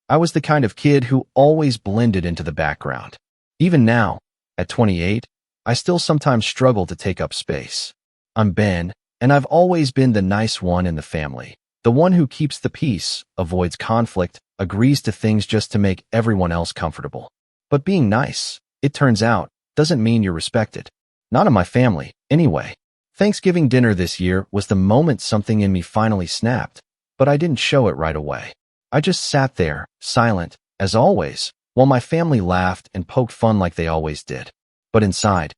I was the kind of kid who always blended into the background. Even now, at 28, I still sometimes struggle to take up space. I'm Ben, and I've always been the nice one in the family. The one who keeps the peace, avoids conflict, agrees to things just to make everyone else comfortable. But being nice, it turns out, doesn't mean you're respected. Not in my family, anyway. Thanksgiving dinner this year was the moment something in me finally snapped, but I didn't show it right away. I just sat there, silent, as always, while my family laughed and poked fun like they always did. But inside,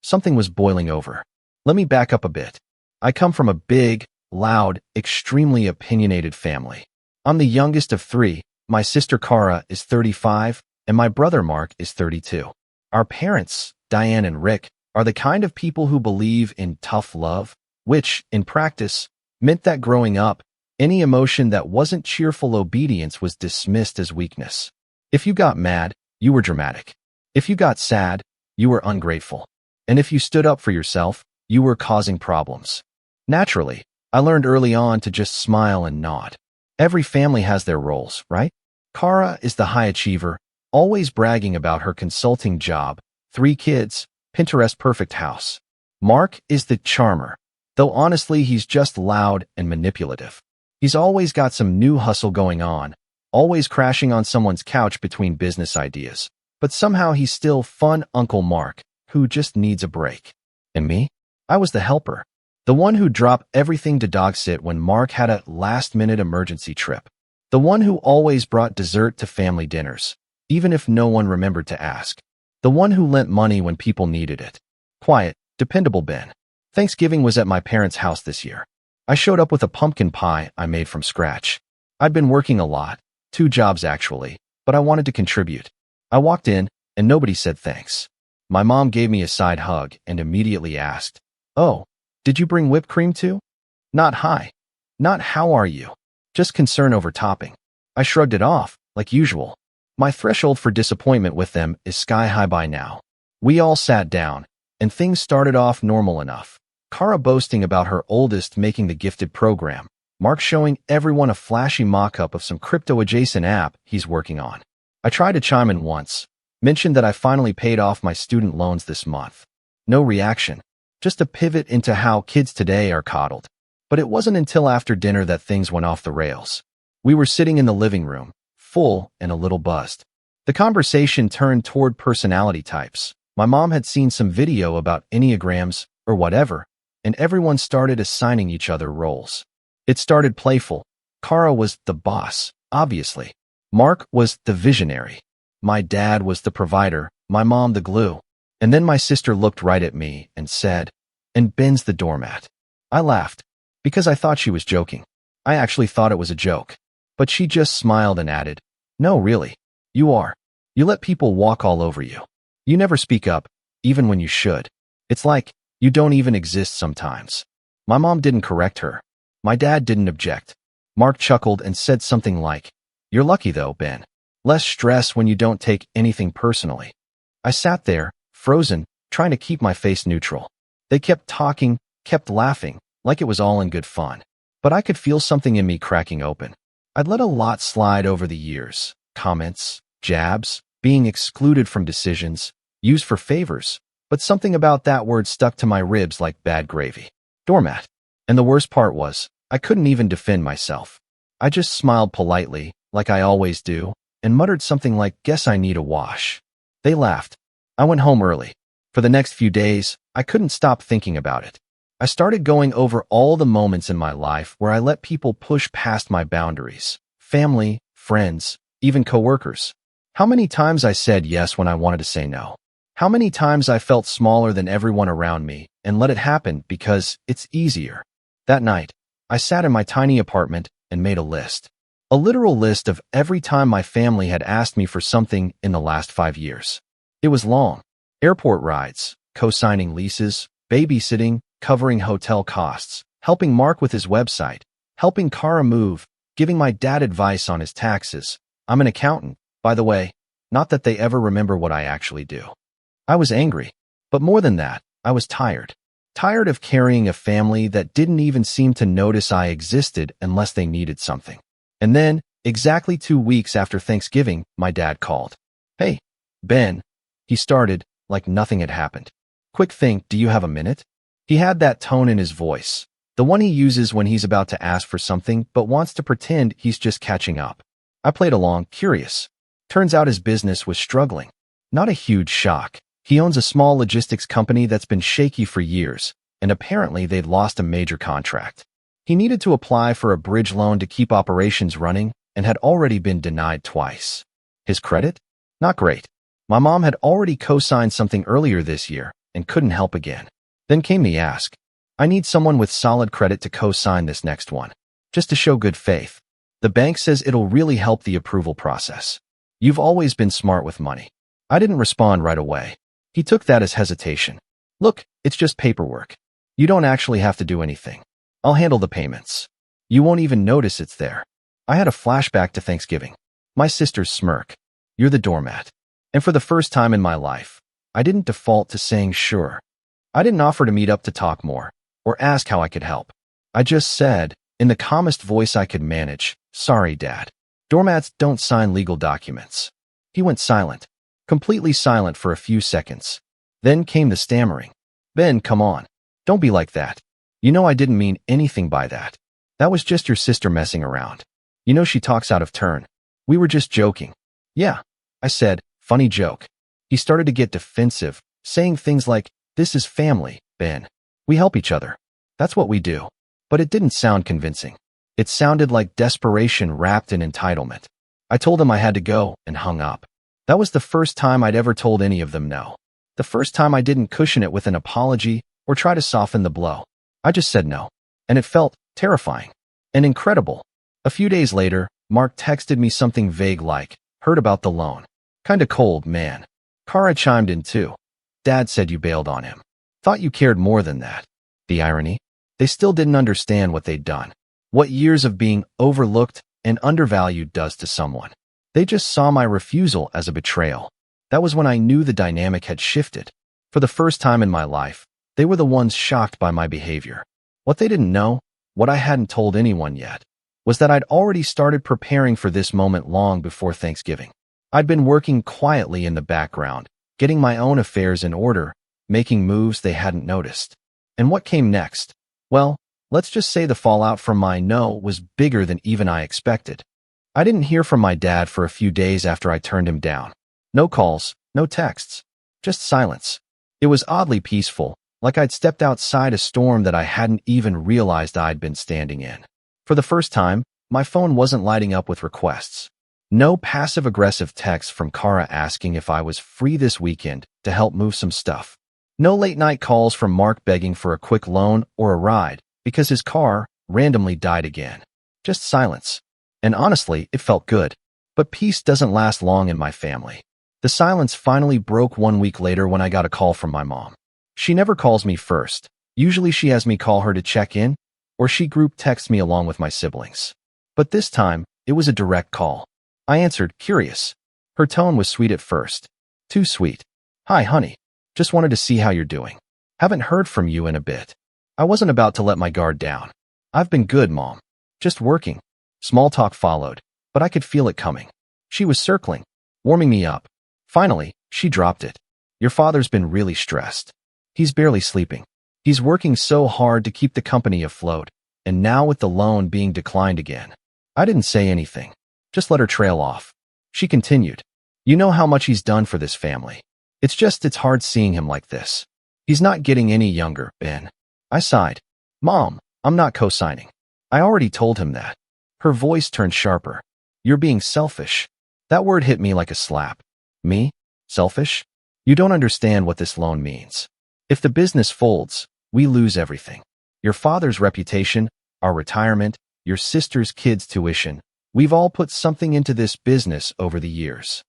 something was boiling over. Let me back up a bit. I come from a big, loud, extremely opinionated family. I'm the youngest of three. My sister Cara is 35, and my brother Mark is 32. Our parents, Diane and Rick, are the kind of people who believe in tough love, which, in practice, meant that growing up, any emotion that wasn't cheerful obedience was dismissed as weakness. If you got mad, you were dramatic. If you got sad, you were ungrateful. And if you stood up for yourself, you were causing problems. Naturally, I learned early on to just smile and nod. Every family has their roles, right? Cara is the high achiever, always bragging about her consulting job, 3 kids, Pinterest perfect house. Mark is the charmer, though honestly he's just loud and manipulative. He's always got some new hustle going on, always crashing on someone's couch between business ideas. But somehow he's still fun Uncle Mark, who just needs a break. And me? I was the helper. The one who dropped everything to dog sit when Mark had a last-minute emergency trip. The one who always brought dessert to family dinners, even if no one remembered to ask. The one who lent money when people needed it. Quiet, dependable Ben. Thanksgiving was at my parents' house this year. I showed up with a pumpkin pie I made from scratch. I'd been working a lot, 2 jobs actually, but I wanted to contribute. I walked in, and nobody said thanks. My mom gave me a side hug and immediately asked, "Oh, did you bring whipped cream too?" Not hi. Not how are you. Just concern over topping. I shrugged it off, like usual. My threshold for disappointment with them is sky high by now. We all sat down, and things started off normal enough. Cara boasting about her oldest making the gifted program. Mark showing everyone a flashy mock-up of some crypto-adjacent app he's working on. I tried to chime in once, mentioned that I finally paid off my student loans this month. No reaction, just a pivot into how kids today are coddled. But it wasn't until after dinner that things went off the rails. We were sitting in the living room, full and a little buzzed. The conversation turned toward personality types. My mom had seen some video about Enneagrams or whatever, and everyone started assigning each other roles. It started playful. Cara was the boss, obviously. Mark was the visionary. My dad was the provider, my mom the glue. And then my sister looked right at me and said, "And Ben's the doormat." I laughed, because I thought she was joking. I actually thought it was a joke. But she just smiled and added, "No, really. You are. You let people walk all over you. You never speak up, even when you should. It's like you don't even exist sometimes." My mom didn't correct her. My dad didn't object. Mark chuckled and said something like, "You're lucky though, Ben. Less stress when you don't take anything personally." I sat there, frozen, trying to keep my face neutral. They kept talking, kept laughing, like it was all in good fun. But I could feel something in me cracking open. I'd let a lot slide over the years. Comments, jabs, being excluded from decisions, used for favors. But something about that word stuck to my ribs like bad gravy. Doormat. And the worst part was, I couldn't even defend myself. I just smiled politely, like I always do, and muttered something like, "Guess I need a wash." They laughed. I went home early. For the next few days, I couldn't stop thinking about it. I started going over all the moments in my life where I let people push past my boundaries. Family, friends, even coworkers. How many times I said yes when I wanted to say no. How many times I felt smaller than everyone around me and let it happen because it's easier. That night, I sat in my tiny apartment and made a list. A literal list of every time my family had asked me for something in the last 5 years. It was long. Airport rides, co-signing leases, babysitting, covering hotel costs, helping Mark with his website, helping Cara move, giving my dad advice on his taxes. I'm an accountant, by the way, not that they ever remember what I actually do. I was angry, but more than that, I was tired. Tired of carrying a family that didn't even seem to notice I existed unless they needed something. And then, Exactly 2 weeks after Thanksgiving, my dad called. "Hey, Ben," he started, like nothing had happened. "Quick thing, do you have a minute?" He had that tone in his voice, the one he uses when he's about to ask for something but wants to pretend he's just catching up. I played along, curious. Turns out his business was struggling. Not a huge shock. He owns a small logistics company that's been shaky for years, and apparently they'd lost a major contract. He needed to apply for a bridge loan to keep operations running and had already been denied twice. His credit? Not great. My mom had already co-signed something earlier this year and couldn't help again. Then came the ask. I need someone with solid credit to co-sign this next one, just to show good faith. The bank says it'll really help the approval process. You've always been smart with money. I didn't respond right away. He took that as hesitation. Look, it's just paperwork. You don't actually have to do anything. I'll handle the payments. You won't even notice it's there. I had a flashback to Thanksgiving. My sister's smirk. You're the doormat. And for the first time in my life, I didn't default to saying sure. I didn't offer to meet up to talk more or ask how I could help. I just said, in the calmest voice I could manage, "Sorry, Dad. Doormats don't sign legal documents." He went silent, completely silent for a few seconds. Then came the stammering. "Ben, come on. Don't be like that. You know I didn't mean anything by that. That was just your sister messing around. You know she talks out of turn. We were just joking." "Yeah," I said, "funny joke." He started to get defensive, saying things like, "This is family, Ben. We help each other. That's what we do." But it didn't sound convincing. It sounded like desperation wrapped in entitlement. I told him I had to go and hung up. That was the first time I'd ever told any of them no. The first time I didn't cushion it with an apology or try to soften the blow. I just said no. And it felt terrifying and incredible. A few days later, Mark texted me something vague like, "Heard about the loan. Kinda cold, man." Kara chimed in too. "Dad said you bailed on him. Thought you cared more than that." The irony? They still didn't understand what they'd done. What years of being overlooked and undervalued does to someone. They just saw my refusal as a betrayal. That was when I knew the dynamic had shifted. For the first time in my life, they were the ones shocked by my behavior. What they didn't know, what I hadn't told anyone yet, was that I'd already started preparing for this moment long before Thanksgiving. I'd been working quietly in the background, getting my own affairs in order, making moves they hadn't noticed. And what came next? Well, let's just say the fallout from my no was bigger than even I expected. I didn't hear from my dad for a few days after I turned him down. No calls, no texts, just silence. It was oddly peaceful, like I'd stepped outside a storm that I hadn't even realized I'd been standing in. For the first time, my phone wasn't lighting up with requests. No passive-aggressive texts from Kara asking if I was free this weekend to help move some stuff. No late-night calls from Mark begging for a quick loan or a ride because his car randomly died again. Just silence. And honestly, it felt good. But peace doesn't last long in my family. The silence finally broke 1 week later when I got a call from my mom. She never calls me first. Usually she has me call her to check in, or she group texts me along with my siblings. But this time, it was a direct call. I answered, curious. Her tone was sweet at first. Too sweet. "Hi, honey. Just wanted to see how you're doing. Haven't heard from you in a bit." I wasn't about to let my guard down. "I've been good, Mom. Just working." Small talk followed, but I could feel it coming. She was circling, warming me up. Finally, she dropped it. "Your father's been really stressed. He's barely sleeping. He's working so hard to keep the company afloat, and now with the loan being declined again." I didn't say anything, just let her trail off. She continued, "You know how much he's done for this family. It's hard seeing him like this. He's not getting any younger, Ben." I sighed. "Mom, I'm not co-signing. I already told him that." Her voice turned sharper. "You're being selfish." That word hit me like a slap. Me? Selfish? You don't understand what this loan means. If the business folds, we lose everything. Your father's reputation, our retirement, your sister's kids' tuition. We've all put something into this business over the years.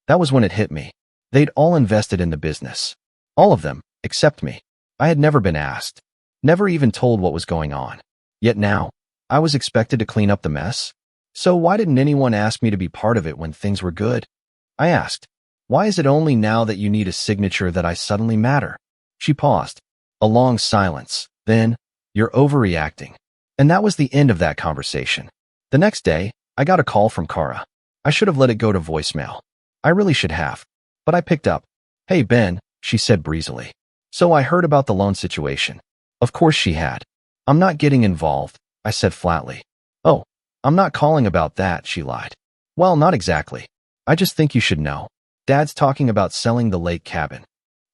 That was when it hit me. They'd all invested in the business. All of them, except me. I had never been asked. Never even told what was going on. Yet now, I was expected to clean up the mess. So why didn't anyone ask me to be part of it when things were good? I asked, "Why is it only now that you need a signature that I suddenly matter?" She paused. A long silence. Then, "You're overreacting." And that was the end of that conversation. The next day, I got a call from Kara. I should have let it go to voicemail. I really should have. But I picked up. "Hey, Ben," she said breezily. "So I heard about the loan situation." Of course she had. "I'm not getting involved," I said flatly. "Oh, I'm not calling about that," she lied. "Well, not exactly. I just think you should know. Dad's talking about selling the lake cabin."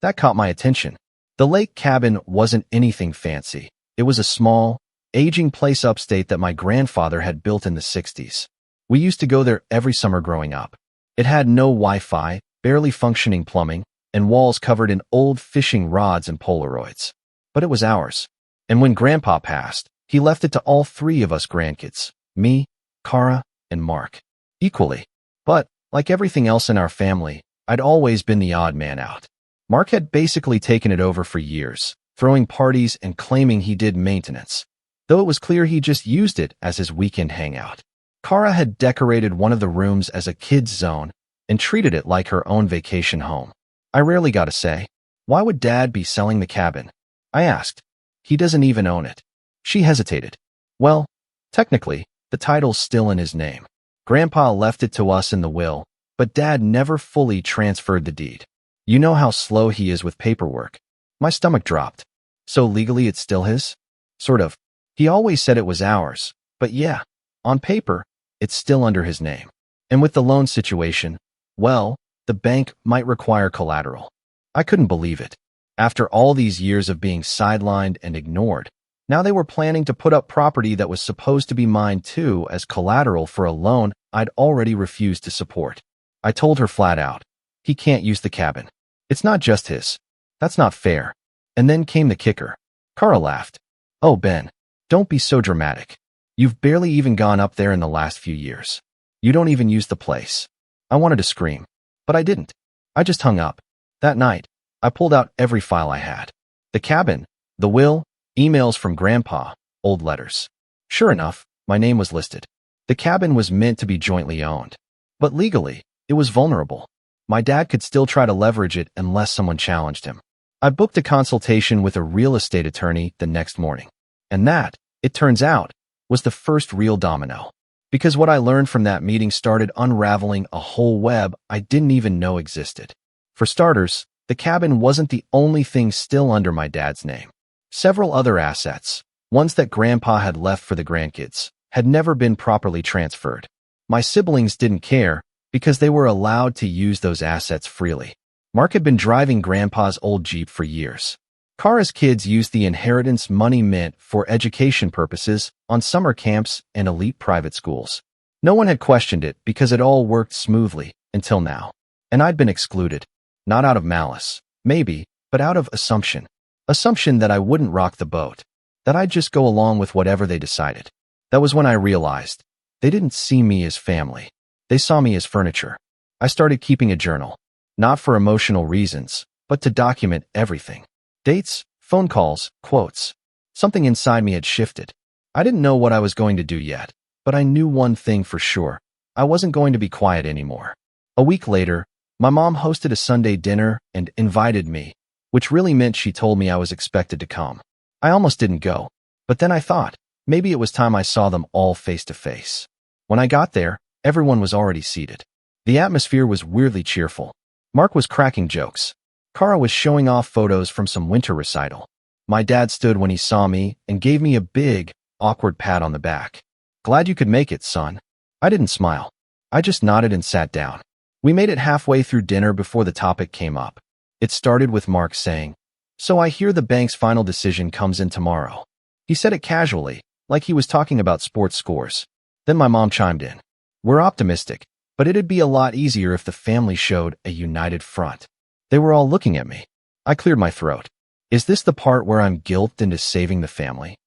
That caught my attention. The lake cabin wasn't anything fancy. It was a small, aging place upstate that my grandfather had built in the 60s. We used to go there every summer growing up. It had no Wi-Fi, barely functioning plumbing, and walls covered in old fishing rods and Polaroids. But it was ours. And when Grandpa passed, he left it to all three of us grandkids, me, Kara, and Mark, equally. But, like everything else in our family, I'd always been the odd man out. Mark had basically taken it over for years, throwing parties and claiming he did maintenance, though it was clear he just used it as his weekend hangout. Kara had decorated one of the rooms as a kid's zone and treated it like her own vacation home. I rarely got a say. "Why would Dad be selling the cabin?" I asked. "He doesn't even own it." She hesitated. "Well, technically, the title's still in his name. Grandpa left it to us in the will, but Dad never fully transferred the deed. You know how slow he is with paperwork." My stomach dropped. "So legally it's still his?" "Sort of. He always said it was ours, but yeah, on paper, it's still under his name. And with the loan situation, well, the bank might require collateral." I couldn't believe it. After all these years of being sidelined and ignored, now they were planning to put up property that was supposed to be mine too as collateral for a loan I'd already refused to support. I told her flat out, "He can't use the cabin. It's not just his. That's not fair." And then came the kicker. Kara laughed. "Oh, Ben, don't be so dramatic. You've barely even gone up there in the last few years. You don't even use the place." I wanted to scream, but I didn't. I just hung up. That night, I pulled out every file I had. The cabin, the will, emails from Grandpa, old letters. Sure enough, my name was listed. The cabin was meant to be jointly owned. But legally, it was vulnerable. My dad could still try to leverage it unless someone challenged him. I booked a consultation with a real estate attorney the next morning. And that, it turns out, was the first real domino. Because what I learned from that meeting started unraveling a whole web I didn't even know existed. For starters, the cabin wasn't the only thing still under my dad's name. Several other assets, ones that Grandpa had left for the grandkids, had never been properly transferred. My siblings didn't care because they were allowed to use those assets freely. Mark had been driving Grandpa's old Jeep for years. Kara's kids used the inheritance money meant for education purposes on summer camps and elite private schools. No one had questioned it because it all worked smoothly until now. And I'd been excluded. Not out of malice, maybe, but out of assumption. Assumption that I wouldn't rock the boat. That I'd just go along with whatever they decided. That was when I realized they didn't see me as family. They saw me as furniture. I started keeping a journal. Not for emotional reasons, but to document everything. Dates, phone calls, quotes. Something inside me had shifted. I didn't know what I was going to do yet, but I knew one thing for sure. I wasn't going to be quiet anymore. A week later, my mom hosted a Sunday dinner and invited me, which really meant she told me I was expected to come. I almost didn't go, but then I thought, maybe it was time I saw them all face to face. When I got there, everyone was already seated. The atmosphere was weirdly cheerful. Mark was cracking jokes. Kara was showing off photos from some winter recital. My dad stood when he saw me and gave me a big, awkward pat on the back. "Glad you could make it, son." I didn't smile. I just nodded and sat down. We made it halfway through dinner before the topic came up. It started with Mark saying, "So I hear the bank's final decision comes in tomorrow." He said it casually, like he was talking about sports scores. Then my mom chimed in. "We're optimistic, but it'd be a lot easier if the family showed a united front." They were all looking at me. I cleared my throat. Is this the part where I'm guilted into saving the family?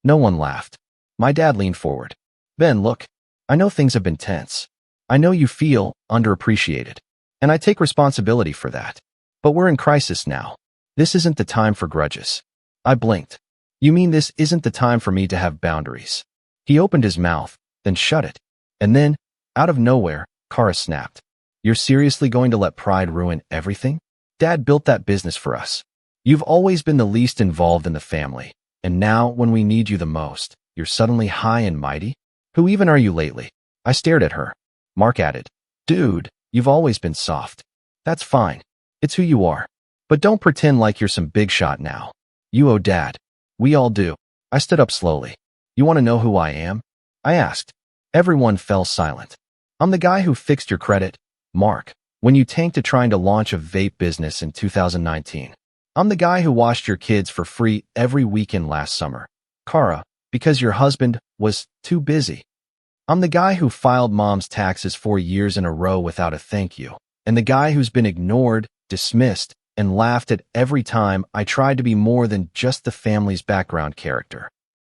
No one laughed. My dad leaned forward. "Ben, look, I know things have been tense. I know you feel underappreciated, and I take responsibility for that. But we're in crisis now. This isn't the time for grudges." I blinked. "You mean this isn't the time for me to have boundaries?" He opened his mouth, then shut it. And then, out of nowhere, Kara snapped. "You're seriously going to let pride ruin everything? Dad built that business for us. You've always been the least involved in the family, and now, when we need you the most, you're suddenly high and mighty? Who even are you lately?" I stared at her. Mark added, "Dude, you've always been soft. That's fine. It's who you are. But don't pretend like you're some big shot now. You owe Dad. We all do." I stood up slowly. "You want to know who I am?" I asked. Everyone fell silent. "I'm the guy who fixed your credit, Mark, when you tanked to trying to launch a vape business in 2019. I'm the guy who washed your kids for free every weekend last summer, Kara, because your husband was too busy. I'm the guy who filed mom's taxes 4 years in a row without a thank you, and the guy who's been ignored, dismissed, and laughed at every time I tried to be more than just the family's background character."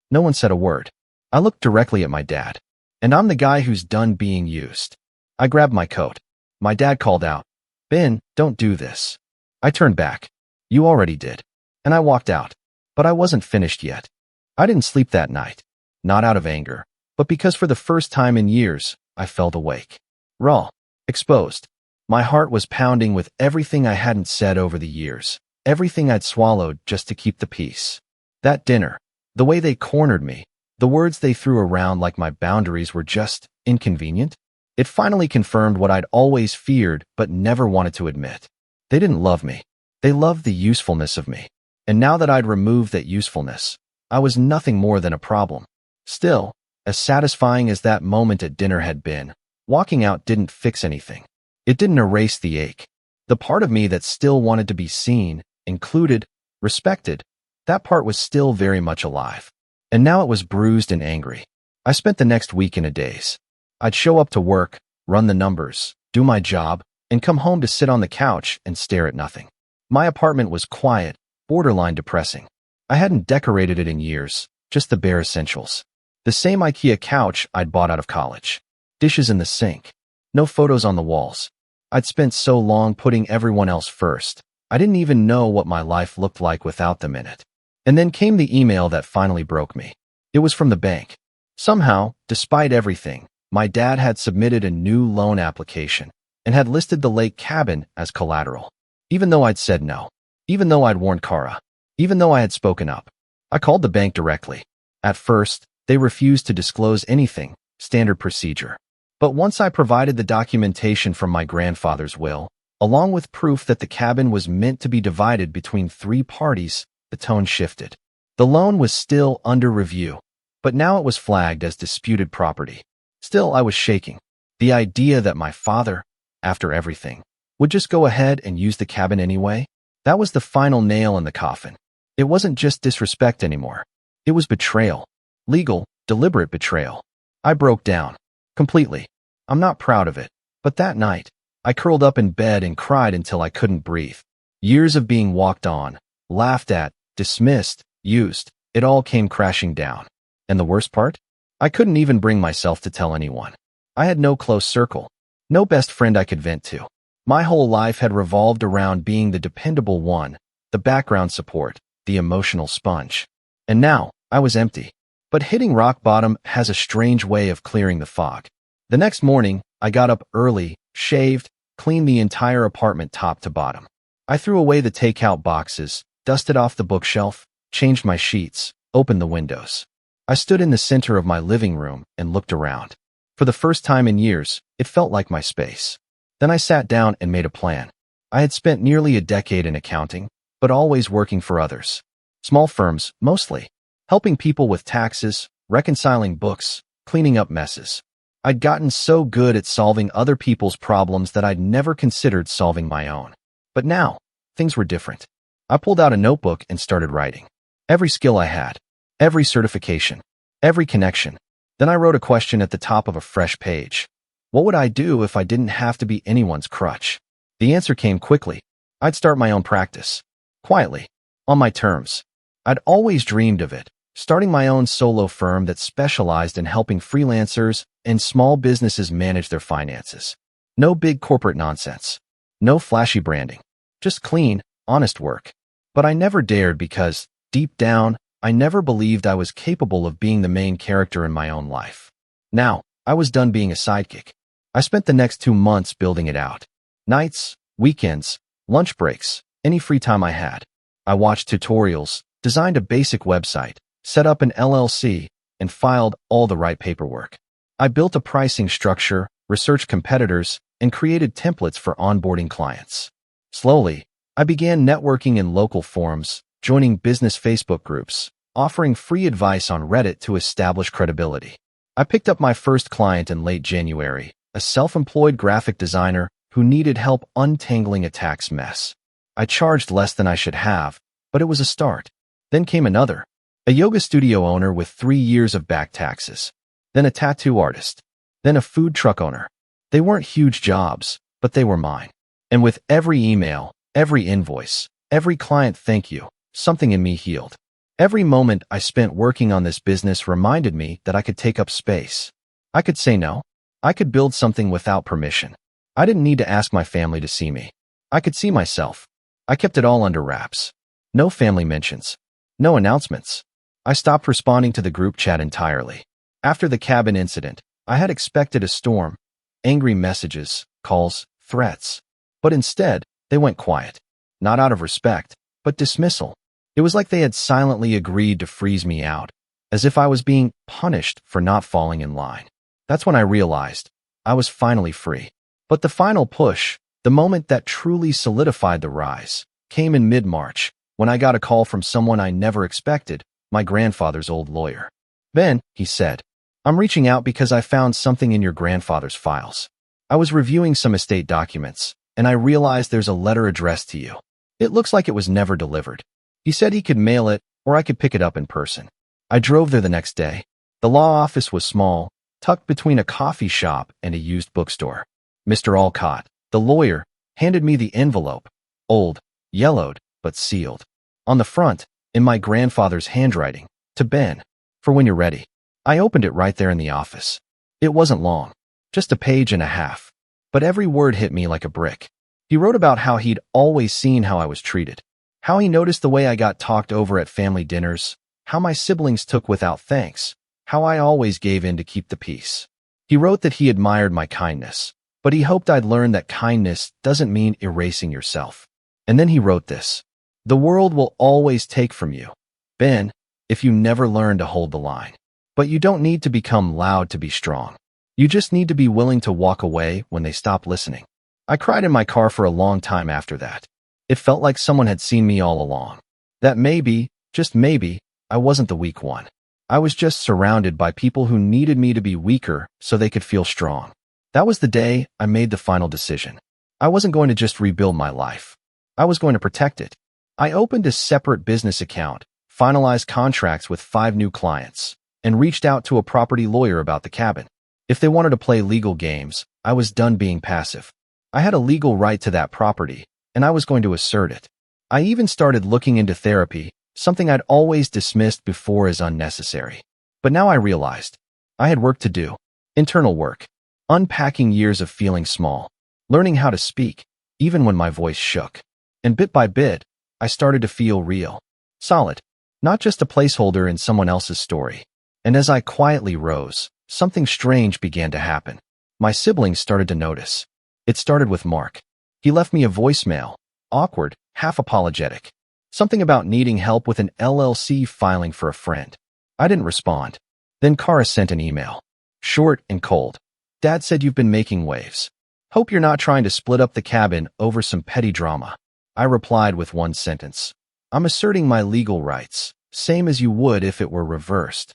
No one said a word. I looked directly at my dad. "And I'm the guy who's done being used." I grabbed my coat. My dad called out, "Ben, don't do this." I turned back. "You already did." And I walked out. But I wasn't finished yet. I didn't sleep that night. Not out of anger, but because for the first time in years, I felt awake. Raw. Exposed. My heart was pounding with everything I hadn't said over the years, everything I'd swallowed just to keep the peace. That dinner, the way they cornered me, the words they threw around like my boundaries were just inconvenient. It finally confirmed what I'd always feared but never wanted to admit. They didn't love me. They loved the usefulness of me. And now that I'd removed that usefulness, I was nothing more than a problem. Still, as satisfying as that moment at dinner had been, walking out didn't fix anything. It didn't erase the ache. The part of me that still wanted to be seen, included, respected, that part was still very much alive. And now it was bruised and angry. I spent the next week in a daze. I'd show up to work, run the numbers, do my job, and come home to sit on the couch and stare at nothing. My apartment was quiet, borderline depressing. I hadn't decorated it in years, just the bare essentials. The same IKEA couch I'd bought out of college. Dishes in the sink. No photos on the walls. I'd spent so long putting everyone else first, I didn't even know what my life looked like without them in it. And then came the email that finally broke me. It was from the bank. Somehow, despite everything, my dad had submitted a new loan application and had listed the lake cabin as collateral. Even though I'd said no. Even though I'd warned Kara. Even though I had spoken up. I called the bank directly. At first, they refused to disclose anything, standard procedure. But once I provided the documentation from my grandfather's will, along with proof that the cabin was meant to be divided between 3 parties, the tone shifted. The loan was still under review, but now it was flagged as disputed property. Still, I was shaking. The idea that my father, after everything, would just go ahead and use the cabin anyway, that was the final nail in the coffin. It wasn't just disrespect anymore. It was betrayal. Legal, deliberate betrayal. I broke down. Completely. I'm not proud of it, but that night, I curled up in bed and cried until I couldn't breathe. Years of being walked on, laughed at, dismissed, used, it all came crashing down. And the worst part? I couldn't even bring myself to tell anyone. I had no close circle, no best friend I could vent to. My whole life had revolved around being the dependable one, the background support, the emotional sponge. And now, I was empty. But hitting rock bottom has a strange way of clearing the fog. The next morning, I got up early, shaved, cleaned the entire apartment top to bottom. I threw away the takeout boxes, dusted off the bookshelf, changed my sheets, opened the windows. I stood in the center of my living room and looked around. For the first time in years, it felt like my space. Then I sat down and made a plan. I had spent nearly a decade in accounting, but always working for others. Small firms, mostly. Helping people with taxes, reconciling books, cleaning up messes. I'd gotten so good at solving other people's problems that I'd never considered solving my own. But now, things were different. I pulled out a notebook and started writing. Every skill I had. Every certification. Every connection. Then I wrote a question at the top of a fresh page. What would I do if I didn't have to be anyone's crutch? The answer came quickly. I'd start my own practice. Quietly. On my terms. I'd always dreamed of it. Starting my own solo firm that specialized in helping freelancers and small businesses manage their finances. No big corporate nonsense. No flashy branding. Just clean, honest work. But I never dared because, deep down, I never believed I was capable of being the main character in my own life. Now, I was done being a sidekick. I spent the next 2 months building it out. Nights, weekends, lunch breaks, any free time I had. I watched tutorials, designed a basic website, set up an LLC, and filed all the right paperwork. I built a pricing structure, researched competitors, and created templates for onboarding clients. Slowly, I began networking in local forums, joining business Facebook groups, offering free advice on Reddit to establish credibility. I picked up my first client in late January, a self-employed graphic designer who needed help untangling a tax mess. I charged less than I should have, but it was a start. Then came another, a yoga studio owner with 3 years of back taxes. Then a tattoo artist. Then a food truck owner. They weren't huge jobs, but they were mine. And with every email, every invoice, every client thank you, something in me healed. Every moment I spent working on this business reminded me that I could take up space. I could say no. I could build something without permission. I didn't need to ask my family to see me. I could see myself. I kept it all under wraps. No family mentions. No announcements. I stopped responding to the group chat entirely. After the cabin incident, I had expected a storm, angry messages, calls, threats. But instead, they went quiet. Not out of respect, but dismissal. It was like they had silently agreed to freeze me out, as if I was being punished for not falling in line. That's when I realized I was finally free. But the final push, the moment that truly solidified the rise, came in mid-March, when I got a call from someone I never expected, my grandfather's old lawyer. "Ben," he said, "I'm reaching out because I found something in your grandfather's files. I was reviewing some estate documents, and I realized there's a letter addressed to you. It looks like it was never delivered." He said he could mail it, or I could pick it up in person. I drove there the next day. The law office was small, tucked between a coffee shop and a used bookstore. Mr. Alcott, the lawyer, handed me the envelope, old, yellowed, but sealed. On the front, in my grandfather's handwriting, "To Ben, for when you're ready." I opened it right there in the office. It wasn't long, just a page and a half, but every word hit me like a brick. He wrote about how he'd always seen how I was treated, how he noticed the way I got talked over at family dinners, how my siblings took without thanks, how I always gave in to keep the peace. He wrote that he admired my kindness, but he hoped I'd learn that kindness doesn't mean erasing yourself. And then he wrote this: "The world will always take from you, Ben, if you never learn to hold the line. But you don't need to become loud to be strong. You just need to be willing to walk away when they stop listening." I cried in my car for a long time after that. It felt like someone had seen me all along. That maybe, just maybe, I wasn't the weak one. I was just surrounded by people who needed me to be weaker so they could feel strong. That was the day I made the final decision. I wasn't going to just rebuild my life. I was going to protect it. I opened a separate business account, finalized contracts with 5 new clients, and reached out to a property lawyer about the cabin. If they wanted to play legal games, I was done being passive. I had a legal right to that property, and I was going to assert it. I even started looking into therapy, something I'd always dismissed before as unnecessary. But now I realized I had work to do. Internal work. Unpacking years of feeling small. Learning how to speak, even when my voice shook. And bit by bit, I started to feel real. Solid. Not just a placeholder in someone else's story. And as I quietly rose, something strange began to happen. My siblings started to notice. It started with Mark. He left me a voicemail, awkward, half apologetic. Something about needing help with an LLC filing for a friend. I didn't respond. Then Kara sent an email. Short and cold. "Dad said you've been making waves. Hope you're not trying to split up the cabin over some petty drama." I replied with one sentence. "I'm asserting my legal rights, same as you would if it were reversed."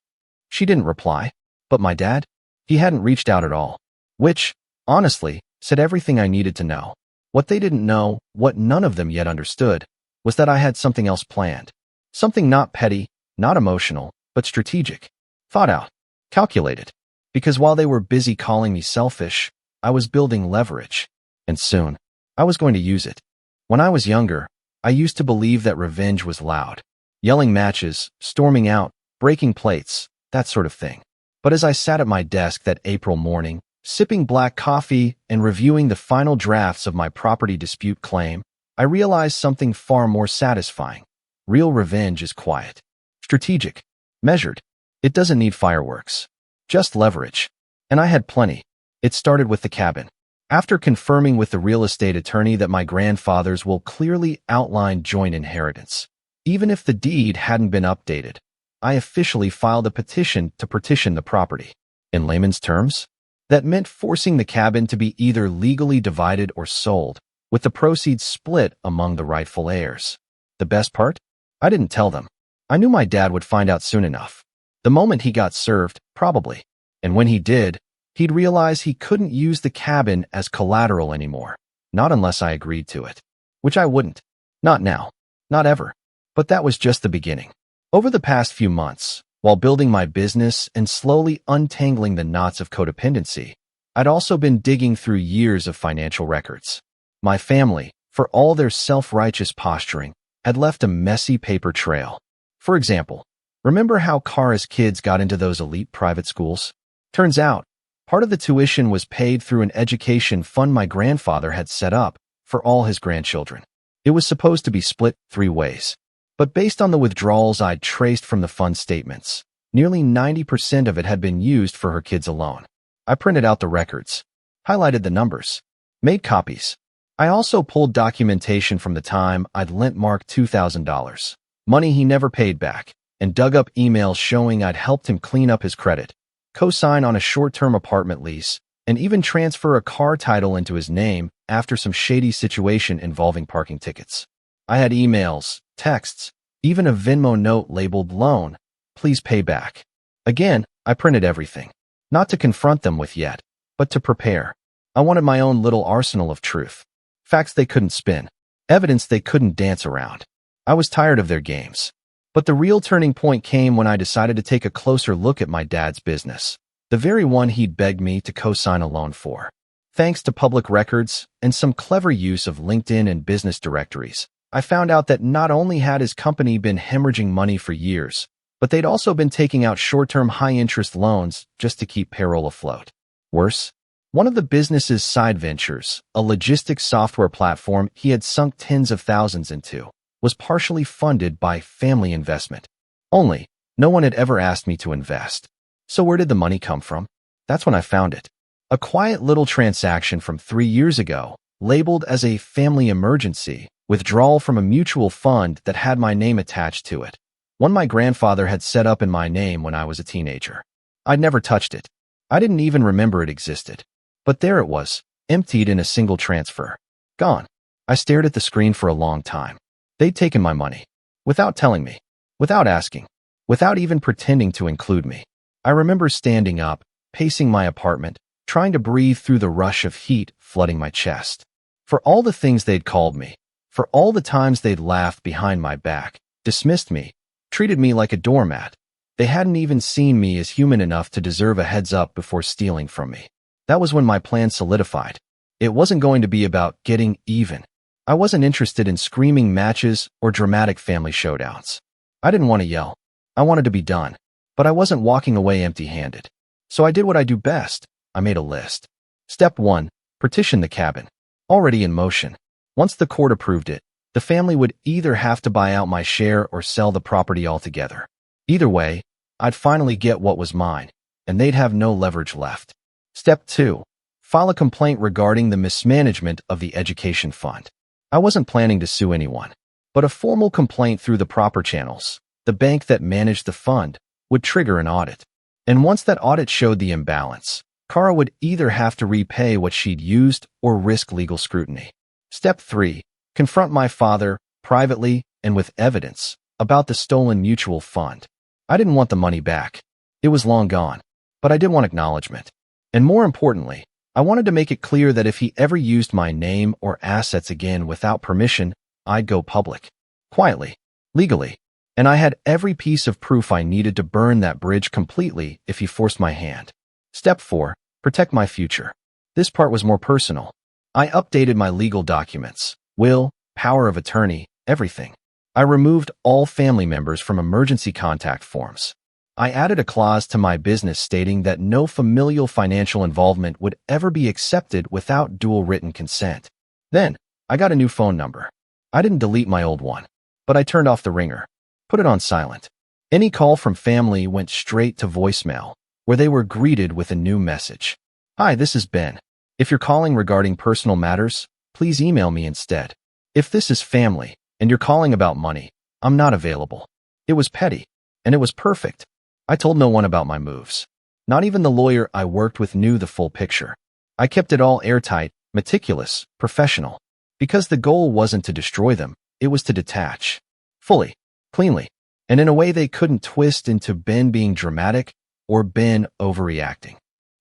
She didn't reply. But my dad? He hadn't reached out at all. Which, honestly, said everything I needed to know. What they didn't know, what none of them yet understood, was that I had something else planned. Something not petty, not emotional, but strategic. Thought out. Calculated. Because while they were busy calling me selfish, I was building leverage. And soon, I was going to use it. When I was younger, I used to believe that revenge was loud. Yelling matches, storming out, breaking plates, that sort of thing. But as I sat at my desk that April morning, sipping black coffee and reviewing the final drafts of my property dispute claim, I realized something far more satisfying. Real revenge is quiet, strategic, measured. It doesn't need fireworks. Just leverage. And I had plenty. It started with the cabin. After confirming with the real estate attorney that my grandfathers will clearly outline joint inheritance, even if the deed hadn't been updated, I officially filed a petition to partition the property. In layman's terms, that meant forcing the cabin to be either legally divided or sold, with the proceeds split among the rightful heirs. The best part? I didn't tell them. I knew my dad would find out soon enough. The moment he got served, probably. And when he did, he'd realize he couldn't use the cabin as collateral anymore. Not unless I agreed to it. Which I wouldn't. Not now. Not ever. But that was just the beginning. Over the past few months, while building my business and slowly untangling the knots of codependency, I'd also been digging through years of financial records. My family, for all their self-righteous posturing, had left a messy paper trail. For example, remember how Kara's kids got into those elite private schools? Turns out, part of the tuition was paid through an education fund my grandfather had set up for all his grandchildren. It was supposed to be split 3 ways. But based on the withdrawals I'd traced from the fund statements, nearly 90% of it had been used for her kids alone. I printed out the records, highlighted the numbers, made copies. I also pulled documentation from the time I'd lent Mark $2,000, money he never paid back, and dug up emails showing I'd helped him clean up his credit, co-sign on a short-term apartment lease, and even transfer a car title into his name after some shady situation involving parking tickets. I had emails, texts, even a Venmo note labeled loan, please pay back. Again, I printed everything. Not to confront them with yet, but to prepare. I wanted my own little arsenal of truth. Facts they couldn't spin. Evidence they couldn't dance around. I was tired of their games. But the real turning point came when I decided to take a closer look at my dad's business. The very one he'd begged me to co-sign a loan for. Thanks to public records and some clever use of LinkedIn and business directories, I found out that not only had his company been hemorrhaging money for years, but they'd also been taking out short-term high-interest loans just to keep payroll afloat. Worse, one of the business's side ventures, a logistics software platform he had sunk tens of thousands into, was partially funded by family investment. Only, no one had ever asked me to invest. So where did the money come from? That's when I found it. A quiet little transaction from 3 years ago, labeled as a family emergency, withdrawal from a mutual fund that had my name attached to it. One my grandfather had set up in my name when I was a teenager. I'd never touched it. I didn't even remember it existed. But there it was, emptied in a single transfer. Gone. I stared at the screen for a long time. They'd taken my money. Without telling me. Without asking. Without even pretending to include me. I remember standing up, pacing my apartment, trying to breathe through the rush of heat flooding my chest. For all the things they'd called me, for all the times they'd laughed behind my back, dismissed me, treated me like a doormat, they hadn't even seen me as human enough to deserve a heads up before stealing from me. That was when my plan solidified. It wasn't going to be about getting even. I wasn't interested in screaming matches or dramatic family showdowns. I didn't want to yell. I wanted to be done. But I wasn't walking away empty-handed. So I did what I do best. I made a list. Step 1. Partition the cabin. Already in motion. Once the court approved it, the family would either have to buy out my share or sell the property altogether. Either way, I'd finally get what was mine, and they'd have no leverage left. Step 2. File a complaint regarding the mismanagement of the education fund. I wasn't planning to sue anyone, but a formal complaint through the proper channels, the bank that managed the fund, would trigger an audit. And once that audit showed the imbalance, Kara would either have to repay what she'd used or risk legal scrutiny. Step 3. Confront my father, privately and with evidence, about the stolen mutual fund. I didn't want the money back. It was long gone. But I did want acknowledgement. And more importantly, I wanted to make it clear that if he ever used my name or assets again without permission, I'd go public. Quietly. Legally. And I had every piece of proof I needed to burn that bridge completely if he forced my hand. Step 4. Protect my future. This part was more personal. I updated my legal documents, will, power of attorney, everything. I removed all family members from emergency contact forms. I added a clause to my business stating that no familial financial involvement would ever be accepted without dual written consent. Then, I got a new phone number. I didn't delete my old one, but I turned off the ringer. Put it on silent. Any call from family went straight to voicemail, where they were greeted with a new message. Hi, this is Ben. If you're calling regarding personal matters, please email me instead. If this is family, and you're calling about money, I'm not available. It was petty, and it was perfect. I told no one about my moves. Not even the lawyer I worked with knew the full picture. I kept it all airtight, meticulous, professional. Because the goal wasn't to destroy them, it was to detach. Fully, cleanly, and in a way they couldn't twist into Ben being dramatic or Ben overreacting.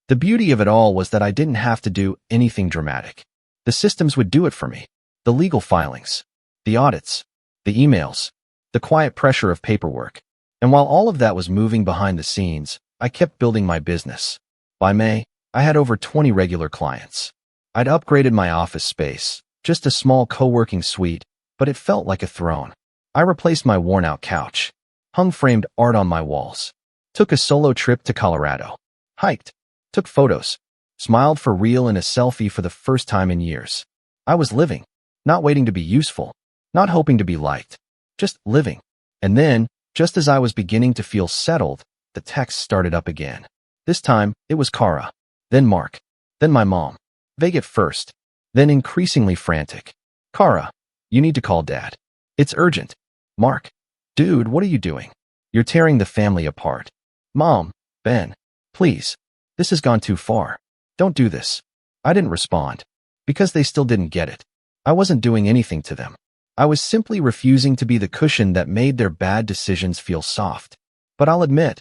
The beauty of it all was that I didn't have to do anything dramatic. The systems would do it for me. The legal filings, the audits, the emails, the quiet pressure of paperwork. And while all of that was moving behind the scenes, I kept building my business. By May, I had over 20 regular clients. I'd upgraded my office space, just a small co-working suite, but it felt like a throne. I replaced my worn-out couch, hung framed art on my walls, took a solo trip to Colorado, hiked, took photos, smiled for real in a selfie for the first time in years. I was living, not waiting to be useful, not hoping to be liked, just living. And then, just as I was beginning to feel settled, the text started up again. This time, it was Kara, then Mark, then my mom. Vague at first, then increasingly frantic. Kara, you need to call Dad. It's urgent. Mark, dude, what are you doing? You're tearing the family apart. Mom, Ben, please. This has gone too far. Don't do this. I didn't respond. Because they still didn't get it. I wasn't doing anything to them. I was simply refusing to be the cushion that made their bad decisions feel soft. But I'll admit,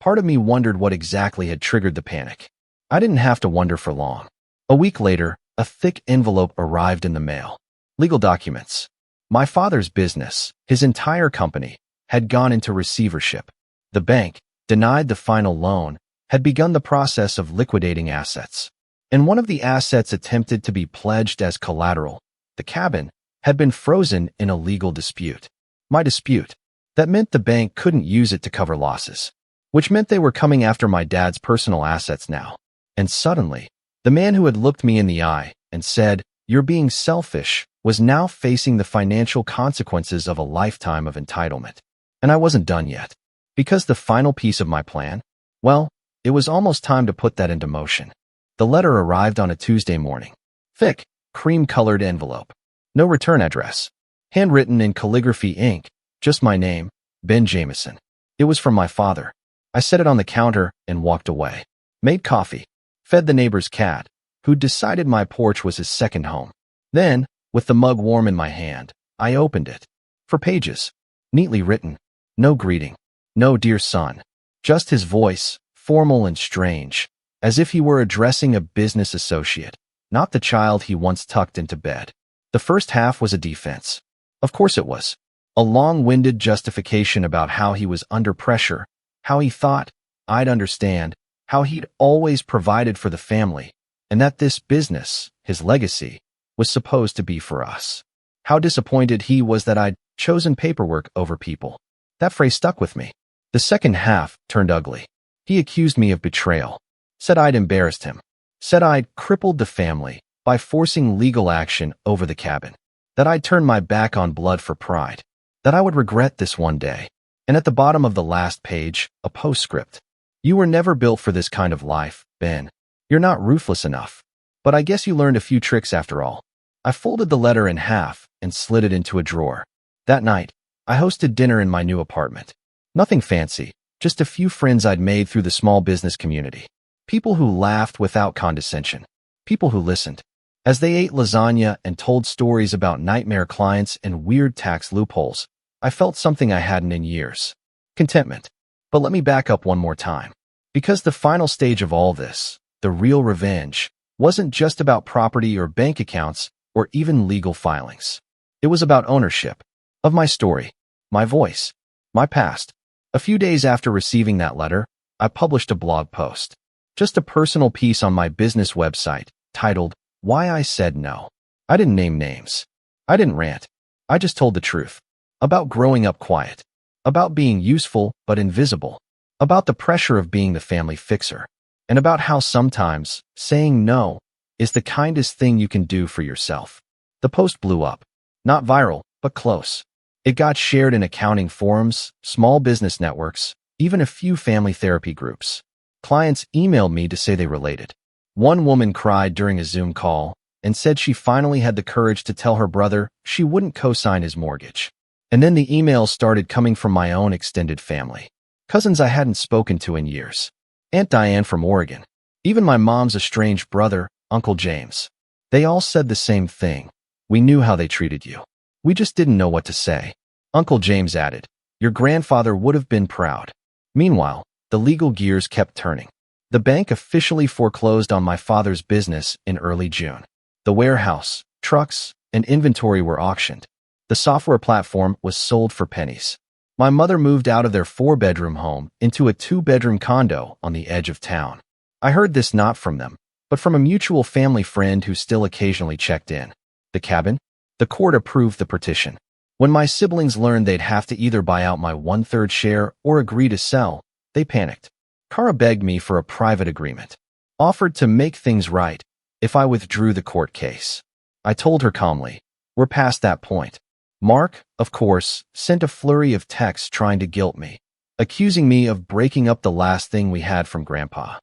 part of me wondered what exactly had triggered the panic. I didn't have to wonder for long. A week later, a thick envelope arrived in the mail. Legal documents. My father's business, his entire company, had gone into receivership. The bank, denied the final loan, had begun the process of liquidating assets. And one of the assets attempted to be pledged as collateral, the cabin, had been frozen in a legal dispute. My dispute. That meant the bank couldn't use it to cover losses, which meant they were coming after my dad's personal assets now. And suddenly, the man who had looked me in the eye and said, "You're being selfish," was now facing the financial consequences of a lifetime of entitlement. And I wasn't done yet. Because the final piece of my plan? Well, it was almost time to put that into motion. The letter arrived on a Tuesday morning. Thick, cream-colored envelope. No return address. Handwritten in calligraphy ink. Just my name, Ben Jameson. It was from my father. I set it on the counter and walked away. Made coffee. Fed the neighbor's cat, who'd decided my porch was his second home. Then, with the mug warm in my hand, I opened it. For pages. Neatly written. No greeting. No dear son. Just his voice, formal and strange, as if he were addressing a business associate, not the child he once tucked into bed. The first half was a defense. Of course it was. A long-winded justification about how he was under pressure, how he thought I'd understand, how he'd always provided for the family, and that this business, his legacy, was supposed to be for us. How disappointed he was that I'd chosen paperwork over people. That phrase stuck with me. The second half turned ugly. He accused me of betrayal. Said I'd embarrassed him. Said I'd crippled the family by forcing legal action over the cabin. That I'd turned my back on blood for pride. That I would regret this one day. And at the bottom of the last page, a postscript. You were never built for this kind of life, Ben. You're not ruthless enough. But I guess you learned a few tricks after all. I folded the letter in half and slid it into a drawer. That night, I hosted dinner in my new apartment. Nothing fancy, just a few friends I'd made through the small business community. People who laughed without condescension. People who listened. As they ate lasagna and told stories about nightmare clients and weird tax loopholes, I felt something I hadn't in years. Contentment. But let me back up one more time. Because the final stage of all this, the real revenge, wasn't just about property or bank accounts or even legal filings. It was about ownership. Of my story. My voice. My past. A few days after receiving that letter, I published a blog post. Just a personal piece on my business website, titled, Why I Said No. I didn't name names. I didn't rant. I just told the truth. About growing up quiet. About being useful but invisible. About the pressure of being the family fixer. And about how sometimes saying no is the kindest thing you can do for yourself. The post blew up. Not viral, but close. It got shared in accounting forums, small business networks, even a few family therapy groups. Clients emailed me to say they related. One woman cried during a Zoom call and said she finally had the courage to tell her brother she wouldn't co-sign his mortgage. And then the emails started coming from my own extended family. Cousins I hadn't spoken to in years. Aunt Diane from Oregon. Even my mom's estranged brother, Uncle James. They all said the same thing. We knew how they treated you. We just didn't know what to say. Uncle James added, your grandfather would have been proud. Meanwhile, the legal gears kept turning. The bank officially foreclosed on my father's business in early June. The warehouse, trucks, and inventory were auctioned. The software platform was sold for pennies. My mother moved out of their 4-bedroom home into a 2-bedroom condo on the edge of town. I heard this not from them, but from a mutual family friend who still occasionally checked in. The cabin? The court approved the partition. When my siblings learned they'd have to either buy out my 1/3 share or agree to sell, they panicked. Kara begged me for a private agreement, offered to make things right if I withdrew the court case. I told her calmly, we're past that point. Mark, of course, sent a flurry of texts trying to guilt me, accusing me of breaking up the last thing we had from Grandpa.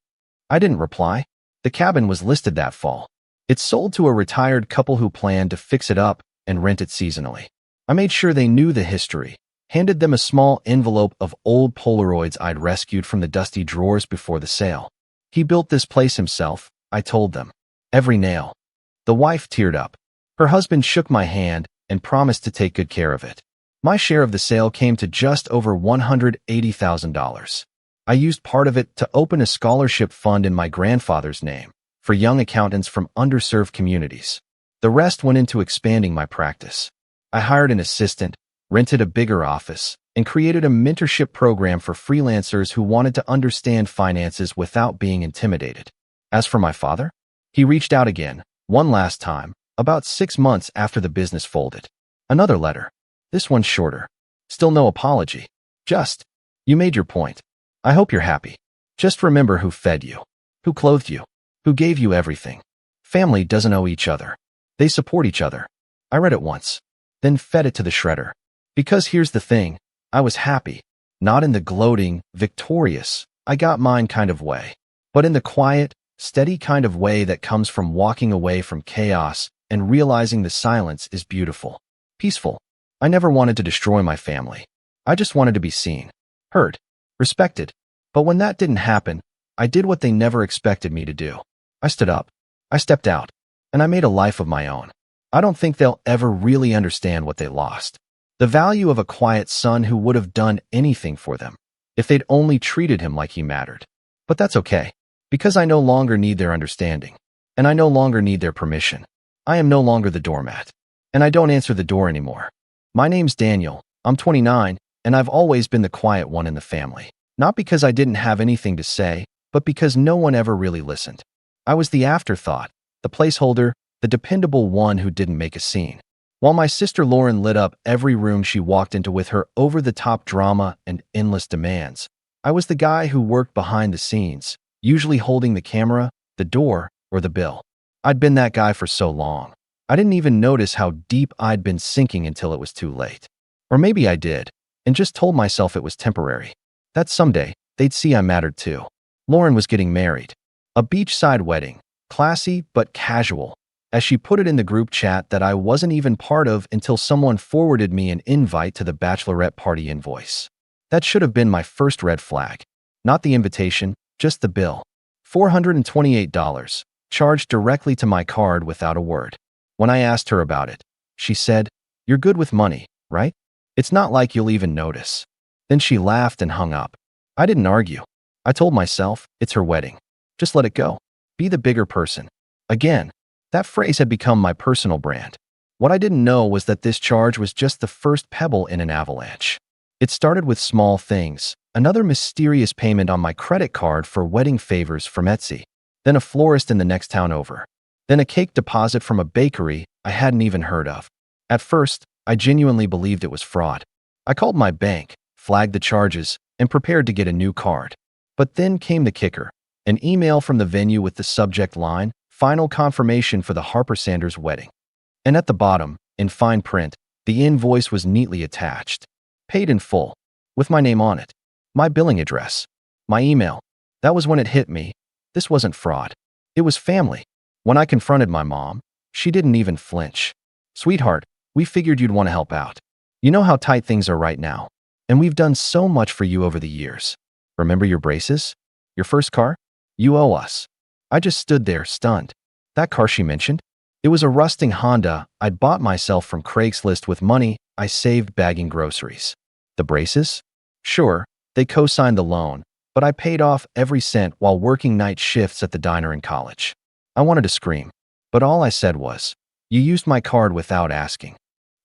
I didn't reply. The cabin was listed that fall. It sold to a retired couple who planned to fix it up and rent it seasonally. I made sure they knew the history, handed them a small envelope of old Polaroids I'd rescued from the dusty drawers before the sale. He built this place himself, I told them. Every nail. The wife teared up. Her husband shook my hand and promised to take good care of it. My share of the sale came to just over $180,000. I used part of it to open a scholarship fund in my grandfather's name for young accountants from underserved communities. The rest went into expanding my practice. I hired an assistant, rented a bigger office, and created a mentorship program for freelancers who wanted to understand finances without being intimidated. As for my father, he reached out again, one last time, about 6 months after the business folded. Another letter. This one shorter. Still no apology. Just, you made your point. I hope you're happy. Just remember who fed you, who clothed you, who gave you everything. Family doesn't owe each other. They support each other. I read it once, then fed it to the shredder. Because here's the thing, I was happy, not in the gloating, victorious, I got mine kind of way, but in the quiet, steady kind of way that comes from walking away from chaos and realizing the silence is beautiful, peaceful. I never wanted to destroy my family. I just wanted to be seen, heard, respected. But when that didn't happen, I did what they never expected me to do. I stood up, I stepped out, and I made a life of my own. I don't think they'll ever really understand what they lost. The value of a quiet son who would have done anything for them if they'd only treated him like he mattered. But that's okay, because I no longer need their understanding, and I no longer need their permission. I am no longer the doormat, and I don't answer the door anymore. My name's Daniel, I'm 29, and I've always been the quiet one in the family. Not because I didn't have anything to say, but because no one ever really listened. I was the afterthought, the placeholder, the dependable one who didn't make a scene. While my sister Lauren lit up every room she walked into with her over-the-top drama and endless demands, I was the guy who worked behind the scenes, usually holding the camera, the door, or the bill. I'd been that guy for so long. I didn't even notice how deep I'd been sinking until it was too late. Or maybe I did, and just told myself it was temporary. That someday, they'd see I mattered too. Lauren was getting married. A beachside wedding, classy but casual, as she put it in the group chat that I wasn't even part of until someone forwarded me an invite to the bachelorette party invoice. That should have been my first red flag. Not the invitation, just the bill. $428, charged directly to my card without a word. When I asked her about it, she said, "You're good with money, right? It's not like you'll even notice." Then she laughed and hung up. I didn't argue. I told myself, it's her wedding. Just let it go. Be the bigger person. Again, that phrase had become my personal brand. What I didn't know was that this charge was just the first pebble in an avalanche. It started with small things, another mysterious payment on my credit card for wedding favors from Etsy, then a florist in the next town over, then a cake deposit from a bakery I hadn't even heard of. At first, I genuinely believed it was fraud. I called my bank, flagged the charges, and prepared to get a new card. But then came the kicker, an email from the venue with the subject line, "Final confirmation for the Harper Sanders wedding." And at the bottom, in fine print, the invoice was neatly attached. Paid in full, with my name on it, my billing address, my email. That was when it hit me. This wasn't fraud. It was family. When I confronted my mom, she didn't even flinch. "Sweetheart, we figured you'd want to help out. You know how tight things are right now, and we've done so much for you over the years. Remember your braces? Your first car? You owe us. I just stood there, stunned. That car she mentioned? It was a rusting Honda I'd bought myself from Craigslist with money I saved bagging groceries. The braces? Sure, they co-signed the loan, but I paid off every cent while working night shifts at the diner in college. I wanted to scream, but all I said was, "You used my card without asking."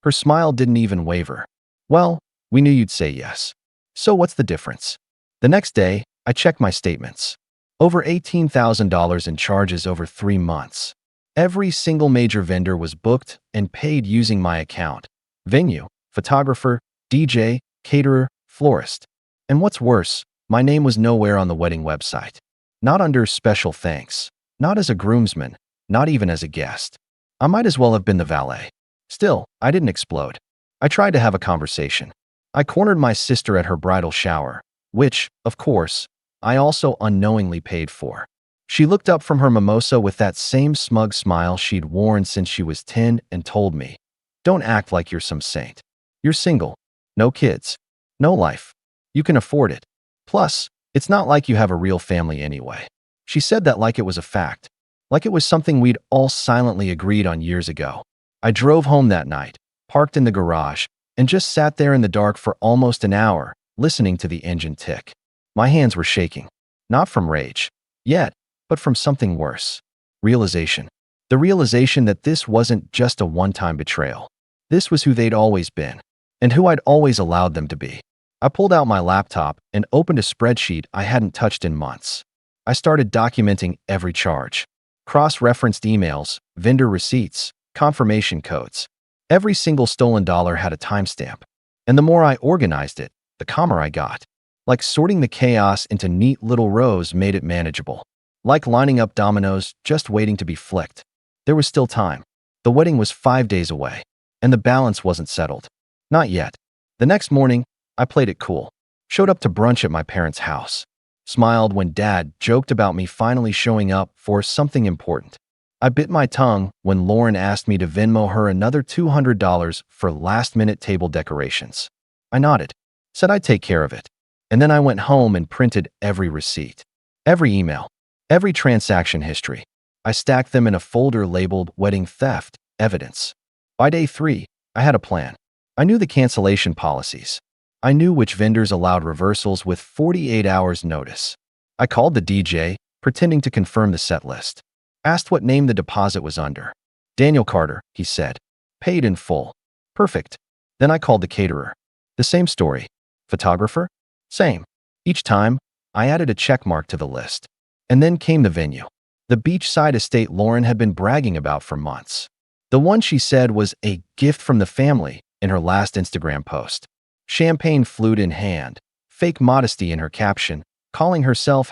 Her smile didn't even waver. "Well, we knew you'd say yes. So what's the difference?" The next day, I checked my statements. Over $18,000 in charges over 3 months. Every single major vendor was booked and paid using my account. Venue, photographer, DJ, caterer, florist. And what's worse, my name was nowhere on the wedding website. Not under special thanks. Not as a groomsman. Not even as a guest. I might as well have been the valet. Still, I didn't explode. I tried to have a conversation. I cornered my sister at her bridal shower, which, of course, I also unknowingly paid for. She looked up from her mimosa with that same smug smile she'd worn since she was 10 and told me, "Don't act like you're some saint. You're single. No kids. No life. You can afford it. Plus, it's not like you have a real family anyway." She said that like it was a fact. Like it was something we'd all silently agreed on years ago. I drove home that night, parked in the garage, and just sat there in the dark for almost an hour, listening to the engine tick. My hands were shaking. Not from rage. Yet. But from something worse. Realization. The realization that this wasn't just a one-time betrayal. This was who they'd always been, and who I'd always allowed them to be. I pulled out my laptop and opened a spreadsheet I hadn't touched in months. I started documenting every charge. Cross-referenced emails, vendor receipts, confirmation codes. Every single stolen dollar had a timestamp. And the more I organized it, the calmer I got. Like sorting the chaos into neat little rows made it manageable. Like lining up dominoes just waiting to be flicked. There was still time. The wedding was 5 days away, and the balance wasn't settled. Not yet. The next morning, I played it cool. Showed up to brunch at my parents' house. Smiled when Dad joked about me finally showing up for something important. I bit my tongue when Lauren asked me to Venmo her another $200 for last-minute table decorations. I nodded, said I'd take care of it. And then I went home and printed every receipt, every email, every transaction history. I stacked them in a folder labeled Wedding Theft Evidence. By day 3, I had a plan. I knew the cancellation policies. I knew which vendors allowed reversals with 48 hours notice. I called the DJ, pretending to confirm the set list. Asked what name the deposit was under. "Daniel Carter," he said. "Paid in full." Perfect. Then I called the caterer. The same story. Photographer? Same. Each time, I added a check mark to the list. And then came the venue. The beachside estate Lauren had been bragging about for months. The one she said was a gift from the family in her last Instagram post. Champagne flute in hand, fake modesty in her caption, calling herself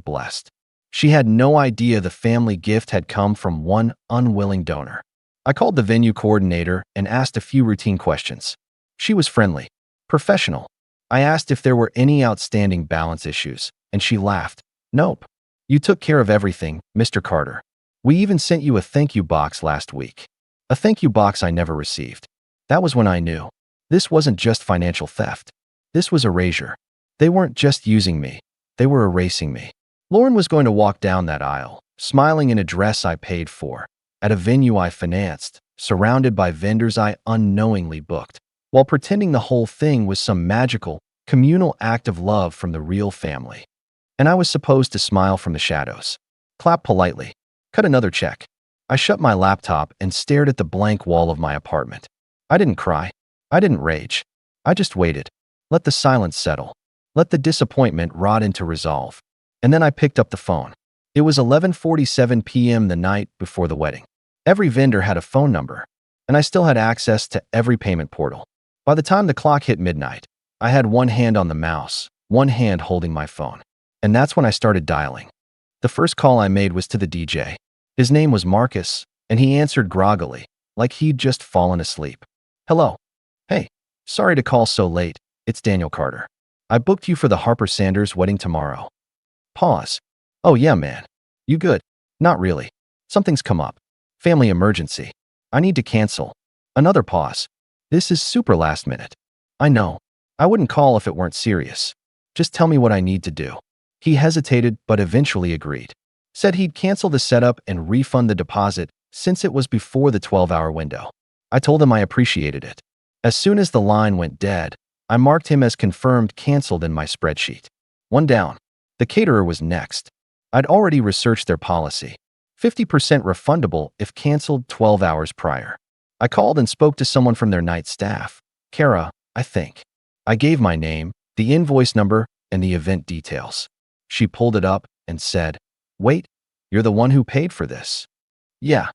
#blessed. She had no idea the family gift had come from one unwilling donor. I called the venue coordinator and asked a few routine questions. She was friendly, professional. I asked if there were any outstanding balance issues, and she laughed. "Nope. You took care of everything, Mr. Carter. We even sent you a thank you box last week." A thank you box I never received. That was when I knew. This wasn't just financial theft. This was erasure. They weren't just using me. They were erasing me. Lauren was going to walk down that aisle, smiling in a dress I paid for, at a venue I financed, surrounded by vendors I unknowingly booked, while pretending the whole thing was some magical, communal act of love from the real family. And I was supposed to smile from the shadows, clap politely, cut another check. I shut my laptop and stared at the blank wall of my apartment. I didn't cry. I didn't rage. I just waited. Let the silence settle. Let the disappointment rot into resolve. And then I picked up the phone. It was 11:47 p.m. the night before the wedding. Every vendor had a phone number, and I still had access to every payment portal. By the time the clock hit midnight, I had one hand on the mouse, one hand holding my phone. And that's when I started dialing. The first call I made was to the DJ. His name was Marcus, and he answered groggily, like he'd just fallen asleep. "Hello. Hey, sorry to call so late. It's Daniel Carter. I booked you for the Harper Sanders wedding tomorrow." Pause. "Oh yeah, man. You good?" "Not really. Something's come up. Family emergency. I need to cancel." Another pause. "This is super last minute." "I know. I wouldn't call if it weren't serious. Just tell me what I need to do." He hesitated but eventually agreed. Said he'd cancel the setup and refund the deposit since it was before the 12-hour window. I told him I appreciated it. As soon as the line went dead, I marked him as confirmed canceled in my spreadsheet. One down. The caterer was next. I'd already researched their policy. 50% refundable if canceled 12 hours prior. I called and spoke to someone from their night staff. Kara, I think. I gave my name, the invoice number, and the event details. She pulled it up and said, "Wait, you're the one who paid for this?" "Yeah."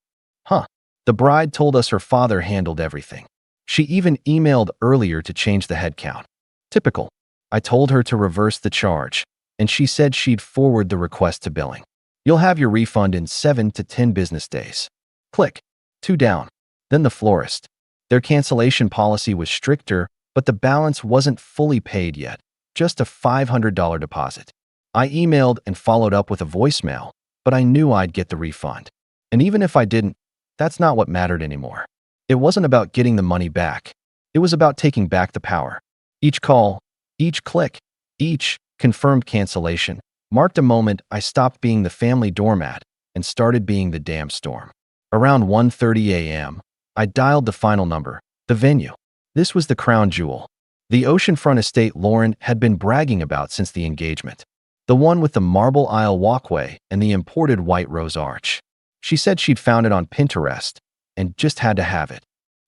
"Huh." The bride told us her father handled everything. She even emailed earlier to change the head count. Typical. I told her to reverse the charge, and she said she'd forward the request to billing. "You'll have your refund in 7 to 10 business days." Click. 2 down. Then the florist. Their cancellation policy was stricter, but the balance wasn't fully paid yet, just a $500 deposit. I emailed and followed up with a voicemail, but I knew I'd get the refund. And even if I didn't, that's not what mattered anymore. It wasn't about getting the money back. It was about taking back the power. Each call, each click, each confirmed cancellation marked a moment I stopped being the family doormat and started being the damn storm. Around 1:30 a.m., I dialed the final number, the venue. This was the crown jewel. The oceanfront estate Lauren had been bragging about since the engagement. The one with the marble aisle walkway and the imported white rose arch. She said she'd found it on Pinterest and just had to have it.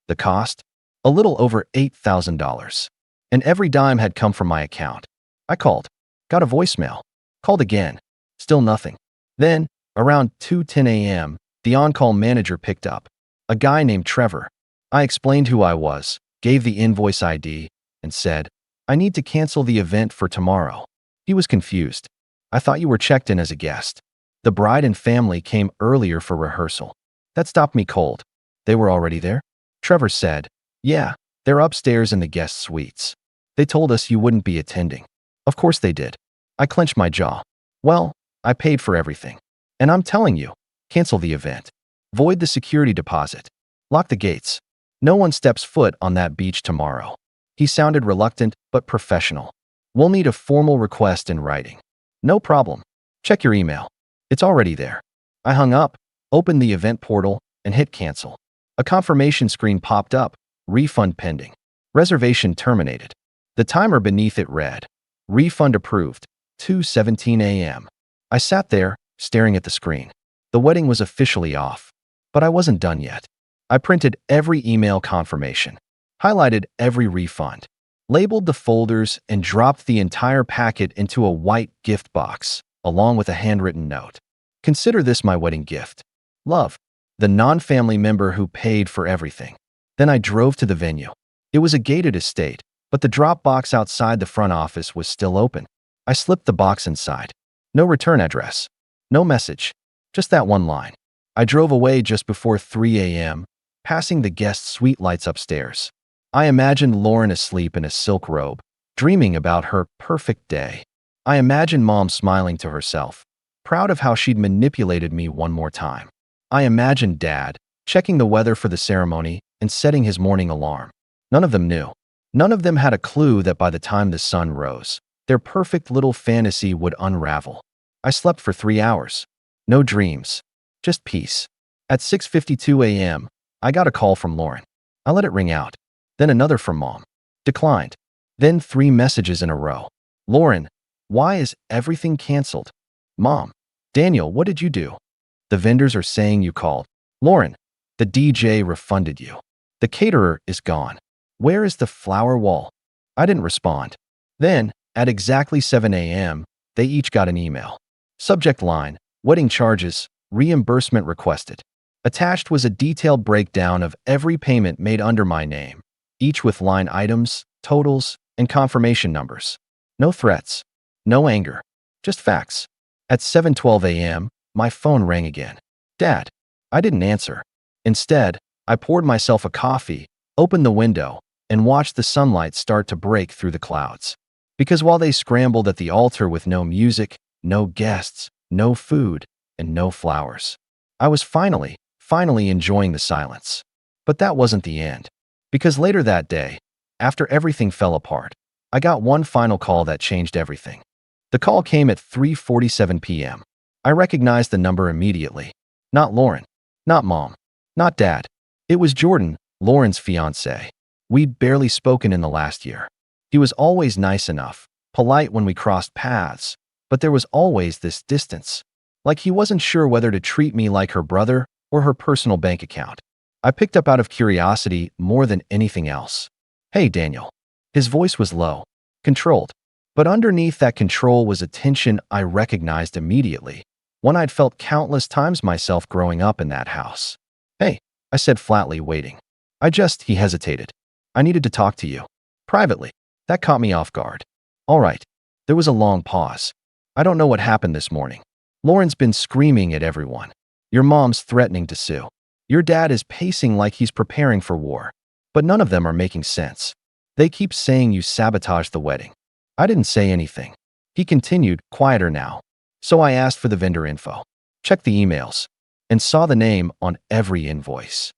The cost? A little over $8,000. And every dime had come from my account. I called. Got a voicemail. Called again. Still nothing. Then, around 2:10 a.m., the on-call manager picked up. A guy named Trevor. I explained who I was, gave the invoice ID, and said, "I need to cancel the event for tomorrow." He was confused. "I thought you were checked in as a guest." The bride and family came earlier for rehearsal. That stopped me cold. They were already there? Trevor said, "Yeah, they're upstairs in the guest suites. They told us you wouldn't be attending." Of course they did. I clenched my jaw. Well, I paid for everything. And I'm telling you, cancel the event. Void the security deposit. Lock the gates. No one steps foot on that beach tomorrow. He sounded reluctant but professional. "We'll need a formal request in writing." "No problem. Check your email. It's already there." I hung up, opened the event portal, and hit cancel. A confirmation screen popped up, refund pending. Reservation terminated. The timer beneath it read, refund approved, 2:17 a.m. I sat there, staring at the screen. The wedding was officially off. But I wasn't done yet. I printed every email confirmation, highlighted every refund, labeled the folders, and dropped the entire packet into a white gift box, along with a handwritten note. "Consider this my wedding gift. Love, the non-family member who paid for everything." Then I drove to the venue. It was a gated estate, but the drop box outside the front office was still open. I slipped the box inside. No return address. No message. Just that one line. I drove away just before 3 a.m., passing the guest suite lights upstairs. I imagined Lauren asleep in a silk robe, dreaming about her perfect day. I imagined Mom smiling to herself, proud of how she'd manipulated me one more time. I imagined Dad checking the weather for the ceremony and setting his morning alarm. None of them knew. None of them had a clue that by the time the sun rose, their perfect little fantasy would unravel. I slept for 3 hours. No dreams. Just peace. At 6:52 a.m., I got a call from Lauren. I let it ring out. Then another from Mom. Declined. Then 3 messages in a row. "Lauren, why is everything canceled?" "Mom, Daniel, what did you do?" "The vendors are saying you called." "Lauren, the DJ refunded you." "The caterer is gone." "Where is the flower wall?" I didn't respond. Then, at exactly 7 a.m., they each got an email. Subject line, wedding charges, reimbursement requested. Attached was a detailed breakdown of every payment made under my name, each with line items, totals, and confirmation numbers. No threats. No anger. Just facts. At 7:12 a.m., my phone rang again. "Dad." I didn't answer. Instead, I poured myself a coffee, opened the window, and watched the sunlight start to break through the clouds. Because while they scrambled at the altar with no music, no guests, no food, and no flowers, I was finally enjoying the silence. But that wasn't the end. Because later that day, after everything fell apart, I got one final call that changed everything. The call came at 3:47 p.m. I recognized the number immediately. Not Lauren. Not Mom. Not Dad. It was Jordan, Lauren's fiancé. We'd barely spoken in the last year. He was always nice enough, polite when we crossed paths, but there was always this distance. Like he wasn't sure whether to treat me like her brother or her personal bank account. I picked up out of curiosity more than anything else. "Hey, Daniel." His voice was low, controlled, but underneath that control was a tension I recognized immediately, one I'd felt countless times myself growing up in that house. "Hey," I said flatly, waiting. He hesitated. "I needed to talk to you. Privately." That caught me off guard. "All right." There was a long pause. "I don't know what happened this morning. Lauren's been screaming at everyone. Your mom's threatening to sue. Your dad is pacing like he's preparing for war. But none of them are making sense. They keep saying you sabotaged the wedding." I didn't say anything. He continued, quieter now. "So I asked for the vendor info, checked the emails, and saw the name on every invoice."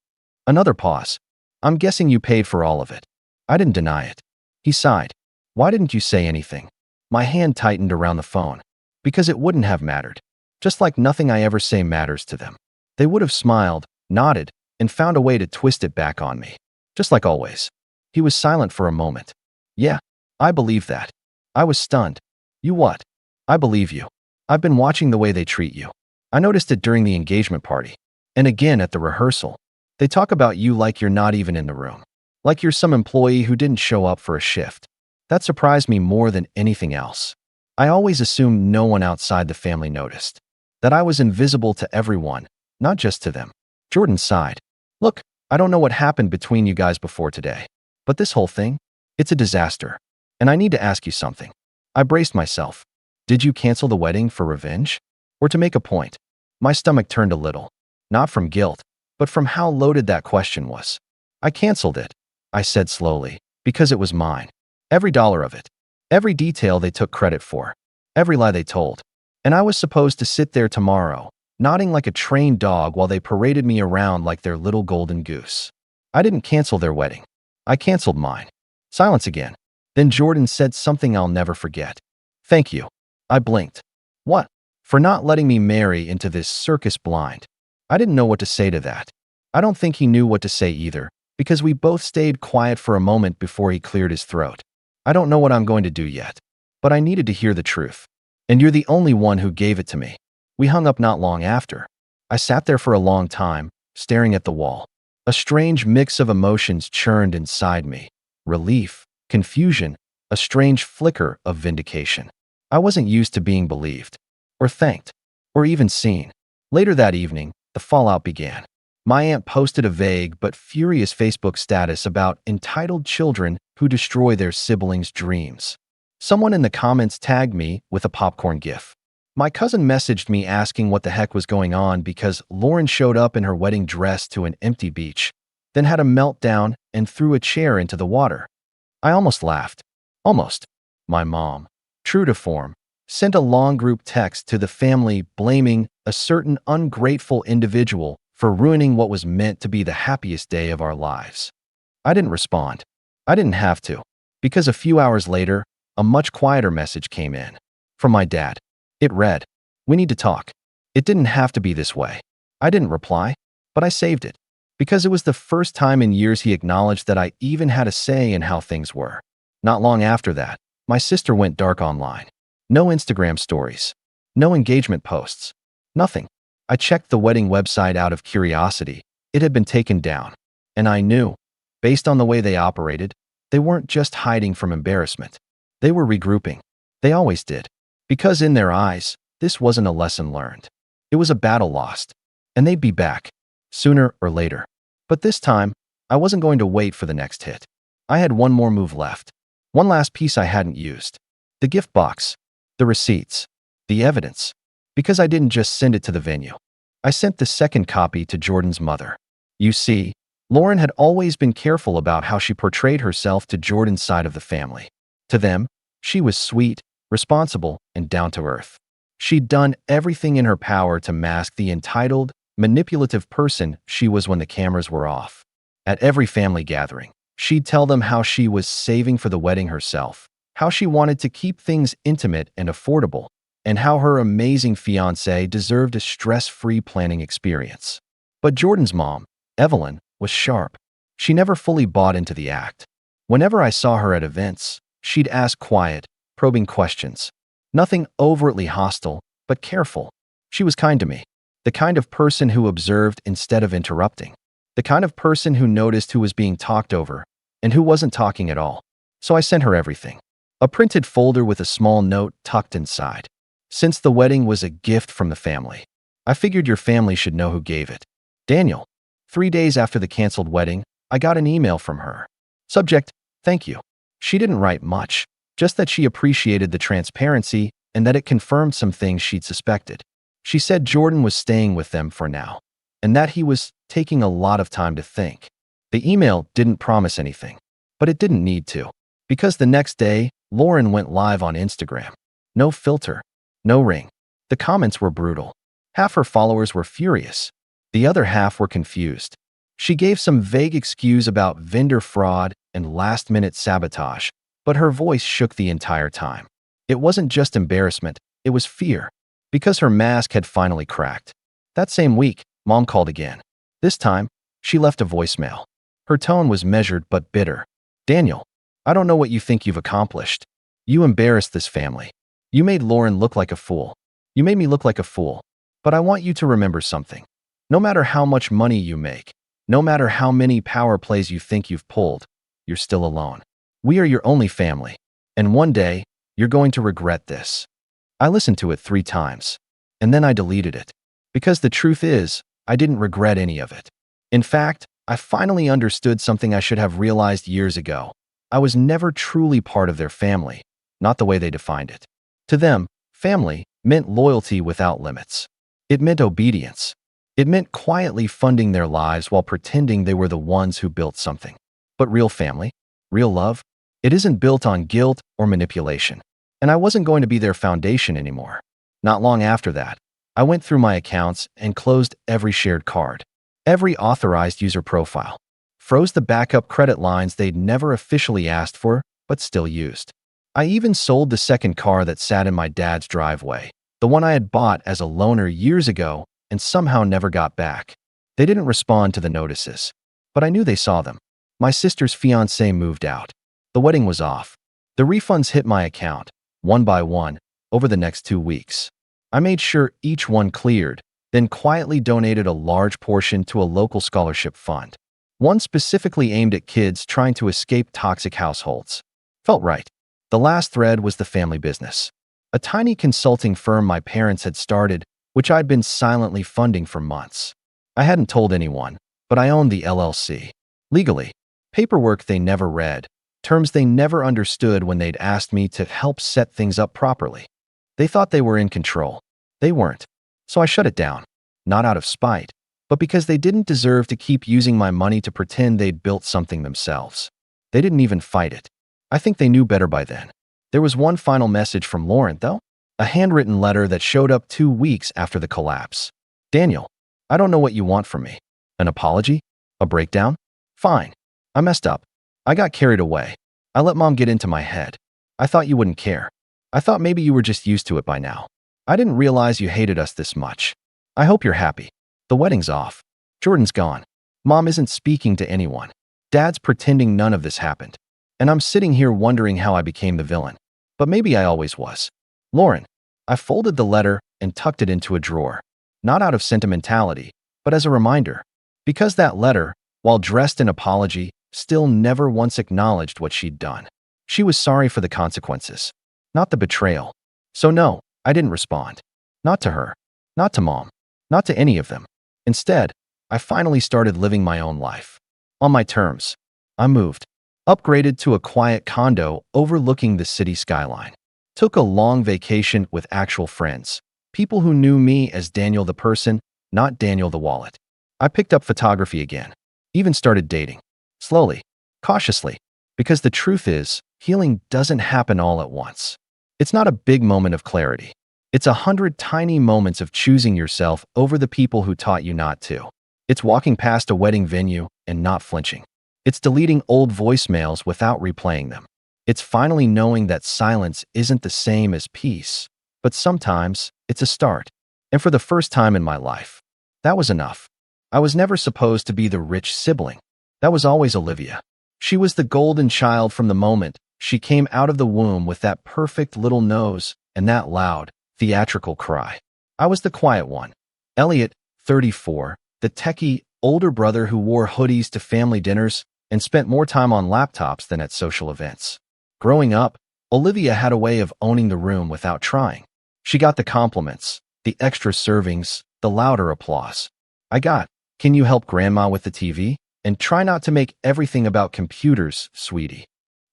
Another pause. "I'm guessing you paid for all of it." I didn't deny it. He sighed. "Why didn't you say anything?" My hand tightened around the phone. "Because it wouldn't have mattered. Just like nothing I ever say matters to them. They would have smiled, nodded, and found a way to twist it back on me. Just like always." He was silent for a moment. "Yeah, I believe that." I was stunned. "You what?" "I believe you. I've been watching the way they treat you. I noticed it during the engagement party. And again at the rehearsal. They talk about you like you're not even in the room. Like you're some employee who didn't show up for a shift. That surprised me more than anything else. I always assumed no one outside the family noticed. That I was invisible to everyone, not just to them." Jordan sighed. "Look, I don't know what happened between you guys before today. But this whole thing, it's a disaster. And I need to ask you something." I braced myself. "Did you cancel the wedding for revenge? Or to make a point?" My stomach turned a little. Not from guilt, but from how loaded that question was. "I canceled it," I said slowly, "because it was mine. Every dollar of it. Every detail they took credit for. Every lie they told. And I was supposed to sit there tomorrow, nodding like a trained dog while they paraded me around like their little golden goose. I didn't cancel their wedding. I canceled mine." Silence again. Then Jordan said something I'll never forget. "Thank you." I blinked. "What?" "For not letting me marry into this circus blind." I didn't know what to say to that. I don't think he knew what to say either, because we both stayed quiet for a moment before he cleared his throat. "I don't know what I'm going to do yet, but I needed to hear the truth. And you're the only one who gave it to me." We hung up not long after. I sat there for a long time, staring at the wall. A strange mix of emotions churned inside me. Relief, confusion, a strange flicker of vindication. I wasn't used to being believed, or thanked, or even seen. Later that evening, the fallout began. My aunt posted a vague but furious Facebook status about entitled children who destroy their siblings' dreams. Someone in the comments tagged me with a popcorn gif. My cousin messaged me asking what the heck was going on because Lauren showed up in her wedding dress to an empty beach, then had a meltdown and threw a chair into the water. I almost laughed. Almost. My mom, true to form, sent a long group text to the family blaming a certain ungrateful individual for ruining what was meant to be the happiest day of our lives. I didn't respond. I didn't have to, because a few hours later, a much quieter message came in. From my dad. It read, "We need to talk. It didn't have to be this way." I didn't reply, but I saved it, because it was the first time in years he acknowledged that I even had a say in how things were. Not long after that, my sister went dark online. No Instagram stories. No engagement posts. Nothing. I checked the wedding website out of curiosity. It had been taken down. And I knew, based on the way they operated, they weren't just hiding from embarrassment. They were regrouping. They always did. Because in their eyes, this wasn't a lesson learned. It was a battle lost. And they'd be back, sooner or later. But this time, I wasn't going to wait for the next hit. I had one more move left. One last piece I hadn't used. The gift box. The receipts. The evidence. Because I didn't just send it to the venue. I sent the second copy to Jordan's mother. You see, Lauren had always been careful about how she portrayed herself to Jordan's side of the family. To them, she was sweet, responsible, and down to earth. She'd done everything in her power to mask the entitled, manipulative person she was when the cameras were off. At every family gathering, she'd tell them how she was saving for the wedding herself, how she wanted to keep things intimate and affordable, and how her amazing fiancé deserved a stress-free planning experience. But Jordan's mom, Evelyn, was sharp. She never fully bought into the act. Whenever I saw her at events, she'd ask quiet, probing questions. Nothing overtly hostile, but careful. She was kind to me. The kind of person who observed instead of interrupting. The kind of person who noticed who was being talked over and who wasn't talking at all. So I sent her everything. A printed folder with a small note tucked inside. Since the wedding was a gift from the family, I figured your family should know who gave it. Daniel. 3 days after the canceled wedding, I got an email from her. Subject, thank you. She didn't write much, just that she appreciated the transparency and that it confirmed some things she'd suspected. She said Jordan was staying with them for now, and that he was taking a lot of time to think. The email didn't promise anything, but it didn't need to, because the next day, Lauren went live on Instagram. No filter, no ring. The comments were brutal. Half her followers were furious. The other half were confused. She gave some vague excuse about vendor fraud and last-minute sabotage, but her voice shook the entire time. It wasn't just embarrassment, it was fear, because her mask had finally cracked. That same week, Mom called again. This time, she left a voicemail. Her tone was measured but bitter. Daniel, I don't know what you think you've accomplished. You embarrassed this family. You made Lauren look like a fool. You made me look like a fool. But I want you to remember something. No matter how much money you make, no matter how many power plays you think you've pulled, you're still alone. We are your only family. And one day, you're going to regret this. I listened to it 3 times. And then I deleted it. Because the truth is, I didn't regret any of it. In fact, I finally understood something I should have realized years ago. I was never truly part of their family, not the way they defined it. To them, family meant loyalty without limits. It meant obedience. It meant quietly funding their lives while pretending they were the ones who built something. But real family, real love, it isn't built on guilt or manipulation. And I wasn't going to be their foundation anymore. Not long after that, I went through my accounts and closed every shared card, every authorized user profile, froze the backup credit lines they'd never officially asked for, but still used. I even sold the second car that sat in my dad's driveway, the one I had bought as a loaner years ago and somehow never got back. They didn't respond to the notices, but I knew they saw them. My sister's fiancé moved out. The wedding was off. The refunds hit my account, one by one, over the next 2 weeks. I made sure each one cleared, then quietly donated a large portion to a local scholarship fund. One specifically aimed at kids trying to escape toxic households. Felt right. The last thread was the family business. A tiny consulting firm my parents had started, which I'd been silently funding for months. I hadn't told anyone, but I owned the LLC. Legally. Paperwork they never read. Terms they never understood when they'd asked me to help set things up properly. They thought they were in control. They weren't. So I shut it down. Not out of spite, but because they didn't deserve to keep using my money to pretend they'd built something themselves. They didn't even fight it. I think they knew better by then. There was one final message from Lauren, though. A handwritten letter that showed up 2 weeks after the collapse. Daniel, I don't know what you want from me. An apology? A breakdown? Fine. I messed up. I got carried away. I let Mom get into my head. I thought you wouldn't care. I thought maybe you were just used to it by now. I didn't realize you hated us this much. I hope you're happy. The wedding's off. Jordan's gone. Mom isn't speaking to anyone. Dad's pretending none of this happened. And I'm sitting here wondering how I became the villain. But maybe I always was. Lauren. I folded the letter and tucked it into a drawer. Not out of sentimentality, but as a reminder. Because that letter, while dressed in apology, still never once acknowledged what she'd done. She was sorry for the consequences, not the betrayal. So no, I didn't respond. Not to her. Not to Mom. Not to any of them. Instead, I finally started living my own life. On my terms. I moved. Upgraded to a quiet condo overlooking the city skyline. Took a long vacation with actual friends. People who knew me as Daniel the person, not Daniel the wallet. I picked up photography again. Even started dating. Slowly. Cautiously. Because the truth is, healing doesn't happen all at once. It's not a big moment of clarity. It's 100 tiny moments of choosing yourself over the people who taught you not to. It's walking past a wedding venue and not flinching. It's deleting old voicemails without replaying them. It's finally knowing that silence isn't the same as peace, but sometimes it's a start. And for the first time in my life, that was enough. I was never supposed to be the rich sibling. That was always Olivia. She was the golden child from the moment she came out of the womb with that perfect little nose and that loud, theatrical cry. I was the quiet one. Elliot, 34, the techie older brother who wore hoodies to family dinners and spent more time on laptops than at social events. Growing up, Olivia had a way of owning the room without trying. She got the compliments, the extra servings, the louder applause. I got, "Can you help Grandma with the TV? And try not to make everything about computers, sweetie."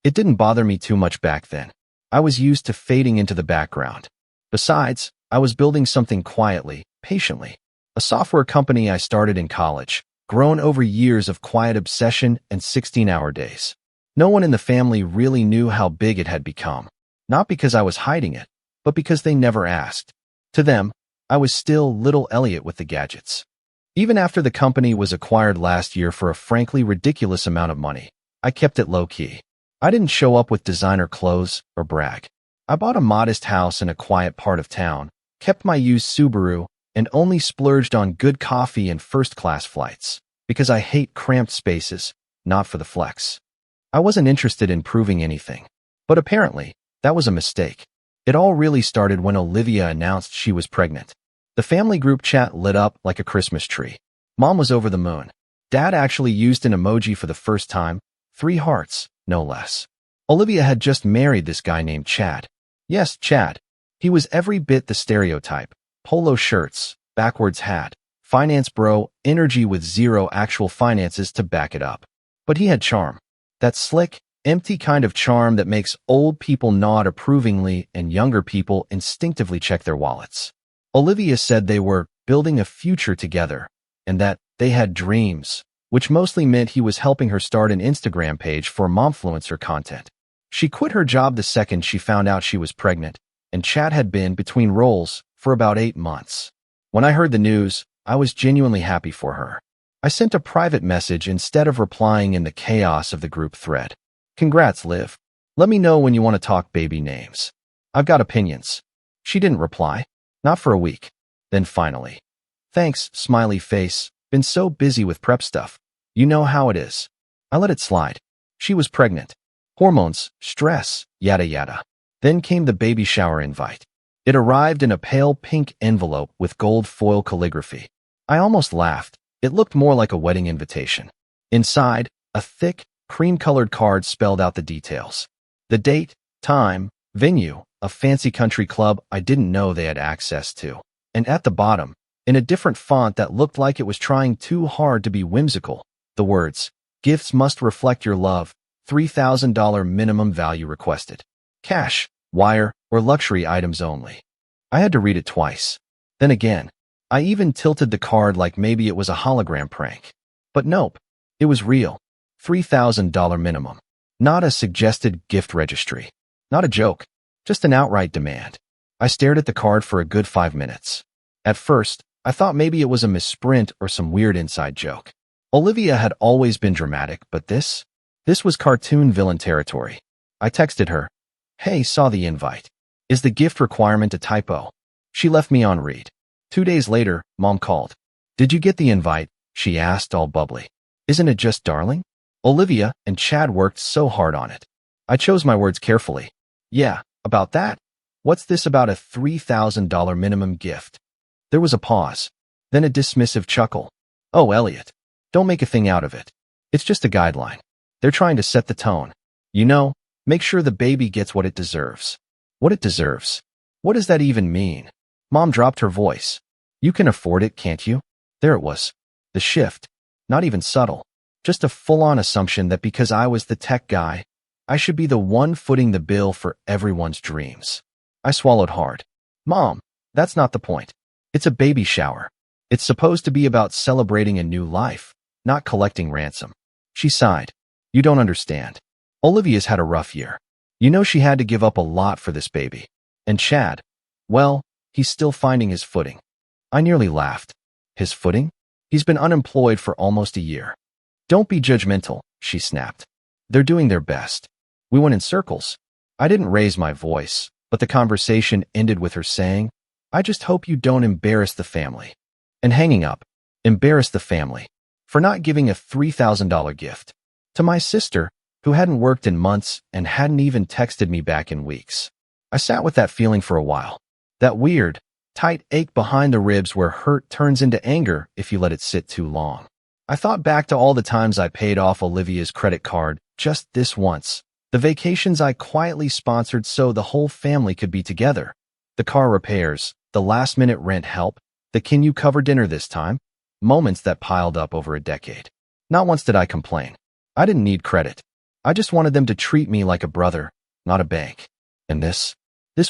It didn't bother me too much back then. I was used to fading into the background. Besides, I was building something quietly, patiently. A software company I started in college, grown over years of quiet obsession and 16-hour days. No one in the family really knew how big it had become. Not because I was hiding it, but because they never asked. To them, I was still little Elliot with the gadgets. Even after the company was acquired last year for a frankly ridiculous amount of money, I kept it low-key. I didn't show up with designer clothes or brag. I bought a modest house in a quiet part of town, kept my used Subaru, and only splurged on good coffee and first-class flights, because I hate cramped spaces, not for the flex. I wasn't interested in proving anything. But apparently, that was a mistake. It all really started when Olivia announced she was pregnant. The family group chat lit up like a Christmas tree. Mom was over the moon. Dad actually used an emoji for the first time, 3 hearts, no less. Olivia had just married this guy named Chad. Yes, Chad. He was every bit the stereotype. Polo shirts, backwards hat, finance bro, energy with zero actual finances to back it up. But he had charm. That slick, empty kind of charm that makes old people nod approvingly and younger people instinctively check their wallets. Olivia said they were building a future together and that they had dreams, which mostly meant he was helping her start an Instagram page for momfluencer content. She quit her job the second she found out she was pregnant, and Chad had been between roles for about 8 months. When I heard the news, I was genuinely happy for her. I sent a private message instead of replying in the chaos of the group thread. "Congrats, Liv. Let me know when you want to talk baby names. I've got opinions." She didn't reply. Not for a week. Then finally. "Thanks, smiley face. Been so busy with prep stuff. You know how it is." I let it slide. She was pregnant. Hormones, stress, yada yada. Then came the baby shower invite. It arrived in a pale pink envelope with gold foil calligraphy. I almost laughed. It looked more like a wedding invitation. Inside, a thick, cream-colored card spelled out the details. The date, time, venue, a fancy country club I didn't know they had access to. And at the bottom, in a different font that looked like it was trying too hard to be whimsical, the words, "Gifts must reflect your love, $3,000 minimum value requested. Cash, wire, or luxury items only." I had to read it twice. Then again, I even tilted the card like maybe it was a hologram prank. But nope, it was real. $3,000 minimum. Not a suggested gift registry. Not a joke. Just an outright demand. I stared at the card for a good 5 minutes. At first, I thought maybe it was a misprint or some weird inside joke. Olivia had always been dramatic, but this was cartoon villain territory. I texted her, "Hey, saw the invite. Is the gift requirement a typo?" She left me on read. 2 days later, Mom called. "Did you get the invite?" she asked, all bubbly. "Isn't it just darling?" Olivia and Chad worked so hard on it. I chose my words carefully. "Yeah, about that? What's this about a $3,000 minimum gift?" There was a pause, then a dismissive chuckle. "Oh, Elliot, don't make a thing out of it. It's just a guideline. They're trying to set the tone. You know, make sure the baby gets what it deserves." What it deserves? What does that even mean? Mom dropped her voice. "You can afford it, can't you?" There it was. The shift. Not even subtle. Just a full-on assumption that because I was the tech guy, I should be the one footing the bill for everyone's dreams. I swallowed hard. "Mom, that's not the point. It's a baby shower. It's supposed to be about celebrating a new life, not collecting ransom." She sighed. "You don't understand. Olivia's had a rough year. You know she had to give up a lot for this baby. And Chad, well, he's still finding his footing." I nearly laughed. His footing? He's been unemployed for almost a year. "Don't be judgmental," she snapped. "They're doing their best. We went in circles. I didn't raise my voice, but the conversation ended with her saying, "I just hope you don't embarrass the family." And hanging up, embarrass the family for not giving a $3,000 gift to my sister, who hadn't worked in months and hadn't even texted me back in weeks. I sat with that feeling for a while. That weird, tight ache behind the ribs where hurt turns into anger if you let it sit too long. I thought back to all the times I paid off Olivia's credit card just this once. The vacations I quietly sponsored so the whole family could be together. The car repairs, the last-minute rent help, the "can you cover dinner this time?" moments that piled up over a decade. Not once did I complain. I didn't need credit. I just wanted them to treat me like a brother, not a bank. And this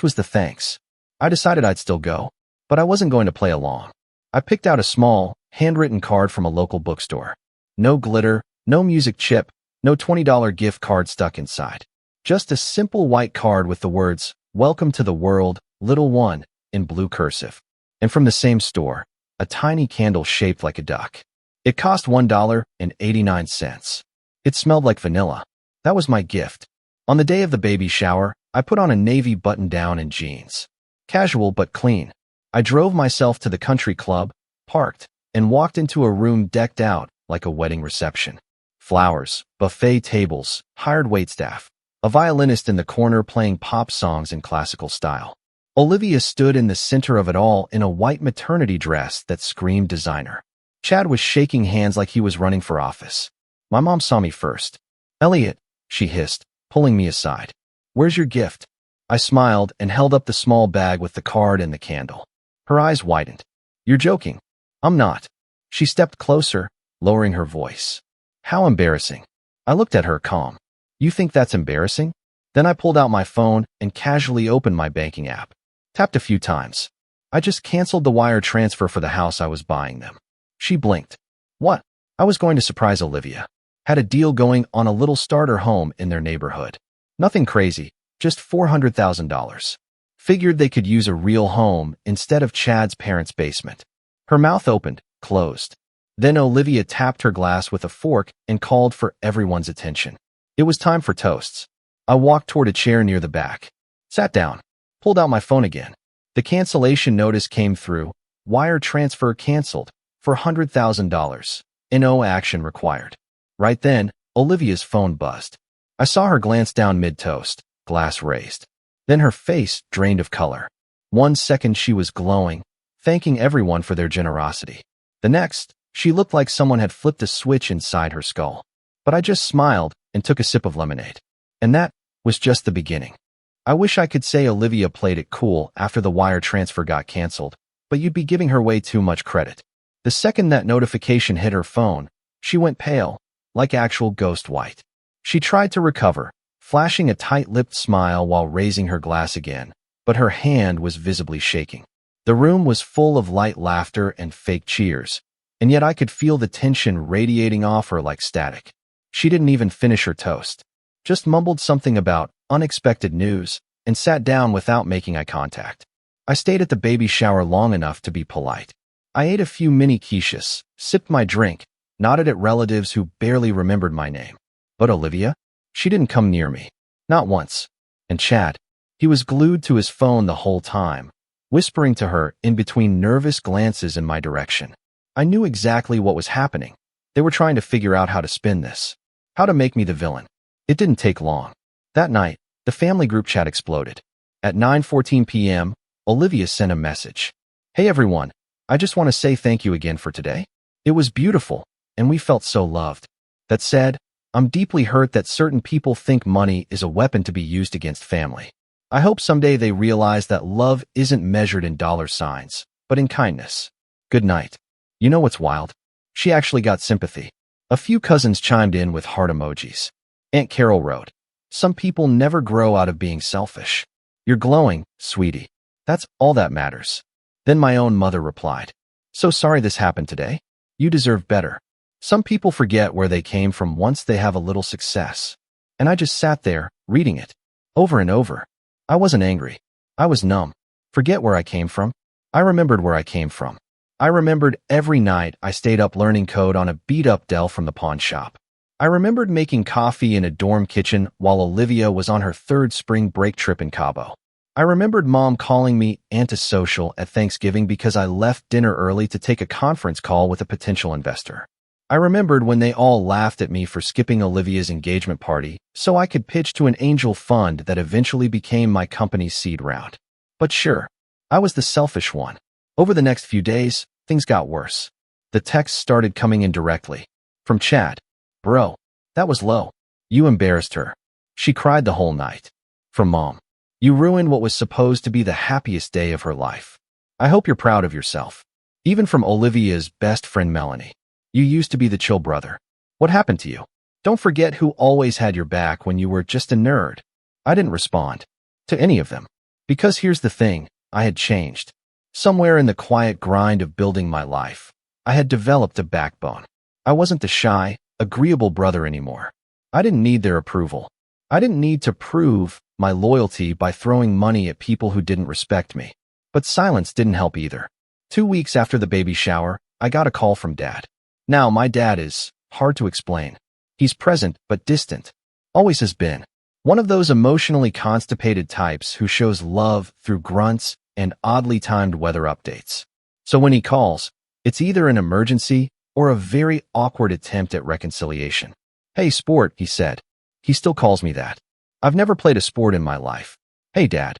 was the thanks. I decided I'd still go, but I wasn't going to play along. I picked out a small, handwritten card from a local bookstore. No glitter, no music chip, no $20 gift card stuck inside. Just a simple white card with the words, "Welcome to the world, little one," in blue cursive. And from the same store, a tiny candle shaped like a duck. It cost $1.89. It smelled like vanilla. That was my gift. On the day of the baby shower, I put on a navy button-down and jeans. Casual but clean. I drove myself to the country club, parked, and walked into a room decked out like a wedding reception. Flowers, buffet tables, hired waitstaff, a violinist in the corner playing pop songs in classical style. Olivia stood in the center of it all in a white maternity dress that screamed designer. Chad was shaking hands like he was running for office. My mom saw me first. "Elliot," she hissed, pulling me aside. "Where's your gift?" I smiled and held up the small bag with the card and the candle. Her eyes widened. "You're joking." "I'm not." She stepped closer, lowering her voice. "How embarrassing." I looked at her calm. "You think that's embarrassing?" Then I pulled out my phone and casually opened my banking app. Tapped a few times. I just canceled the wire transfer for the house I was buying them. She blinked. "What?" I was going to surprise Olivia. Had a deal going on a little starter home in their neighborhood. Nothing crazy, just $400,000. Figured they could use a real home instead of Chad's parents' basement. Her mouth opened, closed. Then Olivia tapped her glass with a fork and called for everyone's attention. It was time for toasts. I walked toward a chair near the back. Sat down. Pulled out my phone again. The cancellation notice came through. Wire transfer canceled for $100,000. No action required. Right then, Olivia's phone buzzed. I saw her glance down mid-toast, glass raised. Then her face drained of color. 1 second she was glowing, thanking everyone for their generosity. The next, she looked like someone had flipped a switch inside her skull. But I just smiled and took a sip of lemonade. And that was just the beginning. I wish I could say Olivia played it cool after the wire transfer got canceled, but you'd be giving her way too much credit. The second that notification hit her phone, she went pale, like actual ghost white. She tried to recover, flashing a tight-lipped smile while raising her glass again, but her hand was visibly shaking. The room was full of light laughter and fake cheers, and yet I could feel the tension radiating off her like static. She didn't even finish her toast. Just mumbled something about unexpected news and sat down without making eye contact. I stayed at the baby shower long enough to be polite. I ate a few mini quiches, sipped my drink, nodded at relatives who barely remembered my name. But Olivia? She didn't come near me. Not once. And Chad? He was glued to his phone the whole time, whispering to her in between nervous glances in my direction. I knew exactly what was happening. They were trying to figure out how to spin this. How to make me the villain. It didn't take long. That night, the family group chat exploded. At 9:14 p.m., Olivia sent a message. "Hey everyone, I just want to say thank you again for today. It was beautiful, and we felt so loved. That said, I'm deeply hurt that certain people think money is a weapon to be used against family. I hope someday they realize that love isn't measured in dollar signs, but in kindness. Good night." You know what's wild? She actually got sympathy. A few cousins chimed in with heart emojis. Aunt Carol wrote, "Some people never grow out of being selfish. You're glowing, sweetie. That's all that matters." Then my own mother replied, "So sorry this happened today. You deserve better." Some people forget where they came from once they have a little success. And I just sat there, reading it. Over and over. I wasn't angry. I was numb. Forget where I came from. I remembered where I came from. I remembered every night I stayed up learning code on a beat-up Dell from the pawn shop. I remembered making coffee in a dorm kitchen while Olivia was on her third spring break trip in Cabo. I remembered Mom calling me antisocial at Thanksgiving because I left dinner early to take a conference call with a potential investor. I remembered when they all laughed at me for skipping Olivia's engagement party so I could pitch to an angel fund that eventually became my company's seed round. But sure, I was the selfish one. Over the next few days, things got worse. The texts started coming in directly. From Chad. Bro, that was low. You embarrassed her. She cried the whole night. From Mom. You ruined what was supposed to be the happiest day of her life. I hope you're proud of yourself. Even from Olivia's best friend Melanie. You used to be the chill brother. What happened to you? Don't forget who always had your back when you were just a nerd. I didn't respond to any of them. Because here's the thing, I had changed. Somewhere in the quiet grind of building my life, I had developed a backbone. I wasn't the shy, agreeable brother anymore. I didn't need their approval. I didn't need to prove my loyalty by throwing money at people who didn't respect me. But silence didn't help either. 2 weeks after the baby shower, I got a call from Dad. Now, my dad is hard to explain. He's present but distant. Always has been. One of those emotionally constipated types who shows love through grunts and oddly timed weather updates. So when he calls, it's either an emergency or a very awkward attempt at reconciliation. Hey, sport, he said. He still calls me that. I've never played a sport in my life. Hey, Dad.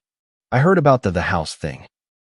I heard about the house thing.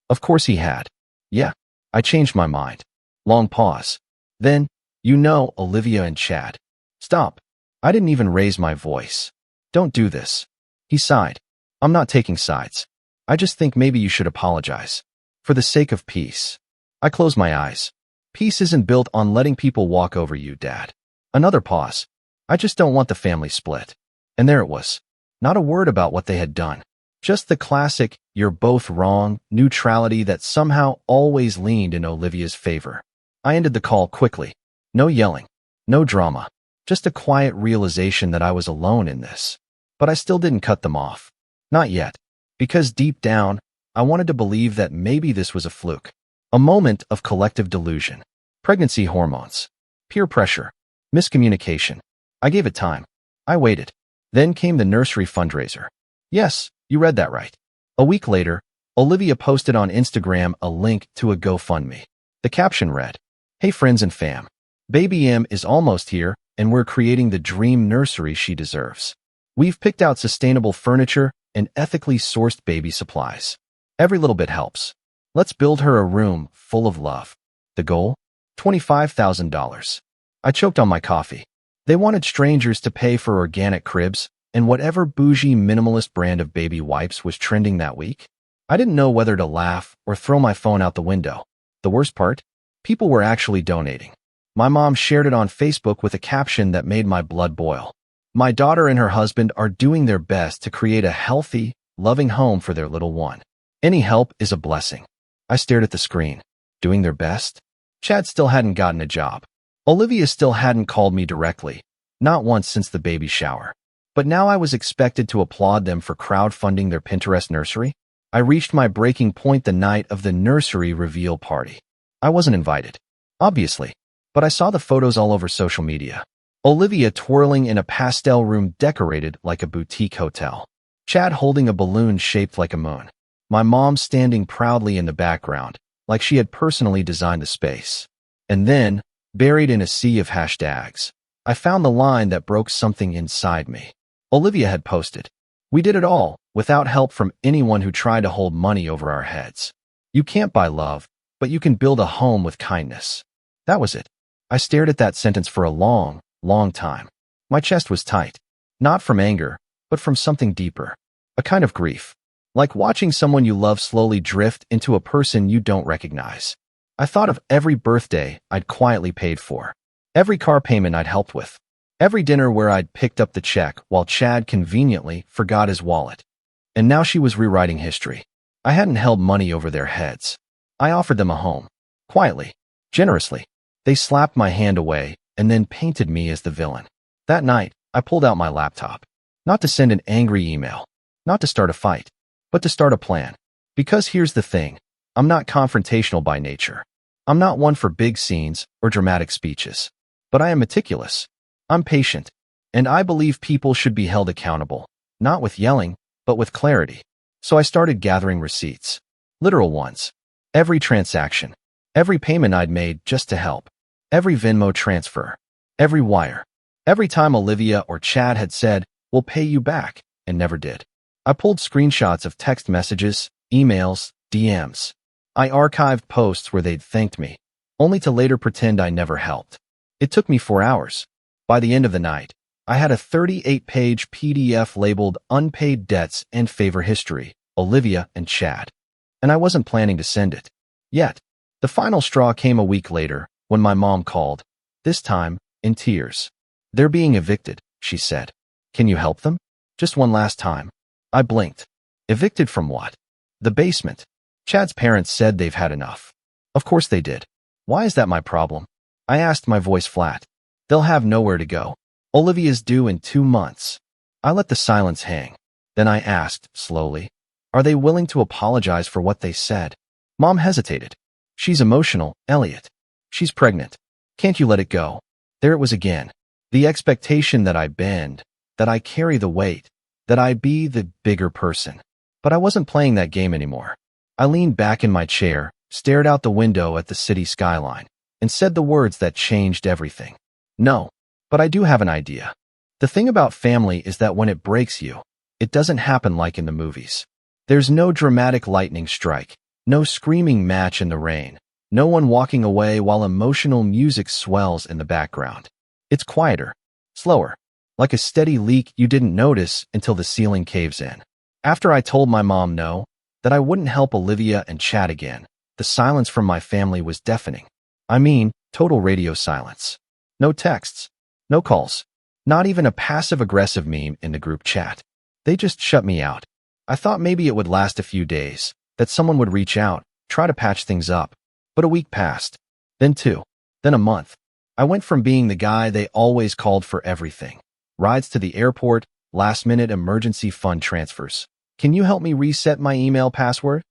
Of course he had. Yeah, I changed my mind. Long pause. Then, Olivia and Chad. Stop. I didn't even raise my voice. Don't do this. He sighed. I'm not taking sides. I just think maybe you should apologize. For the sake of peace. I closed my eyes. Peace isn't built on letting people walk over you, Dad. Another pause. I just don't want the family split. And there it was. Not a word about what they had done. Just the classic, you're both wrong, neutrality that somehow always leaned in Olivia's favor. I ended the call quickly. No yelling. No drama. Just a quiet realization that I was alone in this. But I still didn't cut them off. Not yet. Because deep down, I wanted to believe that maybe this was a fluke. A moment of collective delusion. Pregnancy hormones. Peer pressure. Miscommunication. I gave it time. I waited. Then came the nursery fundraiser. Yes, you read that right. A week later, Olivia posted on Instagram a link to a GoFundMe. The caption read, "Hey friends and fam. Baby M is almost here, and we're creating the dream nursery she deserves. We've picked out sustainable furniture and ethically sourced baby supplies. Every little bit helps. Let's build her a room full of love." The goal? $25,000. I choked on my coffee. They wanted strangers to pay for organic cribs and whatever bougie minimalist brand of baby wipes was trending that week. I didn't know whether to laugh or throw my phone out the window. The worst part? People were actually donating. My mom shared it on Facebook with a caption that made my blood boil. My daughter and her husband are doing their best to create a healthy, loving home for their little one. Any help is a blessing. I stared at the screen. Doing their best? Chad still hadn't gotten a job. Olivia still hadn't called me directly, not once since the baby shower. But now I was expected to applaud them for crowdfunding their Pinterest nursery. I reached my breaking point the night of the nursery reveal party. I wasn't invited, obviously, but I saw the photos all over social media. Olivia twirling in a pastel room decorated like a boutique hotel. Chad holding a balloon shaped like a moon. My mom standing proudly in the background, like she had personally designed the space. And then, buried in a sea of hashtags, I found the line that broke something inside me. Olivia had posted, "We did it all, without help from anyone who tried to hold money over our heads. You can't buy love, but you can build a home with kindness." That was it. I stared at that sentence for a long time. My chest was tight, not from anger, but from something deeper. A kind of grief. Like watching someone you love slowly drift into a person you don't recognize. I thought of every birthday I'd quietly paid for. Every car payment I'd helped with. Every dinner where I'd picked up the check while Chad conveniently forgot his wallet. And now she was rewriting history. I hadn't held money over their heads. I offered them a home. Quietly. Generously. They slapped my hand away and then painted me as the villain. That night, I pulled out my laptop. Not to send an angry email. Not to start a fight. But to start a plan. Because here's the thing. I'm not confrontational by nature. I'm not one for big scenes or dramatic speeches. But I am meticulous. I'm patient, and I believe people should be held accountable, not with yelling, but with clarity. So I started gathering receipts. Literal ones. Every transaction. Every payment I'd made just to help. Every Venmo transfer. Every wire. Every time Olivia or Chad had said, "We'll pay you back," and never did. I pulled screenshots of text messages, emails, DMs. I archived posts where they'd thanked me, only to later pretend I never helped. It took me 4 hours. By the end of the night, I had a 38-page PDF labeled Unpaid Debts and Favor History, Olivia and Chad. And I wasn't planning to send it. Yet, the final straw came a week later when my mom called, this time in tears. "They're being evicted," she said. "Can you help them? Just one last time." I blinked. Evicted from what? The basement. Chad's parents said they've had enough. Of course they did. Why is that my problem? I asked, my voice flat. "They'll have nowhere to go. Olivia's due in 2 months. I let the silence hang. Then I asked, slowly, "Are they willing to apologize for what they said?" Mom hesitated. "She's emotional, Elliot. She's pregnant. Can't you let it go?" There it was again. The expectation that I bend, that I carry the weight, that I be the bigger person. But I wasn't playing that game anymore. I leaned back in my chair, stared out the window at the city skyline, and said the words that changed everything. "No, but I do have an idea. The thing about family is that when it breaks you, it doesn't happen like in the movies. There's no dramatic lightning strike, no screaming match in the rain, no one walking away while emotional music swells in the background. It's quieter, slower, like a steady leak you didn't notice until the ceiling caves in." After I told my mom no, that I wouldn't help Olivia and Chad again, the silence from my family was deafening. I mean, total radio silence. No texts, no calls, not even a passive-aggressive meme in the group chat. They just shut me out. I thought maybe it would last a few days, that someone would reach out, try to patch things up. But a week passed, then 2, then a month. I went from being the guy they always called for everything. Rides to the airport, last-minute emergency fund transfers. "Can you help me reset my email password?"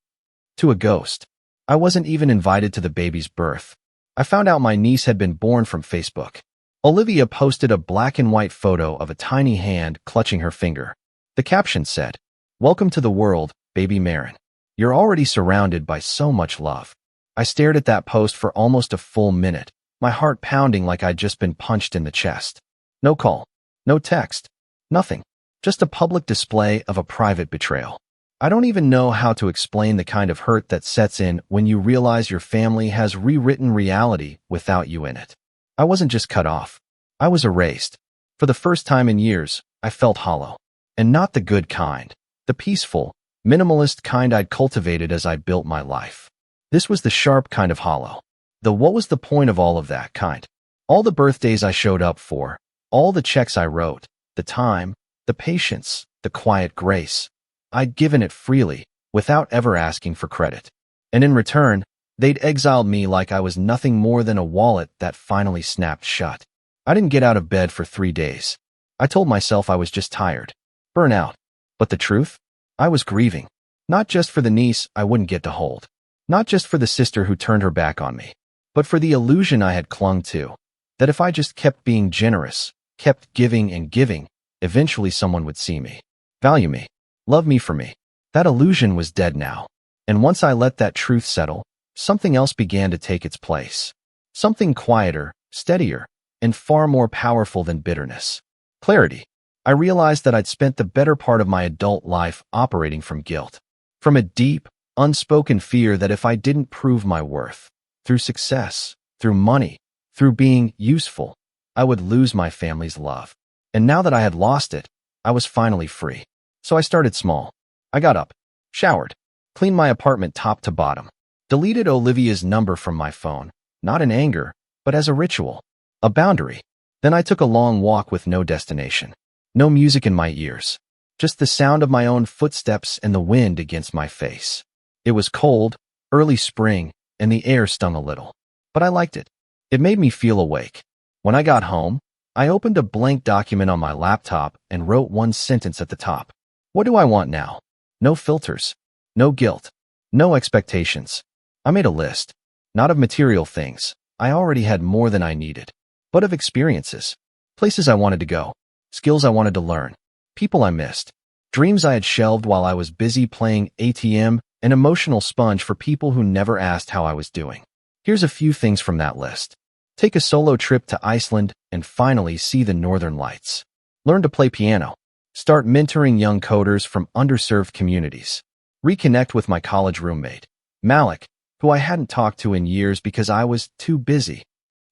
To a ghost. I wasn't even invited to the baby's birth. I found out my niece had been born from Facebook. Olivia posted a black-and-white photo of a tiny hand clutching her finger. The caption said, "Welcome to the world, baby Marin. You're already surrounded by so much love." I stared at that post for almost a full minute, my heart pounding like I'd just been punched in the chest. No call, no text, nothing. Just a public display of a private betrayal. I don't even know how to explain the kind of hurt that sets in when you realize your family has rewritten reality without you in it. I wasn't just cut off. I was erased. For the first time in years, I felt hollow. And not the good kind. The peaceful, minimalist kind I'd cultivated as I built my life. This was the sharp kind of hollow. The what was the point of all of that kind? All the birthdays I showed up for, all the checks I wrote, the time, the patience, the quiet grace. I'd given it freely, without ever asking for credit. And in return, they'd exiled me like I was nothing more than a wallet that finally snapped shut. I didn't get out of bed for 3 days. I told myself I was just tired. Burnout. But the truth? I was grieving. Not just for the niece I wouldn't get to hold. Not just for the sister who turned her back on me. But for the illusion I had clung to. That if I just kept being generous, kept giving and giving, eventually someone would see me. Value me. Love me for me. That illusion was dead now. And once I let that truth settle, something else began to take its place. Something quieter, steadier, and far more powerful than bitterness. Clarity. I realized that I'd spent the better part of my adult life operating from guilt. From a deep, unspoken fear that if I didn't prove my worth, through success, through money, through being useful, I would lose my family's love. And now that I had lost it, I was finally free. So I started small. I got up, showered, cleaned my apartment top to bottom, deleted Olivia's number from my phone, not in anger, but as a ritual, a boundary. Then I took a long walk with no destination, no music in my ears, just the sound of my own footsteps and the wind against my face. It was cold, early spring, and the air stung a little, but I liked it. It made me feel awake. When I got home, I opened a blank document on my laptop and wrote one sentence at the top. What do I want now? No filters, no guilt, no expectations. I made a list, not of material things. I already had more than I needed, but of experiences, Places I wanted to go, skills I wanted to learn, people I missed, dreams I had shelved while I was busy playing ATM, an emotional sponge for people who never asked how I was doing. Here's a few things from that list. Take a solo trip to Iceland and finally see the Northern Lights. Learn to play piano. Start mentoring young coders from underserved communities. Reconnect with my college roommate, Malik, who I hadn't talked to in years because I was too busy.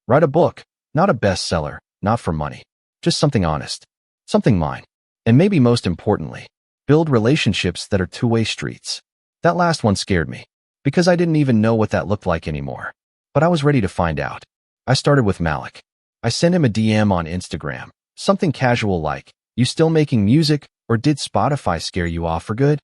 Write a book, not a bestseller, not for money. Just something honest, something mine. And maybe most importantly, build relationships that are two-way streets. That last one scared me because I didn't even know what that looked like anymore. But I was ready to find out. I started with Malik. I sent him a DM on Instagram, something casual like, "You still making music, or did Spotify scare you off for good?"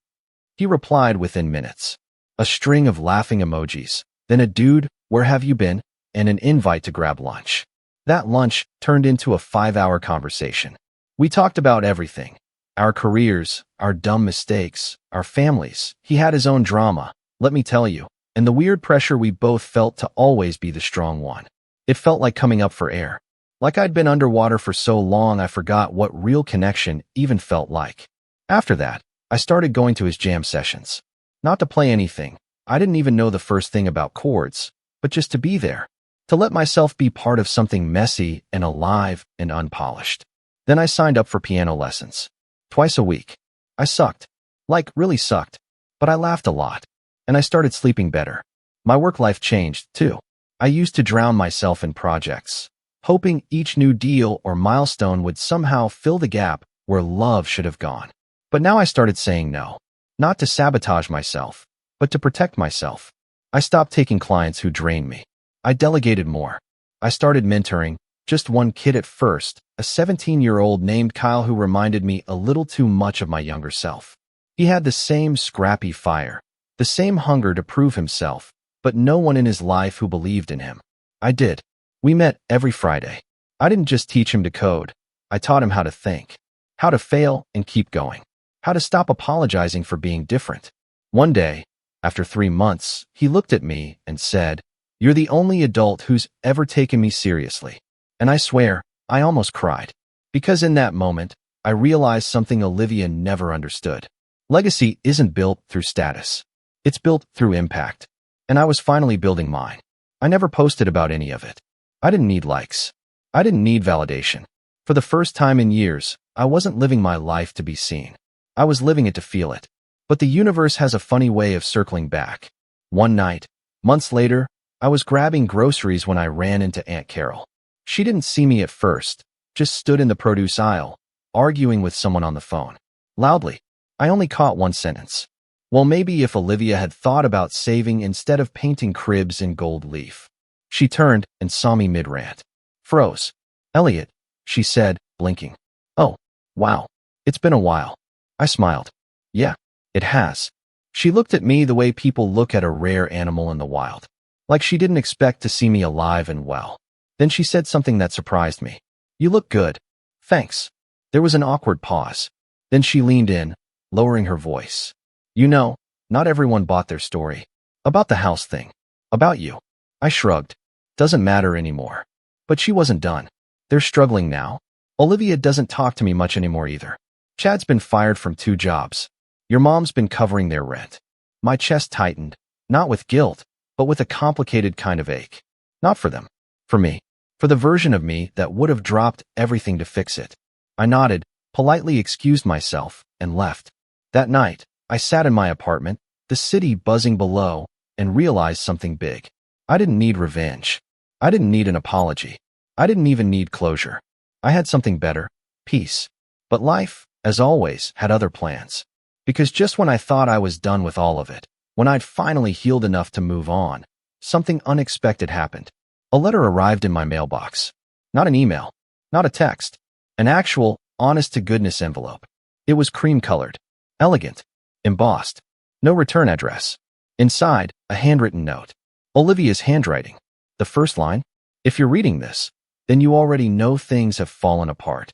He replied within minutes. A string of laughing emojis, then a "dude, where have you been?" and an invite to grab lunch. That lunch turned into a 5-hour conversation. We talked about everything. Our careers, our dumb mistakes, our families. He had his own drama, let me tell you, and the weird pressure we both felt to always be the strong one. It felt like coming up for air. Like I'd been underwater for so long I forgot what real connection even felt like. After that, I started going to his jam sessions. Not to play anything. I didn't even know the first thing about chords, but just to be there. To let myself be part of something messy and alive and unpolished. Then I signed up for piano lessons. Twice a week. I sucked. Like, really sucked. But I laughed a lot. And I started sleeping better. My work life changed, too. I used to drown myself in projects, hoping each new deal or milestone would somehow fill the gap where love should have gone. But now I started saying no. Not to sabotage myself, but to protect myself. I stopped taking clients who drained me. I delegated more. I started mentoring, just one kid at first, a 17-year-old named Kyle who reminded me a little too much of my younger self. He had the same scrappy fire, the same hunger to prove himself, but no one in his life who believed in him. I did. We met every Friday. I didn't just teach him to code. I taught him how to think, how to fail and keep going, how to stop apologizing for being different. One day, after 3 months, he looked at me and said, "You're the only adult who's ever taken me seriously." And I swear, I almost cried. Because in that moment, I realized something Olivia never understood. Legacy isn't built through status. It's built through impact. And I was finally building mine. I never posted about any of it. I didn't need likes. I didn't need validation. For the first time in years, I wasn't living my life to be seen. I was living it to feel it. But the universe has a funny way of circling back. One night, months later, I was grabbing groceries when I ran into Aunt Carol. She didn't see me at first, just stood in the produce aisle, arguing with someone on the phone. Loudly. I only caught one sentence. Well, maybe if Olivia had thought about saving instead of painting cribs in gold leaf. She turned and saw me mid-rant. Froze. "Elliot," she said, blinking. "Oh, wow. It's been a while." I smiled. "Yeah, it has." She looked at me the way people look at a rare animal in the wild. Like she didn't expect to see me alive and well. Then she said something that surprised me. "You look good." "Thanks." There was an awkward pause. Then she leaned in, lowering her voice. "You know, not everyone bought their story. About the house thing. About you." I shrugged. "Doesn't matter anymore." But she wasn't done. "They're struggling now. Olivia doesn't talk to me much anymore either. Chad's been fired from 2 jobs. Your mom's been covering their rent." My chest tightened, not with guilt, but with a complicated kind of ache. Not for them. For me. For the version of me that would have dropped everything to fix it. I nodded, politely excused myself, and left. That night, I sat in my apartment, the city buzzing below, and realized something big. I didn't need revenge. I didn't need an apology. I didn't even need closure. I had something better, peace. But life, as always, had other plans. Because just when I thought I was done with all of it, when I'd finally healed enough to move on, something unexpected happened. A letter arrived in my mailbox. Not an email. Not a text. An actual, honest-to-goodness envelope. It was cream-colored. Elegant. Embossed. No return address. Inside, a handwritten note. Olivia's handwriting. The first line, "If you're reading this, then you already know things have fallen apart."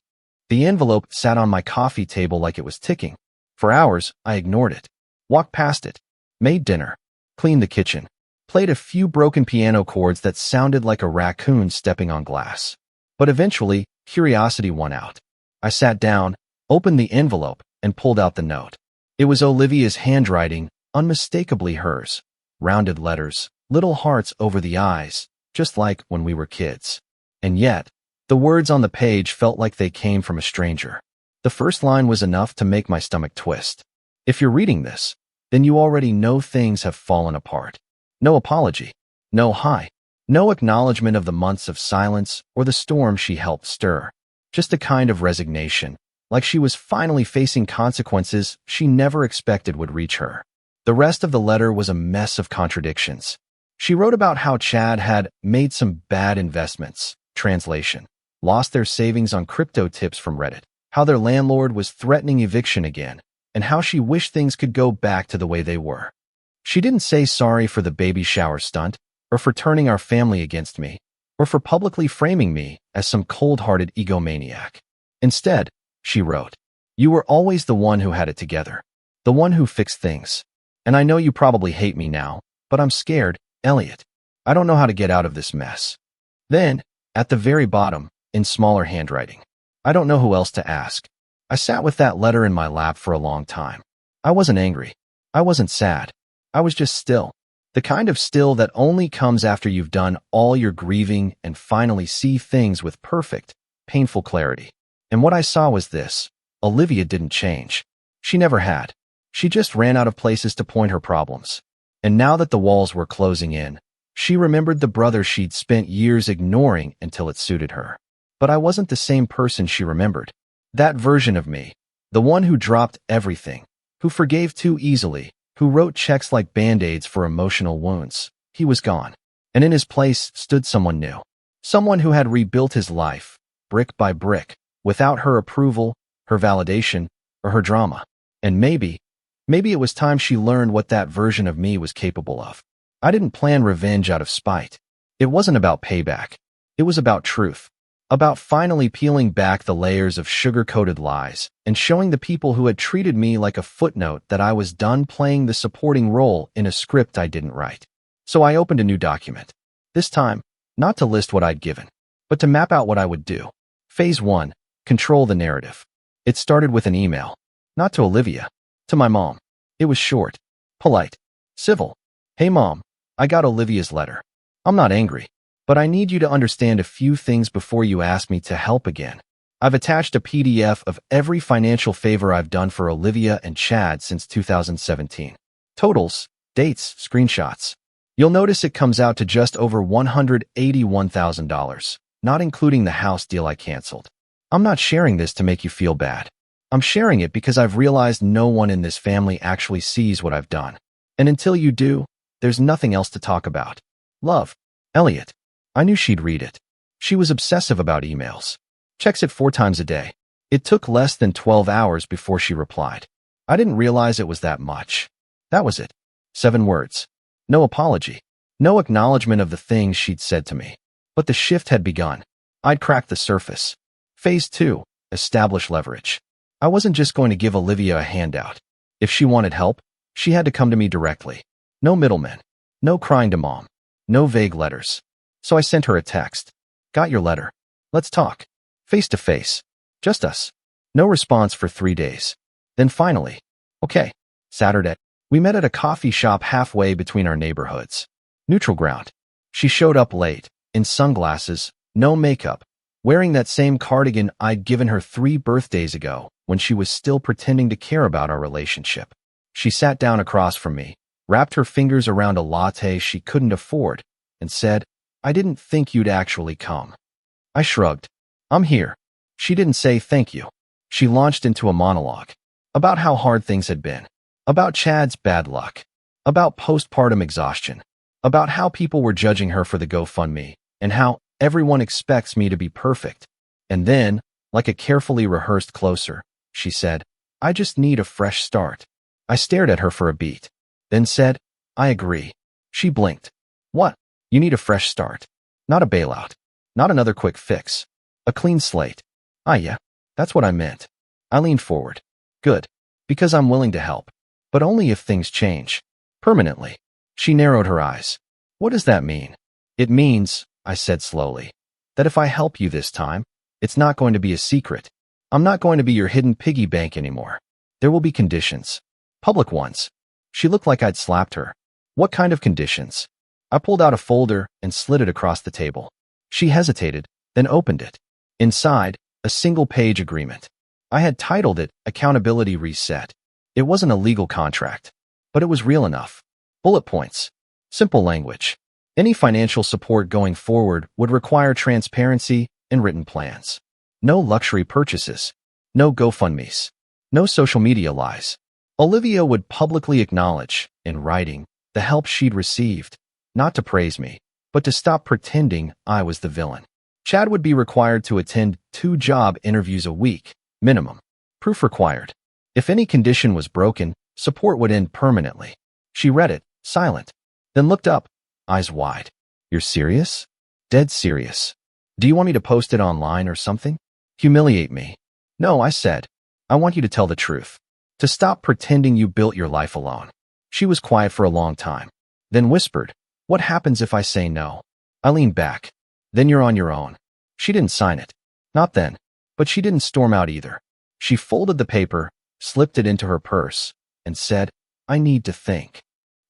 The envelope sat on my coffee table like it was ticking. For hours, I ignored it. Walked past it. Made dinner. Cleaned the kitchen. Played a few broken piano chords that sounded like a raccoon stepping on glass. But eventually, curiosity won out. I sat down, opened the envelope, and pulled out the note. It was Olivia's handwriting, unmistakably hers. Rounded letters, little hearts over the eyes, just like when we were kids. And yet, the words on the page felt like they came from a stranger. The first line was enough to make my stomach twist. If you're reading this, then you already know things have fallen apart. No apology, no hi, no acknowledgement of the months of silence or the storm she helped stir. Just a kind of resignation, like she was finally facing consequences she never expected would reach her. The rest of the letter was a mess of contradictions. She wrote about how Chad had made some bad investments, translation, lost their savings on crypto tips from Reddit, how their landlord was threatening eviction again, and how she wished things could go back to the way they were. She didn't say sorry for the baby shower stunt, or for turning our family against me, or for publicly framing me as some cold-hearted egomaniac. Instead, she wrote, "You were always the one who had it together, the one who fixed things. And I know you probably hate me now, but I'm scared, Elliot. I don't know how to get out of this mess." Then, at the very bottom, in smaller handwriting, "I don't know who else to ask." I sat with that letter in my lap for a long time. I wasn't angry. I wasn't sad. I was just still. The kind of still that only comes after you've done all your grieving and finally see things with perfect, painful clarity. And what I saw was this: Olivia didn't change. She never had. She just ran out of places to point her problems. And now that the walls were closing in, she remembered the brother she'd spent years ignoring until it suited her. But I wasn't the same person she remembered. That version of me, the one who dropped everything, who forgave too easily, who wrote checks like Band-Aids for emotional wounds, he was gone. And in his place stood someone new. Someone who had rebuilt his life, brick by brick, without her approval, her validation, or her drama. And maybe it was time she learned what that version of me was capable of. I didn't plan revenge out of spite. It wasn't about payback. It was about truth. About finally peeling back the layers of sugar-coated lies and showing the people who had treated me like a footnote that I was done playing the supporting role in a script I didn't write. So I opened a new document. This time, not to list what I'd given, but to map out what I would do. Phase 1, control the narrative. It started with an email. Not to Olivia, to my mom. It was short, polite, civil. "Hey Mom, I got Olivia's letter. I'm not angry, but I need you to understand a few things before you ask me to help again. I've attached a PDF of every financial favor I've done for Olivia and Chad since 2017. Totals, dates, screenshots. You'll notice it comes out to just over $181,000, not including the house deal I canceled. I'm not sharing this to make you feel bad. I'm sharing it because I've realized no one in this family actually sees what I've done. And until you do, there's nothing else to talk about. Love, Elliot." I knew she'd read it. She was obsessive about emails. Checks it 4 times a day. It took less than 12 hours before she replied. I didn't realize it was that much. That was it. 7 words. No apology. No acknowledgement of the things she'd said to me. But the shift had begun. I'd cracked the surface. Phase 2, establish leverage. I wasn't just going to give Olivia a handout. If she wanted help, she had to come to me directly. No middlemen. No crying to Mom. No vague letters. So I sent her a text. "Got your letter. Let's talk. Face to face. Just us." No response for 3 days. Then finally, "Okay." Saturday. We met at a coffee shop halfway between our neighborhoods. Neutral ground. She showed up late, in sunglasses, no makeup, wearing that same cardigan I'd given her 3 birthdays ago when she was still pretending to care about our relationship. She sat down across from me, wrapped her fingers around a latte she couldn't afford, and said, "I didn't think you'd actually come." I shrugged. "I'm here." She didn't say thank you. She launched into a monologue about how hard things had been, about Chad's bad luck, about postpartum exhaustion, about how people were judging her for the GoFundMe, and how everyone expects me to be perfect. And then, like a carefully rehearsed closer, she said, "I just need a fresh start." I stared at her for a beat, then said, "I agree." She blinked. "What? You need a fresh start. Not a bailout. Not another quick fix. A clean slate." Yeah, that's what I meant." I leaned forward. "Good. Because I'm willing to help. But only if things change. Permanently." She narrowed her eyes. "What does that mean?" "It means," I said slowly, "that if I help you this time, It's not going to be a secret. I'm not going to be your hidden piggy bank anymore. There will be conditions. Public ones. She looked like I'd slapped her. What kind of conditions? I pulled out a folder and slid it across the table. She hesitated, then opened it. Inside, a single-page agreement. I had titled it Accountability Reset. It wasn't a legal contract, but it was real enough. Bullet points. Simple language. Any financial support going forward would require transparency and written plans. No luxury purchases. No GoFundMes. No social media lies. Olivia would publicly acknowledge, in writing, the help she'd received, not to praise me, but to stop pretending I was the villain. Chad would be required to attend 2 job interviews a week, minimum. Proof required. If any condition was broken, support would end permanently. She read it, silent, then looked up, eyes wide. You're serious? Dead serious. Do you want me to post it online or something? Humiliate me? No, I said. I want you to tell the truth. To stop pretending you built your life alone. She was quiet for a long time, then whispered, what happens if I say no? I leaned back. Then you're on your own. She didn't sign it. Not then. But she didn't storm out either. She folded the paper, slipped it into her purse, and said, I need to think.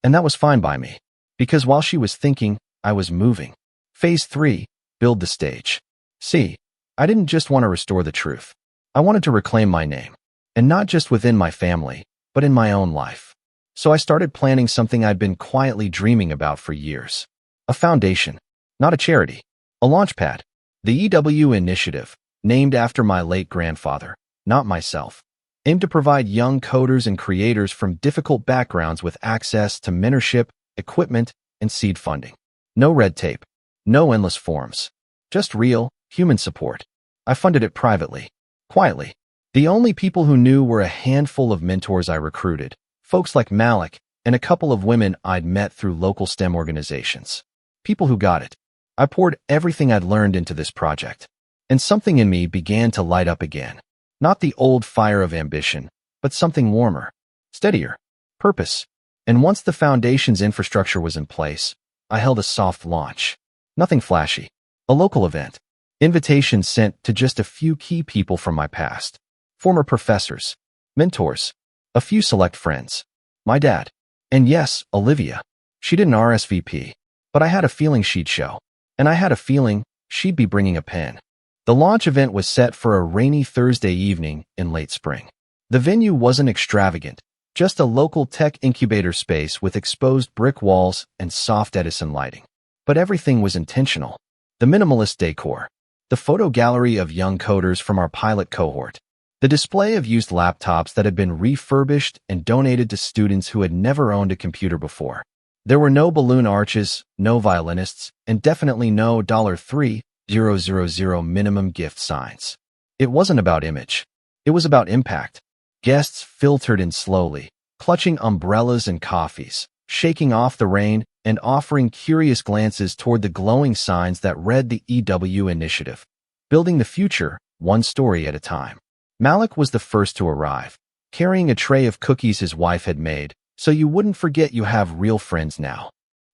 And that was fine by me, because while she was thinking, I was moving. Phase 3, build the stage. See, I didn't just want to restore the truth. I wanted to reclaim my name, and not just within my family, but in my own life. So I started planning something I'd been quietly dreaming about for years. A foundation, not a charity. A launchpad. The EW initiative, named after my late grandfather, not myself, aimed to provide young coders and creators from difficult backgrounds with access to mentorship, equipment, and seed funding. No red tape. No endless forms. Just real, human support. I funded it privately, quietly. The only people who knew were a handful of mentors I recruited, folks like Malik and a couple of women I'd met through local STEM organizations. People who got it. I poured everything I'd learned into this project, and something in me began to light up again. Not the old fire of ambition, but something warmer, steadier, purpose. And once the foundation's infrastructure was in place, I held a soft launch. Nothing flashy. A local event. Invitations sent to just a few key people from my past. Former professors, mentors, a few select friends, my dad, and yes, Olivia. She didn't RSVP, but I had a feeling she'd show. And I had a feeling she'd be bringing a pen. The launch event was set for a rainy Thursday evening in late spring. The venue wasn't extravagant, just a local tech incubator space with exposed brick walls and soft Edison lighting. But everything was intentional. The minimalist decor, the photo gallery of young coders from our pilot cohort, the display of used laptops that had been refurbished and donated to students who had never owned a computer before. There were no balloon arches, no violinists, and definitely no $3,000 minimum gift signs. It wasn't about image. It was about impact. Guests filtered in slowly, clutching umbrellas and coffees, shaking off the rain and offering curious glances toward the glowing signs that read the EW initiative. Building the future, one story at a time. Malik was the first to arrive, carrying a tray of cookies his wife had made, so you wouldn't forget you have real friends now.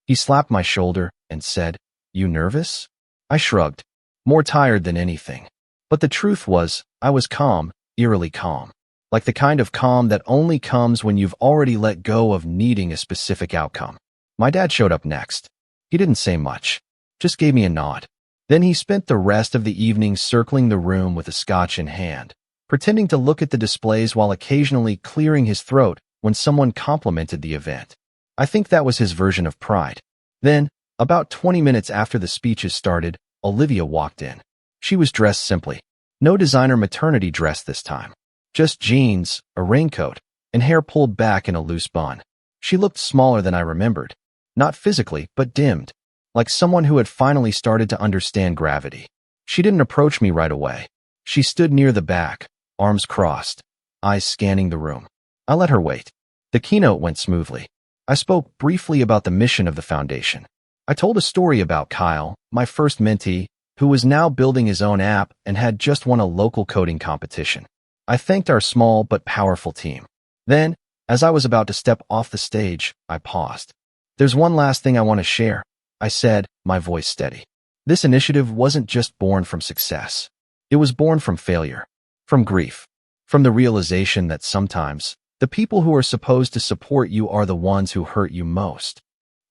He slapped my shoulder and said, You nervous? I shrugged, more tired than anything. But the truth was, I was calm, eerily calm. Like the kind of calm that only comes when you've already let go of needing a specific outcome. My dad showed up next. He didn't say much, just gave me a nod. Then he spent the rest of the evening circling the room with a scotch in hand, pretending to look at the displays while occasionally clearing his throat when someone complimented the event. I think that was his version of pride. Then, about 20 minutes after the speeches started, Olivia walked in. She was dressed simply. No designer maternity dress this time. Just jeans, a raincoat, and hair pulled back in a loose bun. She looked smaller than I remembered. Not physically, but dimmed. Like someone who had finally started to understand gravity. She didn't approach me right away. She stood near the back, arms crossed, eyes scanning the room. I let her wait. The keynote went smoothly. I spoke briefly about the mission of the foundation. I told a story about Kyle, my first mentee, who was now building his own app and had just won a local coding competition. I thanked our small but powerful team. Then, as I was about to step off the stage, I paused. There's one last thing I want to share, I said, my voice steady. This initiative wasn't just born from success. It was born from failure, from grief, from the realization that sometimes the people who are supposed to support you are the ones who hurt you most.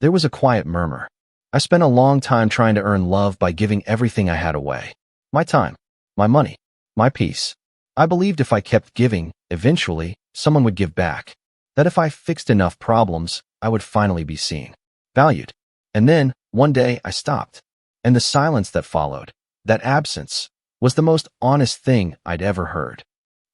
There was a quiet murmur. I spent a long time trying to earn love by giving everything I had away. My time, my money, my peace. I believed if I kept giving, eventually, someone would give back. That if I fixed enough problems, I would finally be seen, valued. And then, one day, I stopped. And the silence that followed, that absence, was the most honest thing I'd ever heard.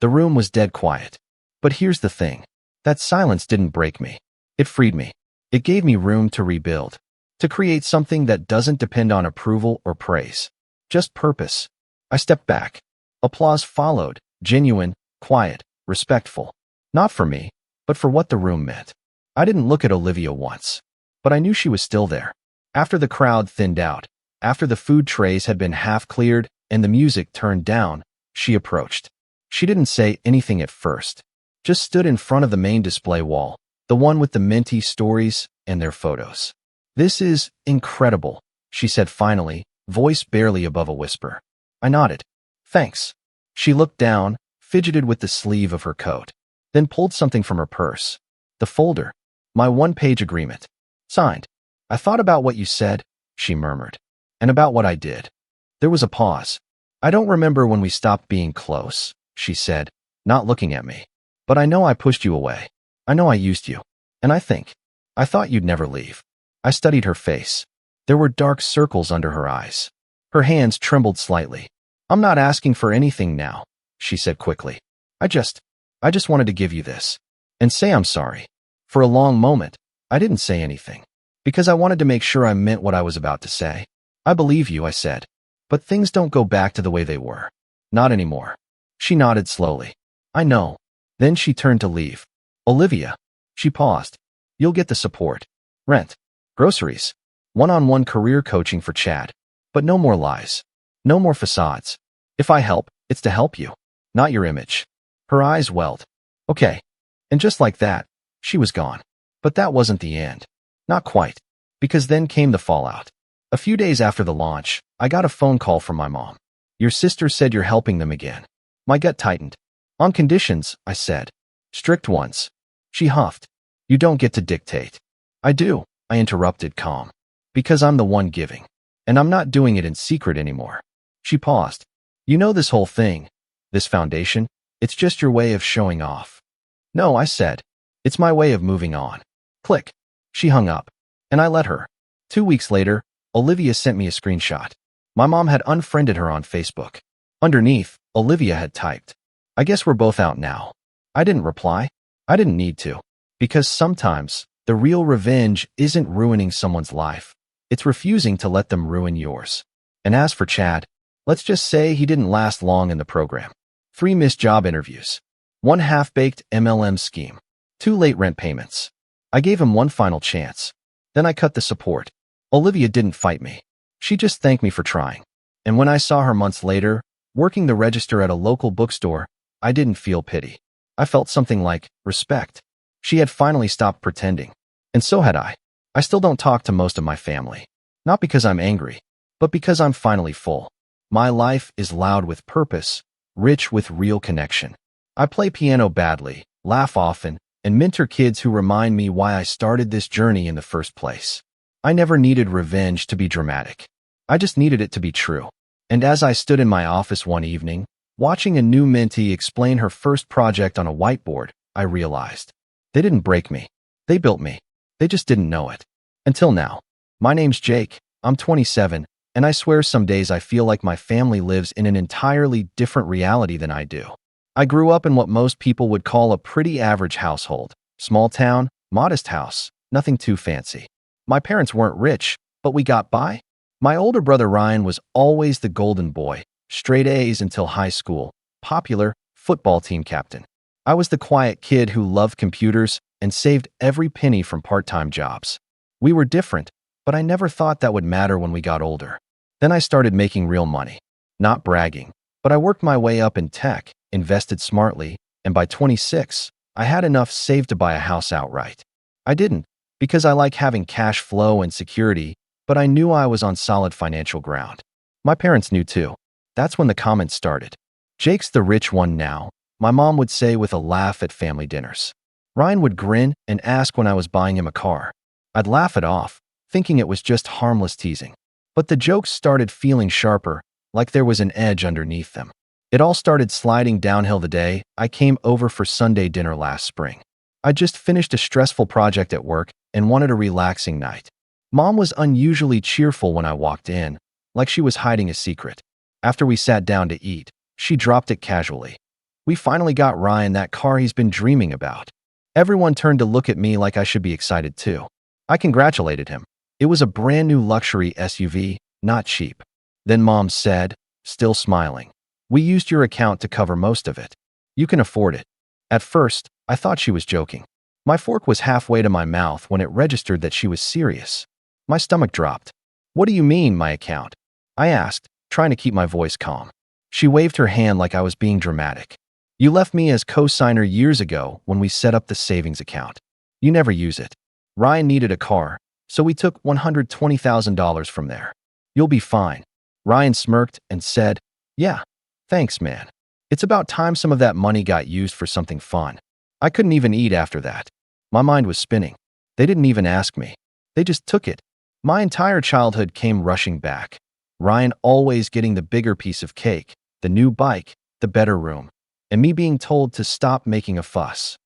The room was dead quiet. But here's the thing. That silence didn't break me. It freed me. It gave me room to rebuild, to create something that doesn't depend on approval or praise, just purpose. I stepped back. Applause followed, genuine, quiet, respectful. Not for me, but for what the room meant. I didn't look at Olivia once, but I knew she was still there. After the crowd thinned out, after the food trays had been half cleared and the music turned down, she approached. She didn't say anything at first, just stood in front of the main display wall, the one with the minty stories and their photos. "This is incredible," she said finally, voice barely above a whisper. I nodded. "Thanks." She looked down, fidgeted with the sleeve of her coat, then pulled something from her purse. The folder. My one-page agreement. Signed. "I thought about what you said," she murmured, "and about what I did." There was a pause. "I don't remember when we stopped being close," she said, not looking at me. "But I know I pushed you away. I know I used you. And I thought you'd never leave." I studied her face. There were dark circles under her eyes. Her hands trembled slightly. "I'm not asking for anything now," she said quickly. I just wanted to give you this. And say I'm sorry." For a long moment, I didn't say anything, because I wanted to make sure I meant what I was about to say. "I believe you," I said. "But things don't go back to the way they were. Not anymore." She nodded slowly. "I know." Then she turned to leave. "Olivia." She paused. "You'll get the support. Rent. Groceries. One-on-one career coaching for Chad. But no more lies. No more facades. If I help, it's to help you, not your image." Her eyes welled. "Okay." And just like that, she was gone. But that wasn't the end. Not quite. Because then came the fallout. A few days after the launch, I got a phone call from my mom. "Your sister said you're helping them again." My gut tightened. "On conditions," I said. "Strict ones." She huffed. "You don't get to dictate." "I do," I interrupted, calm. "Because I'm the one giving. And I'm not doing it in secret anymore." She paused. "You know this whole thing, this foundation, it's just your way of showing off." "No," I said. "It's my way of moving on." Click. She hung up. And I let her. 2 weeks later, Olivia sent me a screenshot. My mom had unfriended her on Facebook. Underneath, Olivia had typed, "I guess we're both out now." I didn't reply. I didn't need to. Because sometimes, the real revenge isn't ruining someone's life. It's refusing to let them ruin yours. And as for Chad, let's just say he didn't last long in the program. 3 missed job interviews. 1 half-baked MLM scheme. 2 late rent payments. I gave him one final chance. Then I cut the support. Olivia didn't fight me. She just thanked me for trying. And when I saw her months later, working the register at a local bookstore, I didn't feel pity. I felt something like respect. She had finally stopped pretending. And so had I. I still don't talk to most of my family. Not because I'm angry, but because I'm finally full. My life is loud with purpose, rich with real connection. I play piano badly, laugh often, and mentor kids who remind me why I started this journey in the first place. I never needed revenge to be dramatic. I just needed it to be true. And as I stood in my office one evening, watching a new mentee explain her first project on a whiteboard, I realized. They didn't break me. They built me. They just didn't know it. Until now. My name's Jake. I'm 27, and I swear some days I feel like my family lives in an entirely different reality than I do. I grew up in what most people would call a pretty average household. Small town, modest house, nothing too fancy. My parents weren't rich, but we got by. My older brother Ryan was always the golden boy, straight A's until high school, popular, football team captain. I was the quiet kid who loved computers and saved every penny from part-time jobs. We were different, but I never thought that would matter when we got older. Then I started making real money. Not bragging, but I worked my way up in tech, invested smartly, and by 26, I had enough saved to buy a house outright. I didn't, because I like having cash flow and security, but I knew I was on solid financial ground. My parents knew too. That's when the comments started. "Jake's the rich one now," my mom would say with a laugh at family dinners. Ryan would grin and ask when I was buying him a car. I'd laugh it off, thinking it was just harmless teasing. But the jokes started feeling sharper, like there was an edge underneath them. It all started sliding downhill the day I came over for Sunday dinner last spring. I just finished a stressful project at work and wanted a relaxing night. Mom was unusually cheerful when I walked in, like she was hiding a secret. After we sat down to eat, she dropped it casually. "We finally got Ryan that car he's been dreaming about." Everyone turned to look at me like I should be excited too. I congratulated him. It was a brand new luxury SUV, not cheap. Then Mom said, still smiling, "We used your account to cover most of it. You can afford it." At first, I thought she was joking. My fork was halfway to my mouth when it registered that she was serious. My stomach dropped. "What do you mean, my account?" I asked, trying to keep my voice calm. She waved her hand like I was being dramatic. "You left me as co-signer years ago when we set up the savings account. You never use it. Ryan needed a car, so we took $120,000 from there. You'll be fine." Ryan smirked and said, "Yeah, thanks, man. It's about time some of that money got used for something fun." I couldn't even eat after that. My mind was spinning. They didn't even ask me. They just took it. My entire childhood came rushing back. Ryan always getting the bigger piece of cake, the new bike, the better room, and me being told to stop making a fuss.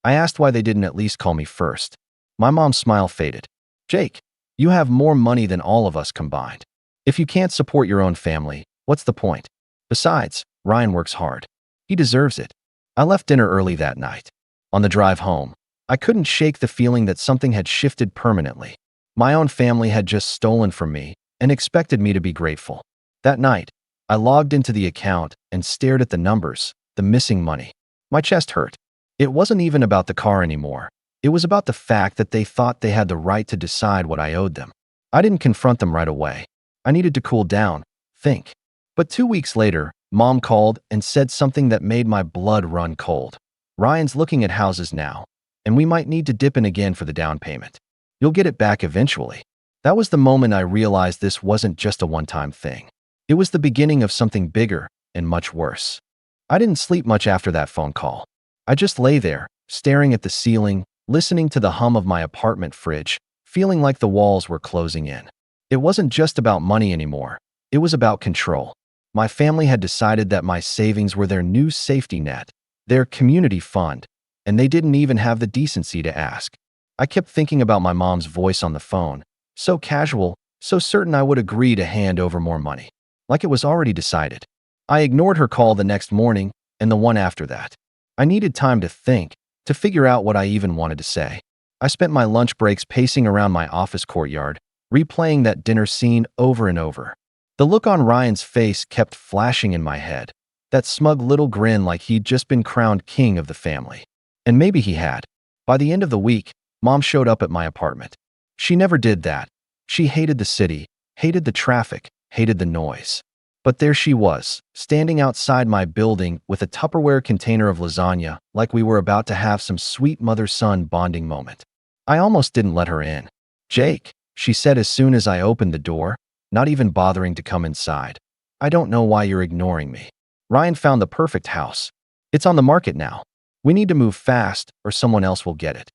I asked why they didn't at least call me first. My mom's smile faded. "Jake, you have more money than all of us combined. If you can't support your own family, what's the point? Besides, Ryan works hard. He deserves it." I left dinner early that night. On the drive home, I couldn't shake the feeling that something had shifted permanently. My own family had just stolen from me and expected me to be grateful. That night, I logged into the account and stared at the numbers, the missing money. My chest hurt. It wasn't even about the car anymore. It was about the fact that they thought they had the right to decide what I owed them. I didn't confront them right away. I needed to cool down, think. But 2 weeks later, Mom called and said something that made my blood run cold. "Ryan's looking at houses now, and we might need to dip in again for the down payment. You'll get it back eventually." That was the moment I realized this wasn't just a one-time thing. It was the beginning of something bigger and much worse. I didn't sleep much after that phone call. I just lay there, staring at the ceiling, listening to the hum of my apartment fridge, feeling like the walls were closing in. It wasn't just about money anymore. It was about control. My family had decided that my savings were their new safety net, their community fund, and they didn't even have the decency to ask. I kept thinking about my mom's voice on the phone, so casual, so certain I would agree to hand over more money, like it was already decided. I ignored her call the next morning and the one after that. I needed time to think, to figure out what I even wanted to say. I spent my lunch breaks pacing around my office courtyard, replaying that dinner scene over and over. The look on Ryan's face kept flashing in my head, that smug little grin like he'd just been crowned king of the family. And maybe he had. By the end of the week, Mom showed up at my apartment. She never did that. She hated the city, hated the traffic, hated the noise. But there she was, standing outside my building with a Tupperware container of lasagna, like we were about to have some sweet mother-son bonding moment. I almost didn't let her in. "Jake," she said as soon as I opened the door, not even bothering to come inside. "I don't know why you're ignoring me. Ryan found the perfect house. It's on the market now. We need to move fast or someone else will get it."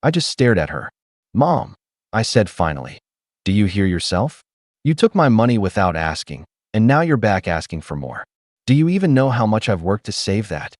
I just stared at her. "Mom," I said finally, "do you hear yourself? You took my money without asking, and now you're back asking for more. Do you even know how much I've worked to save that?"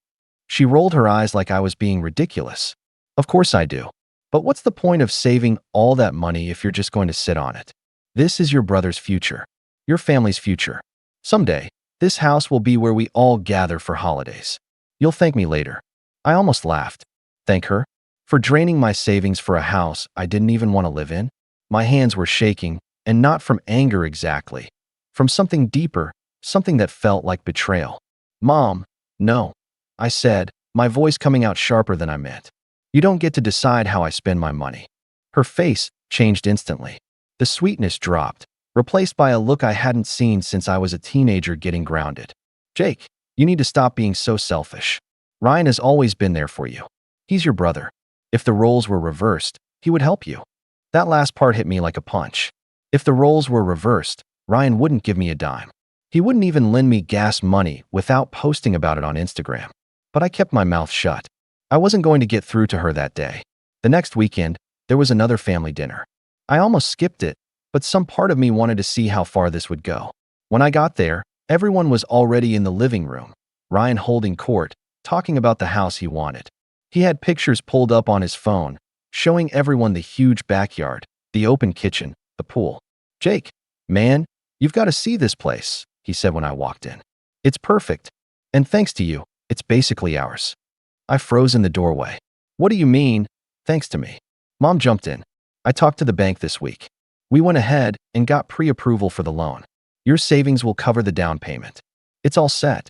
She rolled her eyes like I was being ridiculous. "Of course I do. But what's the point of saving all that money if you're just going to sit on it? This is your brother's future, your family's future. Someday, this house will be where we all gather for holidays. You'll thank me later." I almost laughed. Thank her? For draining my savings for a house I didn't even want to live in? My hands were shaking, and not from anger exactly. From something deeper, something that felt like betrayal. "Mom, no," I said, my voice coming out sharper than I meant. "You don't get to decide how I spend my money." Her face changed instantly. The sweetness dropped, replaced by a look I hadn't seen since I was a teenager getting grounded. "Jake, you need to stop being so selfish. Ryan has always been there for you. He's your brother. If the roles were reversed, he would help you." That last part hit me like a punch. If the roles were reversed, Ryan wouldn't give me a dime. He wouldn't even lend me gas money without posting about it on Instagram. But I kept my mouth shut. I wasn't going to get through to her that day. The next weekend, there was another family dinner. I almost skipped it, but some part of me wanted to see how far this would go. When I got there, everyone was already in the living room, Ryan holding court, talking about the house he wanted. He had pictures pulled up on his phone, showing everyone the huge backyard, the open kitchen, the pool. "Jake, man, you've got to see this place," he said when I walked in. "It's perfect. And thanks to you, it's basically ours." I froze in the doorway. "What do you mean, thanks to me?" Mom jumped in. "I talked to the bank this week. We went ahead and got pre-approval for the loan. Your savings will cover the down payment. It's all set."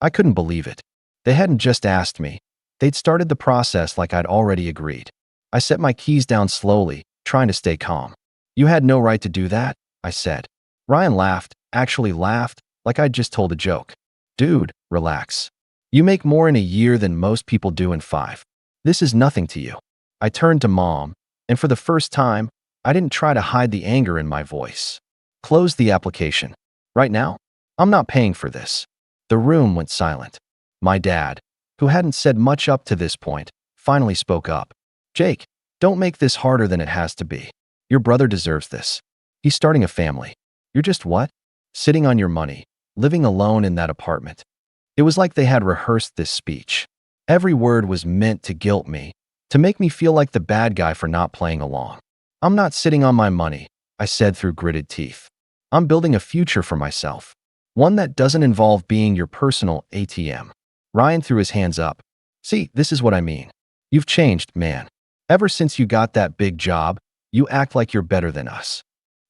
I couldn't believe it. They hadn't just asked me. They'd started the process like I'd already agreed. I set my keys down slowly, trying to stay calm. "You had no right to do that," I said. Ryan laughed, actually laughed, like I'd just told a joke. "Dude, relax. You make more in a year than most people do in 5. This is nothing to you." I turned to Mom, and for the first time, I didn't try to hide the anger in my voice. "Close the application. Right now? I'm not paying for this." The room went silent. My dad, who hadn't said much up to this point, finally spoke up. "Jake, don't make this harder than it has to be. Your brother deserves this. He's starting a family. You're just what? Sitting on your money, living alone in that apartment." It was like they had rehearsed this speech. Every word was meant to guilt me, to make me feel like the bad guy for not playing along. "I'm not sitting on my money," I said through gritted teeth. "I'm building a future for myself. One that doesn't involve being your personal ATM." Ryan threw his hands up. "See, this is what I mean. You've changed, man. Ever since you got that big job, you act like you're better than us."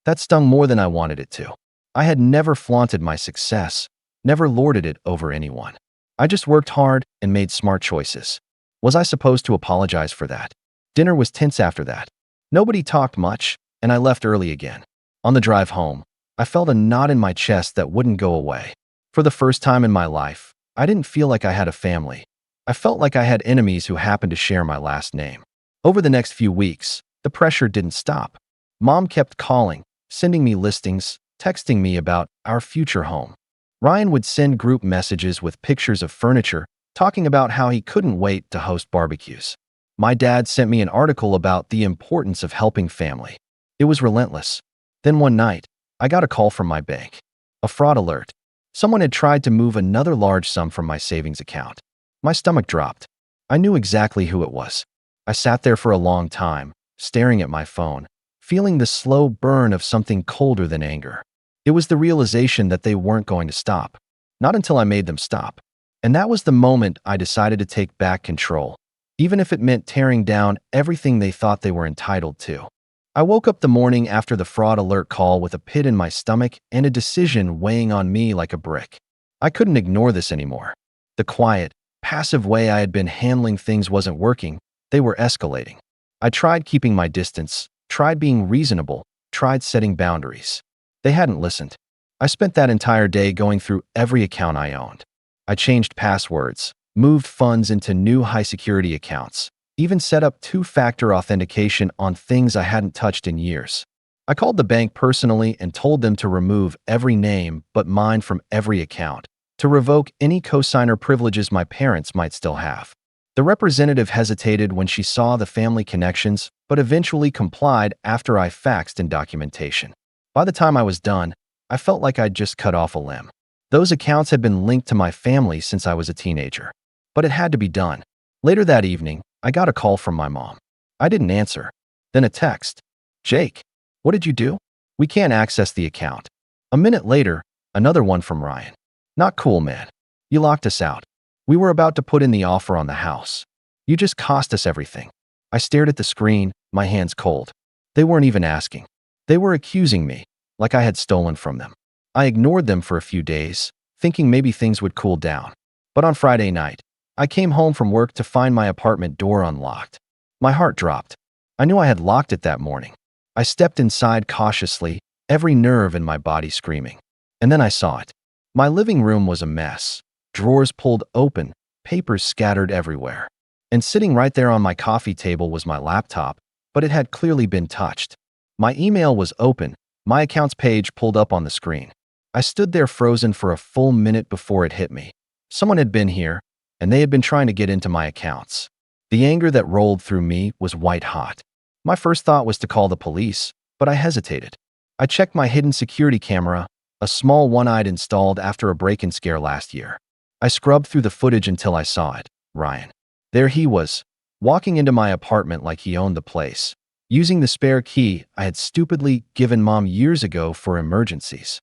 That stung more than I wanted it to. I had never flaunted my success, never lorded it over anyone. I just worked hard and made smart choices. Was I supposed to apologize for that? Dinner was tense after that. Nobody talked much, and I left early again. On the drive home, I felt a knot in my chest that wouldn't go away. For the first time in my life, I didn't feel like I had a family. I felt like I had enemies who happened to share my last name. Over the next few weeks, the pressure didn't stop. Mom kept calling, sending me listings, texting me about our future home. Ryan would send group messages with pictures of furniture, talking about how he couldn't wait to host barbecues. My dad sent me an article about the importance of helping family. It was relentless. Then one night, I got a call from my bank. A fraud alert. Someone had tried to move another large sum from my savings account. My stomach dropped. I knew exactly who it was. I sat there for a long time, staring at my phone, feeling the slow burn of something colder than anger. It was the realization that they weren't going to stop. Not until I made them stop. And that was the moment I decided to take back control, even if it meant tearing down everything they thought they were entitled to. I woke up the morning after the fraud alert call with a pit in my stomach and a decision weighing on me like a brick. I couldn't ignore this anymore. The quiet, passive way I had been handling things wasn't working. They were escalating. I tried keeping my distance, tried being reasonable, tried setting boundaries. They hadn't listened. I spent that entire day going through every account I owned. I changed passwords, moved funds into new high-security accounts, even set up two-factor authentication on things I hadn't touched in years. I called the bank personally and told them to remove every name but mine from every account, to revoke any cosigner privileges my parents might still have. The representative hesitated when she saw the family connections, but eventually complied after I faxed in documentation. By the time I was done, I felt like I'd just cut off a limb. Those accounts had been linked to my family since I was a teenager. But it had to be done. Later that evening, I got a call from my mom. I didn't answer. Then a text. "Jake, what did you do? We can't access the account." A minute later, another one from Ryan. "Not cool, man. You locked us out. We were about to put in the offer on the house. You just cost us everything." I stared at the screen, my hands cold. They weren't even asking. They were accusing me, like I had stolen from them. I ignored them for a few days, thinking maybe things would cool down. But on Friday night, I came home from work to find my apartment door unlocked. My heart dropped. I knew I had locked it that morning. I stepped inside cautiously, every nerve in my body screaming. And then I saw it. My living room was a mess. Drawers pulled open, papers scattered everywhere. And sitting right there on my coffee table was my laptop, but it had clearly been touched. My email was open, my accounts page pulled up on the screen. I stood there frozen for a full minute before it hit me. Someone had been here, and they had been trying to get into my accounts. The anger that rolled through me was white hot. My first thought was to call the police, but I hesitated. I checked my hidden security camera, a small one I'd installed after a break-in scare last year. I scrubbed through the footage until I saw it. Ryan. There he was, walking into my apartment like he owned the place, using the spare key I had stupidly given Mom years ago for emergencies.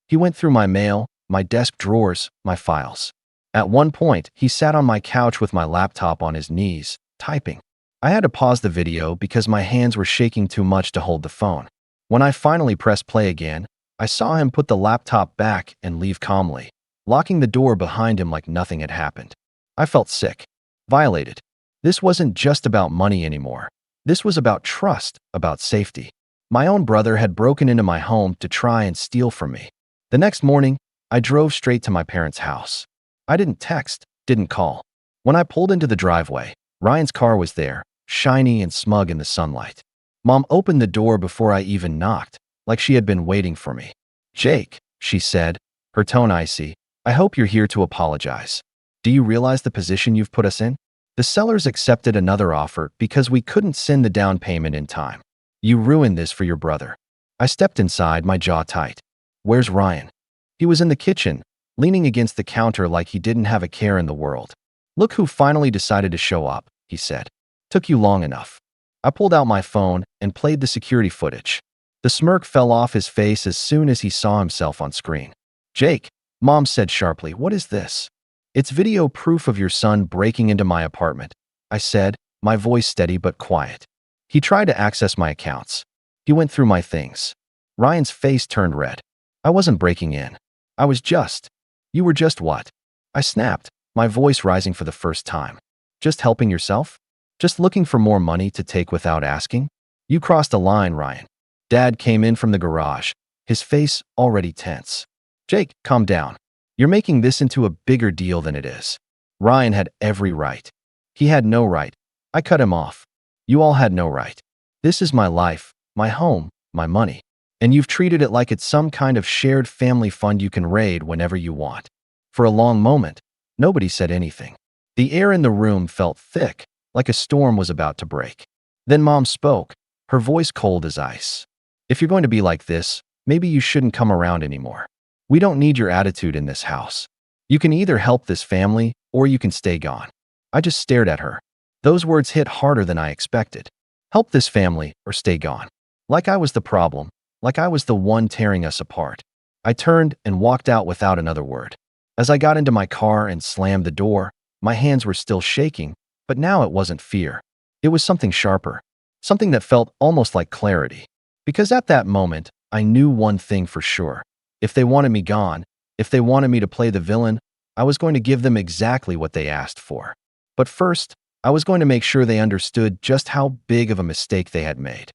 He went through my mail, my desk drawers, my files. At one point, he sat on my couch with my laptop on his knees, typing. I had to pause the video because my hands were shaking too much to hold the phone. When I finally pressed play again, I saw him put the laptop back and leave calmly, locking the door behind him like nothing had happened. I felt sick, violated. This wasn't just about money anymore. This was about trust, about safety. My own brother had broken into my home to try and steal from me. The next morning, I drove straight to my parents' house. I didn't text, didn't call. When I pulled into the driveway, Ryan's car was there, shiny and smug in the sunlight. Mom opened the door before I even knocked, like she had been waiting for me. "Jake," she said, her tone icy, "I hope you're here to apologize. Do you realize the position you've put us in? The sellers accepted another offer because we couldn't send the down payment in time. You ruined this for your brother." I stepped inside, my jaw tight. "Where's Ryan?" He was in the kitchen, leaning against the counter like he didn't have a care in the world. "Look who finally decided to show up," he said. "Took you long enough." I pulled out my phone and played the security footage. The smirk fell off his face as soon as he saw himself on screen. "Jake," Mom said sharply, "what is this?" "It's video proof of your son breaking into my apartment," I said, my voice steady but quiet. "He tried to access my accounts. He went through my things." Ryan's face turned red. "I wasn't breaking in. I was just..." "You were just what?" I snapped, my voice rising for the first time. "Just helping yourself? Just looking for more money to take without asking? You crossed a line, Ryan." Dad came in from the garage, his face already tense. "Jake, calm down. You're making this into a bigger deal than it is." Ryan had every right. He had no right. I cut him off. "You all had no right. This is my life, my home, my money. And you've treated it like it's some kind of shared family fund you can raid whenever you want." For a long moment, nobody said anything. The air in the room felt thick, like a storm was about to break. Then Mom spoke, her voice cold as ice. "If you're going to be like this, maybe you shouldn't come around anymore. We don't need your attitude in this house. You can either help this family or you can stay gone." I just stared at her. Those words hit harder than I expected. Help this family or stay gone. Like I was the problem, like I was the one tearing us apart. I turned and walked out without another word. As I got into my car and slammed the door, my hands were still shaking, but now it wasn't fear. It was something sharper, something that felt almost like clarity. Because at that moment, I knew one thing for sure. If they wanted me gone, if they wanted me to play the villain, I was going to give them exactly what they asked for. But first, I was going to make sure they understood just how big of a mistake they had made.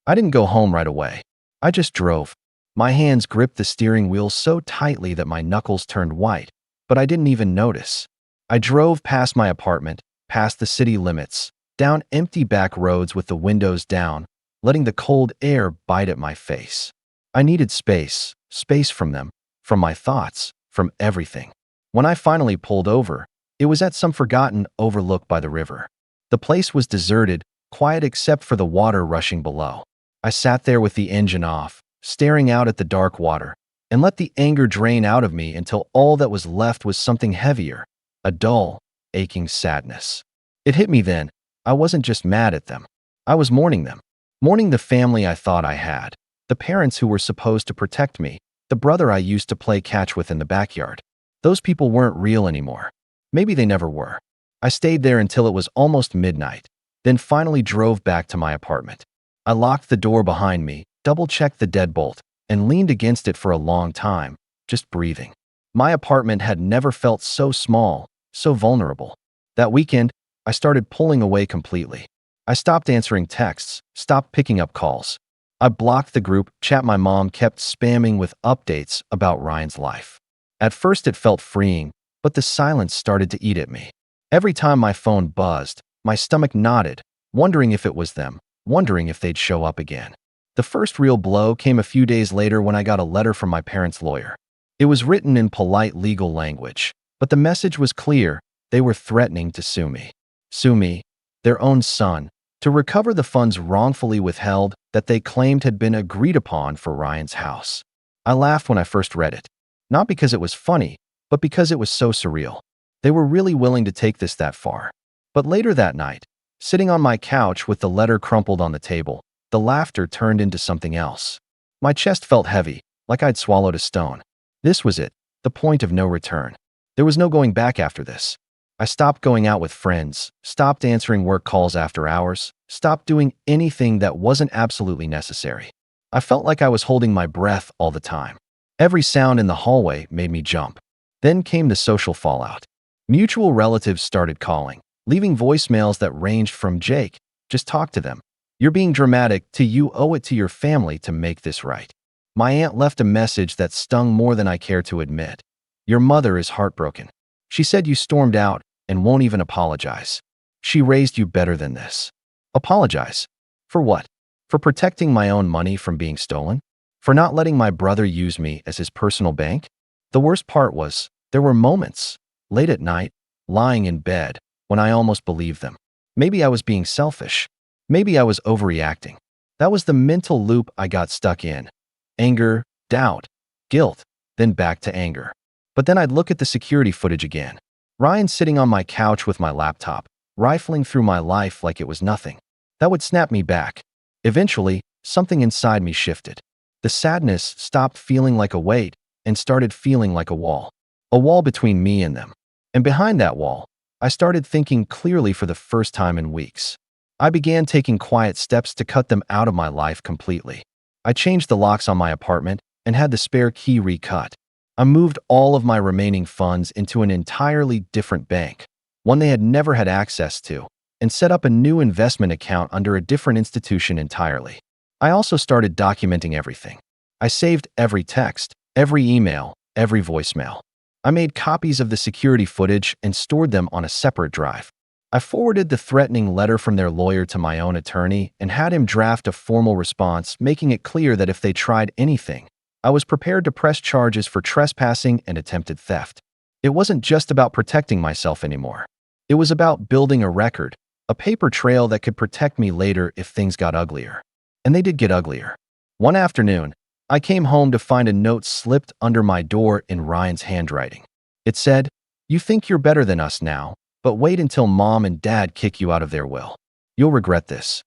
I didn't go home right away. I just drove. My hands gripped the steering wheel so tightly that my knuckles turned white, but I didn't even notice. I drove past my apartment, past the city limits, down empty back roads with the windows down, letting the cold air bite at my face. I needed space, space from them, from my thoughts, from everything. When I finally pulled over, it was at some forgotten overlook by the river. The place was deserted, quiet except for the water rushing below. I sat there with the engine off, staring out at the dark water, and let the anger drain out of me until all that was left was something heavier, a dull, aching sadness. It hit me then. I wasn't just mad at them. I was mourning them. Mourning the family I thought I had, the parents who were supposed to protect me, the brother I used to play catch with in the backyard. Those people weren't real anymore. Maybe they never were. I stayed there until it was almost midnight, then finally drove back to my apartment. I locked the door behind me, double-checked the deadbolt, and leaned against it for a long time, just breathing. My apartment had never felt so small, so vulnerable. That weekend, I started pulling away completely. I stopped answering texts, stopped picking up calls. I blocked the group chat my mom kept spamming with updates about Ryan's life. At first it felt freeing, but the silence started to eat at me. Every time my phone buzzed, my stomach knotted, wondering if it was them, wondering if they'd show up again. The first real blow came a few days later when I got a letter from my parents' lawyer. It was written in polite legal language, but the message was clear. They were threatening to sue me. Sue me, their own son, to recover the funds wrongfully withheld that they claimed had been agreed upon for Ryan's house. I laughed when I first read it, not because it was funny, but because it was so surreal. They were really willing to take this that far. But later that night, sitting on my couch with the letter crumpled on the table, the laughter turned into something else. My chest felt heavy, like I'd swallowed a stone. This was it, the point of no return. There was no going back after this. I stopped going out with friends, stopped answering work calls after hours, stopped doing anything that wasn't absolutely necessary. I felt like I was holding my breath all the time. Every sound in the hallway made me jump. Then came the social fallout. Mutual relatives started calling, leaving voicemails that ranged from "Jake, just talk to them. You're being dramatic," to "You owe it to your family to make this right." My aunt left a message that stung more than I care to admit. "Your mother is heartbroken. She said you stormed out and won't even apologize. She raised you better than this." Apologize? For what? For protecting my own money from being stolen? For not letting my brother use me as his personal bank? The worst part was, there were moments, late at night, lying in bed, when I almost believed them. Maybe I was being selfish. Maybe I was overreacting. That was the mental loop I got stuck in. Anger, doubt, guilt, then back to anger. But then I'd look at the security footage again. Ryan sitting on my couch with my laptop, rifling through my life like it was nothing. That would snap me back. Eventually, something inside me shifted. The sadness stopped feeling like a weight and started feeling like a wall. A wall between me and them. And behind that wall, I started thinking clearly for the first time in weeks. I began taking quiet steps to cut them out of my life completely. I changed the locks on my apartment and had the spare key recut. I moved all of my remaining funds into an entirely different bank, one they had never had access to, and set up a new investment account under a different institution entirely. I also started documenting everything. I saved every text, every email, every voicemail. I made copies of the security footage and stored them on a separate drive. I forwarded the threatening letter from their lawyer to my own attorney and had him draft a formal response, making it clear that if they tried anything, I was prepared to press charges for trespassing and attempted theft. It wasn't just about protecting myself anymore. It was about building a record, a paper trail that could protect me later if things got uglier. And they did get uglier. One afternoon, I came home to find a note slipped under my door in Ryan's handwriting. It said, "You think you're better than us now, but wait until Mom and Dad kick you out of their will. You'll regret this."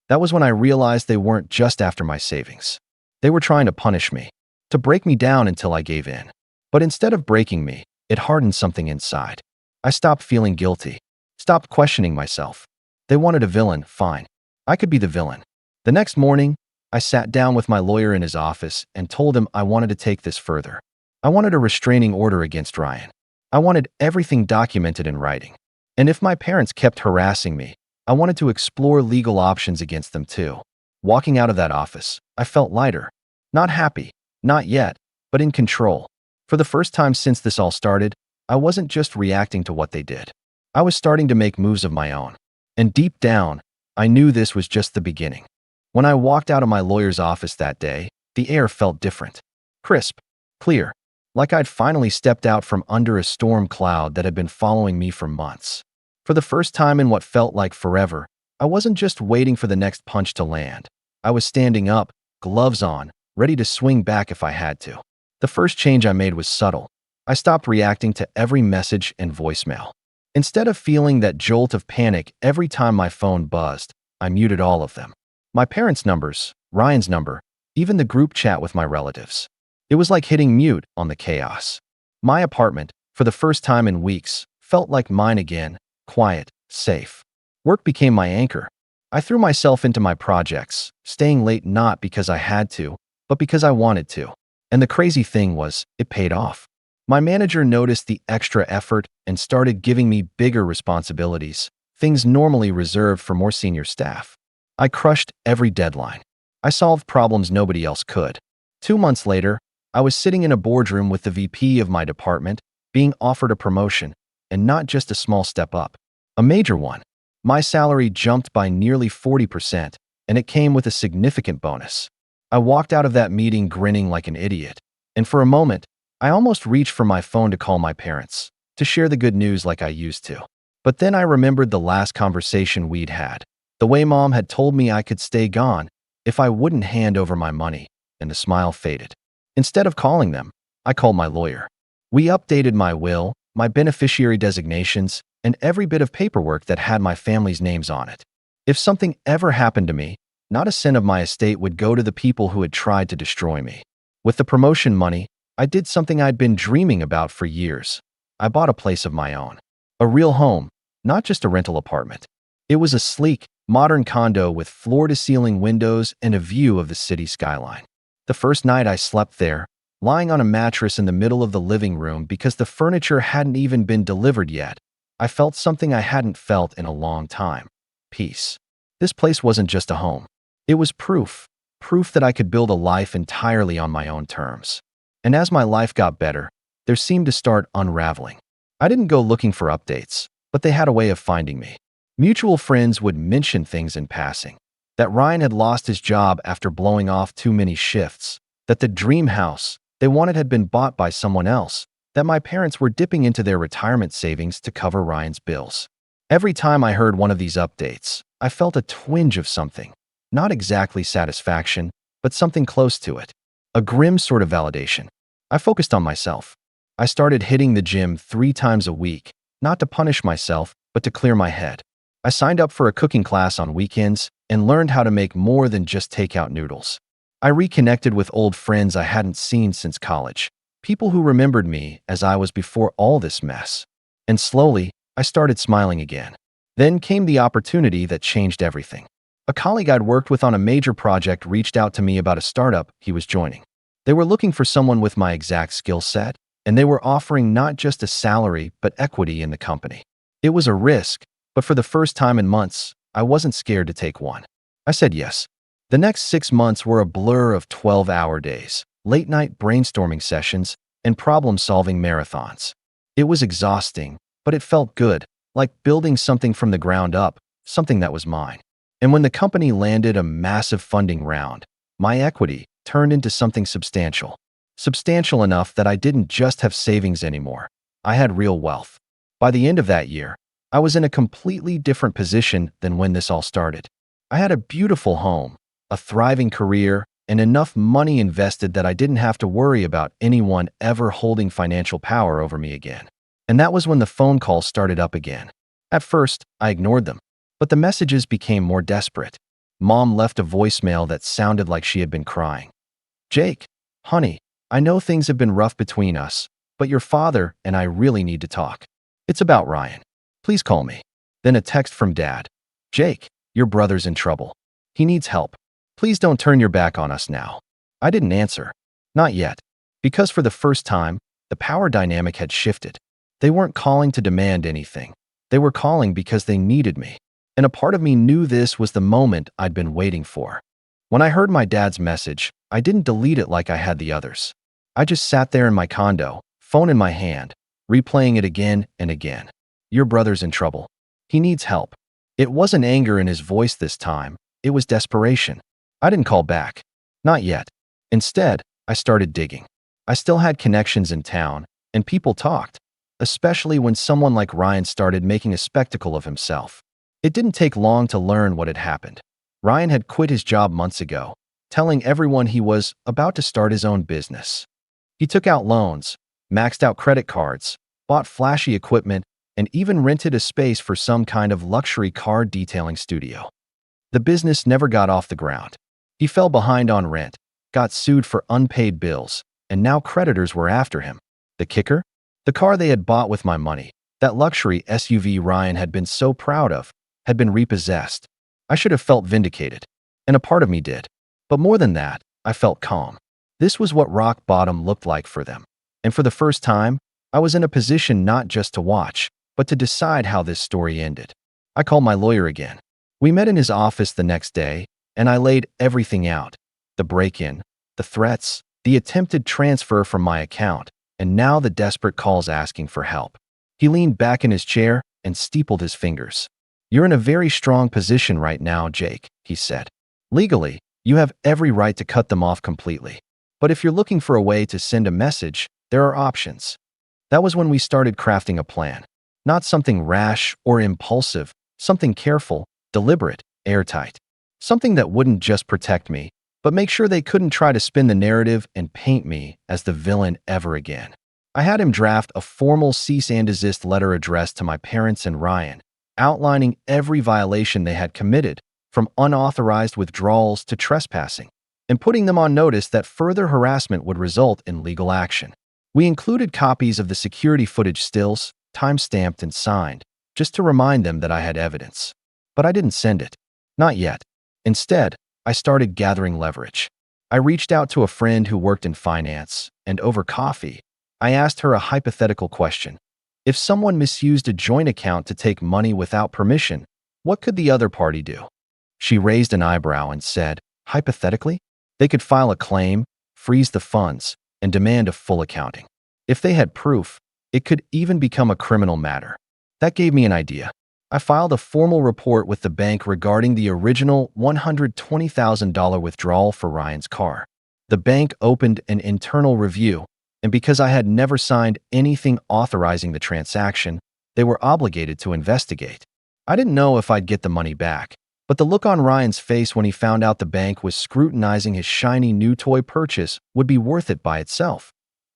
That was when I realized they weren't just after my savings. They were trying to punish me, to break me down until I gave in. But instead of breaking me, it hardened something inside. I stopped feeling guilty, stopped questioning myself. They wanted a villain, fine. I could be the villain. The next morning, I sat down with my lawyer in his office and told him I wanted to take this further. I wanted a restraining order against Ryan. I wanted everything documented in writing. And if my parents kept harassing me, I wanted to explore legal options against them too. Walking out of that office, I felt lighter. Not happy, not yet, but in control. For the first time since this all started, I wasn't just reacting to what they did. I was starting to make moves of my own. And deep down, I knew this was just the beginning. When I walked out of my lawyer's office that day, the air felt different. Crisp, clear, like I'd finally stepped out from under a storm cloud that had been following me for months. For the first time in what felt like forever, I wasn't just waiting for the next punch to land. I was standing up, gloves on, ready to swing back if I had to. The first change I made was subtle. I stopped reacting to every message and voicemail. Instead of feeling that jolt of panic every time my phone buzzed, I muted all of them. My parents' numbers, Ryan's number, even the group chat with my relatives. It was like hitting mute on the chaos. My apartment, for the first time in weeks, felt like mine again, quiet, safe. Work became my anchor. I threw myself into my projects, staying late not because I had to, but because I wanted to. And the crazy thing was, it paid off. My manager noticed the extra effort and started giving me bigger responsibilities, things normally reserved for more senior staff. I crushed every deadline. I solved problems nobody else could. 2 months later, I was sitting in a boardroom with the VP of my department, being offered a promotion, and not just a small step up, a major one. My salary jumped by nearly 40%, and it came with a significant bonus. I walked out of that meeting grinning like an idiot, and for a moment, I almost reached for my phone to call my parents, to share the good news like I used to. But then I remembered the last conversation we'd had, the way Mom had told me I could stay gone if I wouldn't hand over my money, and the smile faded. Instead of calling them, I called my lawyer. We updated my will, my beneficiary designations, and every bit of paperwork that had my family's names on it. If something ever happened to me, not a cent of my estate would go to the people who had tried to destroy me. With the promotion money, I did something I'd been dreaming about for years. I bought a place of my own. A real home, not just a rental apartment. It was a sleek, modern condo with floor-to-ceiling windows and a view of the city skyline. The first night I slept there, lying on a mattress in the middle of the living room because the furniture hadn't even been delivered yet, I felt something I hadn't felt in a long time. Peace. This place wasn't just a home. It was proof that I could build a life entirely on my own terms. And as my life got better, there seemed to start unraveling. I didn't go looking for updates, but they had a way of finding me. Mutual friends would mention things in passing. That Ryan had lost his job after blowing off too many shifts. That the dream house they wanted had been bought by someone else. That my parents were dipping into their retirement savings to cover Ryan's bills. Every time I heard one of these updates, I felt a twinge of something. Not exactly satisfaction, but something close to it. A grim sort of validation. I focused on myself. I started hitting the gym 3 times a week, not to punish myself, but to clear my head. I signed up for a cooking class on weekends and learned how to make more than just takeout noodles. I reconnected with old friends I hadn't seen since college, people who remembered me as I was before all this mess. And slowly, I started smiling again. Then came the opportunity that changed everything. A colleague I'd worked with on a major project reached out to me about a startup he was joining. They were looking for someone with my exact skill set, and they were offering not just a salary, but equity in the company. It was a risk, but for the first time in months, I wasn't scared to take one. I said yes. The next 6 months were a blur of 12-hour days, late-night brainstorming sessions, and problem-solving marathons. It was exhausting, but it felt good, like building something from the ground up, something that was mine. And when the company landed a massive funding round, my equity turned into something substantial. Substantial enough that I didn't just have savings anymore. I had real wealth. By the end of that year, I was in a completely different position than when this all started. I had a beautiful home, a thriving career, and enough money invested that I didn't have to worry about anyone ever holding financial power over me again. And that was when the phone calls started up again. At first, I ignored them, but the messages became more desperate. Mom left a voicemail that sounded like she had been crying. "Jake, honey, I know things have been rough between us, but your father and I really need to talk. It's about Ryan. Please call me." Then a text from Dad. "Jake, your brother's in trouble. He needs help. Please don't turn your back on us now." I didn't answer. Not yet. Because for the first time, the power dynamic had shifted. They weren't calling to demand anything. They were calling because they needed me. And a part of me knew this was the moment I'd been waiting for. When I heard my dad's message, I didn't delete it like I had the others. I just sat there in my condo, phone in my hand, replaying it again and again. "Your brother's in trouble. He needs help." It wasn't anger in his voice this time. It was desperation. I didn't call back. Not yet. Instead, I started digging. I still had connections in town, and people talked, especially when someone like Ryan started making a spectacle of himself. It didn't take long to learn what had happened. Ryan had quit his job months ago, telling everyone he was about to start his own business. He took out loans, maxed out credit cards, bought flashy equipment, and even rented a space for some kind of luxury car detailing studio. The business never got off the ground. He fell behind on rent, got sued for unpaid bills, and now creditors were after him. The kicker? The car they had bought with my money, that luxury SUV Ryan had been so proud of, had been repossessed. I should have felt vindicated, and a part of me did. But more than that, I felt calm. This was what rock bottom looked like for them. And for the first time, I was in a position not just to watch, but to decide how this story ended. I called my lawyer again. We met in his office the next day, and I laid everything out. The break-in, the threats, the attempted transfer from my account, and now the desperate calls asking for help. He leaned back in his chair and steepled his fingers. "You're in a very strong position right now, Jake," he said. "Legally, you have every right to cut them off completely. But if you're looking for a way to send a message, There are options. That was when we started crafting a plan. Not something rash or impulsive, something careful, deliberate, airtight. Something that wouldn't just protect me, but make sure they couldn't try to spin the narrative and paint me as the villain ever again. I had him draft a formal cease and desist letter addressed to my parents and Ryan, outlining every violation they had committed, from unauthorized withdrawals to trespassing, and putting them on notice that further harassment would result in legal action. We included copies of the security footage stills, time-stamped and signed, just to remind them that I had evidence. But I didn't send it. Not yet. Instead, I started gathering leverage. I reached out to a friend who worked in finance, and over coffee, I asked her a hypothetical question. If someone misused a joint account to take money without permission, what could the other party do? She raised an eyebrow and said, hypothetically, they could file a claim, freeze the funds, and demand a full accounting. If they had proof, it could even become a criminal matter. That gave me an idea. I filed a formal report with the bank regarding the original $120,000 withdrawal for Ryan's car. The bank opened an internal review, and because I had never signed anything authorizing the transaction, they were obligated to investigate. I didn't know if I'd get the money back, but the look on Ryan's face when he found out the bank was scrutinizing his shiny new toy purchase would be worth it by itself,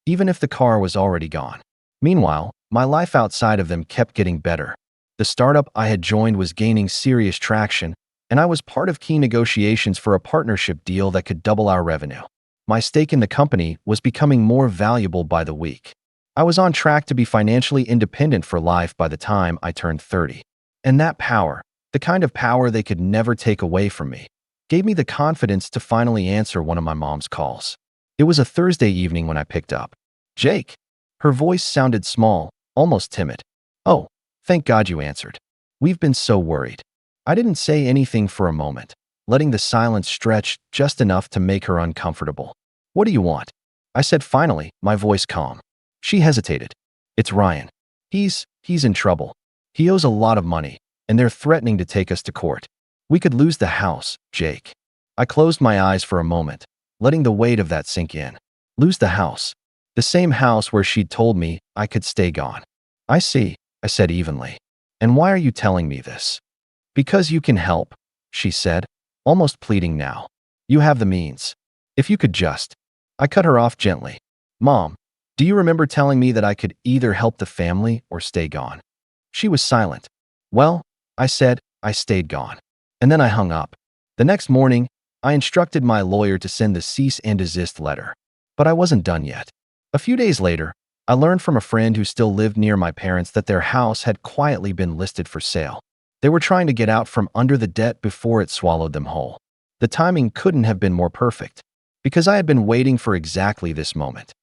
even if the car was already gone. Meanwhile, my life outside of them kept getting better. The startup I had joined was gaining serious traction, and I was part of key negotiations for a partnership deal that could double our revenue. My stake in the company was becoming more valuable by the week. I was on track to be financially independent for life by the time I turned 30. And that power, the kind of power they could never take away from me, gave me the confidence to finally answer one of my mom's calls. It was a Thursday evening when I picked up. Jake. Her voice sounded small, almost timid. Oh, thank God you answered. We've been so worried. I didn't say anything for a moment, letting the silence stretch just enough to make her uncomfortable. What do you want? I said finally, my voice calm. She hesitated. It's Ryan. He's in trouble. He owes a lot of money, and they're threatening to take us to court. We could lose the house, Jake. I closed my eyes for a moment, letting the weight of that sink in. Lose the house. The same house where she'd told me I could stay gone. I see, I said evenly. And why are you telling me this? Because you can help, she said, almost pleading now. You have the means. If you could just. I cut her off gently. Mom, do you remember telling me that I could either help the family or stay gone? She was silent. Well, I said, I stayed gone. And then I hung up. The next morning, I instructed my lawyer to send the cease and desist letter. But I wasn't done yet. A few days later, I learned from a friend who still lived near my parents that their house had quietly been listed for sale. They were trying to get out from under the debt before it swallowed them whole. The timing couldn't have been more perfect, because I had been waiting for exactly this moment.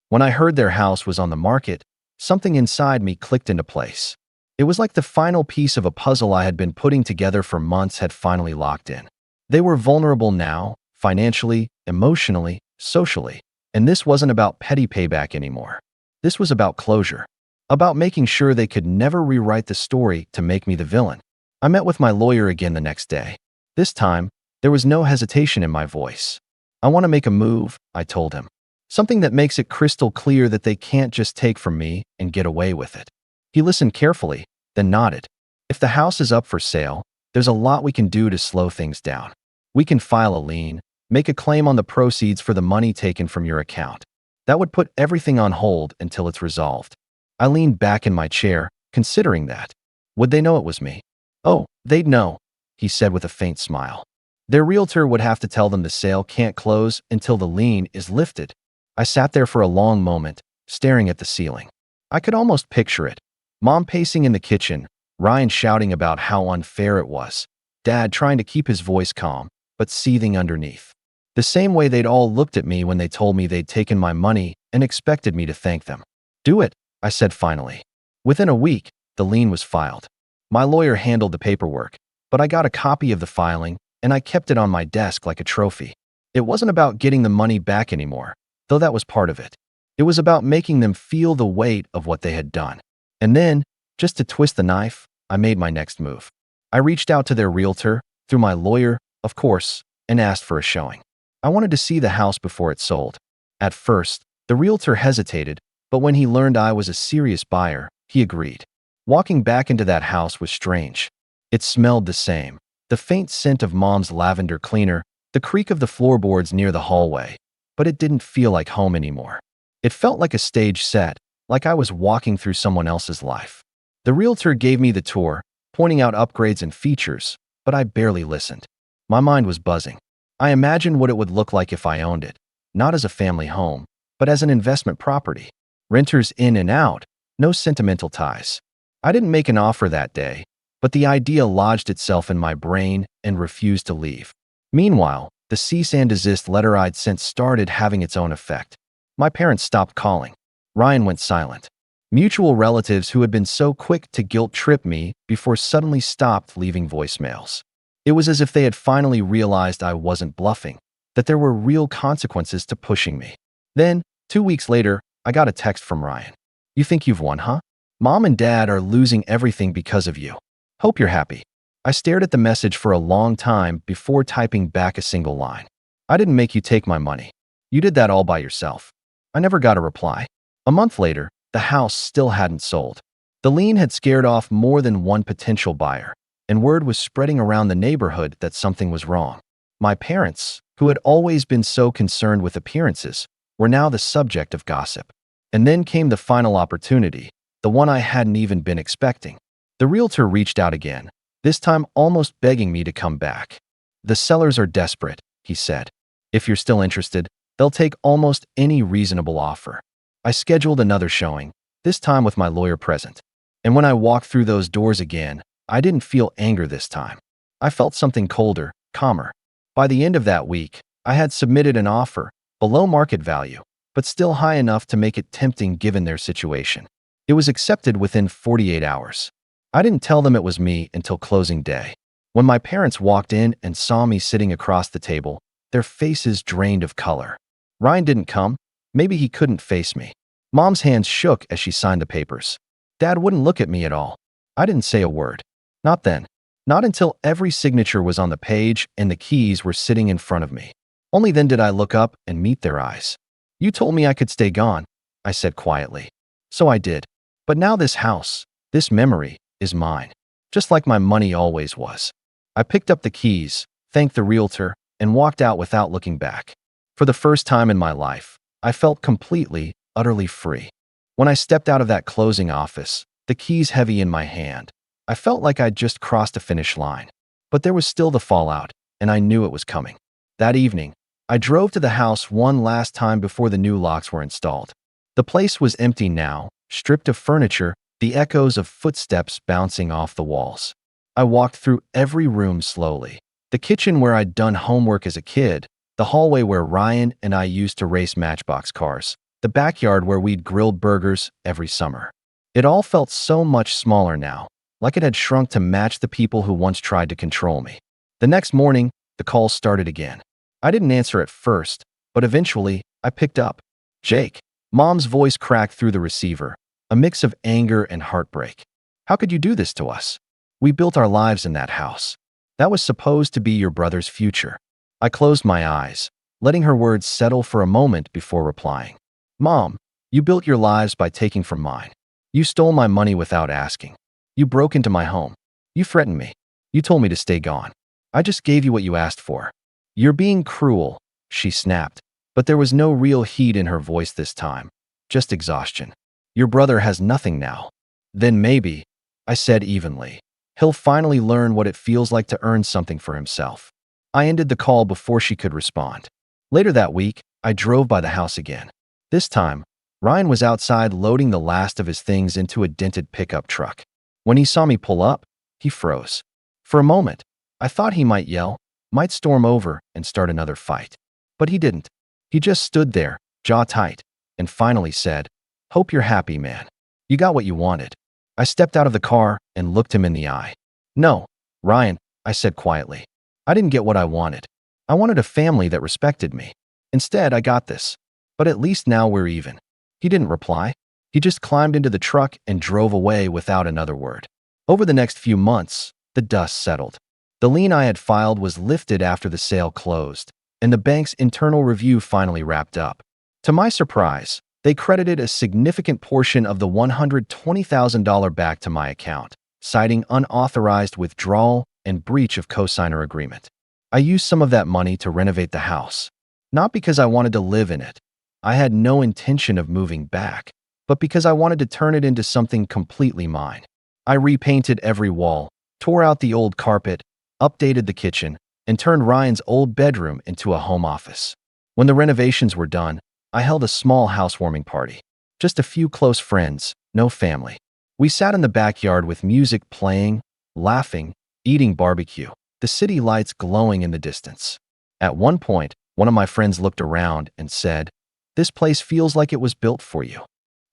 When I heard their house was on the market, something inside me clicked into place. It was like the final piece of a puzzle I had been putting together for months had finally locked in. They were vulnerable now, financially, emotionally, socially, and this wasn't about petty payback anymore. This was about closure, about making sure they could never rewrite the story to make me the villain. I met with my lawyer again the next day. This time, there was no hesitation in my voice. I want to make a move, I told him. Something that makes it crystal clear that they can't just take from me and get away with it. He listened carefully, then nodded. If the house is up for sale, there's a lot we can do to slow things down. We can file a lien, make a claim on the proceeds for the money taken from your account. That would put everything on hold until it's resolved. I leaned back in my chair, considering that. Would they know it was me? Oh, they'd know, he said with a faint smile. Their realtor would have to tell them the sale can't close until the lien is lifted. I sat there for a long moment, staring at the ceiling. I could almost picture it. Mom pacing in the kitchen, Ryan shouting about how unfair it was, Dad trying to keep his voice calm, but seething underneath. The same way they'd all looked at me when they told me they'd taken my money and expected me to thank them. Do it, I said finally. Within a week, the lien was filed. My lawyer handled the paperwork, but I got a copy of the filing, and I kept it on my desk like a trophy. It wasn't about getting the money back anymore, though that was part of it. It was about making them feel the weight of what they had done. And then, just to twist the knife, I made my next move. I reached out to their realtor, through my lawyer, of course, and asked for a showing. I wanted to see the house before it sold. At first, the realtor hesitated, But when he learned I was a serious buyer, he agreed. Walking back into that house was strange. It smelled the same. The faint scent of Mom's lavender cleaner, the creak of the floorboards near the hallway. But it didn't feel like home anymore. It felt like a stage set, like I was walking through someone else's life. The realtor gave me the tour, pointing out upgrades and features, but I barely listened. My mind was buzzing. I imagined what it would look like if I owned it, not as a family home, but as an investment property. Renters in and out, no sentimental ties. I didn't make an offer that day, but the idea lodged itself in my brain and refused to leave. Meanwhile, the cease and desist letter I'd sent started having its own effect. My parents stopped calling. Ryan went silent. Mutual relatives who had been so quick to guilt-trip me before suddenly stopped leaving voicemails. It was as if they had finally realized I wasn't bluffing, that there were real consequences to pushing me. Then, 2 weeks later, I got a text from Ryan. "You think you've won, huh? Mom and Dad are losing everything because of you. Hope you're happy." I stared at the message for a long time before typing back a single line. "I didn't make you take my money. You did that all by yourself." I never got a reply. A month later, the house still hadn't sold. The lien had scared off more than one potential buyer, and word was spreading around the neighborhood that something was wrong. My parents, who had always been so concerned with appearances, were now the subject of gossip. And then came the final opportunity, the one I hadn't even been expecting. The realtor reached out again, this time almost begging me to come back. "The sellers are desperate," he said. "If you're still interested, they'll take almost any reasonable offer." I scheduled another showing, this time with my lawyer present. And when I walked through those doors again, I didn't feel anger this time. I felt something colder, calmer. By the end of that week, I had submitted an offer, below market value, but still high enough to make it tempting given their situation. It was accepted within 48 hours. I didn't tell them it was me until closing day. When my parents walked in and saw me sitting across the table, their faces drained of color. Ryan didn't come. Maybe he couldn't face me. Mom's hands shook as she signed the papers. Dad wouldn't look at me at all. I didn't say a word. Not then. Not until every signature was on the page and the keys were sitting in front of me. Only then did I look up and meet their eyes. "You told me I could stay gone," I said quietly. "So I did. But now this house, this memory, is mine. Just like my money always was." I picked up the keys, thanked the realtor, and walked out without looking back. For the first time in my life, I felt completely, utterly free. When I stepped out of that closing office, the keys heavy in my hand, I felt like I'd just crossed a finish line. But there was still the fallout, and I knew it was coming. That evening, I drove to the house one last time before the new locks were installed. The place was empty now, stripped of furniture, the echoes of footsteps bouncing off the walls. I walked through every room slowly. The kitchen where I'd done homework as a kid, the hallway where Ryan and I used to race Matchbox cars, the backyard where we'd grilled burgers every summer. It all felt so much smaller now, like it had shrunk to match the people who once tried to control me. The next morning, the calls started again. I didn't answer at first, but eventually, I picked up. "Jake." Mom's voice cracked through the receiver, a mix of anger and heartbreak. "How could you do this to us? We built our lives in that house. That was supposed to be your brother's future." I closed my eyes, letting her words settle for a moment before replying. "Mom, you built your lives by taking from mine. You stole my money without asking. You broke into my home. You threatened me. You told me to stay gone. I just gave you what you asked for. You're being cruel," she snapped, but there was no real heat in her voice this time, just exhaustion. "Your brother has nothing now." "Then maybe," I said evenly, "he'll finally learn what it feels like to earn something for himself." I ended the call before she could respond. Later that week, I drove by the house again. This time, Ryan was outside loading the last of his things into a dented pickup truck. When he saw me pull up, he froze. For a moment, I thought he might yell, might storm over and start another fight. But he didn't. He just stood there, jaw tight, and finally said, "Hope you're happy, man. You got what you wanted." I stepped out of the car and looked him in the eye. "No, Ryan," I said quietly. "I didn't get what I wanted. I wanted a family that respected me. Instead, I got this. But at least now we're even." He didn't reply. He just climbed into the truck and drove away without another word. Over the next few months, the dust settled. The lien I had filed was lifted after the sale closed, and the bank's internal review finally wrapped up. To my surprise, They credited a significant portion of the $120,000 back to my account, citing unauthorized withdrawal and breach of cosigner agreement. I used some of that money to renovate the house, not because I wanted to live in it. I had no intention of moving back, but because I wanted to turn it into something completely mine. I repainted every wall, tore out the old carpet, updated the kitchen, and turned Ryan's old bedroom into a home office. When the renovations were done, I held a small housewarming party. Just a few close friends, no family. We sat in the backyard with music playing, laughing, eating barbecue, the city lights glowing in the distance. At one point, one of my friends looked around and said, "This place feels like it was built for you."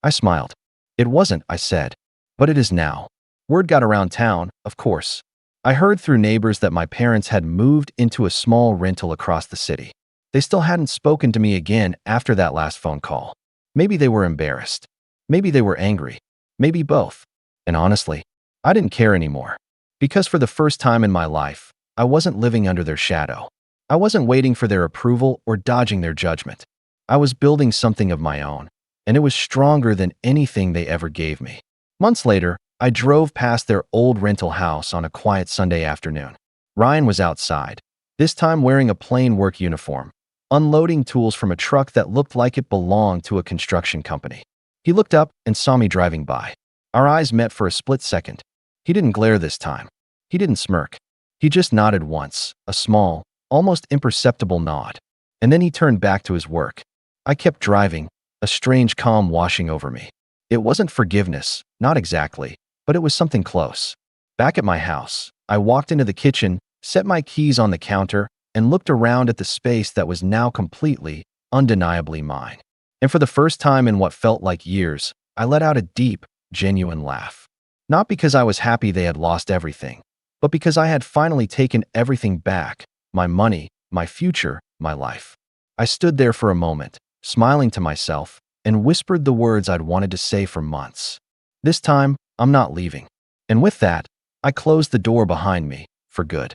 I smiled. "It wasn't," I said, "but it is now." Word got around town, of course. I heard through neighbors that my parents had moved into a small rental across the city. They still hadn't spoken to me again after that last phone call. Maybe they were embarrassed. Maybe they were angry. Maybe both. And honestly, I didn't care anymore. Because for the first time in my life, I wasn't living under their shadow. I wasn't waiting for their approval or dodging their judgment. I was building something of my own, and it was stronger than anything they ever gave me. Months later, I drove past their old rental house on a quiet Sunday afternoon. Ryan was outside, this time wearing a plain work uniform, unloading tools from a truck that looked like it belonged to a construction company. He looked up and saw me driving by. Our eyes met for a split second. He didn't glare this time. He didn't smirk. He just nodded once, a small, almost imperceptible nod. And then he turned back to his work. I kept driving, a strange calm washing over me. It wasn't forgiveness, not exactly, but it was something close. Back at my house, I walked into the kitchen, set my keys on the counter, and looked around at the space that was now completely, undeniably mine. And for the first time in what felt like years, I let out a deep, genuine laugh. Not because I was happy they had lost everything, but because I had finally taken everything back, my money, my future, my life. I stood there for a moment, smiling to myself, and whispered the words I'd wanted to say for months. This time, I'm not leaving. And with that, I closed the door behind me, for good.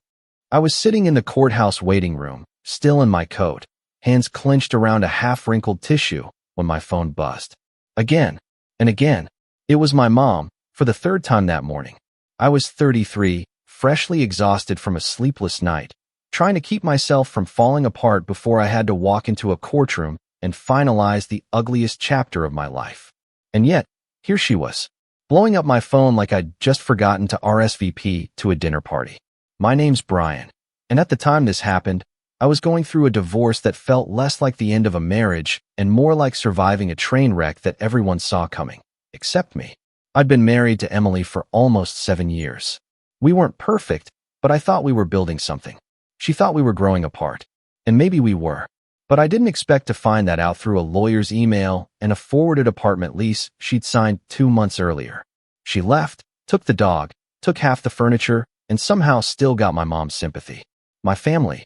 I was sitting in the courthouse waiting room, still in my coat, hands clenched around a half-wrinkled tissue, when my phone buzzed. Again, and again. It was my mom, for the third time that morning. I was 33, freshly exhausted from a sleepless night, trying to keep myself from falling apart before I had to walk into a courtroom and finalize the ugliest chapter of my life. And yet, here she was, blowing up my phone like I'd just forgotten to RSVP to a dinner party. My name's Brian, and at the time this happened, I was going through a divorce that felt less like the end of a marriage and more like surviving a train wreck that everyone saw coming, except me. I'd been married to Emily for almost 7 years. We weren't perfect, but I thought we were building something. She thought we were growing apart, and maybe we were. But I didn't expect to find that out through a lawyer's email and a forwarded apartment lease she'd signed 2 months earlier. She left, took the dog, took half the furniture, and somehow still got my mom's sympathy. My family.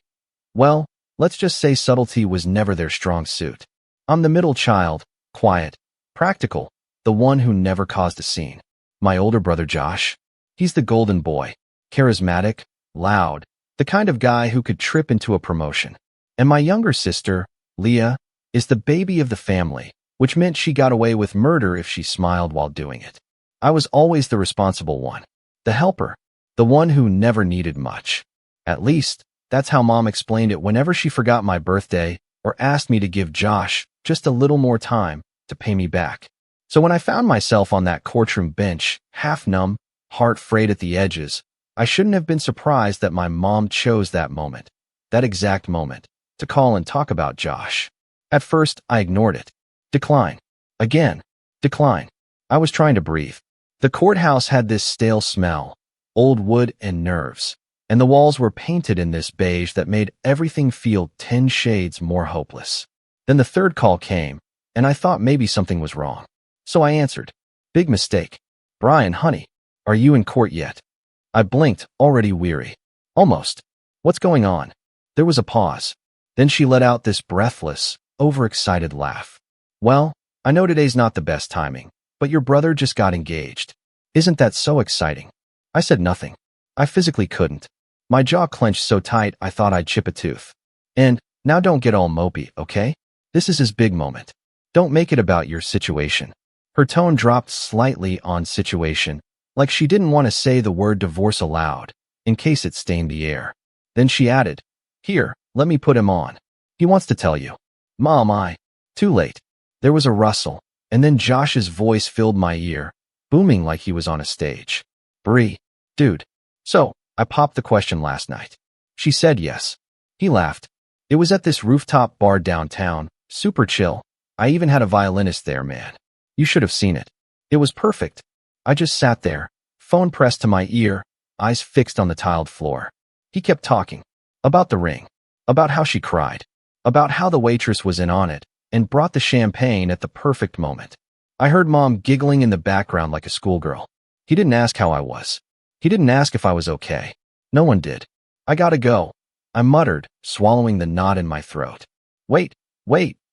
Well, let's just say subtlety was never their strong suit. I'm the middle child, quiet, practical, the one who never caused a scene. My older brother Josh, he's the golden boy, charismatic, loud, the kind of guy who could trip into a promotion. And my younger sister, Leah, is the baby of the family, which meant she got away with murder if she smiled while doing it. I was always the responsible one, the helper, the one who never needed much. At least, that's how Mom explained it whenever she forgot my birthday or asked me to give Josh just a little more time to pay me back. So when I found myself on that courtroom bench, half numb, heart frayed at the edges, I shouldn't have been surprised that my mom chose that moment, that exact moment, to call and talk about Josh. At first, I ignored it. Decline. Again. Decline. I was trying to breathe. The courthouse had this stale smell, old wood and nerves, and the walls were painted in this beige that made everything feel 10 shades more hopeless. Then the third call came, and I thought maybe something was wrong. So I answered. Big mistake. Brian, honey, are you in court yet? I blinked, already weary. Almost. What's going on? There was a pause. Then she let out this breathless, overexcited laugh. Well, I know today's not the best timing, but your brother just got engaged. Isn't that so exciting? I said nothing. I physically couldn't. My jaw clenched so tight I thought I'd chip a tooth. And, now don't get all mopey, okay? This is his big moment. Don't make it about your situation. Her tone dropped slightly on situation, like she didn't want to say the word divorce aloud, in case it stained the air. Then she added, "Here, let me put him on. He wants to tell you." Mom, Too late. There was a rustle, and then Josh's voice filled my ear, booming like he was on a stage. "Bree, dude. So, I popped the question last night." She said yes. He laughed. "It was at this rooftop bar downtown, super chill. I even had a violinist there, man. You should have seen it. It was perfect." I just sat there, phone pressed to my ear, eyes fixed on the tiled floor. He kept talking. About the ring. About how she cried. About how the waitress was in on it and brought the champagne at the perfect moment. I heard Mom giggling in the background like a schoolgirl. He didn't ask how I was. He didn't ask if I was okay. No one did. "I gotta go," I muttered, swallowing the knot in my throat. Wait,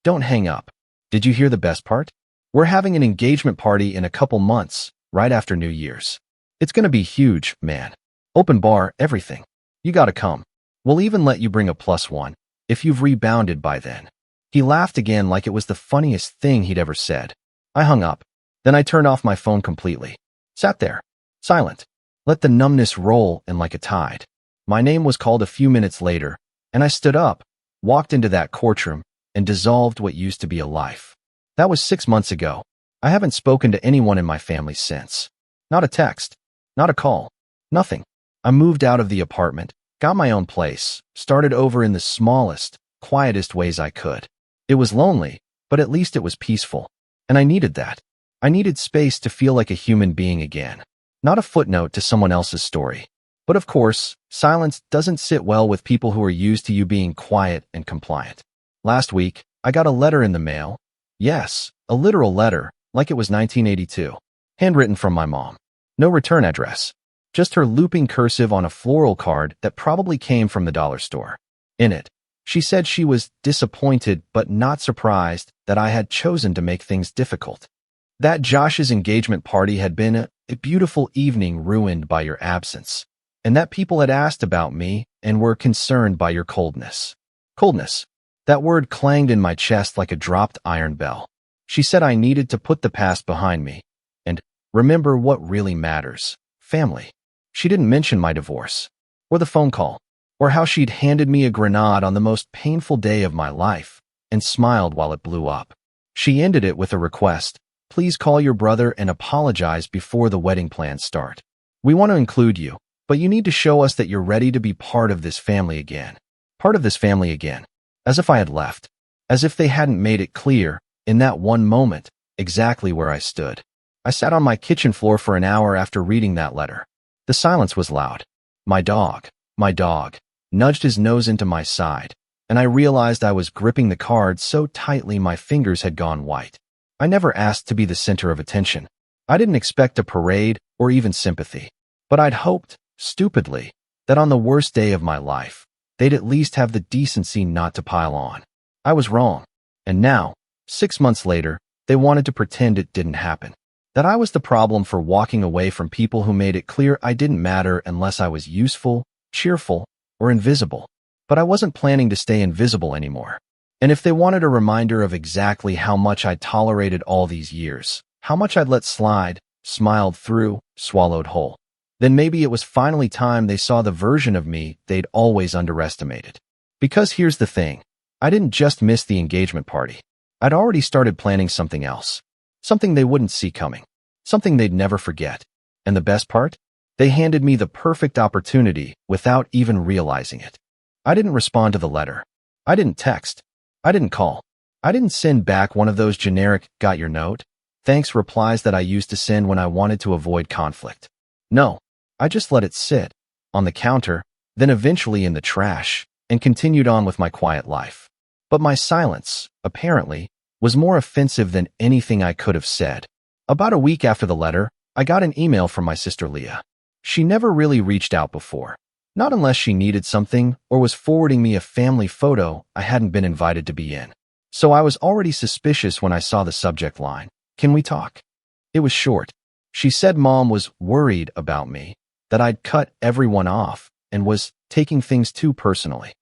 don't hang up. Did you hear the best part? We're having an engagement party in a couple months, right after New Year's. It's gonna be huge, man. Open bar, everything. You gotta come. We'll even let you bring a +1, if you've rebounded by then." He laughed again like it was the funniest thing he'd ever said. I hung up. Then I turned off my phone completely. Sat there, silent. Let the numbness roll in like a tide. My name was called a few minutes later, and I stood up, walked into that courtroom, and dissolved what used to be a life. That was 6 months ago. I haven't spoken to anyone in my family since. Not a text. Not a call. Nothing. I moved out of the apartment, got my own place, started over in the smallest, quietest ways I could. It was lonely, but at least it was peaceful. And I needed that. I needed space to feel like a human being again. Not a footnote to someone else's story. But of course, silence doesn't sit well with people who are used to you being quiet and compliant. Last week, I got a letter in the mail. Yes, a literal letter, like it was 1982. Handwritten from my mom. No return address. Just her looping cursive on a floral card that probably came from the dollar store. In it, she said she was disappointed but not surprised that I had chosen to make things difficult. That Josh's engagement party had been a beautiful evening ruined by your absence, and that people had asked about me and were concerned by your coldness. Coldness. That word clanged in my chest like a dropped iron bell. She said I needed to put the past behind me and remember what really matters. Family. She didn't mention my divorce, or the phone call, or how she'd handed me a grenade on the most painful day of my life and smiled while it blew up. She ended it with a request. "Please call your brother and apologize before the wedding plans start. We want to include you, but you need to show us that you're ready to be part of this family again." Part of this family again. As if I had left. As if they hadn't made it clear, in that one moment, exactly where I stood. I sat on my kitchen floor for an hour after reading that letter. The silence was loud. My dog, nudged his nose into my side, and I realized I was gripping the card so tightly my fingers had gone white. I never asked to be the center of attention. I didn't expect a parade or even sympathy. But I'd hoped, stupidly, that on the worst day of my life, they'd at least have the decency not to pile on. I was wrong. And now, 6 months later, they wanted to pretend it didn't happen. That I was the problem for walking away from people who made it clear I didn't matter unless I was useful, cheerful, or invisible. But I wasn't planning to stay invisible anymore. And if they wanted a reminder of exactly how much I'd tolerated all these years, how much I'd let slide, smiled through, swallowed whole, then maybe it was finally time they saw the version of me they'd always underestimated. Because here's the thing. I didn't just miss the engagement party. I'd already started planning something else. Something they wouldn't see coming. Something they'd never forget. And the best part? They handed me the perfect opportunity without even realizing it. I didn't respond to the letter. I didn't text. I didn't call. I didn't send back one of those generic, "got your note?" thanks replies that I used to send when I wanted to avoid conflict. No, I just let it sit, on the counter, then eventually in the trash, and continued on with my quiet life. But my silence, apparently, was more offensive than anything I could have said. About a week after the letter, I got an email from my sister Leah. She never really reached out before. Not unless she needed something or was forwarding me a family photo I hadn't been invited to be in. So I was already suspicious when I saw the subject line. "Can we talk?" It was short. She said Mom was worried about me, that I'd cut everyone off and was taking things too personally.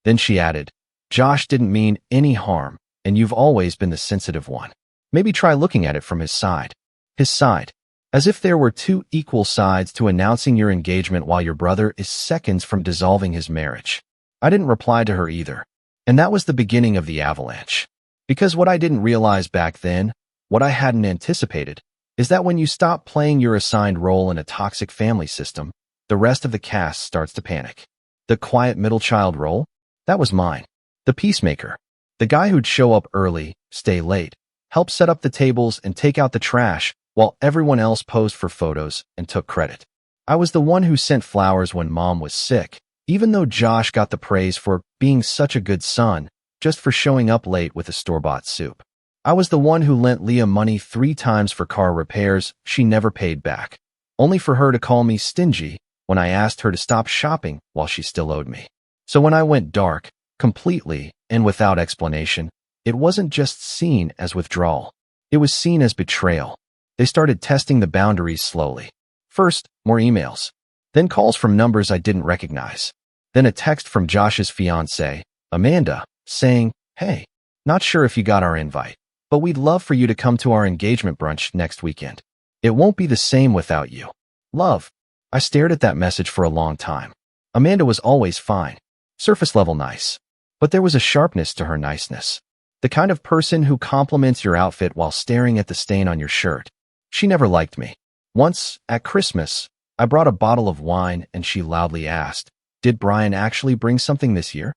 Then she added, "Josh didn't mean any harm, and you've always been the sensitive one. Maybe try looking at it from his side. His side. As if there were two equal sides to announcing your engagement while your brother is seconds from dissolving his marriage. I didn't reply to her either. And that was the beginning of the avalanche. Because what I didn't realize back then, what I hadn't anticipated, is that when you stop playing your assigned role in a toxic family system, the rest of the cast starts to panic. The quiet middle child role? That was mine. The peacemaker. The guy who'd show up early, stay late, help set up the tables and take out the trash, while everyone else posed for photos and took credit. I was the one who sent flowers when Mom was sick, even though Josh got the praise for being such a good son, just for showing up late with a store-bought soup. I was the one who lent Leah money 3 times for car repairs she never paid back, only for her to call me stingy when I asked her to stop shopping while she still owed me. So when I went dark, completely and without explanation, it wasn't just seen as withdrawal. It was seen as betrayal. They started testing the boundaries slowly. First, more emails. Then calls from numbers I didn't recognize. Then a text from Josh's fiancée, Amanda, saying, "Hey, not sure if you got our invite, but we'd love for you to come to our engagement brunch next weekend. It won't be the same without you. Love." I stared at that message for a long time. Amanda was always fine, surface level nice. But there was a sharpness to her niceness. The kind of person who compliments your outfit while staring at the stain on your shirt. She never liked me. Once, at Christmas, I brought a bottle of wine and she loudly asked, "Did Brian actually bring something this year?"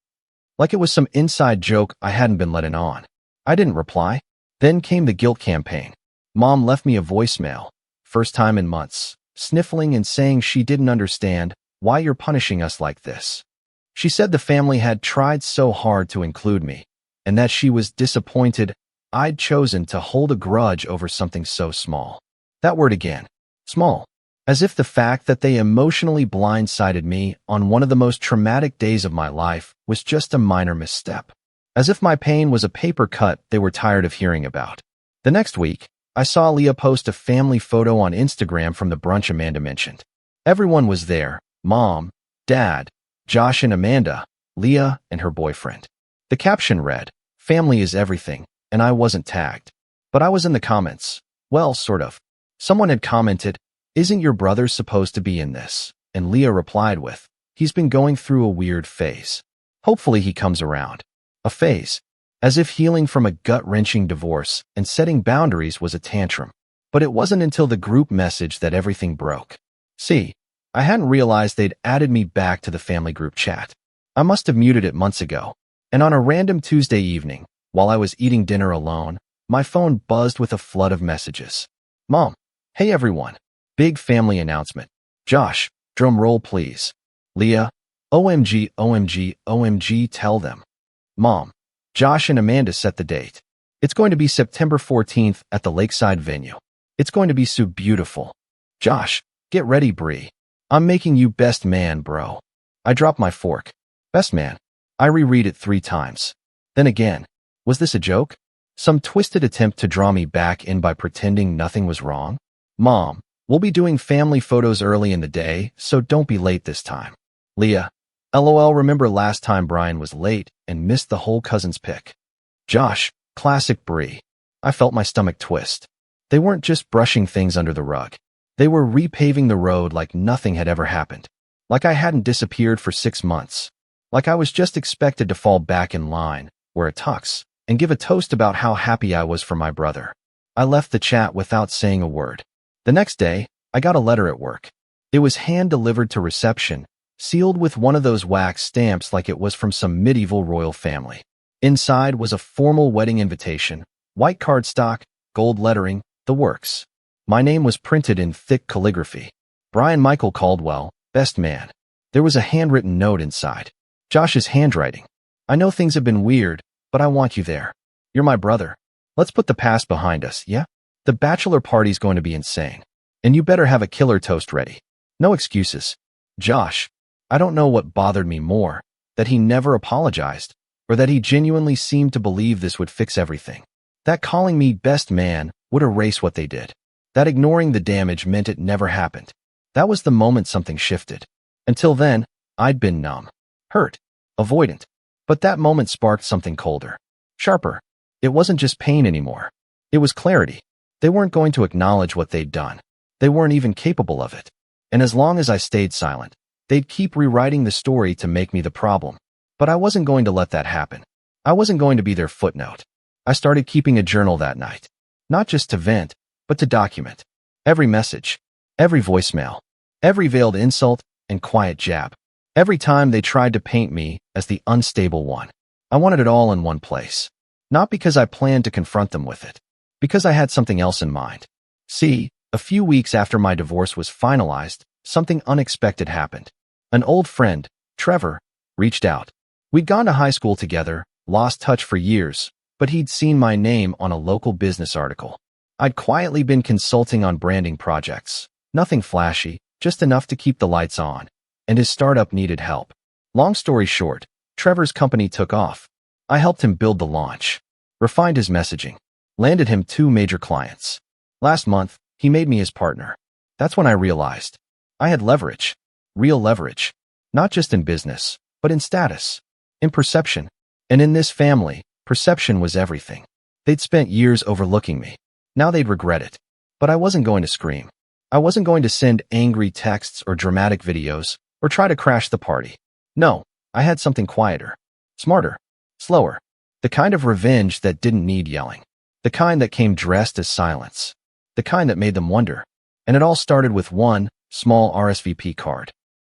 Like it was some inside joke I hadn't been letting on. I didn't reply. Then came the guilt campaign. Mom left me a voicemail, first time in months, sniffling and saying she didn't understand why you're punishing us like this. She said the family had tried so hard to include me, and that she was disappointed I'd chosen to hold a grudge over something so small. That word again. Small. As if the fact that they emotionally blindsided me on one of the most traumatic days of my life was just a minor misstep. As if my pain was a paper cut they were tired of hearing about. The next week, I saw Leah post a family photo on Instagram from the brunch Amanda mentioned. Everyone was there. Mom, Dad, Josh and Amanda, Leah and her boyfriend. The caption read, "Family is everything," and I wasn't tagged. But I was in the comments. Well, sort of. Someone had commented, "Isn't your brother supposed to be in this?" And Leah replied with, "He's been going through a weird phase. Hopefully he comes around." A phase. As if healing from a gut-wrenching divorce and setting boundaries was a tantrum. But it wasn't until the group message that everything broke. See, I hadn't realized they'd added me back to the family group chat. I must have muted it months ago. And on a random Tuesday evening, while I was eating dinner alone, my phone buzzed with a flood of messages. Mom, hey everyone. Big family announcement. Josh, drum roll please. Leah, OMG, OMG, OMG, tell them. Mom, Josh and Amanda set the date. It's going to be September 14th at the Lakeside venue. It's going to be so beautiful. Josh, get ready, Bree. I'm making you best man, bro. I dropped my fork. Best man. I reread it 3 times. Then again. Was this a joke? Some twisted attempt to draw me back in by pretending nothing was wrong? Mom, we'll be doing family photos early in the day, so don't be late this time. Leah, LOL, remember last time Brian was late and missed the whole cousin's pic. Josh, classic Bree. I felt my stomach twist. They weren't just brushing things under the rug. They were repaving the road like nothing had ever happened. Like I hadn't disappeared for 6 months. Like I was just expected to fall back in line, wear a tux, and give a toast about how happy I was for my brother. I left the chat without saying a word. The next day, I got a letter at work. It was hand-delivered to reception, sealed with one of those wax stamps like it was from some medieval royal family. Inside was a formal wedding invitation, white cardstock, gold lettering, the works. My name was printed in thick calligraphy. Brian Michael Caldwell, best man. There was a handwritten note inside. Josh's handwriting. I know things have been weird, but I want you there. You're my brother. Let's put the past behind us, yeah? The bachelor party's going to be insane. And you better have a killer toast ready. No excuses. Josh, I don't know what bothered me more, that he never apologized, or that he genuinely seemed to believe this would fix everything. That calling me best man would erase what they did. That ignoring the damage meant it never happened. That was the moment something shifted. Until then, I'd been numb, hurt, avoidant. But that moment sparked something colder, sharper. It wasn't just pain anymore. It was clarity. They weren't going to acknowledge what they'd done. They weren't even capable of it. And as long as I stayed silent, they'd keep rewriting the story to make me the problem. But I wasn't going to let that happen. I wasn't going to be their footnote. I started keeping a journal that night. Not just to vent, but to document. Every message, every voicemail, every veiled insult and quiet jab. Every time they tried to paint me as the unstable one. I wanted it all in one place. Not because I planned to confront them with it. Because I had something else in mind. See, a few weeks after my divorce was finalized, something unexpected happened. An old friend, Trevor, reached out. We'd gone to high school together, lost touch for years, but he'd seen my name on a local business article. I'd quietly been consulting on branding projects. Nothing flashy, just enough to keep the lights on. And his startup needed help. Long story short, Trevor's company took off. I helped him build the launch, refined his messaging, landed him 2 major clients. Last month, he made me his partner. That's when I realized I had leverage, real leverage, not just in business, but in status, in perception. And in this family, perception was everything. They'd spent years overlooking me. Now they'd regret it. But I wasn't going to scream. I wasn't going to send angry texts or dramatic videos or try to crash the party. No, I had something quieter, smarter, slower. The kind of revenge that didn't need yelling. The kind that came dressed as silence. The kind that made them wonder. And it all started with one small RSVP card.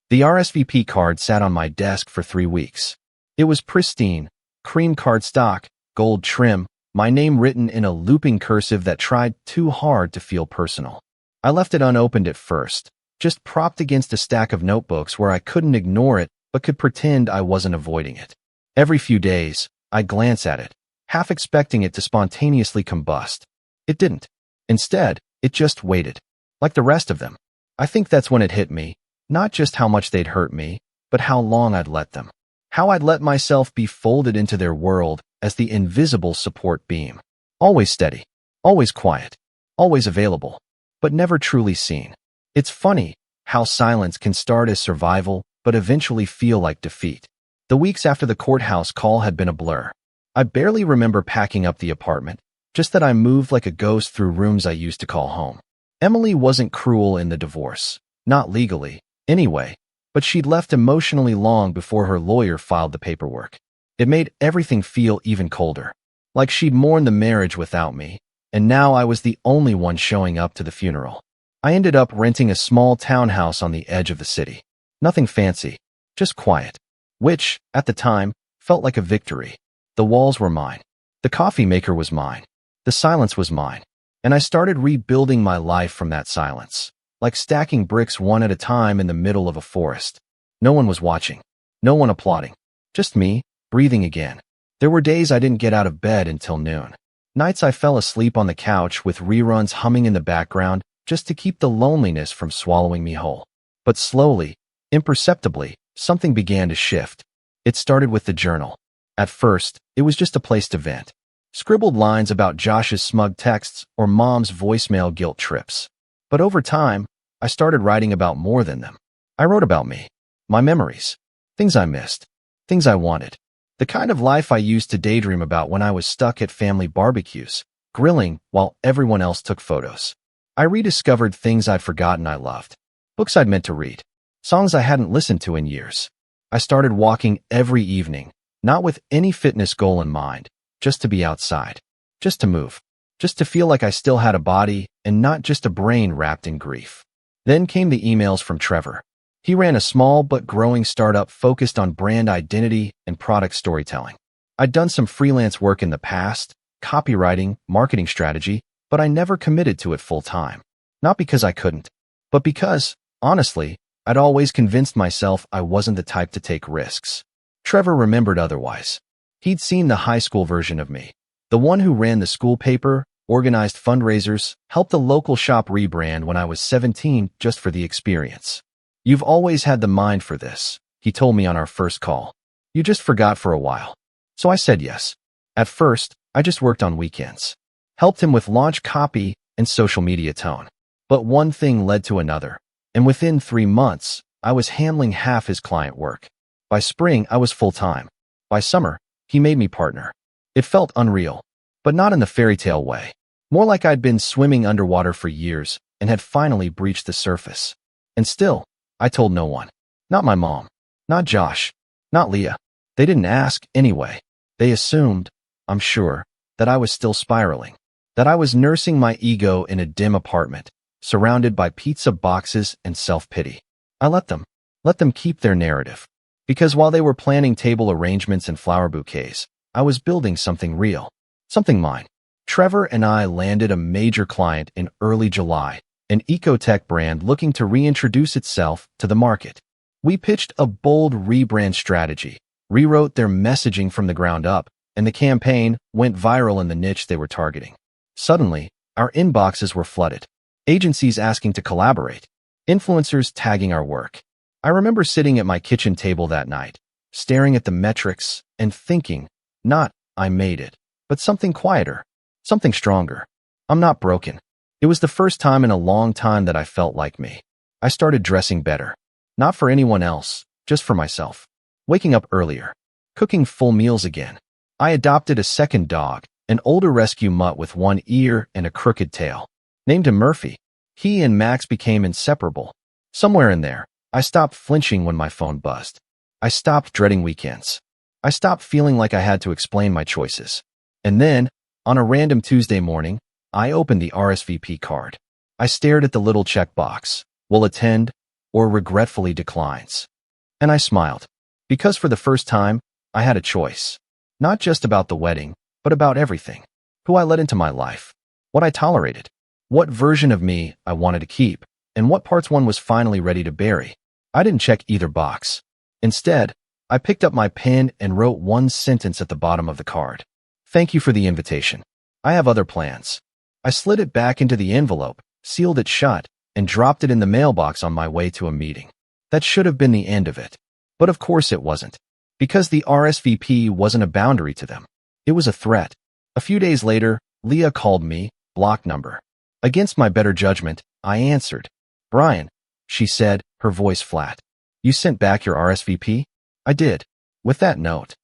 The RSVP card sat on my desk for 3 weeks. It was pristine, cream cardstock, gold trim, my name written in a looping cursive that tried too hard to feel personal. I left it unopened at first, just propped against a stack of notebooks where I couldn't ignore it but could pretend I wasn't avoiding it. Every few days, I'd glance at it, half expecting it to spontaneously combust. It didn't. Instead, it just waited. Like the rest of them. I think that's when it hit me, not just how much they'd hurt me, but how long I'd let them. How I'd let myself be folded into their world as the invisible support beam. Always steady, always quiet, always available, but never truly seen. It's funny how silence can start as survival, but eventually feel like defeat. The weeks after the courthouse call had been a blur. I barely remember packing up the apartment, just that I moved like a ghost through rooms I used to call home. Emily wasn't cruel in the divorce, not legally, anyway, but she'd left emotionally long before her lawyer filed the paperwork. It made everything feel even colder. Like she'd mourned the marriage without me, and now I was the only one showing up to the funeral. I ended up renting a small townhouse on the edge of the city. Nothing fancy, just quiet. Which, at the time, felt like a victory. The walls were mine. The coffee maker was mine. The silence was mine. And I started rebuilding my life from that silence, like stacking bricks one at a time in the middle of a forest. No one was watching. No one applauding. Just me, breathing again. There were days I didn't get out of bed until noon. Nights I fell asleep on the couch with reruns humming in the background just to keep the loneliness from swallowing me whole. But slowly, imperceptibly, something began to shift. It started with the journal. At first, it was just a place to vent. Scribbled lines about Josh's smug texts or Mom's voicemail guilt trips. But over time, I started writing about more than them. I wrote about me, my memories, things I missed, things I wanted. The kind of life I used to daydream about when I was stuck at family barbecues, grilling while everyone else took photos. I rediscovered things I'd forgotten I loved, books I'd meant to read, songs I hadn't listened to in years. I started walking every evening, not with any fitness goal in mind, just to be outside, just to move, just to feel like I still had a body and not just a brain wrapped in grief. Then came the emails from Trevor. He ran a small but growing startup focused on brand identity and product storytelling. I'd done some freelance work in the past, copywriting, marketing strategy, but I never committed to it full time. Not because I couldn't, but because, honestly, I'd always convinced myself I wasn't the type to take risks. Trevor remembered otherwise. He'd seen the high school version of me, the one who ran the school paper, organized fundraisers, helped a local shop rebrand when I was 17 just for the experience. "You've always had the mind for this," he told me on our first call. "You just forgot for a while." So I said yes. At first, I just worked on weekends. Helped him with launch copy and social media tone. But one thing led to another, and within 3 months, I was handling half his client work. By spring, I was full-time. By summer, he made me partner. It felt unreal. but not in the fairy tale way. More like I'd been swimming underwater for years and had finally breached the surface. And still, I told no one. Not my mom. Not Josh. Not Leah. They didn't ask anyway. They assumed, I'm sure, that I was still spiraling. That I was nursing my ego in a dim apartment, surrounded by pizza boxes and self-pity. I let them keep their narrative. Because while they were planning table arrangements and flower bouquets, I was building something real. Something mine. Trevor and I landed a major client in early July, an eco-tech brand looking to reintroduce itself to the market. We pitched a bold rebrand strategy, rewrote their messaging from the ground up, and the campaign went viral in the niche they were targeting. Suddenly, our inboxes were flooded. Agencies asking to collaborate. Influencers tagging our work. I remember sitting at my kitchen table that night, staring at the metrics and thinking, not, I made it, but something quieter, something stronger. I'm not broken. It was the first time in a long time that I felt like me. I started dressing better. Not for anyone else, just for myself. Waking up earlier. Cooking full meals again. I adopted a second dog, an older rescue mutt with one ear and a crooked tail. Named him Murphy. He and Max became inseparable. Somewhere in there, I stopped flinching when my phone buzzed. I stopped dreading weekends. I stopped feeling like I had to explain my choices. And then, on a random Tuesday morning, I opened the RSVP card. I stared at the little checkbox, will attend, or regretfully declines. And I smiled. Because for the first time, I had a choice. Not just about the wedding, but about everything. Who I let into my life. What I tolerated. What version of me I wanted to keep, and what parts one was finally ready to bury. I didn't check either box. Instead, I picked up my pen and wrote one sentence at the bottom of the card. Thank you for the invitation. I have other plans. I slid it back into the envelope, sealed it shut, and dropped it in the mailbox on my way to a meeting. That should have been the end of it. But of course it wasn't. Because the RSVP wasn't a boundary to them. It was a threat. A few days later, Leah called me, block number. Against my better judgment, I answered. Brian, she said, her voice flat. You sent back your RSVP? I did. With that note.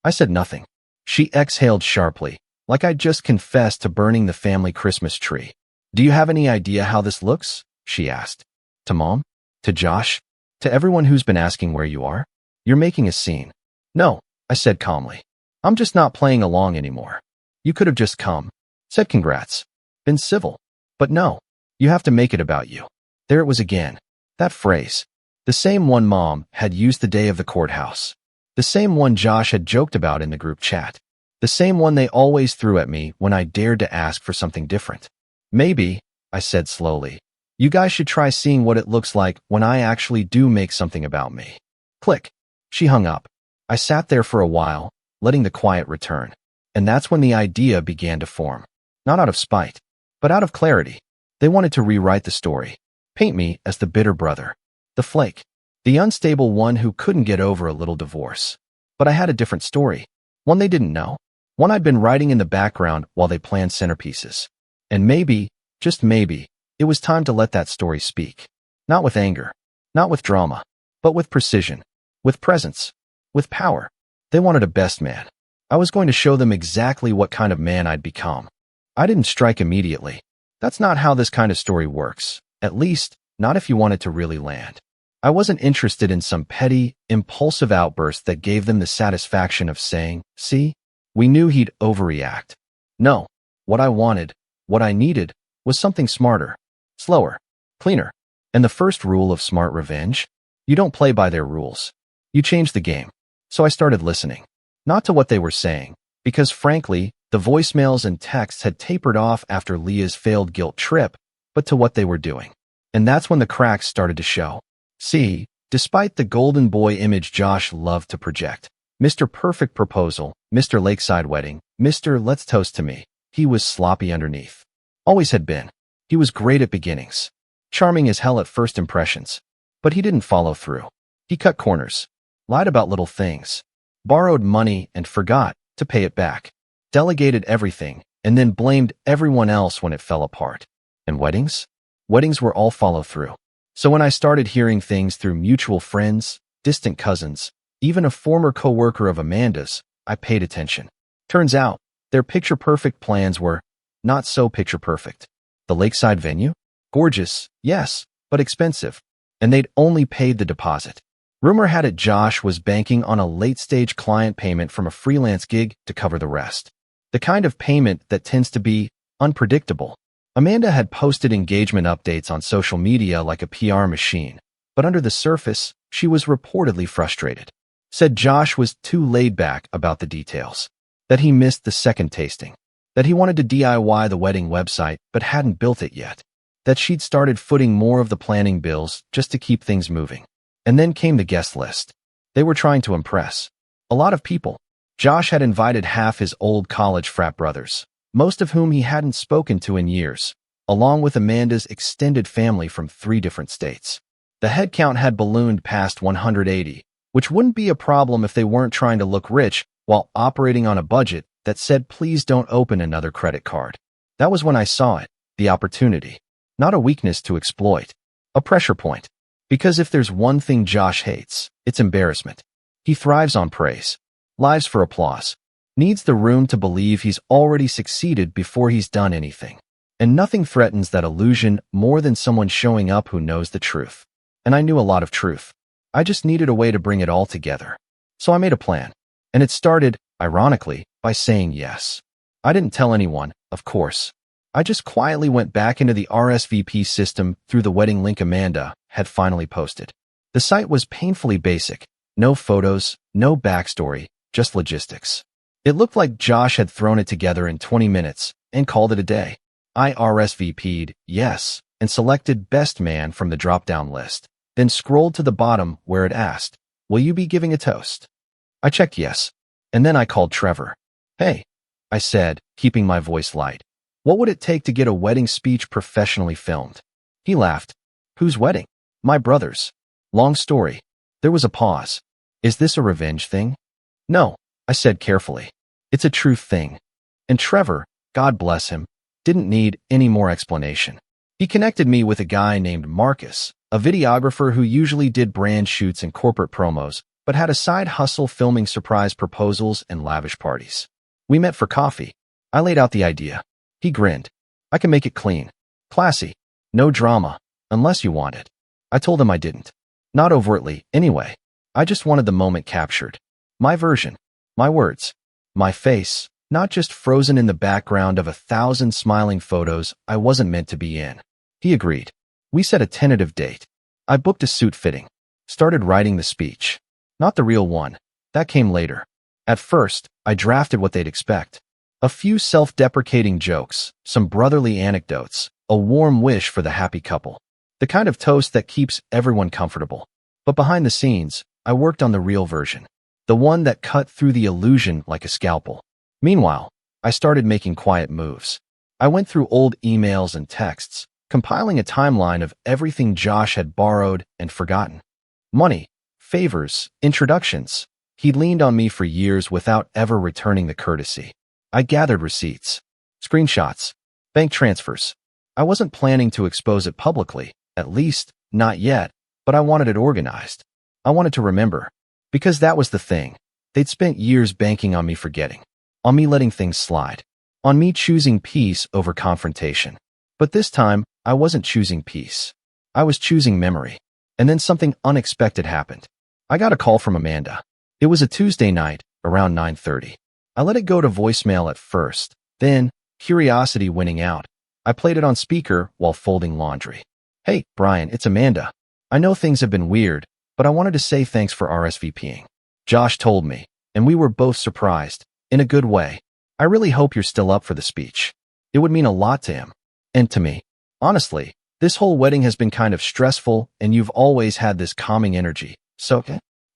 I said nothing. She exhaled sharply, like I'd just confessed to burning the family Christmas tree. Do you have any idea how this looks? She asked. To Mom? To Josh? To everyone who's been asking where you are? You're making a scene. No, I said calmly. I'm just not playing along anymore. You could have just come. Said congrats. Been civil. But no, you have to make it about you. There it was again. That phrase. The same one Mom had used the day of the courthouse. The same one Josh had joked about in the group chat. The same one they always threw at me when I dared to ask for something different. Maybe, I said slowly, you guys should try seeing what it looks like when I actually do make something about me. Click. She hung up. I sat there for a while, letting the quiet return. And that's when the idea began to form. Not out of spite, but out of clarity. They wanted to rewrite the story. Paint me as the bitter brother. The flake. The unstable one who couldn't get over a little divorce. But I had a different story. One they didn't know. One I'd been writing in the background while they planned centerpieces. And maybe, just maybe, it was time to let that story speak. Not with anger. Not with drama. But with precision. With presence. With power. They wanted a best man. I was going to show them exactly what kind of man I'd become. I didn't strike immediately. That's not how this kind of story works. At least, not if you want it to really land. I wasn't interested in some petty, impulsive outburst that gave them the satisfaction of saying, see, we knew he'd overreact. No, what I wanted, what I needed, was something smarter, slower, cleaner. And the first rule of smart revenge? You don't play by their rules. You change the game. So I started listening. Not to what they were saying, because frankly, the voicemails and texts had tapered off after Leah's failed guilt trip, but to what they were doing. And that's when the cracks started to show. See, despite the golden boy image Josh loved to project, Mr. Perfect Proposal, Mr. Lakeside Wedding, Mr. Let's Toast to Me, he was sloppy underneath. Always had been. He was great at beginnings. Charming as hell at first impressions. But he didn't follow through. He cut corners. Lied about little things. Borrowed money and forgot to pay it back. Delegated everything and then blamed everyone else when it fell apart. And weddings? Weddings were all follow through. So when I started hearing things through mutual friends, distant cousins, even a former co-worker of Amanda's, I paid attention. Turns out, Their picture-perfect plans were not so picture-perfect. The lakeside venue? Gorgeous, yes, but expensive. And they'd only paid the deposit. Rumor had it Josh was banking on a late-stage client payment from a freelance gig to cover the rest. The kind of payment that tends to be unpredictable. Amanda had posted engagement updates on social media like a PR machine, but under the surface, she was reportedly frustrated. Said Josh was too laid back about the details, that he missed the second tasting, that he wanted to DIY the wedding website but hadn't built it yet, that she'd started footing more of the planning bills just to keep things moving. And then came the guest list. They were trying to impress a lot of people. Josh had invited half his old college frat brothers, most of whom he hadn't spoken to in years, along with Amanda's extended family from 3 different states. The headcount had ballooned past 180, which wouldn't be a problem if they weren't trying to look rich while operating on a budget that said please don't open another credit card. That was when I saw it, the opportunity. Not a weakness to exploit. A pressure point. Because if there's one thing Josh hates, it's embarrassment. He thrives on praise. Lives for applause. Needs the room to believe he's already succeeded before he's done anything. And nothing threatens that illusion more than someone showing up who knows the truth. And I knew a lot of truth. I just needed a way to bring it all together. So I made a plan. And it started, ironically, by saying yes. I didn't tell anyone, of course. I just quietly went back into the RSVP system through the wedding link Amanda had finally posted. The site was painfully basic. No photos, no backstory, just logistics. It looked like Josh had thrown it together in 20 minutes and called it a day. I RSVP'd yes and selected best man from the drop-down list, then scrolled to the bottom where it asked, will you be giving a toast? I checked yes, and then I called Trevor. Hey, I said, keeping my voice light. What would it take to get a wedding speech professionally filmed? He laughed. Whose wedding? My brother's. Long story. There was a pause. Is this a revenge thing? No, I said carefully. It's a truth thing. And Trevor, God bless him, didn't need any more explanation. He connected me with a guy named Marcus, a videographer who usually did brand shoots and corporate promos, but had a side hustle filming surprise proposals and lavish parties. We met for coffee. I laid out the idea. He grinned. I can make it clean. Classy. No drama. Unless you want it. I told him I didn't. Not overtly, anyway. I just wanted the moment captured. My version. My words. My face. Not just frozen in the background of 1,000 smiling photos I wasn't meant to be in. He agreed. We set a tentative date. I booked a suit fitting. Started writing the speech. Not the real one. That came later. At first, I drafted what they'd expect. A few self-deprecating jokes, some brotherly anecdotes, a warm wish for the happy couple. The kind of toast that keeps everyone comfortable. But behind the scenes, I worked on the real version. The one that cut through the illusion like a scalpel. Meanwhile, I started making quiet moves. I went through old emails and texts, compiling a timeline of everything Josh had borrowed and forgotten. Money, favors, introductions. He'd leaned on me for years without ever returning the courtesy. I gathered receipts, screenshots, bank transfers. I wasn't planning to expose it publicly, at least, not yet, but I wanted it organized. I wanted to remember. Because that was the thing. They'd spent years banking on me forgetting. On me letting things slide. On me choosing peace over confrontation. But this time, I wasn't choosing peace. I was choosing memory. And then something unexpected happened. I got a call from Amanda. It was a Tuesday night, around 9:30. I let it go to voicemail at first. Then, curiosity winning out, I played it on speaker while folding laundry. Hey, Brian, it's Amanda. I know things have been weird, but I wanted to say thanks for RSVPing. Josh told me, and we were both surprised, in a good way. I really hope you're still up for the speech. It would mean a lot to him. And to me. Honestly, this whole wedding has been kind of stressful, and you've always had this calming energy. So,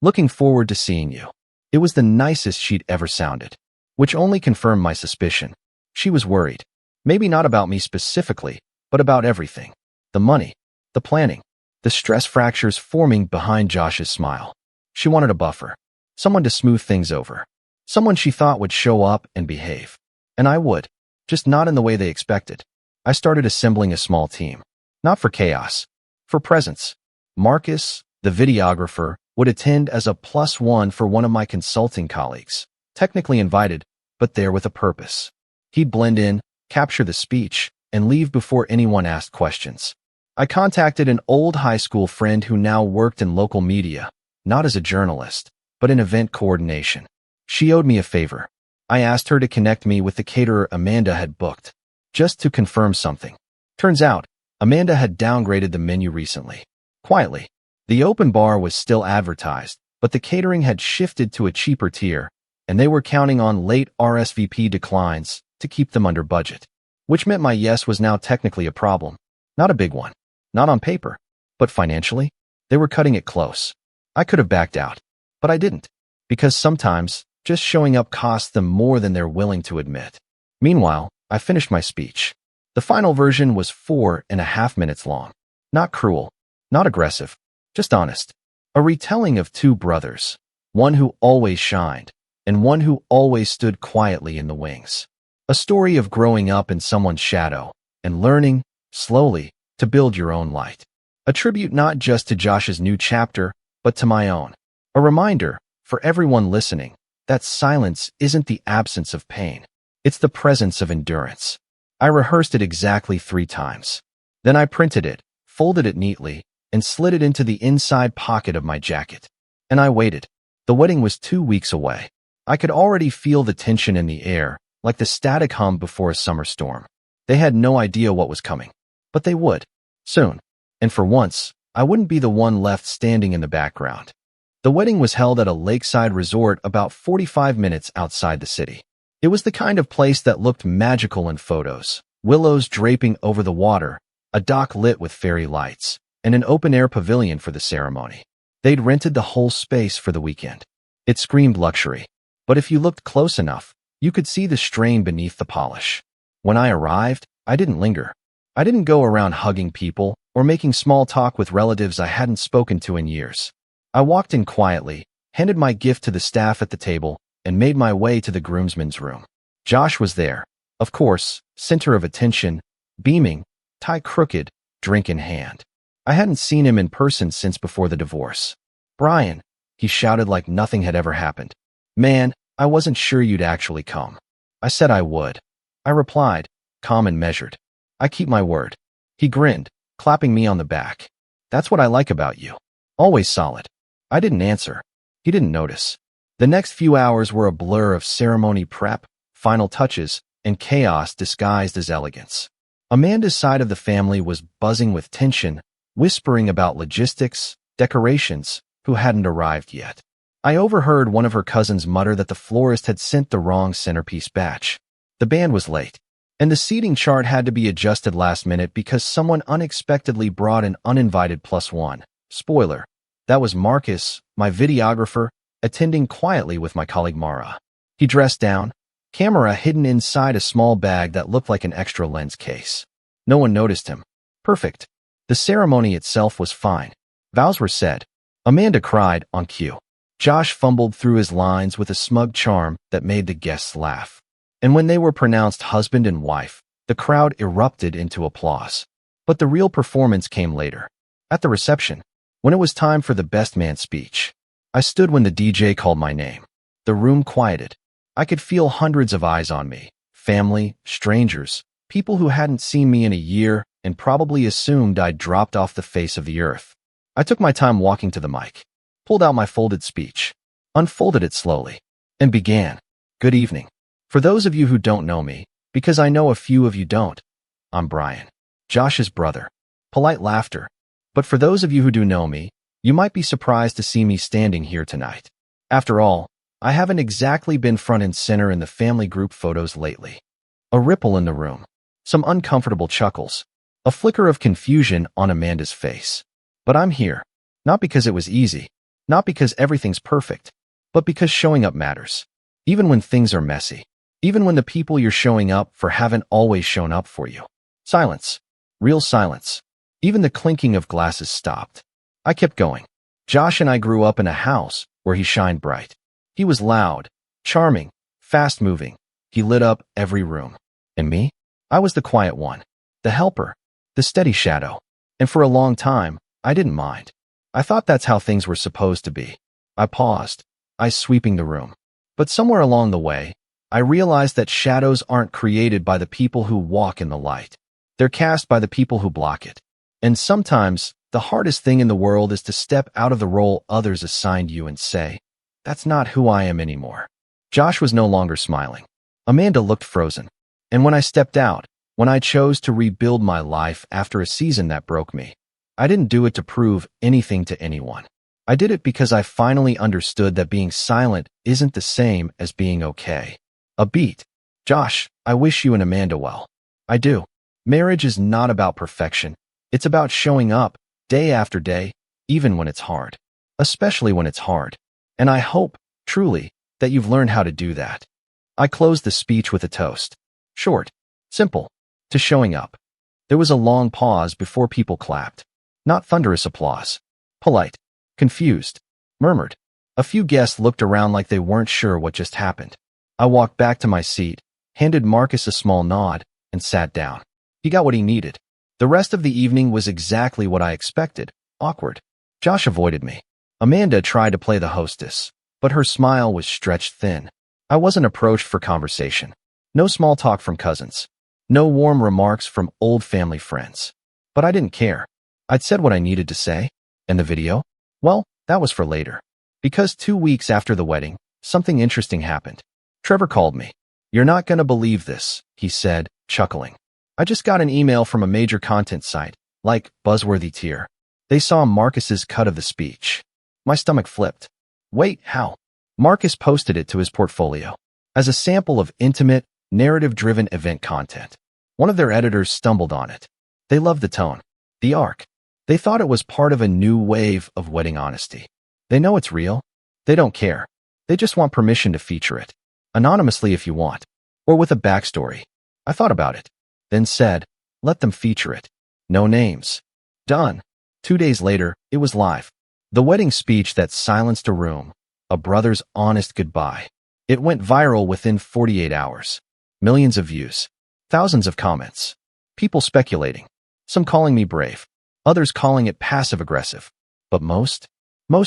looking forward to seeing you. It was the nicest she'd ever sounded. Which only confirmed my suspicion. She was worried. Maybe not about me specifically, but about everything. The money, the planning, the stress fractures forming behind Josh's smile. She wanted a buffer. Someone to smooth things over. Someone she thought would show up and behave. And I would. Just not in the way they expected. I started assembling a small team. Not for chaos. For presence. Marcus, the videographer, would attend as a +1 for one of my consulting colleagues. Technically invited, but there with a purpose. He'd blend in, capture the speech, and leave before anyone asked questions. I contacted an old high school friend who now worked in local media, not as a journalist, but in event coordination. She owed me a favor. I asked her to connect me with the caterer Amanda had booked, just to confirm something. Turns out, Amanda had downgraded the menu recently. Quietly. The open bar was still advertised, but the catering had shifted to a cheaper tier, and they were counting on late RSVP declines to keep them under budget, which meant my yes was now technically a problem. Not a big one. Not on paper. But financially, they were cutting it close. I could have backed out, but I didn't, because sometimes just showing up costs them more than they're willing to admit. Meanwhile, I finished my speech. The final version was 4.5 minutes long. Not cruel, not aggressive, just honest. A retelling of two brothers, one who always shined, and one who always stood quietly in the wings. A story of growing up in someone's shadow and learning, slowly, to build your own light. A tribute not just to Josh's new chapter, but to my own. A reminder, for everyone listening, that silence isn't the absence of pain. It's the presence of endurance. I rehearsed it exactly 3 times. Then I printed it, folded it neatly, and slid it into the inside pocket of my jacket. And I waited. The wedding was 2 weeks away. I could already feel the tension in the air, like the static hum before a summer storm. They had no idea what was coming. But they would. Soon. And for once, I wouldn't be the one left standing in the background. The wedding was held at a lakeside resort about 45 minutes outside the city. It was the kind of place that looked magical in photos. Willows draping over the water, a dock lit with fairy lights, and an open-air pavilion for the ceremony. They'd rented the whole space for the weekend. It screamed luxury. But if you looked close enough, you could see the strain beneath the polish. When I arrived, I didn't linger. I didn't go around hugging people or making small talk with relatives I hadn't spoken to in years. I walked in quietly, handed my gift to the staff at the table, and made my way to the groomsmen's room. Josh was there, of course, center of attention, beaming, tie crooked, drink in hand. I hadn't seen him in person since before the divorce. "Brian," he shouted like nothing had ever happened. "Man, I wasn't sure you'd actually come." I said I would. I replied, calm and measured. "I keep my word." He grinned, clapping me on the back. "That's what I like about you. Always solid." I didn't answer. He didn't notice. The next few hours were a blur of ceremony prep, final touches, and chaos disguised as elegance. Amanda's side of the family was buzzing with tension, whispering about logistics, decorations, who hadn't arrived yet. I overheard one of her cousins mutter that the florist had sent the wrong centerpiece batch. The band was late, and the seating chart had to be adjusted last minute because someone unexpectedly brought an uninvited +1. Spoiler, that was Marcus, my videographer, attending quietly with my colleague Mara. He dressed down, camera hidden inside a small bag that looked like an extra lens case. No one noticed him. Perfect. The ceremony itself was fine. Vows were said. Amanda cried on cue. Josh fumbled through his lines with a smug charm that made the guests laugh. And when they were pronounced husband and wife, the crowd erupted into applause. But the real performance came later. At the reception, when it was time for the best man speech. I stood when the DJ called my name. The room quieted. I could feel hundreds of eyes on me. Family, strangers, people who hadn't seen me in a year and probably assumed I'd dropped off the face of the earth. I took my time walking to the mic, pulled out my folded speech, unfolded it slowly, and began. "Good evening. For those of you who don't know me, because I know a few of you don't, I'm Brian, Josh's brother." Polite laughter. "But for those of you who do know me, you might be surprised to see me standing here tonight. After all, I haven't exactly been front and center in the family group photos lately." A ripple in the room. Some uncomfortable chuckles. A flicker of confusion on Amanda's face. But I'm here. Not because it was easy. Not because everything's perfect. But because showing up matters. Even when things are messy. Even when the people you're showing up for haven't always shown up for you. Silence. Real silence. Even the clinking of glasses stopped. I kept going. Josh and I grew up in a house where he shined bright. He was loud, charming, fast-moving. He lit up every room. And me? I was the quiet one. The helper. The steady shadow. And for a long time, I didn't mind. I thought that's how things were supposed to be. I paused, eyes sweeping the room. But somewhere along the way, I realized that shadows aren't created by the people who walk in the light. They're cast by the people who block it. And sometimes, the hardest thing in the world is to step out of the role others assigned you and say, "That's not who I am anymore." Josh was no longer smiling. Amanda looked frozen. And when I stepped out, when I chose to rebuild my life after a season that broke me, I didn't do it to prove anything to anyone. I did it because I finally understood that being silent isn't the same as being okay. A beat. Josh, I wish you and Amanda well. I do. Marriage is not about perfection. It's about showing up, day after day, even when it's hard. Especially when it's hard. And I hope, truly, that you've learned how to do that. I closed the speech with a toast. Short. Simple. To showing up. There was a long pause before people clapped. Not thunderous applause. Polite. Confused. Murmured. A few guests looked around like they weren't sure what just happened. I walked back to my seat, handed Marcus a small nod, and sat down. He got what he needed. The rest of the evening was exactly what I expected. Awkward. Josh avoided me. Amanda tried to play the hostess, but her smile was stretched thin. I wasn't approached for conversation. No small talk from cousins. No warm remarks from old family friends. But I didn't care. I'd said what I needed to say. And the video? Well, that was for later. Because 2 weeks after the wedding, something interesting happened. Trevor called me. "You're not gonna believe this," he said, chuckling. "I just got an email from a major content site, like Buzzworthy Tier. They saw Marcus's cut of the speech." My stomach flipped. Wait, how? Marcus posted it to his portfolio as a sample of intimate, narrative-driven event content. One of their editors stumbled on it. They loved the tone, the arc. They thought it was part of a new wave of wedding honesty. They know it's real. They don't care. They just want permission to feature it. Anonymously if you want. Or with a backstory. I thought about it. Then said, let them feature it. No names. Done. 2 days later, it was live. The wedding speech that silenced a room. A brother's honest goodbye. It went viral within 48 hours. Millions of views. Thousands of comments. People speculating. Some calling me brave. Others calling it passive-aggressive. But most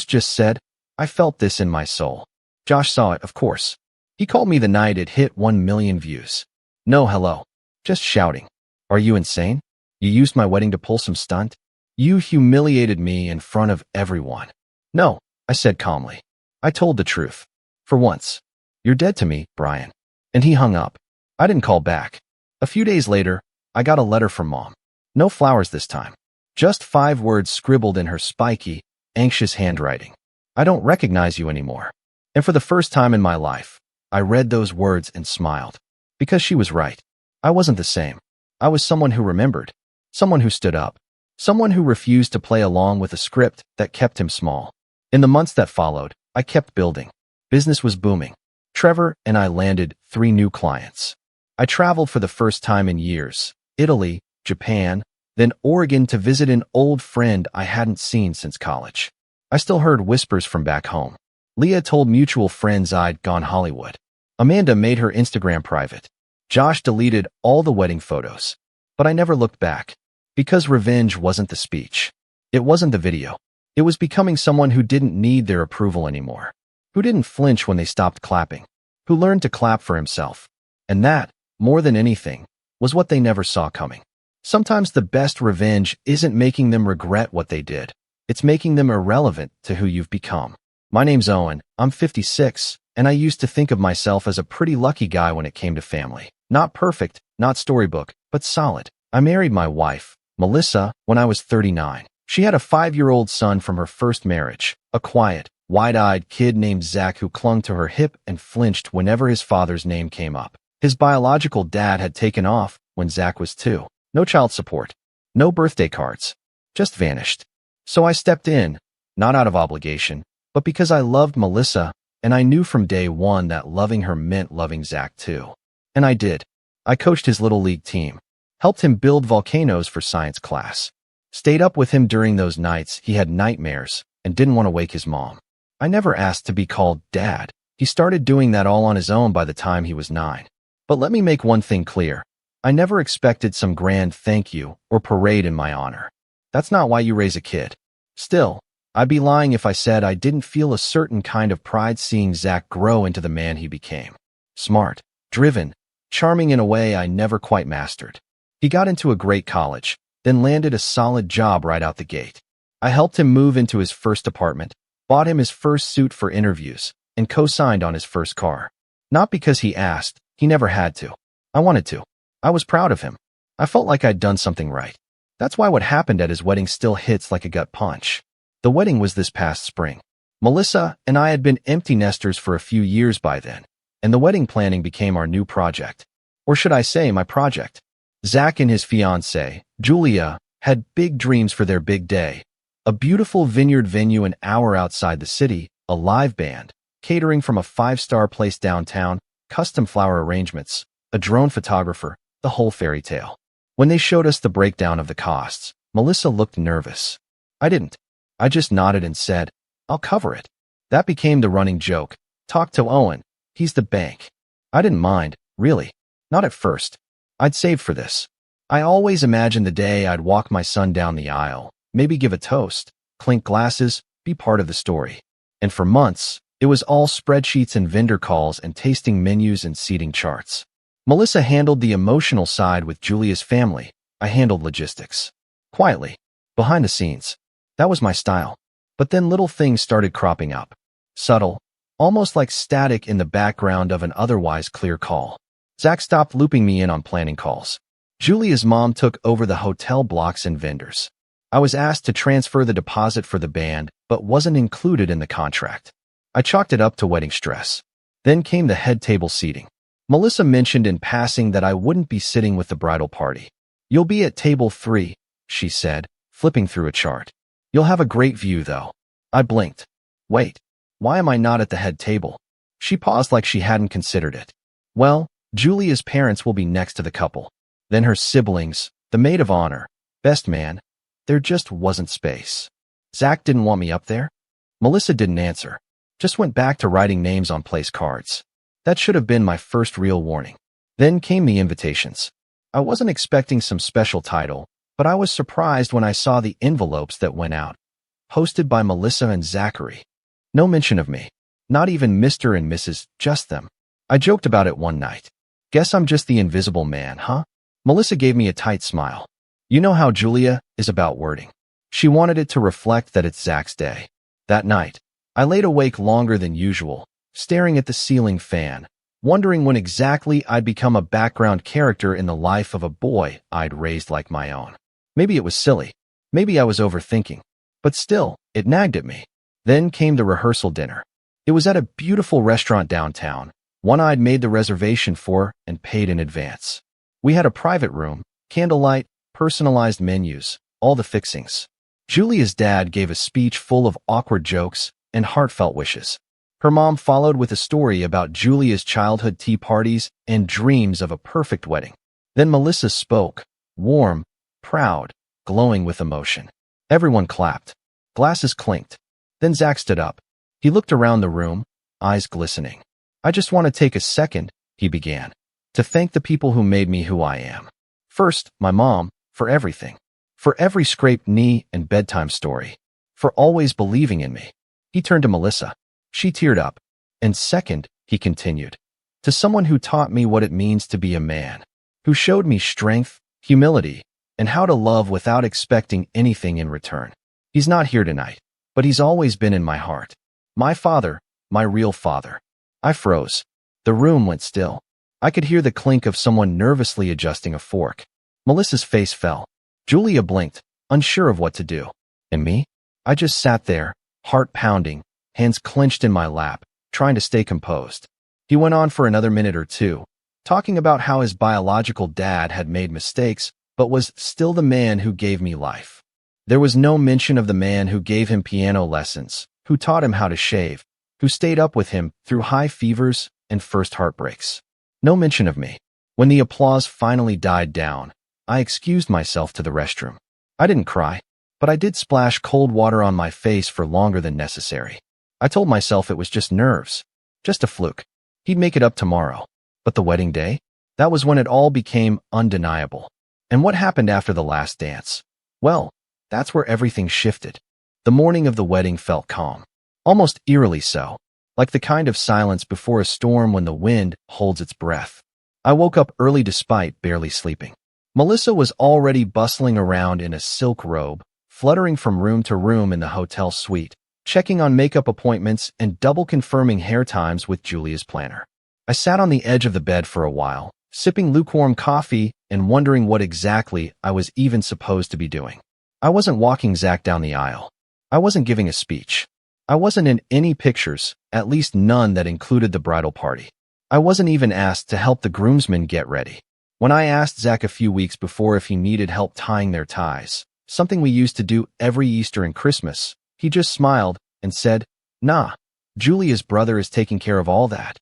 just said, I felt this in my soul. Josh saw it, of course. He called me the night it hit 1 million views. No hello. Just shouting. Are you insane? You used my wedding to pull some stunt? You humiliated me in front of everyone. No, I said calmly. I told the truth. For once. You're dead to me, Brian. And he hung up. I didn't call back. A few days later, I got a letter from Mom. No flowers this time. Just 5 words scribbled in her spiky, anxious handwriting. I don't recognize you anymore. And for the first time in my life, I read those words and smiled. Because she was right. I wasn't the same. I was someone who remembered. Someone who stood up. Someone who refused to play along with a script that kept him small. In the months that followed, I kept building. Business was booming. Trevor and I landed 3 new clients. I traveled for the first time in years. Italy, Japan, then Oregon to visit an old friend I hadn't seen since college. I still heard whispers from back home. Leah told mutual friends I'd gone Hollywood. Amanda made her Instagram private. Josh deleted all the wedding photos. But I never looked back. Because revenge wasn't the speech. It wasn't the video. It was becoming someone who didn't need their approval anymore. Who didn't flinch when they stopped clapping. Who learned to clap for himself. And that, more than anything, was what they never saw coming. Sometimes the best revenge isn't making them regret what they did. It's making them irrelevant to who you've become. My name's Owen, I'm 56, and I used to think of myself as a pretty lucky guy when it came to family. Not perfect, not storybook, but solid. I married my wife, Melissa, when I was 39. She had a 5-year-old son from her first marriage, a quiet, wide-eyed kid named Zach who clung to her hip and flinched whenever his father's name came up. His biological dad had taken off when Zach was 2. No child support. No birthday cards. Just vanished. So I stepped in, not out of obligation, but because I loved Melissa, and I knew from day one that loving her meant loving Zach too. And I did. I coached his little league team, helped him build volcanoes for science class, stayed up with him during those nights he had nightmares and didn't want to wake his mom. I never asked to be called Dad. He started doing that all on his own by the time he was 9. But let me make one thing clear. I never expected some grand thank you or parade in my honor. That's not why you raise a kid. Still, I'd be lying if I said I didn't feel a certain kind of pride seeing Zach grow into the man he became. Smart, driven, charming in a way I never quite mastered. He got into a great college, then landed a solid job right out the gate. I helped him move into his first apartment, bought him his first suit for interviews, and co-signed on his first car. Not because he asked, he never had to. I wanted to. I was proud of him. I felt like I'd done something right. That's why what happened at his wedding still hits like a gut punch. The wedding was this past spring. Melissa and I had been empty nesters for a few years by then, and the wedding planning became our new project. Or should I say, my project. Zach and his fiancée, Julia, had big dreams for their big day. A beautiful vineyard venue an hour outside the city, a live band, catering from a 5-star place downtown, custom flower arrangements, a drone photographer, the whole fairy tale. When they showed us the breakdown of the costs, Melissa looked nervous. I didn't. I just nodded and said, I'll cover it. That became the running joke. Talk to Owen. He's the bank. I didn't mind, really. Not at first. I'd saved for this. I always imagined the day I'd walk my son down the aisle, maybe give a toast, clink glasses, be part of the story. And for months, it was all spreadsheets and vendor calls and tasting menus and seating charts. Melissa handled the emotional side with Julia's family. I handled logistics. Quietly. Behind the scenes. That was my style. But then little things started cropping up. Subtle. Almost like static in the background of an otherwise clear call. Zach stopped looping me in on planning calls. Julia's mom took over the hotel blocks and vendors. I was asked to transfer the deposit for the band, but wasn't included in the contract. I chalked it up to wedding stress. Then came the head table seating. Melissa mentioned in passing that I wouldn't be sitting with the bridal party. You'll be at table 3, she said, flipping through a chart. You'll have a great view, though. I blinked. Wait, why am I not at the head table? She paused like she hadn't considered it. Well, Julia's parents will be next to the couple. Then her siblings, the maid of honor, best man. There just wasn't space. Zach didn't want me up there. Melissa didn't answer. Just went back to writing names on place cards. That should have been my first real warning. Then came the invitations. I wasn't expecting some special title, but I was surprised when I saw the envelopes that went out. Posted by Melissa and Zachary. No mention of me. Not even Mr. and Mrs., just them. I joked about it one night. Guess I'm just the invisible man, huh? Melissa gave me a tight smile. You know how Julia is about wording. She wanted it to reflect that it's Zach's day. That night, I laid awake longer than usual, staring at the ceiling fan, wondering when exactly I'd become a background character in the life of a boy I'd raised like my own. Maybe it was silly. Maybe I was overthinking. But still, it nagged at me. Then came the rehearsal dinner. It was at a beautiful restaurant downtown, one I'd made the reservation for and paid in advance. We had a private room, candlelight, personalized menus, all the fixings. Julia's dad gave a speech full of awkward jokes and heartfelt wishes. Her mom followed with a story about Julia's childhood tea parties and dreams of a perfect wedding. Then Melissa spoke, warm, proud, glowing with emotion. Everyone clapped. Glasses clinked. Then Zach stood up. He looked around the room, eyes glistening. I just want to take a second, he began, to thank the people who made me who I am. First, my mom, for everything. For every scraped knee and bedtime story. For always believing in me. He turned to Melissa. She teared up. And second, he continued, to someone who taught me what it means to be a man. Who showed me strength, humility, and how to love without expecting anything in return. He's not here tonight, but he's always been in my heart. My father, my real father. I froze. The room went still. I could hear the clink of someone nervously adjusting a fork. Melissa's face fell. Julia blinked, unsure of what to do. And me? I just sat there, heart pounding, hands clenched in my lap, trying to stay composed. He went on for another minute or two, talking about how his biological dad had made mistakes, but was still the man who gave me life. There was no mention of the man who gave him piano lessons, who taught him how to shave, who stayed up with him through high fevers and first heartbreaks. No mention of me. When the applause finally died down, I excused myself to the restroom. I didn't cry, but I did splash cold water on my face for longer than necessary. I told myself it was just nerves, just a fluke. He'd make it up tomorrow. But the wedding day? That was when it all became undeniable. And what happened after the last dance? Well, that's where everything shifted. The morning of the wedding felt calm, almost eerily so. like the kind of silence before a storm when the wind holds its breath. I woke up early despite barely sleeping. Melissa was already bustling around in a silk robe, fluttering from room to room in the hotel suite, checking on makeup appointments and double confirming hair times with Julia's planner. I sat on the edge of the bed for a while, sipping lukewarm coffee and wondering what exactly I was even supposed to be doing. I wasn't walking Zach down the aisle. I wasn't giving a speech. I wasn't in any pictures, at least none that included the bridal party. I wasn't even asked to help the groomsmen get ready. When I asked Zach a few weeks before if he needed help tying their ties, something we used to do every Easter and Christmas, he just smiled and said, "Nah, Julia's brother is taking care of all that."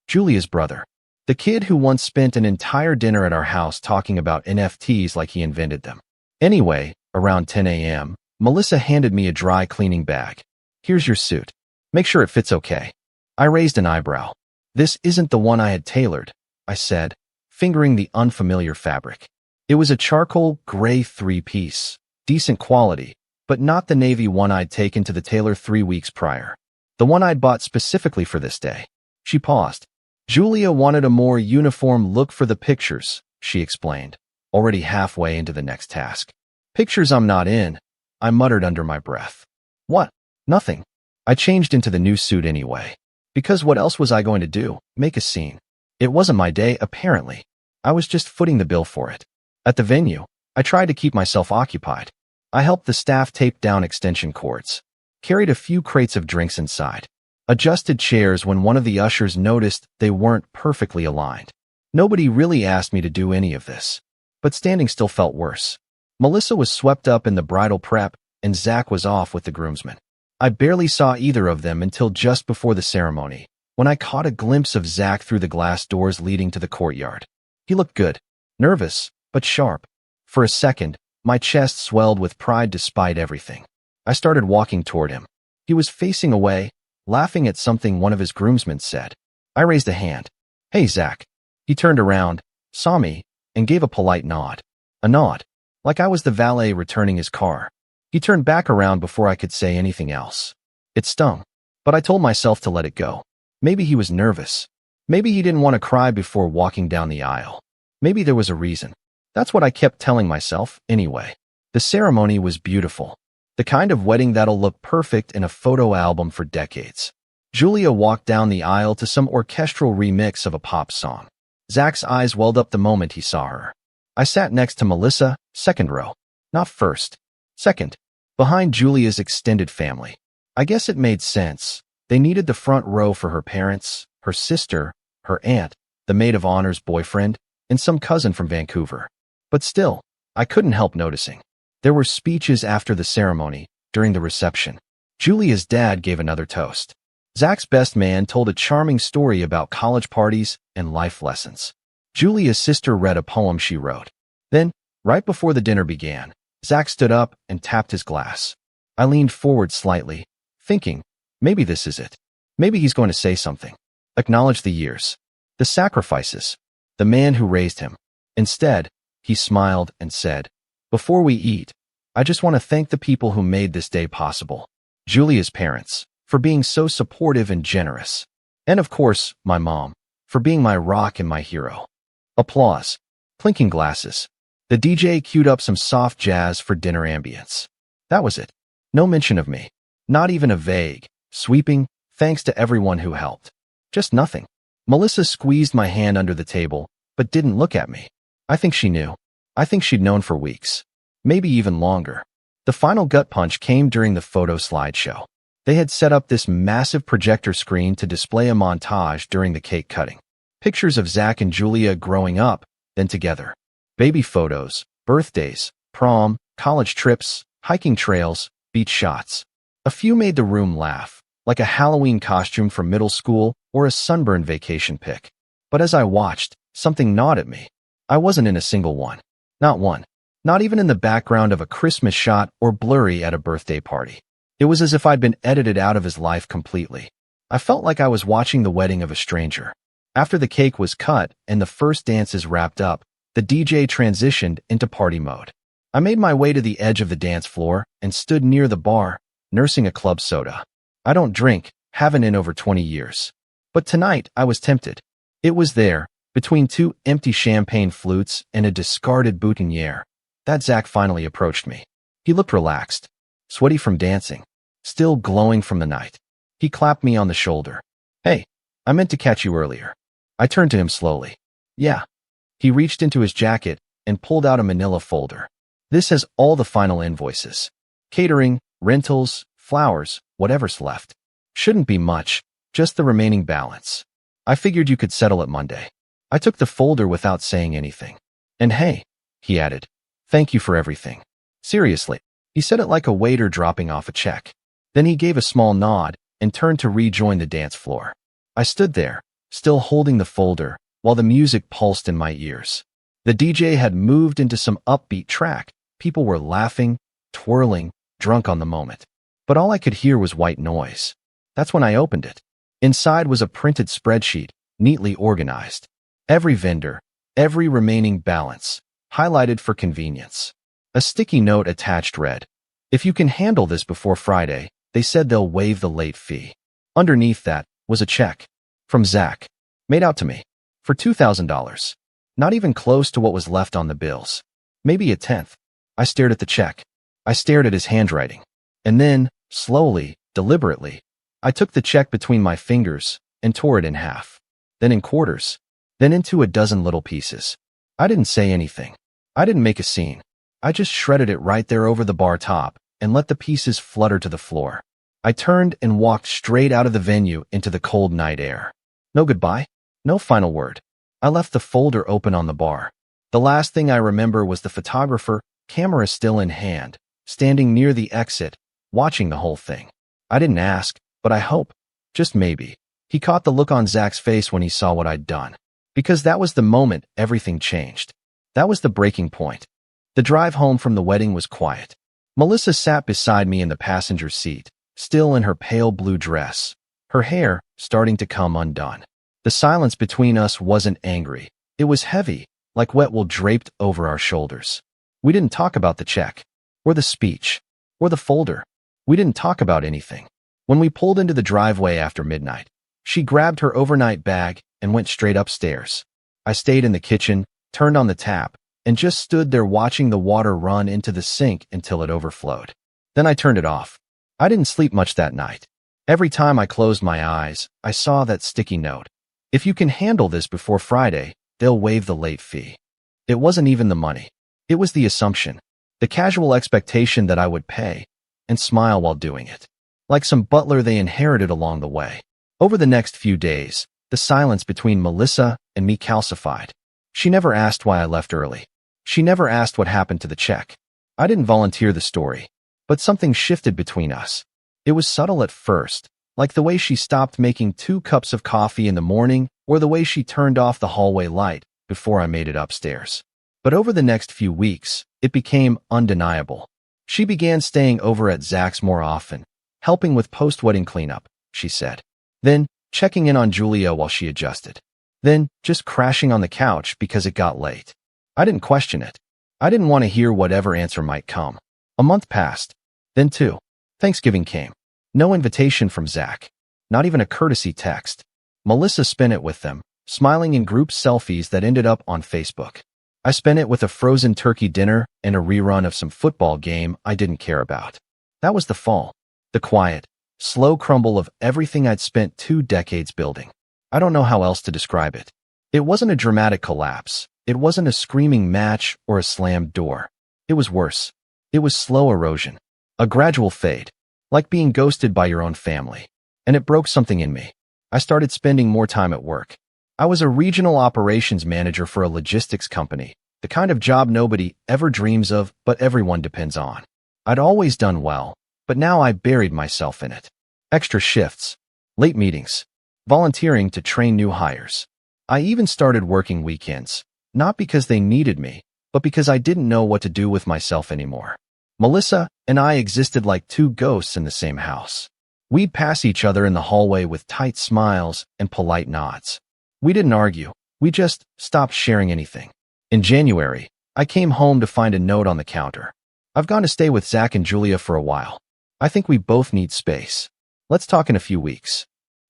Julia's brother. The kid who once spent an entire dinner at our house talking about NFTs like he invented them. Anyway, around 10 a.m., Melissa handed me a dry cleaning bag. "Here's your suit. Make sure it fits okay." I raised an eyebrow. "This isn't the one I had tailored," I said, fingering the unfamiliar fabric. It was a charcoal gray three-piece, decent quality, but not the navy one I'd taken to the tailor 3 weeks prior. The one I'd bought specifically for this day. She paused. "Julia wanted a more uniform look for the pictures," she explained, already halfway into the next task. "Pictures I'm not in," I muttered under my breath. "What? Nothing." I changed into the new suit anyway. Because what else was I going to do? Make a scene. It wasn't my day, apparently. I was just footing the bill for it. At the venue, I tried to keep myself occupied. I helped the staff tape down extension cords, carried a few crates of drinks inside, adjusted chairs when one of the ushers noticed they weren't perfectly aligned. Nobody really asked me to do any of this, but standing still felt worse. Melissa was swept up in the bridal prep, and Zach was off with the groomsmen. I barely saw either of them until just before the ceremony, when I caught a glimpse of Zach through the glass doors leading to the courtyard. He looked good, nervous, but sharp. For a second, my chest swelled with pride despite everything. I started walking toward him. He was facing away, laughing at something one of his groomsmen said. I raised a hand. "Hey, Zach." He turned around, saw me, and gave a polite nod. A nod, like I was the valet returning his car. He turned back around before I could say anything else. It stung, but I told myself to let it go. Maybe he was nervous. Maybe he didn't want to cry before walking down the aisle. Maybe there was a reason. That's what I kept telling myself, anyway. The ceremony was beautiful. The kind of wedding that'll look perfect in a photo album for decades. Julia walked down the aisle to some orchestral remix of a pop song. Zach's eyes welled up the moment he saw her. I sat next to Melissa, second row. Not first. Second. Behind Julia's extended family. I guess it made sense. They needed the front row for her parents, her sister, her aunt, the maid of honor's boyfriend, and some cousin from Vancouver. But still, I couldn't help noticing. There were speeches after the ceremony, during the reception. Julia's dad gave another toast. Zach's best man told a charming story about college parties and life lessons. Julia's sister read a poem she wrote. Then, right before the dinner began, Zach stood up and tapped his glass. I leaned forward slightly, thinking, maybe this is it. Maybe he's going to say something. Acknowledge the years. The sacrifices. The man who raised him. Instead, he smiled and said, "Before we eat, I just want to thank the people who made this day possible. Julia's parents, for being so supportive and generous. And of course, my mom, for being my rock and my hero." Applause. Clinking glasses. The DJ queued up some soft jazz for dinner ambience. That was it. No mention of me. Not even a vague, sweeping, thanks to everyone who helped. Just nothing. Melissa squeezed my hand under the table, but didn't look at me. I think she knew. I think she'd known for weeks. Maybe even longer. The final gut punch came during the photo slideshow. They had set up this massive projector screen to display a montage during the cake cutting. Pictures of Zach and Julia growing up, then together. Baby photos, birthdays, prom, college trips, hiking trails, beach shots. A few made the room laugh, like a Halloween costume from middle school or a sunburn vacation pic. But as I watched, something gnawed at me. I wasn't in a single one. Not one. Not even in the background of a Christmas shot or blurry at a birthday party. It was as if I'd been edited out of his life completely. I felt like I was watching the wedding of a stranger. After the cake was cut and the first dances wrapped up, the DJ transitioned into party mode. I made my way to the edge of the dance floor and stood near the bar, nursing a club soda. I don't drink, Haven't in over 20 years. But tonight, I was tempted. It was there, between two empty champagne flutes and a discarded boutonniere, that Zach finally approached me. He looked relaxed, sweaty from dancing, still glowing from the night. He clapped me on the shoulder. Hey, I meant to catch you earlier. I turned to him slowly. Yeah. He reached into his jacket and pulled out a manila folder. This has all the final invoices. Catering, rentals, flowers, whatever's left. Shouldn't be much, just the remaining balance. I figured you could settle it Monday. I took the folder without saying anything. And hey, he added, thank you for everything. Seriously, he said it like a waiter dropping off a check. Then he gave a small nod and turned to rejoin the dance floor. I stood there, still holding the folder, while the music pulsed in my ears. The DJ had moved into some upbeat track. People were laughing, twirling, drunk on the moment. But all I could hear was white noise. That's when I opened it. Inside was a printed spreadsheet, neatly organized. Every vendor, every remaining balance, highlighted for convenience. A sticky note attached read, if you can handle this before Friday, they said they'll waive the late fee. Underneath that was a check. From Zach. Made out to me. For $2,000. Not even close to what was left on the bills. Maybe a tenth. I stared at the check. I stared at his handwriting. And then, slowly, deliberately, I took the check between my fingers and tore it in half. Then in quarters. Then into a dozen little pieces. I didn't say anything. I didn't make a scene. I just shredded it right there over the bar top and let the pieces flutter to the floor. I turned and walked straight out of the venue into the cold night air. No goodbye. No final word. I left the folder open on the bar. The last thing I remember was the photographer, camera still in hand, standing near the exit, watching the whole thing. I didn't ask, but I hope, just maybe, he caught the look on Zach's face when he saw what I'd done. Because that was the moment everything changed. That was the breaking point. The drive home from the wedding was quiet. Melissa sat beside me in the passenger seat, still in her pale blue dress, her hair starting to come undone. The silence between us wasn't angry. It was heavy, like wet wool draped over our shoulders. We didn't talk about the check, or the speech, or the folder. We didn't talk about anything. When we pulled into the driveway after midnight, she grabbed her overnight bag and went straight upstairs. I stayed in the kitchen, turned on the tap, and just stood there watching the water run into the sink until it overflowed. Then I turned it off. I didn't sleep much that night. Every time I closed my eyes, I saw that sticky note. If you can handle this before Friday, they'll waive the late fee. It wasn't even the money. It was the assumption, the casual expectation that I would pay and smile while doing it. Like some butler they inherited along the way. Over the next few days, the silence between Melissa and me calcified. She never asked why I left early. She never asked what happened to the check. I didn't volunteer the story, but something shifted between us. It was subtle at first, like the way she stopped making 2 cups of coffee in the morning or the way she turned off the hallway light before I made it upstairs. But over the next few weeks, it became undeniable. She began staying over at Zach's more often, helping with post-wedding cleanup, she said. Then, checking in on Julia while she adjusted. Then, just crashing on the couch because it got late. I didn't question it. I didn't want to hear whatever answer might come. A month passed. Then 2. Thanksgiving came. No invitation from Zach. Not even a courtesy text. Melissa spent it with them, smiling in group selfies that ended up on Facebook. I spent it with a frozen turkey dinner and a rerun of some football game I didn't care about. That was the fall. The quiet, slow crumble of everything I'd spent 2 decades building. I don't know how else to describe it. It wasn't a dramatic collapse. It wasn't a screaming match or a slammed door. It was worse. It was slow erosion. A gradual fade. Like being ghosted by your own family. And it broke something in me. I started spending more time at work. I was a regional operations manager for a logistics company, the kind of job nobody ever dreams of, but everyone depends on. I'd always done well, but now I buried myself in it. Extra shifts, late meetings, volunteering to train new hires. I even started working weekends, not because they needed me, but because I didn't know what to do with myself anymore. Melissa and I existed like 2 ghosts in the same house. We'd pass each other in the hallway with tight smiles and polite nods. We didn't argue. We just stopped sharing anything. In January, I came home to find a note on the counter. I've gone to stay with Zach and Julia for a while. I think we both need space. Let's talk in a few weeks.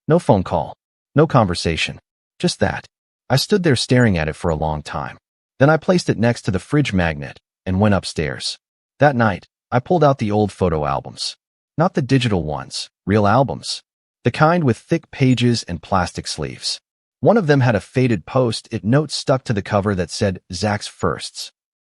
No phone call. No conversation. Just that. I stood there staring at it for a long time. Then I placed it next to the fridge magnet and went upstairs. That night, I pulled out the old photo albums. Not the digital ones, real albums. The kind with thick pages and plastic sleeves. One of them had a faded post-it note stuck to the cover that said Zach's firsts.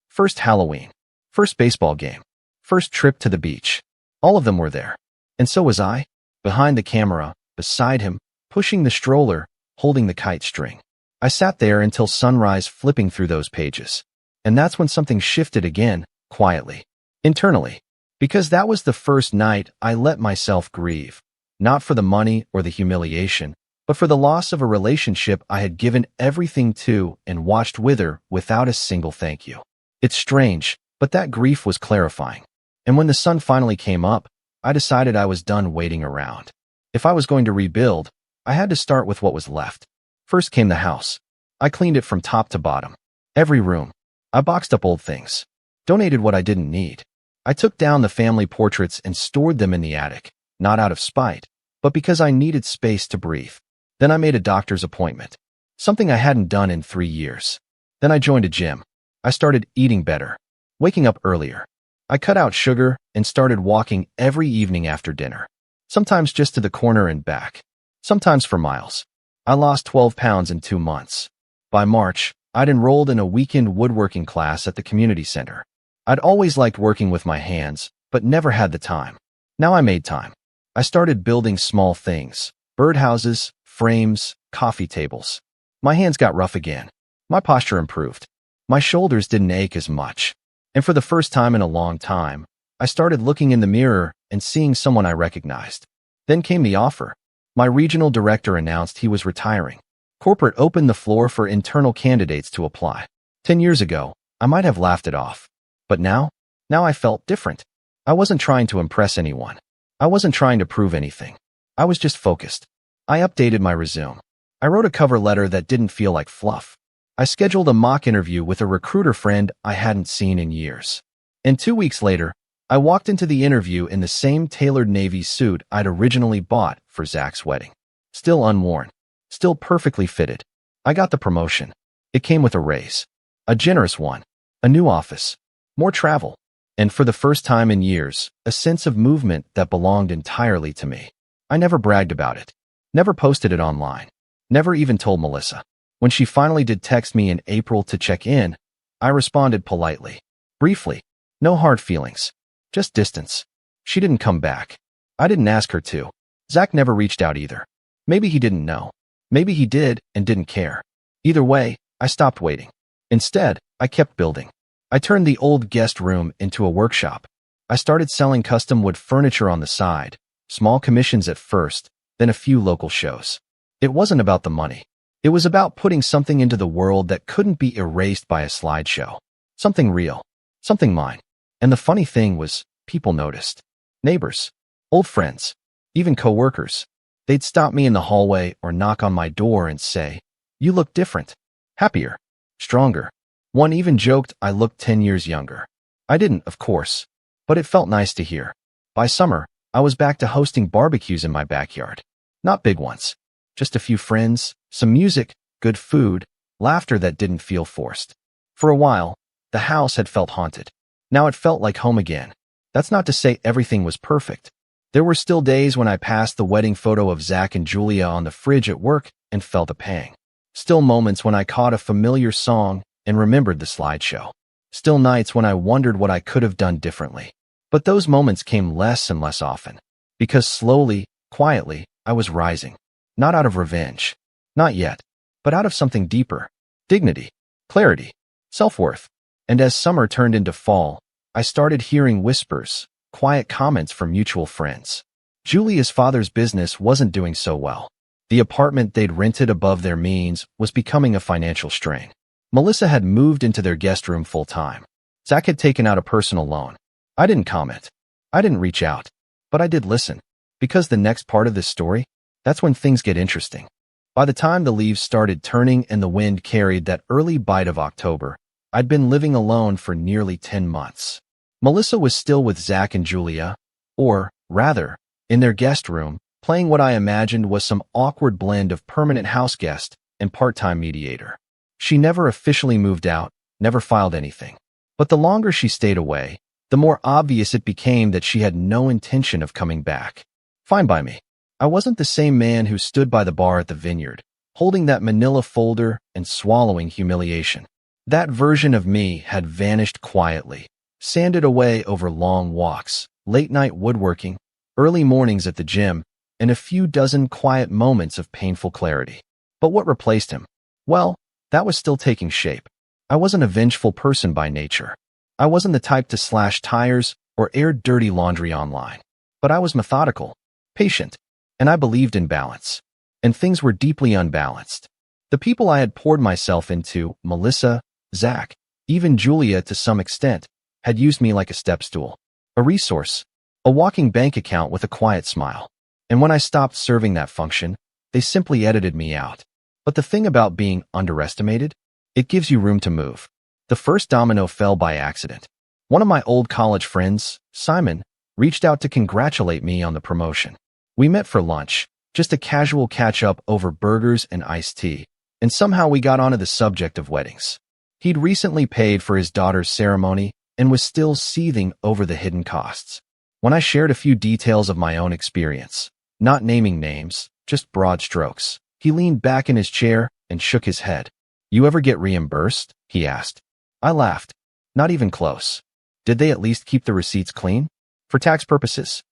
First Halloween. First baseball game. First trip to the beach. All of them were there. And so was I, behind the camera, beside him, pushing the stroller, holding the kite string. I sat there until sunrise flipping through those pages. And that's when something shifted again, quietly. Internally. Because that was the first night I let myself grieve. Not for the money or the humiliation, but for the loss of a relationship I had given everything to and watched wither without a single thank you. It's strange, but that grief was clarifying. And when the sun finally came up, I decided I was done waiting around. If I was going to rebuild, I had to start with what was left. First came the house. I cleaned it from top to bottom. Every room. I boxed up old things. Donated what I didn't need. I took down the family portraits and stored them in the attic, not out of spite, but because I needed space to breathe. Then I made a doctor's appointment. Something I hadn't done in 3 years. Then I joined a gym. I started eating better. Waking up earlier. I cut out sugar and started walking every evening after dinner. Sometimes just to the corner and back. Sometimes for miles. I lost 12 pounds in 2 months. By March, I'd enrolled in a weekend woodworking class at the community center. I'd always liked working with my hands, but never had the time. Now I made time. I started building small things. Birdhouses, frames, coffee tables. My hands got rough again. My posture improved. My shoulders didn't ache as much. And for the first time in a long time, I started looking in the mirror and seeing someone I recognized. Then came the offer. My regional director announced he was retiring. Corporate opened the floor for internal candidates to apply. 10 years ago, I might have laughed it off. But now I felt different. I wasn't trying to impress anyone. I wasn't trying to prove anything. I was just focused. I updated my resume. I wrote a cover letter that didn't feel like fluff. I scheduled a mock interview with a recruiter friend I hadn't seen in years. And 2 weeks later, I walked into the interview in the same tailored navy suit I'd originally bought for Zach's wedding. Still unworn. Still perfectly fitted. I got the promotion. It came with a raise. A generous one. A new office. More travel. And for the first time in years, a sense of movement that belonged entirely to me. I never bragged about it. Never posted it online. Never even told Melissa. When she finally did text me in April to check in, I responded politely. Briefly. No hard feelings. Just distance. She didn't come back. I didn't ask her to. Zach never reached out either. Maybe he didn't know. Maybe he did and didn't care. Either way, I stopped waiting. Instead, I kept building. I turned the old guest room into a workshop. I started selling custom wood furniture on the side, small commissions at first, then a few local shows. It wasn't about the money. It was about putting something into the world that couldn't be erased by a slideshow. Something real. Something mine. And the funny thing was, people noticed. Neighbors. Old friends. Even coworkers. They'd stop me in the hallway or knock on my door and say, "You look different. Happier. Stronger." One even joked I looked 10 years younger. I didn't, of course. But it felt nice to hear. By summer, I was back to hosting barbecues in my backyard. Not big ones. Just a few friends, some music, good food, laughter that didn't feel forced. For a while, the house had felt haunted. Now it felt like home again. That's not to say everything was perfect. There were still days when I passed the wedding photo of Zach and Julia on the fridge at work and felt a pang. Still moments when I caught a familiar song and remembered the slideshow. Still nights when I wondered what I could have done differently. But those moments came less and less often. Because slowly, quietly, I was rising. Not out of revenge. Not yet. But out of something deeper. Dignity. Clarity. Self-worth. And as summer turned into fall, I started hearing whispers, quiet comments from mutual friends. Julia's father's business wasn't doing so well. The apartment they'd rented above their means was becoming a financial strain. Melissa had moved into their guest room full-time. Zach had taken out a personal loan. I didn't comment. I didn't reach out. But I did listen. Because the next part of this story, that's when things get interesting. By the time the leaves started turning and the wind carried that early bite of October, I'd been living alone for nearly 10 months. Melissa was still with Zach and Julia, or, rather, in their guest room, playing what I imagined was some awkward blend of permanent house guest and part-time mediator. She never officially moved out, never filed anything. But the longer she stayed away, the more obvious it became that she had no intention of coming back. Fine by me. I wasn't the same man who stood by the bar at the Vineyard, holding that manila folder and swallowing humiliation. That version of me had vanished quietly, sanded away over long walks, late-night woodworking, early mornings at the gym, and a few dozen quiet moments of painful clarity. But what replaced him? Well, that was still taking shape. I wasn't a vengeful person by nature. I wasn't the type to slash tires or air dirty laundry online. But I was methodical, patient, and I believed in balance. And things were deeply unbalanced. The people I had poured myself into, Melissa, Zach, even Julia to some extent, had used me like a step stool, a resource, a walking bank account with a quiet smile. And when I stopped serving that function, they simply edited me out. But the thing about being underestimated, it gives you room to move. The first domino fell by accident. One of my old college friends, Simon, reached out to congratulate me on the promotion. We met for lunch, just a casual catch-up over burgers and iced tea, and somehow we got onto the subject of weddings. He'd recently paid for his daughter's ceremony and was still seething over the hidden costs. When I shared a few details of my own experience, not naming names, just broad strokes, he leaned back in his chair and shook his head. "You ever get reimbursed?" he asked. I laughed. Not even close. Did they at least keep the receipts clean? For tax purposes?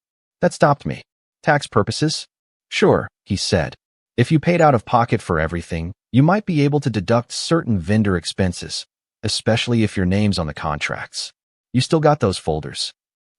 That stopped me. Tax purposes? Sure, he said. If you paid out of pocket for everything, you might be able to deduct certain vendor expenses, especially if your name's on the contracts. You still got those folders.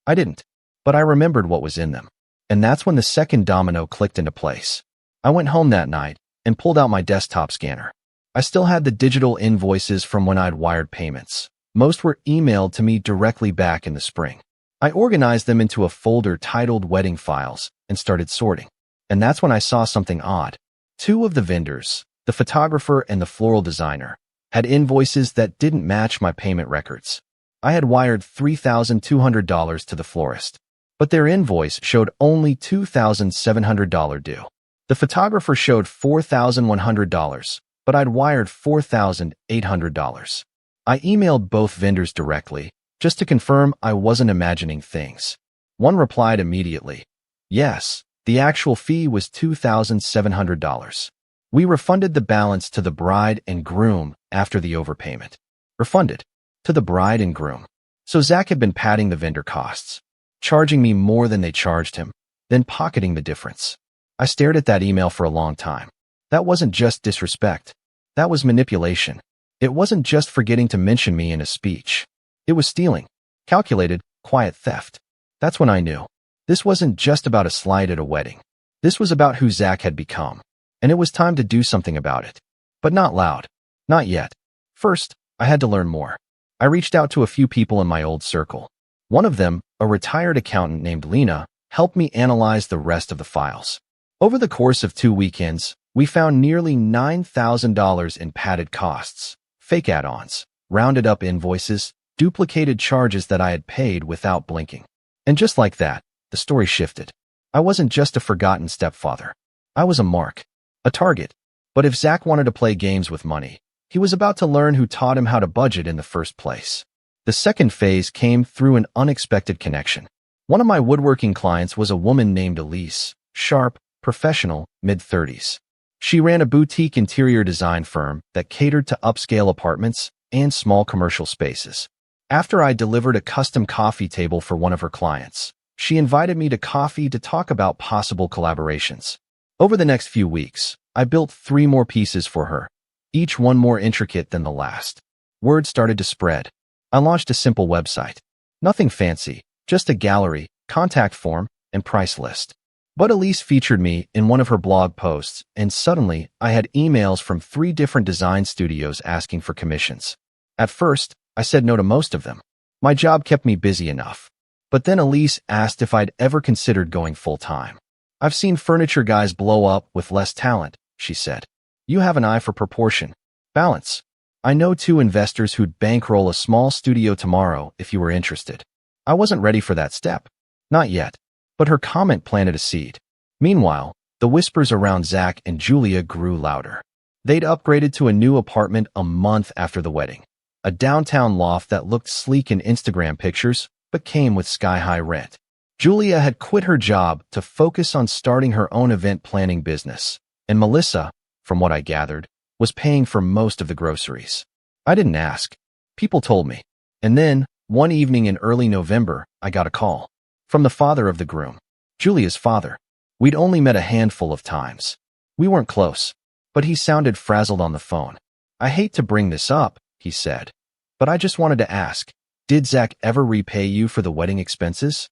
I didn't, but I remembered what was in them. And that's when the second domino clicked into place. I went home that night and pulled out my desktop scanner. I still had the digital invoices from when I'd wired payments. Most were emailed to me directly back in the spring. I organized them into a folder titled Wedding Files and started sorting. And that's when I saw something odd. Two of the vendors, the photographer and the floral designer, had invoices that didn't match my payment records. I had wired $3,200 to the florist, but their invoice showed only $2,700 due. The photographer showed $4,100, but I'd wired $4,800. I emailed both vendors directly, just to confirm I wasn't imagining things. One replied immediately, yes, the actual fee was $2,700. We refunded the balance to the bride and groom after the overpayment. Refunded to the bride and groom. So Zach had been padding the vendor costs, charging me more than they charged him, then pocketing the difference. I stared at that email for a long time. That wasn't just disrespect. That was manipulation. It wasn't just forgetting to mention me in a speech. It was stealing. Calculated, quiet theft. That's when I knew. This wasn't just about a slight at a wedding. This was about who Zach had become. And it was time to do something about it. But not loud. Not yet. First, I had to learn more. I reached out to a few people in my old circle. One of them, a retired accountant named Lena, helped me analyze the rest of the files. Over the course of 2 weekends, we found nearly $9,000 in padded costs, fake add-ons, rounded up invoices, duplicated charges that I had paid without blinking. And just like that, the story shifted. I wasn't just a forgotten stepfather. I was a mark, a target. But if Zach wanted to play games with money, he was about to learn who taught him how to budget in the first place. The second phase came through an unexpected connection. One of my woodworking clients was a woman named Elise, sharp, professional, mid-30s. She ran a boutique interior design firm that catered to upscale apartments and small commercial spaces. After I delivered a custom coffee table for one of her clients, she invited me to coffee to talk about possible collaborations. Over the next few weeks, I built 3 more pieces for her, each one more intricate than the last. Word started to spread. I launched a simple website. Nothing fancy, just a gallery, contact form, and price list. But Elise featured me in one of her blog posts, and suddenly I had emails from 3 different design studios asking for commissions. At first, I said no to most of them. My job kept me busy enough. But then Elise asked if I'd ever considered going full-time. I've seen furniture guys blow up with less talent, she said. You have an eye for proportion. Balance. I know 2 investors who'd bankroll a small studio tomorrow if you were interested. I wasn't ready for that step. Not yet. But her comment planted a seed. Meanwhile, the whispers around Zach and Julia grew louder. They'd upgraded to a new apartment a month after the wedding. A downtown loft that looked sleek in Instagram pictures, but came with sky-high rent. Julia had quit her job to focus on starting her own event planning business, and Melissa, from what I gathered, was paying for most of the groceries. I didn't ask. People told me. And then, one evening in early November, I got a call. From the father of the groom. Julia's father. We'd only met a handful of times. We weren't close, but he sounded frazzled on the phone. I hate to bring this up, he said, but I just wanted to ask, did Zach ever repay you for the wedding expenses?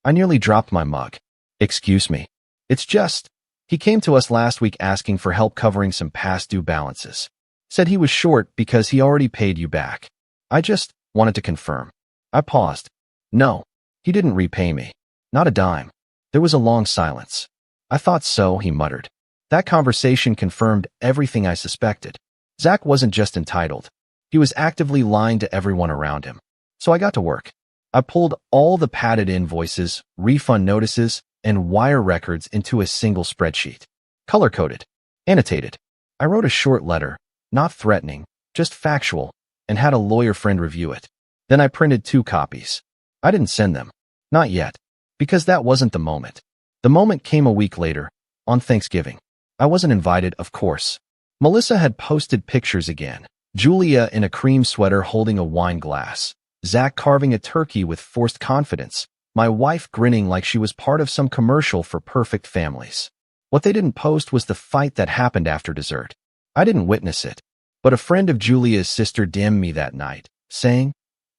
I nearly dropped my mug. Excuse me. It's just, he came to us last week asking for help covering some past due balances. Said he was short because he already paid you back. I just wanted to confirm. I paused. No, he didn't repay me. Not a dime. There was a long silence. I thought so, he muttered. That conversation confirmed everything I suspected. Zach wasn't just entitled. He was actively lying to everyone around him. So I got to work. I pulled all the padded invoices, refund notices, and wire records into a single spreadsheet. Color-coded. Annotated. I wrote a short letter, not threatening, just factual, and had a lawyer friend review it. Then I printed 2 copies. I didn't send them. Not yet. Because that wasn't the moment. The moment came a week later, on Thanksgiving. I wasn't invited, of course. Melissa had posted pictures again. Julia in a cream sweater holding a wine glass. Zach carving a turkey with forced confidence. My wife grinning like she was part of some commercial for perfect families. What they didn't post was the fight that happened after dessert. I didn't witness it. But a friend of Julia's sister DM'd me that night, saying,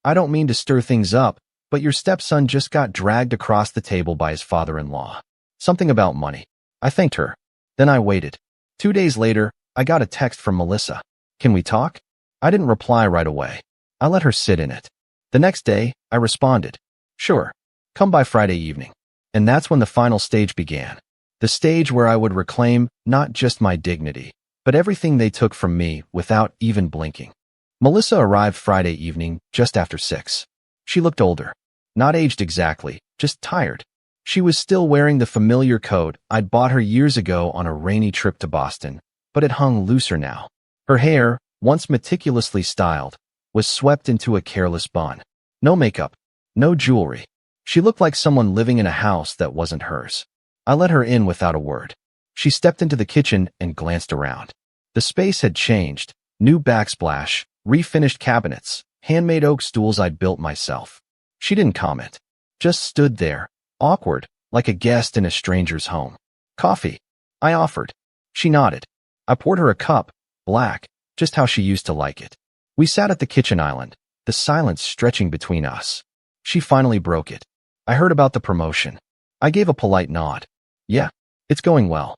I don't mean to stir things up, but your stepson just got dragged across the table by his father-in-law. Something about money. I thanked her. Then I waited. 2 days later, I got a text from Melissa. Can we talk? I didn't reply right away. I let her sit in it. The next day, I responded. Sure. Come by Friday evening. And that's when the final stage began. The stage where I would reclaim not just my dignity, but everything they took from me without even blinking. Melissa arrived Friday evening just after 6. She looked older. Not aged exactly, just tired. She was still wearing the familiar coat I'd bought her years ago on a rainy trip to Boston, but it hung looser now. Her hair, once meticulously styled, was swept into a careless bun. No makeup, no jewelry. She looked like someone living in a house that wasn't hers. I let her in without a word. She stepped into the kitchen and glanced around. The space had changed. New backsplash, refinished cabinets, handmade oak stools I'd built myself. She didn't comment. Just stood there, awkward, like a guest in a stranger's home. Coffee. I offered. She nodded. I poured her a cup, black, just how she used to like it. We sat at the kitchen island, the silence stretching between us. She finally broke it. I heard about the promotion. I gave a polite nod. Yeah, it's going well.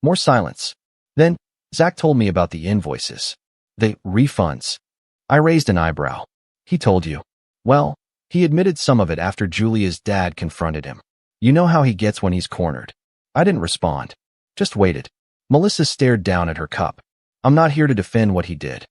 More silence. Then, Zach told me about the invoices. The refunds. I raised an eyebrow. He told you. Well, he admitted some of it after Julia's dad confronted him. You know how he gets when he's cornered. I didn't respond. Just waited. Melissa stared down at her cup. I'm not here to defend what he did.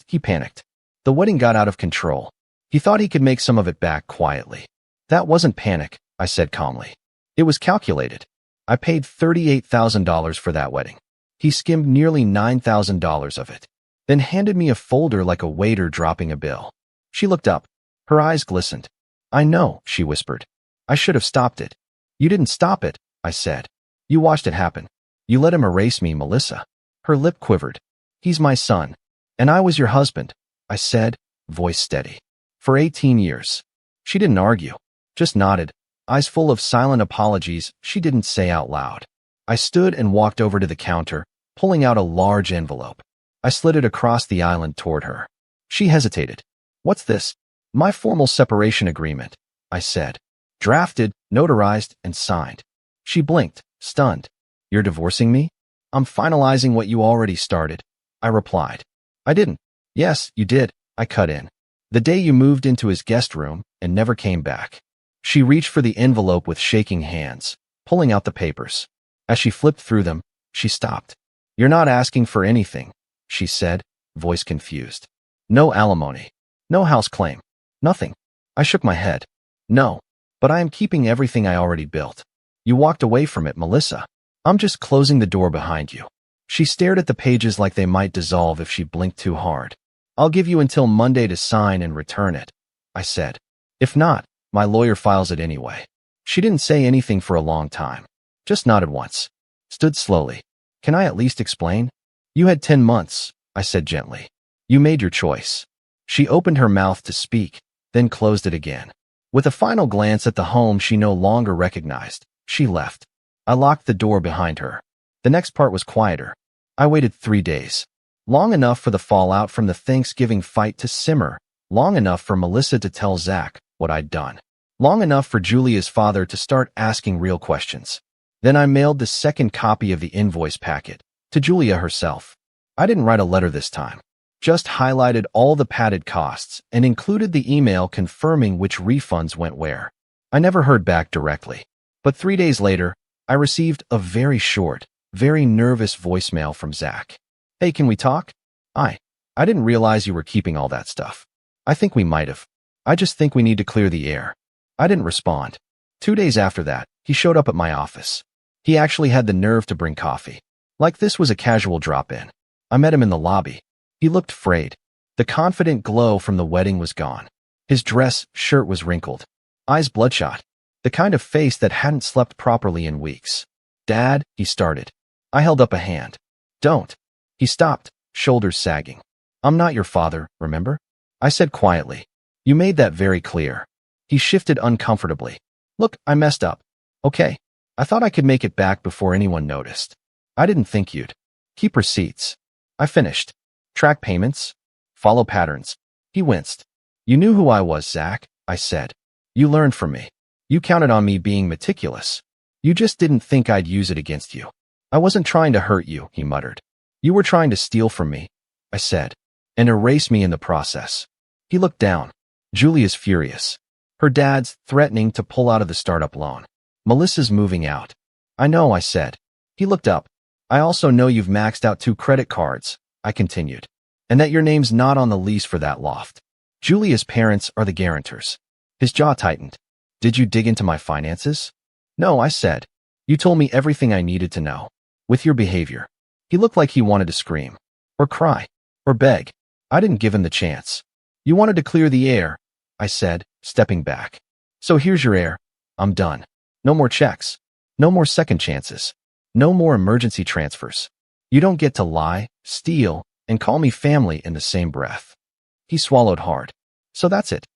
He panicked. The wedding got out of control. He thought he could make some of it back quietly. That wasn't panic, I said calmly. It was calculated. I paid $38,000 for that wedding. He skimmed nearly $9,000 of it, then handed me a folder like a waiter dropping a bill. She looked up. Her eyes glistened. I know, she whispered. I should have stopped it. You didn't stop it, I said. You watched it happen. You let him erase me, Melissa. Her lip quivered. He's my son. And I was your husband, I said, voice steady. For 18 years. She didn't argue, just nodded, eyes full of silent apologies she didn't say out loud. I stood and walked over to the counter, pulling out a large envelope. I slid it across the island toward her. She hesitated. What's this? My formal separation agreement, I said. Drafted, notarized, and signed. She blinked, stunned. You're divorcing me? I'm finalizing what you already started, I replied. I didn't. Yes, you did, I cut in. The day you moved into his guest room and never came back. She reached for the envelope with shaking hands, pulling out the papers. As she flipped through them, she stopped. You're not asking for anything, she said, voice confused. No alimony. No house claim. Nothing. I shook my head. No, but I am keeping everything I already built. You walked away from it, Melissa. I'm just closing the door behind you. She stared at the pages like they might dissolve if she blinked too hard. I'll give you until Monday to sign and return it, I said. If not, my lawyer files it anyway. She didn't say anything for a long time. Just nodded once. Stood slowly. Can I at least explain? You had 10 months, I said gently. You made your choice. She opened her mouth to speak, then closed it again. With a final glance at the home she no longer recognized, she left. I locked the door behind her. The next part was quieter. I waited 3 days. Long enough for the fallout from the Thanksgiving fight to simmer. Long enough for Melissa to tell Zach what I'd done. Long enough for Julia's father to start asking real questions. Then I mailed the second copy of the invoice packet to Julia herself. I didn't write a letter this time. Just highlighted all the padded costs and included the email confirming which refunds went where. I never heard back directly. But 3 days later, I received a very short, very nervous voicemail from Zach. Hey, can we talk? I didn't realize you were keeping all that stuff. I think we might have. I just think we need to clear the air. I didn't respond. 2 days after that, he showed up at my office. He actually had the nerve to bring coffee. Like this was a casual drop-in. I met him in the lobby. He looked frayed. The confident glow from the wedding was gone. His shirt was wrinkled. Eyes bloodshot. The kind of face that hadn't slept properly in weeks. Dad, he started. I held up a hand. Don't. He stopped, shoulders sagging. I'm not your father, remember? I said quietly. You made that very clear. He shifted uncomfortably. Look, I messed up. Okay. I thought I could make it back before anyone noticed. I didn't think you'd. Keep receipts. I finished. Track payments. Follow patterns. He winced. You knew who I was, Zach, I said. You learned from me. You counted on me being meticulous. You just didn't think I'd use it against you. I wasn't trying to hurt you, he muttered. You were trying to steal from me, I said, and erase me in the process. He looked down. Julia's furious. Her dad's threatening to pull out of the startup loan. Melissa's moving out. I know, I said. He looked up. I also know you've maxed out 2 credit cards, I continued, and that your name's not on the lease for that loft. Julia's parents are the guarantors. His jaw tightened. Did you dig into my finances? No, I said. You told me everything I needed to know. With your behavior. He looked like he wanted to scream. Or cry. Or beg. I didn't give him the chance. You wanted to clear the air, I said, stepping back. So here's your air. I'm done. No more checks. No more second chances. No more emergency transfers. You don't get to lie, steal, and call me family in the same breath. He swallowed hard. So that's it.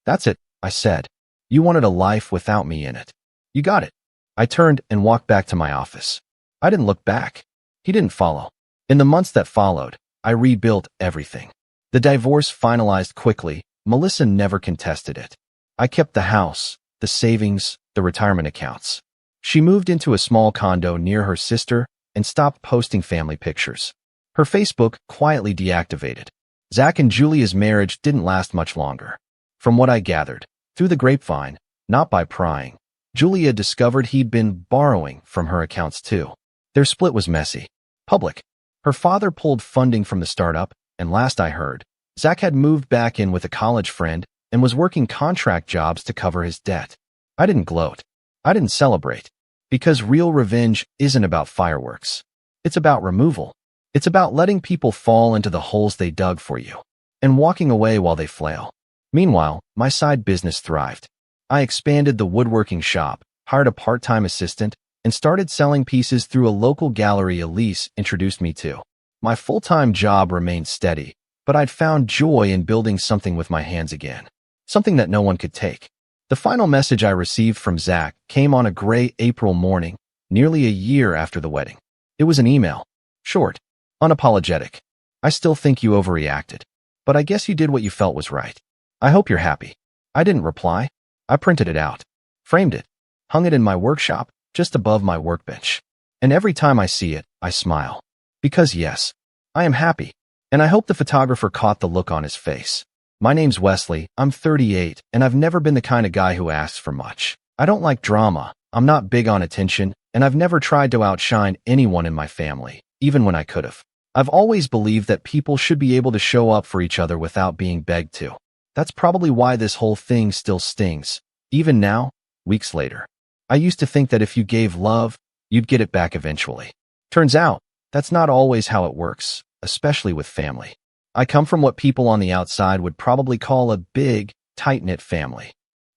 That's it, I said. You wanted a life without me in it. You got it. I turned and walked back to my office. I didn't look back. He didn't follow. In the months that followed, I rebuilt everything. The divorce finalized quickly. Melissa never contested it. I kept the house, the savings, the retirement accounts. She moved into a small condo near her sister and stopped posting family pictures. Her Facebook quietly deactivated. Zach and Julia's marriage didn't last much longer. From what I gathered, through the grapevine, not by prying, Julia discovered he'd been borrowing from her accounts too. Their split was messy. Public. Her father pulled funding from the startup, and last I heard, Zach had moved back in with a college friend and was working contract jobs to cover his debt. I didn't gloat. I didn't celebrate. Because real revenge isn't about fireworks. It's about removal. It's about letting people fall into the holes they dug for you and walking away while they flail. Meanwhile, my side business thrived. I expanded the woodworking shop, hired a part-time assistant, and started selling pieces through a local gallery Elise introduced me to. My full-time job remained steady, but I'd found joy in building something with my hands again. Something that no one could take. The final message I received from Zach came on a gray April morning, nearly a year after the wedding. It was an email. Short. Unapologetic. I still think you overreacted. But I guess you did what you felt was right. I hope you're happy. I didn't reply. I printed it out. Framed it. Hung it in my workshop, just above my workbench. And every time I see it, I smile. Because yes, I am happy. And I hope the photographer caught the look on his face. My name's Wesley, I'm 38, and I've never been the kind of guy who asks for much. I don't like drama, I'm not big on attention, and I've never tried to outshine anyone in my family, even when I could have. I've always believed that people should be able to show up for each other without being begged to. That's probably why this whole thing still stings, even now, weeks later. I used to think that if you gave love, you'd get it back eventually. Turns out, that's not always how it works, especially with family. I come from what people on the outside would probably call a big, tight-knit family.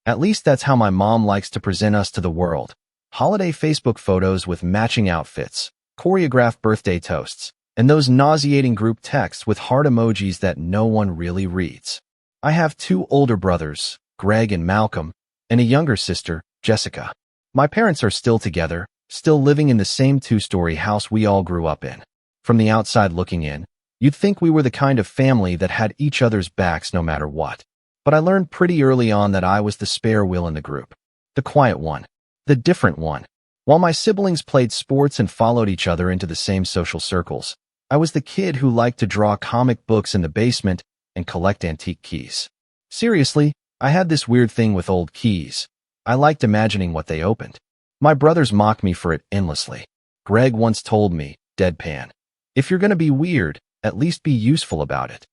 At least that's how my mom likes to present us to the world. Holiday Facebook photos with matching outfits, choreographed birthday toasts, and those nauseating group texts with heart emojis that no one really reads. I have two older brothers, Greg and Malcolm, and a younger sister, Jessica. My parents are still together, still living in the same two-story house we all grew up in. From the outside looking in, you'd think we were the kind of family that had each other's backs no matter what. But I learned pretty early on that I was the spare wheel in the group. The quiet one. The different one. While my siblings played sports and followed each other into the same social circles, I was the kid who liked to draw comic books in the basement and collect antique keys. Seriously, I had this weird thing with old keys. I liked imagining what they opened. My brothers mock me for it endlessly. Greg once told me, deadpan, "If you're gonna be weird, at least be useful about it."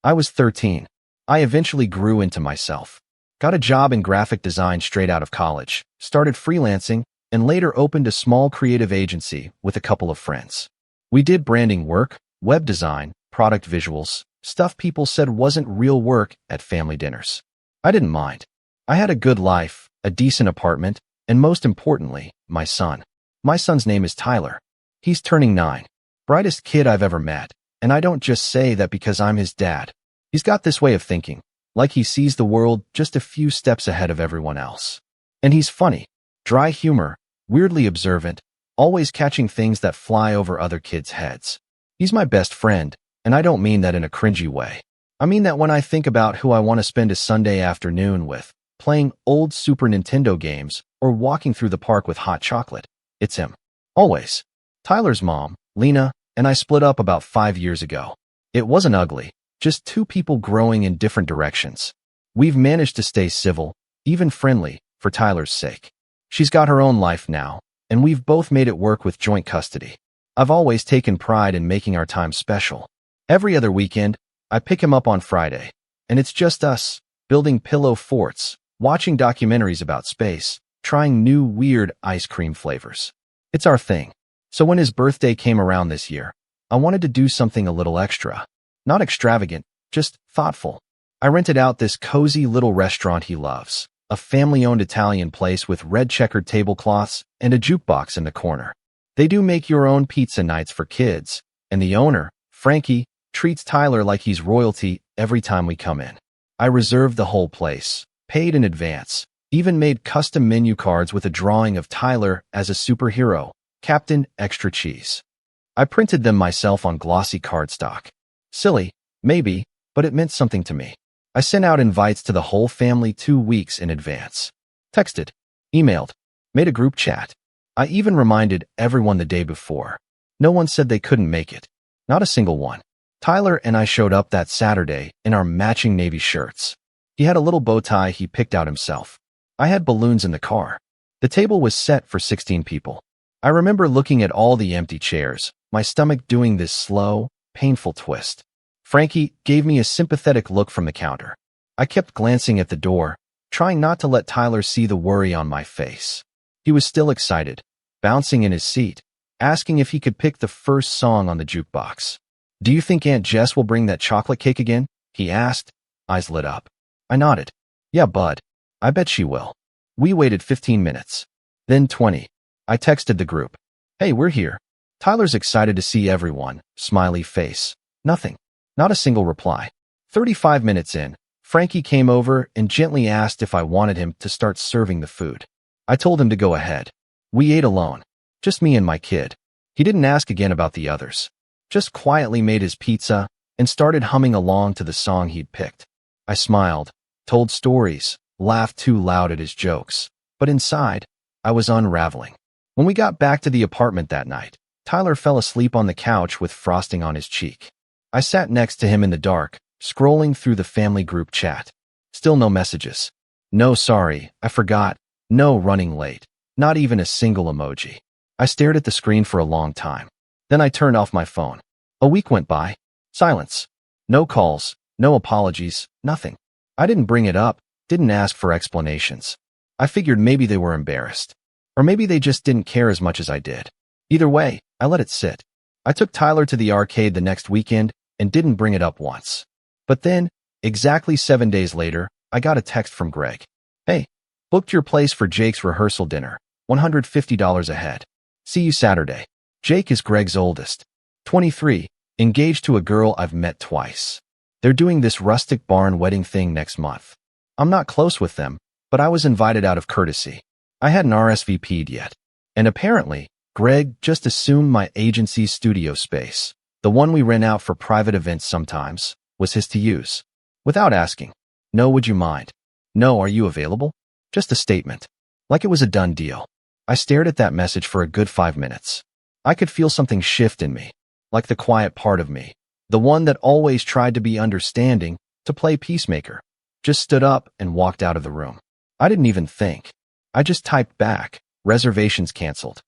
I was 13. I eventually grew into myself. Got a job in graphic design straight out of college, started freelancing, and later opened a small creative agency with a couple of friends. We did branding work, web design, product visuals, stuff people said wasn't real work at family dinners. I didn't mind. I had a good life, a decent apartment, and most importantly, my son. My son's name is Tyler. He's turning 9. Brightest kid I've ever met, and I don't just say that because I'm his dad. He's got this way of thinking, like he sees the world just a few steps ahead of everyone else. And he's funny, dry humor, weirdly observant, always catching things that fly over other kids' heads. He's my best friend, and I don't mean that in a cringy way. I mean that when I think about who I want to spend a Sunday afternoon with, playing old Super Nintendo games or walking through the park with hot chocolate, it's him. Always. Tyler's mom, Lena, and I split up about 5 years ago. It wasn't ugly. Just two people growing in different directions. We've managed to stay civil, even friendly, for Tyler's sake. She's got her own life now, and we've both made it work with joint custody. I've always taken pride in making our time special. Every other weekend, I pick him up on Friday, and it's just us, building pillow forts, watching documentaries about space, trying new weird ice cream flavors. It's our thing. So when his birthday came around this year, I wanted to do something a little extra. Not extravagant, just thoughtful. I rented out this cozy little restaurant he loves, a family-owned Italian place with red checkered tablecloths and a jukebox in the corner. They do make your own pizza nights for kids, and the owner, Frankie, treats Tyler like he's royalty every time we come in. I reserved the whole place, paid in advance, even made custom menu cards with a drawing of Tyler as a superhero, Captain Extra Cheese. I printed them myself on glossy cardstock. Silly, maybe, but it meant something to me. I sent out invites to the whole family 2 weeks in advance. Texted, emailed, made a group chat. I even reminded everyone the day before. No one said they couldn't make it. Not a single one. Tyler and I showed up that Saturday in our matching navy shirts. He had a little bow tie he picked out himself. I had balloons in the car. The table was set for 16 people. I remember looking at all the empty chairs, my stomach doing this slow, painful twist. Frankie gave me a sympathetic look from the counter. I kept glancing at the door, trying not to let Tyler see the worry on my face. He was still excited, bouncing in his seat, asking if he could pick the first song on the jukebox. "Do you think Aunt Jess will bring that chocolate cake again?" he asked, eyes lit up. I nodded. "Yeah, bud. I bet she will." We waited 15 minutes. Then 20. I texted the group. "Hey, we're here." Tyler's excited to see everyone, smiley face. Nothing. Not a single reply. 35 minutes in, Frankie came over and gently asked if I wanted him to start serving the food. I told him to go ahead. We ate alone. Just me and my kid. He didn't ask again about the others. Just quietly made his pizza and started humming along to the song he'd picked. I smiled, told stories, laughed too loud at his jokes. But inside, I was unraveling. When we got back to the apartment that night, Tyler fell asleep on the couch with frosting on his cheek. I sat next to him in the dark, scrolling through the family group chat. Still no messages. No sorry, I forgot. No running late. Not even a single emoji. I stared at the screen for a long time. Then I turned off my phone. A week went by. Silence. No calls, no apologies, nothing. I didn't bring it up, didn't ask for explanations. I figured maybe they were embarrassed. Or maybe they just didn't care as much as I did. Either way, I let it sit. I took Tyler to the arcade the next weekend and didn't bring it up once. But then, exactly 7 days later, I got a text from Greg. Hey, booked your place for Jake's rehearsal dinner, $150 a head. See you Saturday. Jake is Greg's oldest, 23, engaged to a girl I've met twice. They're doing this rustic barn wedding thing next month. I'm not close with them, but I was invited out of courtesy. I hadn't RSVP'd yet. And apparently, Greg just assumed my agency's studio space, the one we rent out for private events sometimes, was his to use. Without asking, no, would you mind? No, are you available? Just a statement. Like it was a done deal. I stared at that message for a good 5 minutes. I could feel something shift in me, like the quiet part of me, the one that always tried to be understanding, to play peacemaker, just stood up and walked out of the room. I didn't even think. I just typed back, reservations canceled.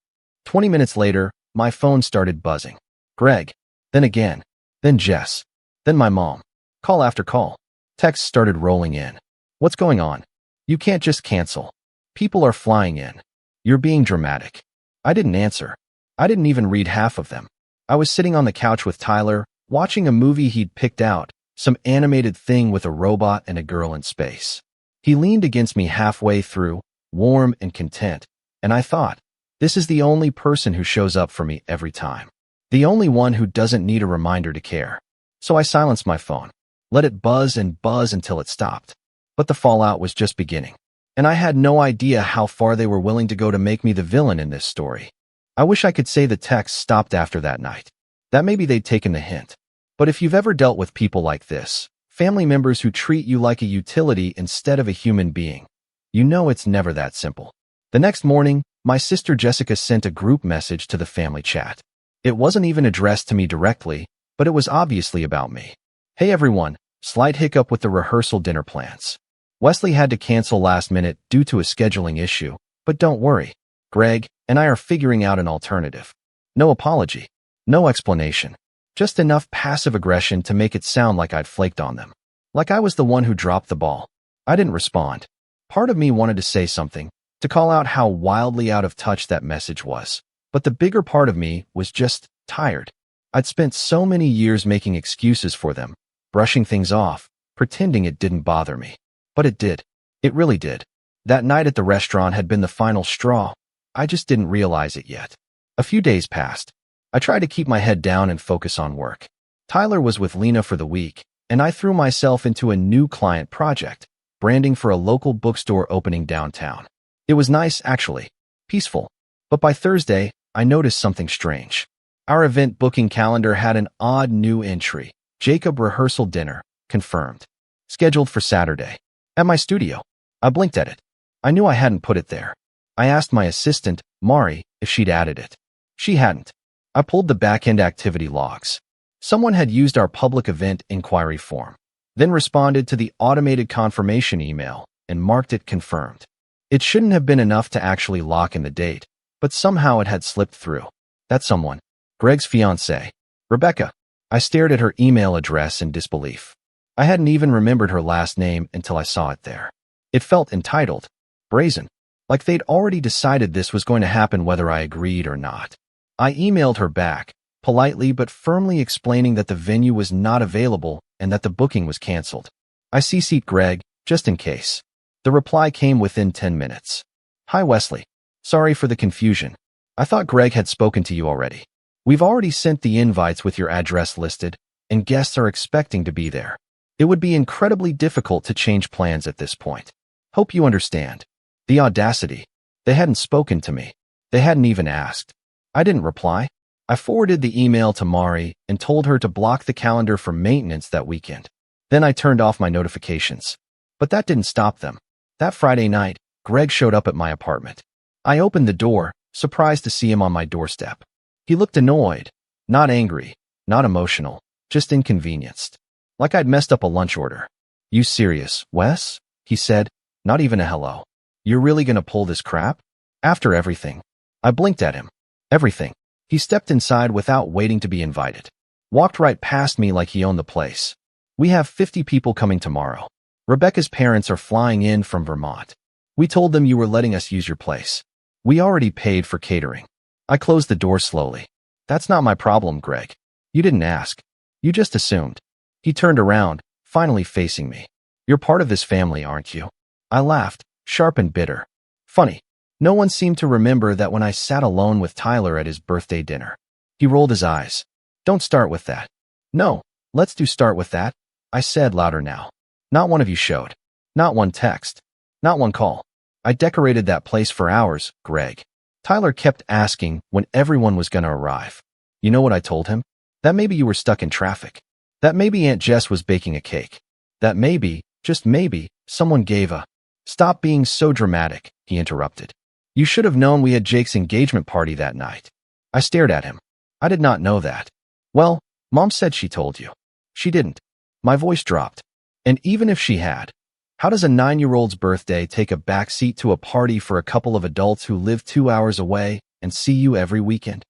20 minutes later, my phone started buzzing. Greg, then again, then Jess, then my mom. Call after call. Texts started rolling in. What's going on? You can't just cancel. People are flying in. You're being dramatic. I didn't answer. I didn't even read half of them. I was sitting on the couch with Tyler, watching a movie he'd picked out, some animated thing with a robot and a girl in space. He leaned against me halfway through, warm and content, and I thought, this is the only person who shows up for me every time. The only one who doesn't need a reminder to care. So I silenced my phone, let it buzz and buzz until it stopped. But the fallout was just beginning, and I had no idea how far they were willing to go to make me the villain in this story. I wish I could say the text stopped after that night. That maybe they'd taken the hint. But if you've ever dealt with people like this, family members who treat you like a utility instead of a human being, you know it's never that simple. The next morning, my sister Jessica sent a group message to the family chat. It wasn't even addressed to me directly, but it was obviously about me. Hey everyone, slight hiccup with the rehearsal dinner plans. Wesley had to cancel last minute due to a scheduling issue, but don't worry. Greg and I are figuring out an alternative. No apology. No explanation. Just enough passive aggression to make it sound like I'd flaked on them. Like I was the one who dropped the ball. I didn't respond. Part of me wanted to say something, to call out how wildly out of touch that message was. But the bigger part of me was just tired. I'd spent so many years making excuses for them, brushing things off, pretending it didn't bother me. But it did. It really did. That night at the restaurant had been the final straw. I just didn't realize it yet. A few days passed. I tried to keep my head down and focus on work. Tyler was with Lena for the week, and I threw myself into a new client project, branding for a local bookstore opening downtown. It was nice, actually. Peaceful. But by Thursday, I noticed something strange. Our event booking calendar had an odd new entry. Jacob rehearsal dinner, confirmed. Scheduled for Saturday. At my studio. I blinked at it. I knew I hadn't put it there. I asked my assistant, Mari, if she'd added it. She hadn't. I pulled the back-end activity logs. Someone had used our public event inquiry form, then responded to the automated confirmation email and marked it confirmed. It shouldn't have been enough to actually lock in the date, but somehow it had slipped through. That someone, Greg's fiancée, Rebecca. I stared at her email address in disbelief. I hadn't even remembered her last name until I saw it there. It felt entitled, brazen, like they'd already decided this was going to happen whether I agreed or not. I emailed her back, politely but firmly explaining that the venue was not available and that the booking was canceled. I CC'd Greg, just in case. The reply came within 10 minutes. Hi Wesley. Sorry for the confusion. I thought Greg had spoken to you already. We've already sent the invites with your address listed, and guests are expecting to be there. It would be incredibly difficult to change plans at this point. Hope you understand. The audacity. They hadn't spoken to me. They hadn't even asked. I didn't reply. I forwarded the email to Mari and told her to block the calendar for maintenance that weekend. Then I turned off my notifications. But that didn't stop them. That Friday night, Greg showed up at my apartment. I opened the door, surprised to see him on my doorstep. He looked annoyed, not angry, not emotional, just inconvenienced. Like I'd messed up a lunch order. You serious, Wes? He said, not even a hello. You're really gonna pull this crap? After everything. I blinked at him. Everything. He stepped inside without waiting to be invited. Walked right past me like he owned the place. We have 50 people coming tomorrow. Rebecca's parents are flying in from Vermont. We told them you were letting us use your place. We already paid for catering. I closed the door slowly. That's not my problem, Greg. You didn't ask. You just assumed. He turned around, finally facing me. You're part of this family, aren't you? I laughed, sharp and bitter. Funny. No one seemed to remember that when I sat alone with Tyler at his birthday dinner. He rolled his eyes. Don't start with that. No, let's do start with that, I said louder now. Not one of you showed. Not one text. Not one call. I decorated that place for hours, Greg. Tyler kept asking when everyone was going to arrive. You know what I told him? That maybe you were stuck in traffic. That maybe Aunt Jess was baking a cake. That maybe, just maybe, someone gave a... Stop being so dramatic, he interrupted. You should have known we had Jake's engagement party that night. I stared at him. I did not know that. Well, Mom said she told you. She didn't. My voice dropped. And even if she had, how does a 9-year-old's birthday take a backseat to a party for a couple of adults who live 2 hours away and see you every weekend?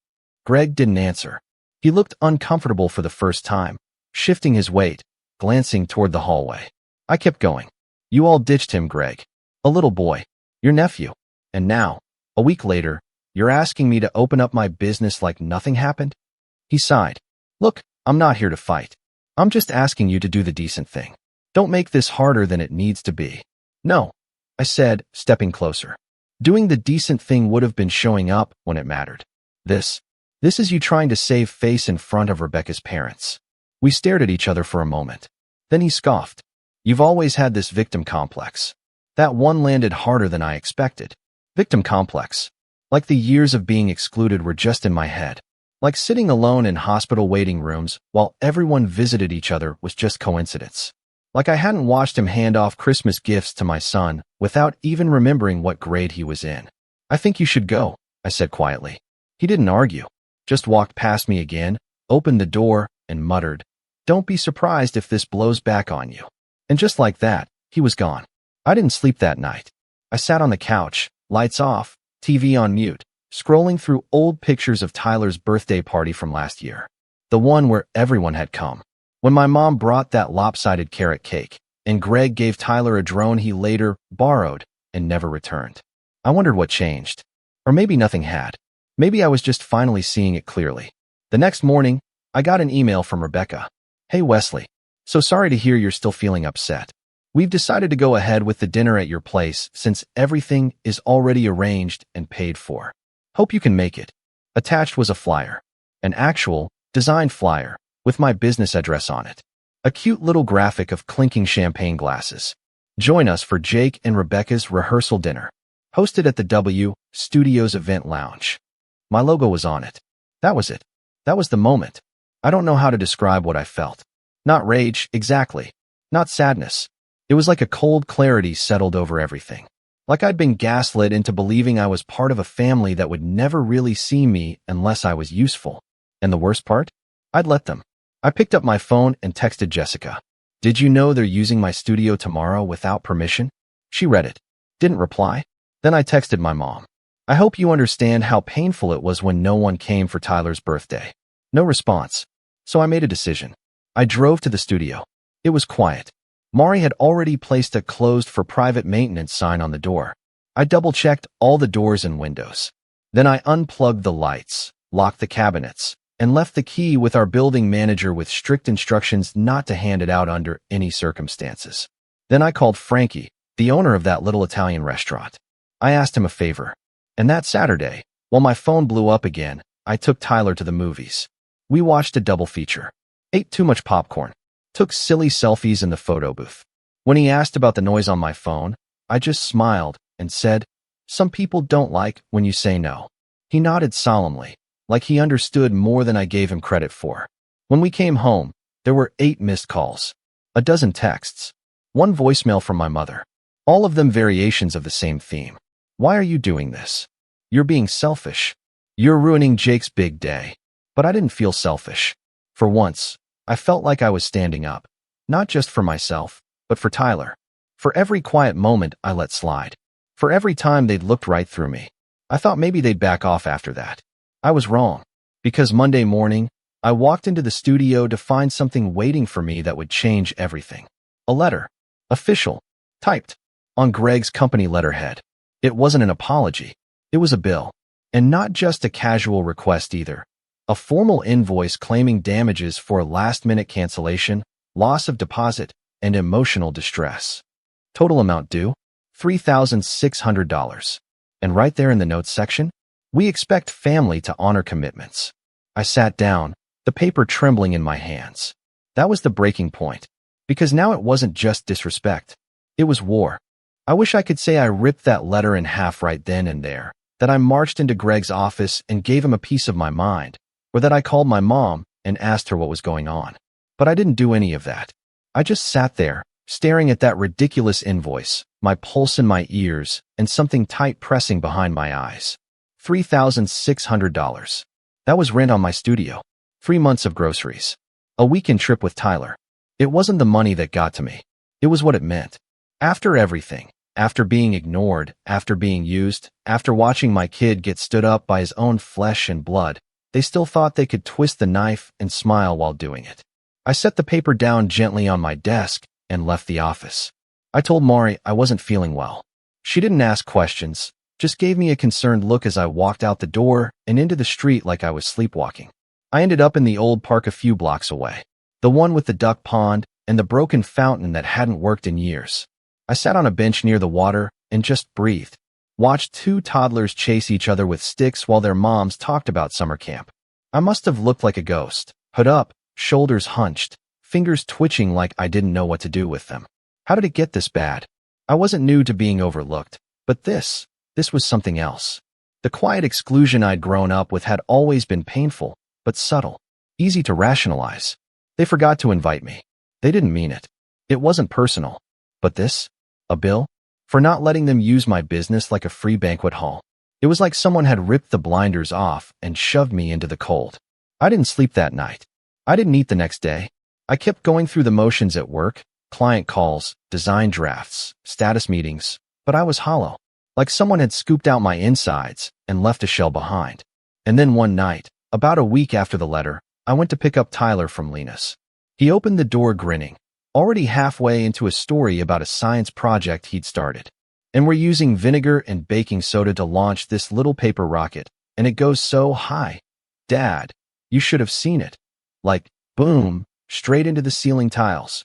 Greg didn't answer. He looked uncomfortable for the first time, shifting his weight, glancing toward the hallway. I kept going. You all ditched him, Greg. A little boy. Your nephew. And now, a week later, you're asking me to open up my business like nothing happened? He sighed. Look, I'm not here to fight. I'm just asking you to do the decent thing. Don't make this harder than it needs to be. No, I said, stepping closer. Doing the decent thing would have been showing up when it mattered. This is you trying to save face in front of Rebecca's parents. We stared at each other for a moment. Then he scoffed. You've always had this victim complex. That one landed harder than I expected. Victim complex. Like the years of being excluded were just in my head. Like sitting alone in hospital waiting rooms while everyone visited each other was just coincidence. Like I hadn't watched him hand off Christmas gifts to my son without even remembering what grade he was in. I think you should go, I said quietly. He didn't argue. Just walked past me again, opened the door, and muttered, Don't be surprised if this blows back on you. And just like that, he was gone. I didn't sleep that night. I sat on the couch, lights off, TV on mute, scrolling through old pictures of Tyler's birthday party from last year. The one where everyone had come. When my mom brought that lopsided carrot cake, and Greg gave Tyler a drone he later borrowed and never returned. I wondered what changed. Or maybe nothing had. Maybe I was just finally seeing it clearly. The next morning, I got an email from Rebecca. Hey Wesley, so sorry to hear you're still feeling upset. We've decided to go ahead with the dinner at your place since everything is already arranged and paid for. Hope you can make it. Attached was a flyer. An actual, designed flyer, with my business address on it. A cute little graphic of clinking champagne glasses. Join us for Jake and Rebecca's rehearsal dinner. Hosted at the W Studios Event Lounge. My logo was on it. That was it. That was the moment. I don't know how to describe what I felt. Not rage, exactly. Not sadness. It was like a cold clarity settled over everything. Like I'd been gaslit into believing I was part of a family that would never really see me unless I was useful. And the worst part? I'd let them. I picked up my phone and texted Jessica. Did you know they're using my studio tomorrow without permission? She read it. Didn't reply. Then I texted my mom. I hope you understand how painful it was when no one came for Tyler's birthday. No response. So I made a decision. I drove to the studio. It was quiet. Mari had already placed a closed for private maintenance sign on the door. I double-checked all the doors and windows. Then I unplugged the lights, locked the cabinets, and left the key with our building manager with strict instructions not to hand it out under any circumstances. Then I called Frankie, the owner of that little Italian restaurant. I asked him a favor. And that Saturday, while my phone blew up again, I took Tyler to the movies. We watched a double feature. Ate too much popcorn. Took silly selfies in the photo booth. When he asked about the noise on my phone, I just smiled and said, Some people don't like when you say no. He nodded solemnly, like he understood more than I gave him credit for. When we came home, there were 8 missed calls, a dozen texts, 1 voicemail from my mother, all of them variations of the same theme. Why are you doing this? You're being selfish. You're ruining Jake's big day. But I didn't feel selfish. For once, I felt like I was standing up, not just for myself, but for Tyler. For every quiet moment I let slide. For every time they'd looked right through me. I thought maybe they'd back off after that. I was wrong. Because Monday morning, I walked into the studio to find something waiting for me that would change everything. A letter. Official. Typed. On Greg's company letterhead. It wasn't an apology. It was a bill. And not just a casual request either. A formal invoice claiming damages for last-minute cancellation, loss of deposit, and emotional distress. Total amount due, $3,600. And right there in the notes section, we expect family to honor commitments. I sat down, the paper trembling in my hands. That was the breaking point. Because now it wasn't just disrespect. It was war. I wish I could say I ripped that letter in half right then and there, that I marched into Greg's office and gave him a piece of my mind, or that I called my mom and asked her what was going on. But I didn't do any of that. I just sat there, staring at that ridiculous invoice, my pulse in my ears, and something tight pressing behind my eyes. $3,600. That was rent on my studio. 3 months of groceries. A weekend trip with Tyler. It wasn't the money that got to me. It was what it meant. After everything, after being ignored, after being used, after watching my kid get stood up by his own flesh and blood, they still thought they could twist the knife and smile while doing it. I set the paper down gently on my desk and left the office. I told Mari I wasn't feeling well. She didn't ask questions, just gave me a concerned look as I walked out the door and into the street like I was sleepwalking. I ended up in the old park a few blocks away, the one with the duck pond and the broken fountain that hadn't worked in years. I sat on a bench near the water and just breathed, watched 2 toddlers chase each other with sticks while their moms talked about summer camp. I must have looked like a ghost, hood up, shoulders hunched, fingers twitching like I didn't know what to do with them. How did it get this bad? I wasn't new to being overlooked, but this was something else. The quiet exclusion I'd grown up with had always been painful, but subtle, easy to rationalize. They forgot to invite me. They didn't mean it. It wasn't personal. But this? A bill? For not letting them use my business like a free banquet hall. It was like someone had ripped the blinders off and shoved me into the cold. I didn't sleep that night. I didn't eat the next day. I kept going through the motions at work, client calls, design drafts, status meetings, but I was hollow. Like someone had scooped out my insides and left a shell behind. And then one night, about a week after the letter, I went to pick up Tyler from Lena's. He opened the door grinning, already halfway into a story about a science project he'd started. And we're using vinegar and baking soda to launch this little paper rocket, and it goes so high. Dad, you should have seen it. Like, boom, straight into the ceiling tiles.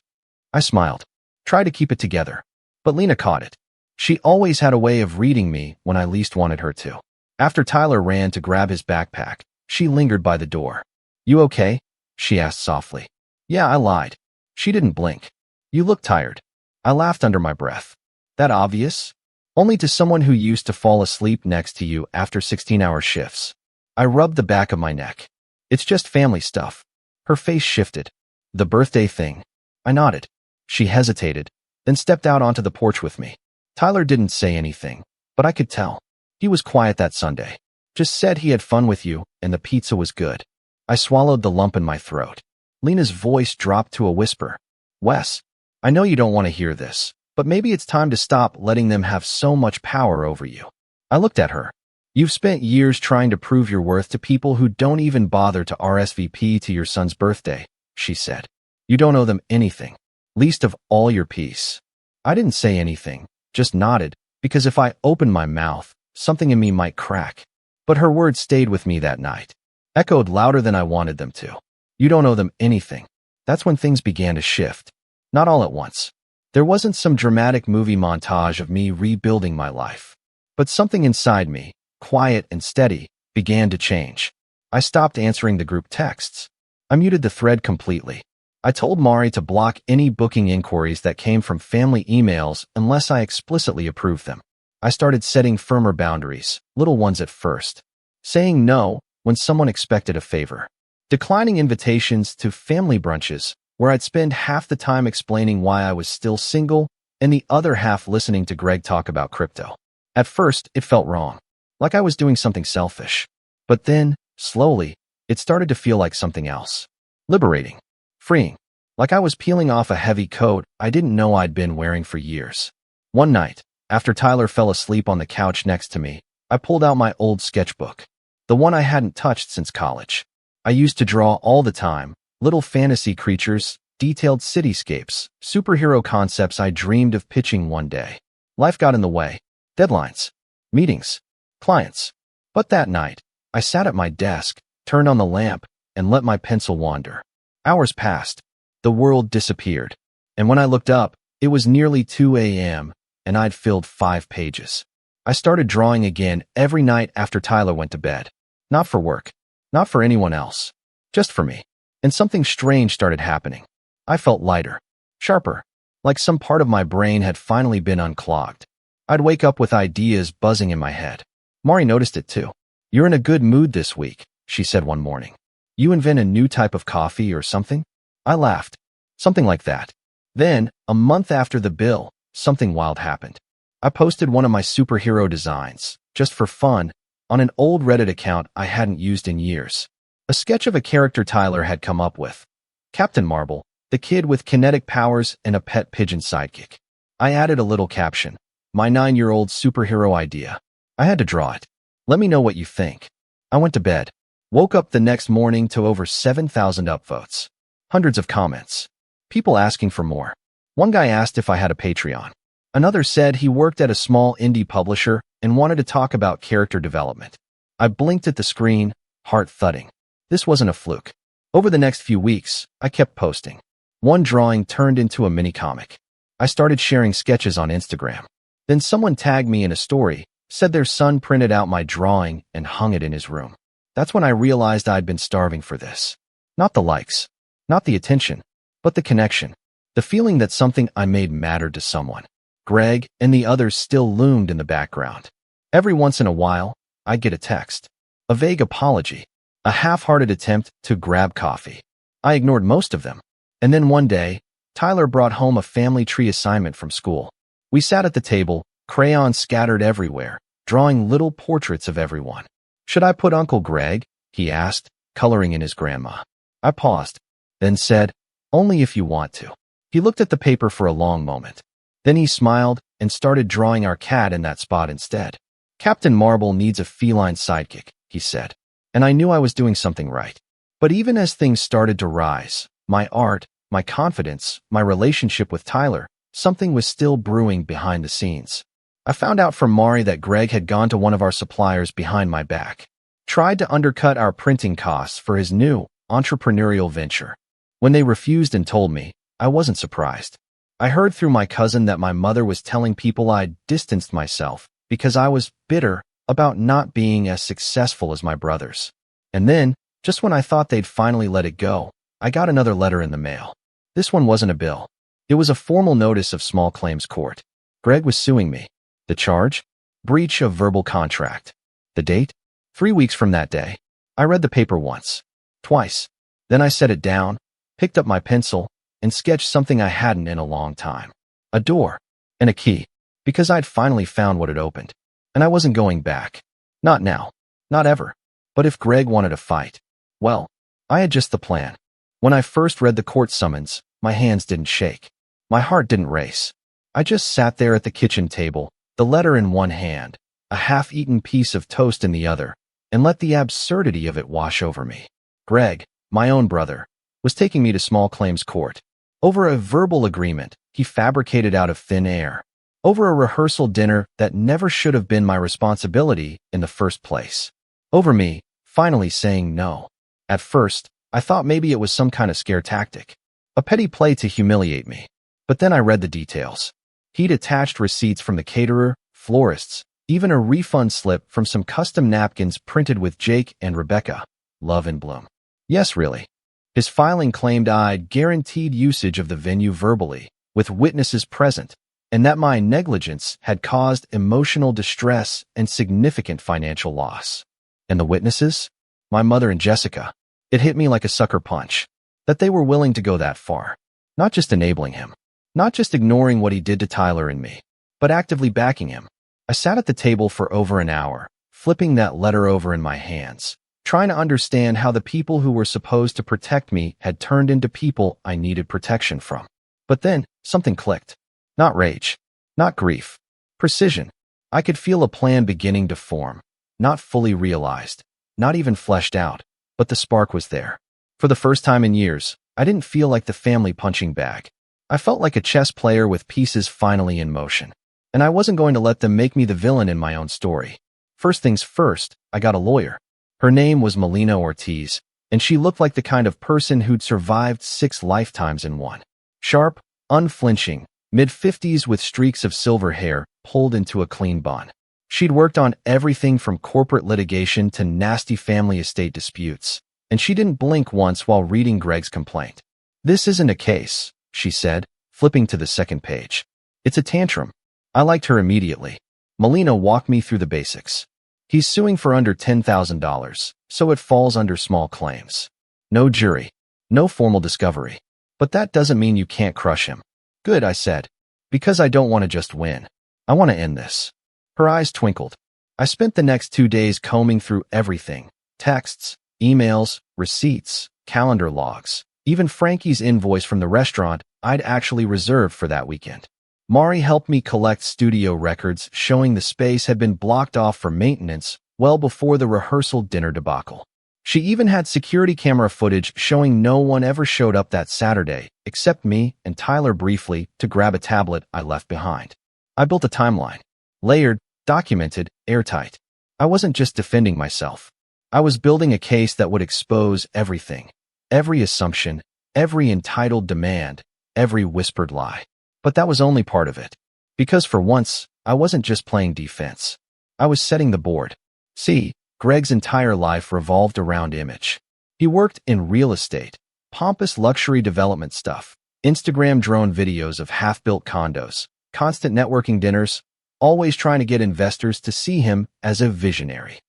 I smiled, tried to keep it together, but Lena caught it. She always had a way of reading me when I least wanted her to. After Tyler ran to grab his backpack, she lingered by the door. You okay? She asked softly. Yeah, I lied. She didn't blink. You look tired. I laughed under my breath. That obvious? Only to someone who used to fall asleep next to you after 16-hour shifts. I rubbed the back of my neck. It's just family stuff. Her face shifted. The birthday thing. I nodded. She hesitated, then stepped out onto the porch with me. Tyler didn't say anything, but I could tell. He was quiet that Sunday. Just said he had fun with you and the pizza was good. I swallowed the lump in my throat. Lena's voice dropped to a whisper. Wes, I know you don't want to hear this, but maybe it's time to stop letting them have so much power over you. I looked at her. You've spent years trying to prove your worth to people who don't even bother to RSVP to your son's birthday, she said. You don't owe them anything, least of all your peace. I didn't say anything, just nodded, because if I opened my mouth, something in me might crack. But her words stayed with me that night, echoed louder than I wanted them to. You don't owe them anything. That's when things began to shift. Not all at once. There wasn't some dramatic movie montage of me rebuilding my life. But something inside me, quiet and steady, began to change. I stopped answering the group texts. I muted the thread completely. I told Mari to block any booking inquiries that came from family emails unless I explicitly approved them. I started setting firmer boundaries, little ones at first. Saying no when someone expected a favor. Declining invitations to family brunches, where I'd spend half the time explaining why I was still single and the other half listening to Greg talk about crypto. At first, it felt wrong, like I was doing something selfish. But then, slowly, it started to feel like something else. Liberating. Freeing. Like I was peeling off a heavy coat I didn't know I'd been wearing for years. One night, after Tyler fell asleep on the couch next to me, I pulled out my old sketchbook. The one I hadn't touched since college. I used to draw all the time, little fantasy creatures, detailed cityscapes, superhero concepts I dreamed of pitching one day. Life got in the way. Deadlines. Meetings. clients. But that night, I sat at my desk, turned on the lamp, and let my pencil wander. Hours passed. The world disappeared. And when I looked up, it was nearly 2 a.m., and I'd filled 5 pages. I started drawing again every night after Tyler went to bed. Not for work. Not for anyone else. Just for me. And something strange started happening. I felt lighter. Sharper. Like some part of my brain had finally been unclogged. I'd wake up with ideas buzzing in my head. Mari noticed it too. "You're in a good mood this week," she said one morning. "You invent a new type of coffee or something?" I laughed. Something like that. Then, a month after the bill, something wild happened. I posted one of my superhero designs, just for fun, on an old Reddit account I hadn't used in years. A sketch of a character Tyler had come up with. Captain Marble, the kid with kinetic powers and a pet pigeon sidekick. I added a little caption. "My 9-year-old superhero idea." I had to draw it. Let me know what you think. I went to bed. Woke up the next morning to over 7,000 upvotes. Hundreds of comments. People asking for more. One guy asked if I had a Patreon. Another said he worked at a small indie publisher and wanted to talk about character development. I blinked at the screen, heart thudding. This wasn't a fluke. Over the next few weeks, I kept posting. One drawing turned into a mini comic. I started sharing sketches on Instagram. Then someone tagged me in a story, said their son printed out my drawing and hung it in his room. That's when I realized I'd been starving for this. Not the likes, not the attention, but the connection. The feeling that something I made mattered to someone. Greg and the others still loomed in the background. Every once in a while, I'd get a text. A vague apology. A half-hearted attempt to grab coffee. I ignored most of them. And then one day, Tyler brought home a family tree assignment from school. We sat at the table, crayons scattered everywhere, drawing little portraits of everyone. "Should I put Uncle Greg?" he asked, coloring in his grandma. I paused, then said, "Only if you want to." He looked at the paper for a long moment. Then he smiled and started drawing our cat in that spot instead. "Captain Marble needs a feline sidekick," he said. And I knew I was doing something right. But even as things started to rise, my art, my confidence, my relationship with Tyler, something was still brewing behind the scenes. I found out from Mari that Greg had gone to one of our suppliers behind my back, tried to undercut our printing costs for his new entrepreneurial venture. When they refused and told me, I wasn't surprised. I heard through my cousin that my mother was telling people I'd distanced myself because I was bitter about not being as successful as my brothers. And then, just when I thought they'd finally let it go, I got another letter in the mail. This one wasn't a bill. It was a formal notice of small claims court. Greg was suing me. The charge? Breach of verbal contract. The date? 3 weeks from that day. I read the paper once. Twice. Then I set it down, picked up my pencil, and sketched something I hadn't in a long time. A door. And a key. Because I'd finally found what had opened. And I wasn't going back. Not now. Not ever. But if Greg wanted a fight, well, I had just the plan. When I first read the court summons, my hands didn't shake. My heart didn't race. I just sat there at the kitchen table, the letter in one hand, a half-eaten piece of toast in the other, and let the absurdity of it wash over me. Greg, my own brother, was taking me to small claims court. Over a verbal agreement he fabricated out of thin air. Over a rehearsal dinner that never should have been my responsibility in the first place. Over me, finally saying no. At first, I thought maybe it was some kind of scare tactic. A petty play to humiliate me. But then I read the details. He'd attached receipts from the caterer, florists, even a refund slip from some custom napkins printed with Jake and Rebecca. Love and Bloom. Yes, really. His filing claimed I'd guaranteed usage of the venue verbally, with witnesses present, and that my negligence had caused emotional distress and significant financial loss. And the witnesses? My mother and Jessica. It hit me like a sucker punch. That they were willing to go that far. Not just enabling him. Not just ignoring what he did to Tyler and me, but actively backing him. I sat at the table for over an hour, flipping that letter over in my hands, trying to understand how the people who were supposed to protect me had turned into people I needed protection from. But then, something clicked. Not rage. Not grief. Precision. I could feel a plan beginning to form. Not fully realized. Not even fleshed out. But the spark was there. For the first time in years, I didn't feel like the family punching bag. I felt like a chess player with pieces finally in motion. And I wasn't going to let them make me the villain in my own story. First things first, I got a lawyer. Her name was Melina Ortiz, and she looked like the kind of person who'd survived 6 lifetimes in one. Sharp, unflinching, mid-50s with streaks of silver hair pulled into a clean bun. She'd worked on everything from corporate litigation to nasty family estate disputes, and she didn't blink once while reading Greg's complaint. "This isn't a case," she said, flipping to the second page. "It's a tantrum." I liked her immediately. Melina walked me through the basics. He's suing for under $10,000, so it falls under small claims. No jury, no formal discovery. But that doesn't mean you can't crush him. "Good," I said, "because I don't want to just win. I want to end this." Her eyes twinkled. I spent the next 2 days combing through everything: texts, emails, receipts, calendar logs, even Frankie's invoice from the restaurant I'd actually reserved for that weekend. Mari helped me collect studio records showing the space had been blocked off for maintenance well before the rehearsal dinner debacle. She even had security camera footage showing no one ever showed up that Saturday, except me and Tyler briefly to grab a tablet I left behind. I built a timeline. Layered, documented, airtight. I wasn't just defending myself. I was building a case that would expose everything. Every assumption, every entitled demand, every whispered lie. But that was only part of it. Because for once, I wasn't just playing defense. I was setting the board. See, Greg's entire life revolved around image. He worked in real estate, pompous luxury development stuff, Instagram drone videos of half-built condos, constant networking dinners, always trying to get investors to see him as a visionary.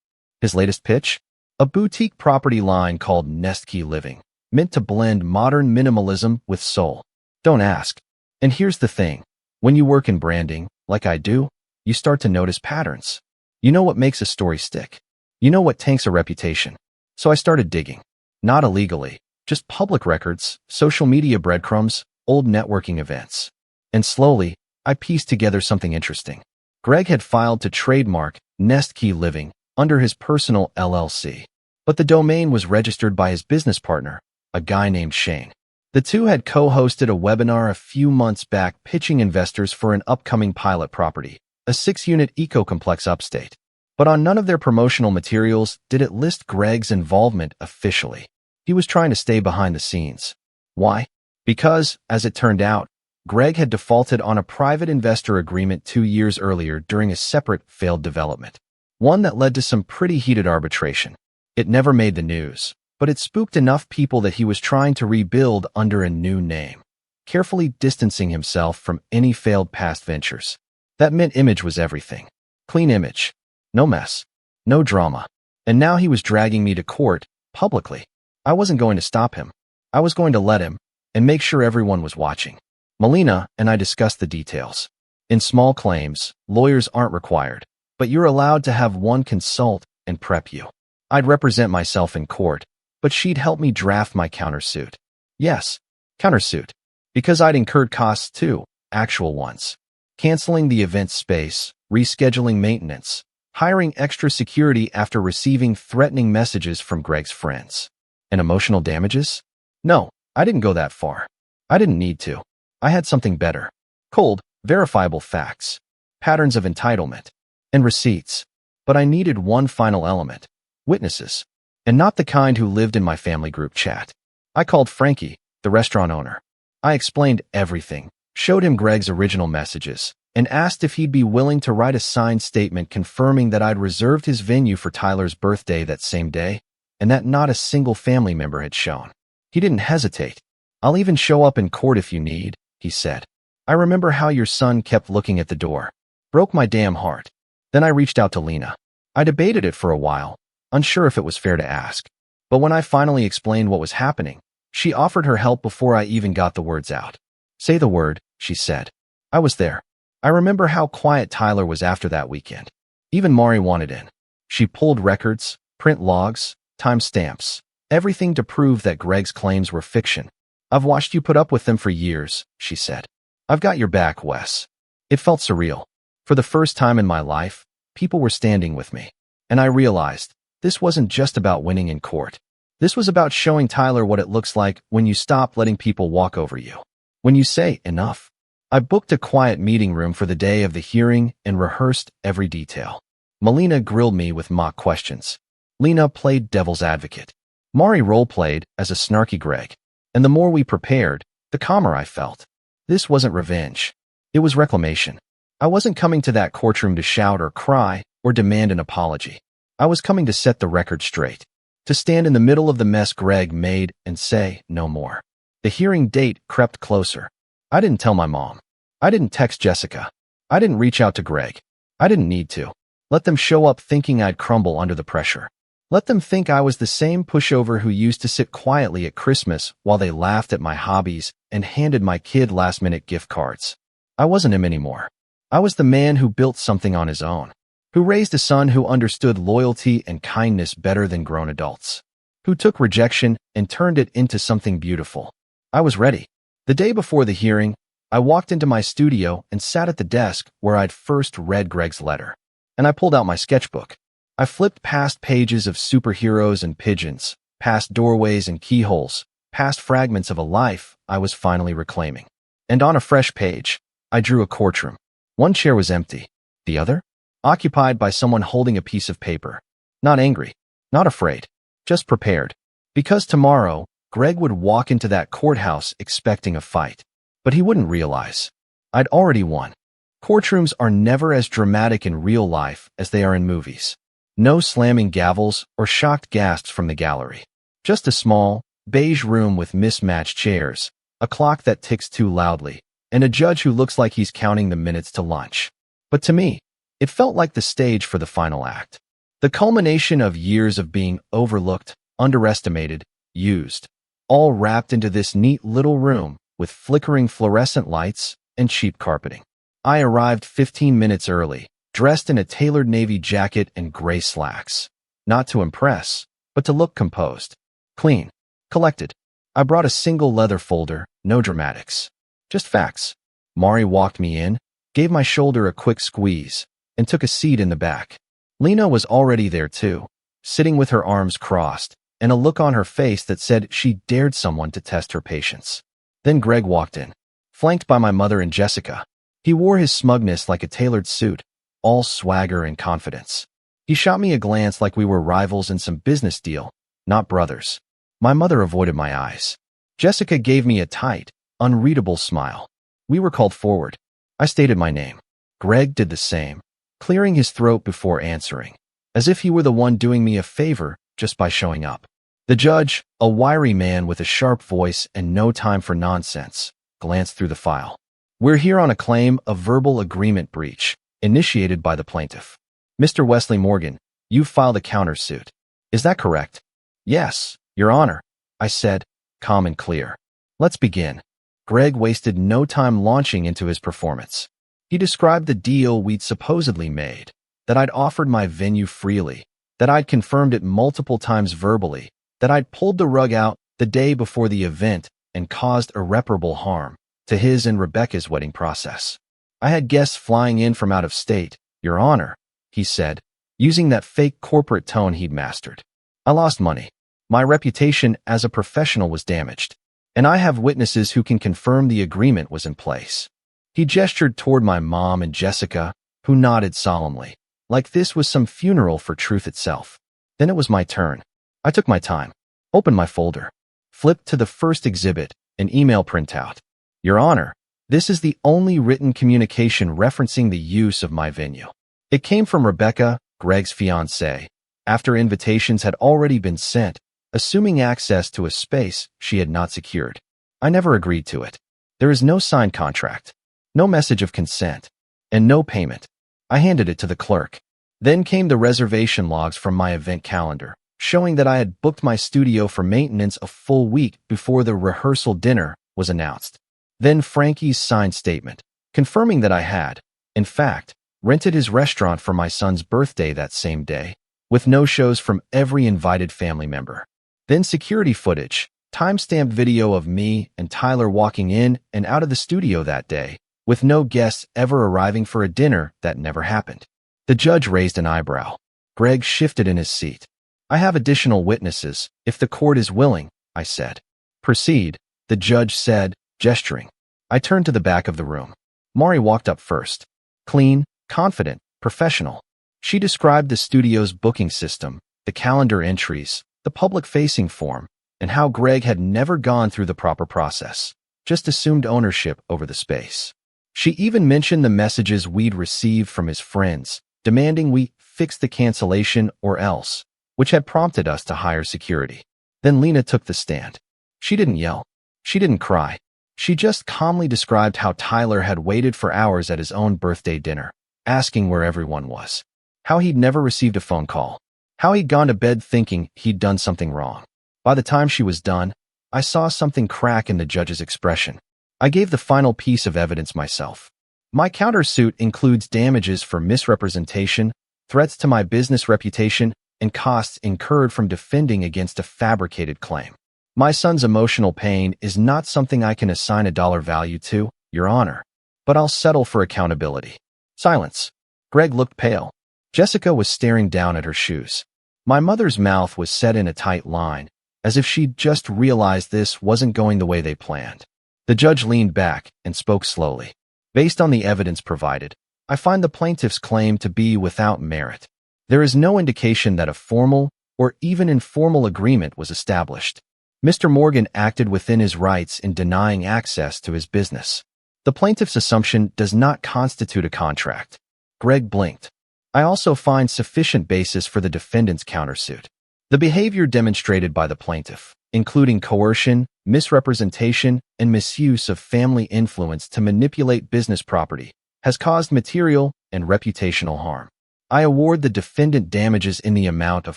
His latest pitch? A boutique property line called Nest Key Living, meant to blend modern minimalism with soul. Don't ask. And here's the thing. When you work in branding, like I do, you start to notice patterns. You know what makes a story stick. You know what tanks a reputation. So I started digging. Not illegally, just public records, social media breadcrumbs, old networking events. And slowly, I pieced together something interesting. Greg had filed to trademark Nest Key Living under his personal LLC. But the domain was registered by his business partner, a guy named Shane. The two had co-hosted a webinar a few months back pitching investors for an upcoming pilot property, a 6-unit eco-complex upstate. But on none of their promotional materials did it list Greg's involvement officially. He was trying to stay behind the scenes. Why? Because, as it turned out, Greg had defaulted on a private investor agreement 2 years earlier during a separate failed development. One that led to some pretty heated arbitration. It never made the news, but it spooked enough people that he was trying to rebuild under a new name, carefully distancing himself from any failed past ventures. That meant image was everything. Clean image. No mess. No drama. And now he was dragging me to court, publicly. I wasn't going to stop him. I was going to let him, and make sure everyone was watching. Melina and I discussed the details. In small claims, lawyers aren't required, but you're allowed to have one consult and prep you. I'd represent myself in court, but she'd help me draft my countersuit. Yes, countersuit. Because I'd incurred costs too, actual ones. Canceling the event space, rescheduling maintenance, hiring extra security after receiving threatening messages from Greg's friends. And emotional damages? No, I didn't go that far. I didn't need to. I had something better. Cold, verifiable facts, patterns of entitlement, and receipts. But I needed one final element. Witnesses. And not the kind who lived in my family group chat. I called Frankie, the restaurant owner. I explained everything, showed him Greg's original messages, and asked if he'd be willing to write a signed statement confirming that I'd reserved his venue for Tyler's birthday that same day, and that not a single family member had shown. He didn't hesitate. "I'll even show up in court if you need," he said. "I remember how your son kept looking at the door. Broke my damn heart." Then I reached out to Lena. I debated it for a while, unsure if it was fair to ask. But when I finally explained what was happening, she offered her help before I even got the words out. "Say the word," she said. I was there. I remember how quiet Tyler was after that weekend. Even Mari wanted in. She pulled records, print logs, timestamps, everything to prove that Greg's claims were fiction. "I've watched you put up with them for years," she said. "I've got your back, Wes." It felt surreal. For the first time in my life, people were standing with me. And I realized, this wasn't just about winning in court. This was about showing Tyler what it looks like when you stop letting people walk over you. When you say, enough. I booked a quiet meeting room for the day of the hearing and rehearsed every detail. Melina grilled me with mock questions. Lena played devil's advocate. Mari role-played as a snarky Greg. And the more we prepared, the calmer I felt. This wasn't revenge. It was reclamation. I wasn't coming to that courtroom to shout or cry or demand an apology. I was coming to set the record straight. To stand in the middle of the mess Greg made and say, no more. The hearing date crept closer. I didn't tell my mom. I didn't text Jessica. I didn't reach out to Greg. I didn't need to. Let them show up thinking I'd crumble under the pressure. Let them think I was the same pushover who used to sit quietly at Christmas while they laughed at my hobbies and handed my kid last-minute gift cards. I wasn't him anymore. I was the man who built something on his own, who raised a son who understood loyalty and kindness better than grown adults, who took rejection and turned it into something beautiful. I was ready. The day before the hearing, I walked into my studio and sat at the desk where I'd first read Greg's letter. And I pulled out my sketchbook. I flipped past pages of superheroes and pigeons, past doorways and keyholes, past fragments of a life I was finally reclaiming. And on a fresh page, I drew a courtroom. One chair was empty. The other? Occupied by someone holding a piece of paper. Not angry. Not afraid. Just prepared. Because tomorrow, Greg would walk into that courthouse expecting a fight. But he wouldn't realize. I'd already won. Courtrooms are never as dramatic in real life as they are in movies. No slamming gavels or shocked gasps from the gallery. Just a small, beige room with mismatched chairs, a clock that ticks too loudly, and a judge who looks like he's counting the minutes to lunch. But to me, it felt like the stage for the final act. The culmination of years of being overlooked, underestimated, used, all wrapped into this neat little room with flickering fluorescent lights and cheap carpeting. I arrived 15 minutes early, dressed in a tailored navy jacket and gray slacks. Not to impress, but to look composed. Clean. Collected. I brought a single leather folder, no dramatics. Just facts. Mari walked me in, gave my shoulder a quick squeeze, and took a seat in the back. Lena was already there too, sitting with her arms crossed, and a look on her face that said she dared someone to test her patience. Then Greg walked in, flanked by my mother and Jessica. He wore his smugness like a tailored suit, all swagger and confidence. He shot me a glance like we were rivals in some business deal, not brothers. My mother avoided my eyes. Jessica gave me a tight, unreadable smile. We were called forward. I stated my name. Greg did the same, clearing his throat before answering, as if he were the one doing me a favor just by showing up. The judge, a wiry man with a sharp voice and no time for nonsense, glanced through the file. We're here on a claim of verbal agreement breach, initiated by the plaintiff. Mr. Wesley Morgan, you've filed a countersuit. Is that correct? Yes, Your Honor, I said, calm and clear. Let's begin. Greg wasted no time launching into his performance. He described the deal we'd supposedly made, that I'd offered my venue freely, that I'd confirmed it multiple times verbally, that I'd pulled the rug out the day before the event and caused irreparable harm to his and Rebecca's wedding process. I had guests flying in from out of state, Your Honor, he said, using that fake corporate tone he'd mastered. I lost money. My reputation as a professional was damaged, and I have witnesses who can confirm the agreement was in place. He gestured toward my mom and Jessica, who nodded solemnly, like this was some funeral for truth itself. Then it was my turn. I took my time, opened my folder, flipped to the first exhibit, an email printout. Your Honor, this is the only written communication referencing the use of my venue. It came from Rebecca, Greg's fiancée, after invitations had already been sent, assuming access to a space she had not secured. I never agreed to it. There is no signed contract, no message of consent, and no payment. I handed it to the clerk. Then came the reservation logs from my event calendar, showing that I had booked my studio for maintenance a full week before the rehearsal dinner was announced. Then Frankie's signed statement, confirming that I had, in fact, rented his restaurant for my son's birthday that same day, with no-shows from every invited family member. Then security footage, time-stamped video of me and Tyler walking in and out of the studio that day, with no guests ever arriving for a dinner that never happened. The judge raised an eyebrow. Greg shifted in his seat. I have additional witnesses, if the court is willing, I said. Proceed, the judge said, gesturing. I turned to the back of the room. Mari walked up first. Clean, confident, professional. She described the studio's booking system, the calendar entries, the public-facing form, and how Greg had never gone through the proper process, just assumed ownership over the space. She even mentioned the messages we'd received from his friends, demanding we fix the cancellation or else, which had prompted us to hire security. Then Lena took the stand. She didn't yell. She didn't cry. She just calmly described how Tyler had waited for hours at his own birthday dinner, asking where everyone was, how he'd never received a phone call, how he'd gone to bed thinking he'd done something wrong. By the time she was done, I saw something crack in the judge's expression. I gave the final piece of evidence myself. My countersuit includes damages for misrepresentation, threats to my business reputation, and costs incurred from defending against a fabricated claim. My son's emotional pain is not something I can assign a dollar value to, Your Honor, but I'll settle for accountability. Silence. Greg looked pale. Jessica was staring down at her shoes. My mother's mouth was set in a tight line, as if she'd just realized this wasn't going the way they planned. The judge leaned back and spoke slowly. Based on the evidence provided, I find the plaintiff's claim to be without merit. There is no indication that a formal or even informal agreement was established. Mr. Morgan acted within his rights in denying access to his business. The plaintiff's assumption does not constitute a contract. Greg blinked. I also find sufficient basis for the defendant's countersuit. The behavior demonstrated by the plaintiff, including coercion, misrepresentation, and misuse of family influence to manipulate business property, has caused material and reputational harm. I award the defendant damages in the amount of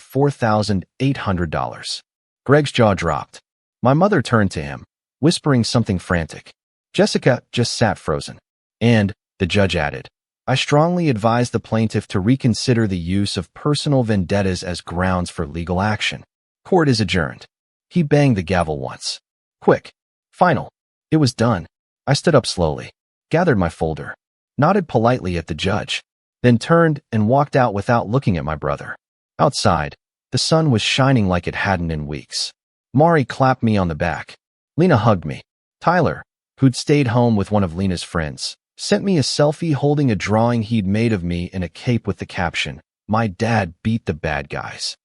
$4,800. Greg's jaw dropped. My mother turned to him, whispering something frantic. Jessica just sat frozen. And, the judge added, I strongly advise the plaintiff to reconsider the use of personal vendettas as grounds for legal action. Court is adjourned. He banged the gavel once. Quick. Final. It was done. I stood up slowly, gathered my folder, nodded politely at the judge, then turned and walked out without looking at my brother. Outside, the sun was shining like it hadn't in weeks. Mari clapped me on the back. Lena hugged me. Tyler, who'd stayed home with one of Lena's friends, sent me a selfie holding a drawing he'd made of me in a cape with the caption, "My dad beat the bad guys."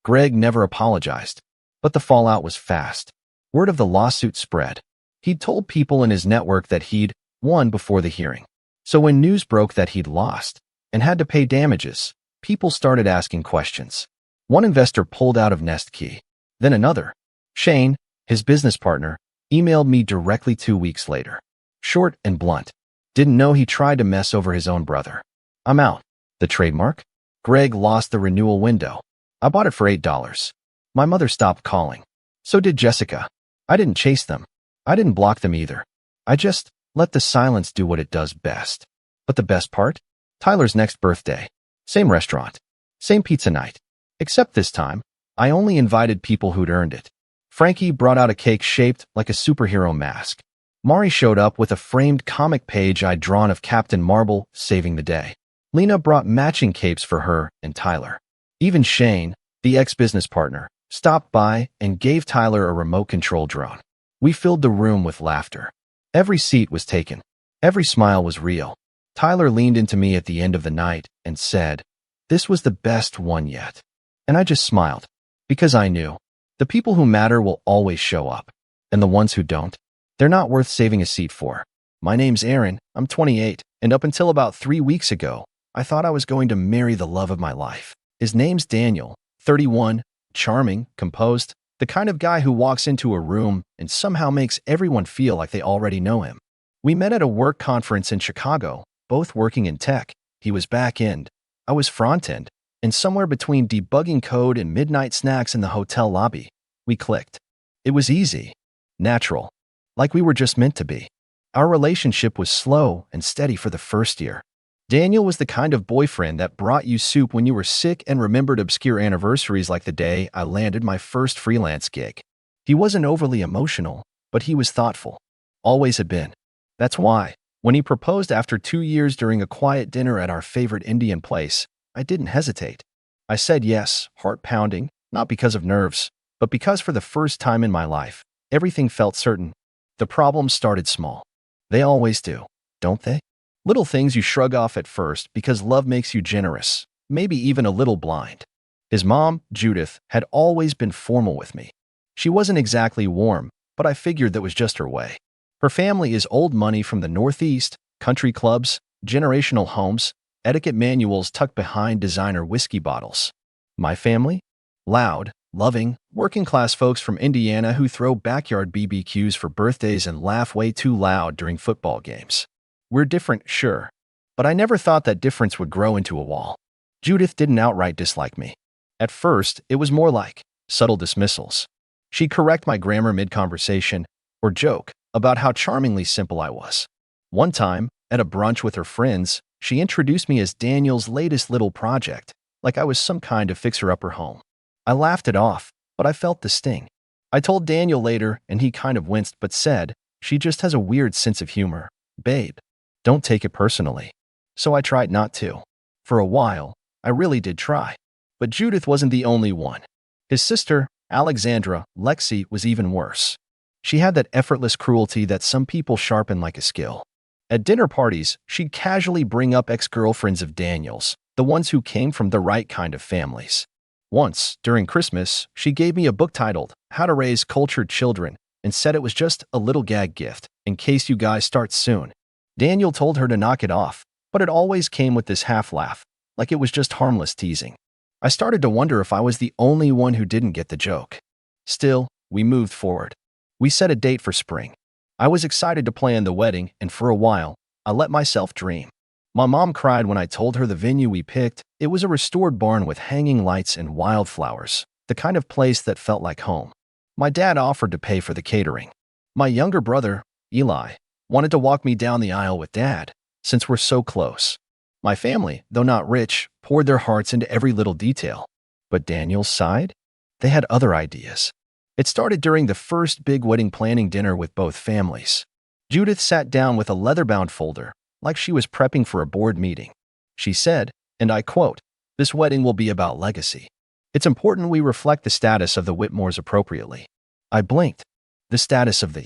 Greg never apologized, but the fallout was fast. Word of the lawsuit spread. He'd told people in his network that he'd won before the hearing. So when news broke that he'd lost and had to pay damages, people started asking questions. One investor pulled out of Nest Key. Then another. Shane, his business partner, emailed me directly 2 weeks later. Short and blunt. Didn't know he tried to mess over his own brother. I'm out. The trademark? Greg lost the renewal window. I bought it for $8. My mother stopped calling. So did Jessica. I didn't chase them. I didn't block them either. I just let the silence do what it does best. But the best part? Tyler's next birthday. Same restaurant. Same pizza night. Except this time, I only invited people who'd earned it. Frankie brought out a cake shaped like a superhero mask. Mari showed up with a framed comic page I'd drawn of Captain Marvel saving the day. Lena brought matching capes for her and Tyler. Even Shane, the ex-business partner, stopped by and gave Tyler a remote control drone. We filled the room with laughter. Every seat was taken. Every smile was real. Tyler leaned into me at the end of the night and said, "This was the best one yet." And I just smiled, because I knew the people who matter will always show up, and the ones who don't, they're not worth saving a seat for. My name's Aaron, I'm 28, and up until about 3 weeks ago, I thought I was going to marry the love of my life. His name's Daniel, 31, charming, composed, the kind of guy who walks into a room and somehow makes everyone feel like they already know him. We met at a work conference in Chicago, both working in tech. He was back-end, I was front-end, and somewhere between debugging code and midnight snacks in the hotel lobby, we clicked. It was easy, natural, like we were just meant to be. Our relationship was slow and steady for the first year. Daniel was the kind of boyfriend that brought you soup when you were sick and remembered obscure anniversaries like the day I landed my first freelance gig. He wasn't overly emotional, but he was thoughtful. Always had been. That's why, when he proposed after 2 years during a quiet dinner at our favorite Indian place, I didn't hesitate. I said yes, heart pounding, not because of nerves, but because for the first time in my life, everything felt certain. The problems started small. They always do, don't they? Little things you shrug off at first because love makes you generous, maybe even a little blind. His mom, Judith, had always been formal with me. She wasn't exactly warm, but I figured that was just her way. Her family is old money from the Northeast, country clubs, generational homes, etiquette manuals tucked behind designer whiskey bottles. My family? Loud, loving, working-class folks from Indiana who throw backyard BBQs for birthdays and laugh way too loud during football games. We're different, sure, but I never thought that difference would grow into a wall. Judith didn't outright dislike me. At first, it was more like subtle dismissals. She'd correct my grammar mid-conversation or joke about how charmingly simple I was. One time, at a brunch with her friends, she introduced me as Daniel's latest little project, like I was some kind of fixer-upper home. I laughed it off, but I felt the sting. I told Daniel later, and he kind of winced but said, "She just has a weird sense of humor. Babe, don't take it personally." So I tried not to. For a while, I really did try. But Judith wasn't the only one. His sister, Alexandra, Lexi, was even worse. She had that effortless cruelty that some people sharpen like a skill. At dinner parties, she'd casually bring up ex-girlfriends of Daniel's, the ones who came from the right kind of families. Once, during Christmas, she gave me a book titled How to Raise Cultured Children and said it was just a little gag gift, in case you guys start soon. Daniel told her to knock it off, but it always came with this half-laugh, like it was just harmless teasing. I started to wonder if I was the only one who didn't get the joke. Still, we moved forward. We set a date for spring. I was excited to plan the wedding, and for a while, I let myself dream. My mom cried when I told her the venue we picked. It was a restored barn with hanging lights and wildflowers, the kind of place that felt like home. My dad offered to pay for the catering. My younger brother, Eli, wanted to walk me down the aisle with Dad, since we're so close. My family, though not rich, poured their hearts into every little detail. But Daniel's side? They had other ideas. It started during the first big wedding planning dinner with both families. Judith sat down with a leather-bound folder, like she was prepping for a board meeting. She said, and I quote, "This wedding will be about legacy. It's important we reflect the status of the Whitmores appropriately." I blinked. The status of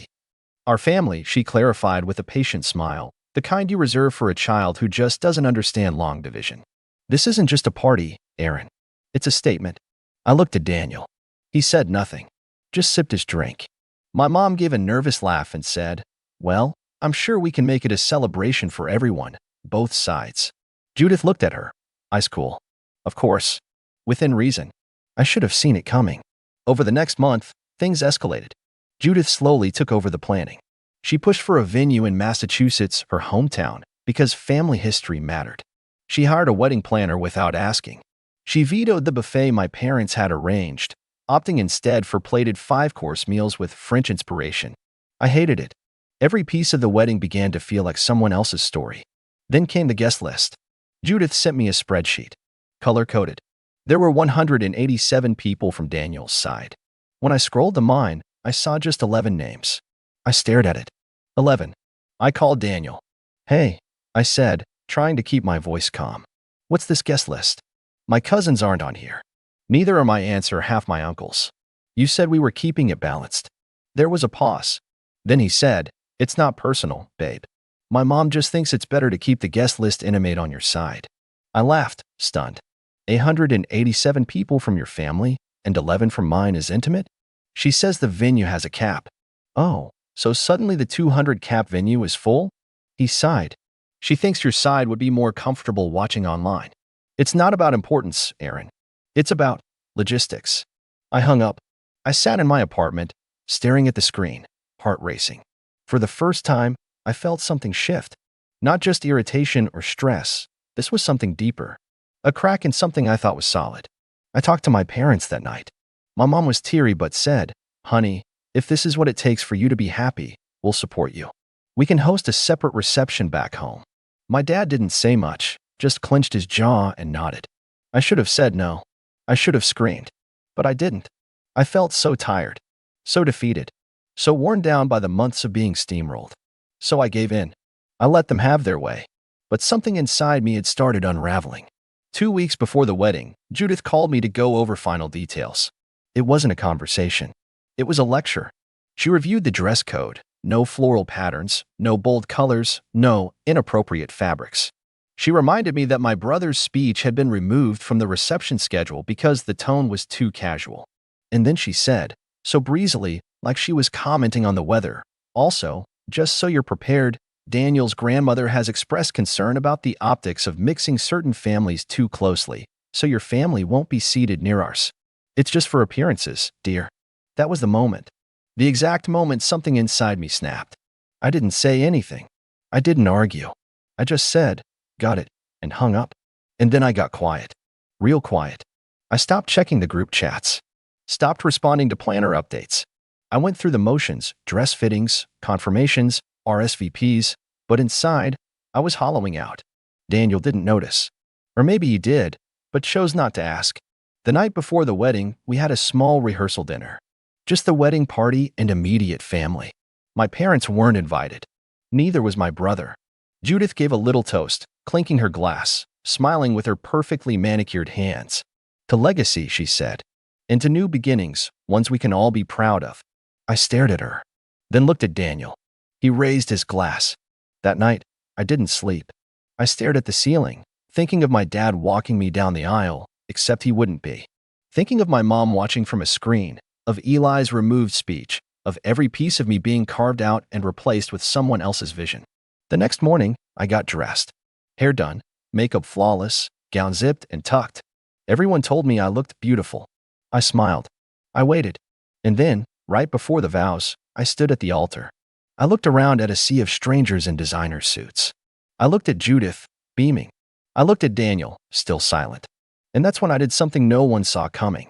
our family, she clarified with a patient smile, the kind you reserve for a child who just doesn't understand long division. "This isn't just a party, Aaron. It's a statement." I looked at Daniel. He said nothing, just sipped his drink. My mom gave a nervous laugh and said, "Well, I'm sure we can make it a celebration for everyone, both sides." Judith looked at her, eyes cool. Of course, within reason. I should have seen it coming. Over the next month, things escalated. Judith slowly took over the planning. She pushed for a venue in Massachusetts, her hometown, because family history mattered. She hired a wedding planner without asking. She vetoed the buffet my parents had arranged, opting instead for plated 5-course meals with French inspiration. I hated it. Every piece of the wedding began to feel like someone else's story. Then came the guest list. Judith sent me a spreadsheet, color-coded. There were 187 people from Daniel's side. When I scrolled to mine, I saw just 11 names. I stared at it. 11. I called Daniel. "Hey," I said, trying to keep my voice calm. "What's this guest list? My cousins aren't on here. Neither are my aunts or half my uncles. You said we were keeping it balanced." There was a pause. Then he said, "It's not personal, babe. My mom just thinks it's better to keep the guest list intimate on your side." I laughed, stunned. 187 people from your family and 11 from mine is intimate? She says the venue has a cap. Oh, so suddenly the 200-cap venue is full? He sighed. She thinks your side would be more comfortable watching online. It's not about importance, Aaron. It's about logistics. I hung up. I sat in my apartment, staring at the screen, heart racing. For the first time, I felt something shift. Not just irritation or stress. This was something deeper. A crack in something I thought was solid. I talked to my parents that night. My mom was teary but said, "Honey, if this is what it takes for you to be happy, we'll support you. We can host a separate reception back home." My dad didn't say much, just clenched his jaw and nodded. I should have said no. I should have screamed. But I didn't. I felt so tired, so defeated, so worn down by the months of being steamrolled. So I gave in. I let them have their way. But something inside me had started unraveling. 2 weeks before the wedding, Judith called me to go over final details. It wasn't a conversation. It was a lecture. She reviewed the dress code. No floral patterns, no bold colors, no inappropriate fabrics. She reminded me that my brother's speech had been removed from the reception schedule because the tone was too casual. And then she said, so breezily, like she was commenting on the weather, also, just so you're prepared, Daniel's grandmother has expressed concern about the optics of mixing certain families too closely, so your family won't be seated near ours. It's just for appearances, dear. That was the moment. The exact moment something inside me snapped. I didn't say anything. I didn't argue. I just said, got it, and hung up. And then I got quiet. Real quiet. I stopped checking the group chats. Stopped responding to planner updates. I went through the motions, dress fittings, confirmations, RSVPs, but inside, I was hollowing out. Daniel didn't notice. Or maybe he did, but chose not to ask. The night before the wedding, we had a small rehearsal dinner. Just the wedding party and immediate family. My parents weren't invited. Neither was my brother. Judith gave a little toast, clinking her glass, smiling with her perfectly manicured hands. To legacy, she said, and to new beginnings, ones we can all be proud of. I stared at her, then looked at Daniel. He raised his glass. That night, I didn't sleep. I stared at the ceiling, thinking of my dad walking me down the aisle, except he wouldn't be. Thinking of my mom watching from a screen, of Eli's removed speech, of every piece of me being carved out and replaced with someone else's vision. The next morning, I got dressed. Hair done, makeup flawless, gown zipped and tucked. Everyone told me I looked beautiful. I smiled. I waited. And then, right before the vows, I stood at the altar. I looked around at a sea of strangers in designer suits. I looked at Judith, beaming. I looked at Daniel, still silent. And that's when I did something no one saw coming.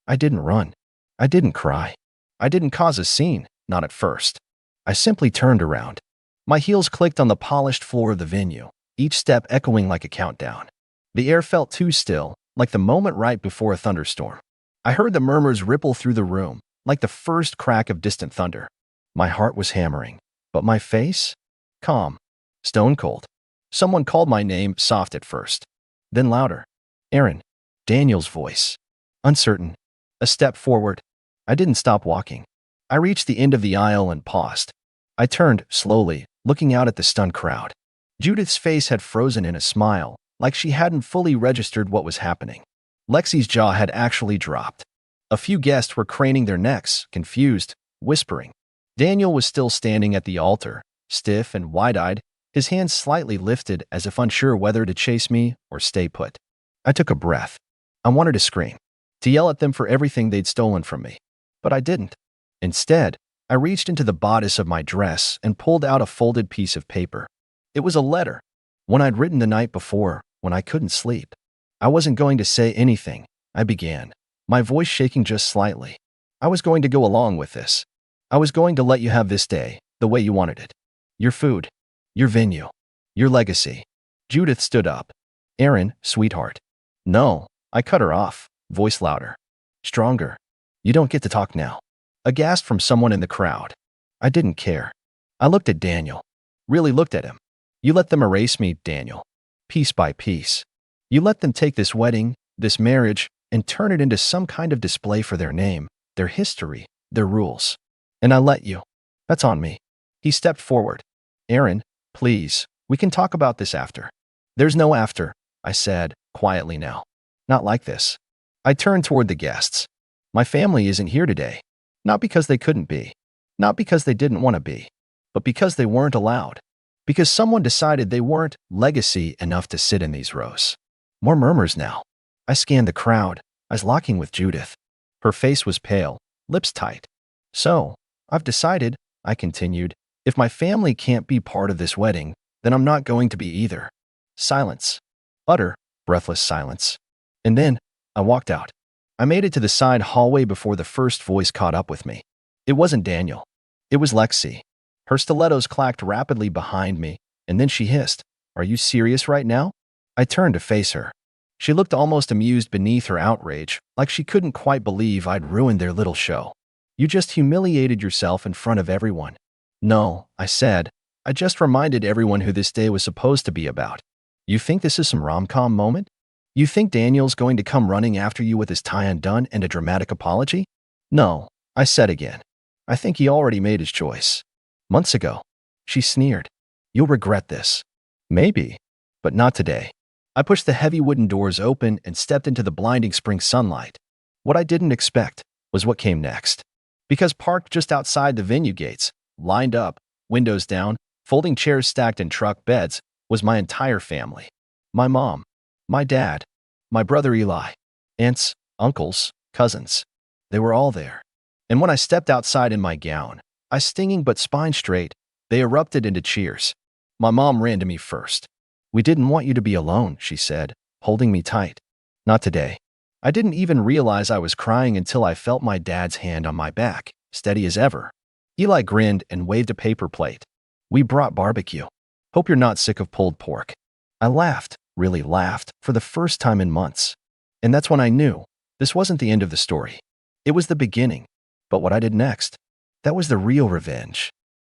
I didn't run. I didn't cry. I didn't cause a scene, not at first. I simply turned around. My heels clicked on the polished floor of the venue, each step echoing like a countdown. The air felt too still, like the moment right before a thunderstorm. I heard the murmurs ripple through the room, like the first crack of distant thunder. My heart was hammering, but my face? Calm. Stone cold. Someone called my name, soft at first. Then louder. Aaron. Daniel's voice. Uncertain. A step forward. I didn't stop walking. I reached the end of the aisle and paused. I turned, slowly, looking out at the stunned crowd. Judith's face had frozen in a smile, like she hadn't fully registered what was happening. Lexi's jaw had actually dropped. A few guests were craning their necks, confused, whispering. Daniel was still standing at the altar, stiff and wide-eyed, his hands slightly lifted as if unsure whether to chase me or stay put. I took a breath. I wanted to scream, to yell at them for everything they'd stolen from me. But I didn't. Instead, I reached into the bodice of my dress and pulled out a folded piece of paper. It was a letter, one I'd written the night before when I couldn't sleep. I wasn't going to say anything, I began, my voice shaking just slightly. I was going to go along with this. I was going to let you have this day, the way you wanted it. Your food, your venue, your legacy. Judith stood up. Aaron, sweetheart. No, I cut her off, voice louder. Stronger. You don't get to talk now. A gasp from someone in the crowd. I didn't care. I looked at Daniel. Really looked at him. You let them erase me, Daniel. Piece by piece. You let them take this wedding, this marriage, and turn it into some kind of display for their name, their history, their rules. And I let you. That's on me. He stepped forward. Aaron, please, we can talk about this after. There's no after, I said, quietly now. Not like this. I turned toward the guests. My family isn't here today. Not because they couldn't be. Not because they didn't want to be. But because they weren't allowed. Because someone decided they weren't legacy enough to sit in these rows. More murmurs now. I scanned the crowd, eyes locking with Judith. Her face was pale, lips tight. So, I've decided, I continued, if my family can't be part of this wedding, then I'm not going to be either. Silence. Utter, breathless silence. And then, I walked out. I made it to the side hallway before the first voice caught up with me. It wasn't Daniel. It was Lexi. Her stilettos clacked rapidly behind me, and then she hissed, "Are you serious right now?" I turned to face her. She looked almost amused beneath her outrage, like she couldn't quite believe I'd ruined their little show. "You just humiliated yourself in front of everyone." "No," I said. "I just reminded everyone who this day was supposed to be about. You think this is some rom-com moment? You think Daniel's going to come running after you with his tie undone and a dramatic apology?" "No," I said again. "I think he already made his choice. Months ago." She sneered. "You'll regret this." "Maybe. But not today. I pushed the heavy wooden doors open and stepped into the blinding spring sunlight. What I didn't expect was what came next. Because parked just outside the venue gates, lined up, windows down, folding chairs stacked in truck beds, was my entire family. My mom, my dad, my brother Eli, aunts, uncles, cousins. They were all there. And when I stepped outside in my gown, I stinging but spine straight, they erupted into cheers. My mom ran to me first. "We didn't want you to be alone," she said, holding me tight. "Not today." I didn't even realize I was crying until I felt my dad's hand on my back, steady as ever. Eli grinned and waved a paper plate. "We brought barbecue. Hope you're not sick of pulled pork." I laughed, really laughed, for the first time in months. And that's when I knew this wasn't the end of the story. It was the beginning. But what I did next, that was the real revenge.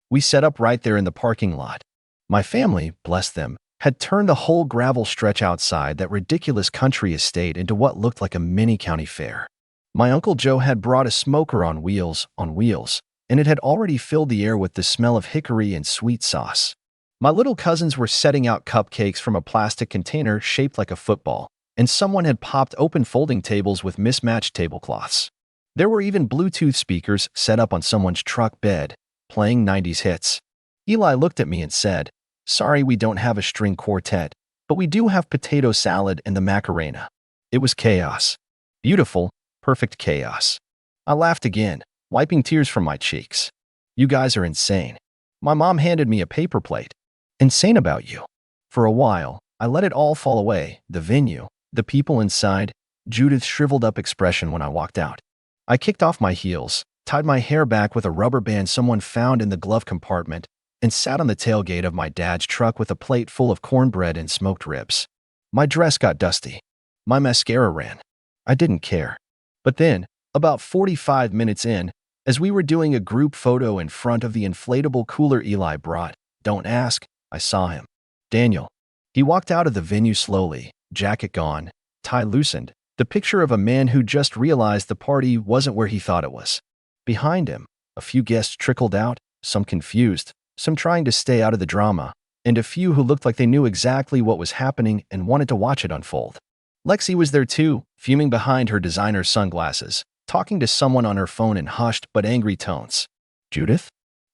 We set up right there in the parking lot. My family, bless them, had turned the whole gravel stretch outside that ridiculous country estate into what looked like a mini county fair. My Uncle Joe had brought a smoker on wheels, and it had already filled the air with the smell of hickory and sweet sauce. My little cousins were setting out cupcakes from a plastic container shaped like a football, and someone had popped open folding tables with mismatched tablecloths. There were even Bluetooth speakers set up on someone's truck bed, playing 90s hits. Eli looked at me and said, "Sorry we don't have a string quartet, but we do have potato salad and the Macarena." It was chaos. Beautiful, perfect chaos. I laughed again, wiping tears from my cheeks. "You guys are insane." My mom handed me a paper plate. "Insane about you." For a while, I let it all fall away, the venue, the people inside, Judith's shriveled up expression when I walked out. I kicked off my heels, tied my hair back with a rubber band someone found in the glove compartment, and sat on the tailgate of my dad's truck with a plate full of cornbread and smoked ribs. My dress got dusty. My mascara ran. I didn't care. But then, about 45 minutes in, as we were doing a group photo in front of the inflatable cooler Eli brought, don't ask, I saw him. Daniel. He walked out of the venue slowly, jacket gone, tie loosened, the picture of a man who just realized the party wasn't where he thought it was. Behind him, a few guests trickled out, some confused, some trying to stay out of the drama, and a few who looked like they knew exactly what was happening and wanted to watch it unfold. Lexi was there too, fuming behind her designer sunglasses, talking to someone on her phone in hushed but angry tones. Judith?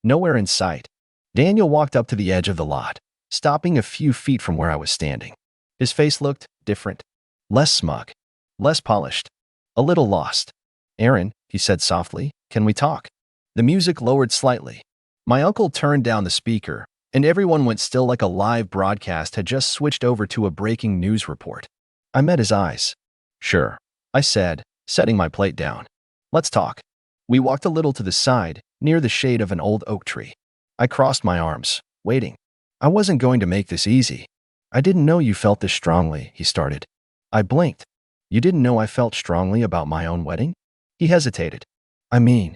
Nowhere in sight. Daniel walked up to the edge of the lot, stopping a few feet from where I was standing. His face looked different, less smug, less polished, a little lost. "Aaron," he said softly, "can we talk?" The music lowered slightly. My uncle turned down the speaker, and everyone went still like a live broadcast had just switched over to a breaking news report. I met his eyes. "Sure," I said, setting my plate down. "Let's talk." We walked a little to the side, near the shade of an old oak tree. I crossed my arms, waiting. "I wasn't going to make this easy." "I didn't know you felt this strongly," he started. I blinked. "You didn't know I felt strongly about my own wedding?" He hesitated. "I mean,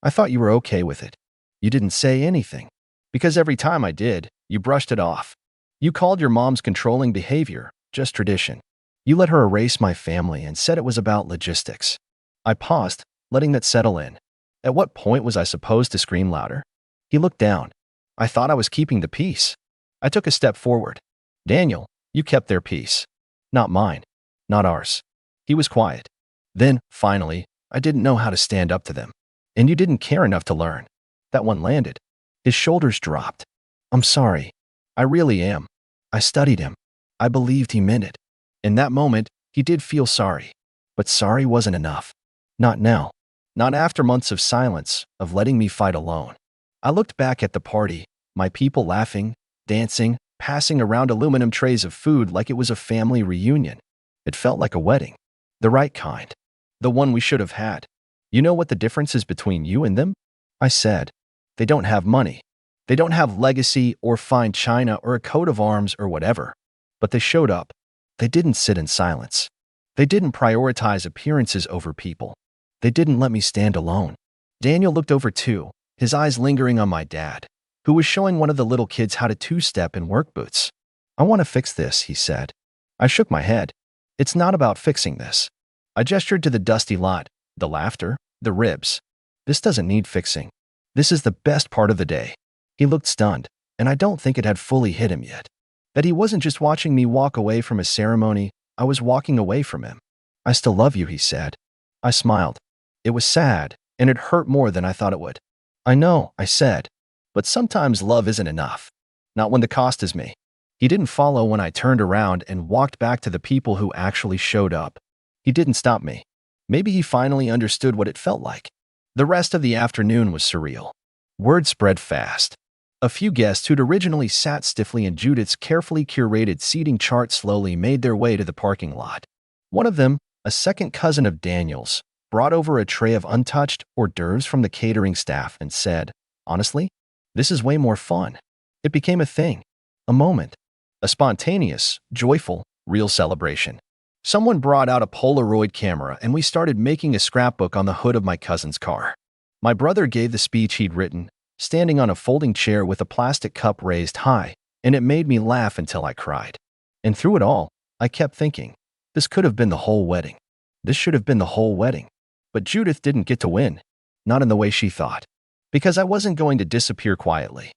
I thought you were okay with it. You didn't say anything. Because every time I did, you brushed it off. You called your mom's controlling behavior just tradition. You let her erase my family and said it was about logistics." I paused, letting that settle in. At what point was I supposed to scream louder? He looked down. I thought I was keeping the peace. I took a step forward. "Daniel, you kept their peace. Not mine. Not ours." He was quiet. Then, finally, I didn't know how to stand up to them. "And you didn't care enough to learn." That one landed. His shoulders dropped. "I'm sorry. I really am. I studied him. I believed he meant it." In that moment, he did feel sorry. But sorry wasn't enough. Not now. Not after months of silence, of letting me fight alone. I looked back at the party, my people laughing, dancing, passing around aluminum trays of food like it was a family reunion. It felt like a wedding. The right kind. The one we should have had. "You know what the difference is between you and them?" I said. "They don't have money. They don't have legacy or fine china or a coat of arms or whatever. But they showed up. They didn't sit in silence. They didn't prioritize appearances over people. They didn't let me stand alone." Daniel looked over too, his eyes lingering on my dad, who was showing one of the little kids how to two-step in work boots. "I want to fix this," he said. I shook my head. "It's not about fixing this." I gestured to the dusty lot, the laughter, the ribs. "This doesn't need fixing. This is the best part of the day." He looked stunned, and I don't think it had fully hit him yet. That he wasn't just watching me walk away from a ceremony, I was walking away from him. "I still love you," he said. I smiled. It was sad, and it hurt more than I thought it would. "I know," I said, "but sometimes love isn't enough. Not when the cost is me." He didn't follow when I turned around and walked back to the people who actually showed up. He didn't stop me. Maybe he finally understood what it felt like. The rest of the afternoon was surreal. Word spread fast. A few guests who'd originally sat stiffly in Judith's carefully curated seating chart slowly made their way to the parking lot. One of them, a second cousin of Daniel's, brought over a tray of untouched hors d'oeuvres from the catering staff and said, "Honestly, this is way more fun." It became a thing, a moment, a spontaneous, joyful, real celebration. Someone brought out a Polaroid camera and we started making a scrapbook on the hood of my cousin's car. My brother gave the speech he'd written, standing on a folding chair with a plastic cup raised high, and it made me laugh until I cried. And through it all, I kept thinking, this could have been the whole wedding. This should have been the whole wedding. But Judith didn't get to win, not in the way she thought, because I wasn't going to disappear quietly.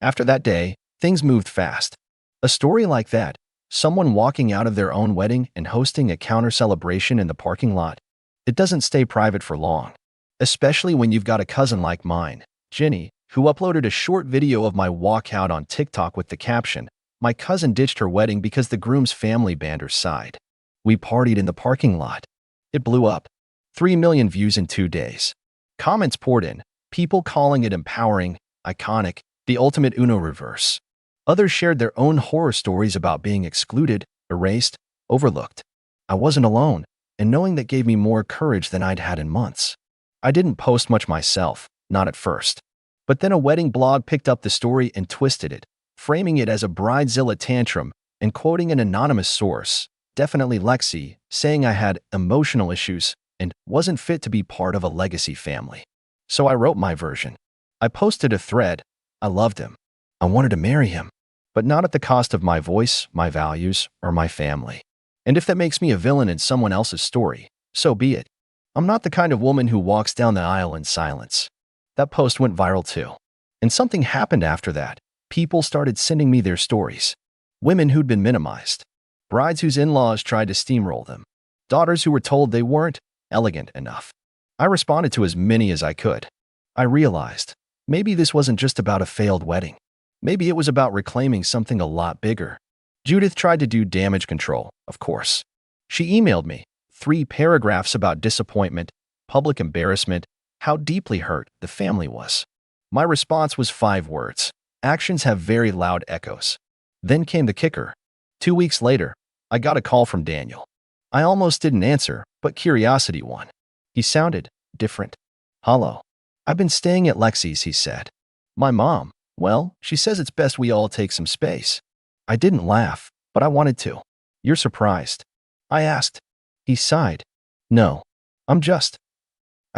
After that day, things moved fast. A story like that, someone walking out of their own wedding and hosting a counter-celebration in the parking lot, it doesn't stay private for long. Especially when you've got a cousin like mine, Jenny, who uploaded a short video of my walkout on TikTok with the caption, "My cousin ditched her wedding because the groom's family banned her side." We partied in the parking lot. It blew up. 3 million views in 2 days. Comments poured in, people calling it empowering, iconic, the ultimate Uno reverse. Others shared their own horror stories about being excluded, erased, overlooked. I wasn't alone, and knowing that gave me more courage than I'd had in months. I didn't post much myself, not at first. But then a wedding blog picked up the story and twisted it, framing it as a bridezilla tantrum and quoting an anonymous source, definitely Lexi, saying I had emotional issues and wasn't fit to be part of a legacy family. So I wrote my version. I posted a thread. I loved him. I wanted to marry him, but not at the cost of my voice, my values, or my family. And if that makes me a villain in someone else's story, so be it. I'm not the kind of woman who walks down the aisle in silence. That post went viral too. And something happened after that. People started sending me their stories. Women who'd been minimized. Brides whose in-laws tried to steamroll them. Daughters who were told they weren't elegant enough. I responded to as many as I could. I realized, maybe this wasn't just about a failed wedding. Maybe it was about reclaiming something a lot bigger. Judith tried to do damage control, of course. She emailed me 3 paragraphs about disappointment, public embarrassment, how deeply hurt the family was. My response was 5 words. Actions have very loud echoes. Then came the kicker. 2 weeks later, I got a call from Daniel. I almost didn't answer, but curiosity won. He sounded different. "Hello. I've been staying at Lexi's," he said. "My mom, well, she says it's best we all take some space." I didn't laugh, but I wanted to. "You're surprised?" I asked. He sighed. "No, I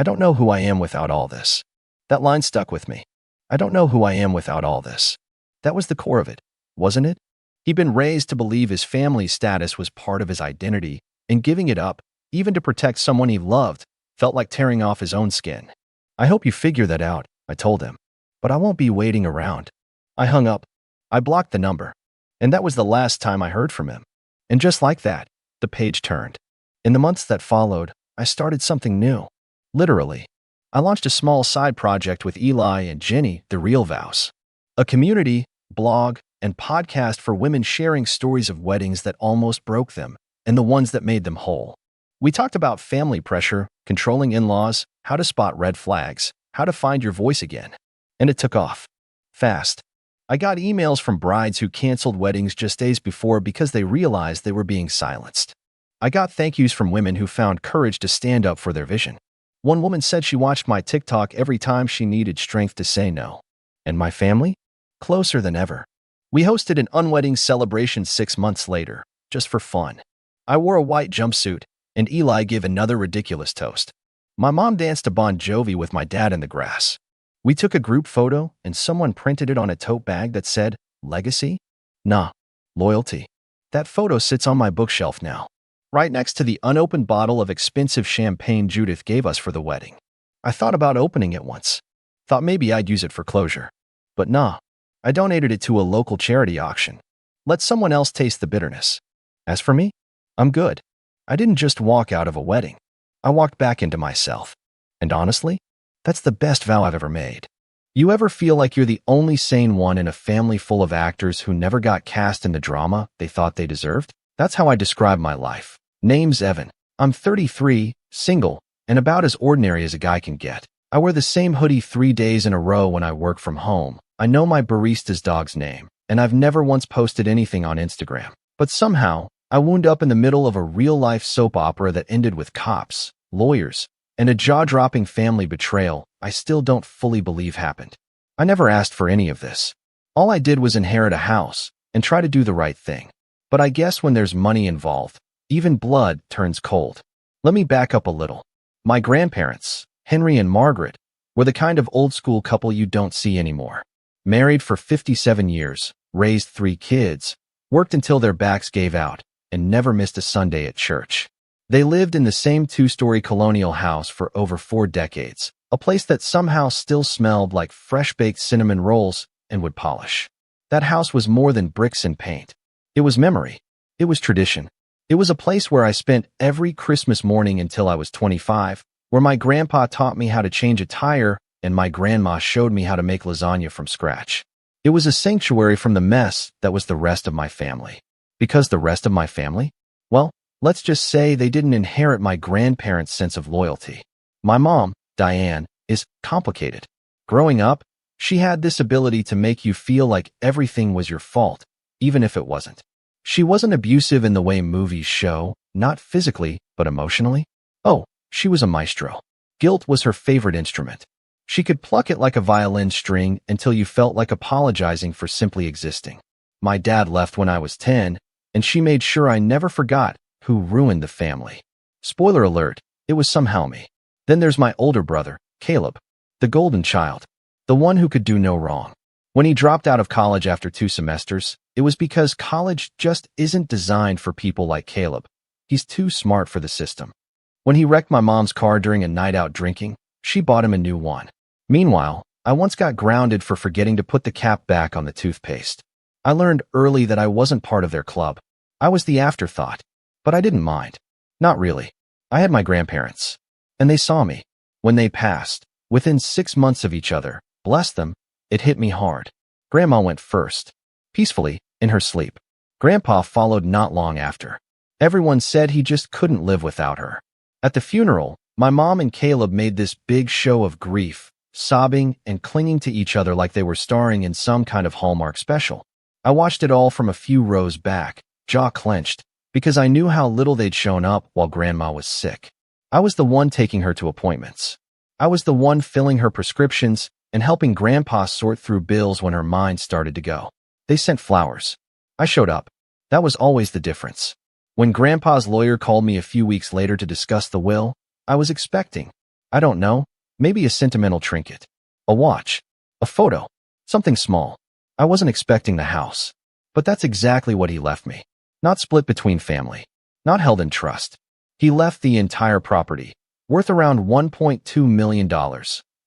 don't know who I am without all this." That line stuck with me. I don't know who I am without all this. That was the core of it, wasn't it? He'd been raised to believe his family's status was part of his identity, and giving it up, even to protect someone he loved, felt like tearing off his own skin. "I hope you figure that out," I told him. "But I won't be waiting around." I hung up. I blocked the number. And that was the last time I heard from him. And just like that, the page turned. In the months that followed, I started something new. Literally. I launched a small side project with Eli and Jenny, The Real Vows. A community, blog, and podcast for women sharing stories of weddings that almost broke them and the ones that made them whole. We talked about family pressure, controlling in-laws, how to spot red flags, how to find your voice again. And it took off. Fast. I got emails from brides who canceled weddings just days before because they realized they were being silenced. I got thank yous from women who found courage to stand up for their vision. One woman said she watched my TikTok every time she needed strength to say no. And my family? Closer than ever. We hosted an unwedding celebration 6 months later, just for fun. I wore a white jumpsuit, and Eli gave another ridiculous toast. My mom danced to Bon Jovi with my dad in the grass. We took a group photo, and someone printed it on a tote bag that said, "Legacy? Nah, loyalty." That photo sits on my bookshelf now, right next to the unopened bottle of expensive champagne Judith gave us for the wedding. I thought about opening it once. Thought maybe I'd use it for closure. But nah, I donated it to a local charity auction. Let someone else taste the bitterness. As for me, I'm good. I didn't just walk out of a wedding. I walked back into myself. And honestly, that's the best vow I've ever made. You ever feel like you're the only sane one in a family full of actors who never got cast in the drama they thought they deserved? That's how I describe my life. Name's Evan. I'm 33, single, and about as ordinary as a guy can get. I wear the same hoodie 3 days in a row when I work from home. I know my barista's dog's name, and I've never once posted anything on Instagram. But somehow, I wound up in the middle of a real-life soap opera that ended with cops, lawyers, and a jaw-dropping family betrayal I still don't fully believe happened. I never asked for any of this. All I did was inherit a house and try to do the right thing. But I guess when there's money involved, even blood turns cold. Let me back up a little. My grandparents, Henry and Margaret, were the kind of old-school couple you don't see anymore. Married for 57 years, raised 3 kids, worked until their backs gave out, and never missed a Sunday at church. They lived in the same 2-story colonial house for over 4 decades, a place that somehow still smelled like fresh-baked cinnamon rolls and wood polish. That house was more than bricks and paint. It was memory. It was tradition. It was a place where I spent every Christmas morning until I was 25, where my grandpa taught me how to change a tire and my grandma showed me how to make lasagna from scratch. It was a sanctuary from the mess that was the rest of my family. Because the rest of my family? Well, let's just say they didn't inherit my grandparents' sense of loyalty. My mom, Diane, is complicated. Growing up, she had this ability to make you feel like everything was your fault, even if it wasn't. She wasn't abusive in the way movies show, not physically, but emotionally. Oh, she was a maestro. Guilt was her favorite instrument. She could pluck it like a violin string until you felt like apologizing for simply existing. My dad left when I was 10, and she made sure I never forgot who ruined the family. Spoiler alert, it was somehow me. Then there's my older brother, Caleb, the golden child, the one who could do no wrong. When he dropped out of college after 2 semesters, it was because college just isn't designed for people like Caleb. He's too smart for the system. When he wrecked my mom's car during a night out drinking, she bought him a new one. Meanwhile, I once got grounded for forgetting to put the cap back on the toothpaste. I learned early that I wasn't part of their club. I was the afterthought, but I didn't mind. Not really. I had my grandparents, and they saw me. When they passed, within 6 months of each other, bless them, it hit me hard. Grandma went first, peacefully, in her sleep. Grandpa followed not long after. Everyone said he just couldn't live without her. At the funeral, my mom and Caleb made this big show of grief, sobbing and clinging to each other like they were starring in some kind of Hallmark special. I watched it all from a few rows back, jaw clenched, because I knew how little they'd shown up while Grandma was sick. I was the one taking her to appointments. I was the one filling her prescriptions and helping Grandpa sort through bills when her mind started to go. They sent flowers. I showed up. That was always the difference. When Grandpa's lawyer called me a few weeks later to discuss the will, I was expecting, I don't know, maybe a sentimental trinket, a watch, a photo, something small. I wasn't expecting the house. But that's exactly what he left me. Not split between family. Not held in trust. He left the entire property, worth around $1.2 million,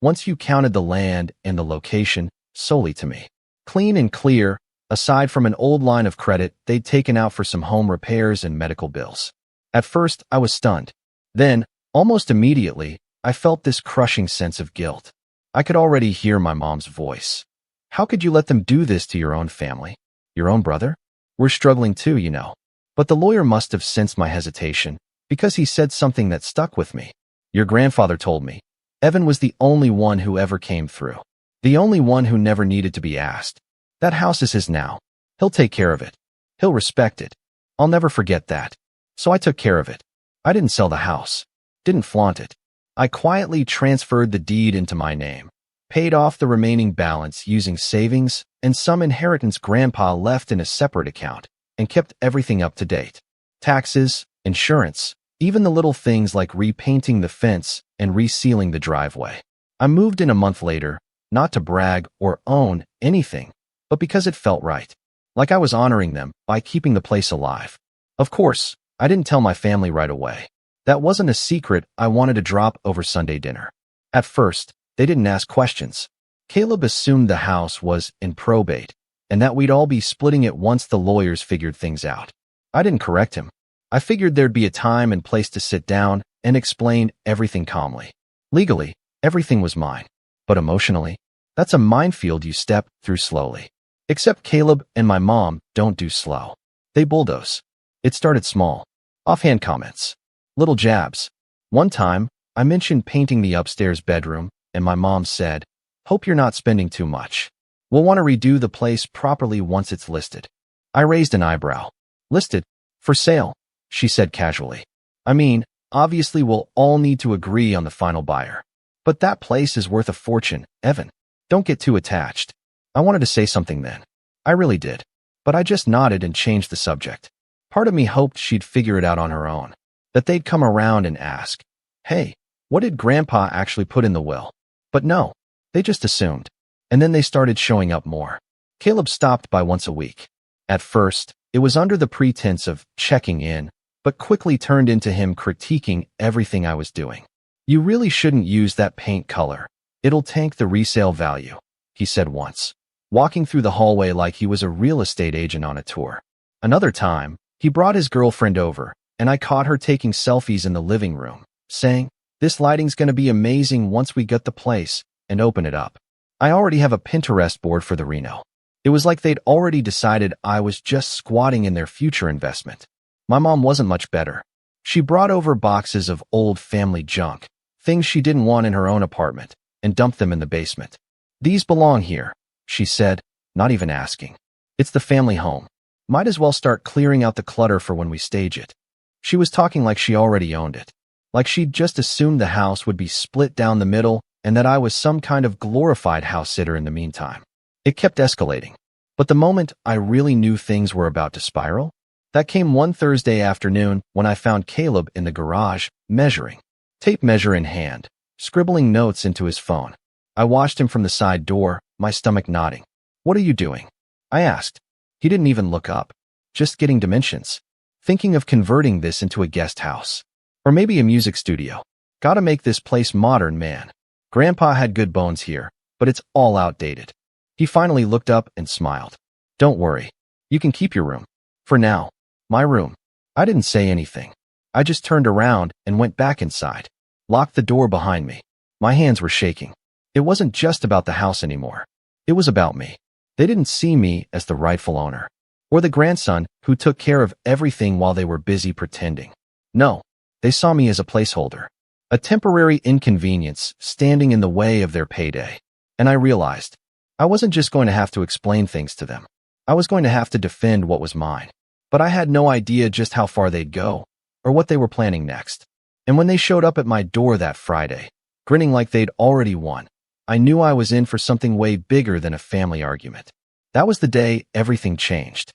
once you counted the land and the location, solely to me. Clean and clear, aside from an old line of credit they'd taken out for some home repairs and medical bills. At first, I was stunned. Then, almost immediately, I felt this crushing sense of guilt. I could already hear my mom's voice. How could you let them do this to your own family? Your own brother? We're struggling too, you know. But the lawyer must have sensed my hesitation, because he said something that stuck with me. Your grandfather told me. Evan was the only one who ever came through. The only one who never needed to be asked. That house is his now. He'll take care of it. He'll respect it. I'll never forget that. So I took care of it. I didn't sell the house. Didn't flaunt it. I quietly transferred the deed into my name, paid off the remaining balance using savings and some inheritance Grandpa left in a separate account, and kept everything up to date. Taxes, insurance, even the little things like repainting the fence and resealing the driveway. I moved in a month later, not to brag or own anything, but because it felt right. Like I was honoring them by keeping the place alive. Of course, I didn't tell my family right away. That wasn't a secret I wanted to drop over Sunday dinner. At first, they didn't ask questions. Caleb assumed the house was in probate, and that we'd all be splitting it once the lawyers figured things out. I didn't correct him. I figured there'd be a time and place to sit down and explain everything calmly. Legally, everything was mine. But emotionally, that's a minefield you step through slowly. Except Caleb and my mom don't do slow. They bulldoze. It started small. Offhand comments. Little jabs. One time, I mentioned painting the upstairs bedroom, and my mom said, "Hope you're not spending too much. We'll want to redo the place properly once it's listed." I raised an eyebrow. "Listed? For sale?" she said casually. "I mean, obviously we'll all need to agree on the final buyer. But that place is worth a fortune, Evan. Don't get too attached." I wanted to say something then. I really did. But I just nodded and changed the subject. Part of me hoped she'd figure it out on her own. That they'd come around and ask, "Hey, what did Grandpa actually put in the will?" But no, they just assumed. And then they started showing up more. Caleb stopped by once a week. At first, it was under the pretense of checking in, but quickly turned into him critiquing everything I was doing. "You really shouldn't use that paint color. It'll tank the resale value," he said once, walking through the hallway like he was a real estate agent on a tour. Another time, he brought his girlfriend over, and I caught her taking selfies in the living room, saying, "This lighting's gonna be amazing once we get the place and open it up." I already have a Pinterest board for the reno. It was like they'd already decided I was just squatting in their future investment. My mom wasn't much better. She brought over boxes of old family junk, things she didn't want in her own apartment, and dumped them in the basement. "These belong here," she said, not even asking. "It's the family home. Might as well start clearing out the clutter for when we stage it." She was talking like she already owned it. Like she'd just assumed the house would be split down the middle and that I was some kind of glorified house sitter in the meantime. It kept escalating. But the moment I really knew things were about to spiral, that came one Thursday afternoon when I found Caleb in the garage, measuring, tape measure in hand, scribbling notes into his phone. I watched him from the side door, my stomach knotting. "What are you doing?" I asked. He didn't even look up. "Just getting dimensions. Thinking of converting this into a guest house. Or maybe a music studio. Gotta make this place modern, man. Grandpa had good bones here, but it's all outdated." He finally looked up and smiled. "Don't worry. You can keep your room. For now. My room." I didn't say anything. I just turned around and went back inside. Locked the door behind me. My hands were shaking. It wasn't just about the house anymore. It was about me. They didn't see me as the rightful owner. Or the grandson who took care of everything while they were busy pretending. No, they saw me as a placeholder. A temporary inconvenience standing in the way of their payday. And I realized I wasn't just going to have to explain things to them. I was going to have to defend what was mine. But I had no idea just how far they'd go, or what they were planning next. And when they showed up at my door that Friday, grinning like they'd already won, I knew I was in for something way bigger than a family argument. That was the day everything changed.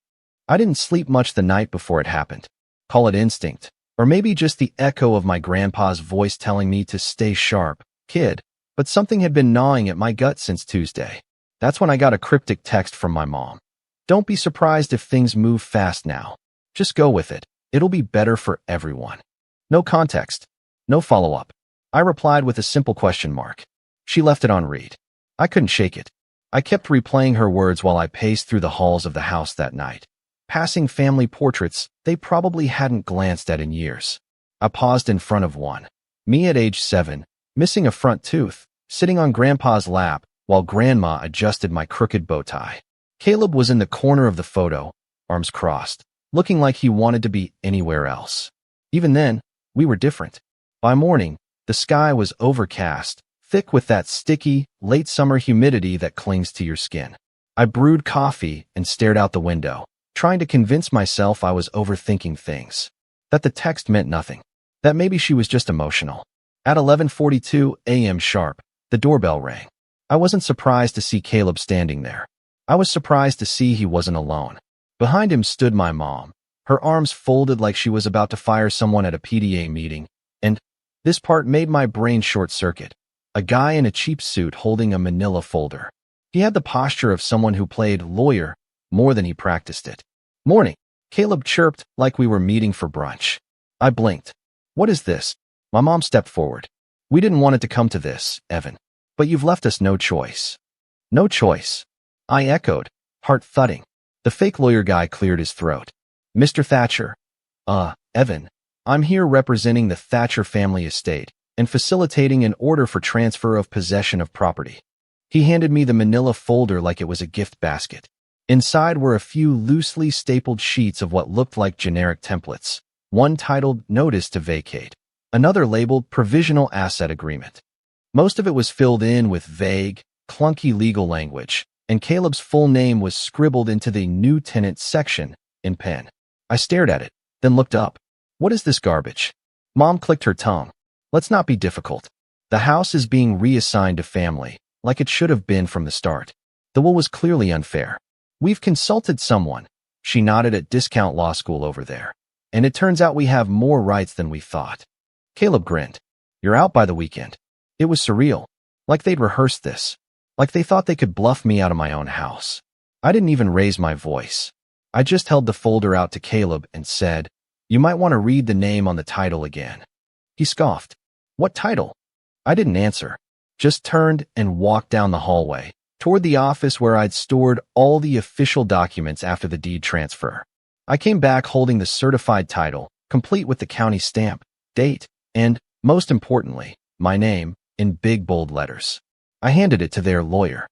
I didn't sleep much the night before it happened. Call it instinct, or maybe just the echo of my grandpa's voice telling me to stay sharp, kid, but something had been gnawing at my gut since Tuesday. That's when I got a cryptic text from my mom. "Don't be surprised if things move fast now. Just go with it. It'll be better for everyone." No context. No follow-up. I replied with a simple question mark. She left it on read. I couldn't shake it. I kept replaying her words while I paced through the halls of the house that night, passing family portraits they probably hadn't glanced at in years. I paused in front of one. Me at age 7, missing a front tooth, sitting on Grandpa's lap while Grandma adjusted my crooked bow tie. Caleb was in the corner of the photo, arms crossed, looking like he wanted to be anywhere else. Even then, we were different. By morning, the sky was overcast, thick with that sticky, late summer humidity that clings to your skin. I brewed coffee and stared out the window, trying to convince myself I was overthinking things. That the text meant nothing. That maybe she was just emotional. At 11:42 a.m. sharp, the doorbell rang. I wasn't surprised to see Caleb standing there. I was surprised to see he wasn't alone. Behind him stood my mom, her arms folded like she was about to fire someone at a PTA meeting, and this part made my brain short-circuit. A guy in a cheap suit holding a manila folder. He had the posture of someone who played lawyer more than he practiced it. "Morning," Caleb chirped like we were meeting for brunch. I blinked. "What is this?" My mom stepped forward. "We didn't want it to come to this, Evan. But you've left us no choice." "No choice," I echoed, Heart thudding. The fake lawyer guy cleared his throat. Mr. Thatcher. Evan. I'm here representing the Thatcher family estate and facilitating an order for transfer of possession of property. He handed me the manila folder like it was a gift basket. Inside were a few loosely stapled sheets of what looked like generic templates, one titled Notice to Vacate, another labeled Provisional Asset Agreement. Most of it was filled in with vague, clunky legal language, and Caleb's full name was scribbled into the New Tenant section in pen. I stared at it, then looked up. What is this garbage? Mom clicked her tongue. Let's not be difficult. The house is being reassigned to family, like it should have been from the start. The will was clearly unfair. We've consulted someone. She nodded at Discount Law School over there. And it turns out we have more rights than we thought. Caleb grinned. You're out by the weekend. It was surreal. Like they'd rehearsed this. Like they thought they could bluff me out of my own house. I didn't even raise my voice. I just held the folder out to Caleb and said, you might want to read the name on the title again. He scoffed. What title? I didn't answer. Just turned and walked down the hallway, toward the office where I'd stored all the official documents after the deed transfer. I came back holding the certified title, complete with the county stamp, date, and, most importantly, my name, in big bold letters. I handed it to their lawyer.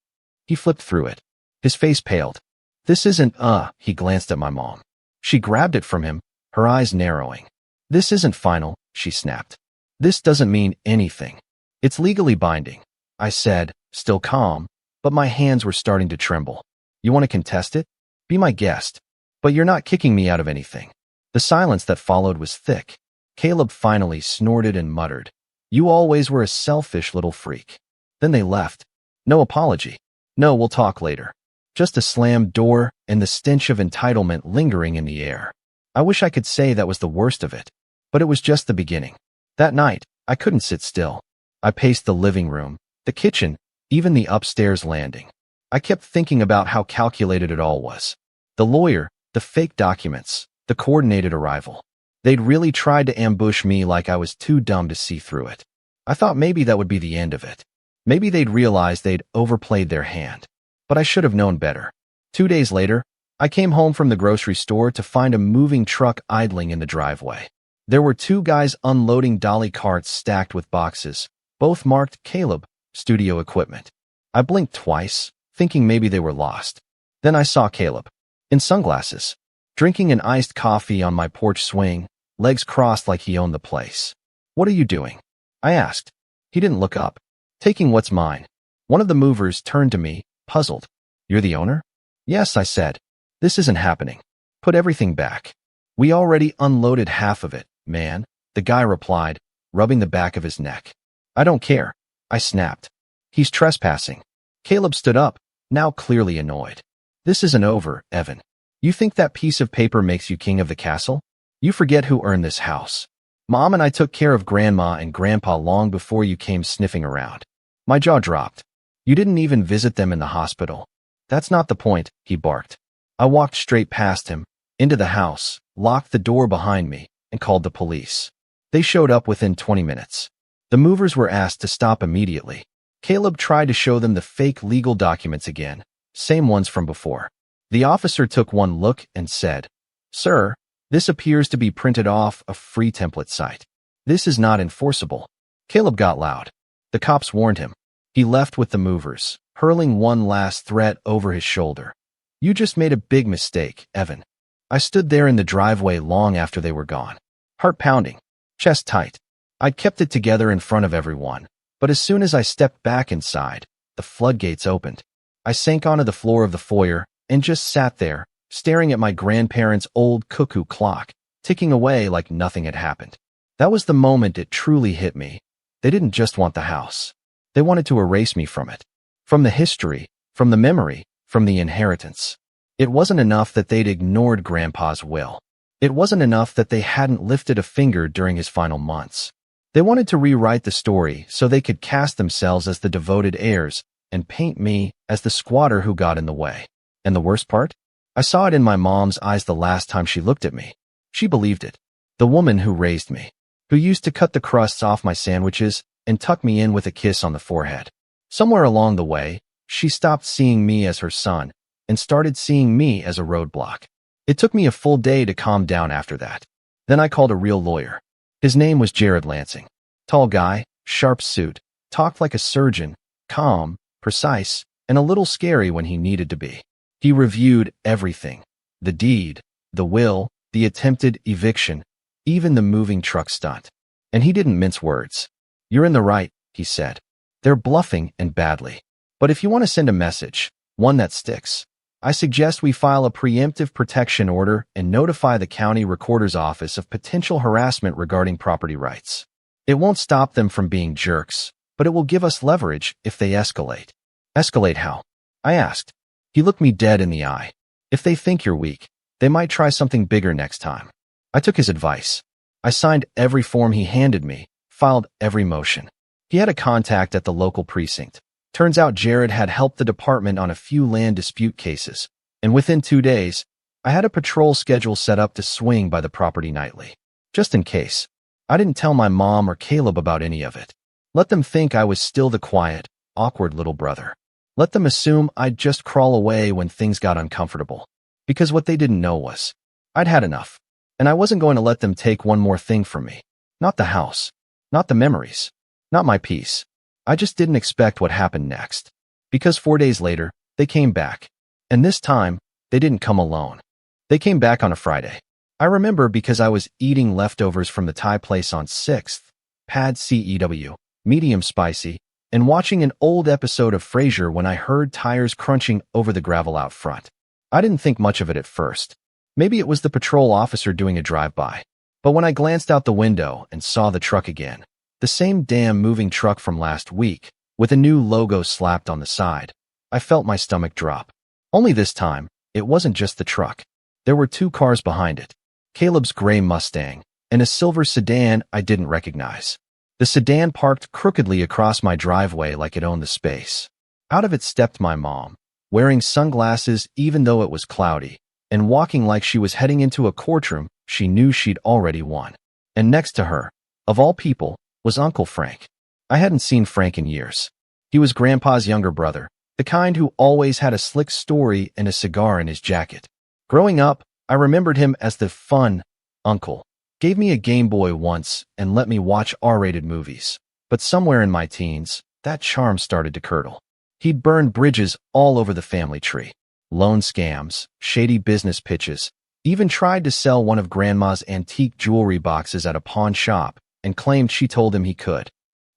He flipped through it. His face paled. This isn't, he glanced at my mom. She grabbed it from him, her eyes narrowing. This isn't final, she snapped. This doesn't mean anything. It's legally binding, I said, still calm, but my hands were starting to tremble. You want to contest it? Be my guest. But you're not kicking me out of anything. The silence that followed was thick. Caleb finally snorted and muttered, you always were a selfish little freak. Then they left. No apology. No, we'll talk later. Just a slammed door and the stench of entitlement lingering in the air. I wish I could say that was the worst of it, but it was just the beginning. That night, I couldn't sit still. I paced the living room, the kitchen, even the upstairs landing. I kept thinking about how calculated it all was. The lawyer, the fake documents, the coordinated arrival. They'd really tried to ambush me like I was too dumb to see through it. I thought maybe that would be the end of it. Maybe they'd realized they'd overplayed their hand. But I should have known better. 2 days later, I came home from the grocery store to find a moving truck idling in the driveway. There were 2 guys unloading dolly carts stacked with boxes, both marked Caleb, studio equipment. I blinked twice, thinking maybe they were lost. Then I saw Caleb, in sunglasses, drinking an iced coffee on my porch swing, legs crossed like he owned the place. What are you doing? I asked. He didn't look up. Taking what's mine. One of the movers turned to me, puzzled. You're the owner? Yes, I said. This isn't happening. Put everything back. We already unloaded half of it, man, the guy replied, rubbing the back of his neck. I don't care. I snapped. He's trespassing. Caleb stood up, now clearly annoyed. This isn't over, Evan. You think that piece of paper makes you king of the castle? You forget who earned this house. Mom and I took care of Grandma and Grandpa long before you came sniffing around. My jaw dropped. You didn't even visit them in the hospital. That's not the point, he barked. I walked straight past him, into the house, locked the door behind me, and called the police. They showed up within 20 minutes. The movers were asked to stop immediately. Caleb tried to show them the fake legal documents again, same ones from before. The officer took one look and said, Sir, this appears to be printed off a free template site. This is not enforceable. Caleb got loud. The cops warned him. He left with the movers, hurling one last threat over his shoulder. You just made a big mistake, Evan. I stood there in the driveway long after they were gone. Heart pounding, chest tight. I'd kept it together in front of everyone, but as soon as I stepped back inside, the floodgates opened. I sank onto the floor of the foyer and just sat there, staring at my grandparents' old cuckoo clock, ticking away like nothing had happened. That was the moment it truly hit me. They didn't just want the house. They wanted to erase me from it. From the history, from the memory, from the inheritance. It wasn't enough that they'd ignored Grandpa's will. It wasn't enough that they hadn't lifted a finger during his final months. They wanted to rewrite the story so they could cast themselves as the devoted heirs and paint me as the squatter who got in the way. And the worst part? I saw it in my mom's eyes the last time she looked at me. She believed it. The woman who raised me, who used to cut the crusts off my sandwiches and tuck me in with a kiss on the forehead. Somewhere along the way, she stopped seeing me as her son and started seeing me as a roadblock. It took me a full day to calm down after that. Then I called a real lawyer. His name was Jared Lansing. Tall guy, sharp suit, talked like a surgeon, calm, precise, and a little scary when he needed to be. He reviewed everything. The deed, the will, the attempted eviction, even the moving truck stunt. And he didn't mince words. "You're in the right," he said. "They're bluffing and badly. But if you want to send a message, one that sticks, I suggest we file a preemptive protection order and notify the county recorder's office of potential harassment regarding property rights. It won't stop them from being jerks, but it will give us leverage if they escalate." "Escalate how?" I asked. He looked me dead in the eye. "If they think you're weak, they might try something bigger next time." I took his advice. I signed every form he handed me, filed every motion. He had a contact at the local precinct. Turns out Jared had helped the department on a few land dispute cases, and within 2 days, I had a patrol schedule set up to swing by the property nightly. Just in case. I didn't tell my mom or Caleb about any of it. Let them think I was still the quiet, awkward little brother. Let them assume I'd just crawl away when things got uncomfortable. Because what they didn't know was, I'd had enough. And I wasn't going to let them take one more thing from me. Not the house. Not the memories. Not my peace. I just didn't expect what happened next. Because 4 days later, they came back. And this time, they didn't come alone. They came back on a Friday. I remember because I was eating leftovers from the Thai place on 6th, pad CEW, medium spicy, and watching an old episode of Frasier when I heard tires crunching over the gravel out front. I didn't think much of it at first. Maybe it was the patrol officer doing a drive-by. But when I glanced out the window and saw the truck again, the same damn moving truck from last week, with a new logo slapped on the side, I felt my stomach drop. Only this time, it wasn't just the truck. There were 2 cars behind it. Caleb's gray Mustang, and a silver sedan I didn't recognize. The sedan parked crookedly across my driveway like it owned the space. Out of it stepped my mom, wearing sunglasses even though it was cloudy, and walking like she was heading into a courtroom she knew she'd already won. And next to her, of all people, was Uncle Frank. I hadn't seen Frank in years. He was Grandpa's younger brother, the kind who always had a slick story and a cigar in his jacket. Growing up, I remembered him as the fun uncle. Gave me a Game Boy once and let me watch R-rated movies. But somewhere in my teens, that charm started to curdle. He'd burned bridges all over the family tree. Loan scams, shady business pitches, even tried to sell one of Grandma's antique jewelry boxes at a pawn shop and claimed she told him he could.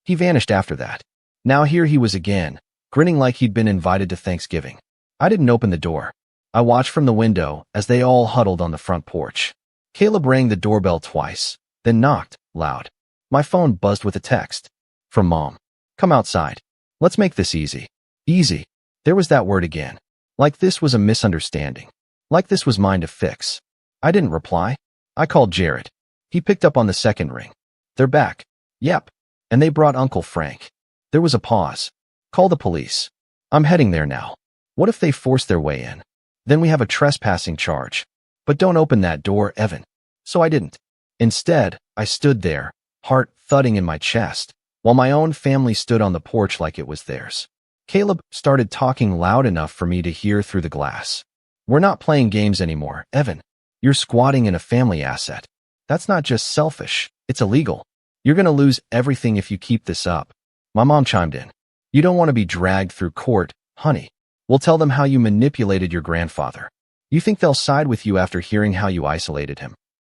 He vanished after that. Now here he was again, grinning like he'd been invited to Thanksgiving. I didn't open the door. I watched from the window as they all huddled on the front porch. Caleb rang the doorbell twice, then knocked, loud. My phone buzzed with a text. From Mom. "Come outside. Let's make this easy." Easy. There was that word again. Like this was a misunderstanding. Like this was mine to fix. I didn't reply. I called Jared. He picked up on the second ring. "They're back." "Yep. And they brought Uncle Frank." There was a pause. "Call the police. I'm heading there now." "What if they force their way in? Then we have a trespassing charge." "But don't open that door, Evan." So I didn't. Instead, I stood there, heart thudding in my chest, while my own family stood on the porch like it was theirs. Caleb started talking loud enough for me to hear through the glass. "We're not playing games anymore, Evan. You're squatting in a family asset. That's not just selfish, it's illegal. You're gonna lose everything if you keep this up." My mom chimed in. "You don't want to be dragged through court, honey. We'll tell them how you manipulated your grandfather. You think they'll side with you after hearing how you isolated him?"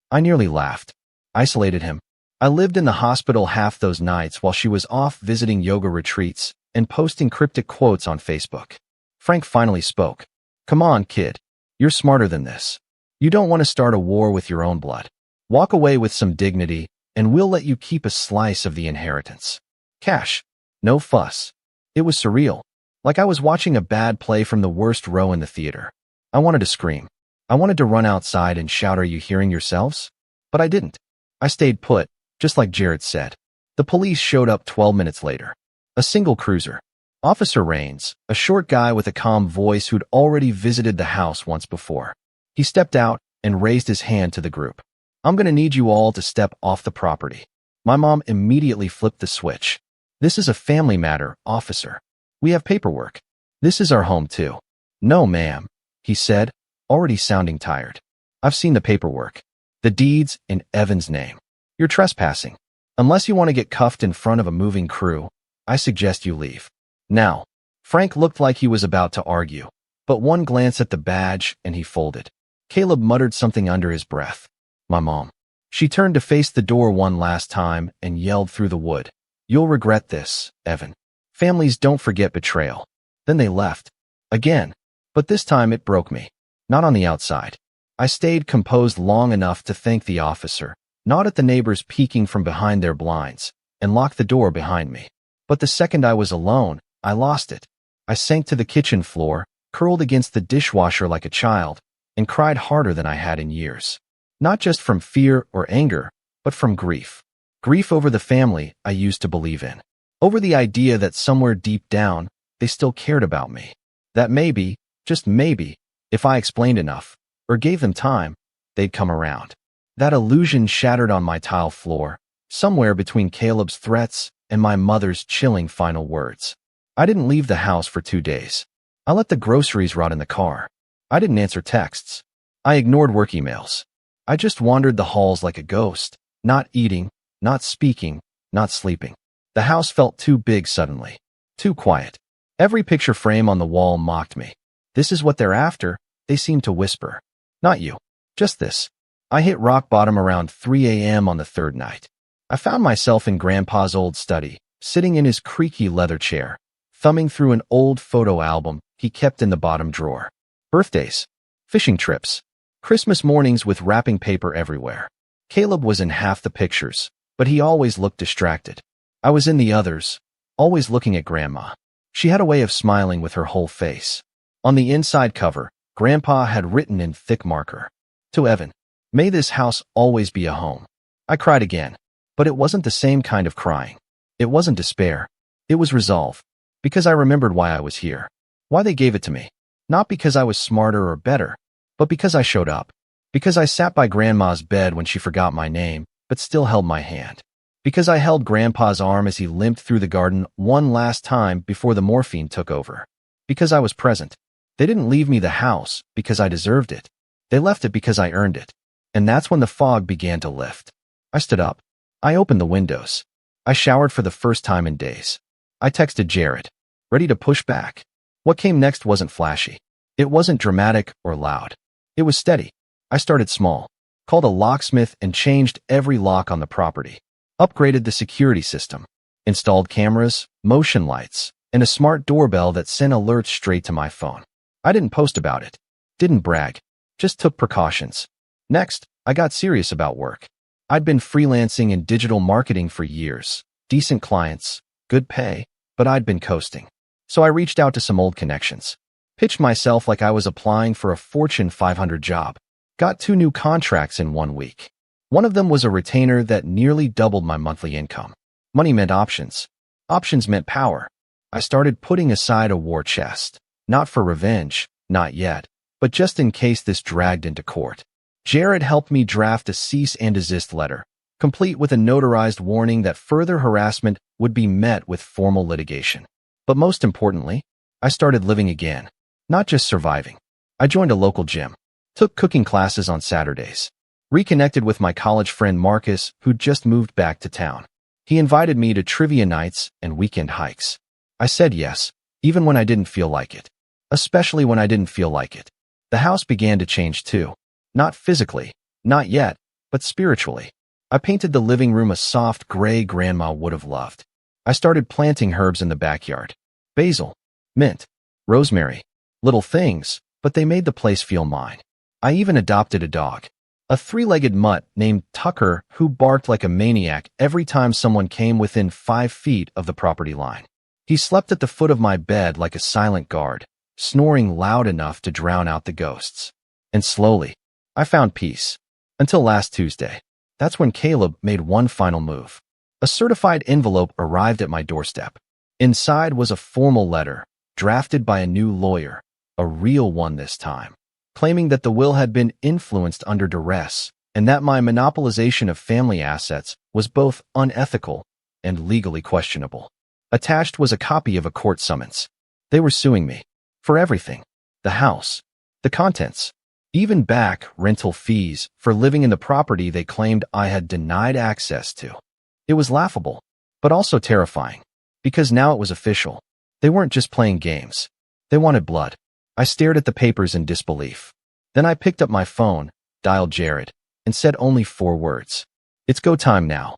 I nearly laughed. Isolated him. I lived in the hospital half those nights while she was off visiting yoga retreats and posting cryptic quotes on Facebook. Frank finally spoke. "Come on, kid. You're smarter than this. You don't want to start a war with your own blood. Walk away with some dignity, and we'll let you keep a slice of the inheritance. Cash. No fuss." It was surreal. Like I was watching a bad play from the worst row in the theater. I wanted to scream. I wanted to run outside and shout, "Are you hearing yourselves?" But I didn't. I stayed put, just like Jared said. The police showed up 12 minutes later. A single cruiser. Officer Rains, a short guy with a calm voice who'd already visited the house once before. He stepped out and raised his hand to the group. "I'm gonna need you all to step off the property." My mom immediately flipped the switch. "This is a family matter, officer. We have paperwork. This is our home too." "No, ma'am. he said, already sounding tired. I've seen the paperwork. The deeds in Evan's name. You're trespassing. Unless you want to get cuffed in front of a moving crew, I suggest you leave. Now. Frank looked like he was about to argue, but one glance at the badge and he folded. Caleb muttered something under his breath. My mom. She turned to face the door one last time and yelled through the wood. You'll regret this, Evan. Families don't forget betrayal. Then they left. Again. But this time it broke me. Not on the outside. I stayed composed long enough to thank the officer, not at the neighbors peeking from behind their blinds, and locked the door behind me. But the second I was alone, I lost it. I sank to the kitchen floor, curled against the dishwasher like a child, and cried harder than I had in years. Not just from fear or anger, but from grief. Grief over the family I used to believe in. Over the idea that somewhere deep down, they still cared about me. That maybe, just maybe, if I explained enough, or gave them time, they'd come around. That illusion shattered on my tile floor, somewhere between Caleb's threats and my mother's chilling final words. I didn't leave the house for 2 days. I let the groceries rot in the car. I didn't answer texts. I ignored work emails. I just wandered the halls like a ghost, not eating, not speaking, not sleeping. The house felt too big suddenly, too quiet. Every picture frame on the wall mocked me. This is what they're after, they seemed to whisper. Not you. Just this. I hit rock bottom around 3 a.m. on the third night. I found myself in Grandpa's old study, sitting in his creaky leather chair, thumbing through an old photo album he kept in the bottom drawer. Birthdays, fishing trips, Christmas mornings with wrapping paper everywhere. Caleb was in half the pictures, but he always looked distracted. I was in the others, always looking at Grandma. She had a way of smiling with her whole face. On the inside cover, Grandpa had written in thick marker, "To Evan, may this house always be a home." I cried again, but it wasn't the same kind of crying. It wasn't despair. It was resolve. Because I remembered why I was here. Why they gave it to me. Not because I was smarter or better, but because I showed up. Because I sat by Grandma's bed when she forgot my name, but still held my hand. Because I held Grandpa's arm as he limped through the garden one last time before the morphine took over. Because I was present. They didn't leave me the house because I deserved it. They left it because I earned it. And that's when the fog began to lift. I stood up. I opened the windows. I showered for the first time in days. I texted Jared, ready to push back. What came next wasn't flashy. It wasn't dramatic or loud. It was steady. I started small, called a locksmith and changed every lock on the property, upgraded the security system, installed cameras, motion lights, and a smart doorbell that sent alerts straight to my phone. I didn't post about it, didn't brag, just took precautions. Next, I got serious about work. I'd been freelancing in digital marketing for years, decent clients, good pay, but I'd been coasting. So I reached out to some old connections, pitched myself like I was applying for a Fortune 500 job, got 2 new contracts in 1 week. One of them was a retainer that nearly doubled my monthly income. Money meant options. Options meant power. I started putting aside a war chest, not for revenge, not yet, but just in case this dragged into court. Jared helped me draft a cease and desist letter, complete with a notarized warning that further harassment would be met with formal litigation. But most importantly, I started living again, not just surviving. I joined a local gym, took cooking classes on Saturdays, reconnected with my college friend Marcus, who'd just moved back to town. He invited me to trivia nights and weekend hikes. I said yes, even when I didn't feel like it. Especially when I didn't feel like it. The house began to change too. Not physically, not yet, but spiritually. I painted the living room a soft gray Grandma would have loved. I started planting herbs in the backyard. Basil, mint, rosemary. Little things, but they made the place feel mine. I even adopted a dog. A 3-legged mutt named Tucker who barked like a maniac every time someone came within 5 feet of the property line. He slept at the foot of my bed like a silent guard, snoring loud enough to drown out the ghosts. And slowly, I found peace. Until last Tuesday. That's when Caleb made one final move. A certified envelope arrived at my doorstep. Inside was a formal letter, drafted by a new lawyer, a real one this time, claiming that the will had been influenced under duress and that my monopolization of family assets was both unethical and legally questionable. Attached was a copy of a court summons. They were suing me. For everything. The house. The contents. Even back rental fees for living in the property they claimed I had denied access to. It was laughable, but also terrifying, because now it was official. They weren't just playing games. They wanted blood. I stared at the papers in disbelief. Then I picked up my phone, dialed Jared, and said only 4 words. It's go time now.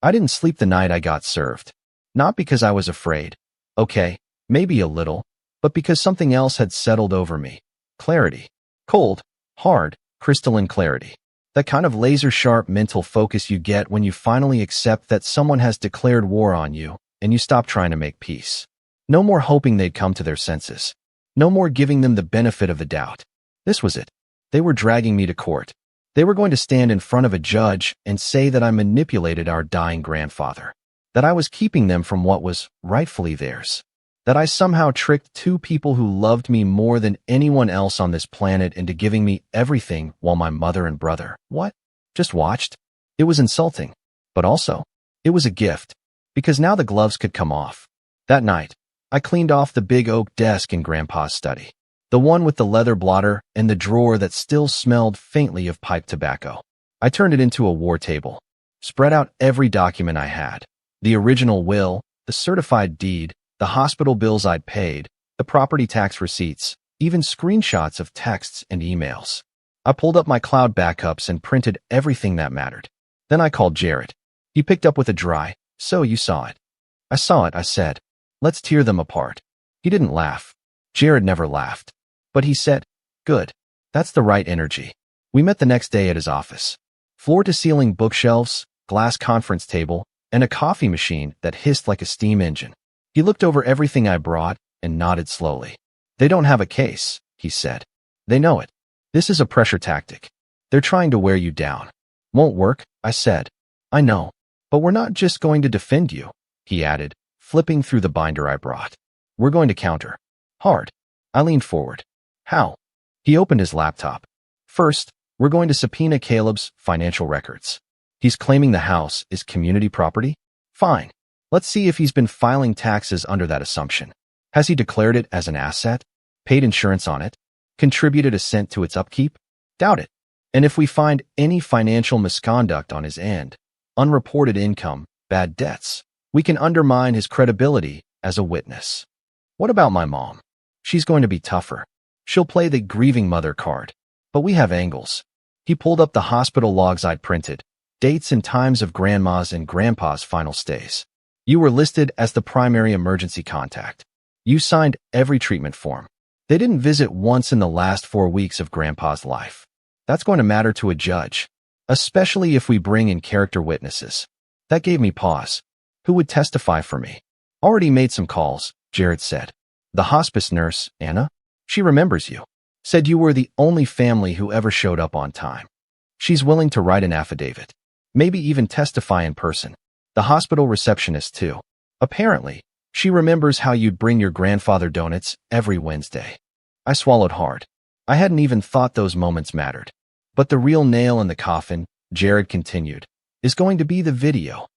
I didn't sleep the night I got served. Not because I was afraid. Okay, maybe a little, but because something else had settled over me. Clarity. Cold, hard, crystalline clarity. That kind of laser-sharp mental focus you get when you finally accept that someone has declared war on you and you stop trying to make peace. No more hoping they'd come to their senses. No more giving them the benefit of the doubt. This was it. They were dragging me to court. They were going to stand in front of a judge and say that I manipulated our dying grandfather, that I was keeping them from what was rightfully theirs, that I somehow tricked 2 people who loved me more than anyone else on this planet into giving me everything while my mother and brother, just watched. It was insulting, but also, it was a gift, because now the gloves could come off. That night, I cleaned off the big oak desk in Grandpa's study, the one with the leather blotter and the drawer that still smelled faintly of pipe tobacco. I turned it into a war table, spread out every document I had, the original will, the certified deed, the hospital bills I'd paid, the property tax receipts, even screenshots of texts and emails. I pulled up my cloud backups and printed everything that mattered. Then I called Jared. He picked up with a dry, "So you saw it." "I saw it," I said. "Let's tear them apart." He didn't laugh. Jared never laughed. But he said, "Good. That's the right energy." We met the next day at his office. Floor-to-ceiling bookshelves, glass conference table, and a coffee machine that hissed like a steam engine. He looked over everything I brought and nodded slowly. "They don't have a case," he said. "They know it. This is a pressure tactic. They're trying to wear you down." "Won't work," I said. "I know. But we're not just going to defend you," he added, flipping through the binder I brought. "We're going to counter. Hard." I leaned forward. "How?" He opened his laptop. "First, we're going to subpoena Caleb's financial records. He's claiming the house is community property? Fine. Let's see if he's been filing taxes under that assumption. Has he declared it as an asset? Paid insurance on it? Contributed a cent to its upkeep? Doubt it. And if we find any financial misconduct on his end, unreported income, bad debts, we can undermine his credibility as a witness. What about my mom? She's going to be tougher. She'll play the grieving mother card. But we have angles." He pulled up the hospital logs I'd printed, dates and times of Grandma's and Grandpa's final stays. "You were listed as the primary emergency contact. You signed every treatment form. They didn't visit once in the last 4 weeks of Grandpa's life. That's going to matter to a judge, especially if we bring in character witnesses." That gave me pause. Who would testify for me? "Already made some calls," Jared said. "The hospice nurse, Anna, she remembers you. Said you were the only family who ever showed up on time. She's willing to write an affidavit, maybe even testify in person. The hospital receptionist, too. Apparently, she remembers how you'd bring your grandfather donuts every Wednesday." I swallowed hard. I hadn't even thought those moments mattered. "But the real nail in the coffin," Jared continued, "is going to be the video."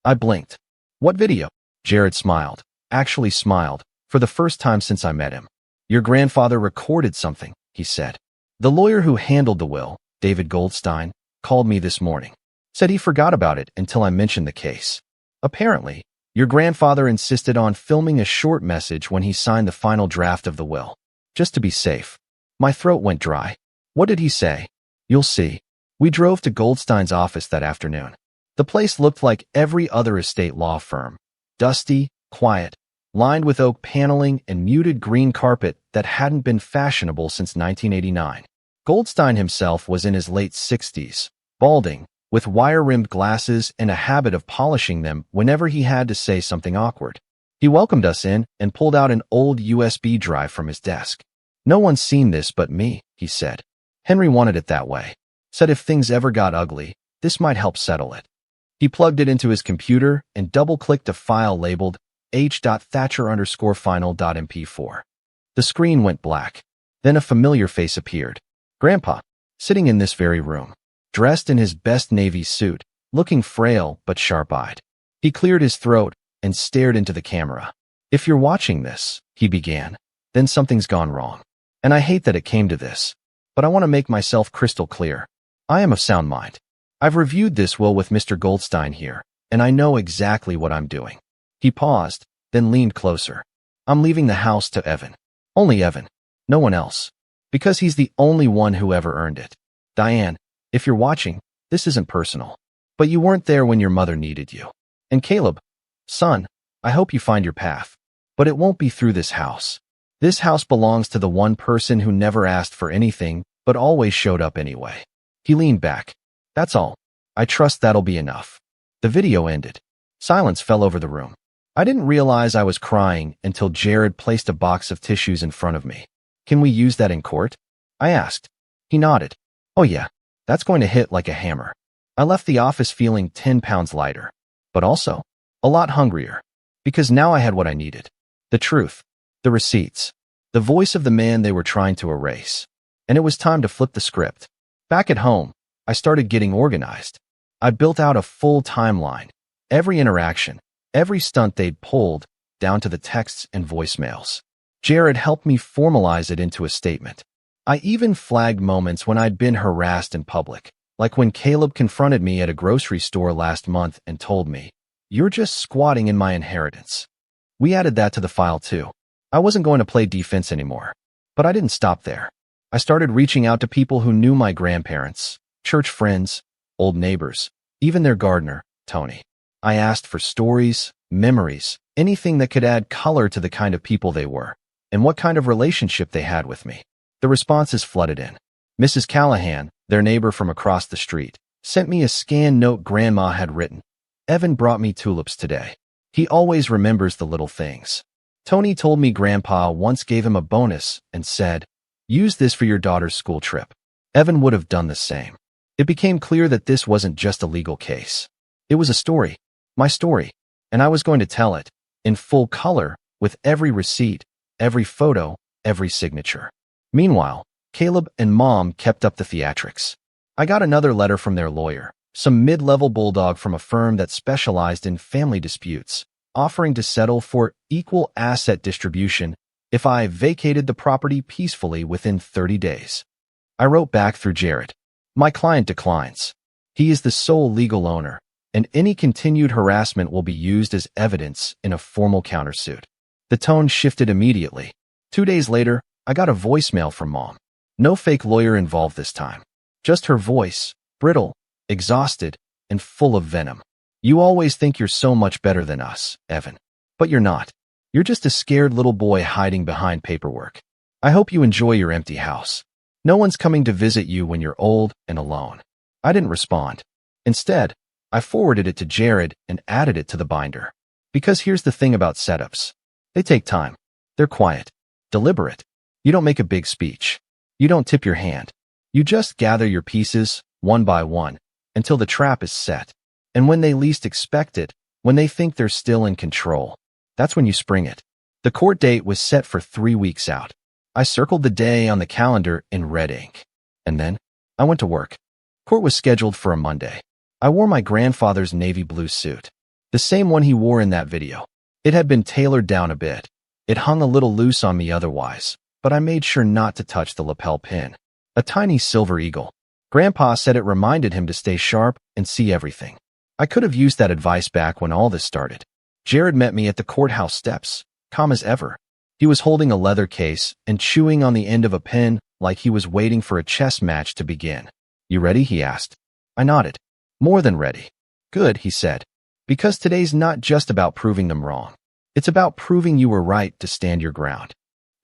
I blinked. "What video?" Jared smiled, actually smiled, for the first time since I met him. "Your grandfather recorded something," he said. "The lawyer who handled the will, David Goldstein, called me this morning. Said he forgot about it until I mentioned the case. Apparently, your grandfather insisted on filming a short message when he signed the final draft of the will, just to be safe." My throat went dry. "What did he say?" "You'll see." We drove to Goldstein's office that afternoon. The place looked like every other estate law firm. Dusty, quiet, lined with oak paneling and muted green carpet that hadn't been fashionable since 1989. Goldstein himself was in his late 60s, balding, with wire-rimmed glasses and a habit of polishing them whenever he had to say something awkward. He welcomed us in and pulled out an old USB drive from his desk. "No one's seen this but me," he said. "Henry wanted it that way. Said if things ever got ugly, this might help settle it." He plugged it into his computer and double-clicked a file labeled h.thatcher_final.mp4. The screen went black. Then a familiar face appeared. Grandpa, sitting in this very room, dressed in his best navy suit, looking frail but sharp-eyed. He cleared his throat and stared into the camera. "If you're watching this," he began, "then something's gone wrong. And I hate that it came to this. But I want to make myself crystal clear. I am of sound mind. I've reviewed this will with Mr. Goldstein here, and I know exactly what I'm doing. He paused, then leaned closer. I'm leaving the house to Evan. Only Evan. No one else. Because he's the only one who ever earned it. Diane, if you're watching, this isn't personal. But you weren't there when your mother needed you. And Caleb, son, I hope you find your path. But it won't be through this house. This house belongs to the one person who never asked for anything, but always showed up anyway. He leaned back. That's all. I trust that'll be enough. The video ended. Silence fell over the room. I didn't realize I was crying until Jared placed a box of tissues in front of me. Can we use that in court? I asked. He nodded. Oh yeah, that's going to hit like a hammer. I left the office feeling 10 pounds lighter, but also a lot hungrier, because now I had what I needed. The truth, the receipts, the voice of the man they were trying to erase. And it was time to flip the script. Back at home, I started getting organized. I built out a full timeline, every interaction, every stunt they'd pulled, down to the texts and voicemails. Jared helped me formalize it into a statement. I even flagged moments when I'd been harassed in public, like when Caleb confronted me at a grocery store last month and told me, "You're just squatting in my inheritance." We added that to the file too. I wasn't going to play defense anymore. But I didn't stop there. I started reaching out to people who knew my grandparents, church friends, old neighbors, even their gardener, Tony. I asked for stories, memories, anything that could add color to the kind of people they were, and what kind of relationship they had with me. The responses flooded in. Mrs. Callahan, their neighbor from across the street, sent me a scanned note Grandma had written. Evan brought me tulips today. He always remembers the little things. Tony told me Grandpa once gave him a bonus and said, "Use this for your daughter's school trip." Evan would have done the same. It became clear that this wasn't just a legal case. It was a story, my story, and I was going to tell it, in full color, with every receipt, every photo, every signature. Meanwhile, Caleb and Mom kept up the theatrics. I got another letter from their lawyer, some mid-level bulldog from a firm that specialized in family disputes, offering to settle for equal asset distribution if I vacated the property peacefully within 30 days. I wrote back through Jared. My client declines. He is the sole legal owner, and any continued harassment will be used as evidence in a formal countersuit. The tone shifted immediately. 2 days later, I got a voicemail from Mom. No fake lawyer involved this time. Just her voice, brittle, exhausted, and full of venom. "You always think you're so much better than us, Evan. But you're not. You're just a scared little boy hiding behind paperwork. I hope you enjoy your empty house. No one's coming to visit you when you're old and alone." I didn't respond. Instead, I forwarded it to Jared and added it to the binder. Because here's the thing about setups. They take time. They're quiet, deliberate. You don't make a big speech. You don't tip your hand. You just gather your pieces, one by one, until the trap is set. And when they least expect it, when they think they're still in control, that's when you spring it. The court date was set for 3 weeks out. I circled the day on the calendar in red ink. And then, I went to work. Court was scheduled for a Monday. I wore my grandfather's navy blue suit, the same one he wore in that video. It had been tailored down a bit. It hung a little loose on me otherwise, but I made sure not to touch the lapel pin. A tiny silver eagle. Grandpa said it reminded him to stay sharp and see everything. I could have used that advice back when all this started. Jared met me at the courthouse steps, calm as ever. He was holding a leather case and chewing on the end of a pen like he was waiting for a chess match to begin. "You ready?" he asked. I nodded. "More than ready." "Good," he said. "Because today's not just about proving them wrong. It's about proving you were right to stand your ground."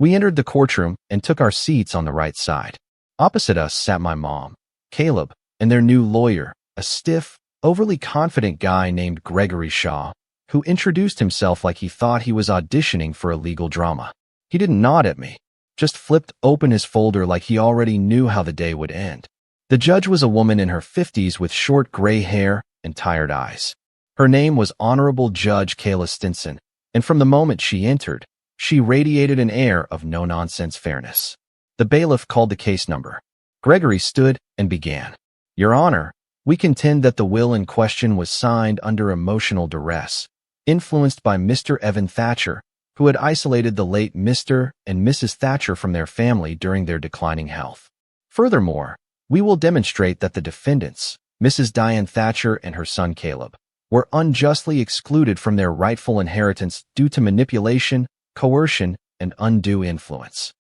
We entered the courtroom and took our seats on the right side. Opposite us sat my mom, Caleb, and their new lawyer, a stiff, overly confident guy named Gregory Shaw, who introduced himself like he thought he was auditioning for a legal drama. He didn't nod at me, just flipped open his folder like he already knew how the day would end. The judge was a woman in her 50s with short gray hair and tired eyes. Her name was Honorable Judge Kayla Stinson, and from the moment she entered, she radiated an air of no-nonsense fairness. The bailiff called the case number. Gregory stood and began. "Your Honor, we contend that the will in question was signed under emotional duress, influenced by Mr. Evan Thatcher, who had isolated the late Mr. and Mrs. Thatcher from their family during their declining health. Furthermore, we will demonstrate that the defendants, Mrs. Diane Thatcher and her son Caleb, were unjustly excluded from their rightful inheritance due to manipulation, coercion, and undue influence.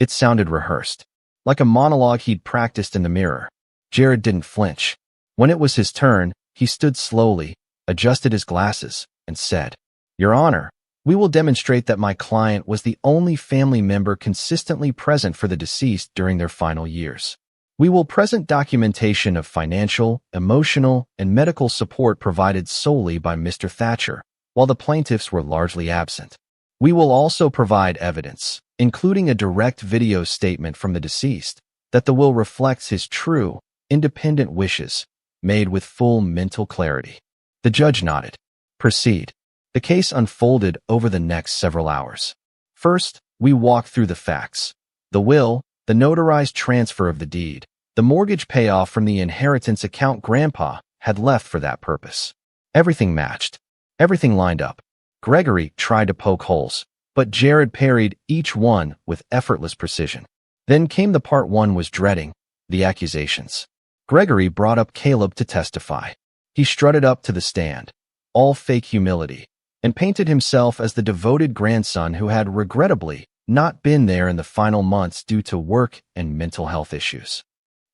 It sounded rehearsed, like a monologue he'd practiced in the mirror. Jared didn't flinch. When it was his turn, he stood slowly, adjusted his glasses, and said, "Your Honor, we will demonstrate that my client was the only family member consistently present for the deceased during their final years. We will present documentation of financial, emotional, and medical support provided solely by Mr. Thatcher, while the plaintiffs were largely absent. We will also provide evidence, including a direct video statement from the deceased, that the will reflects his true, independent wishes, made with full mental clarity." The judge nodded. "Proceed." The case unfolded over the next several hours. First, we walked through the facts. The will, the notarized transfer of the deed, the mortgage payoff from the inheritance account Grandpa had left for that purpose. Everything matched. Everything lined up. Gregory tried to poke holes, but Jared parried each one with effortless precision. Then came the part one was dreading, the accusations. Gregory brought up Caleb to testify. He strutted up to the stand, all fake humility, and painted himself as the devoted grandson who had regrettably not been there in the final months due to work and mental health issues.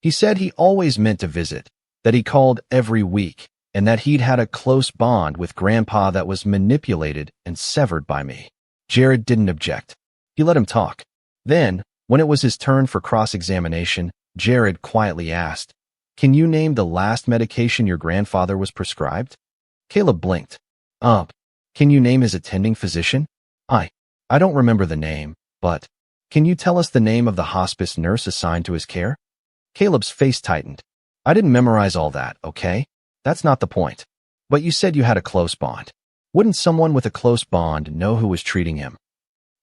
He said he always meant to visit, that he called every week, and that he'd had a close bond with Grandpa that was manipulated and severed by me. Jared didn't object. He let him talk. Then, when it was his turn for cross-examination, Jared quietly asked, "Can you name the last medication your grandfather was prescribed?" Caleb blinked. Can you name his attending physician?" I don't remember the name, but can you tell us the name of the hospice nurse assigned to his care?" Caleb's face tightened. "I didn't memorize all that, okay? That's not the point. But you said you had a close bond. Wouldn't someone with a close bond know who was treating him?"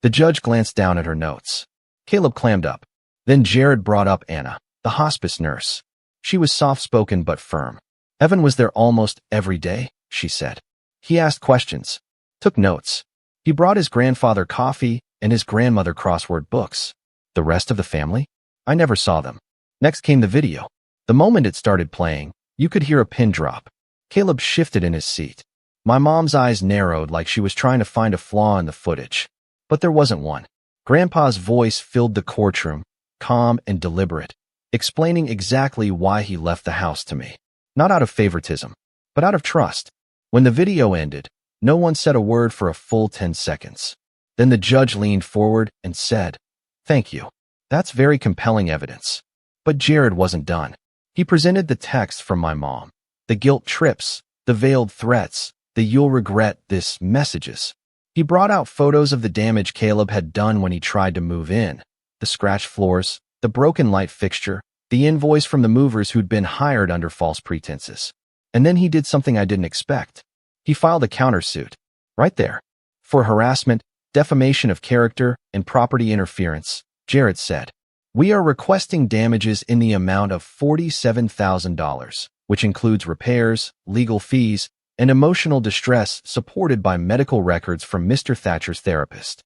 The judge glanced down at her notes. Caleb clammed up. Then Jared brought up Anna, the hospice nurse. She was soft-spoken but firm. "Evan was there almost every day," she said. "He asked questions, took notes. He brought his grandfather coffee and his grandmother crossword books. The rest of the family? I never saw them." Next came the video. The moment it started playing, you could hear a pin drop. Caleb shifted in his seat. My mom's eyes narrowed like she was trying to find a flaw in the footage. But there wasn't one. Grandpa's voice filled the courtroom, calm and deliberate, explaining exactly why he left the house to me. Not out of favoritism, but out of trust. When the video ended, no one said a word for a full 10 seconds. Then the judge leaned forward and said, "Thank you. That's very compelling evidence." But Jared wasn't done. He presented the text from my mom, the guilt trips, the veiled threats, the "you'll regret this" messages. He brought out photos of the damage Caleb had done when he tried to move in, the scratched floors, the broken light fixture, the invoice from the movers who'd been hired under false pretenses. And then he did something I didn't expect. He filed a countersuit, right there, for harassment, defamation of character, and property interference. Jared said, "We are requesting damages in the amount of $47,000, which includes repairs, legal fees, and emotional distress supported by medical records from Mr. Thatcher's therapist."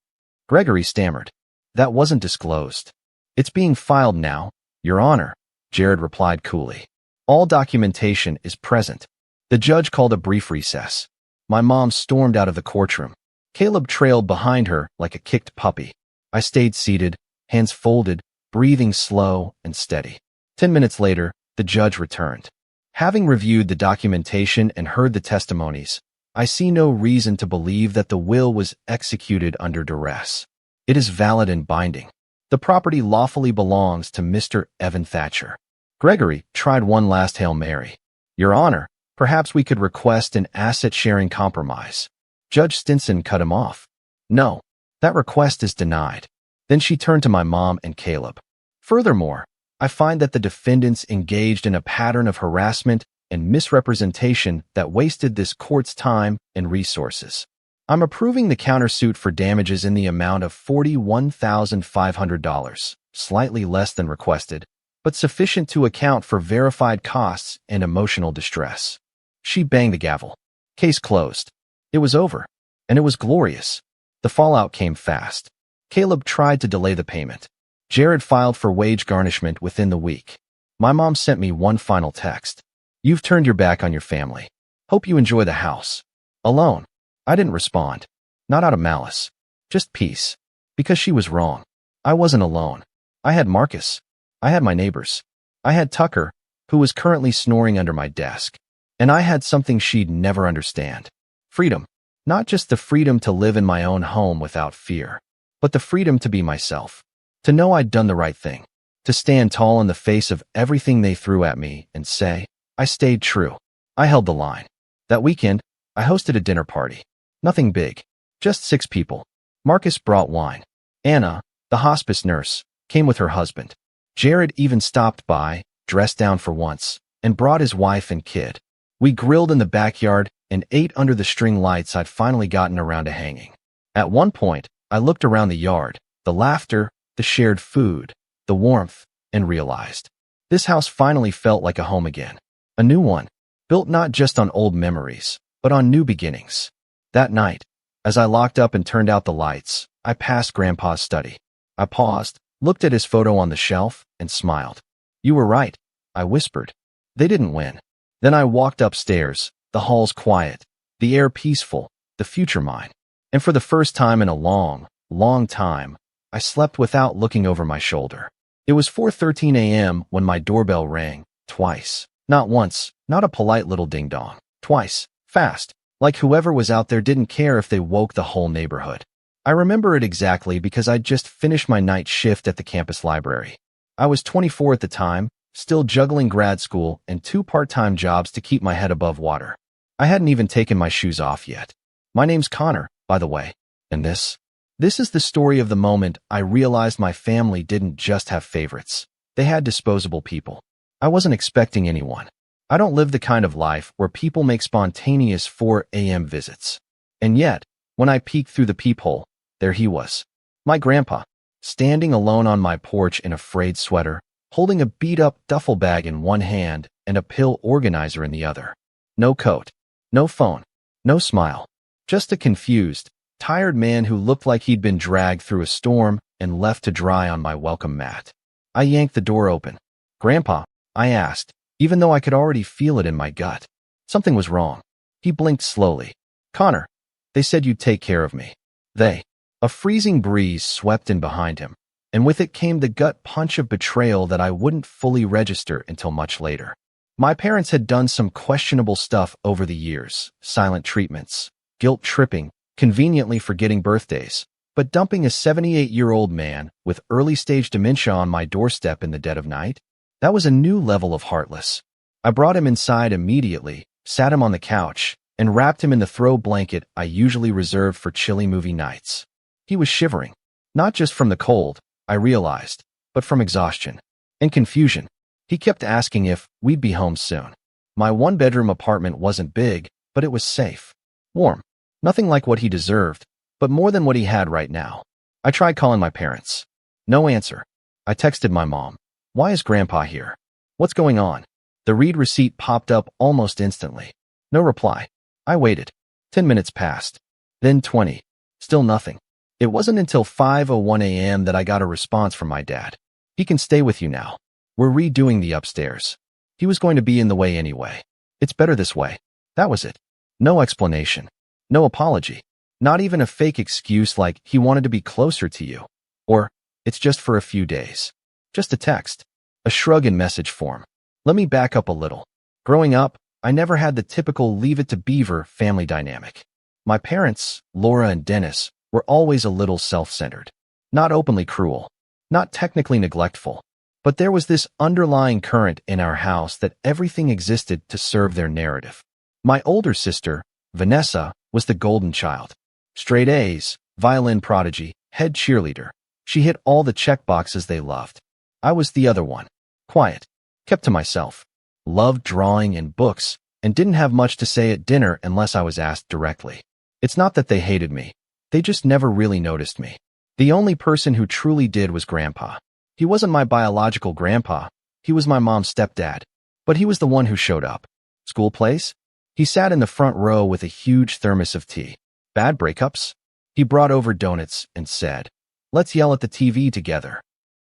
Gregory stammered. "That wasn't disclosed." "It's being filed now, Your Honor," Jared replied coolly. "All documentation is present." The judge called a brief recess. My mom stormed out of the courtroom. Caleb trailed behind her like a kicked puppy. I stayed seated, hands folded, breathing slow and steady. 10 minutes later, the judge returned. "Having reviewed the documentation and heard the testimonies, I see no reason to believe that the will was executed under duress. It is valid and binding. The property lawfully belongs to Mr. Evan Thatcher." Gregory tried one last Hail Mary. "Your Honor, perhaps we could request an asset-sharing compromise." Judge Stinson cut him off. "No, that request is denied." Then she turned to my mom and Caleb. "Furthermore, I find that the defendants engaged in a pattern of harassment and misrepresentation that wasted this court's time and resources. I'm approving the countersuit for damages in the amount of $41,500, slightly less than requested, but sufficient to account for verified costs and emotional distress." She banged the gavel. Case closed. It was over, and it was glorious. The fallout came fast. Caleb tried to delay the payment. Jared filed for wage garnishment within the week. My mom sent me one final text. "You've turned your back on your family. Hope you enjoy the house." Alone. I didn't respond. Not out of malice. Just peace. Because she was wrong. I wasn't alone. I had Marcus. I had my neighbors. I had Tucker, who was currently snoring under my desk. And I had something she'd never understand. Freedom. Not just the freedom to live in my own home without fear, but the freedom to be myself. To know I'd done the right thing. To stand tall in the face of everything they threw at me and say, I stayed true. I held the line. That weekend, I hosted a dinner party. Nothing big. Just 6 people. Marcus brought wine. Anna, the hospice nurse, came with her husband. Jared even stopped by, dressed down for once, and brought his wife and kid. We grilled in the backyard and ate under the string lights I'd finally gotten around to hanging. At one point, I looked around the yard, the laughter, the shared food, the warmth, and realized this house finally felt like a home again. A new one, built not just on old memories, but on new beginnings. That night, as I locked up and turned out the lights, I passed Grandpa's study. I paused, looked at his photo on the shelf, and smiled. "You were right," I whispered. "They didn't win." Then I walked upstairs, the halls quiet, the air peaceful, the future mine. And for the first time in a long, long time, I slept without looking over my shoulder. It was 4:13 a.m. when my doorbell rang, twice. Not once, not a polite little ding-dong. Twice, fast, like whoever was out there didn't care if they woke the whole neighborhood. I remember it exactly because I'd just finished my night shift at the campus library. I was 24 at the time, still juggling grad school and 2 part-time jobs to keep my head above water. I hadn't even taken my shoes off yet. My name's Connor, by the way. And this is the story of the moment I realized my family didn't just have favorites. They had disposable people. I wasn't expecting anyone. I don't live the kind of life where people make spontaneous 4 a.m. visits. And yet, when I peeked through the peephole, there he was. My grandpa, standing alone on my porch in a frayed sweater, holding a beat-up duffel bag in one hand and a pill organizer in the other. No coat, no phone, no smile. Just a confused, tired man who looked like he'd been dragged through a storm and left to dry on my welcome mat. I yanked the door open. "Grandpa," I asked, even though I could already feel it in my gut. Something was wrong. He blinked slowly. "Connor, they said you'd take care of me." They. A freezing breeze swept in behind him, and with it came the gut punch of betrayal that I wouldn't fully register until much later. My parents had done some questionable stuff over the years, silent treatments, guilt tripping, conveniently forgetting birthdays, but dumping a 78-year-old man with early-stage dementia on my doorstep in the dead of night? That was a new level of heartless. I brought him inside immediately, sat him on the couch, and wrapped him in the throw blanket I usually reserved for chilly movie nights. He was shivering, not just from the cold, I realized, but from exhaustion and confusion. He kept asking if we'd be home soon. My 1-bedroom apartment wasn't big, but it was safe. Warm. Nothing like what he deserved, but more than what he had right now. I tried calling my parents. No answer. I texted my mom. "Why is Grandpa here? What's going on?" The read receipt popped up almost instantly. No reply. I waited. 10 minutes passed. Then 20. Still nothing. It wasn't until 5:01 a.m. that I got a response from my dad. "He can stay with you now. We're redoing the upstairs." He was going to be in the way anyway. "It's better this way." That was it. No explanation. No apology. Not even a fake excuse like he wanted to be closer to you. Or, "It's just for a few days." Just a text. A shrug in message form. Let me back up a little. Growing up, I never had the typical Leave It to Beaver family dynamic. My parents, Laura and Dennis, were always a little self-centered. Not openly cruel. Not technically neglectful. But there was this underlying current in our house that everything existed to serve their narrative. My older sister, Vanessa, was the golden child. Straight A's, violin prodigy, head cheerleader. She hit all the check boxes they loved. I was the other one. Quiet. Kept to myself. Loved drawing and books, and didn't have much to say at dinner unless I was asked directly. It's not that they hated me. They just never really noticed me. The only person who truly did was Grandpa. He wasn't my biological grandpa. He was my mom's stepdad. But he was the one who showed up. School plays? He sat in the front row with a huge thermos of tea. Bad breakups? He brought over donuts and said, "Let's yell at the TV together."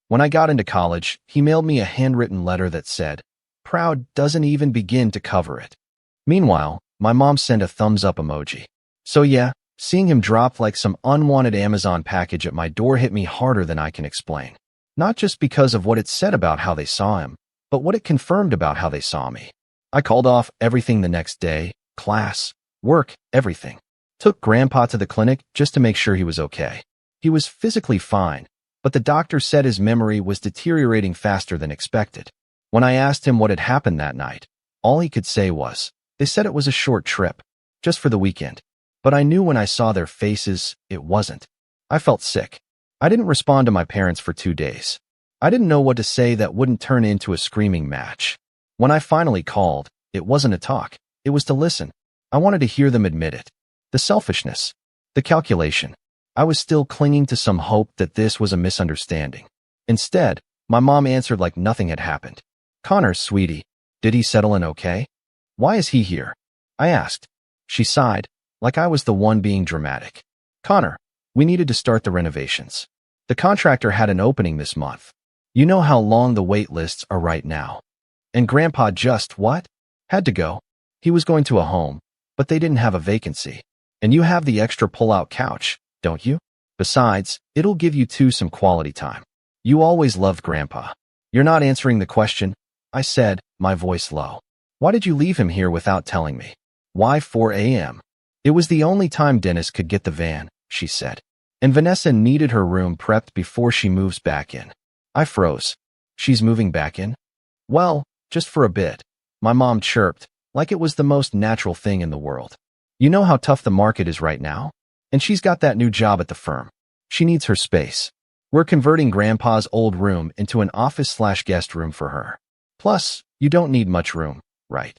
When I got into college, he mailed me a handwritten letter that said, "Proud" doesn't even begin to cover it. Meanwhile, my mom sent a thumbs up emoji. So yeah, seeing him drop like some unwanted Amazon package at my door hit me harder than I can explain. Not just because of what it said about how they saw him, but what it confirmed about how they saw me. I called off everything the next day, class, work, everything. Took Grandpa to the clinic just to make sure he was okay. He was physically fine, but the doctor said his memory was deteriorating faster than expected. When I asked him what had happened that night, all he could say was, "They said it was a short trip, just for the weekend." But I knew when I saw their faces, it wasn't. I felt sick. I didn't respond to my parents for 2 days. I didn't know what to say that wouldn't turn into a screaming match. When I finally called, it wasn't a talk. It was to listen. I wanted to hear them admit it. The selfishness. The calculation. I was still clinging to some hope that this was a misunderstanding. Instead, my mom answered like nothing had happened. "Connor, sweetie, did he settle in okay? Why is he here?" I asked. She sighed, like I was the one being dramatic. "Connor, we needed to start the renovations. The contractor had an opening this month. You know how long the wait lists are right now. And Grandpa just, what? Had to go. He was going to a home, but they didn't have a vacancy. And you have the extra pull-out couch, don't you? Besides, it'll give you two some quality time. You always loved Grandpa." "You're not answering the question," I said, my voice low. "Why did you leave him here without telling me? Why 4 a.m.? "It was the only time Dennis could get the van," she said. "And Vanessa needed her room prepped before she moves back in." I froze. "She's moving back in?" "Well, just for a bit," my mom chirped, like it was the most natural thing in the world. "You know how tough the market is right now? And she's got that new job at the firm. She needs her space. We're converting Grandpa's old room into an office/guest room for her. Plus, you don't need much room, right?"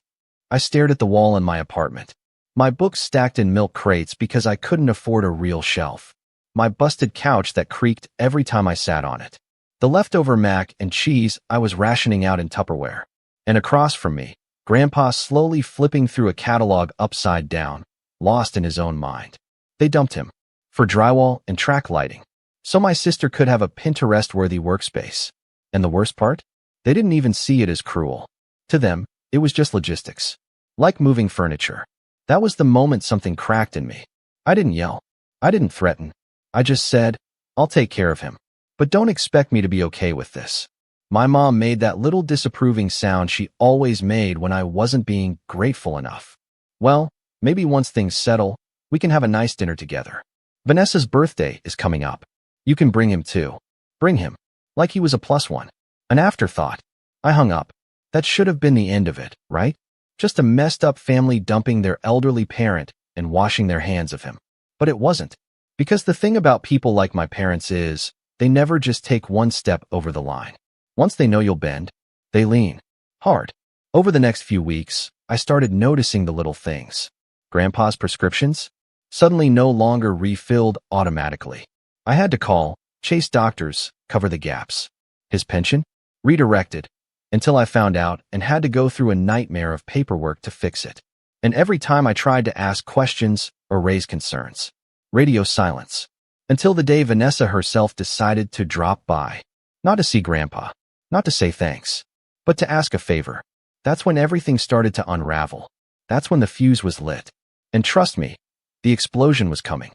I stared at the wall in my apartment. My books stacked in milk crates because I couldn't afford a real shelf. My busted couch that creaked every time I sat on it. The leftover mac and cheese I was rationing out in Tupperware. And across from me, Grandpa slowly flipping through a catalog upside down, lost in his own mind. They dumped him. For drywall and track lighting. So my sister could have a Pinterest-worthy workspace. And the worst part? They didn't even see it as cruel. To them, it was just logistics. Like moving furniture. That was the moment something cracked in me. I didn't yell. I didn't threaten. I just said, "I'll take care of him. But don't expect me to be okay with this." My mom made that little disapproving sound she always made when I wasn't being grateful enough. "Well, maybe once things settle, we can have a nice dinner together. Vanessa's birthday is coming up. You can bring him too. Bring him." Like he was a +1. An afterthought. I hung up. That should have been the end of it, right? Just a messed up family dumping their elderly parent and washing their hands of him. But it wasn't. Because the thing about people like my parents is, they never just take one step over the line. Once they know you'll bend, they lean. Hard. Over the next few weeks, I started noticing the little things. Grandpa's prescriptions? Suddenly no longer refilled automatically. I had to call, chase doctors, cover the gaps. His pension? Redirected. Until I found out and had to go through a nightmare of paperwork to fix it. And every time I tried to ask questions or raise concerns, radio silence. Until the day Vanessa herself decided to drop by. Not to see Grandpa. Not to say thanks. But to ask a favor. That's when everything started to unravel. That's when the fuse was lit. And trust me, the explosion was coming.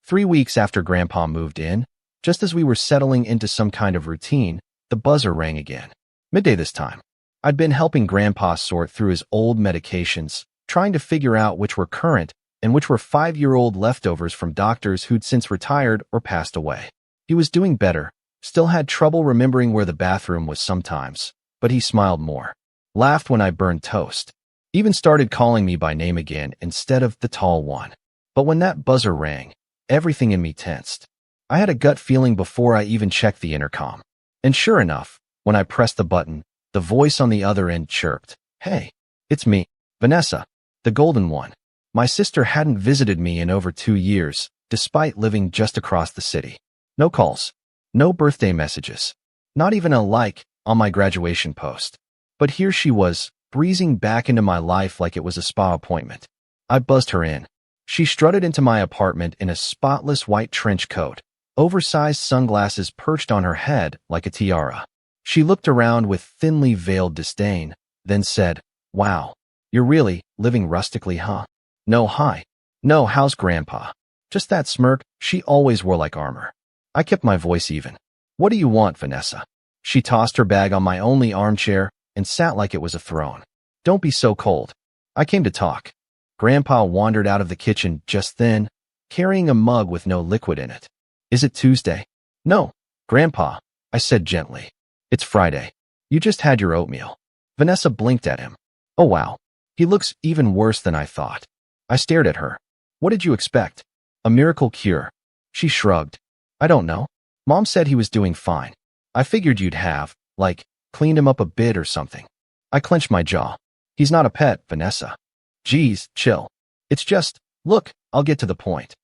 3 weeks after Grandpa moved in, just as we were settling into some kind of routine, the buzzer rang again. Midday this time. I'd been helping Grandpa sort through his old medications, trying to figure out which were current and which were 5-year-old leftovers from doctors who'd since retired or passed away. He was doing better, still had trouble remembering where the bathroom was sometimes, but he smiled more. Laughed when I burned toast. Even started calling me by name again instead of the tall one. But when that buzzer rang, everything in me tensed. I had a gut feeling before I even checked the intercom. And sure enough, when I pressed the button, the voice on the other end chirped. "Hey, it's me, Vanessa, the golden one." My sister hadn't visited me in over 2 years, despite living just across the city. No calls. No birthday messages. Not even a like on my graduation post. But here she was, breezing back into my life like it was a spa appointment. I buzzed her in. She strutted into my apartment in a spotless white trench coat, oversized sunglasses perched on her head like a tiara. She looked around with thinly veiled disdain, then said, "Wow, you're really living rustically, huh? No, hi. No, how's Grandpa?" Just that smirk she always wore like armor. I kept my voice even. "What do you want, Vanessa?" She tossed her bag on my only armchair and sat like it was a throne. "Don't be so cold. I came to talk." Grandpa wandered out of the kitchen just then, carrying a mug with no liquid in it. "Is it Tuesday?" "No, Grandpa," I said gently. "It's Friday. You just had your oatmeal." Vanessa blinked at him. "Oh wow, he looks even worse than I thought." I stared at her. "What did you expect? A miracle cure?" She shrugged. "I don't know. Mom said he was doing fine. I figured you'd have, like, cleaned him up a bit or something." I clenched my jaw. "He's not a pet, Vanessa." "Geez, chill. It's just, look, I'll get to the point."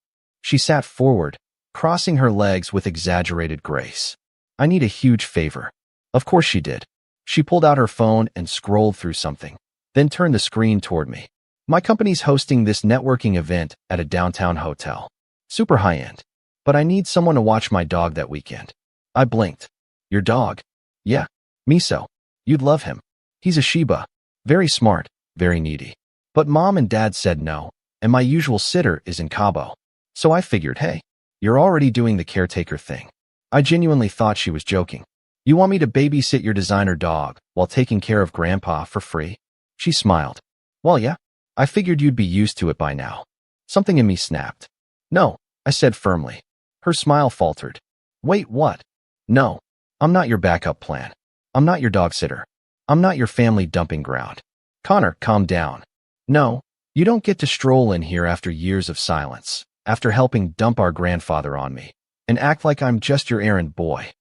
She sat forward, crossing her legs with exaggerated grace. "I need a huge favor." Of course she did. She pulled out her phone and scrolled through something, then turned the screen toward me. "My company's hosting this networking event at a downtown hotel. Super high-end. But I need someone to watch my dog that weekend." I blinked. "Your dog?" "Yeah, Miso. You'd love him. He's a Shiba. Very smart, very needy. But Mom and Dad said no, and my usual sitter is in Cabo. So I figured, hey, you're already doing the caretaker thing." I genuinely thought she was joking. "You want me to babysit your designer dog while taking care of Grandpa for free?" She smiled. "Well, yeah. I figured you'd be used to it by now." Something in me snapped. "No," I said firmly. Her smile faltered. "Wait, what?" "No, I'm not your backup plan. I'm not your dog sitter. I'm not your family dumping ground." "Connor, calm down. No, you don't get to stroll in here after years of silence, after helping dump our grandfather on me, and act like I'm just your errand boy."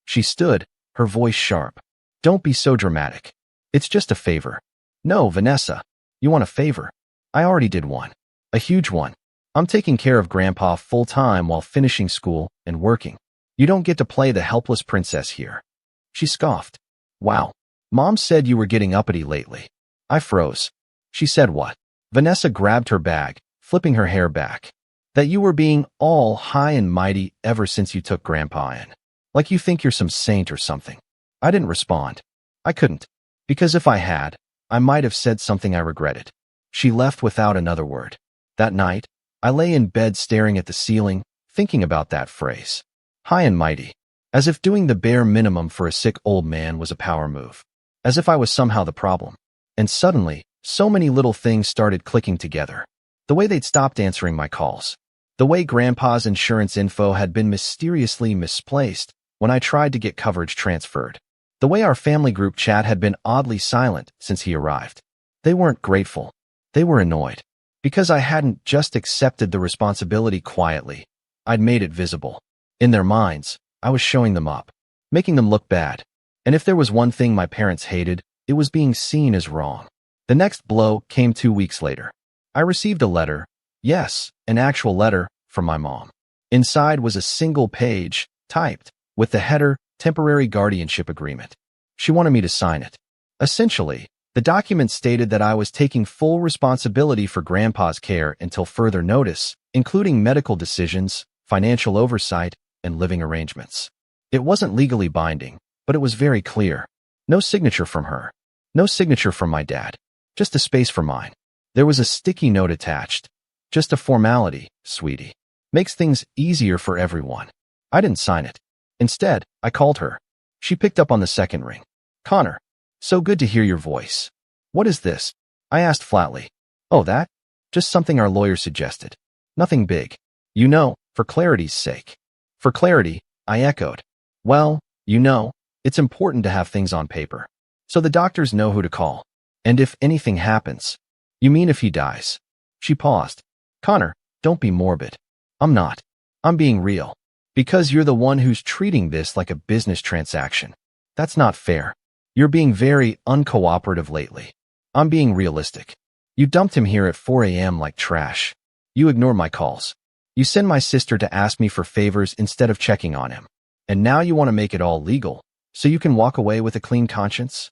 She stood, her voice sharp. "Don't be so dramatic. It's just a favor." "No, Vanessa. You want a favor? I already did one. A huge one. I'm taking care of Grandpa full-time while finishing school and working. You don't get to play the helpless princess here." She scoffed. "Wow. Mom said you were getting uppity lately." I froze. She said what? Vanessa grabbed her bag, flipping her hair back. "That you were being all high and mighty ever since you took Grandpa in. Like you think you're some saint or something." I didn't respond. I couldn't. Because if I had, I might have said something I regretted. She left without another word. That night, I lay in bed staring at the ceiling, thinking about that phrase. High and mighty. As if doing the bare minimum for a sick old man was a power move. As if I was somehow the problem. And suddenly, so many little things started clicking together. The way they'd stopped answering my calls. The way Grandpa's insurance info had been mysteriously misplaced when I tried to get coverage transferred. The way our family group chat had been oddly silent since he arrived. They weren't grateful. They were annoyed. Because I hadn't just accepted the responsibility quietly. I'd made it visible. In their minds, I was showing them up. Making them look bad. And if there was one thing my parents hated, it was being seen as wrong. The next blow came 2 weeks later. I received a letter. Yes, an actual letter from my mom. Inside was a single page, typed, with the header, Temporary Guardianship Agreement. She wanted me to sign it. Essentially, the document stated that I was taking full responsibility for Grandpa's care until further notice, including medical decisions, financial oversight, and living arrangements. It wasn't legally binding, but it was very clear. No signature from her. No signature from my dad. Just a space for mine. There was a sticky note attached. Just a formality, sweetie. Makes things easier for everyone. I didn't sign it. Instead, I called her. She picked up on the second ring. "Connor, so good to hear your voice." "What is this?" I asked flatly. "Oh, that? Just something our lawyer suggested. Nothing big. You know, for clarity's sake." "For clarity," I echoed. "Well, you know, it's important to have things on paper. So the doctors know who to call. And if anything happens." "You mean if he dies?" She paused. "Connor, don't be morbid." "I'm not. I'm being real. Because you're the one who's treating this like a business transaction. That's not fair. You're being very uncooperative lately. I'm being realistic. You dumped him here at 4 a.m. like trash. You ignore my calls. You send my sister to ask me for favors instead of checking on him. And now you want to make it all legal, so you can walk away with a clean conscience?"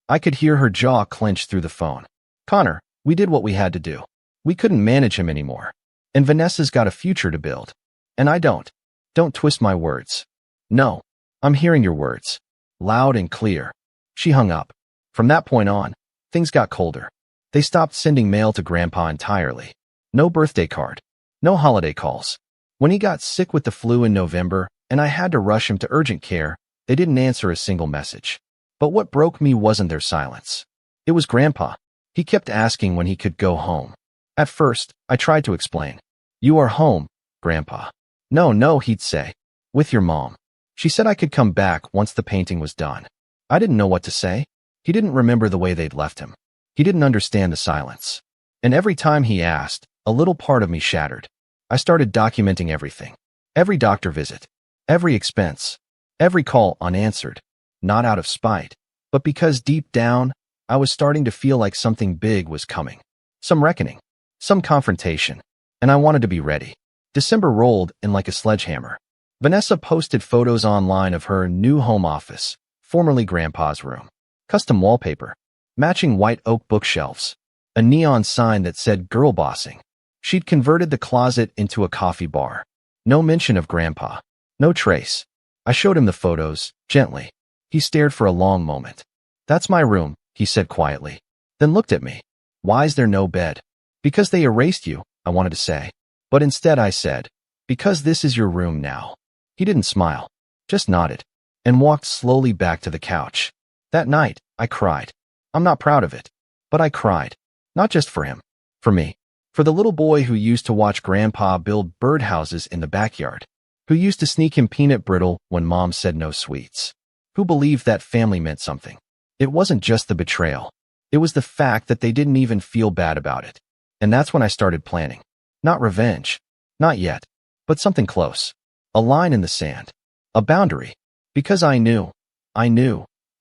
I could hear her jaw clench through the phone. "Connor, we did what we had to do. We couldn't manage him anymore. And Vanessa's got a future to build. And I don't. Don't twist my words. No, I'm hearing your words. Loud and clear. She hung up. From that point on, things got colder. They stopped sending mail to Grandpa entirely. No birthday card. No holiday calls. When he got sick with the flu in November and I had to rush him to urgent care, they didn't answer a single message. But what broke me wasn't their silence. It was Grandpa. He kept asking when he could go home. At first, I tried to explain. You are home, Grandpa. No, he'd say. With your mom. She said I could come back once the painting was done. I didn't know what to say. He didn't remember the way they'd left him. He didn't understand the silence. And every time he asked, a little part of me shattered. I started documenting everything. Every doctor visit. Every expense. Every call unanswered. Not out of spite, but because deep down, I was starting to feel like something big was coming. Some reckoning. Some confrontation. And I wanted to be ready. December rolled in like a sledgehammer. Vanessa posted photos online of her new home office, formerly Grandpa's room. Custom wallpaper. Matching white oak bookshelves. A neon sign that said girl bossing. She'd converted the closet into a coffee bar. No mention of Grandpa. No trace. I showed him the photos, gently. He stared for a long moment. That's my room, he said quietly. Then looked at me. Why's there no bed? Because they erased you, I wanted to say. But instead I said, because this is your room now. He didn't smile, just nodded, and walked slowly back to the couch. That night, I cried. I'm not proud of it, but I cried. Not just for him. For me. For the little boy who used to watch Grandpa build birdhouses in the backyard. Who used to sneak him peanut brittle when Mom said no sweets. Who believed that family meant something. It wasn't just the betrayal. It was the fact that they didn't even feel bad about it. And that's when I started planning. Not revenge. Not yet. But something close. A line in the sand. A boundary. Because I knew.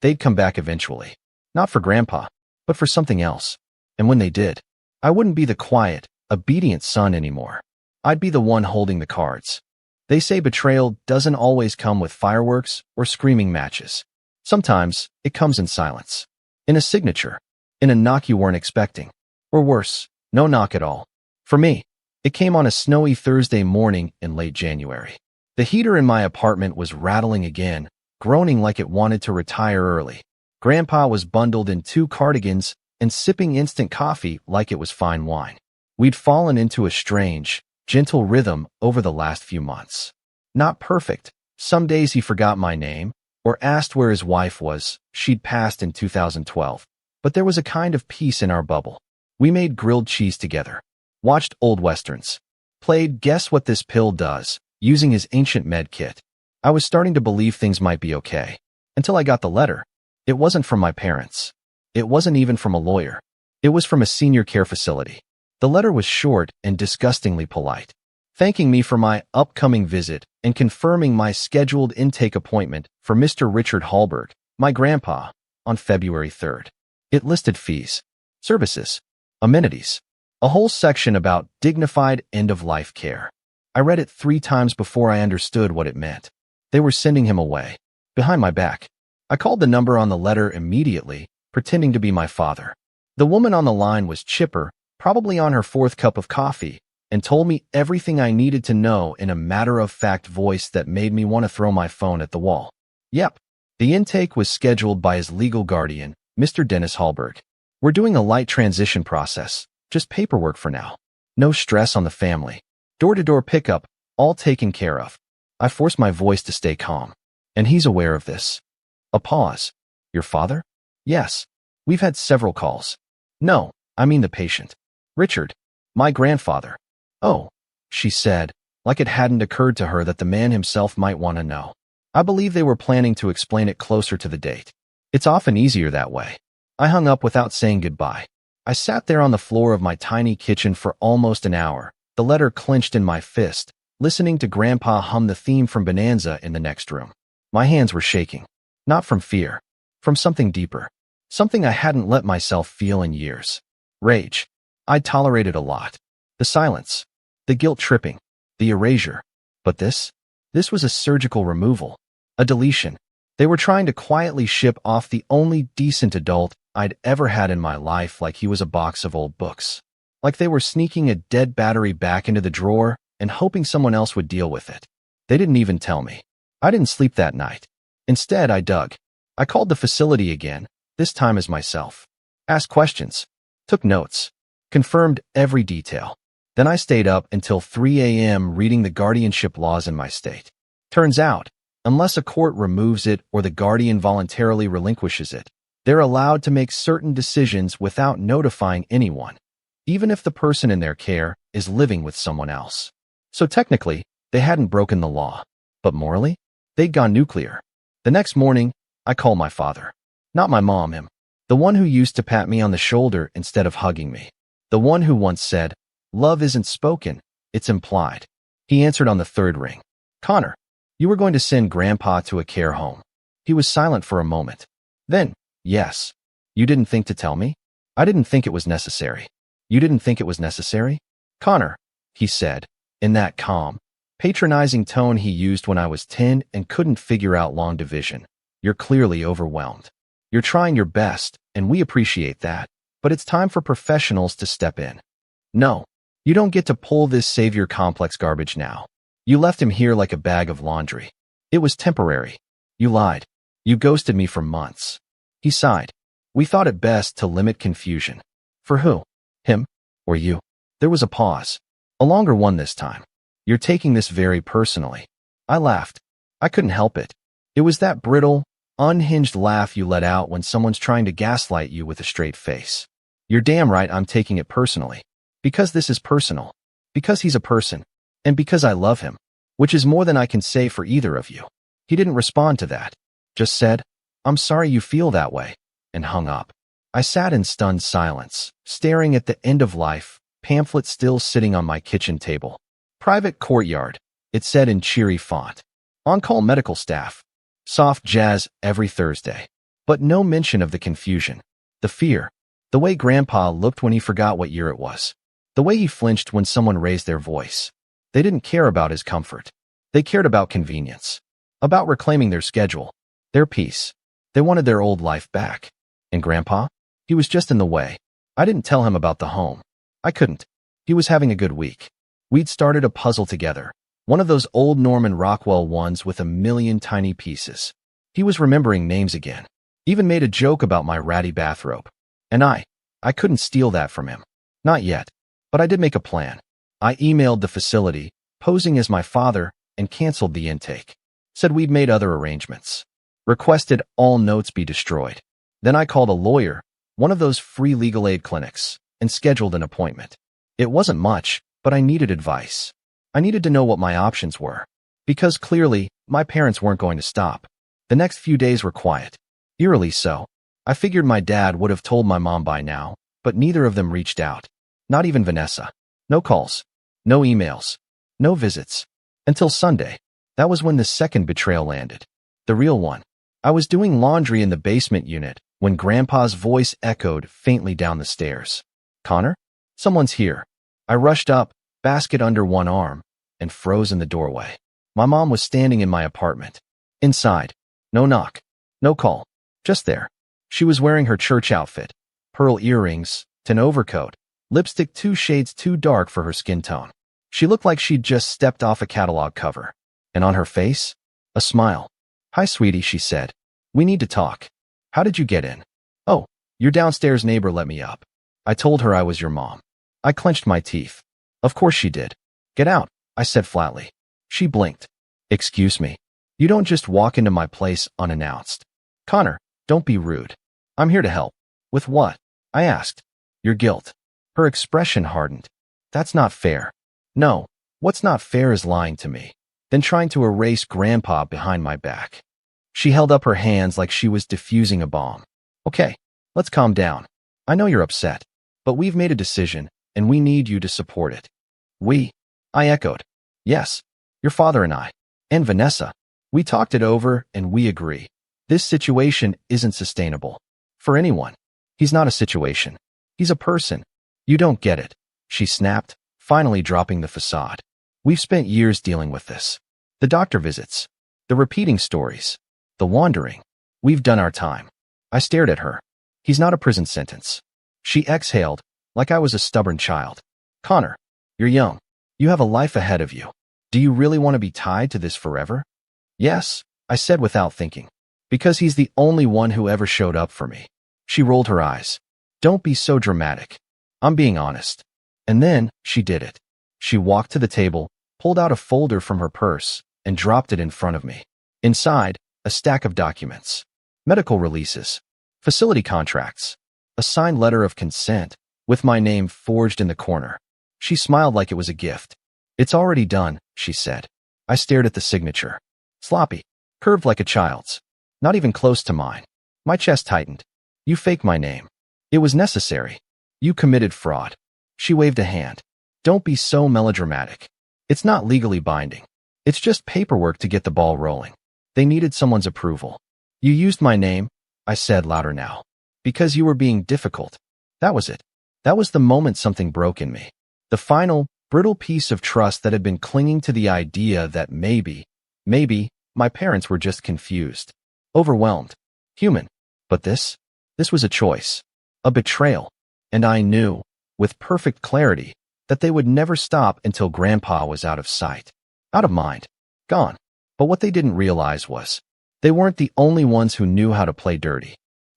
They'd come back eventually. Not for Grandpa, but for something else. And when they did, I wouldn't be the quiet, obedient son anymore. I'd be the one holding the cards. They say betrayal doesn't always come with fireworks or screaming matches. Sometimes, it comes in silence. In a signature. In a knock you weren't expecting. Or worse, no knock at all. For me, it came on a snowy Thursday morning in late January. The heater in my apartment was rattling again, groaning like it wanted to retire early. Grandpa was bundled in 2 cardigans and sipping instant coffee like it was fine wine. We'd fallen into a strange, gentle rhythm over the last few months. Not perfect. Some days he forgot my name or asked where his wife was. She'd passed in 2012. But there was a kind of peace in our bubble. We made grilled cheese together. Watched old westerns. Played Guess What This Pill Does, using his ancient med kit. I was starting to believe things might be okay. Until I got the letter. It wasn't from my parents. It wasn't even from a lawyer. It was from a senior care facility. The letter was short and disgustingly polite, thanking me for my upcoming visit and confirming my scheduled intake appointment for Mr. Richard Hallberg, my grandpa, on February 3rd. It listed fees, services, amenities, a whole section about dignified end-of-life care. I read it 3 times before I understood what it meant. They were sending him away, behind my back. I called the number on the letter immediately, pretending to be my father. The woman on the line was chipper, probably on her 4th cup of coffee, and told me everything I needed to know in a matter-of-fact voice that made me want to throw my phone at the wall. Yep, the intake was scheduled by his legal guardian, Mr. Dennis Hallberg. We're doing a light transition process, just paperwork for now. No stress on the family. Door-to-door pickup, all taken care of. I forced my voice to stay calm. And he's aware of this. A pause. Your father? Yes. We've had several calls. No, I mean the patient. Richard. My grandfather. Oh, she said, like it hadn't occurred to her that the man himself might want to know. I believe they were planning to explain it closer to the date. It's often easier that way. I hung up without saying goodbye. I sat there on the floor of my tiny kitchen for almost an hour, the letter clenched in my fist, listening to Grandpa hum the theme from Bonanza in the next room. My hands were shaking. Not from fear. From something deeper. Something I hadn't let myself feel in years. Rage. I'd tolerated a lot. The silence. The guilt tripping. The erasure. But this? This was a surgical removal. A deletion. They were trying to quietly ship off the only decent adult I'd ever had in my life like he was a box of old books. like they were sneaking a dead battery back into the drawer and hoping someone else would deal with it. They didn't even tell me. I didn't sleep that night. Instead, I dug. I called the facility again, this time as myself. Asked questions. Took notes. Confirmed every detail. Then I stayed up until 3 a.m. reading the guardianship laws in my state. Turns out, unless a court removes it or the guardian voluntarily relinquishes it, they're allowed to make certain decisions without notifying anyone, even if the person in their care is living with someone else. So technically, they hadn't broken the law. But morally, they'd gone nuclear. The next morning, I called my father. Not my mom, him. The one who used to pat me on the shoulder instead of hugging me. The one who once said, "Love isn't spoken, it's implied." He answered on the third ring. "Connor, you were going to send Grandpa to a care home." He was silent for a moment. Then, "Yes. You didn't think to tell me?" "I didn't think it was necessary." "You didn't think it was necessary?" "Connor," he said, in that calm, patronizing tone he used when I was 10 and couldn't figure out long division. "You're clearly overwhelmed. You're trying your best, and we appreciate that, but it's time for professionals to step in. No, you don't get to pull this savior complex garbage now. You left him here like a bag of laundry. It was temporary. You lied. You ghosted me for months." He sighed. "We thought it best to limit confusion." "For who? Him? Or you?" There was a pause. A longer one this time. "You're taking this very personally." I laughed. I couldn't help it. It was that brittle, unhinged laugh you let out when someone's trying to gaslight you with a straight face. "You're damn right I'm taking it personally. Because this is personal. Because he's a person. And because I love him. Which is more than I can say for either of you." He didn't respond to that. Just said, "I'm sorry you feel that way," and hung up. I sat in stunned silence, staring at the end-of-life pamphlet still sitting on my kitchen table. "Private courtyard," it said in cheery font. "On-call medical staff. Soft jazz every Thursday." But no mention of the confusion, the fear, the way Grandpa looked when he forgot what year it was, the way he flinched when someone raised their voice. They didn't care about his comfort. They cared about convenience, about reclaiming their schedule, their peace. They wanted their old life back. And Grandpa? He was just in the way. I didn't tell him about the home. I couldn't. He was having a good week. We'd started a puzzle together, one of those old Norman Rockwell ones with a million tiny pieces. He was remembering names again. Even made a joke about my ratty bathrobe. And I couldn't steal that from him. Not yet. But I did make a plan. I emailed the facility, posing as my father, and canceled the intake. Said we'd made other arrangements. Requested all notes be destroyed. Then I called a lawyer, one of those free legal aid clinics, and scheduled an appointment. It wasn't much, but I needed advice. I needed to know what my options were. Because clearly, my parents weren't going to stop. The next few days were quiet. Eerily so. I figured my dad would have told my mom by now, but neither of them reached out. Not even Vanessa. No calls. No emails. No visits. Until Sunday. That was when the second betrayal landed. The real one. I was doing laundry in the basement unit when Grandpa's voice echoed faintly down the stairs. "Connor? Someone's here." I rushed up, basket under one arm, and froze in the doorway. My mom was standing in my apartment. Inside. No knock. No call. Just there. She was wearing her church outfit. Pearl earrings, an overcoat, lipstick 2 shades too dark for her skin tone. She looked like she'd just stepped off a catalog cover. And on her face, a smile. "Hi, sweetie," she said. "We need to talk. How did you get in?" "Oh, your downstairs neighbor let me up." I told her I was your mom. I clenched my teeth. Of course she did. "Get out," I said flatly. She blinked. "Excuse me. You don't just walk into my place unannounced." "Connor, don't be rude. I'm here to help." "With what?" I asked. "Your guilt." Her expression hardened. "That's not fair." "No, what's not fair is lying to me, then trying to erase Grandpa behind my back." She held up her hands like she was diffusing a bomb. "Okay, let's calm down. I know you're upset, but we've made a decision, and we need you to support it." "We?" I echoed. "Yes, your father and I. And Vanessa. We talked it over, and we agree. This situation isn't sustainable. For anyone. He's not a situation. He's a person. You don't get it," she snapped, finally dropping the facade. "We've spent years dealing with this. The doctor visits. The repeating stories. The wandering. We've done our time." I stared at her. "He's not a prison sentence." She exhaled, like I was a stubborn child. Connor, you're young. You have a life ahead of you. Do you really want to be tied to this forever? Yes, I said without thinking. Because he's the only one who ever showed up for me. She rolled her eyes. Don't be so dramatic. I'm being honest. And then, she did it. She walked to the table, pulled out a folder from her purse, and dropped it in front of me. Inside, a stack of documents. Medical releases. Facility contracts. A signed letter of consent, with my name forged in the corner. She smiled like it was a gift. It's already done, she said. I stared at the signature. Sloppy. Curved like a child's. Not even close to mine. My chest tightened. You faked my name. It was necessary. You committed fraud. She waved a hand. Don't be so melodramatic. It's not legally binding. It's just paperwork to get the ball rolling. They needed someone's approval. You used my name, I said louder now. Because you were being difficult. That was it. That was the moment something broke in me. The final, brittle piece of trust that had been clinging to the idea that maybe, my parents were just confused. Overwhelmed. Human. But this was a choice. A betrayal. And I knew, with perfect clarity, that they would never stop until Grandpa was out of sight. Out of mind. Gone. But what they didn't realize was, they weren't the only ones who knew how to play dirty.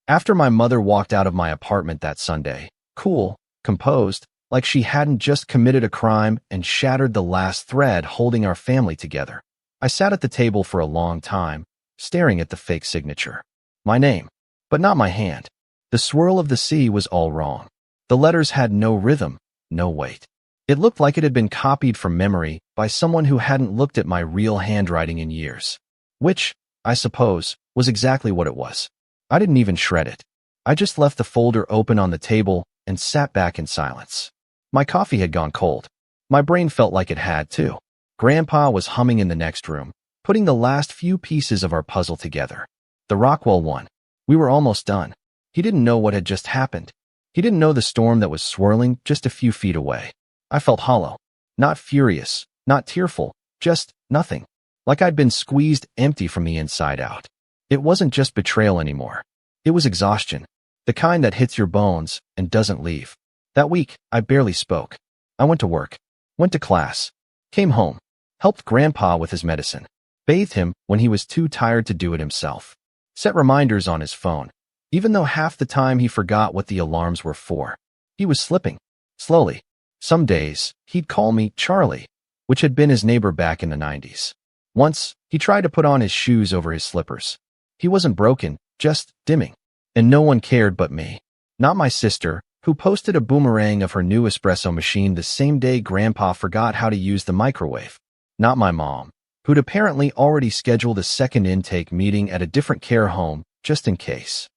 After my mother walked out of my apartment that Sunday, cool, composed, like she hadn't just committed a crime and shattered the last thread holding our family together, I sat at the table for a long time, staring at the fake signature. My name, but not my hand. The swirl of the sea was all wrong. The letters had no rhythm, no weight. It looked like it had been copied from memory by someone who hadn't looked at my real handwriting in years. Which, I suppose, was exactly what it was. I didn't even shred it. I just left the folder open on the table and sat back in silence. My coffee had gone cold. My brain felt like it had too. Grandpa was humming in the next room, putting the last few pieces of our puzzle together. The Rockwell one. We were almost done. He didn't know what had just happened. He didn't know the storm that was swirling just a few feet away. I felt hollow. Not furious, not tearful, just nothing. Like I'd been squeezed empty from the inside out. It wasn't just betrayal anymore. It was exhaustion. The kind that hits your bones and doesn't leave. That week, I barely spoke. I went to work. Went to class. Came home. Helped Grandpa with his medicine. Bathed him when he was too tired to do it himself. Set reminders on his phone, even though half the time he forgot what the alarms were for. He was slipping. Slowly. Some days, he'd call me Charlie, which had been his neighbor back in the 90s. Once, he tried to put on his shoes over his slippers. He wasn't broken, just dimming. And no one cared but me. Not my sister, who posted a boomerang of her new espresso machine the same day Grandpa forgot how to use the microwave. Not my mom, who'd apparently already scheduled a second intake meeting at a different care home, just in case.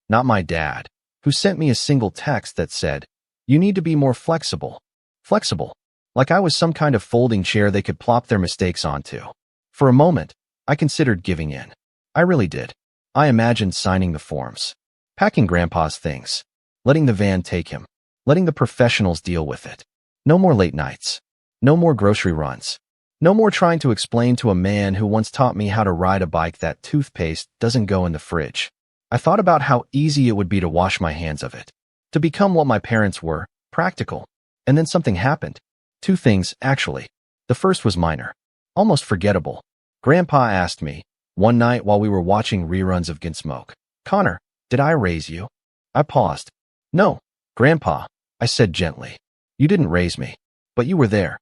Not my dad, who sent me a single text that said, "You need to be more flexible." Flexible. Like I was some kind of folding chair they could plop their mistakes onto. For a moment, I considered giving in. I really did. I imagined signing the forms. Packing Grandpa's things. Letting the van take him. Letting the professionals deal with it. No more late nights. No more grocery runs. No more trying to explain to a man who once taught me how to ride a bike that toothpaste doesn't go in the fridge. I thought about how easy it would be to wash my hands of it. To become what my parents were, practical. And then something happened. Two things, actually. The first was minor. Almost forgettable. Grandpa asked me, one night while we were watching reruns of Gunsmoke, "Connor, did I raise you?" I paused. "No, Grandpa," I said gently. "You didn't raise me. But you were there."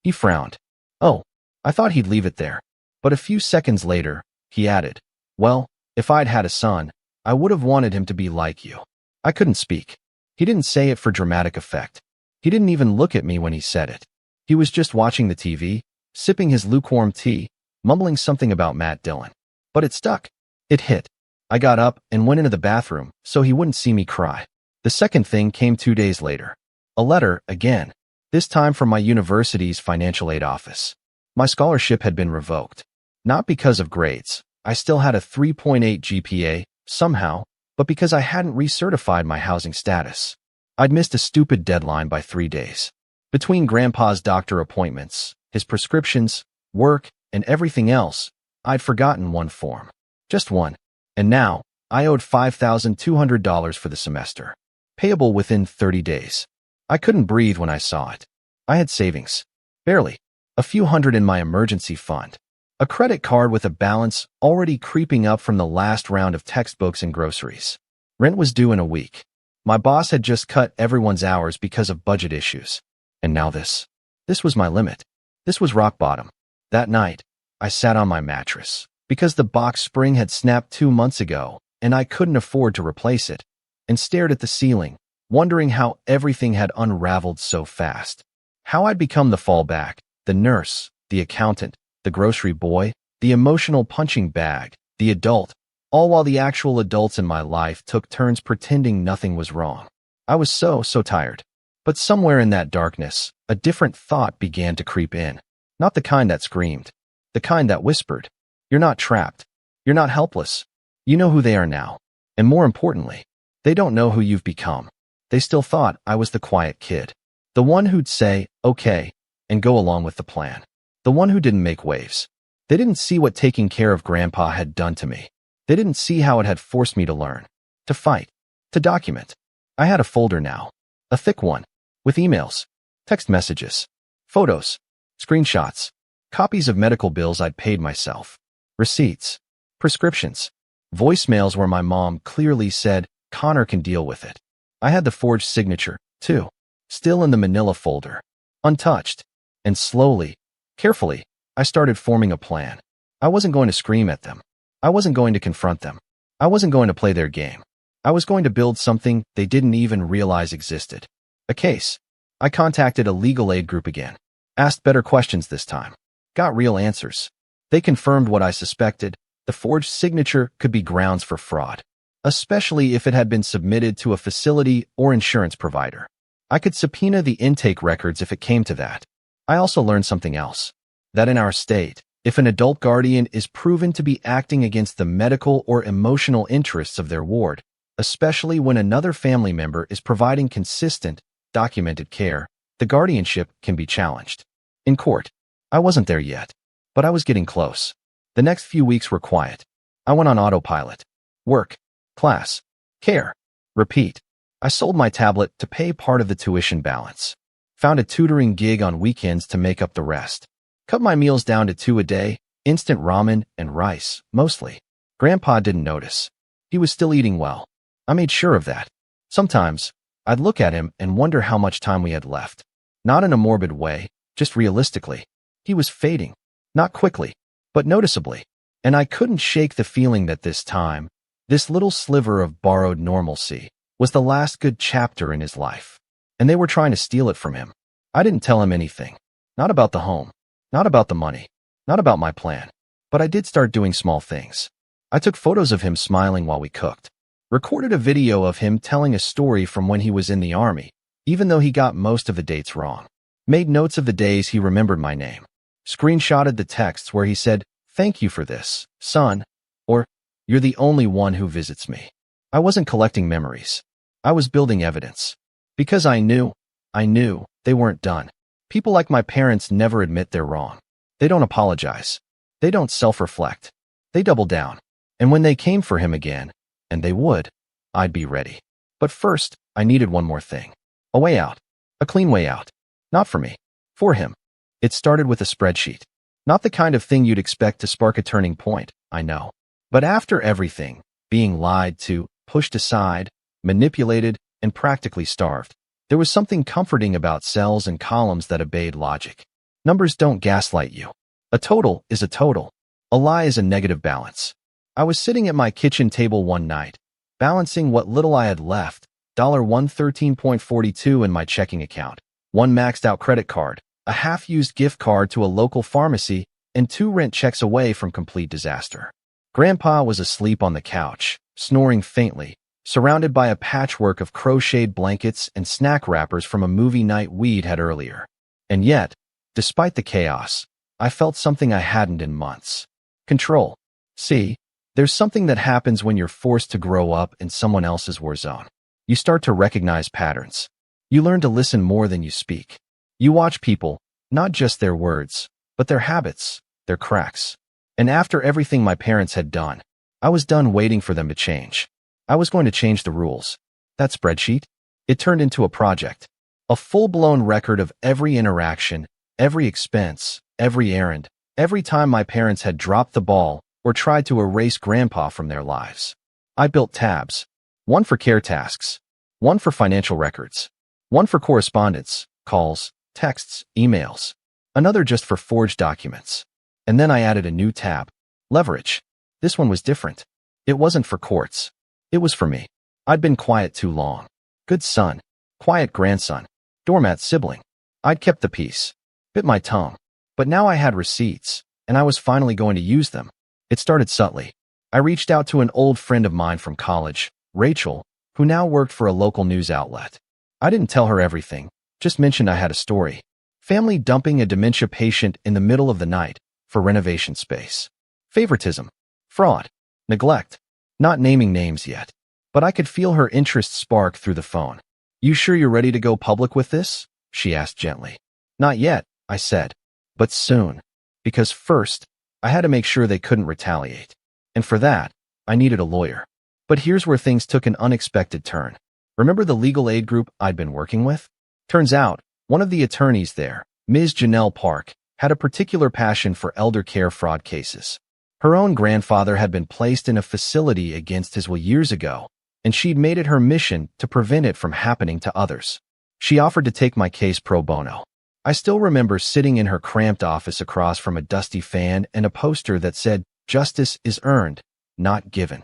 He frowned. Oh, I thought he'd leave it there. But a few seconds later, he added, "Well, if I'd had a son, I would have wanted him to be like you." I couldn't speak. He didn't say it for dramatic effect. He didn't even look at me when he said it. He was just watching the TV, sipping his lukewarm tea, mumbling something about Matt Dillon. But it stuck. It hit. I got up and went into the bathroom so he wouldn't see me cry. The second thing came 2 days later. A letter, again. This time from my university's financial aid office. My scholarship had been revoked. Not because of grades. I still had a 3.8 GPA, somehow, but because I hadn't recertified my housing status. I'd missed a stupid deadline by 3 days. Between Grandpa's doctor appointments, his prescriptions, work, and everything else, I'd forgotten one form. Just one. And now, I owed $5,200 for the semester. Payable within 30 days. I couldn't breathe when I saw it. I had savings. Barely. A few hundred in my emergency fund. A credit card with a balance already creeping up from the last round of textbooks and groceries. Rent was due in a week. My boss had just cut everyone's hours because of budget issues. And now this. This was my limit. This was rock bottom. That night, I sat on my mattress because the box spring had snapped 2 months ago and I couldn't afford to replace it, and stared at the ceiling, wondering how everything had unraveled so fast. How I'd become the fallback, the nurse, the accountant, the grocery boy, the emotional punching bag, the adult, all while the actual adults in my life took turns pretending nothing was wrong. I was so tired. But somewhere in that darkness, a different thought began to creep in. Not the kind that screamed. The kind that whispered, "You're not trapped. You're not helpless. You know who they are now. And more importantly, they don't know who you've become." They still thought I was the quiet kid. The one who'd say, "Okay," and go along with the plan. The one who didn't make waves. They didn't see what taking care of Grandpa had done to me. They didn't see how it had forced me to learn, to fight, to document. I had a folder now. A thick one. With emails, text messages, photos, screenshots, copies of medical bills I'd paid myself, receipts, prescriptions, voicemails where my mom clearly said, "Connor can deal with it." I had the forged signature, too, still in the manila folder, untouched. And slowly, carefully, I started forming a plan. I wasn't going to scream at them. I wasn't going to confront them. I wasn't going to play their game. I was going to build something they didn't even realize existed. A case. I contacted a legal aid group again. Asked better questions this time. Got real answers. They confirmed what I suspected. The forged signature could be grounds for fraud, especially if it had been submitted to a facility or insurance provider. I could subpoena the intake records if it came to that. I also learned something else. That in our state, if an adult guardian is proven to be acting against the medical or emotional interests of their ward, especially when another family member is providing consistent, documented care, the guardianship can be challenged. In court, I wasn't there yet, but I was getting close. The next few weeks were quiet. I went on autopilot. Work, class, care, repeat. I sold my tablet to pay part of the tuition balance. Found a tutoring gig on weekends to make up the rest. Cut my meals down to 2 a day, instant ramen and rice, mostly. Grandpa didn't notice. He was still eating well. I made sure of that. Sometimes, I'd look at him and wonder how much time we had left. Not in a morbid way, just realistically. He was fading. Not quickly, but noticeably. And I couldn't shake the feeling that this time, this little sliver of borrowed normalcy, was the last good chapter in his life. And they were trying to steal it from him. I didn't tell him anything. Not about the home. Not about the money. Not about my plan. But I did start doing small things. I took photos of him smiling while we cooked. Recorded a video of him telling a story from when he was in the army, even though he got most of the dates wrong. Made notes of the days he remembered my name. Screenshotted the texts where he said, "Thank you for this, son," or "You're the only one who visits me." I wasn't collecting memories. I was building evidence. Because I knew they weren't done. People like my parents never admit they're wrong. They don't apologize. They don't self-reflect. They double down. And when they came for him again, and they would, I'd be ready. But first, I needed one more thing. A way out. A clean way out. Not for me. For him. It started with a spreadsheet. Not the kind of thing you'd expect to spark a turning point, I know. But after everything, being lied to, pushed aside, manipulated, and practically starved, there was something comforting about cells and columns that obeyed logic. Numbers don't gaslight you. A total is a total. A lie is a negative balance. I was sitting at my kitchen table one night, balancing what little I had left, $113.42 in my checking account, one maxed out credit card, a half-used gift card to a local pharmacy, and 2 rent checks away from complete disaster. Grandpa was asleep on the couch, snoring faintly, surrounded by a patchwork of crocheted blankets and snack wrappers from a movie night we'd had earlier. And yet, despite the chaos, I felt something I hadn't in months. Control. See, there's something that happens when you're forced to grow up in someone else's war zone. You start to recognize patterns. You learn to listen more than you speak. You watch people, not just their words, but their habits, their cracks. And after everything my parents had done, I was done waiting for them to change. I was going to change the rules. That spreadsheet? It turned into a project. A full-blown record of every interaction, every expense, every errand, every time my parents had dropped the ball or tried to erase Grandpa from their lives. I built tabs. One for care tasks, one for financial records, one for correspondence, calls, texts, emails, another just for forged documents. And then I added a new tab, leverage. This one was different. It wasn't for courts. It was for me. I'd been quiet too long. Good son. Quiet grandson. Doormat sibling. I'd kept the peace. Bit my tongue. But now I had receipts, and I was finally going to use them. It started subtly. I reached out to an old friend of mine from college, Rachel, who now worked for a local news outlet. I didn't tell her everything, just mentioned I had a story. Family dumping a dementia patient in the middle of the night for renovation space. Favoritism. Fraud. Neglect. Not naming names yet. But I could feel her interest spark through the phone. You sure you're ready to go public with this? She asked gently. Not yet, I said. But soon. Because first, I had to make sure they couldn't retaliate. And for that, I needed a lawyer. But here's where things took an unexpected turn. Remember the legal aid group I'd been working with? Turns out, one of the attorneys there, Ms. Janelle Park, had a particular passion for elder care fraud cases. Her own grandfather had been placed in a facility against his will years ago, and she'd made it her mission to prevent it from happening to others. She offered to take my case pro bono. I still remember sitting in her cramped office across from a dusty fan and a poster that said, "Justice is earned, not given."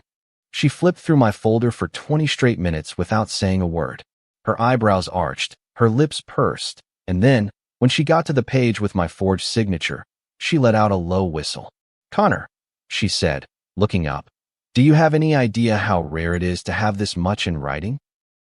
She flipped through my folder for 20 straight minutes without saying a word. Her eyebrows arched, her lips pursed, and then, when she got to the page with my forged signature, she let out a low whistle. "Connor," she said, looking up, "do you have any idea how rare it is to have this much in writing?"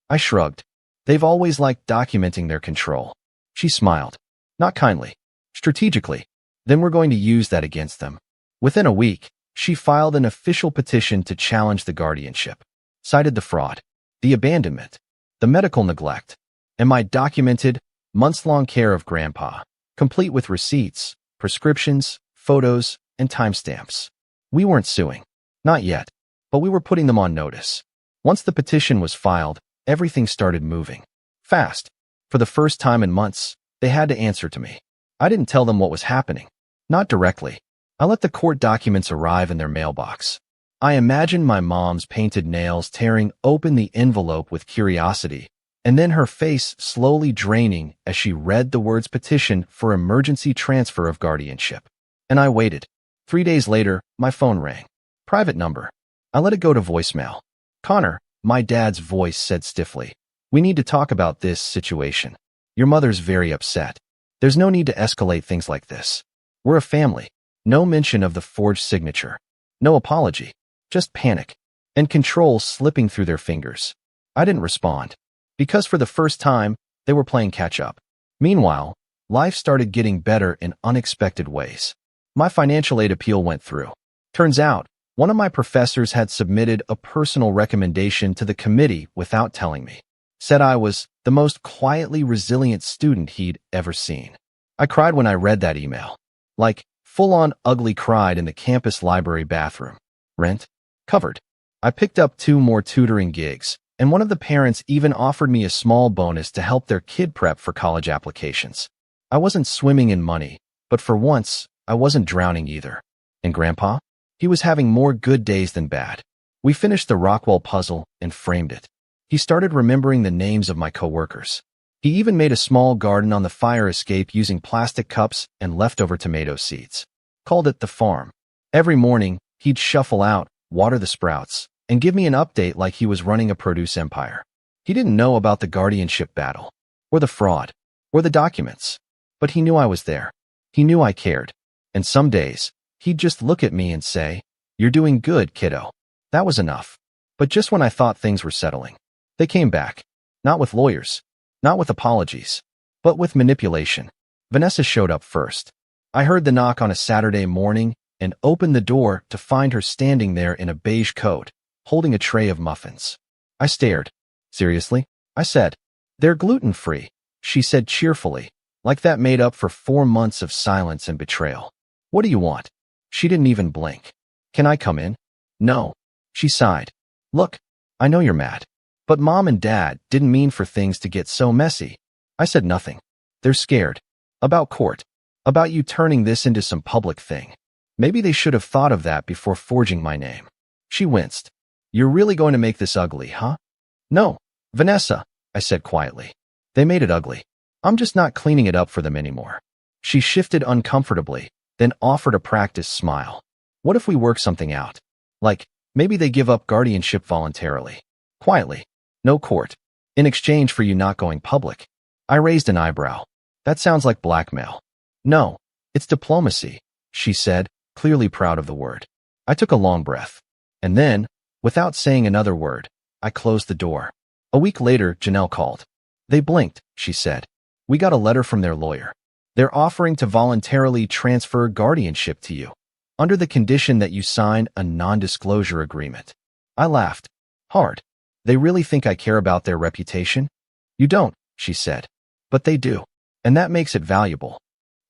I shrugged. They've always liked documenting their control. She smiled. Not kindly. Strategically. Then we're going to use that against them. Within a week, she filed an official petition to challenge the guardianship. Cited the fraud, the abandonment, the medical neglect, and my documented, months-long care of Grandpa, complete with receipts, prescriptions, photos, and timestamps. We weren't suing. Not yet. But we were putting them on notice. Once the petition was filed, everything started moving. Fast. For the first time in months, they had to answer to me. I didn't tell them what was happening. Not directly. I let the court documents arrive in their mailbox. I imagined my mom's painted nails tearing open the envelope with curiosity, and then her face slowly draining as she read the words petition for emergency transfer of guardianship. And I waited. 3 days later, my phone rang. Private number. I let it go to voicemail. "Connor," my dad's voice said stiffly. "We need to talk about this situation. Your mother's very upset. There's no need to escalate things like this. We're a family. No mention of the forged signature. No apology. Just panic. And control slipping through their fingers." I didn't respond. Because for the first time, they were playing catch-up. Meanwhile, life started getting better in unexpected ways. My financial aid appeal went through. Turns out, one of my professors had submitted a personal recommendation to the committee without telling me. Said I was the most quietly resilient student he'd ever seen. I cried when I read that email. Like, full-on ugly cried in the campus library bathroom. Rent? Covered. I picked up 2 more tutoring gigs, and one of the parents even offered me a small bonus to help their kid prep for college applications. I wasn't swimming in money, but for once, I wasn't drowning either. And Grandpa? He was having more good days than bad. We finished the Rockwell puzzle and framed it. He started remembering the names of my coworkers. He even made a small garden on the fire escape using plastic cups and leftover tomato seeds. Called it the farm. Every morning, he'd shuffle out, water the sprouts, and give me an update like he was running a produce empire. He didn't know about the guardianship battle, or the fraud, or the documents. But he knew I was there. He knew I cared. And some days, he'd just look at me and say, "You're doing good, kiddo." That was enough. But just when I thought things were settling, they came back. Not with lawyers. Not with apologies. But with manipulation. Vanessa showed up first. I heard the knock on a Saturday morning and opened the door to find her standing there in a beige coat, holding a tray of muffins. I stared. "Seriously?" I said. "They're gluten-free," she said cheerfully, like that made up for 4 months of silence and betrayal. "What do you want?" She didn't even blink. "Can I come in?" "No." She sighed. "Look, I know you're mad. But Mom and Dad didn't mean for things to get so messy. I said nothing. They're scared. About court. About you turning this into some public thing. Maybe they should have thought of that before forging my name. She winced. You're really going to make this ugly, huh? No, Vanessa, I said quietly. They made it ugly. I'm just not cleaning it up for them anymore. She shifted uncomfortably, then offered a practiced smile. What if we work something out? Like, maybe they give up guardianship voluntarily. Quietly. No court. In exchange for you not going public. I raised an eyebrow. That sounds like blackmail. No, it's diplomacy, she said, clearly proud of the word. I took a long breath. And then, without saying another word, I closed the door. A week later, Janelle called. They blinked, she said. We got a letter from their lawyer. They're offering to voluntarily transfer guardianship to you, under the condition that you sign a non-disclosure agreement. I laughed. Hard. They really think I care about their reputation? You don't, she said. But they do. And that makes it valuable.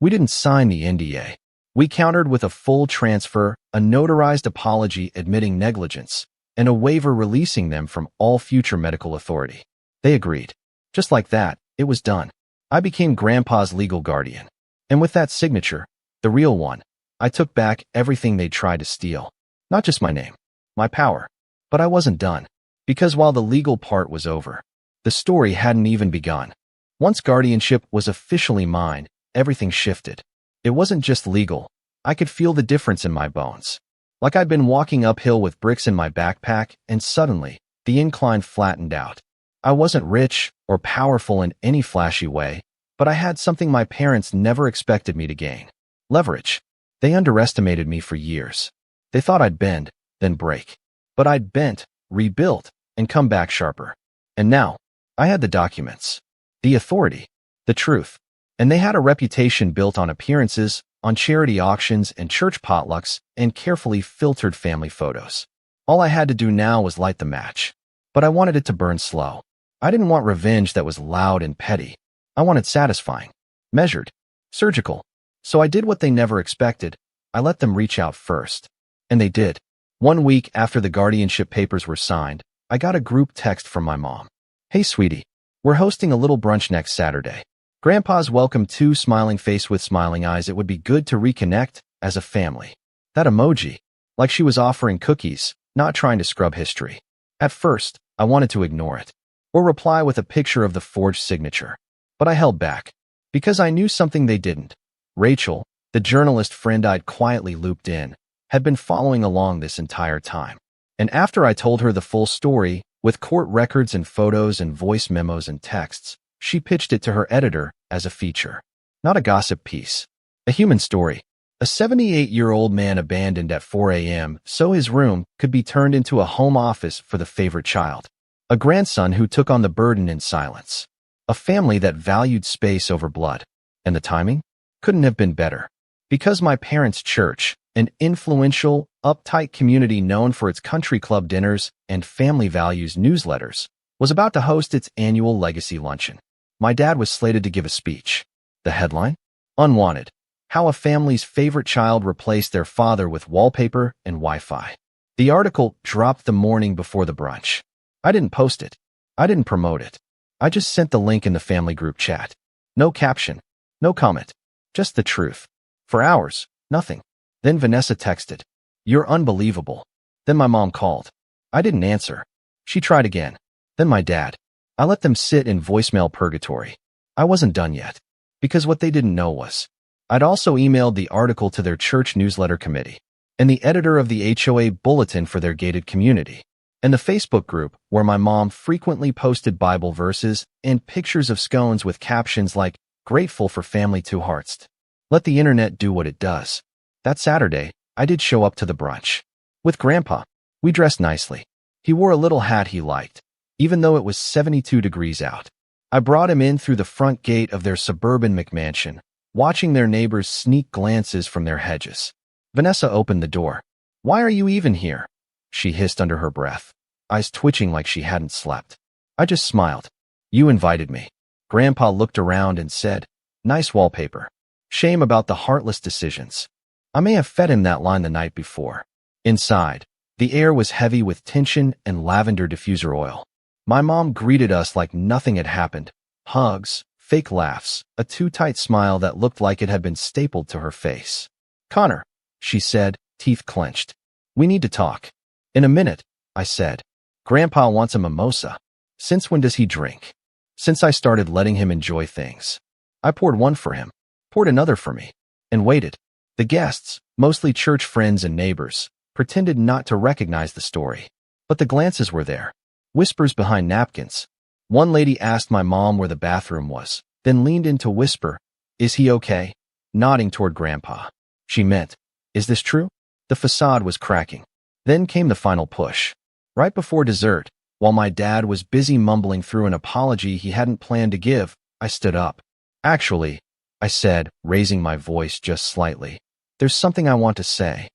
We didn't sign the NDA. We countered with a full transfer, a notarized apology admitting negligence, and a waiver releasing them from all future medical authority. They agreed. Just like that, it was done. I became Grandpa's legal guardian. And with that signature, the real one, I took back everything they tried to steal. Not just my name, my power. But I wasn't done. Because while the legal part was over, the story hadn't even begun. Once guardianship was officially mine, everything shifted. It wasn't just legal. I could feel the difference in my bones. Like I'd been walking uphill with bricks in my backpack, and suddenly, the incline flattened out. I wasn't rich or powerful in any flashy way, but I had something my parents never expected me to gain. Leverage. They underestimated me for years. They thought I'd bend, then break. But I'd bent, rebuilt, and come back sharper. And now, I had the documents, the authority, the truth. And they had a reputation built on appearances, on charity auctions and church potlucks, and carefully filtered family photos. All I had to do now was light the match. But I wanted it to burn slow. I didn't want revenge that was loud and petty. I wanted satisfying, measured, surgical. So I did what they never expected. I let them reach out first. And they did. 1 week after the guardianship papers were signed, I got a group text from my mom. Hey, sweetie. We're hosting a little brunch next Saturday. Grandpa's welcome too, smiling face with smiling eyes. It would be good to reconnect as a family. That emoji, like she was offering cookies, not trying to scrub history. At first, I wanted to ignore it, or reply with a picture of the forged signature. But I held back, because I knew something they didn't. Rachel, the journalist friend I'd quietly looped in, had been following along this entire time. And after I told her the full story, with court records and photos and voice memos and texts, she pitched it to her editor as a feature. Not a gossip piece. A human story. A 78-year-old man abandoned at 4 a.m. so his room could be turned into a home office for the favorite child. A grandson who took on the burden in silence. A family that valued space over blood. And the timing? Couldn't have been better. Because my parents' church, an influential, uptight community known for its country club dinners and family values newsletters, was about to host its annual legacy luncheon. My dad was slated to give a speech. The headline? Unwanted. How a family's favorite child replaced their father with wallpaper and Wi-Fi. The article dropped the morning before the brunch. I didn't post it. I didn't promote it. I just sent the link in the family group chat. No caption. No comment. Just the truth. For hours, nothing. Then Vanessa texted. You're unbelievable. Then my mom called. I didn't answer. She tried again. Then my dad. I let them sit in voicemail purgatory. I wasn't done yet. Because what they didn't know was, I'd also emailed the article to their church newsletter committee, and the editor of the HOA bulletin for their gated community, and the Facebook group where my mom frequently posted Bible verses and pictures of scones with captions like, grateful for family two hearts. Let the internet do what it does. That Saturday, I did show up to the brunch. With Grandpa, we dressed nicely. He wore a little hat he liked, even though it was 72 degrees out. I brought him in through the front gate of their suburban McMansion, watching their neighbors sneak glances from their hedges. Vanessa opened the door. Why are you even here? She hissed under her breath, eyes twitching like she hadn't slept. I just smiled. You invited me. Grandpa looked around and said, nice wallpaper. Shame about the heartless decisions. I may have fed him that line the night before. Inside, the air was heavy with tension and lavender diffuser oil. My mom greeted us like nothing had happened. Hugs, fake laughs, a too-tight smile that looked like it had been stapled to her face. "Connor," she said, teeth clenched. "We need to talk." "In a minute," I said. "Grandpa wants a mimosa." "Since when does he drink?" "Since I started letting him enjoy things." I poured one for him, poured another for me, and waited. The guests, mostly church friends and neighbors, pretended not to recognize the story. But the glances were there. Whispers behind napkins. One lady asked my mom where the bathroom was, then leaned in to whisper, "Is he okay?" nodding toward Grandpa. She meant, "Is this true?" The facade was cracking. Then came the final push. Right before dessert, while my dad was busy mumbling through an apology he hadn't planned to give, I stood up. "Actually," I said, raising my voice just slightly, "there's something I want to say."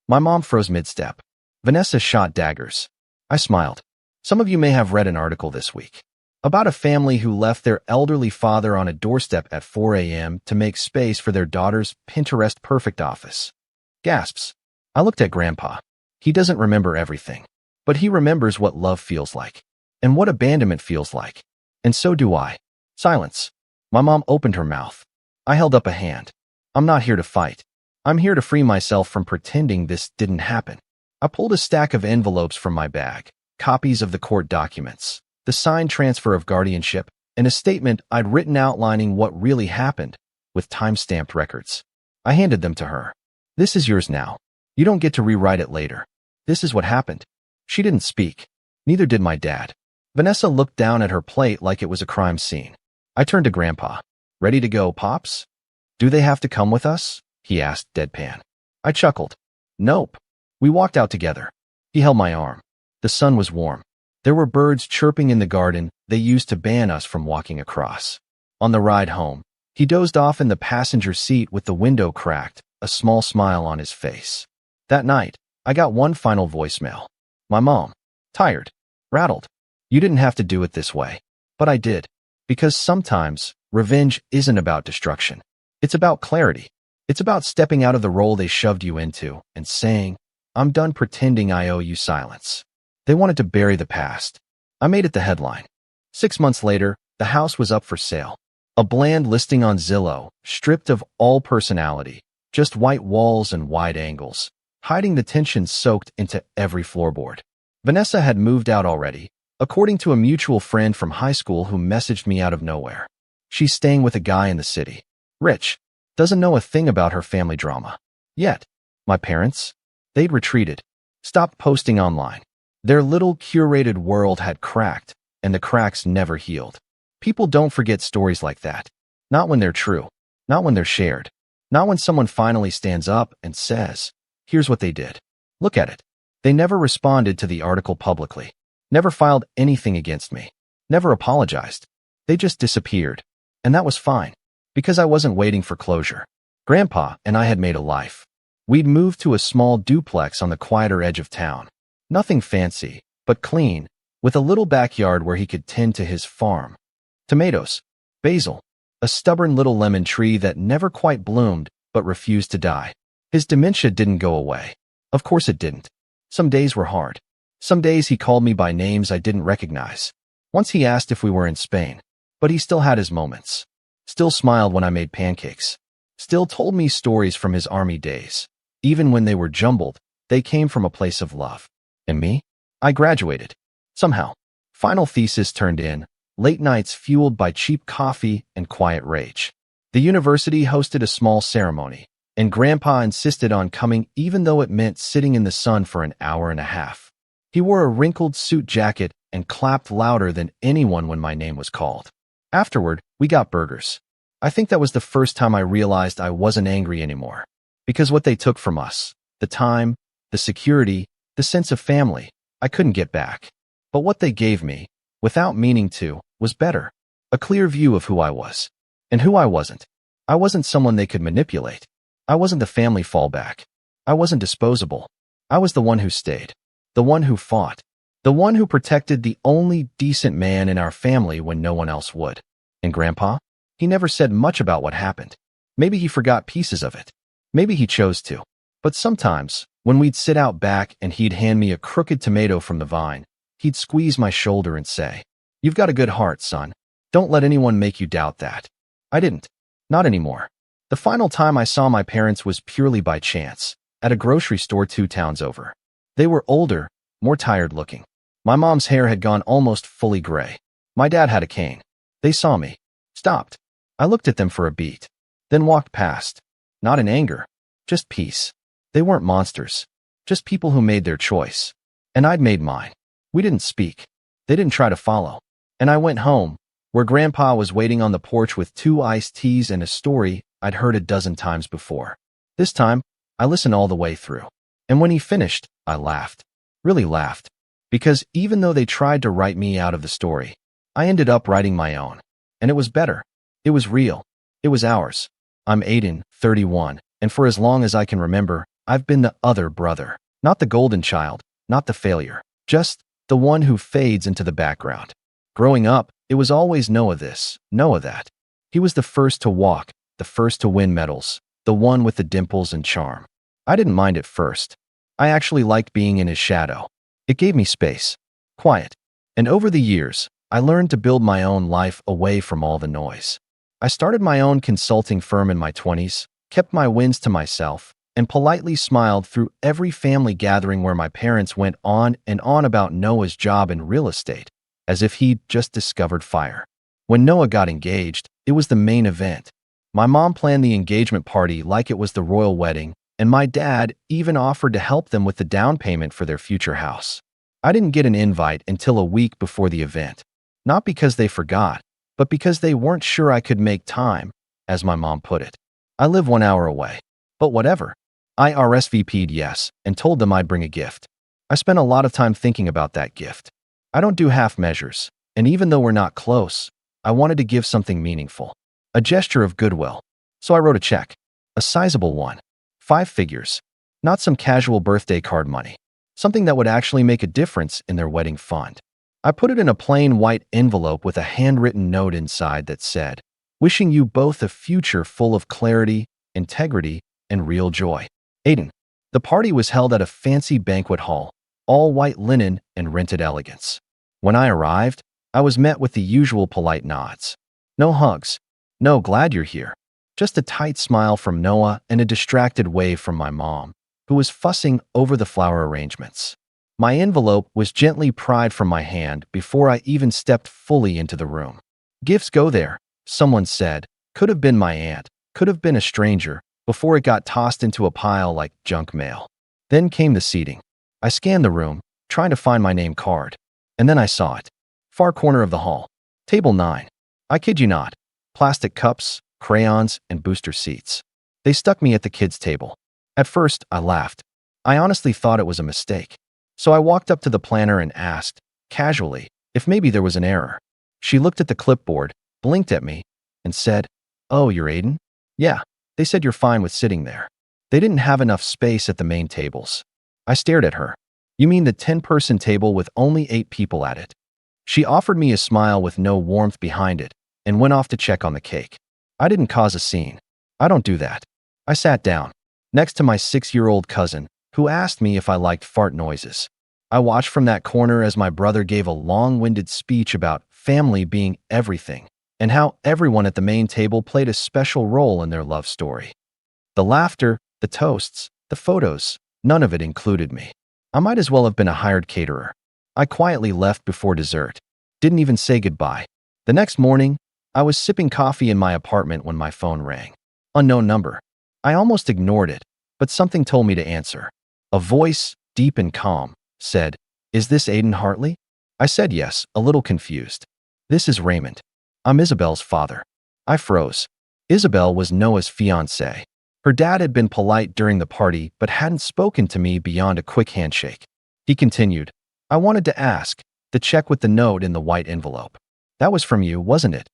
My mom froze mid-step. Vanessa shot daggers. I smiled. Some of you may have read an article this week about a family who left their elderly father on a doorstep at 4 a.m. to make space for their daughter's Pinterest-perfect office. Gasps. I looked at Grandpa. He doesn't remember everything, but he remembers what love feels like and what abandonment feels like. And so do I. Silence. My mom opened her mouth. I held up a hand. "I'm not here to fight. I'm here to free myself from pretending this didn't happen." I pulled a stack of envelopes from my bag, copies of the court documents, the signed transfer of guardianship, and a statement I'd written outlining what really happened, with time-stamped records. I handed them to her. "This is yours now. You don't get to rewrite it later. This is what happened." She didn't speak. Neither did my dad. Vanessa looked down at her plate like it was a crime scene. I turned to Grandpa. "Ready to go, Pops?" "Do they have to come with us?" he asked, deadpan. I chuckled. "Nope." We walked out together. He held my arm. The sun was warm. There were birds chirping in the garden they used to ban us from walking across. On the ride home, he dozed off in the passenger seat with the window cracked, a small smile on his face. That night, I got one final voicemail. My mom. Tired. Rattled. "You didn't have to do it this way." But I did. Because sometimes, revenge isn't about destruction. It's about clarity. It's about stepping out of the role they shoved you into and saying, "I'm done pretending I owe you silence." They wanted to bury the past. I made it the headline. 6 months later, the house was up for sale. A bland listing on Zillow, stripped of all personality, just white walls and wide angles, hiding the tension soaked into every floorboard. Vanessa had moved out already, according to a mutual friend from high school who messaged me out of nowhere. She's staying with a guy in the city. Rich. Doesn't know a thing about her family drama. Yet, my parents? They'd retreated. Stopped posting online. Their little curated world had cracked, and the cracks never healed. People don't forget stories like that. Not when they're true. Not when they're shared. Not when someone finally stands up and says, "Here's what they did. Look at it." They never responded to the article publicly. Never filed anything against me. Never apologized. They just disappeared. And that was fine, because I wasn't waiting for closure. Grandpa and I had made a life. We'd moved to a small duplex on the quieter edge of town. Nothing fancy, but clean, with a little backyard where he could tend to his farm. Tomatoes, basil, a stubborn little lemon tree that never quite bloomed but refused to die. His dementia didn't go away. Of course it didn't. Some days were hard. Some days he called me by names I didn't recognize. Once he asked if we were in Spain, but he still had his moments. Still smiled when I made pancakes. Still told me stories from his army days. Even when they were jumbled, they came from a place of love. And me? I graduated. Somehow. Final thesis turned in, late nights fueled by cheap coffee and quiet rage. The university hosted a small ceremony, and Grandpa insisted on coming even though it meant sitting in the sun for an hour and a half. He wore a wrinkled suit jacket and clapped louder than anyone when my name was called. Afterward, we got burgers. I think that was the first time I realized I wasn't angry anymore. Because what they took from us, the time, the security, the sense of family, I couldn't get back. But what they gave me, without meaning to, was better. A clear view of who I was. And who I wasn't. I wasn't someone they could manipulate. I wasn't the family fallback. I wasn't disposable. I was the one who stayed. The one who fought. The one who protected the only decent man in our family when no one else would. And Grandpa? He never said much about what happened. Maybe he forgot pieces of it. Maybe he chose to. But sometimes, when we'd sit out back and he'd hand me a crooked tomato from the vine, he'd squeeze my shoulder and say, "You've got a good heart, son. Don't let anyone make you doubt that. I didn't. Not anymore. The final time I saw my parents was purely by chance, at a grocery store 2 towns over. They were older, more tired looking. My mom's hair had gone almost fully gray. My dad had a cane. They saw me. Stopped. I looked at them for a beat. Then walked past. Not in anger. Just peace. They weren't monsters. Just people who made their choice. And I'd made mine. We didn't speak. They didn't try to follow. And I went home, where Grandpa was waiting on the porch with 2 iced teas and a story I'd heard a dozen times before. This time, I listened all the way through. And when he finished, I laughed. Really laughed. Because even though they tried to write me out of the story, I ended up writing my own. And it was better. It was real. It was ours. I'm Aiden, 31, and for as long as I can remember, I've been the other brother. Not the golden child, not the failure. Just the one who fades into the background. Growing up, it was always Noah this, Noah that. He was the first to walk, the first to win medals, the one with the dimples and charm. I didn't mind at first. I actually liked being in his shadow. It gave me space, quiet. And over the years, I learned to build my own life away from all the noise. I started my own consulting firm in my 20s, kept my wins to myself, and politely smiled through every family gathering where my parents went on and on about Noah's job in real estate, as if he'd just discovered fire. When Noah got engaged, it was the main event. My mom planned the engagement party like it was the royal wedding, and my dad even offered to help them with the down payment for their future house. I didn't get an invite until a week before the event, not because they forgot, but because they weren't sure I could make time, as my mom put it. I live 1 hour away. But whatever. I RSVP'd yes and told them I'd bring a gift. I spent a lot of time thinking about that gift. I don't do half measures, and even though we're not close, I wanted to give something meaningful. A gesture of goodwill. So I wrote a check. A sizable one. 5 figures. Not some casual birthday card money. Something that would actually make a difference in their wedding fund. I put it in a plain white envelope with a handwritten note inside that said, "Wishing you both a future full of clarity, integrity, and real joy. Aiden." The party was held at a fancy banquet hall, all white linen and rented elegance. When I arrived, I was met with the usual polite nods. No hugs. No glad you're here. Just a tight smile from Noah and a distracted wave from my mom, who was fussing over the flower arrangements. My envelope was gently pried from my hand before I even stepped fully into the room. "Gifts go there," someone said. Could have been my aunt, could have been a stranger, before it got tossed into a pile like junk mail. Then came the seating. I scanned the room, trying to find my name card. And then I saw it. Far corner of the hall. Table 9. I kid you not. Plastic cups, crayons, and booster seats. They stuck me at the kids' table. At first, I laughed. I honestly thought it was a mistake. So I walked up to the planner and asked, casually, if maybe there was an error. She looked at the clipboard, blinked at me, and said, "Oh, you're Aiden?" "Yeah, they said you're fine with sitting there." They didn't have enough space at the main tables. I stared at her. "You mean the 10-person table with only 8 people at it?" She offered me a smile with no warmth behind it and went off to check on the cake. I didn't cause a scene. I don't do that. I sat down, next to my 6-year-old cousin, who asked me if I liked fart noises. I watched from that corner as my brother gave a long-winded speech about family being everything and how everyone at the main table played a special role in their love story. The laughter, the toasts, the photos, none of it included me. I might as well have been a hired caterer. I quietly left before dessert. Didn't even say goodbye. The next morning, I was sipping coffee in my apartment when my phone rang. Unknown number. I almost ignored it, but something told me to answer. A voice, deep and calm, said, "Is this Aiden Hartley?" I said yes, a little confused. "This is Raymond. I'm Isabel's father." I froze. Isabel was Noah's fiancée. Her dad had been polite during the party but hadn't spoken to me beyond a quick handshake. He continued, "I wanted to ask, the check with the note in the white envelope. That was from you, wasn't it?"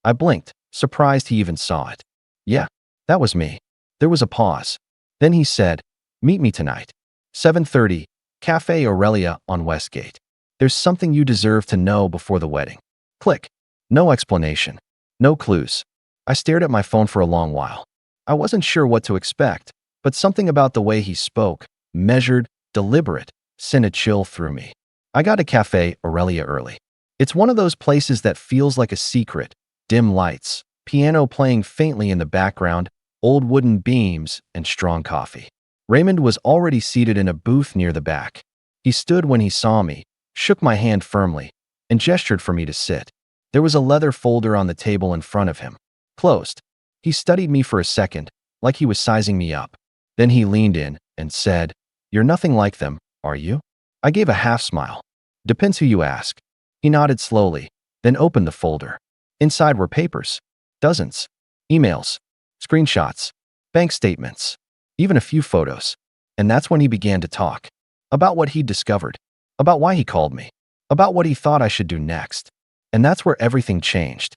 I blinked, surprised he even saw it. "Yeah, that was me." There was a pause. Then he said, "Meet me tonight. 7:30, Cafe Aurelia on Westgate. There's something you deserve to know before the wedding." Click. No explanation. No clues. I stared at my phone for a long while. I wasn't sure what to expect, but something about the way he spoke, measured, deliberate, sent a chill through me. I got to Cafe Aurelia early. It's one of those places that feels like a secret. Dim lights, piano playing faintly in the background, old wooden beams, and strong coffee. Raymond was already seated in a booth near the back. He stood when he saw me, shook my hand firmly, and gestured for me to sit. There was a leather folder on the table in front of him. Closed. He studied me for a second, like he was sizing me up. Then he leaned in and said, "You're nothing like them, are you?" I gave a half smile. "Depends who you ask." He nodded slowly, then opened the folder. Inside were papers. Dozens. Emails. Screenshots. Bank statements. Even a few photos. And that's when he began to talk. About what he'd discovered. About why he called me. About what he thought I should do next. And that's where everything changed.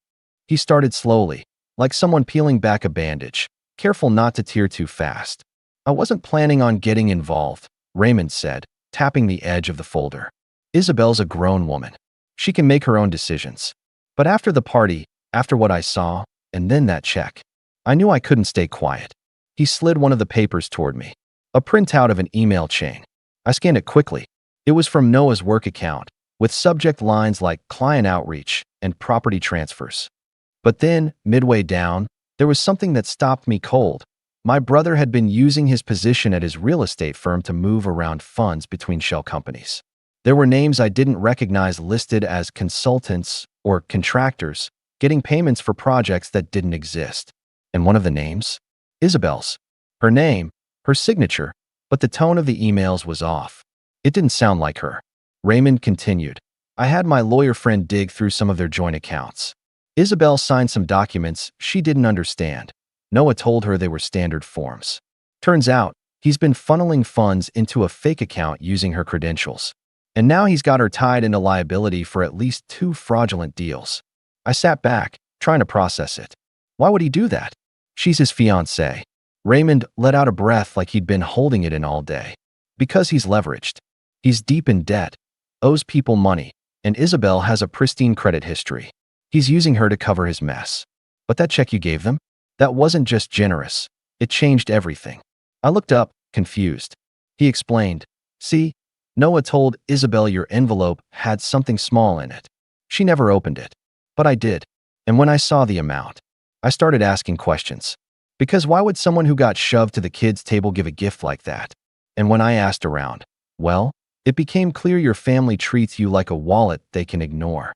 He started slowly, like someone peeling back a bandage, careful not to tear too fast. "I wasn't planning on getting involved," Raymond said, tapping the edge of the folder. "Isabel's a grown woman. She can make her own decisions. But after the party, after what I saw, and then that check, I knew I couldn't stay quiet." He slid one of the papers toward me. A printout of an email chain. I scanned it quickly. It was from Noah's work account, with subject lines like client outreach and property transfers. But then, midway down, there was something that stopped me cold. My brother had been using his position at his real estate firm to move around funds between shell companies. There were names I didn't recognize listed as consultants or contractors, getting payments for projects that didn't exist. And one of the names? Isabel's. Her name, her signature, but the tone of the emails was off. It didn't sound like her. Raymond continued. "I had my lawyer friend dig through some of their joint accounts. Isabel signed some documents she didn't understand. Noah told her they were standard forms. Turns out, he's been funneling funds into a fake account using her credentials. And now he's got her tied into liability for at least 2 fraudulent deals." I sat back, trying to process it. Why would he do that? She's his fiancée. Raymond let out a breath like he'd been holding it in all day. Because he's leveraged. He's deep in debt, owes people money, and Isabel has a pristine credit history. He's using her to cover his mess. But that check you gave them? That wasn't just generous. It changed everything. I looked up, confused. He explained, "See, Noah told Isabel your envelope had something small in it. She never opened it. But I did. And when I saw the amount, I started asking questions. Because why would someone who got shoved to the kids' table give a gift like that? And when I asked around, well, it became clear your family treats you like a wallet they can ignore."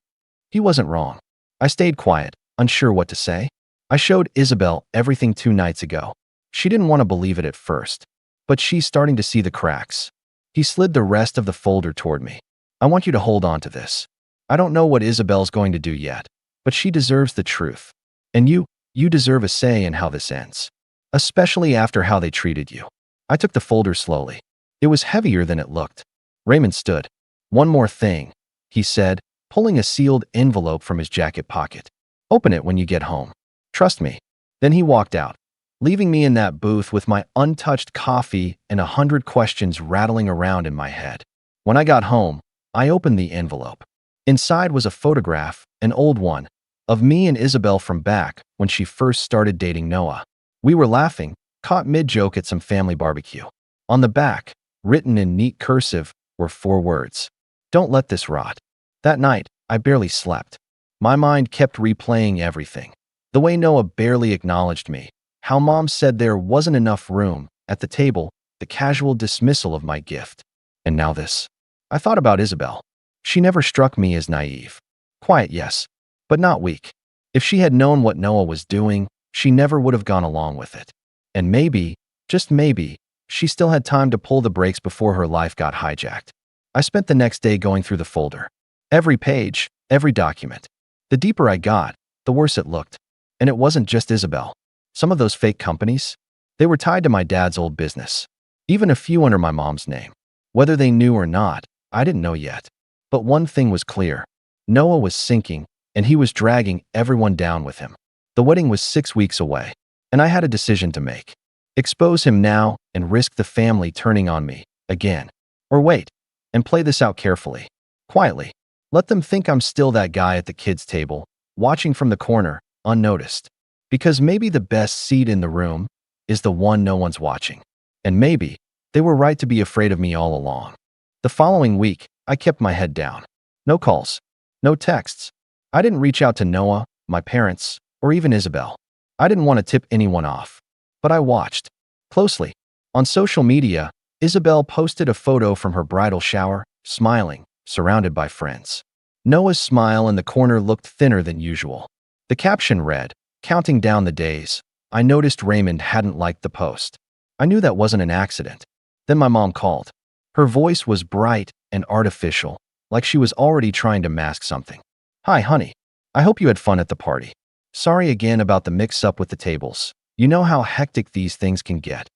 He wasn't wrong. I stayed quiet, unsure what to say. I showed Isabel everything 2 nights ago. She didn't want to believe it at first, but she's starting to see the cracks. He slid the rest of the folder toward me. "I want you to hold on to this. I don't know what Isabel's going to do yet, but she deserves the truth. And you deserve a say in how this ends. Especially after how they treated you." I took the folder slowly. It was heavier than it looked. Raymond stood. "One more thing," he said, pulling a sealed envelope from his jacket pocket. "Open it when you get home. Trust me." Then he walked out, leaving me in that booth with my untouched coffee and 100 questions rattling around in my head. When I got home, I opened the envelope. Inside was a photograph, an old one, of me and Isabel from back when she first started dating Noah. We were laughing, caught mid-joke at some family barbecue. On the back, written in neat cursive, were 4 words. "Don't let this rot." That night, I barely slept. My mind kept replaying everything. The way Noah barely acknowledged me, how Mom said there wasn't enough room at the table, the casual dismissal of my gift. And now this. I thought about Isabel. She never struck me as naive. Quiet, yes, but not weak. If she had known what Noah was doing, she never would have gone along with it. And maybe, just maybe, she still had time to pull the brakes before her life got hijacked. I spent the next day going through the folder. Every page, every document. The deeper I got, the worse it looked. And it wasn't just Isabel. Some of those fake companies, they were tied to my dad's old business. Even a few under my mom's name. Whether they knew or not, I didn't know yet. But one thing was clear. Noah was sinking, and he was dragging everyone down with him. The wedding was 6 weeks away, and I had a decision to make. Expose him now and risk the family turning on me again. Or wait, and play this out carefully. Quietly. Let them think I'm still that guy at the kids' table, watching from the corner, unnoticed. Because maybe the best seat in the room is the one no one's watching. And maybe they were right to be afraid of me all along. The following week, I kept my head down. No calls. No texts. I didn't reach out to Noah, my parents, or even Isabel. I didn't want to tip anyone off. But I watched closely. On social media, Isabel posted a photo from her bridal shower, smiling, surrounded by friends. Noah's smile in the corner looked thinner than usual. The caption read, "Counting down the days." I noticed Raymond hadn't liked the post. I knew that wasn't an accident. Then my mom called. Her voice was bright and artificial, like she was already trying to mask something. "Hi, honey. I hope you had fun at the party. Sorry again about the mix-up with the tables. You know how hectic these things can get."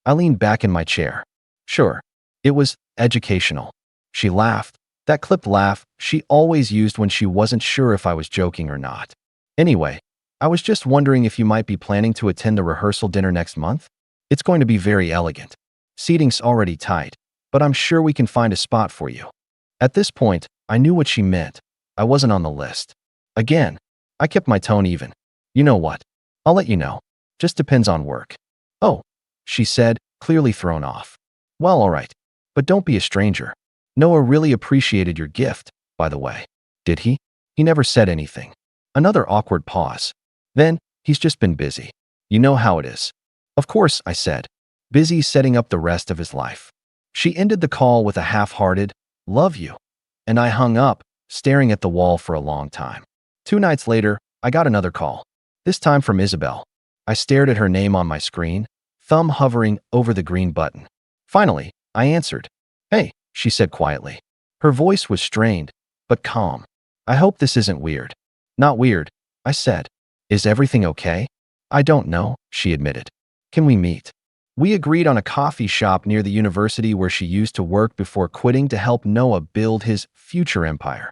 I leaned back in my chair. Sure, it was educational. She laughed, that clipped laugh she always used when she wasn't sure if I was joking or not. "Anyway, I was just wondering if you might be planning to attend the rehearsal dinner next month? It's going to be very elegant. Seating's already tight, but I'm sure we can find a spot for you." At this point, I knew what she meant. I wasn't on the list. Again, I kept my tone even. "You know what? I'll let you know. Just depends on work." "Oh," she said, clearly thrown off. "Well, all right. But don't be a stranger. Noah really appreciated your gift, by the way." "Did he?" "He never said anything." Another awkward pause. "Then, he's just been busy. You know how it is." "Of course," I said. "Busy setting up the rest of his life." She ended the call with a half-hearted, "Love you." And I hung up, staring at the wall for a long time. 2 nights later, I got another call. This time from Isabel. I stared at her name on my screen, thumb hovering over the green button. Finally, I answered. "Hey," she said quietly. Her voice was strained, but calm. "I hope this isn't weird." "Not weird," I said. "Is everything okay?" "I don't know," she admitted. "Can we meet?" We agreed on a coffee shop near the university where she used to work before quitting to help Noah build his future empire.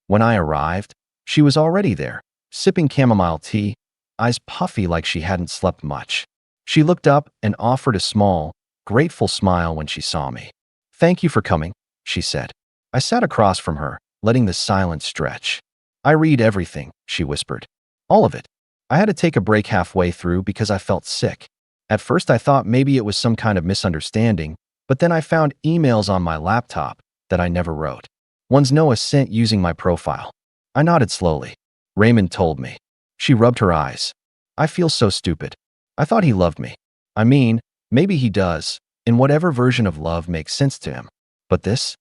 When I arrived, she was already there, sipping chamomile tea, eyes puffy like she hadn't slept much. She looked up and offered a small, grateful smile when she saw me. "Thank you for coming," she said. I sat across from her, letting the silence stretch. "I read everything," she whispered. "All of it." I had to take a break halfway through because I felt sick. At first I thought maybe it was some kind of misunderstanding, but then I found emails on my laptop that I never wrote. Ones Noah sent using my profile. I nodded slowly. "Raymond told me." She rubbed her eyes. "I feel so stupid. I thought he loved me. I mean, maybe he does, in whatever version of love makes sense to him. But this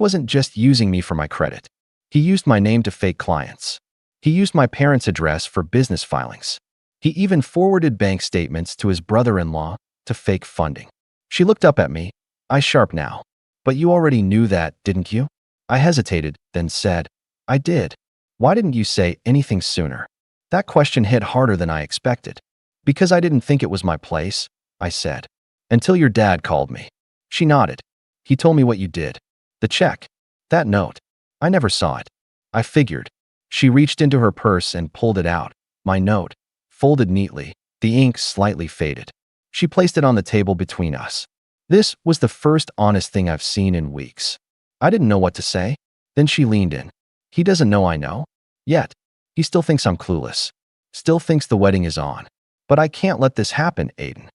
wasn't just using me for my credit. He used my name to fake clients. He used my parents' address for business filings. He even forwarded bank statements to his brother-in-law to fake funding." She looked up at me, eyes sharp now. "But you already knew that, didn't you?" I hesitated, then said, "I did. Why didn't you say anything sooner?" That question hit harder than I expected. "Because I didn't think it was my place," I said. "Until your dad called me." She nodded. "He told me what you did. The check. That note. I never saw it." I figured. She reached into her purse and pulled it out. My note, folded neatly, the ink slightly faded. She placed it on the table between us. This was the first honest thing I've seen in weeks. I didn't know what to say. Then she leaned in. "He doesn't know I know. Yet. He still thinks I'm clueless. Still thinks the wedding is on. But I can't let this happen, Aiden."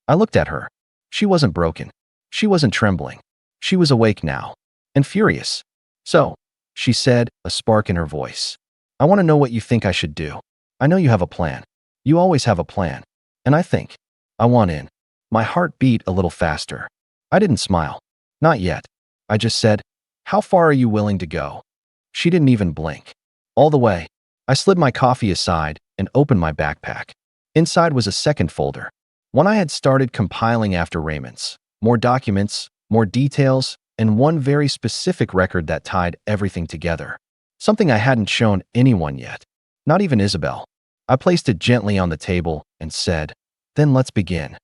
I looked at her. She wasn't broken. She wasn't trembling. She was awake now. And furious. "So," she said, a spark in her voice. "I want to know what you think I should do. I know you have a plan. You always have a plan. And I want in." My heart beat a little faster. I didn't smile. Not yet. I just said, "How far are you willing to go?" She didn't even blink. "All the way." I slid my coffee aside and opened my backpack. Inside was a second folder. One I had started compiling after Raymond's. More documents, more details, and one very specific record that tied everything together. Something I hadn't shown anyone yet. Not even Isabel. I placed it gently on the table and said, "Then let's begin."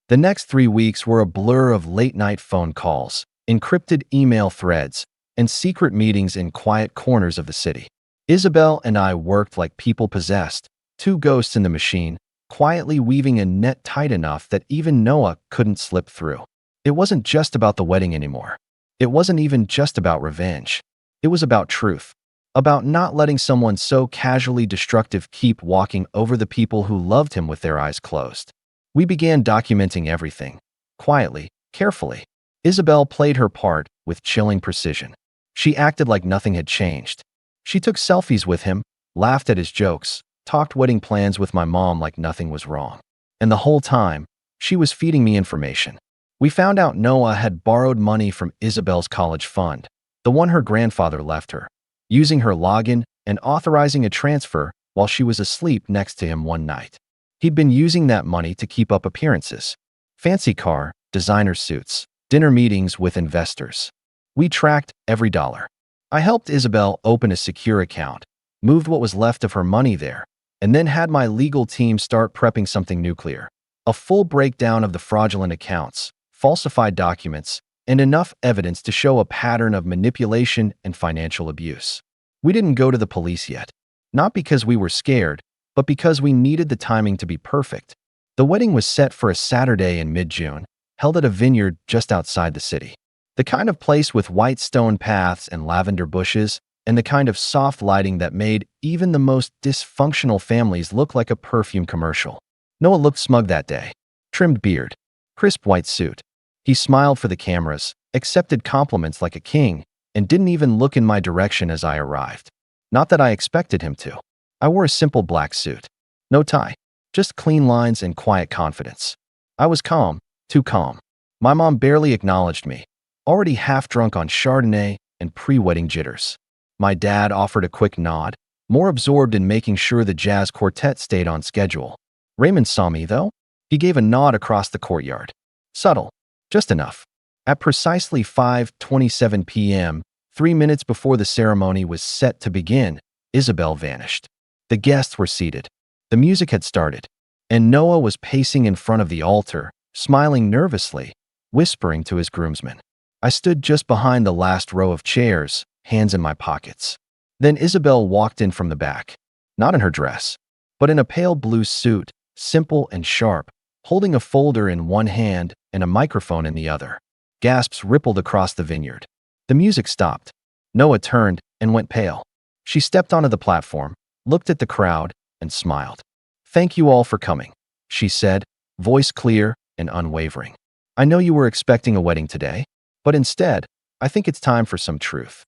The next 3 weeks were a blur of late-night phone calls, encrypted email threads, and secret meetings in quiet corners of the city. Isabel and I worked like people possessed, 2 ghosts in the machine, quietly weaving a net tight enough that even Noah couldn't slip through. It wasn't just about the wedding anymore. It wasn't even just about revenge. It was about truth. About not letting someone so casually destructive keep walking over the people who loved him with their eyes closed. We began documenting everything. Quietly, carefully. Isabel played her part with chilling precision. She acted like nothing had changed. She took selfies with him, laughed at his jokes, talked wedding plans with my mom like nothing was wrong. And the whole time, she was feeding me information. We found out Noah had borrowed money from Isabel's college fund, the one her grandfather left her, using her login and authorizing a transfer while she was asleep next to him one night. He'd been using that money to keep up appearances. Fancy car, designer suits, dinner meetings with investors. We tracked every dollar. I helped Isabel open a secure account, moved what was left of her money there, and then had my legal team start prepping something nuclear. A full breakdown of the fraudulent accounts, falsified documents, and enough evidence to show a pattern of manipulation and financial abuse. We didn't go to the police yet, not because we were scared, but because we needed the timing to be perfect. The wedding was set for a Saturday in mid-June, held at a vineyard just outside the city. The kind of place with white stone paths and lavender bushes, and the kind of soft lighting that made even the most dysfunctional families look like a perfume commercial. Noah looked smug that day. Trimmed beard, crisp white suit. He smiled for the cameras, accepted compliments like a king, and didn't even look in my direction as I arrived. Not that I expected him to. I wore a simple black suit. No tie, just clean lines and quiet confidence. I was calm, too calm. My mom barely acknowledged me, already half drunk on Chardonnay and pre-wedding jitters. My dad offered a quick nod, more absorbed in making sure the jazz quartet stayed on schedule. Raymond saw me, though. He gave a nod across the courtyard. Subtle, just enough. At precisely 5:27 p.m., 3 minutes before the ceremony was set to begin, Isabel vanished. The guests were seated. The music had started, and Noah was pacing in front of the altar, smiling nervously, whispering to his groomsmen. I stood just behind the last row of chairs, hands in my pockets. Then Isabel walked in from the back, not in her dress, but in a pale blue suit, simple and sharp, holding a folder in one hand and a microphone in the other. Gasps rippled across the vineyard. The music stopped. Noah turned and went pale. She stepped onto the platform, looked at the crowd, and smiled. "Thank you all for coming," she said, voice clear and unwavering. "I know you were expecting a wedding today, but instead, I think it's time for some truth."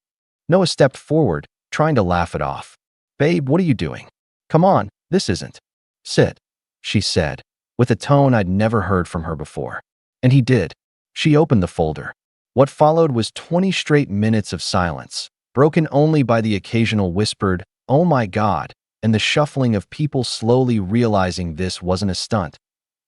Noah stepped forward, trying to laugh it off. "Babe, what are you doing? Come on, this isn't." "Sit," she said, with a tone I'd never heard from her before. And he did. She opened the folder. What followed was 20 straight minutes of silence, broken only by the occasional whispered, "Oh my God," and the shuffling of people slowly realizing this wasn't a stunt.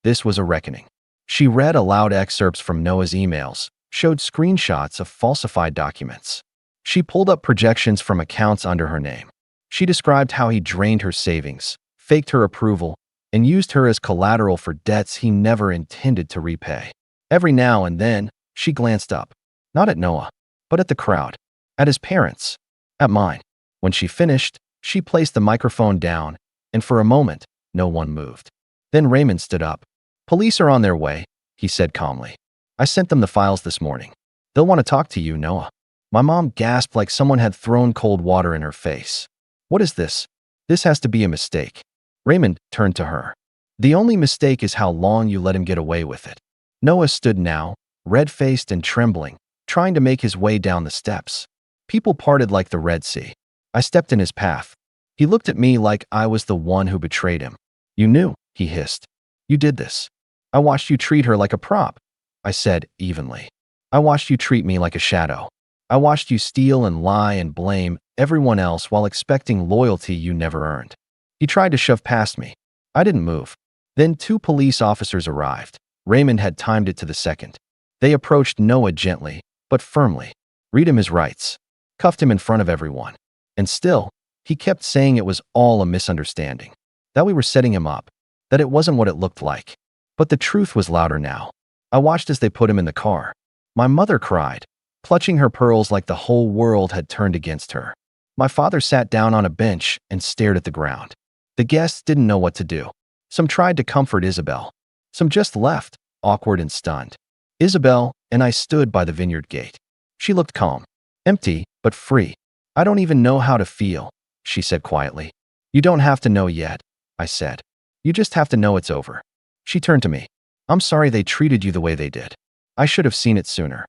This was a reckoning. She read aloud excerpts from Noah's emails, showed screenshots of falsified documents. She pulled up projections from accounts under her name. She described how he drained her savings, faked her approval, and used her as collateral for debts he never intended to repay. Every now and then, she glanced up, not at Noah, but at the crowd, at his parents, at mine. When she finished, she placed the microphone down, and for a moment, no one moved. Then Raymond stood up. "Police are on their way," he said calmly. "I sent them the files this morning. They'll want to talk to you, Noah." My mom gasped like someone had thrown cold water in her face. "What is this? This has to be a mistake." Raymond turned to her. "The only mistake is how long you let him get away with it." Noah stood now, red-faced and trembling, trying to make his way down the steps. People parted like the Red Sea. I stepped in his path. He looked at me like I was the one who betrayed him. "You knew," he hissed. "You did this. I watched you treat her like a prop," I said evenly. "I watched you treat me like a shadow. I watched you steal and lie and blame everyone else while expecting loyalty you never earned." He tried to shove past me. I didn't move. Then 2 police officers arrived. Raymond had timed it to the second. They approached Noah gently, but firmly. Read him his rights. Cuffed him in front of everyone. And still, he kept saying it was all a misunderstanding. That we were setting him up. That it wasn't what it looked like. But the truth was louder now. I watched as they put him in the car. My mother cried, clutching her pearls like the whole world had turned against her. My father sat down on a bench and stared at the ground. The guests didn't know what to do. Some tried to comfort Isabel. Some just left, awkward and stunned. Isabel and I stood by the vineyard gate. She looked calm, empty, but free. "I don't even know how to feel," she said quietly. "You don't have to know yet," I said. "You just have to know it's over." She turned to me. "I'm sorry they treated you the way they did. I should have seen it sooner."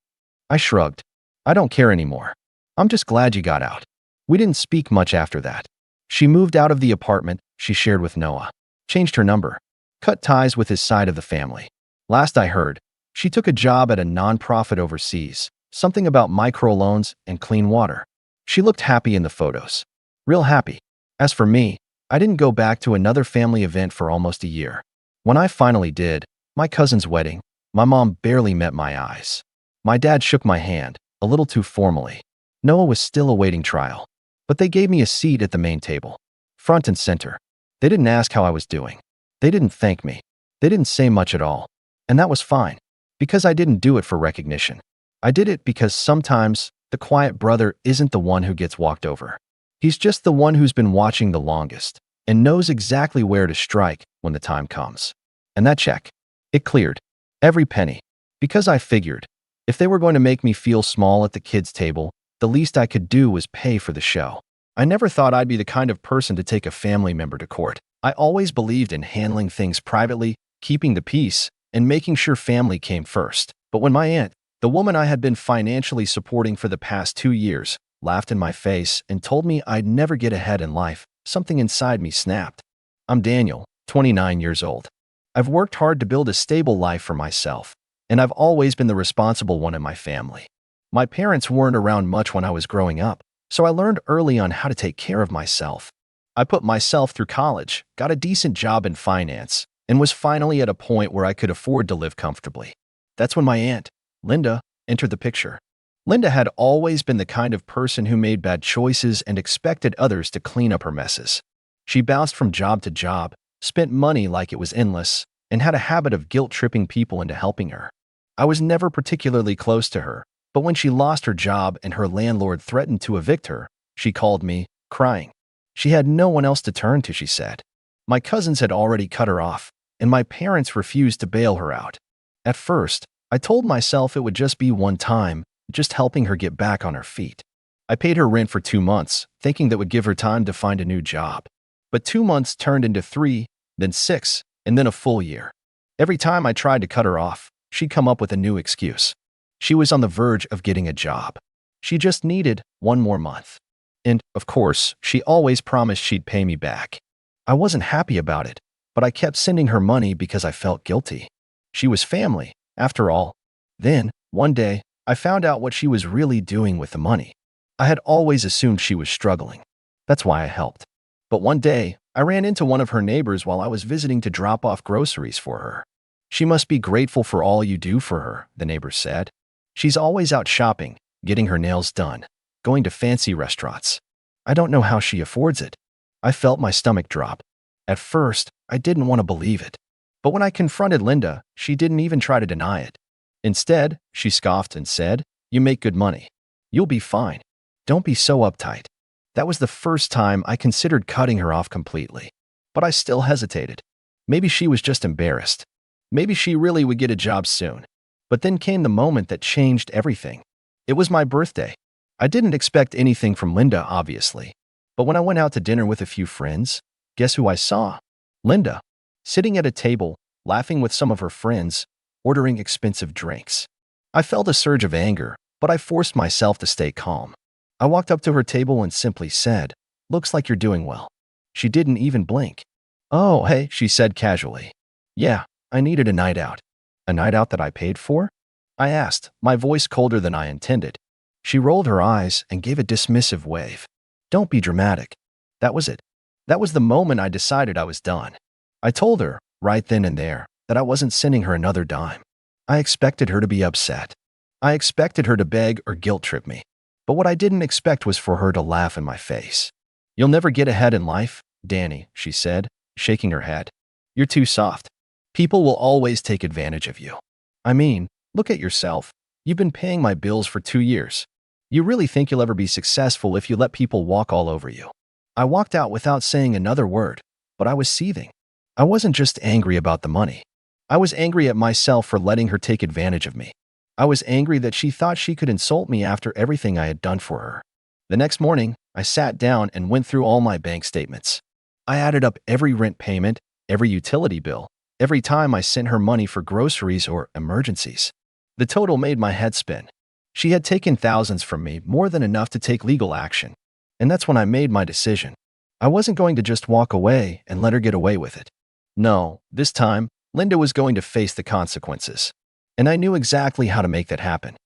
I shrugged. "I don't care anymore. I'm just glad you got out." We didn't speak much after that. She moved out of the apartment she shared with Noah, changed her number, cut ties with his side of the family. Last I heard, she took a job at a nonprofit overseas, something about microloans and clean water. She looked happy in the photos. Real happy. As for me, I didn't go back to another family event for almost a year. When I finally did, my cousin's wedding, my mom barely met my eyes. My dad shook my hand, a little too formally. Noah was still awaiting trial, but they gave me a seat at the main table, front and center. They didn't ask how I was doing. They didn't thank me. They didn't say much at all. And that was fine, because I didn't do it for recognition. I did it because sometimes the quiet brother isn't the one who gets walked over. He's just the one who's been watching the longest and knows exactly where to strike when the time comes. And that check, it cleared. Every penny. Because I figured, if they were going to make me feel small at the kids' table, the least I could do was pay for the show. I never thought I'd be the kind of person to take a family member to court. I always believed in handling things privately, keeping the peace, and making sure family came first. But when my aunt, the woman I had been financially supporting for the past 2 years, laughed in my face and told me I'd never get ahead in life, something inside me snapped. I'm Daniel, 29 years old. I've worked hard to build a stable life for myself, and I've always been the responsible one in my family. My parents weren't around much when I was growing up, so I learned early on how to take care of myself. I put myself through college, got a decent job in finance, and was finally at a point where I could afford to live comfortably. That's when my aunt, Linda, entered the picture. Linda had always been the kind of person who made bad choices and expected others to clean up her messes. She bounced from job to job, spent money like it was endless, and had a habit of guilt-tripping people into helping her. I was never particularly close to her, but when she lost her job and her landlord threatened to evict her, she called me, crying. She had no one else to turn to, she said. My cousins had already cut her off, and my parents refused to bail her out. At first, I told myself it would just be one time, just helping her get back on her feet. I paid her rent for 2 months, thinking that would give her time to find a new job. But 2 months turned into 3, then 6, and then a full year. Every time I tried to cut her off, she'd come up with a new excuse. She was on the verge of getting a job. She just needed 1 more month. And, of course, she always promised she'd pay me back. I wasn't happy about it, but I kept sending her money because I felt guilty. She was family, after all. Then, one day, I found out what she was really doing with the money. I had always assumed she was struggling. That's why I helped. But one day, I ran into one of her neighbors while I was visiting to drop off groceries for her. She must be grateful for all you do for her, the neighbor said. She's always out shopping, getting her nails done, going to fancy restaurants. I don't know how she affords it. I felt my stomach drop. At first, I didn't want to believe it. But when I confronted Linda, she didn't even try to deny it. Instead, she scoffed and said, "You make good money. You'll be fine. Don't be so uptight." That was the first time I considered cutting her off completely. But I still hesitated. Maybe she was just embarrassed. Maybe she really would get a job soon. But then came the moment that changed everything. It was my birthday. I didn't expect anything from Linda, obviously. But when I went out to dinner with a few friends, guess who I saw? Linda, sitting at a table, laughing with some of her friends, ordering expensive drinks. I felt a surge of anger, but I forced myself to stay calm. I walked up to her table and simply said, "Looks like you're doing well." She didn't even blink. "Oh, hey," she said casually. "Yeah, I needed a night out." "A night out that I paid for?" I asked, my voice colder than I intended. She rolled her eyes and gave a dismissive wave. "Don't be dramatic." That was it. That was the moment I decided I was done. I told her, right then and there, that I wasn't sending her another dime. I expected her to be upset. I expected her to beg or guilt-trip me. But what I didn't expect was for her to laugh in my face. "You'll never get ahead in life, Danny," she said, shaking her head. "You're too soft. People will always take advantage of you. I mean, look at yourself. You've been paying my bills for 2 years. You really think you'll ever be successful if you let people walk all over you?" I walked out without saying another word, but I was seething. I wasn't just angry about the money. I was angry at myself for letting her take advantage of me. I was angry that she thought she could insult me after everything I had done for her. The next morning, I sat down and went through all my bank statements. I added up every rent payment, every utility bill, every time I sent her money for groceries or emergencies. The total made my head spin. She had taken thousands from me, more than enough to take legal action. And that's when I made my decision. I wasn't going to just walk away and let her get away with it. No, this time, Linda was going to face the consequences. And I knew exactly how to make that happen.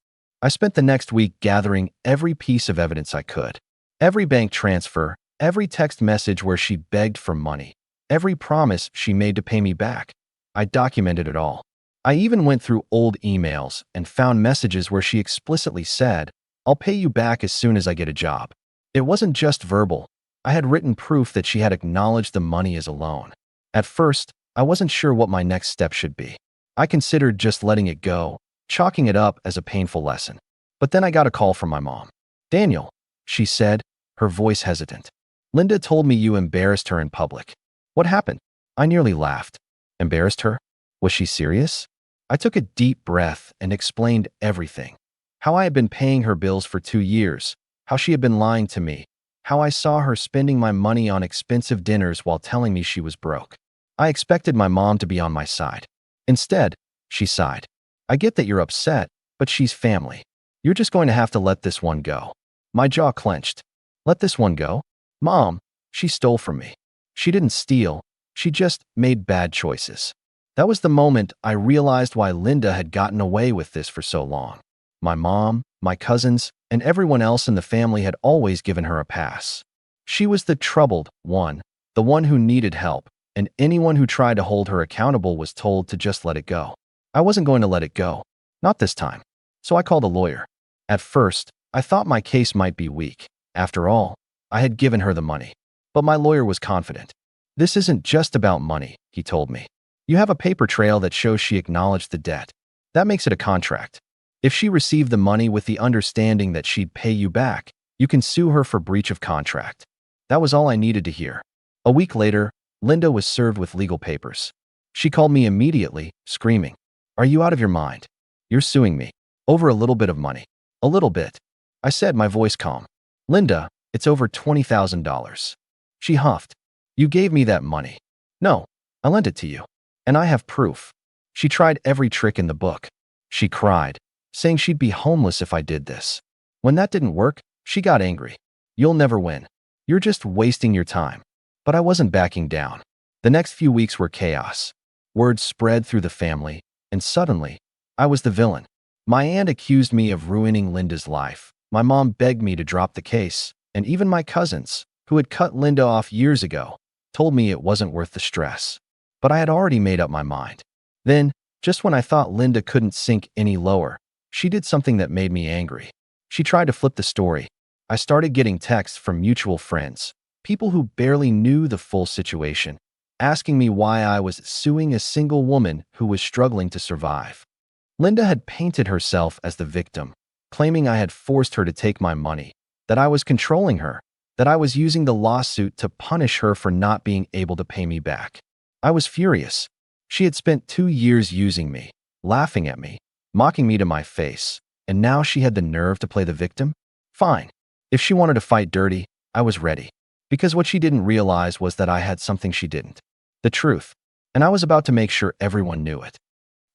I spent the next week gathering every piece of evidence I could. Every bank transfer, every text message where she begged for money, every promise she made to pay me back. I documented it all. I even went through old emails and found messages where she explicitly said, "I'll pay you back as soon as I get a job." It wasn't just verbal. I had written proof that she had acknowledged the money as a loan. At first, I wasn't sure what my next step should be. I considered just letting it go, chalking it up as a painful lesson. But then I got a call from my mom. "Daniel," she said, her voice hesitant. "Linda told me you embarrassed her in public." "What happened?" I nearly laughed. "Embarrassed her? Was she serious?" I took a deep breath and explained everything. How I had been paying her bills for 2 years, how she had been lying to me, how I saw her spending my money on expensive dinners while telling me she was broke. I expected my mom to be on my side. Instead, she sighed. "I get that you're upset, but she's family. You're just going to have to let this one go." My jaw clenched. Let this one go? Mom, she stole from me. She didn't steal. She just made bad choices. That was the moment I realized why Linda had gotten away with this for so long. My mom, my cousins, and everyone else in the family had always given her a pass. She was the troubled one, the one who needed help, and anyone who tried to hold her accountable was told to just let it go. I wasn't going to let it go. Not this time. So I called a lawyer. At first, I thought my case might be weak. After all, I had given her the money. But my lawyer was confident. "This isn't just about money," he told me. "You have a paper trail that shows she acknowledged the debt. That makes it a contract. If she received the money with the understanding that she'd pay you back, you can sue her for breach of contract." That was all I needed to hear. A week later, Linda was served with legal papers. She called me immediately, screaming, "Are you out of your mind? You're suing me. Over a little bit of money." "A little bit," I said, my voice calm. "Linda, it's over $20,000. She huffed. "You gave me that money." "No, I lent it to you. And I have proof." She tried every trick in the book. She cried, saying she'd be homeless if I did this. When that didn't work, she got angry. "You'll never win. You're just wasting your time." But I wasn't backing down. The next few weeks were chaos. Word spread through the family, and suddenly, I was the villain. My aunt accused me of ruining Linda's life. My mom begged me to drop the case, and even my cousins, who had cut Linda off years ago, told me it wasn't worth the stress. But I had already made up my mind. Then, just when I thought Linda couldn't sink any lower, she did something that made me angry. She tried to flip the story. I started getting texts from mutual friends, people who barely knew the full situation, asking me why I was suing a single woman who was struggling to survive. Linda had painted herself as the victim, claiming I had forced her to take my money, that I was controlling her, that I was using the lawsuit to punish her for not being able to pay me back. I was furious. She had spent 2 years using me, laughing at me, mocking me to my face, and now she had the nerve to play the victim? Fine. If she wanted to fight dirty, I was ready. Because what she didn't realize was that I had something she didn't. The truth. And I was about to make sure everyone knew it.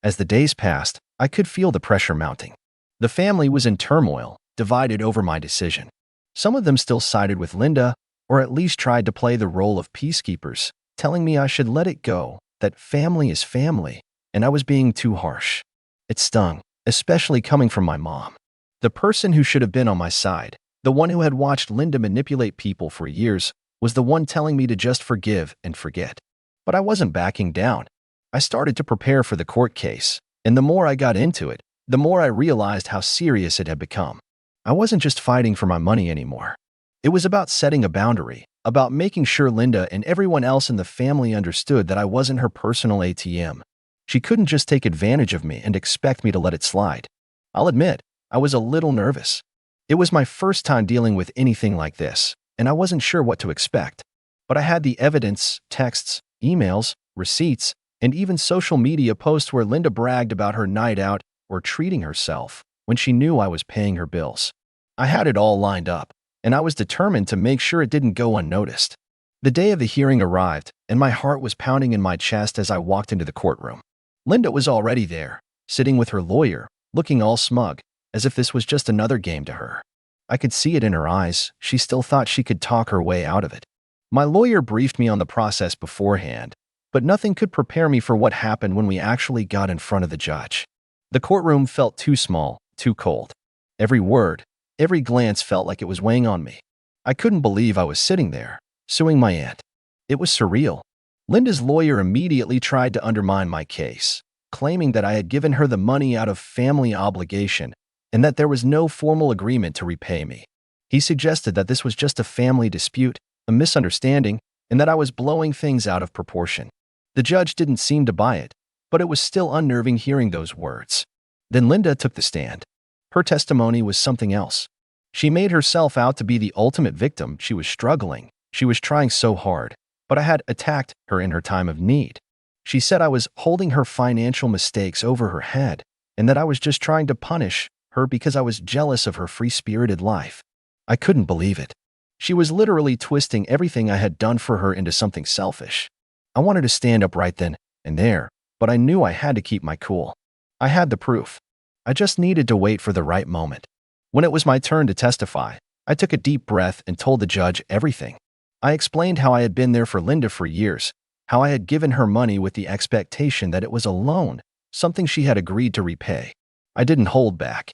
As the days passed, I could feel the pressure mounting. The family was in turmoil, divided over my decision. Some of them still sided with Linda, or at least tried to play the role of peacekeepers, telling me I should let it go, that family is family, and I was being too harsh. It stung, especially coming from my mom. The person who should have been on my side, the one who had watched Linda manipulate people for years, was the one telling me to just forgive and forget. But I wasn't backing down. I started to prepare for the court case, and the more I got into it, the more I realized how serious it had become. I wasn't just fighting for my money anymore. It was about setting a boundary, about making sure Linda and everyone else in the family understood that I wasn't her personal ATM. She couldn't just take advantage of me and expect me to let it slide. I'll admit, I was a little nervous. It was my first time dealing with anything like this, and I wasn't sure what to expect. But I had the evidence, texts, emails, receipts, and even social media posts where Linda bragged about her night out or treating herself when she knew I was paying her bills. I had it all lined up, and I was determined to make sure it didn't go unnoticed. The day of the hearing arrived, and my heart was pounding in my chest as I walked into the courtroom. Linda was already there, sitting with her lawyer, looking all smug, as if this was just another game to her. I could see it in her eyes. She still thought she could talk her way out of it. My lawyer briefed me on the process beforehand, but nothing could prepare me for what happened when we actually got in front of the judge. The courtroom felt too small, too cold. Every word, every glance felt like it was weighing on me. I couldn't believe I was sitting there, suing my aunt. It was surreal. Linda's lawyer immediately tried to undermine my case, claiming that I had given her the money out of family obligation and that there was no formal agreement to repay me. He suggested that this was just a family dispute, a misunderstanding, and that I was blowing things out of proportion. The judge didn't seem to buy it, but it was still unnerving hearing those words. Then Linda took the stand. Her testimony was something else. She made herself out to be the ultimate victim. She was struggling. She was trying so hard, but I had attacked her in her time of need. She said I was holding her financial mistakes over her head and that I was just trying to punish her because I was jealous of her free-spirited life. I couldn't believe it. She was literally twisting everything I had done for her into something selfish. I wanted to stand up right then and there, but I knew I had to keep my cool. I had the proof. I just needed to wait for the right moment. When it was my turn to testify, I took a deep breath and told the judge everything. I explained how I had been there for Linda for years, how I had given her money with the expectation that it was a loan, something she had agreed to repay. I didn't hold back.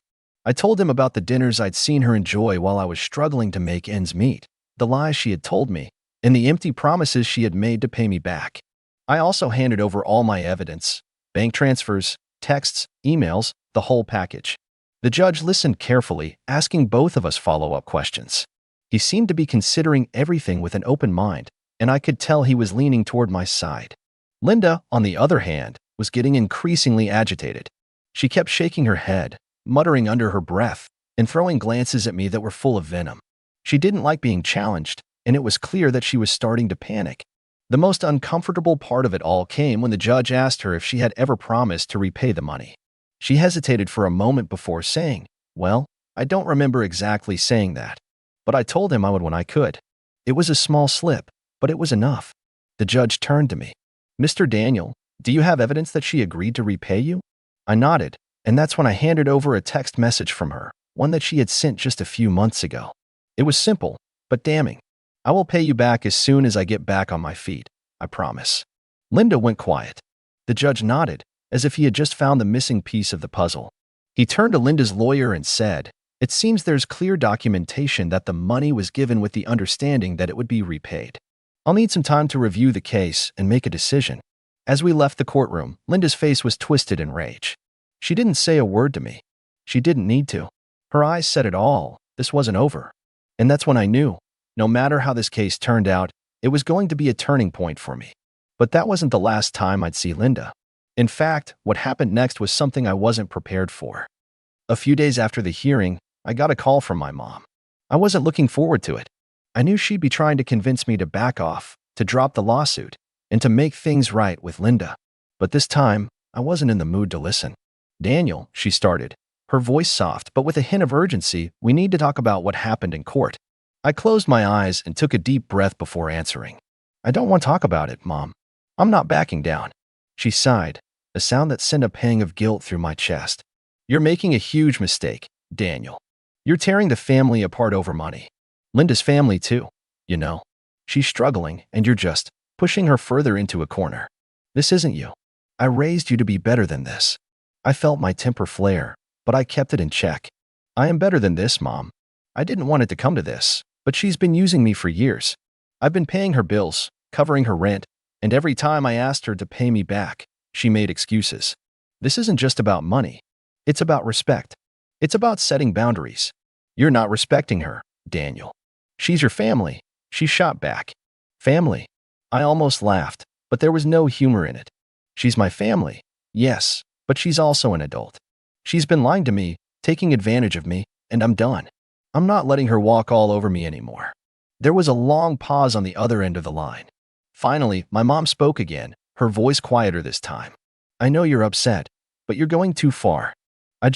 I told him about the dinners I'd seen her enjoy while I was struggling to make ends meet, the lies she had told me, and the empty promises she had made to pay me back. I also handed over all my evidence, bank transfers, texts, emails, the whole package. The judge listened carefully, asking both of us follow-up questions. He seemed to be considering everything with an open mind, and I could tell he was leaning toward my side. Linda, on the other hand, was getting increasingly agitated. She kept shaking her head, muttering under her breath, and throwing glances at me that were full of venom. She didn't like being challenged, and it was clear that she was starting to panic. The most uncomfortable part of it all came when the judge asked her if she had ever promised to repay the money. She hesitated for a moment before saying, "Well, I don't remember exactly saying that, but I told him I would when I could." It was a small slip, but it was enough. The judge turned to me. "Mr. Daniel, do you have evidence that she agreed to repay you?" I nodded, and that's when I handed over a text message from her, one that she had sent just a few months ago. It was simple, but damning. "I will pay you back as soon as I get back on my feet, I promise." Linda went quiet. The judge nodded, as if he had just found the missing piece of the puzzle. He turned to Linda's lawyer and said, "It seems there's clear documentation that the money was given with the understanding that it would be repaid. I'll need some time to review the case and make a decision." As we left the courtroom, Linda's face was twisted in rage. She didn't say a word to me. She didn't need to. Her eyes said it all. This wasn't over. And that's when I knew, no matter how this case turned out, it was going to be a turning point for me. But that wasn't the last time I'd see Linda. In fact, what happened next was something I wasn't prepared for. A few days after the hearing, I got a call from my mom. I wasn't looking forward to it. I knew she'd be trying to convince me to back off, to drop the lawsuit, and to make things right with Linda. But this time, I wasn't in the mood to listen. "Daniel," she started, her voice soft but with a hint of urgency, "we need to talk about what happened in court." I closed my eyes and took a deep breath before answering. "I don't want to talk about it, Mom. I'm not backing down." She sighed, a sound that sent a pang of guilt through my chest. "You're making a huge mistake, Daniel. You're tearing the family apart over money. Linda's family too, you know. She's struggling, and you're just pushing her further into a corner. This isn't you. I raised you to be better than this." I felt my temper flare, but I kept it in check. "I am better than this, Mom. I didn't want it to come to this, but she's been using me for years. I've been paying her bills, covering her rent, and every time I asked her to pay me back, she made excuses. This isn't just about money. It's about respect. It's about setting boundaries. You're not respecting her, Daniel. She's your family." She shot back. "Family?" I almost laughed, but there was no humor in it. "She's my family, yes, but she's also an adult. She's been lying to me, taking advantage of me, and I'm done. I'm not letting her walk all over me anymore." There was a long pause on the other end of the line. Finally, my mom spoke again, her voice quieter this time. "I know you're upset, but you're going too far. I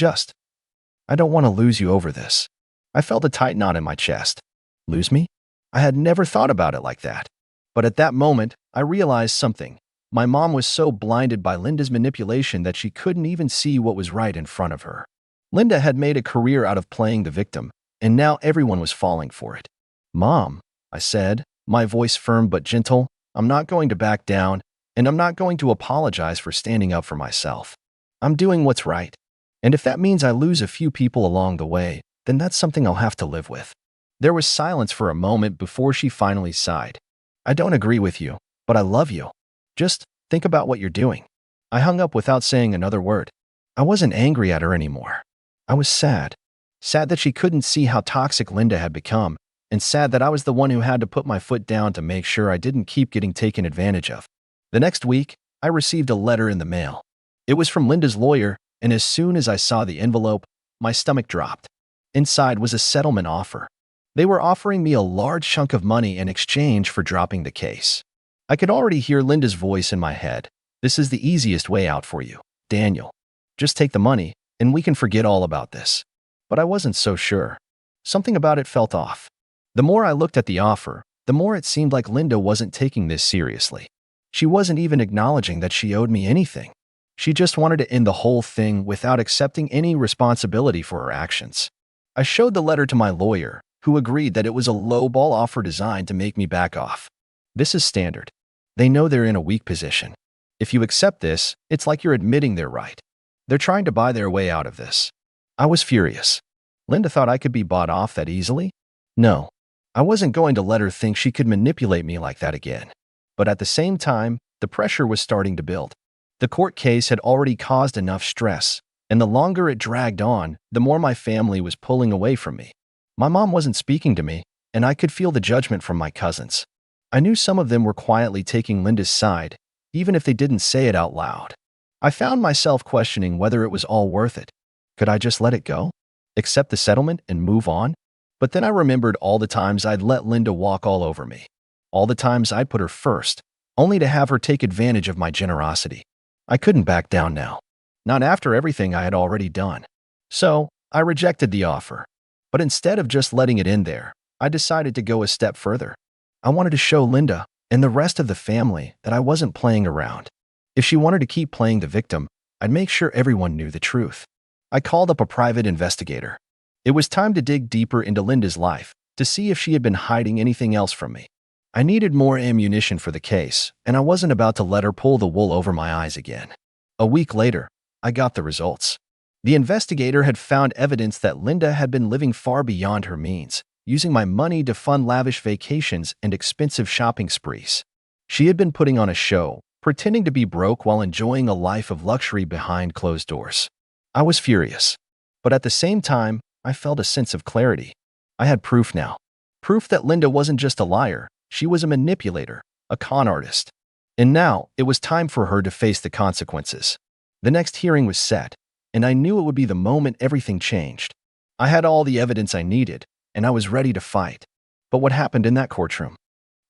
don't want to lose you over this." I felt a tight knot in my chest. Lose me? I had never thought about it like that. But at that moment, I realized something. My mom was so blinded by Linda's manipulation that she couldn't even see what was right in front of her. Linda had made a career out of playing the victim, and now everyone was falling for it. "Mom," I said, my voice firm but gentle, "I'm not going to back down, and I'm not going to apologize for standing up for myself. I'm doing what's right. And if that means I lose a few people along the way, then that's something I'll have to live with." There was silence for a moment before she finally sighed. "I don't agree with you, but I love you. Just think about what you're doing." I hung up without saying another word. I wasn't angry at her anymore. I was sad. Sad that she couldn't see how toxic Linda had become, and sad that I was the one who had to put my foot down to make sure I didn't keep getting taken advantage of. The next week, I received a letter in the mail. It was from Linda's lawyer, and as soon as I saw the envelope, my stomach dropped. Inside was a settlement offer. They were offering me a large chunk of money in exchange for dropping the case. I could already hear Linda's voice in my head. "This is the easiest way out for you, Daniel. Just take the money, and we can forget all about this." But I wasn't so sure. Something about it felt off. The more I looked at the offer, the more it seemed like Linda wasn't taking this seriously. She wasn't even acknowledging that she owed me anything. She just wanted to end the whole thing without accepting any responsibility for her actions. I showed the letter to my lawyer, who agreed that it was a low-ball offer designed to make me back off. "This is standard. They know they're in a weak position. If you accept this, it's like you're admitting they're right. They're trying to buy their way out of this." I was furious. Linda thought I could be bought off that easily? No. I wasn't going to let her think she could manipulate me like that again. But at the same time, the pressure was starting to build. The court case had already caused enough stress, and the longer it dragged on, the more my family was pulling away from me. My mom wasn't speaking to me, and I could feel the judgment from my cousins. I knew some of them were quietly taking Linda's side, even if they didn't say it out loud. I found myself questioning whether it was all worth it. Could I just let it go? Accept the settlement and move on? But then I remembered all the times I'd let Linda walk all over me. All the times I'd put her first, only to have her take advantage of my generosity. I couldn't back down now. Not after everything I had already done. So, I rejected the offer. But instead of just letting it end there, I decided to go a step further. I wanted to show Linda and the rest of the family that I wasn't playing around. If she wanted to keep playing the victim, I'd make sure everyone knew the truth. I called up a private investigator. It was time to dig deeper into Linda's life to see if she had been hiding anything else from me. I needed more ammunition for the case, and I wasn't about to let her pull the wool over my eyes again. A week later, I got the results. The investigator had found evidence that Linda had been living far beyond her means, using my money to fund lavish vacations and expensive shopping sprees. She had been putting on a show, pretending to be broke while enjoying a life of luxury behind closed doors. I was furious, but at the same time, I felt a sense of clarity. I had proof now. Proof that Linda wasn't just a liar, she was a manipulator, a con artist. And now, it was time for her to face the consequences. The next hearing was set, and I knew it would be the moment everything changed. I had all the evidence I needed, and I was ready to fight. But what happened in that courtroom?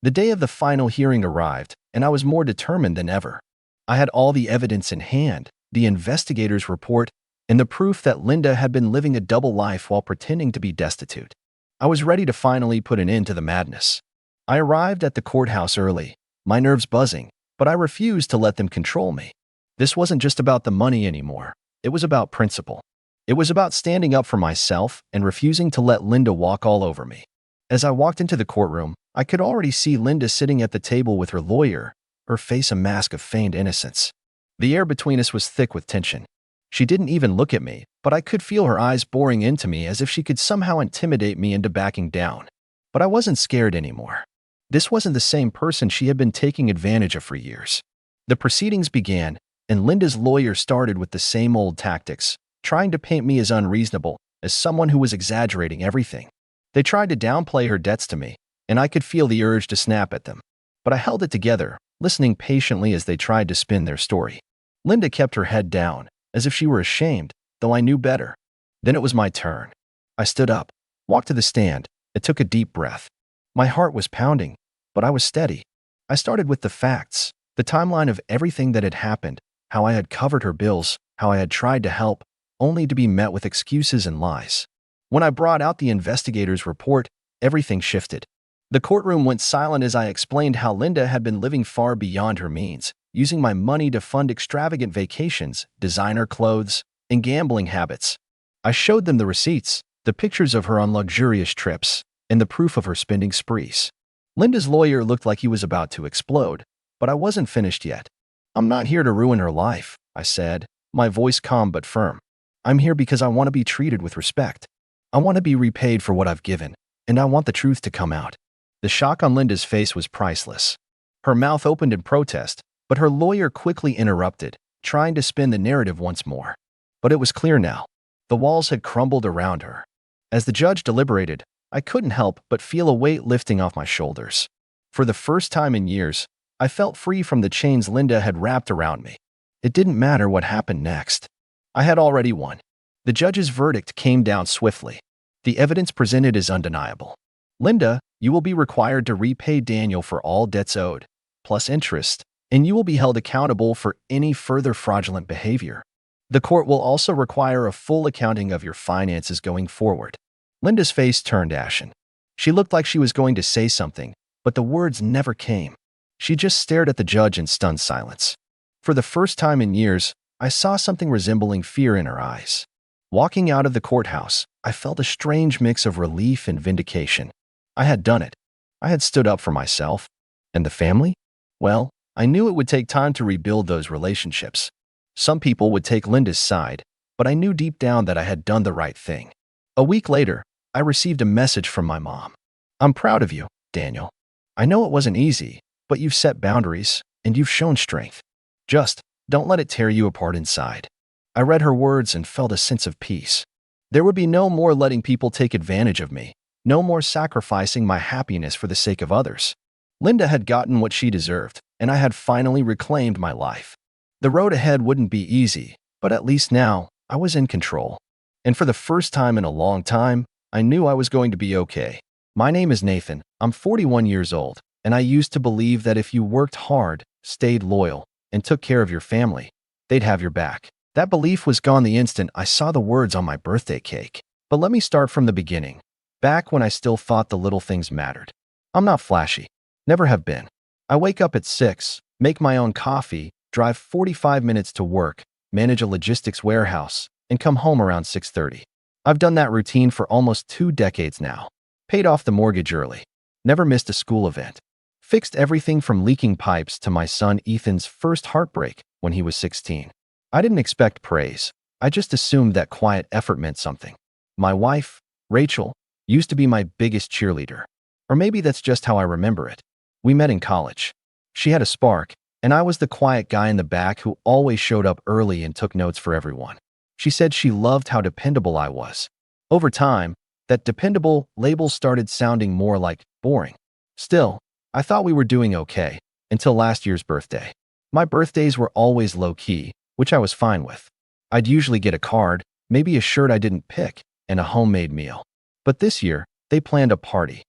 The day of the final hearing arrived, and I was more determined than ever. I had all the evidence in hand, the investigator's report, and the proof that Linda had been living a double life while pretending to be destitute. I was ready to finally put an end to the madness. I arrived at the courthouse early, my nerves buzzing, but I refused to let them control me. This wasn't just about the money anymore. It was about principle. It was about standing up for myself and refusing to let Linda walk all over me. As I walked into the courtroom, I could already see Linda sitting at the table with her lawyer, her face a mask of feigned innocence. The air between us was thick with tension. She didn't even look at me, but I could feel her eyes boring into me as if she could somehow intimidate me into backing down. But I wasn't scared anymore. This wasn't the same person she had been taking advantage of for years. The proceedings began, and Linda's lawyer started with the same old tactics, trying to paint me as unreasonable, as someone who was exaggerating everything. They tried to downplay her debts to me, and I could feel the urge to snap at them. But I held it together, listening patiently as they tried to spin their story. Linda kept her head down, as if she were ashamed, though I knew better. Then it was my turn. I stood up, walked to the stand, and took a deep breath. My heart was pounding, but I was steady. I started with the facts, the timeline of everything that had happened, how I had covered her bills, how I had tried to help, only to be met with excuses and lies. When I brought out the investigator's report, everything shifted. The courtroom went silent as I explained how Linda had been living far beyond her means, using my money to fund extravagant vacations, designer clothes, and gambling habits. I showed them the receipts, the pictures of her on luxurious trips, and the proof of her spending sprees. Linda's lawyer looked like he was about to explode, but I wasn't finished yet. "I'm not here to ruin her life," I said, my voice calm but firm. "I'm here because I want to be treated with respect. I want to be repaid for what I've given, and I want the truth to come out." The shock on Linda's face was priceless. Her mouth opened in protest, but her lawyer quickly interrupted, trying to spin the narrative once more. But it was clear now. The walls had crumbled around her. As the judge deliberated, I couldn't help but feel a weight lifting off my shoulders. For the first time in years, I felt free from the chains Linda had wrapped around me. It didn't matter what happened next. I had already won. The judge's verdict came down swiftly. The evidence presented is undeniable. "Linda, you will be required to repay Daniel for all debts owed, plus interest, and you will be held accountable for any further fraudulent behavior. The court will also require a full accounting of your finances going forward." Linda's face turned ashen. She looked like she was going to say something, but the words never came. She just stared at the judge in stunned silence. For the first time in years, I saw something resembling fear in her eyes. Walking out of the courthouse, I felt a strange mix of relief and vindication. I had done it. I had stood up for myself. And the family? Well, I knew it would take time to rebuild those relationships. Some people would take Linda's side, but I knew deep down that I had done the right thing. A week later, I received a message from my mom. "I'm proud of you, Daniel. I know it wasn't easy, but you've set boundaries, and you've shown strength. Just don't let it tear you apart inside." I read her words and felt a sense of peace. There would be no more letting people take advantage of me, no more sacrificing my happiness for the sake of others. Linda had gotten what she deserved, and I had finally reclaimed my life. The road ahead wouldn't be easy, but at least now I was in control. And for the first time in a long time, I knew I was going to be okay. My name is Nathan. I'm 41 years old, and I used to believe that if you worked hard, stayed loyal, and took care of your family, they'd have your back. That belief was gone the instant I saw the words on my birthday cake. But let me start from the beginning, back when I still thought the little things mattered. I'm not flashy. Never have been. I wake up at 6, make my own coffee, drive 45 minutes to work, manage a logistics warehouse, and come home around 6:30. I've done that routine for almost 2 decades now. Paid off the mortgage early. Never missed a school event. Fixed everything from leaking pipes to my son Ethan's first heartbreak when he was 16. I didn't expect praise. I just assumed that quiet effort meant something. My wife, Rachel, used to be my biggest cheerleader. Or maybe that's just how I remember it. We met in college. She had a spark, and I was the quiet guy in the back who always showed up early and took notes for everyone. She said she loved how dependable I was. Over time, that dependable label started sounding more like boring. Still, I thought we were doing okay, until last year's birthday. My birthdays were always low-key, which I was fine with. I'd usually get a card, maybe a shirt I didn't pick, and a homemade meal. But this year, they planned a party.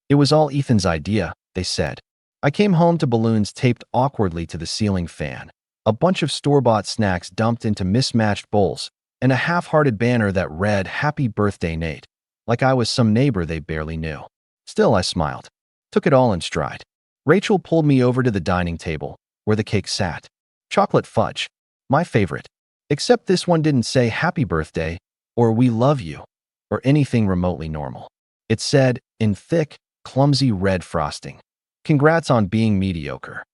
It was all Ethan's idea, they said. I came home to balloons taped awkwardly to the ceiling fan, a bunch of store-bought snacks dumped into mismatched bowls, and a half-hearted banner that read, "Happy Birthday, Nate," like I was some neighbor they barely knew. Still, I smiled. Took it all in stride. Rachel pulled me over to the dining table, where the cake sat. Chocolate fudge. My favorite. Except this one didn't say "Happy Birthday" or "We love you" or anything remotely normal. It said, in thick, clumsy red frosting, "Congrats on being mediocre."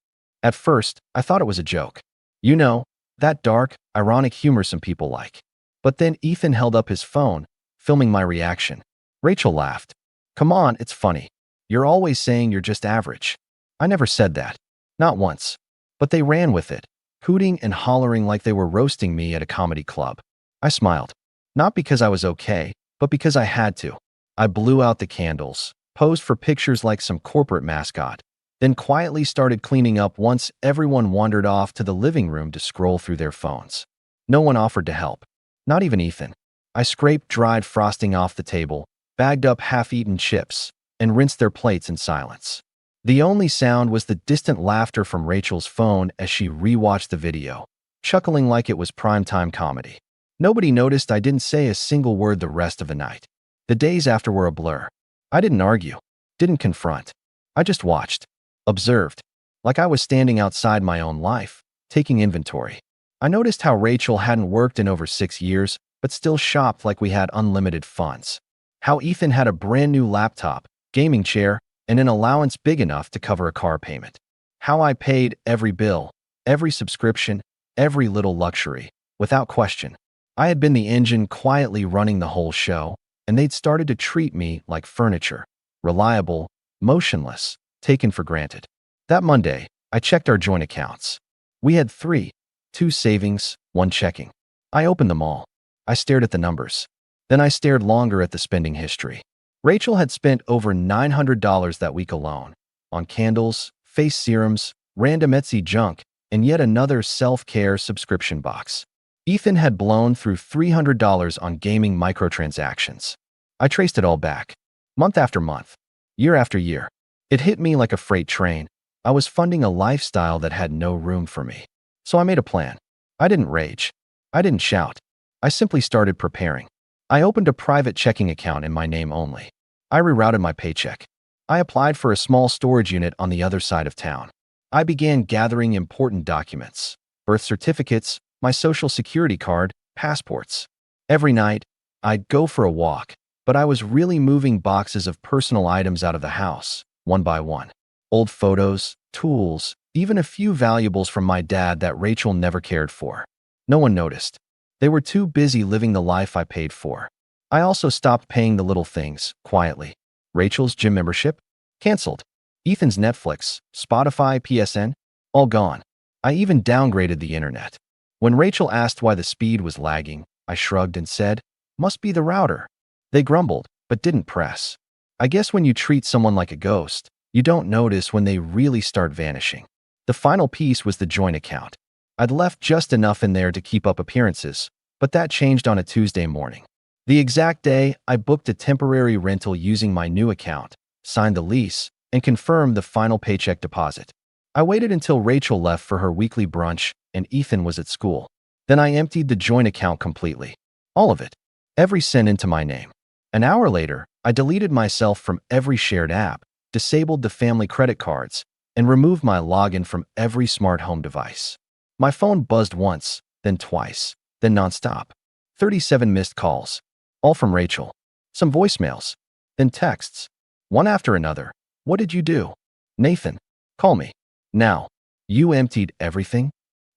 At first, I thought it was a joke. You know, that dark, ironic humor some people like. But then Ethan held up his phone, filming my reaction. Rachel laughed. "Come on, it's funny. You're always saying you're just average." I never said that. Not once. But they ran with it, hooting and hollering like they were roasting me at a comedy club. I smiled. Not because I was okay, but because I had to. I blew out the candles, posed for pictures like some corporate mascot, then quietly started cleaning up once everyone wandered off to the living room to scroll through their phones. No one offered to help. Not even Ethan. I scraped dried frosting off the table, bagged up half-eaten chips, and rinsed their plates in silence. The only sound was the distant laughter from Rachel's phone as she rewatched the video, chuckling like it was primetime comedy. Nobody noticed I didn't say a single word the rest of the night. The days after were a blur. I didn't argue, didn't confront. I just watched, observed, like I was standing outside my own life, taking inventory. I noticed how Rachel hadn't worked in over 6 years, but still shopped like we had unlimited funds. how Ethan had a brand new laptop, gaming chair, and an allowance big enough to cover a car payment. How I paid every bill, every subscription, every little luxury, without question. I had been the engine quietly running the whole show, and they'd started to treat me like furniture, reliable, motionless, taken for granted. That Monday, I checked our joint accounts. We had three, two savings, one checking. I opened them all. I stared at the numbers. Then I stared longer at the spending history. Rachel had spent over $900 that week alone, on candles, face serums, random Etsy junk, and yet another self-care subscription box. Ethan had blown through $300 on gaming microtransactions. I traced it all back, month after month, year after year. It hit me like a freight train. I was funding a lifestyle that had no room for me. So I made a plan. I didn't rage. I didn't shout. I simply started preparing. I opened a private checking account in my name only. I rerouted my paycheck. I applied for a small storage unit on the other side of town. I began gathering important documents, birth certificates, my social security card, passports. Every night, I'd go for a walk, but I was really moving boxes of personal items out of the house, one by one. Old photos, tools, even a few valuables from my dad that Rachel never cared for. No one noticed. They were too busy living the life I paid for. I also stopped paying the little things, quietly. Rachel's gym membership? Canceled. Ethan's Netflix, Spotify, PSN? All gone. I even downgraded the internet. When Rachel asked why the speed was lagging, I shrugged and said, "Must be the router." They grumbled, but didn't press. I guess when you treat someone like a ghost, you don't notice when they really start vanishing. The final piece was the joint account. I'd left just enough in there to keep up appearances, but that changed on a Tuesday morning. The exact day, I booked a temporary rental using my new account, signed the lease, and confirmed the final paycheck deposit. I waited until Rachel left for her weekly brunch and Ethan was at school. Then I emptied the joint account completely. All of it. Every cent into my name. An hour later, I deleted myself from every shared app, disabled the family credit cards, and removed my login from every smart home device. My phone buzzed once, then twice, then nonstop. 37 missed calls, all from Rachel. Some voicemails, then texts, one after another. "What did you do? Nathan, call me. Now." "You emptied everything?"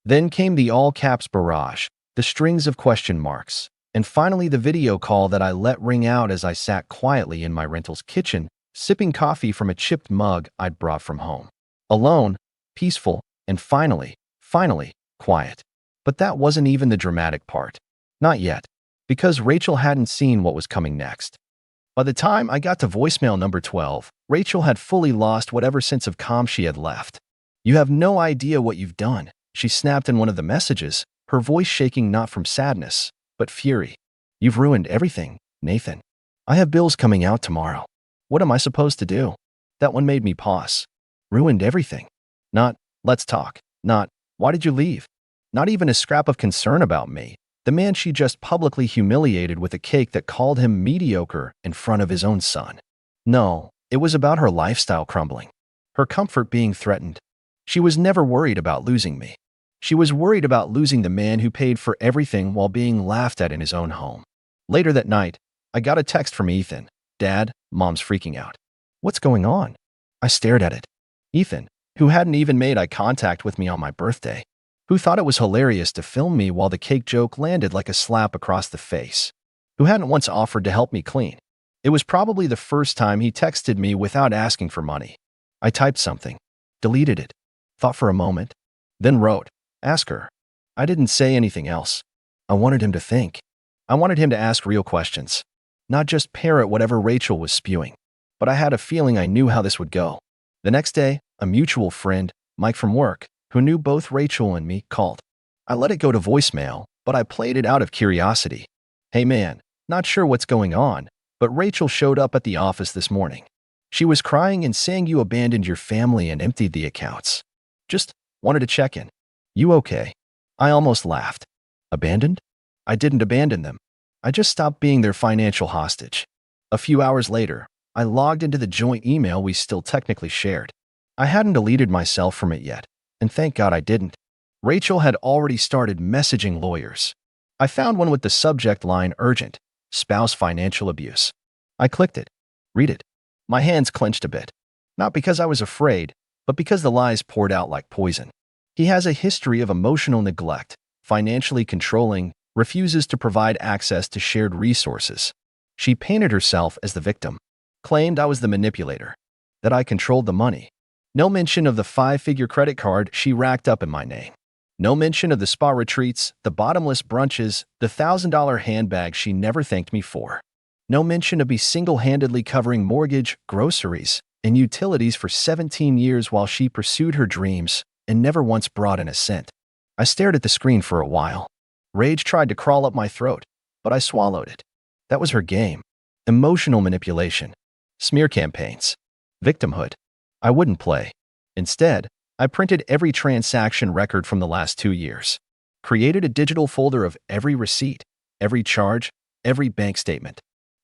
Then came the all-caps barrage, the strings of question marks, and finally the video call that I let ring out as I sat quietly in my rental's kitchen, sipping coffee from a chipped mug I'd brought from home. Alone, peaceful, and finally, quiet. But that wasn't even the dramatic part. Not yet, because Rachel hadn't seen what was coming next. By the time I got to voicemail number 12, Rachel had fully lost whatever sense of calm she had left. "You have no idea what you've done," she snapped in one of the messages, her voice shaking not from sadness, but fury. "You've ruined everything, Nathan. I have bills coming out tomorrow. What am I supposed to do?" That one made me pause. Ruined everything. Not, "Let's talk." Not, "Why did you leave?" Not even a scrap of concern about me, the man she just publicly humiliated with a cake that called him mediocre in front of his own son. No, it was about her lifestyle crumbling, her comfort being threatened. She was never worried about losing me. She was worried about losing the man who paid for everything while being laughed at in his own home. Later that night, I got a text from Ethan. "Dad, Mom's freaking out." "What's going on?" I stared at it. Ethan, who hadn't even made eye contact with me on my birthday, who thought it was hilarious to film me while the cake joke landed like a slap across the face, who hadn't once offered to help me clean. It was probably the first time he texted me without asking for money. I typed something, deleted it, thought for a moment, then wrote, "Ask her." I didn't say anything else. I wanted him to think. I wanted him to ask real questions, not just parrot whatever Rachel was spewing. But I had a feeling I knew how this would go. The next day, a mutual friend, Mike from work, who knew both Rachel and me, called. I let it go to voicemail, but I played it out of curiosity. "Hey man, not sure what's going on, but Rachel showed up at the office this morning. She was crying and saying you abandoned your family and emptied the accounts. Just wanted to check in. You okay?" I almost laughed. Abandoned? I didn't abandon them. I just stopped being their financial hostage. A few hours later, I logged into the joint email we still technically shared. I hadn't deleted myself from it yet, and thank God I didn't. Rachel had already started messaging lawyers. I found one with the subject line urgent, spouse financial abuse. I clicked it. Read it. My hands clenched a bit. Not because I was afraid, but because the lies poured out like poison. He has a history of emotional neglect, financially controlling, refuses to provide access to shared resources. She painted herself as the victim, claimed I was the manipulator, that I controlled the money. No mention of the 5-figure credit card she racked up in my name. No mention of the spa retreats, the bottomless brunches, the $1,000 handbag she never thanked me for. No mention of me single-handedly covering mortgage, groceries, and utilities for 17 years while she pursued her dreams and never once brought in a cent. I stared at the screen for a while. Rage tried to crawl up my throat, but I swallowed it. That was her game. Emotional manipulation. Smear campaigns. Victimhood. I wouldn't play. Instead, I printed every transaction record from the last 2 years. Created a digital folder of every receipt, every charge, every bank statement.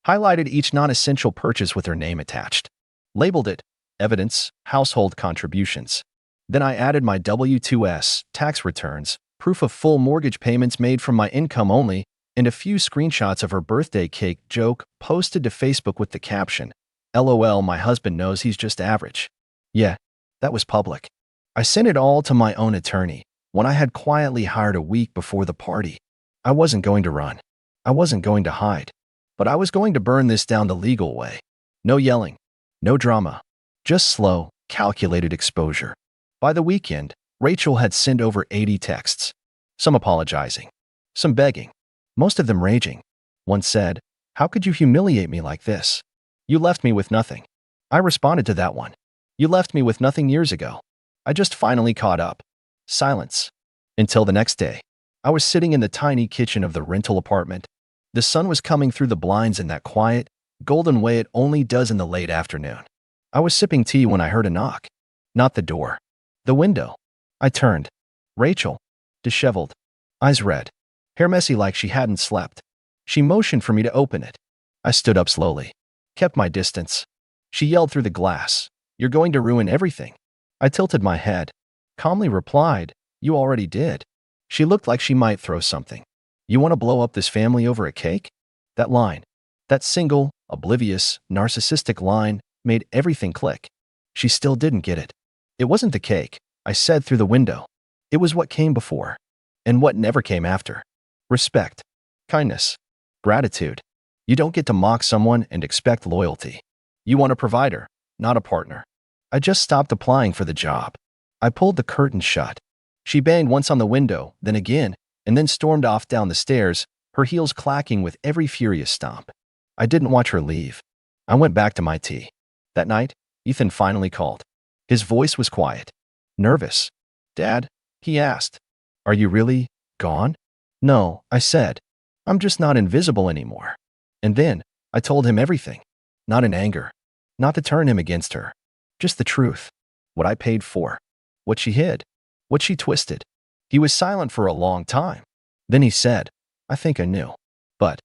Highlighted each non-essential purchase with her name attached. Labeled it Evidence, Household Contributions. Then I added my W-2s, tax returns, proof of full mortgage payments made from my income only, and a few screenshots of her birthday cake joke posted to Facebook with the caption, "LOL, my husband knows he's just average." Yeah, that was public. I sent it all to my own attorney, one I had quietly hired a week before the party. I wasn't going to run. I wasn't going to hide. But I was going to burn this down the legal way. No yelling. No drama. Just slow, calculated exposure. By the weekend, Rachel had sent over 80 texts. Some apologizing. Some begging. Most of them raging. One said, "How could you humiliate me like this? You left me with nothing." I responded to that one. "You left me with nothing years ago. I just finally caught up." Silence. Until the next day. I was sitting in the tiny kitchen of the rental apartment. The sun was coming through the blinds in that quiet, golden way it only does in the late afternoon. I was sipping tea when I heard a knock. Not the door. The window. I turned. Rachel. Disheveled. Eyes red. Hair messy like she hadn't slept. She motioned for me to open it. I stood up slowly. Kept my distance. She yelled through the glass, "You're going to ruin everything." I tilted my head. Calmly replied, "You already did." She looked like she might throw something. "You want to blow up this family over a cake?" That line. That single, oblivious, narcissistic line made everything click. She still didn't get it. It wasn't the cake, I said through the window. It was what came before. And what never came after. Respect. Kindness. Gratitude. You don't get to mock someone and expect loyalty. You want a provider, not a partner. I just stopped applying for the job. I pulled the curtain shut. She banged once on the window, then again, and then stormed off down the stairs, her heels clacking with every furious stomp. I didn't watch her leave. I went back to my tea. That night, Ethan finally called. His voice was quiet. Nervous. "Dad?" he asked. "Are you really gone?" "No," I said. "I'm just not invisible anymore." And then, I told him everything. Not in anger. Not to turn him against her. Just the truth. What I paid for. What she hid. What she twisted. He was silent for a long time. Then he said, "I think I knew. But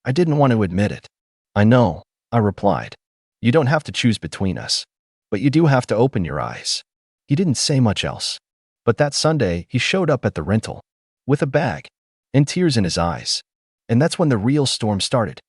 I didn't want to admit it." "I know," I replied. "You don't have to choose between us. But you do have to open your eyes." He didn't say much else. But that Sunday, he showed up at the rental. With a bag. And tears in his eyes. And that's when the real storm started.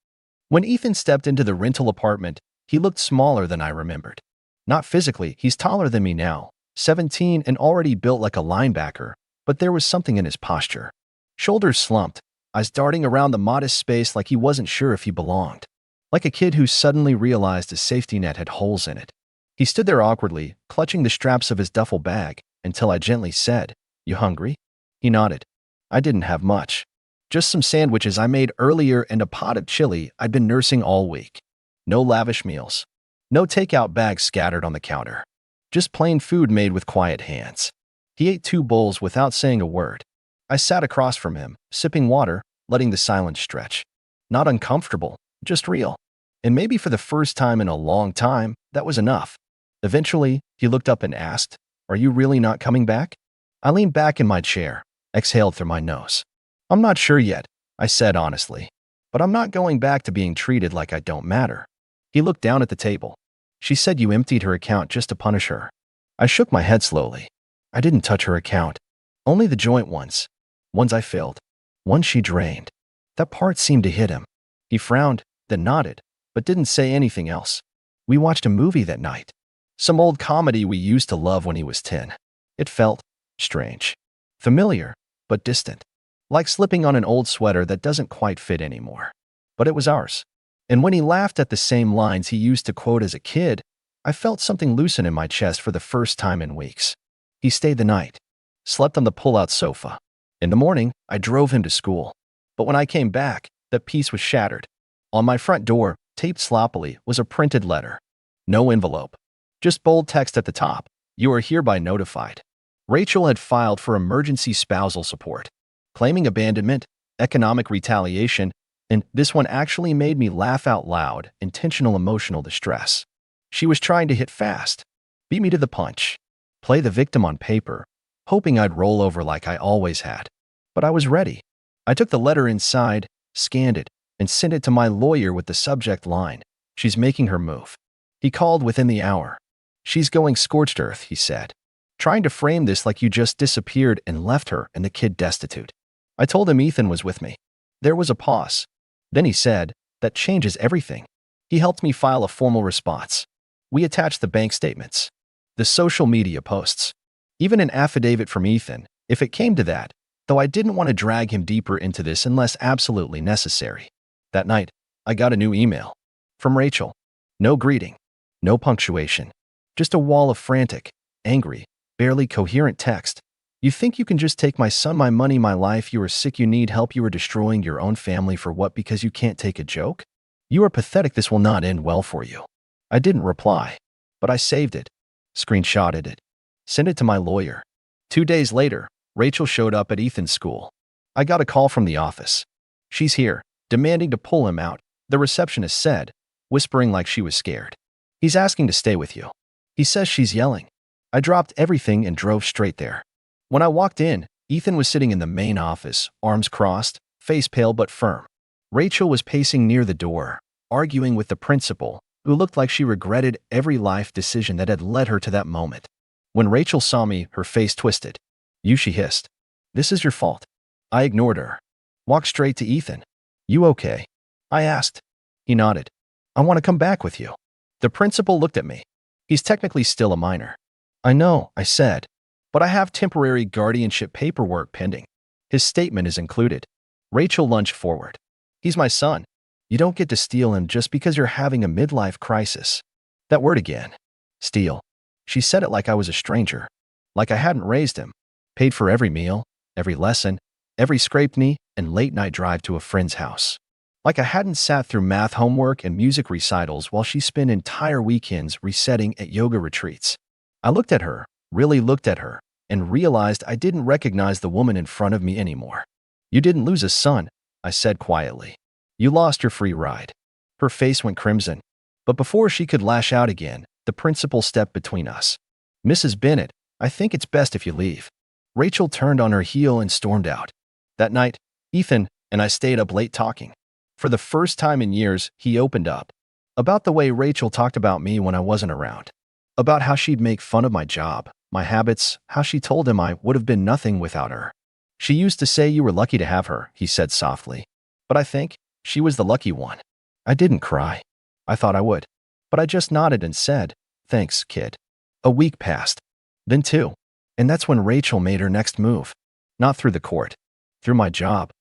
When Ethan stepped into the rental apartment, he looked smaller than I remembered. Not physically, he's taller than me now, 17 and already built like a linebacker, but there was something in his posture. Shoulders slumped, eyes darting around the modest space like he wasn't sure if he belonged. Like a kid who suddenly realized his safety net had holes in it. He stood there awkwardly, clutching the straps of his duffel bag, until I gently said, "You hungry?" He nodded. I didn't have much. Just some sandwiches I made earlier and a pot of chili I'd been nursing all week. No lavish meals. No takeout bags scattered on the counter. Just plain food made with quiet hands. He ate 2 bowls without saying a word. I sat across from him, sipping water, letting the silence stretch. Not uncomfortable, just real. And maybe for the first time in a long time, that was enough. Eventually, he looked up and asked, "Are you really not coming back?" I leaned back in my chair, exhaled through my nose. "I'm not sure yet," I said honestly. "But I'm not going back to being treated like I don't matter." He looked down at the table. "She said you emptied her account just to punish her." I shook my head slowly. I didn't touch her account. Only the joint ones. Ones I filled. Ones she drained. That part seemed to hit him. He frowned, then nodded, but didn't say anything else. We watched a movie that night. Some old comedy we used to love when he was 10. It felt strange, familiar, but distant. Like slipping on an old sweater that doesn't quite fit anymore. But it was ours. And when he laughed at the same lines he used to quote as a kid, I felt something loosen in my chest for the first time in weeks. He stayed the night, slept on the pull-out sofa. In the morning, I drove him to school. But when I came back, the peace was shattered. On my front door, taped sloppily, was a printed letter. No envelope. Just bold text at the top. You are hereby notified. Rachel had filed for emergency spousal support, claiming abandonment, economic retaliation, and this one actually made me laugh out loud, intentional emotional distress. She was trying to hit fast, beat me to the punch, play the victim on paper, hoping I'd roll over like I always had. But I was ready. I took the letter inside, scanned it, and sent it to my lawyer with the subject line, "She's making her move." He called within the hour. "She's going scorched earth," he said, trying to frame this like you just disappeared and left her and the kid destitute. I told him Ethan was with me. There was a pause. Then he said, "That changes everything." He helped me file a formal response. We attached the bank statements, the social media posts, even an affidavit from Ethan, if it came to that, though I didn't want to drag him deeper into this unless absolutely necessary. That night, I got a new email. From Rachel. No greeting. No punctuation. Just a wall of frantic, angry, barely coherent text. "You think you can just take my son, my money, my life? You are sick, you need help, you are destroying your own family for what? Because you can't take a joke? You are pathetic, this will not end well for you." I didn't reply, but I saved it, screenshotted it, sent it to my lawyer. 2 days later, Rachel showed up at Ethan's school. I got a call from the office. "She's here, demanding to pull him out," the receptionist said, whispering like she was scared. "He's asking to stay with you. He says she's yelling." I dropped everything and drove straight there. When I walked in, Ethan was sitting in the main office, arms crossed, face pale but firm. Rachel was pacing near the door, arguing with the principal, who looked like she regretted every life decision that had led her to that moment. When Rachel saw me, her face twisted. "You," she hissed. "This is your fault." I ignored her. Walked straight to Ethan. "You okay?" I asked. He nodded. "I want to come back with you." The principal looked at me. "He's technically still a minor." "I know," I said, "but I have temporary guardianship paperwork pending. His statement is included." Rachel lunged forward. "He's my son. You don't get to steal him just because you're having a midlife crisis." That word again. Steal. She said it like I was a stranger, like I hadn't raised him, paid for every meal, every lesson, every scraped knee, and late-night drive to a friend's house. Like I hadn't sat through math homework and music recitals while she spent entire weekends resetting at yoga retreats. I looked at her, really looked at her, and realized I didn't recognize the woman in front of me anymore. "You didn't lose a son," I said quietly. "You lost your free ride." Her face went crimson. But before she could lash out again, the principal stepped between us. "Mrs. Bennett, I think it's best if you leave." Rachel turned on her heel and stormed out. That night, Ethan and I stayed up late talking. For the first time in years, he opened up. About the way Rachel talked about me when I wasn't around. About how she'd make fun of my job, my habits, how she told him I would have been nothing without her. "She used to say you were lucky to have her," he said softly. "But I think she was the lucky one." I didn't cry. I thought I would. But I just nodded and said, "Thanks, kid." A week passed. Then 2. And that's when Rachel made her next move. Not through the court. Through my job.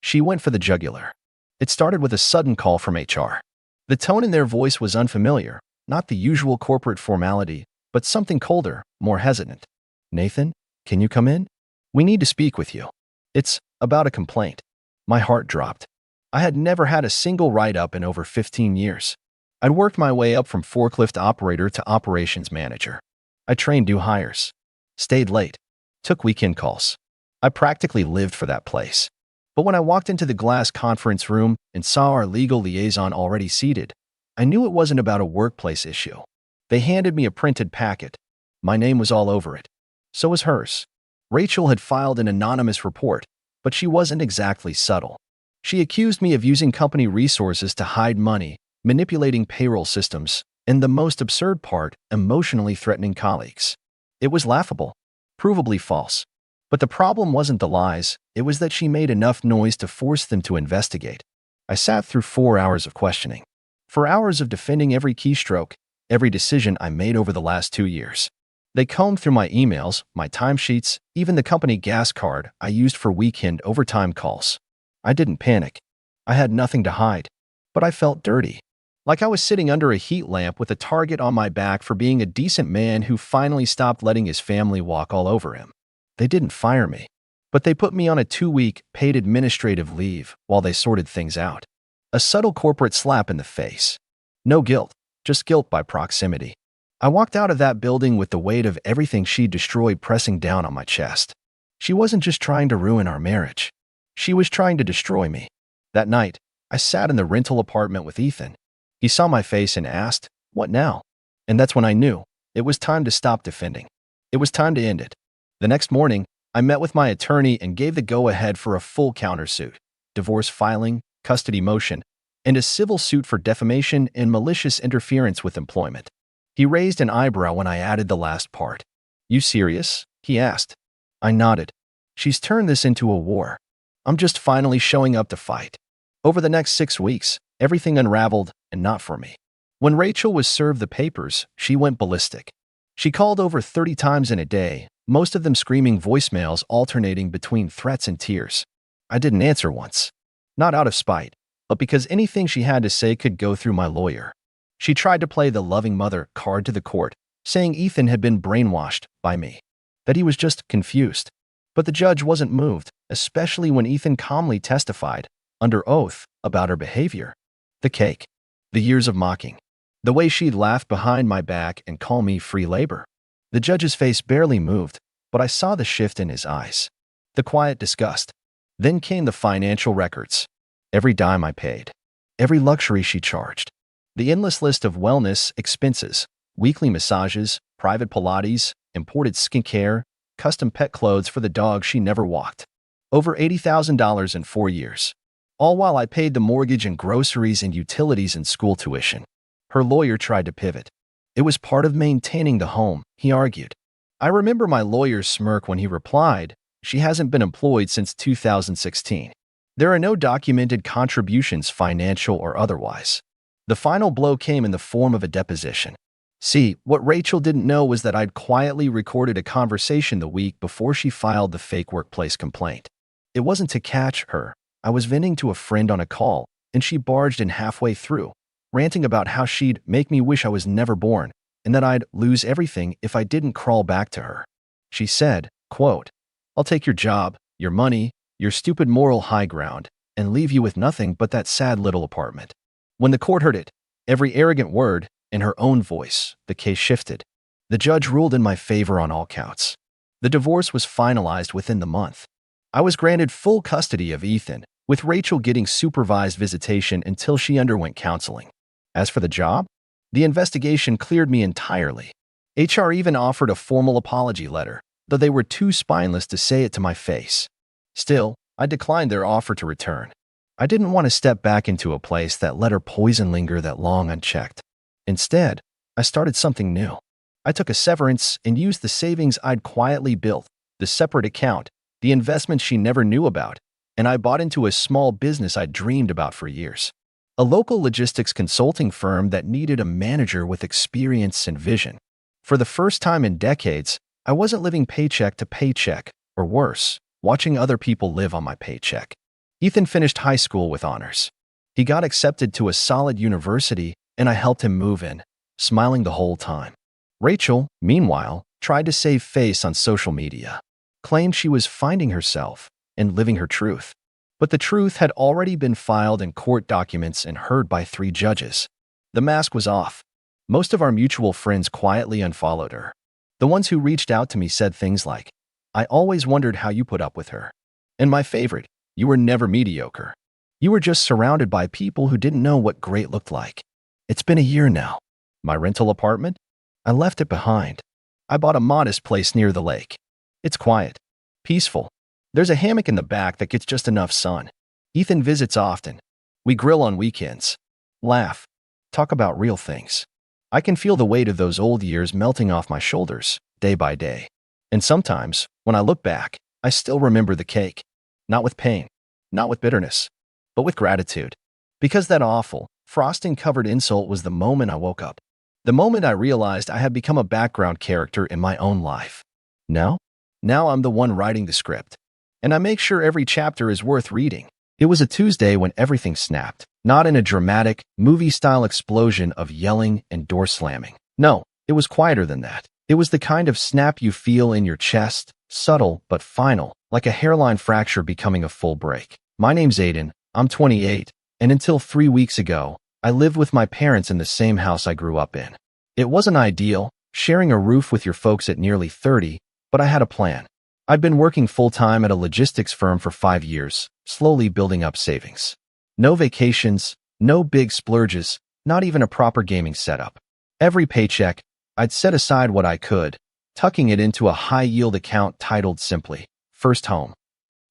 She went for the jugular. It started with a sudden call from HR. The tone in their voice was unfamiliar, not the usual corporate formality, but something colder, more hesitant. "Nathan, can you come in? We need to speak with you. It's about a complaint." My heart dropped. I had never had a single write-up in over 15 years. I'd worked my way up from forklift operator to operations manager. I trained new hires. Stayed late. Took weekend calls. I practically lived for that place. But when I walked into the glass conference room and saw our legal liaison already seated, I knew it wasn't about a workplace issue. They handed me a printed packet. My name was all over it. So was hers. Rachel had filed an anonymous report, but she wasn't exactly subtle. She accused me of using company resources to hide money, manipulating payroll systems, and the most absurd part, emotionally threatening colleagues. It was laughable, provably false. But the problem wasn't the lies, it was that she made enough noise to force them to investigate. I sat through 4 hours of questioning. for hours of defending every keystroke, every decision I made over the last 2 years. They combed through my emails, my timesheets, even the company gas card I used for weekend overtime calls. I didn't panic. I had nothing to hide, but I felt dirty. Like I was sitting under a heat lamp with a target on my back for being a decent man who finally stopped letting his family walk all over him. They didn't fire me, but they put me on a 2-week paid administrative leave while they sorted things out. A subtle corporate slap in the face. No guilt, just guilt by proximity. I walked out of that building with the weight of everything she'd destroyed pressing down on my chest. She wasn't just trying to ruin our marriage. She was trying to destroy me. That night, I sat in the rental apartment with Ethan. He saw my face and asked, "What now?" And that's when I knew it was time to stop defending. It was time to end it. The next morning, I met with my attorney and gave the go-ahead for a full countersuit, divorce filing, custody motion, and a civil suit for defamation and malicious interference with employment. He raised an eyebrow when I added the last part. "You serious?" he asked. I nodded. "She's turned this into a war. I'm just finally showing up to fight." Over the next 6 weeks, everything unraveled, and not for me. When Rachel was served the papers, she went ballistic. She called over 30 times in a day, most of them screaming voicemails alternating between threats and tears. I didn't answer once. Not out of spite, but because anything she had to say could go through my lawyer. She tried to play the loving mother card to the court, saying Ethan had been brainwashed by me, that he was just confused. But the judge wasn't moved, especially when Ethan calmly testified, under oath, about her behavior. The cake. The years of mocking. The way she'd laugh behind my back and call me free labor. The judge's face barely moved, but I saw the shift in his eyes. The quiet disgust. Then came the financial records. Every dime I paid. Every luxury she charged. The endless list of wellness expenses, weekly massages, private Pilates, imported skincare, custom pet clothes for the dog she never walked. Over $80,000 in 4 years. All while I paid the mortgage and groceries and utilities and school tuition. Her lawyer tried to pivot. It was part of maintaining the home, he argued. I remember my lawyer's smirk when he replied, "She hasn't been employed since 2016. There are no documented contributions, financial or otherwise." The final blow came in the form of a deposition. See, what Rachel didn't know was that I'd quietly recorded a conversation the week before she filed the fake workplace complaint. It wasn't to catch her. I was venting to a friend on a call, and she barged in halfway through, ranting about how she'd make me wish I was never born, and that I'd lose everything if I didn't crawl back to her. She said, quote, "I'll take your job, your money, your stupid moral high ground, and leave you with nothing but that sad little apartment." When the court heard it, every arrogant word, in her own voice, the case shifted. The judge ruled in my favor on all counts. The divorce was finalized within the month. I was granted full custody of Ethan, with Rachel getting supervised visitation until she underwent counseling. As for the job, the investigation cleared me entirely. HR even offered a formal apology letter, though they were too spineless to say it to my face. Still, I declined their offer to return. I didn't want to step back into a place that let her poison linger that long unchecked. Instead, I started something new. I took a severance and used the savings I'd quietly built, the separate account, the investments she never knew about, and I bought into a small business I'd dreamed about for years. A local logistics consulting firm that needed a manager with experience and vision. For the first time in decades, I wasn't living paycheck to paycheck, or worse, watching other people live on my paycheck. Ethan finished high school with honors. He got accepted to a solid university, and I helped him move in, smiling the whole time. Rachel, meanwhile, tried to save face on social media, claimed she was finding herself and living her truth. But the truth had already been filed in court documents and heard by 3 judges. The mask was off. Most of our mutual friends quietly unfollowed her. The ones who reached out to me said things like, "I always wondered how you put up with her." And my favorite, "You were never mediocre. You were just surrounded by people who didn't know what great looked like." It's been a year now. My rental apartment? I left it behind. I bought a modest place near the lake. It's quiet, peaceful. There's a hammock in the back that gets just enough sun. Ethan visits often. We grill on weekends. Laugh. Talk about real things. I can feel the weight of those old years melting off my shoulders, day by day. And sometimes, when I look back, I still remember the cake. Not with pain, not with bitterness, but with gratitude. Because that awful, frosting-covered insult was the moment I woke up. The moment I realized I had become a background character in my own life. Now? Now I'm the one writing the script. And I make sure every chapter is worth reading. It was a Tuesday when everything snapped, not in a dramatic, movie-style explosion of yelling and door slamming. No, it was quieter than that. It was the kind of snap you feel in your chest, subtle but final, like a hairline fracture becoming a full break. My name's Aiden, I'm 28, and until 3 weeks ago, I lived with my parents in the same house I grew up in. It wasn't ideal, sharing a roof with your folks at nearly 30, but I had a plan. I'd been working full-time at a logistics firm for 5 years, slowly building up savings. No vacations, no big splurges, not even a proper gaming setup. Every paycheck, I'd set aside what I could, tucking it into a high-yield account titled simply, First Home.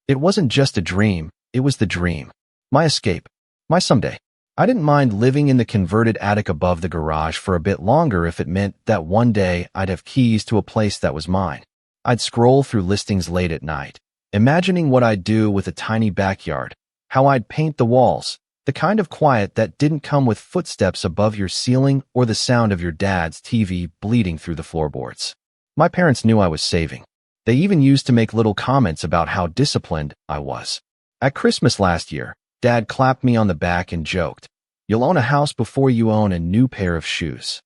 It wasn't just a dream, it was the dream. My escape. My someday. I didn't mind living in the converted attic above the garage for a bit longer if it meant that one day I'd have keys to a place that was mine. I'd scroll through listings late at night, imagining what I'd do with a tiny backyard, how I'd paint the walls, the kind of quiet that didn't come with footsteps above your ceiling or the sound of your dad's TV bleeding through the floorboards. My parents knew I was saving. They even used to make little comments about how disciplined I was. At Christmas last year, Dad clapped me on the back and joked, "You'll own a house before you own a new pair of shoes."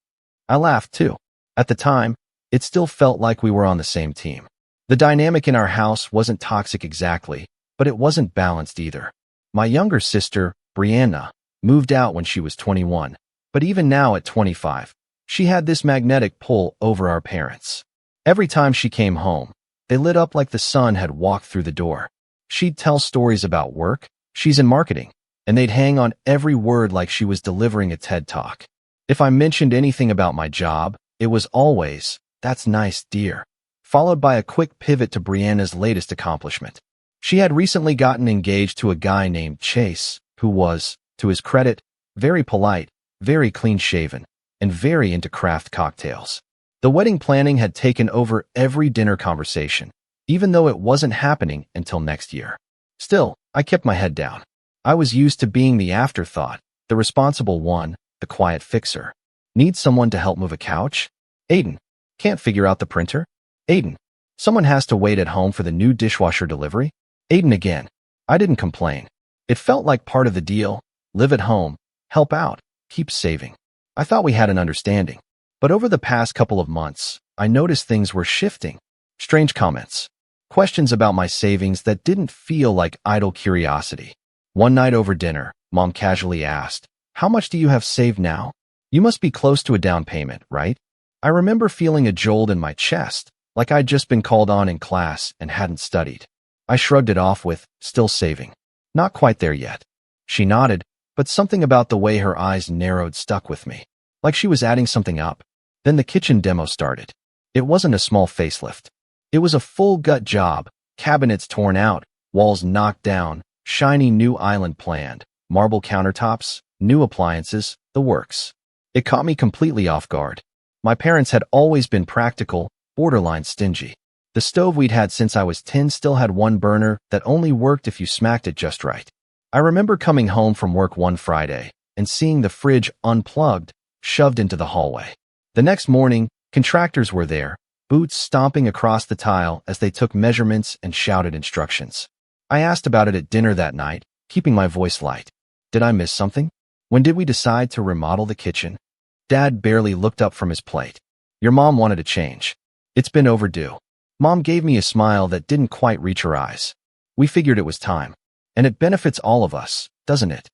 I laughed too. At the time, it still felt like we were on the same team. The dynamic in our house wasn't toxic exactly, but it wasn't balanced either. My younger sister, Brianna, moved out when she was 21, but even now at 25, she had this magnetic pull over our parents. Every time she came home, they lit up like the sun had walked through the door. She'd tell stories about work, she's in marketing, and they'd hang on every word like she was delivering a TED Talk. If I mentioned anything about my job, it was always, "That's nice, dear," followed by a quick pivot to Brianna's latest accomplishment. She had recently gotten engaged to a guy named Chase, who was, to his credit, very polite, very clean-shaven, and very into craft cocktails. The wedding planning had taken over every dinner conversation, even though it wasn't happening until next year. Still, I kept my head down. I was used to being the afterthought, the responsible one, the quiet fixer. Need someone to help move a couch? Aiden. Can't figure out the printer? Aiden. Someone has to wait at home for the new dishwasher delivery? Aiden again. I didn't complain. It felt like part of the deal. Live at home, help out, keep saving. I thought we had an understanding. But over the past couple of months, I noticed things were shifting. Strange comments. Questions about my savings that didn't feel like idle curiosity. One night over dinner, Mom casually asked, "How much do you have saved now? You must be close to a down payment, right?" I remember feeling a jolt in my chest, like I'd just been called on in class and hadn't studied. I shrugged it off with, "Still saving. Not quite there yet." She nodded, but something about the way her eyes narrowed stuck with me, like she was adding something up. Then the kitchen demo started. It wasn't a small facelift. It was a full gut job, cabinets torn out, walls knocked down, shiny new island planned, marble countertops, new appliances, the works. It caught me completely off guard. My parents had always been practical, borderline stingy. The stove we'd had since I was 10 still had one burner that only worked if you smacked it just right. I remember coming home from work one Friday and seeing the fridge unplugged, shoved into the hallway. The next morning, contractors were there, boots stomping across the tile as they took measurements and shouted instructions. I asked about it at dinner that night, keeping my voice light. Did I miss something? When did we decide to remodel the kitchen? Dad barely looked up from his plate. Your mom wanted a change. It's been overdue. Mom gave me a smile that didn't quite reach her eyes. We figured it was time. And it benefits all of us, doesn't it?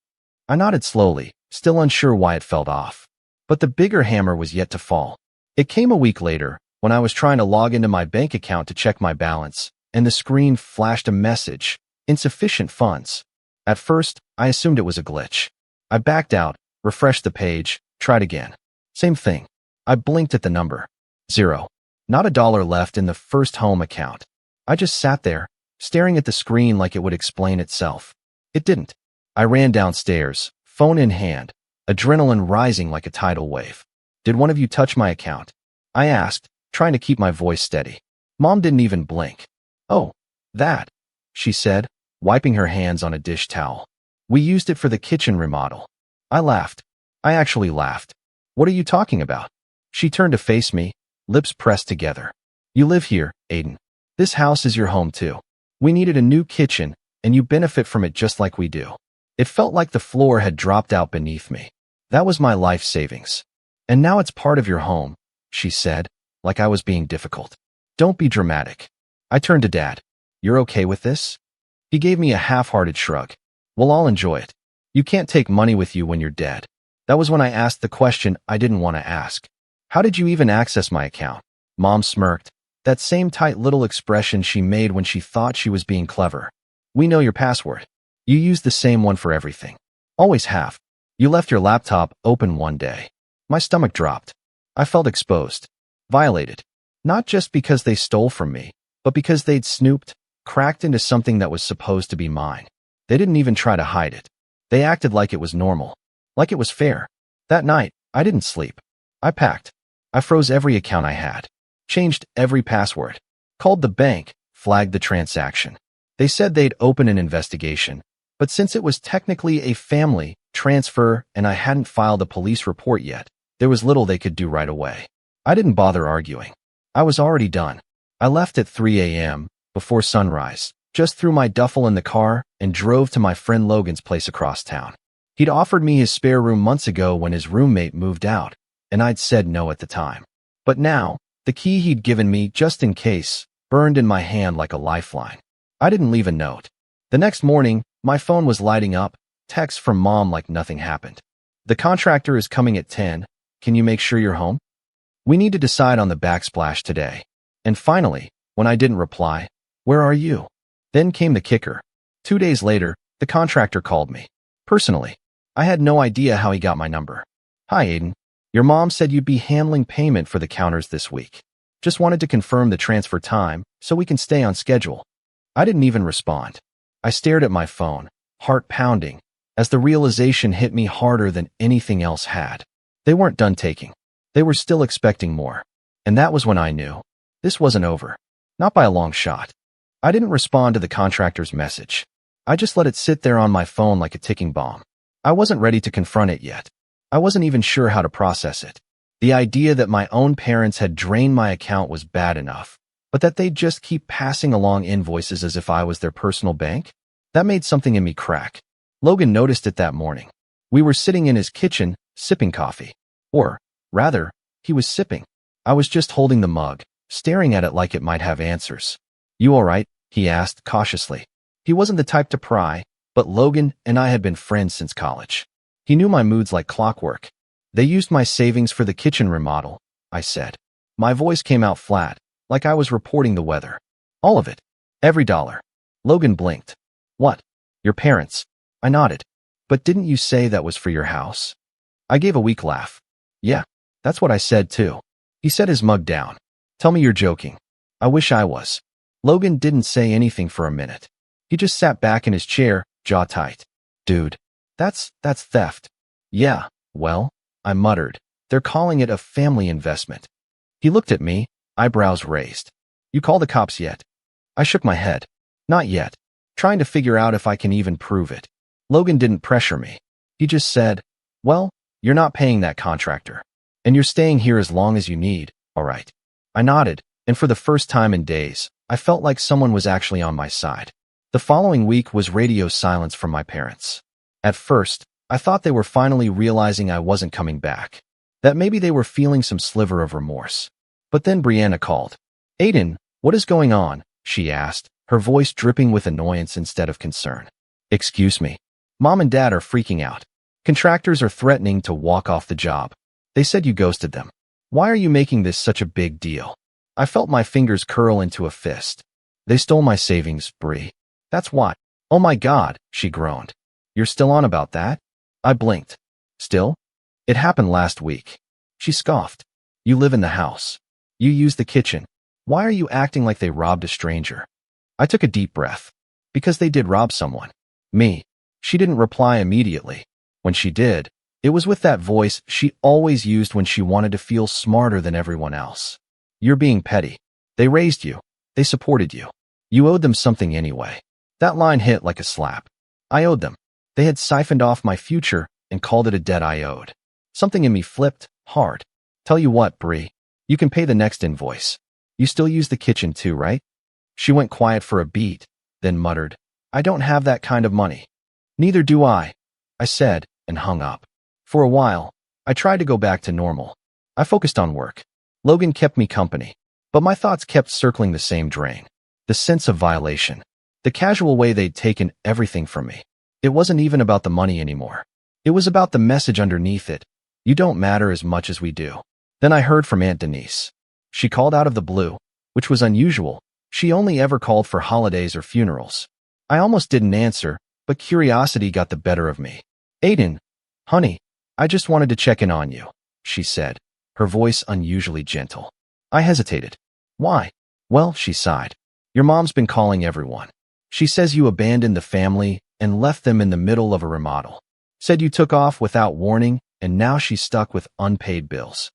I nodded slowly, still unsure why it felt off. But the bigger hammer was yet to fall. It came a week later, when I was trying to log into my bank account to check my balance, and the screen flashed a message, "Insufficient funds." At first, I assumed it was a glitch. I backed out, refreshed the page, tried again. Same thing. I blinked at the number. 0. Not a dollar left in the First Home account. I just sat there, staring at the screen like it would explain itself. It didn't. I ran downstairs, phone in hand, adrenaline rising like a tidal wave. "Did one of you touch my account?" I asked, trying to keep my voice steady. Mom didn't even blink. "Oh, that," she said, wiping her hands on a dish towel. "We used it for the kitchen remodel." I laughed. I actually laughed. What are you talking about? She turned to face me, lips pressed together. You live here, Aiden. This house is your home too. We needed a new kitchen, and you benefit from it just like we do. It felt like the floor had dropped out beneath me. That was my life savings. And now it's part of your home, she said, like I was being difficult. Don't be dramatic. I turned to Dad. You're okay with this? He gave me a half-hearted shrug. We'll all enjoy it. You can't take money with you when you're dead. That was when I asked the question I didn't want to ask. How did you even access my account? Mom smirked. That same tight little expression she made when she thought she was being clever. We know your password. You use the same one for everything. Always have. You left your laptop open one day. My stomach dropped. I felt exposed. Violated. Not just because they stole from me, but because they'd snooped, cracked into something that was supposed to be mine. They didn't even try to hide it. They acted like it was normal. Like it was fair. That night, I didn't sleep. I packed. I froze every account I had. Changed every password. Called the bank, flagged the transaction. They said they'd open an investigation, but since it was technically a family transfer and I hadn't filed a police report yet, there was little they could do right away. I didn't bother arguing. I was already done. I left at 3 a.m., before sunrise, just threw my duffel in the car and drove to my friend Logan's place across town. He'd offered me his spare room months ago when his roommate moved out, and I'd said no at the time. But now, the key he'd given me just in case burned in my hand like a lifeline. I didn't leave a note. The next morning, my phone was lighting up, texts from Mom like nothing happened. The contractor is coming at 10. Can you make sure you're home? We need to decide on the backsplash today. And finally, when I didn't reply, where are you? Then came the kicker. 2 days later, the contractor called me. Personally. I had no idea how he got my number. Hi, Aiden. Your mom said you'd be handling payment for the counters this week. Just wanted to confirm the transfer time so we can stay on schedule. I didn't even respond. I stared at my phone, heart pounding, as the realization hit me harder than anything else had. They weren't done taking. They were still expecting more. And that was when I knew. This wasn't over. Not by a long shot. I didn't respond to the contractor's message. I just let it sit there on my phone like a ticking bomb. I wasn't ready to confront it yet. I wasn't even sure how to process it. The idea that my own parents had drained my account was bad enough, but that they'd just keep passing along invoices as if I was their personal bank? That made something in me crack. Logan noticed it that morning. We were sitting in his kitchen, sipping coffee. Or, rather, he was sipping. I was just holding the mug, staring at it like it might have answers. You all right? He asked cautiously. He wasn't the type to pry, but Logan and I had been friends since college. He knew my moods like clockwork. They used my savings for the kitchen remodel, I said. My voice came out flat, like I was reporting the weather. All of it. Every dollar. Logan blinked. What? Your parents? I nodded. But didn't you say that was for your house? I gave a weak laugh. Yeah, that's what I said too. He set his mug down. Tell me you're joking. I wish I was. Logan didn't say anything for a minute. He just sat back in his chair, jaw tight. Dude, that's theft. Yeah, well, I muttered. They're calling it a family investment. He looked at me, eyebrows raised. You call the cops yet? I shook my head. Not yet. Trying to figure out if I can even prove it. Logan didn't pressure me. He just said, well, you're not paying that contractor. And you're staying here as long as you need, all right. I nodded, and for the first time in days, I felt like someone was actually on my side. The following week was radio silence from my parents. At first, I thought they were finally realizing I wasn't coming back. That maybe they were feeling some sliver of remorse. But then Brianna called. Aiden, what is going on? She asked, her voice dripping with annoyance instead of concern. Excuse me. Mom and Dad are freaking out. Contractors are threatening to walk off the job. They said you ghosted them. Why are you making this such a big deal? I felt my fingers curl into a fist. They stole my savings, Bri. That's what. Oh my God, she groaned. You're still on about that? I blinked. Still? It happened last week. She scoffed. You live in the house. You use the kitchen. Why are you acting like they robbed a stranger? I took a deep breath. Because they did rob someone. Me. She didn't reply immediately. When she did, it was with that voice she always used when she wanted to feel smarter than everyone else. You're being petty. They raised you. They supported you. You owed them something anyway. That line hit like a slap. I owed them. They had siphoned off my future and called it a debt I owed. Something in me flipped hard. Tell you what, Bree, you can pay the next invoice. You still use the kitchen too, right? She went quiet for a beat, then muttered, I don't have that kind of money. Neither do I said, and hung up. For a while, I tried to go back to normal. I focused on work. Logan kept me company, but my thoughts kept circling the same drain. The sense of violation. The casual way they'd taken everything from me. It wasn't even about the money anymore. It was about the message underneath it. You don't matter as much as we do. Then I heard from Aunt Denise. She called out of the blue, which was unusual. She only ever called for holidays or funerals. I almost didn't answer, but curiosity got the better of me. Aiden, honey, I just wanted to check in on you, she said, her voice unusually gentle. I hesitated. Why? Well, she sighed. Your mom's been calling everyone. She says you abandoned the family and left them in the middle of a remodel. Said you took off without warning, and now she's stuck with unpaid bills.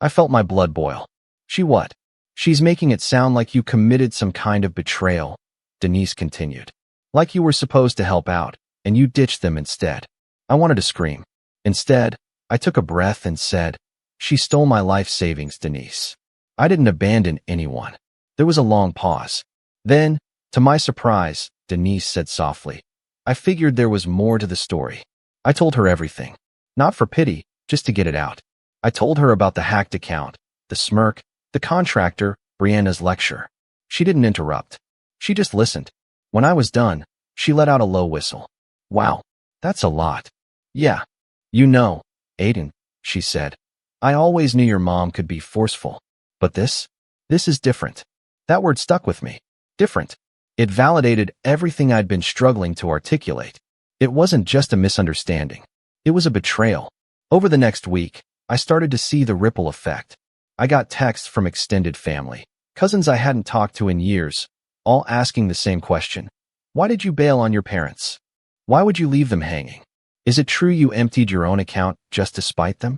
I felt my blood boil. She what? She's making it sound like you committed some kind of betrayal, Denise continued. Like you were supposed to help out, and you ditched them instead. I wanted to scream. Instead, I took a breath and said, she stole my life savings, Denise. I didn't abandon anyone. There was a long pause. Then, to my surprise, Denise said softly, I figured there was more to the story. I told her everything. Not for pity, just to get it out. I told her about the hacked account, the smirk, the contractor, Brianna's lecture. She didn't interrupt. She just listened. When I was done, she let out a low whistle. Wow, that's a lot. Yeah. You know, Aiden, she said, I always knew your mom could be forceful. But this is different. That word stuck with me. Different. It validated everything I'd been struggling to articulate. It wasn't just a misunderstanding. It was a betrayal. Over the next week, I started to see the ripple effect. I got texts from extended family, cousins I hadn't talked to in years, all asking the same question. Why did you bail on your parents? Why would you leave them hanging? Is it true you emptied your own account just to spite them?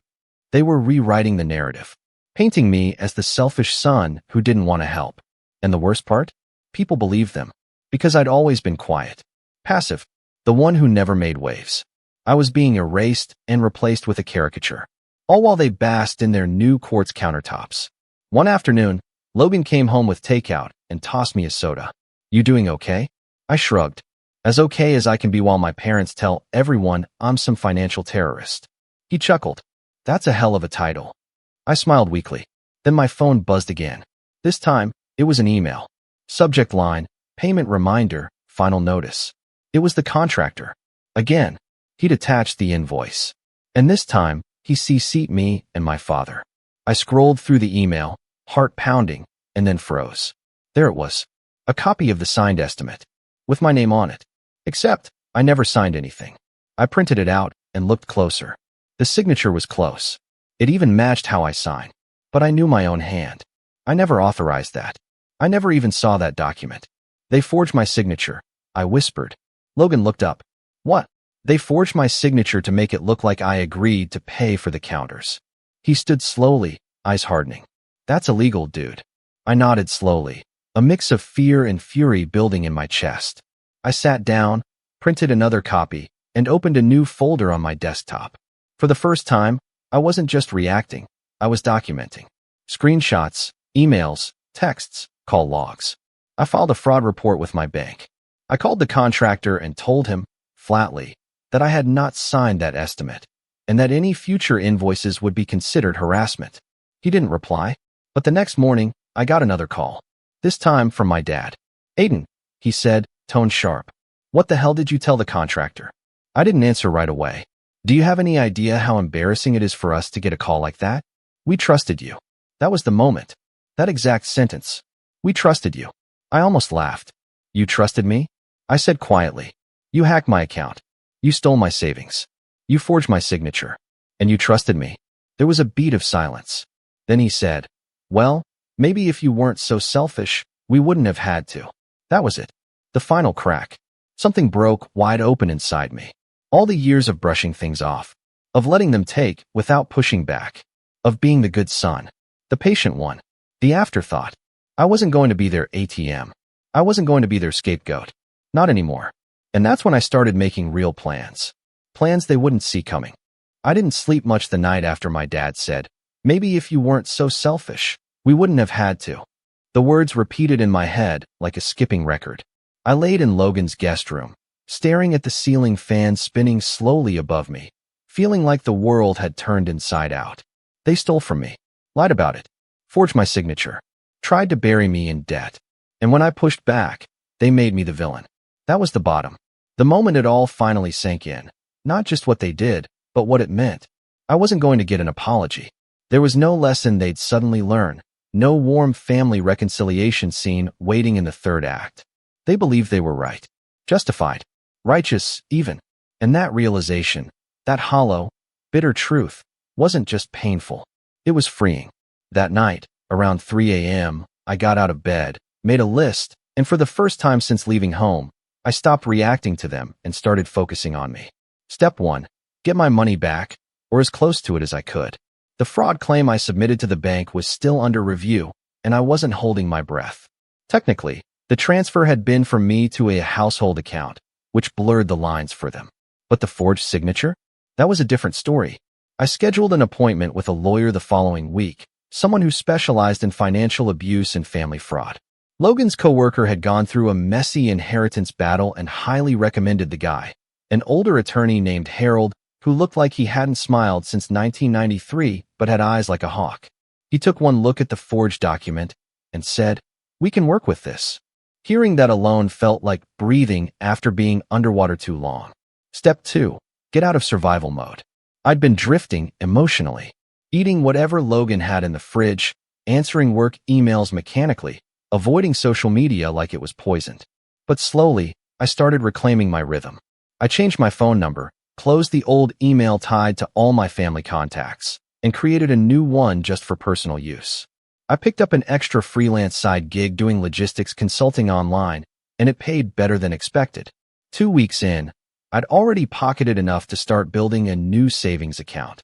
They were rewriting the narrative, painting me as the selfish son who didn't want to help. And the worst part? People believed them, because I'd always been quiet, passive, the one who never made waves. I was being erased and replaced with a caricature, all while they basked in their new quartz countertops. One afternoon, Logan came home with takeout and tossed me a soda. You doing okay? I shrugged. As okay as I can be while my parents tell everyone I'm some financial terrorist. He chuckled. That's a hell of a title. I smiled weakly. Then my phone buzzed again. This time, it was an email. Subject line, payment reminder, final notice. It was the contractor. Again, he'd attached the invoice. And this time, he CC'd me and my father. I scrolled through the email, heart pounding, and then froze. There it was. A copy of the signed estimate, with my name on it. Except, I never signed anything. I printed it out and looked closer. The signature was close. It even matched how I sign. But I knew my own hand. I never authorized that. I never even saw that document. They forged my signature, I whispered. Logan looked up. What? They forged my signature to make it look like I agreed to pay for the counters. He stood slowly, eyes hardening. That's illegal, dude. I nodded slowly, a mix of fear and fury building in my chest. I sat down, printed another copy, and opened a new folder on my desktop. For the first time, I wasn't just reacting, I was documenting. Screenshots, emails, texts, call logs. I filed a fraud report with my bank. I called the contractor and told him, flatly, that I had not signed that estimate, and that any future invoices would be considered harassment. He didn't reply, but the next morning, I got another call. This time from my dad. Aiden, he said, tone sharp. What the hell did you tell the contractor? I didn't answer right away. Do you have any idea how embarrassing it is for us to get a call like that? We trusted you. That was the moment. That exact sentence. We trusted you. I almost laughed. You trusted me? I said quietly. You hacked my account. You stole my savings. You forged my signature. And you trusted me. There was a beat of silence. Then he said, well, maybe if you weren't so selfish, we wouldn't have had to. That was it. The final crack. Something broke wide open inside me. All the years of brushing things off, of letting them take without pushing back, of being the good son, the patient one, the afterthought. I wasn't going to be their ATM. I wasn't going to be their scapegoat. Not anymore. And that's when I started making real plans. Plans they wouldn't see coming. I didn't sleep much the night after my dad said, "Maybe if you weren't so selfish, we wouldn't have had to." The words repeated in my head like a skipping record. I laid in Logan's guest room, staring at the ceiling fan spinning slowly above me, feeling like the world had turned inside out. They stole from me, lied about it, forged my signature, tried to bury me in debt. And when I pushed back, they made me the villain. That was the bottom. The moment it all finally sank in, not just what they did, but what it meant. I wasn't going to get an apology. There was no lesson they'd suddenly learn, no warm family reconciliation scene waiting in the third act. They believed they were right, justified, righteous, even. And that realization, that hollow, bitter truth, wasn't just painful. It was freeing. That night, around 3 a.m., I got out of bed, made a list, and for the first time since leaving home, I stopped reacting to them and started focusing on me. Step 1. Get my money back, or as close to it as I could. The fraud claim I submitted to the bank was still under review, and I wasn't holding my breath. Technically, the transfer had been from me to a household account, which blurred the lines for them. But the forged signature? That was a different story. I scheduled an appointment with a lawyer the following week, someone who specialized in financial abuse and family fraud. Logan's coworker had gone through a messy inheritance battle and highly recommended the guy, an older attorney named Harold, who looked like he hadn't smiled since 1993 but had eyes like a hawk. He took one look at the forged document and said, "We can work with this." Hearing that alone felt like breathing after being underwater too long. Step 2. Get out of survival mode. I'd been drifting emotionally, eating whatever Logan had in the fridge, answering work emails mechanically, avoiding social media like it was poisoned. But slowly, I started reclaiming my rhythm. I changed my phone number, closed the old email tied to all my family contacts, and created a new one just for personal use. I picked up an extra freelance side gig doing logistics consulting online, and it paid better than expected. 2 weeks in, I'd already pocketed enough to start building a new savings account.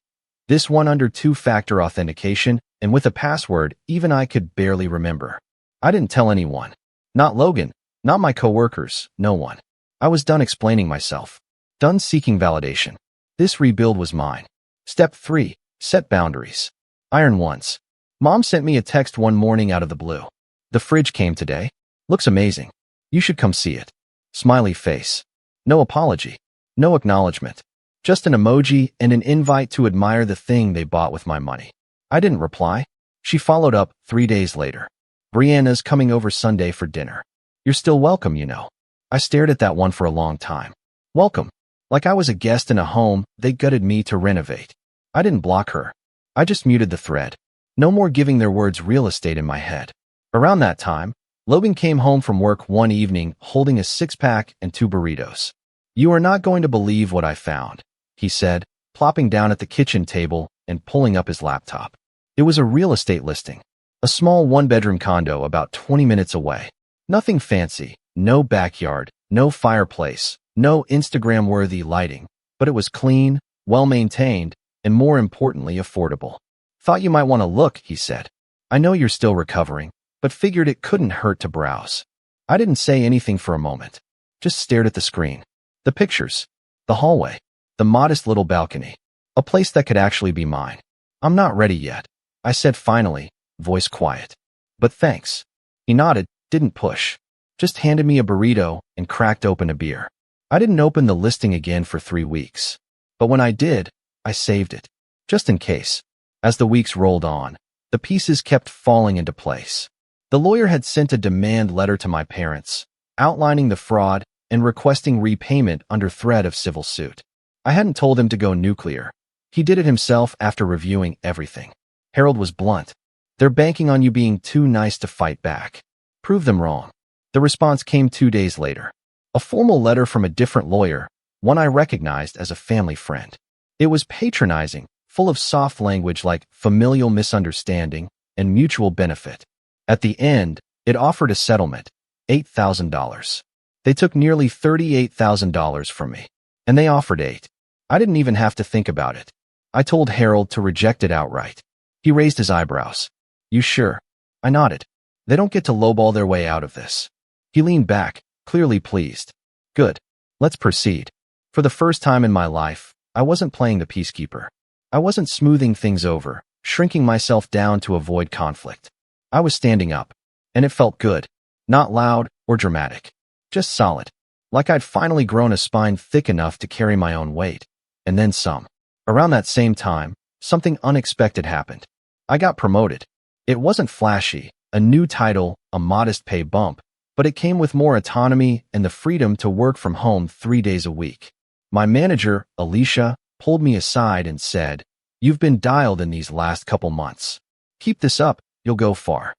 This one under two-factor authentication, and with a password even I could barely remember. I didn't tell anyone. Not Logan, not my coworkers, no one. I was done explaining myself. Done seeking validation. This rebuild was mine. Step 3. Set boundaries. Iron once. Mom sent me a text one morning out of the blue. "The fridge came today. Looks amazing. You should come see it." Smiley face. No apology. No acknowledgement. Just an emoji and an invite to admire the thing they bought with my money. I didn't reply. She followed up 3 days later. "Brianna's coming over Sunday for dinner. You're still welcome, you know." I stared at that one for a long time. Welcome. Like I was a guest in a home they gutted me to renovate. I didn't block her. I just muted the thread. No more giving their words real estate in my head. Around that time, Logan came home from work one evening holding a 6-pack and 2 burritos. "You are not going to believe what I found," he said, plopping down at the kitchen table and pulling up his laptop. It was a real estate listing. A small one-bedroom condo about 20 minutes away. Nothing fancy, no backyard, no fireplace, no Instagram-worthy lighting, but it was clean, well-maintained, and more importantly, affordable. "Thought you might want to look," he said. "I know you're still recovering, but figured it couldn't hurt to browse." I didn't say anything for a moment, just stared at the screen. The pictures, the hallway, the modest little balcony, a place that could actually be mine. "I'm not ready yet," I said finally, voice quiet. "But thanks." He nodded, didn't push, just handed me a burrito and cracked open a beer. I didn't open the listing again for 3 weeks. But when I did, I saved it, just in case. As the weeks rolled on, the pieces kept falling into place. The lawyer had sent a demand letter to my parents, outlining the fraud and requesting repayment under threat of civil suit. I hadn't told him to go nuclear. He did it himself after reviewing everything. Harold was blunt. "They're banking on you being too nice to fight back. Prove them wrong." The response came 2 days later. A formal letter from a different lawyer, one I recognized as a family friend. It was patronizing, full of soft language like familial misunderstanding and mutual benefit. At the end, it offered a settlement, $8,000. They took nearly $38,000 from me, and they offered 8. I didn't even have to think about it. I told Harold to reject it outright. He raised his eyebrows. "You sure?" I nodded. "They don't get to lowball their way out of this." He leaned back, clearly pleased. "Good. Let's proceed." For the first time in my life, I wasn't playing the peacekeeper. I wasn't smoothing things over, shrinking myself down to avoid conflict. I was standing up, and it felt good. Not loud or dramatic. Just solid. Like I'd finally grown a spine thick enough to carry my own weight. And then some. Around that same time, something unexpected happened. I got promoted. It wasn't flashy, a new title, a modest pay bump, but it came with more autonomy and the freedom to work from home 3 days a week. My manager, Alicia, pulled me aside and said, "You've been dialed in these last couple months. Keep this up, you'll go far."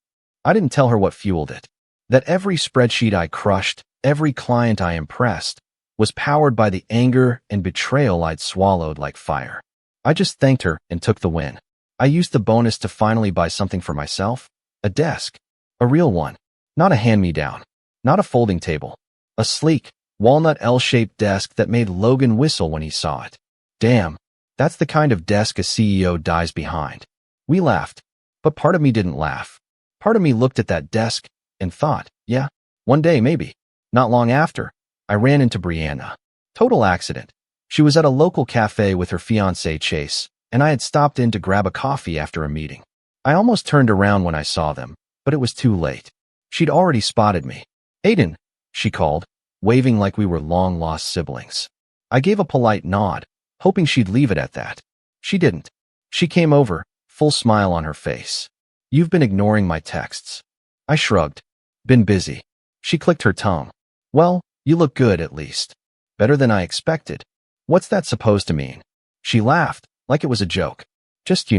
I didn't tell her what fueled it. That every spreadsheet I crushed, every client I impressed, was powered by the anger and betrayal I'd swallowed like fire. I just thanked her and took the win. I used the bonus to finally buy something for myself. A desk. A real one. Not a hand-me-down. Not a folding table. A sleek, walnut L-shaped desk that made Logan whistle when he saw it. Damn, that's the kind of desk a CEO dies behind. We laughed, but part of me didn't laugh. Part of me looked at that desk and thought, yeah, one day maybe. Not long after, I ran into Brianna. Total accident. She was at a local cafe with her fiancé Chase, and I had stopped in to grab a coffee after a meeting. I almost turned around when I saw them, but it was too late. She'd already spotted me. "Aiden," she called, waving like we were long-lost siblings. I gave a polite nod, hoping she'd leave it at that. She didn't. She came over, full smile on her face. "You've been ignoring my texts." I shrugged. "Been busy." She clicked her tongue. "Well, you look good at least. Better than I expected." "What's that supposed to mean?" She laughed, like it was a joke. "Just,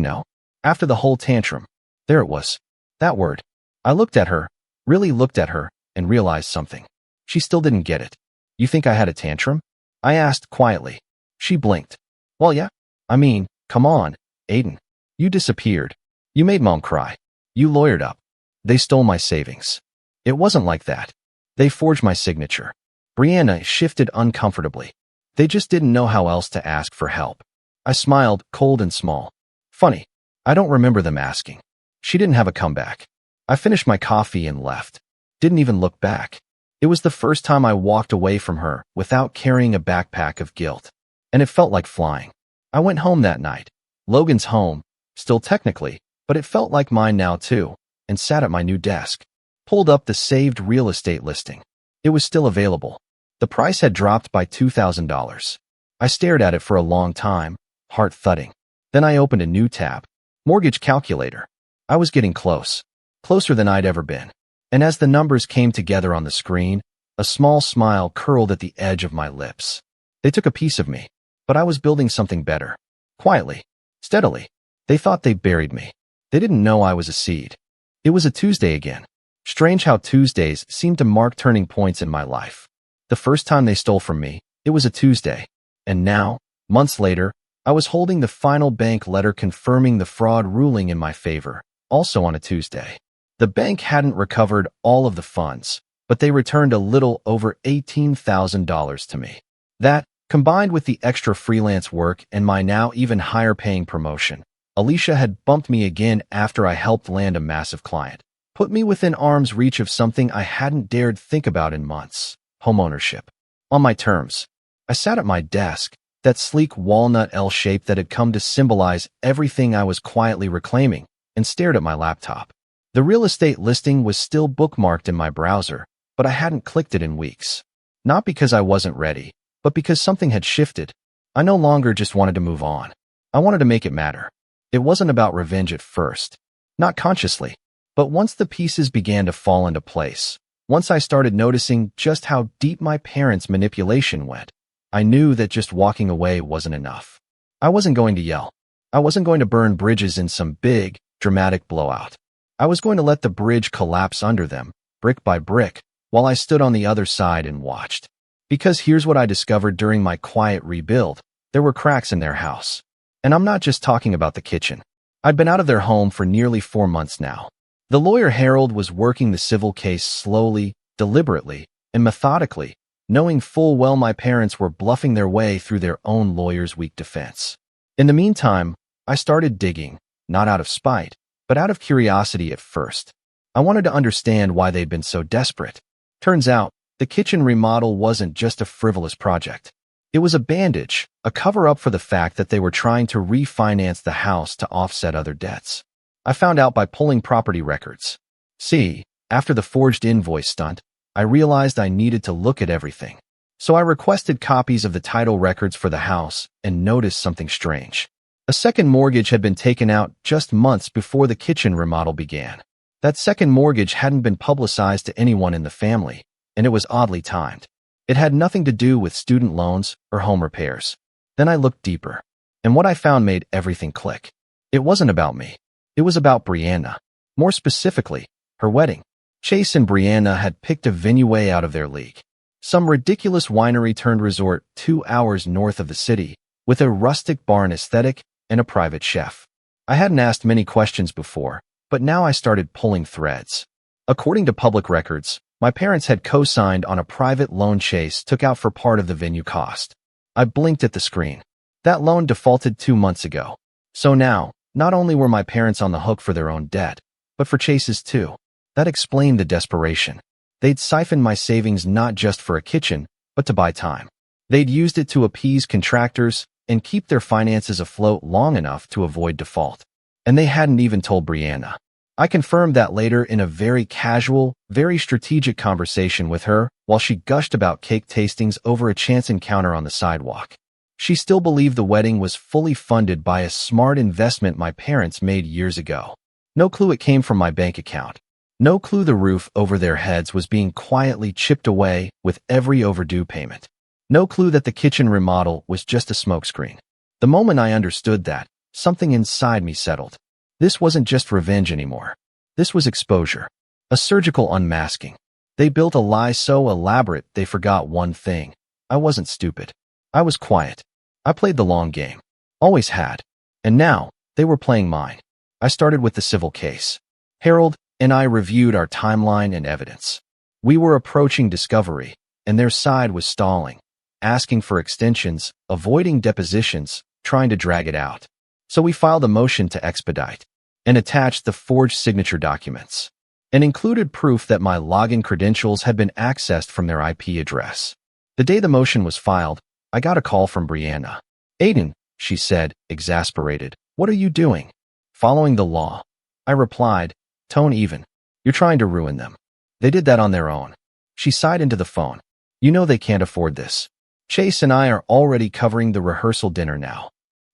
after the whole tantrum." There it was. That word. I looked at her, really looked at her, and realized something. She still didn't get it. "You think I had a tantrum?" I asked quietly. She blinked. "Well, yeah. I mean, come on, Aiden. You disappeared. You made Mom cry. You lawyered up. They stole my savings." "It wasn't like that. They forged my signature." Brianna shifted uncomfortably. "They just didn't know how else to ask for help." I smiled, cold and small. "Funny. I don't remember them asking." She didn't have a comeback. I finished my coffee and left. Didn't even look back. It was the first time I walked away from her without carrying a backpack of guilt. And it felt like flying. I went home that night. Logan's home, still technically, but it felt like mine now too, and sat at my new desk. Pulled up the saved real estate listing. It was still available. The price had dropped by $2,000. I stared at it for a long time, heart thudding. Then I opened a new tab. Mortgage calculator. I was getting close. Closer than I'd ever been. And as the numbers came together on the screen, a small smile curled at the edge of my lips. They took a piece of me, but I was building something better. Quietly. Steadily. They thought they buried me. They didn't know I was a seed. It was a Tuesday again. Strange how Tuesdays seemed to mark turning points in my life. The first time they stole from me, it was a Tuesday. And now, months later, I was holding the final bank letter confirming the fraud ruling in my favor, also on a Tuesday. The bank hadn't recovered all of the funds, but they returned a little over $18,000 to me. That, combined with the extra freelance work and my now even higher paying promotion, Alicia had bumped me again after I helped land a massive client. Put me within arm's reach of something I hadn't dared think about in months. Homeownership. On my terms. I sat at my desk, that sleek walnut L shape that had come to symbolize everything I was quietly reclaiming, and stared at my laptop. The real estate listing was still bookmarked in my browser, but I hadn't clicked it in weeks. Not because I wasn't ready, but because something had shifted. I no longer just wanted to move on. I wanted to make it matter. It wasn't about revenge at first. Not consciously. But once the pieces began to fall into place, once I started noticing just how deep my parents' manipulation went, I knew that just walking away wasn't enough. I wasn't going to yell. I wasn't going to burn bridges in some big, dramatic blowout. I was going to let the bridge collapse under them, brick by brick, while I stood on the other side and watched. Because here's what I discovered during my quiet rebuild. There were cracks in their house. And I'm not just talking about the kitchen. I'd been out of their home for nearly 4 months now. The lawyer Harold was working the civil case slowly, deliberately, and methodically, knowing full well my parents were bluffing their way through their own lawyer's weak defense. In the meantime, I started digging, not out of spite, but out of curiosity at first. I wanted to understand why they'd been so desperate. Turns out, the kitchen remodel wasn't just a frivolous project. It was a bandage, a cover-up for the fact that they were trying to refinance the house to offset other debts. I found out by pulling property records. See, after the forged invoice stunt, I realized I needed to look at everything. So I requested copies of the title records for the house and noticed something strange. A second mortgage had been taken out just months before the kitchen remodel began. That second mortgage hadn't been publicized to anyone in the family, and it was oddly timed. It had nothing to do with student loans or home repairs. Then I looked deeper, and what I found made everything click. It wasn't about me. It was about Brianna. More specifically, her wedding. Chase and Brianna had picked a venue way out of their league. Some ridiculous winery-turned-resort 2 hours north of the city, with a rustic barn aesthetic and a private chef. I hadn't asked many questions before, but now I started pulling threads. According to public records, my parents had co-signed on a private loan Chase took out for part of the venue cost. I blinked at the screen. That loan defaulted 2 months ago. So now, not only were my parents on the hook for their own debt, but for Chase's too. That explained the desperation. They'd siphoned my savings not just for a kitchen, but to buy time. They'd used it to appease contractors and keep their finances afloat long enough to avoid default. And they hadn't even told Brianna. I confirmed that later in a very casual, very strategic conversation with her while she gushed about cake tastings over a chance encounter on the sidewalk. She still believed the wedding was fully funded by a smart investment my parents made years ago. No clue it came from my bank account. No clue the roof over their heads was being quietly chipped away with every overdue payment. No clue that the kitchen remodel was just a smokescreen. The moment I understood that, something inside me settled. This wasn't just revenge anymore. This was exposure. A surgical unmasking. They built a lie so elaborate they forgot one thing. I wasn't stupid. I was quiet. I played the long game. Always had. And now, they were playing mine. I started with the civil case. Harold and I reviewed our timeline and evidence. We were approaching discovery, and their side was stalling, asking for extensions, avoiding depositions, trying to drag it out. So we filed a motion to expedite and attached the forged signature documents and included proof that my login credentials had been accessed from their IP address. The day the motion was filed, I got a call from Brianna. "Aiden," she said, exasperated, "what are you doing?" "Following the law." I replied, tone even. "You're trying to ruin them. They did that on their own." She sighed into the phone. "You know they can't afford this. Chase and I are already covering the rehearsal dinner now."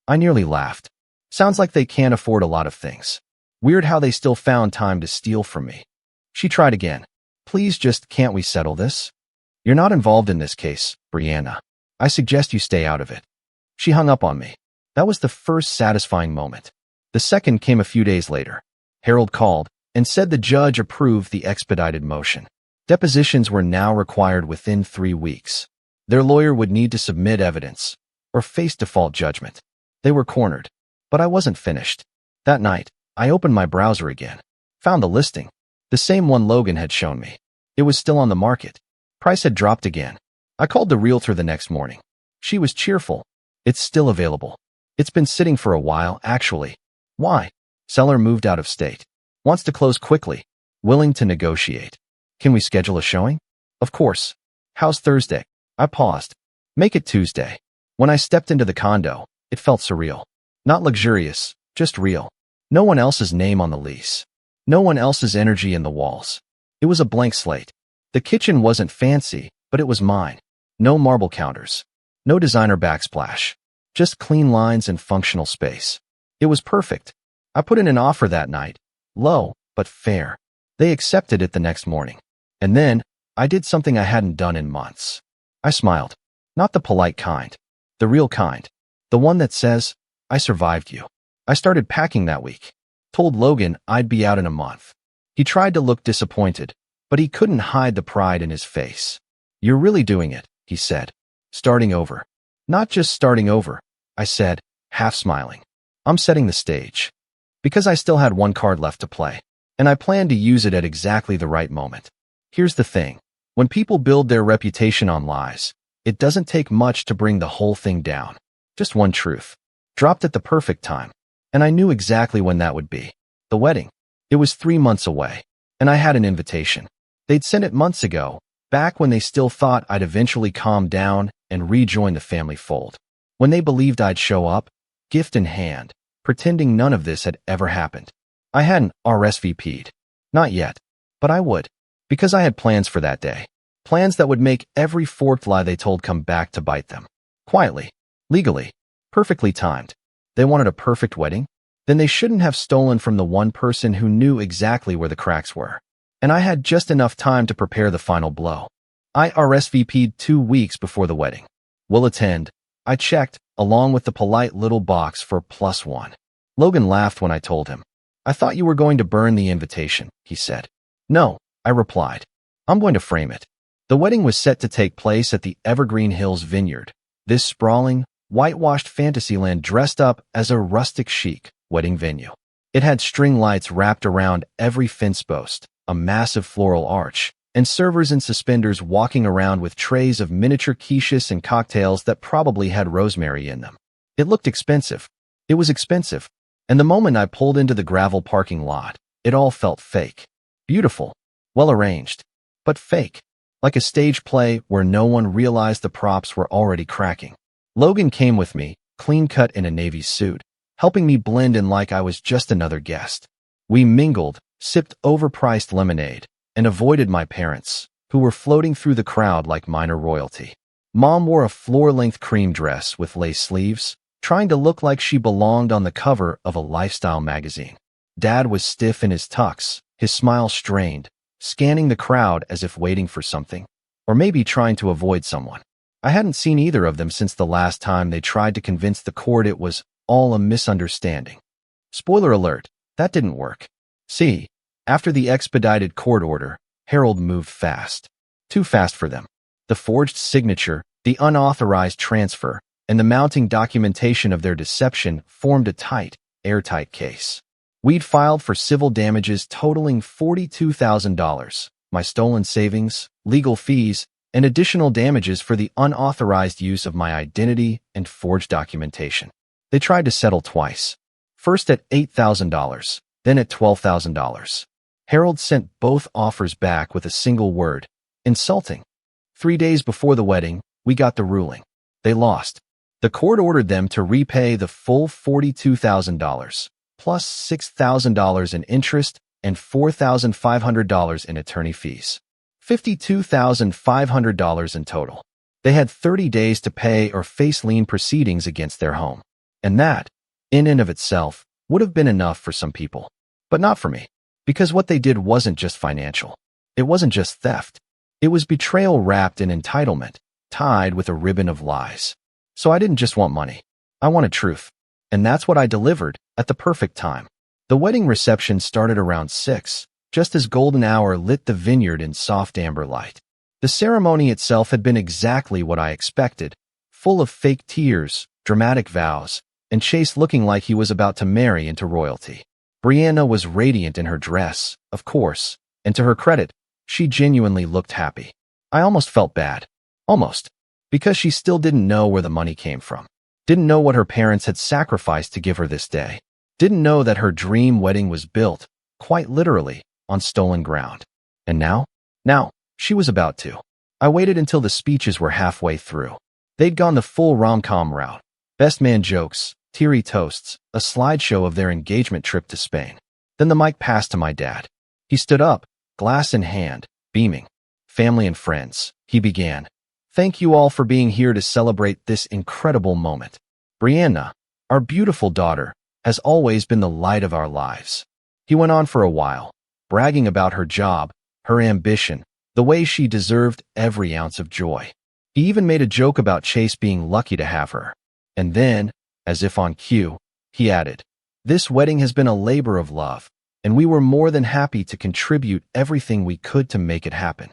I nearly laughed. Sounds like they can't afford a lot of things. Weird how they still found time to steal from me. She tried again. "Please just can't we settle this? You're not involved in this case, Brianna. I suggest you stay out of it." She hung up on me. That was the first satisfying moment. The second came a few days later. Harold called and said the judge approved the expedited motion. Depositions were now required within 3 weeks. Their lawyer would need to submit evidence or face default judgment. They were cornered. But I wasn't finished. That night, I opened my browser again. Found the listing. The same one Logan had shown me. It was still on the market. Price had dropped again. I called the realtor the next morning. She was cheerful. "It's still available. It's been sitting for a while, actually." "Why?" "Seller moved out of state. Wants to close quickly. Willing to negotiate." "Can we schedule a showing?" "Of course." "How's Thursday?" I paused. "Make it Tuesday." When I stepped into the condo, it felt surreal. Not luxurious, just real. No one else's name on the lease. No one else's energy in the walls. It was a blank slate. The kitchen wasn't fancy, but it was mine. No marble counters. No designer backsplash. Just clean lines and functional space. It was perfect. I put in an offer that night. Low, but fair. They accepted it the next morning. And then, I did something I hadn't done in months. I smiled. Not the polite kind. The real kind. The one that says, "I survived you." I started packing that week. Told Logan I'd be out in a month. He tried to look disappointed, but he couldn't hide the pride in his face. "You're really doing it," he said. "Starting over." "Not just starting over," I said, half smiling. "I'm setting the stage." Because I still had one card left to play, and I planned to use it at exactly the right moment. Here's the thing. When people build their reputation on lies, it doesn't take much to bring the whole thing down. Just one truth. Dropped at the perfect time. And I knew exactly when that would be. The wedding. It was 3 months away. And I had an invitation. They'd sent it months ago, back when they still thought I'd eventually calm down and rejoin the family fold. When they believed I'd show up, gift in hand, pretending none of this had ever happened. I hadn't RSVP'd. Not yet. But I would. Because I had plans for that day. Plans that would make every forked lie they told come back to bite them. Quietly. Legally. Perfectly timed. They wanted a perfect wedding? Then they shouldn't have stolen from the one person who knew exactly where the cracks were. And I had just enough time to prepare the final blow. I RSVP'd 2 weeks before the wedding. Will attend. I checked, along with the polite little box for +1. Logan laughed when I told him. I thought you were going to burn the invitation, he said. No, I replied. I'm going to frame it. The wedding was set to take place at the Evergreen Hills Vineyard, this sprawling, whitewashed fantasyland dressed up as a rustic chic wedding venue. It had string lights wrapped around every fence post, a massive floral arch, and servers in suspenders walking around with trays of miniature quiches and cocktails that probably had rosemary in them. It looked expensive. It was expensive. And the moment I pulled into the gravel parking lot, it all felt fake. Beautiful. Well arranged. But fake. Like a stage play where no one realized the props were already cracking. Logan came with me, clean-cut in a navy suit, helping me blend in like I was just another guest. We mingled, sipped overpriced lemonade, and avoided my parents, who were floating through the crowd like minor royalty. Mom wore a floor-length cream dress with lace sleeves, trying to look like she belonged on the cover of a lifestyle magazine. Dad was stiff in his tux, his smile strained, scanning the crowd as if waiting for something, or maybe trying to avoid someone. I hadn't seen either of them since the last time they tried to convince the court it was all a misunderstanding. Spoiler alert, that didn't work. See, after the expedited court order, Harold moved fast. Too fast for them. The forged signature, the unauthorized transfer, and the mounting documentation of their deception formed a tight, airtight case. We'd filed for civil damages totaling $42,000, my stolen savings, legal fees, and additional damages for the unauthorized use of my identity and forged documentation. They tried to settle twice. First at $8,000, then at $12,000. Harold sent both offers back with a single word: insulting. 3 days before the wedding, we got the ruling. They lost. The court ordered them to repay the full $42,000, plus $6,000 in interest and $4,500 in attorney fees. $52,500 in total. They had 30 days to pay or face lien proceedings against their home. And that, in and of itself, would have been enough for some people. But not for me. Because what they did wasn't just financial. It wasn't just theft. It was betrayal wrapped in entitlement, tied with a ribbon of lies. So I didn't just want money. I wanted truth. And that's what I delivered at the perfect time. The wedding reception started around 6, just as golden hour lit the vineyard in soft amber light. The ceremony itself had been exactly what I expected, full of fake tears, dramatic vows, and Chase looking like he was about to marry into royalty. Brianna was radiant in her dress, of course, and to her credit, she genuinely looked happy. I almost felt bad. Almost. Because she still didn't know where the money came from. Didn't know what her parents had sacrificed to give her this day. Didn't know that her dream wedding was built, quite literally, on stolen ground. And now? Now, she was about to. I waited until the speeches were halfway through. They'd gone the full rom-com route. Best man jokes, teary toasts, a slideshow of their engagement trip to Spain. Then the mic passed to my dad. He stood up, glass in hand, beaming. Family and friends, he began. Thank you all for being here to celebrate this incredible moment. Brianna, our beautiful daughter, has always been the light of our lives. He went on for a while, bragging about her job, her ambition, the way she deserved every ounce of joy. He even made a joke about Chase being lucky to have her. And then, as if on cue, he added, "This wedding has been a labor of love, and we were more than happy to contribute everything we could to make it happen."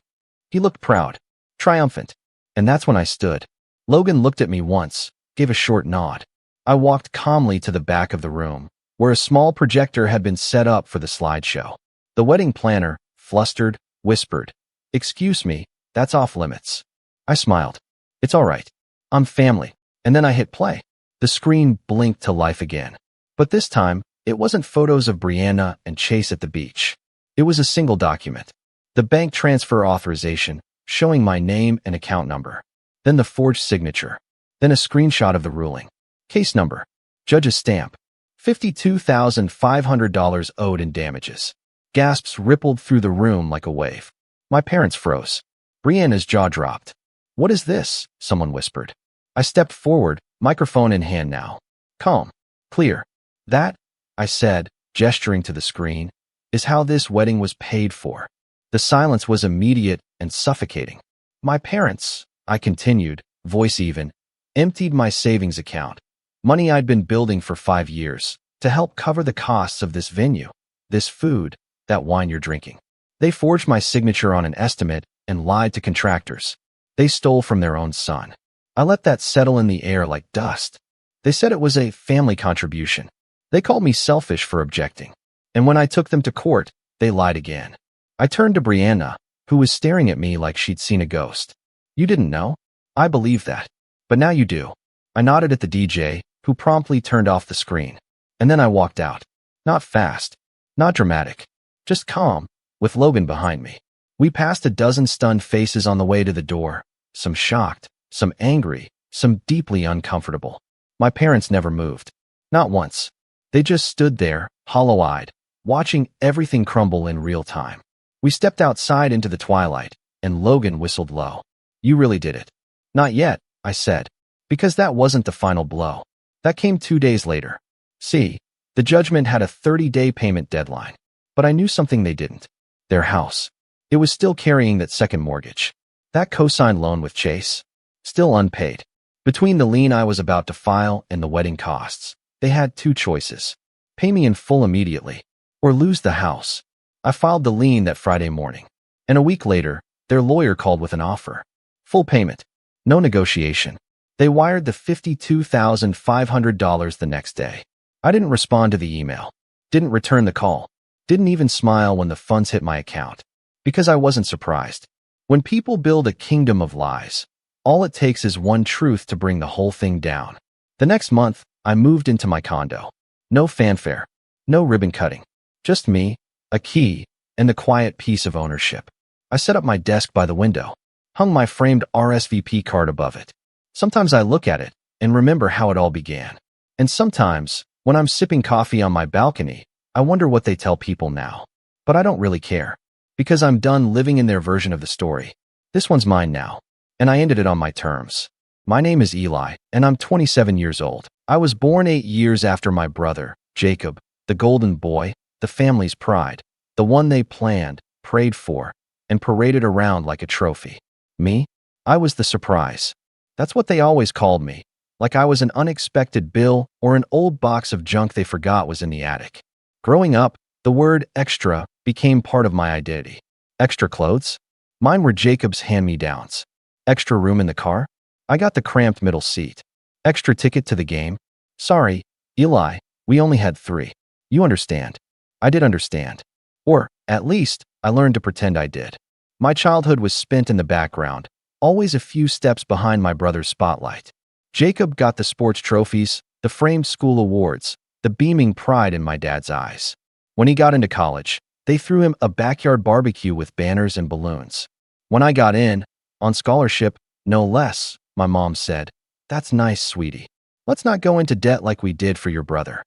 He looked proud, triumphant. And that's when I stood. Logan looked at me once, gave a short nod. I walked calmly to the back of the room, where a small projector had been set up for the slideshow. The wedding planner, flustered, whispered, "Excuse me, that's off limits." I smiled. "It's all right. I'm family." And then I hit play. The screen blinked to life again. But this time, it wasn't photos of Brianna and Chase at the beach. It was a single document. The bank transfer authorization, showing my name and account number. then the forged signature, then a screenshot of the ruling. Case number. Judge's stamp. $52,500 owed in damages. Gasps rippled through the room like a wave. My parents froze. Brianna's jaw dropped. What is this? Someone whispered. I stepped forward, microphone in hand now. Calm. Clear. That, I said, gesturing to the screen, is how this wedding was paid for. The silence was immediate and suffocating. My parents, I continued, voice even, emptied my savings account, money I'd been building for 5 years, to help cover the costs of this venue, this food, that wine you're drinking. They forged my signature on an estimate and lied to contractors. They stole from their own son. I let that settle in the air like dust. They said it was a family contribution. They called me selfish for objecting. And when I took them to court, they lied again. I turned to Brianna, who was staring at me like she'd seen a ghost. You didn't know? I believe that. But now you do. I nodded at the DJ, who promptly turned off the screen. And then I walked out. Not fast. Not dramatic. Just calm, with Logan behind me. We passed a dozen stunned faces on the way to the door. Some shocked, some angry, some deeply uncomfortable. My parents never moved. Not once. They just stood there, hollow-eyed, watching everything crumble in real time. We stepped outside into the twilight, and Logan whistled low. You really did it. Not yet, I said, because that wasn't the final blow. That came 2 days later. See, the judgment had a 30-day payment deadline. But I knew something they didn't. Their house. It was still carrying that second mortgage. That co-signed loan with Chase. Still unpaid. Between the lien I was about to file and the wedding costs, they had 2 choices. Pay me in full immediately, or lose the house. I filed the lien that Friday morning. And a week later, their lawyer called with an offer. Full payment. No negotiation. They wired the $52,500 the next day. I didn't respond to the email. Didn't return the call. Didn't even smile when the funds hit my account. Because I wasn't surprised. When people build a kingdom of lies, all it takes is one truth to bring the whole thing down. The next month, I moved into my condo. No fanfare. No ribbon cutting. Just me, a key, and the quiet peace of ownership. I set up my desk by the window. Hung my framed RSVP card above it. Sometimes I look at it and remember how it all began. And sometimes, when I'm sipping coffee on my balcony, I wonder what they tell people now. But I don't really care. Because I'm done living in their version of the story. This one's mine now. And I ended it on my terms. My name is Eli, and I'm 27 years old. I was born 8 years after my brother, Jacob, the golden boy, the family's pride, the one they planned, prayed for, and paraded around like a trophy. Me? I was the surprise. That's what they always called me, like I was an unexpected bill or an old box of junk they forgot was in the attic. Growing up, the word extra became part of my identity. Extra clothes? Mine were Jacob's hand-me-downs. Extra room in the car? I got the cramped middle seat. Extra ticket to the game? Sorry, Eli, we only had 3. You understand. I did understand. Or, at least, I learned to pretend I did. My childhood was spent in the background, always a few steps behind my brother's spotlight. Jacob got the sports trophies, the framed school awards, the beaming pride in my dad's eyes. When he got into college, they threw him a backyard barbecue with banners and balloons. When I got in, on scholarship, no less, my mom said, "That's nice, sweetie. Let's not go into debt like we did for your brother."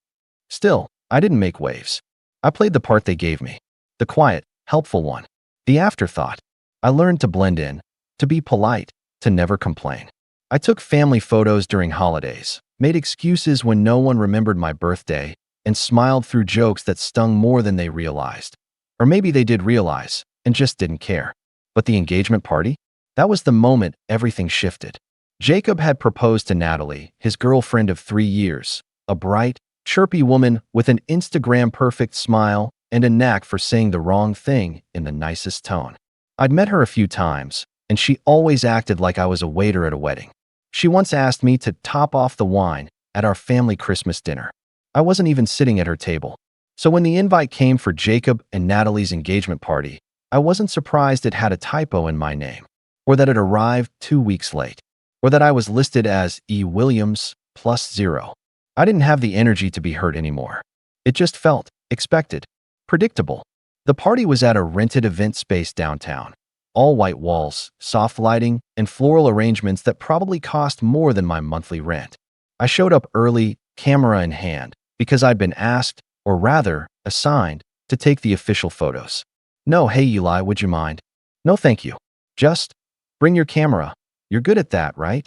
Still, I didn't make waves. I played the part they gave me. The quiet, helpful one. The afterthought. I learned to blend in, to be polite, to never complain. I took family photos during holidays, made excuses when no one remembered my birthday, and smiled through jokes that stung more than they realized. Or maybe they did realize, and just didn't care. But the engagement party? That was the moment everything shifted. Jacob had proposed to Natalie, his girlfriend of 3 years, a bright, chirpy woman with an Instagram-perfect smile and a knack for saying the wrong thing in the nicest tone. I'd met her a few times, and she always acted like I was a waiter at a wedding. She once asked me to top off the wine at our family Christmas dinner. I wasn't even sitting at her table. So when the invite came for Jacob and Natalie's engagement party, I wasn't surprised it had a typo in my name, or that it arrived 2 weeks late, or that I was listed as E. Williams +0. I didn't have the energy to be hurt anymore. It just felt expected, predictable. The party was at a rented event space downtown. all white walls, soft lighting, and floral arrangements that probably cost more than my monthly rent. I showed up early, camera in hand, because I'd been asked, or rather, assigned, to take the official photos. No, hey Eli, would you mind? No thank you. Just bring your camera. You're good at that, right?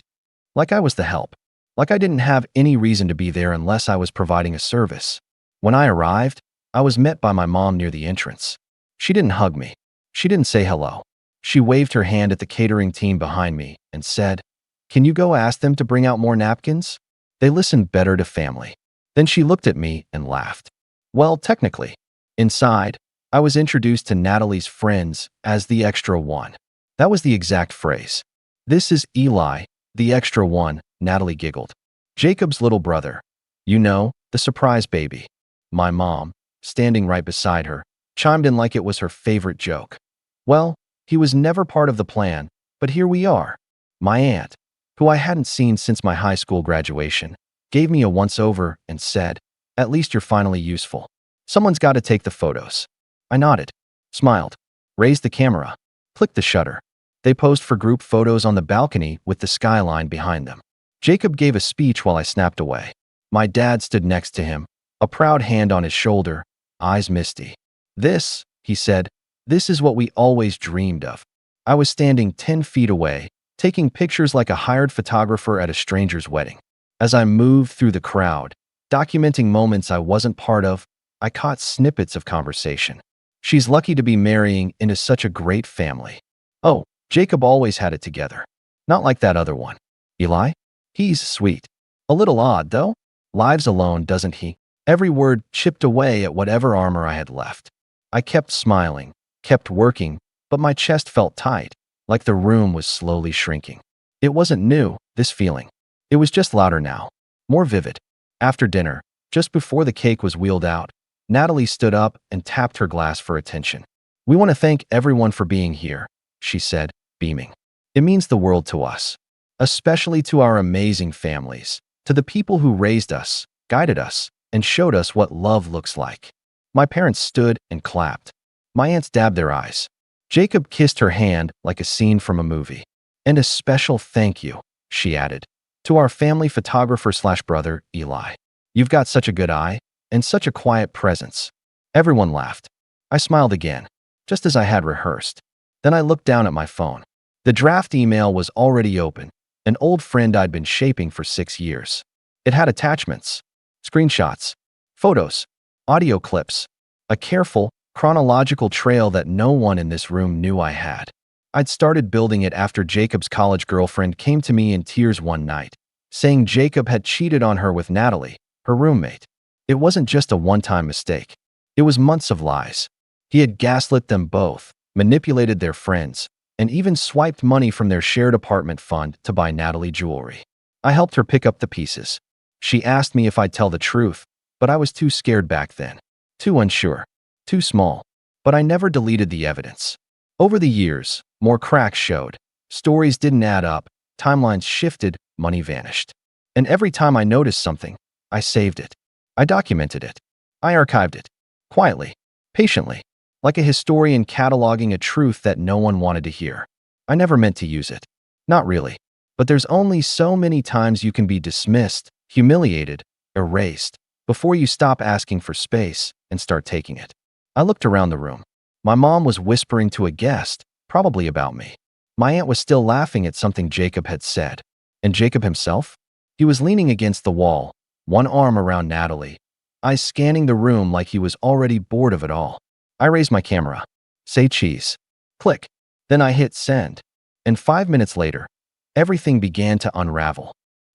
Like I was the help. Like I didn't have any reason to be there unless I was providing a service. When I arrived, I was met by my mom near the entrance. She didn't hug me. She didn't say hello. She waved her hand at the catering team behind me and said, "Can you go ask them to bring out more napkins? They listen better to family." Then she looked at me and laughed. Well, technically. Inside, I was introduced to Natalie's friends as the extra one. That was the exact phrase. "This is Eli, the extra one," Natalie giggled. "Jacob's little brother. You know, the surprise baby." My mom, standing right beside her, chimed in like it was her favorite joke. Well, he was never part of the plan, but here we are. My aunt, who I hadn't seen since my high school graduation, gave me a once-over and said, "At least you're finally useful. Someone's got to take the photos." I nodded, smiled, raised the camera, clicked the shutter. They posed for group photos on the balcony with the skyline behind them. Jacob gave a speech while I snapped away. My dad stood next to him, a proud hand on his shoulder, eyes misty. "This," he said, "this is what we always dreamed of." I was standing 10 feet away, taking pictures like a hired photographer at a stranger's wedding. As I moved through the crowd, documenting moments I wasn't part of, I caught snippets of conversation. "She's lucky to be marrying into such a great family. Oh, Jacob always had it together. Not like that other one. Eli? He's sweet. A little odd, though. Lives alone, doesn't he?" Every word chipped away at whatever armor I had left. I kept smiling, kept working, but my chest felt tight, like the room was slowly shrinking. It wasn't new, this feeling. It was just louder now, more vivid. After dinner, just before the cake was wheeled out, Natalie stood up and tapped her glass for attention. "We want to thank everyone for being here," she said, beaming. "It means the world to us, especially to our amazing families, to the people who raised us, guided us, and showed us what love looks like." My parents stood and clapped. My aunts dabbed their eyes. Jacob kissed her hand like a scene from a movie. "And a special thank you," she added, "to our family photographer/brother, Eli. You've got such a good eye and such a quiet presence." Everyone laughed. I smiled again, just as I had rehearsed. Then I looked down at my phone. The draft email was already open, an old friend I'd been shaping for 6 years. It had attachments, screenshots, photos, audio clips, a careful, chronological trail that no one in this room knew I had. I'd started building it after Jacob's college girlfriend came to me in tears one night, saying Jacob had cheated on her with Natalie, her roommate. It wasn't just a one-time mistake. It was months of lies. He had gaslit them both, manipulated their friends, and even swiped money from their shared apartment fund to buy Natalie jewelry. I helped her pick up the pieces. She asked me if I'd tell the truth, but I was too scared back then. Too unsure. Too small. But I never deleted the evidence. Over the years, more cracks showed. Stories didn't add up, timelines shifted, money vanished. And every time I noticed something, I saved it. I documented it. I archived it. Quietly. Patiently. Like a historian cataloging a truth that no one wanted to hear. I never meant to use it. Not really. But there's only so many times you can be dismissed, humiliated, erased, before you stop asking for space and start taking it. I looked around the room. My mom was whispering to a guest, probably about me. My aunt was still laughing at something Jacob had said. And Jacob himself? He was leaning against the wall, one arm around Natalie, eyes scanning the room like he was already bored of it all. I raised my camera. "Say cheese." Click. Then I hit send. And 5 minutes later, everything began to unravel.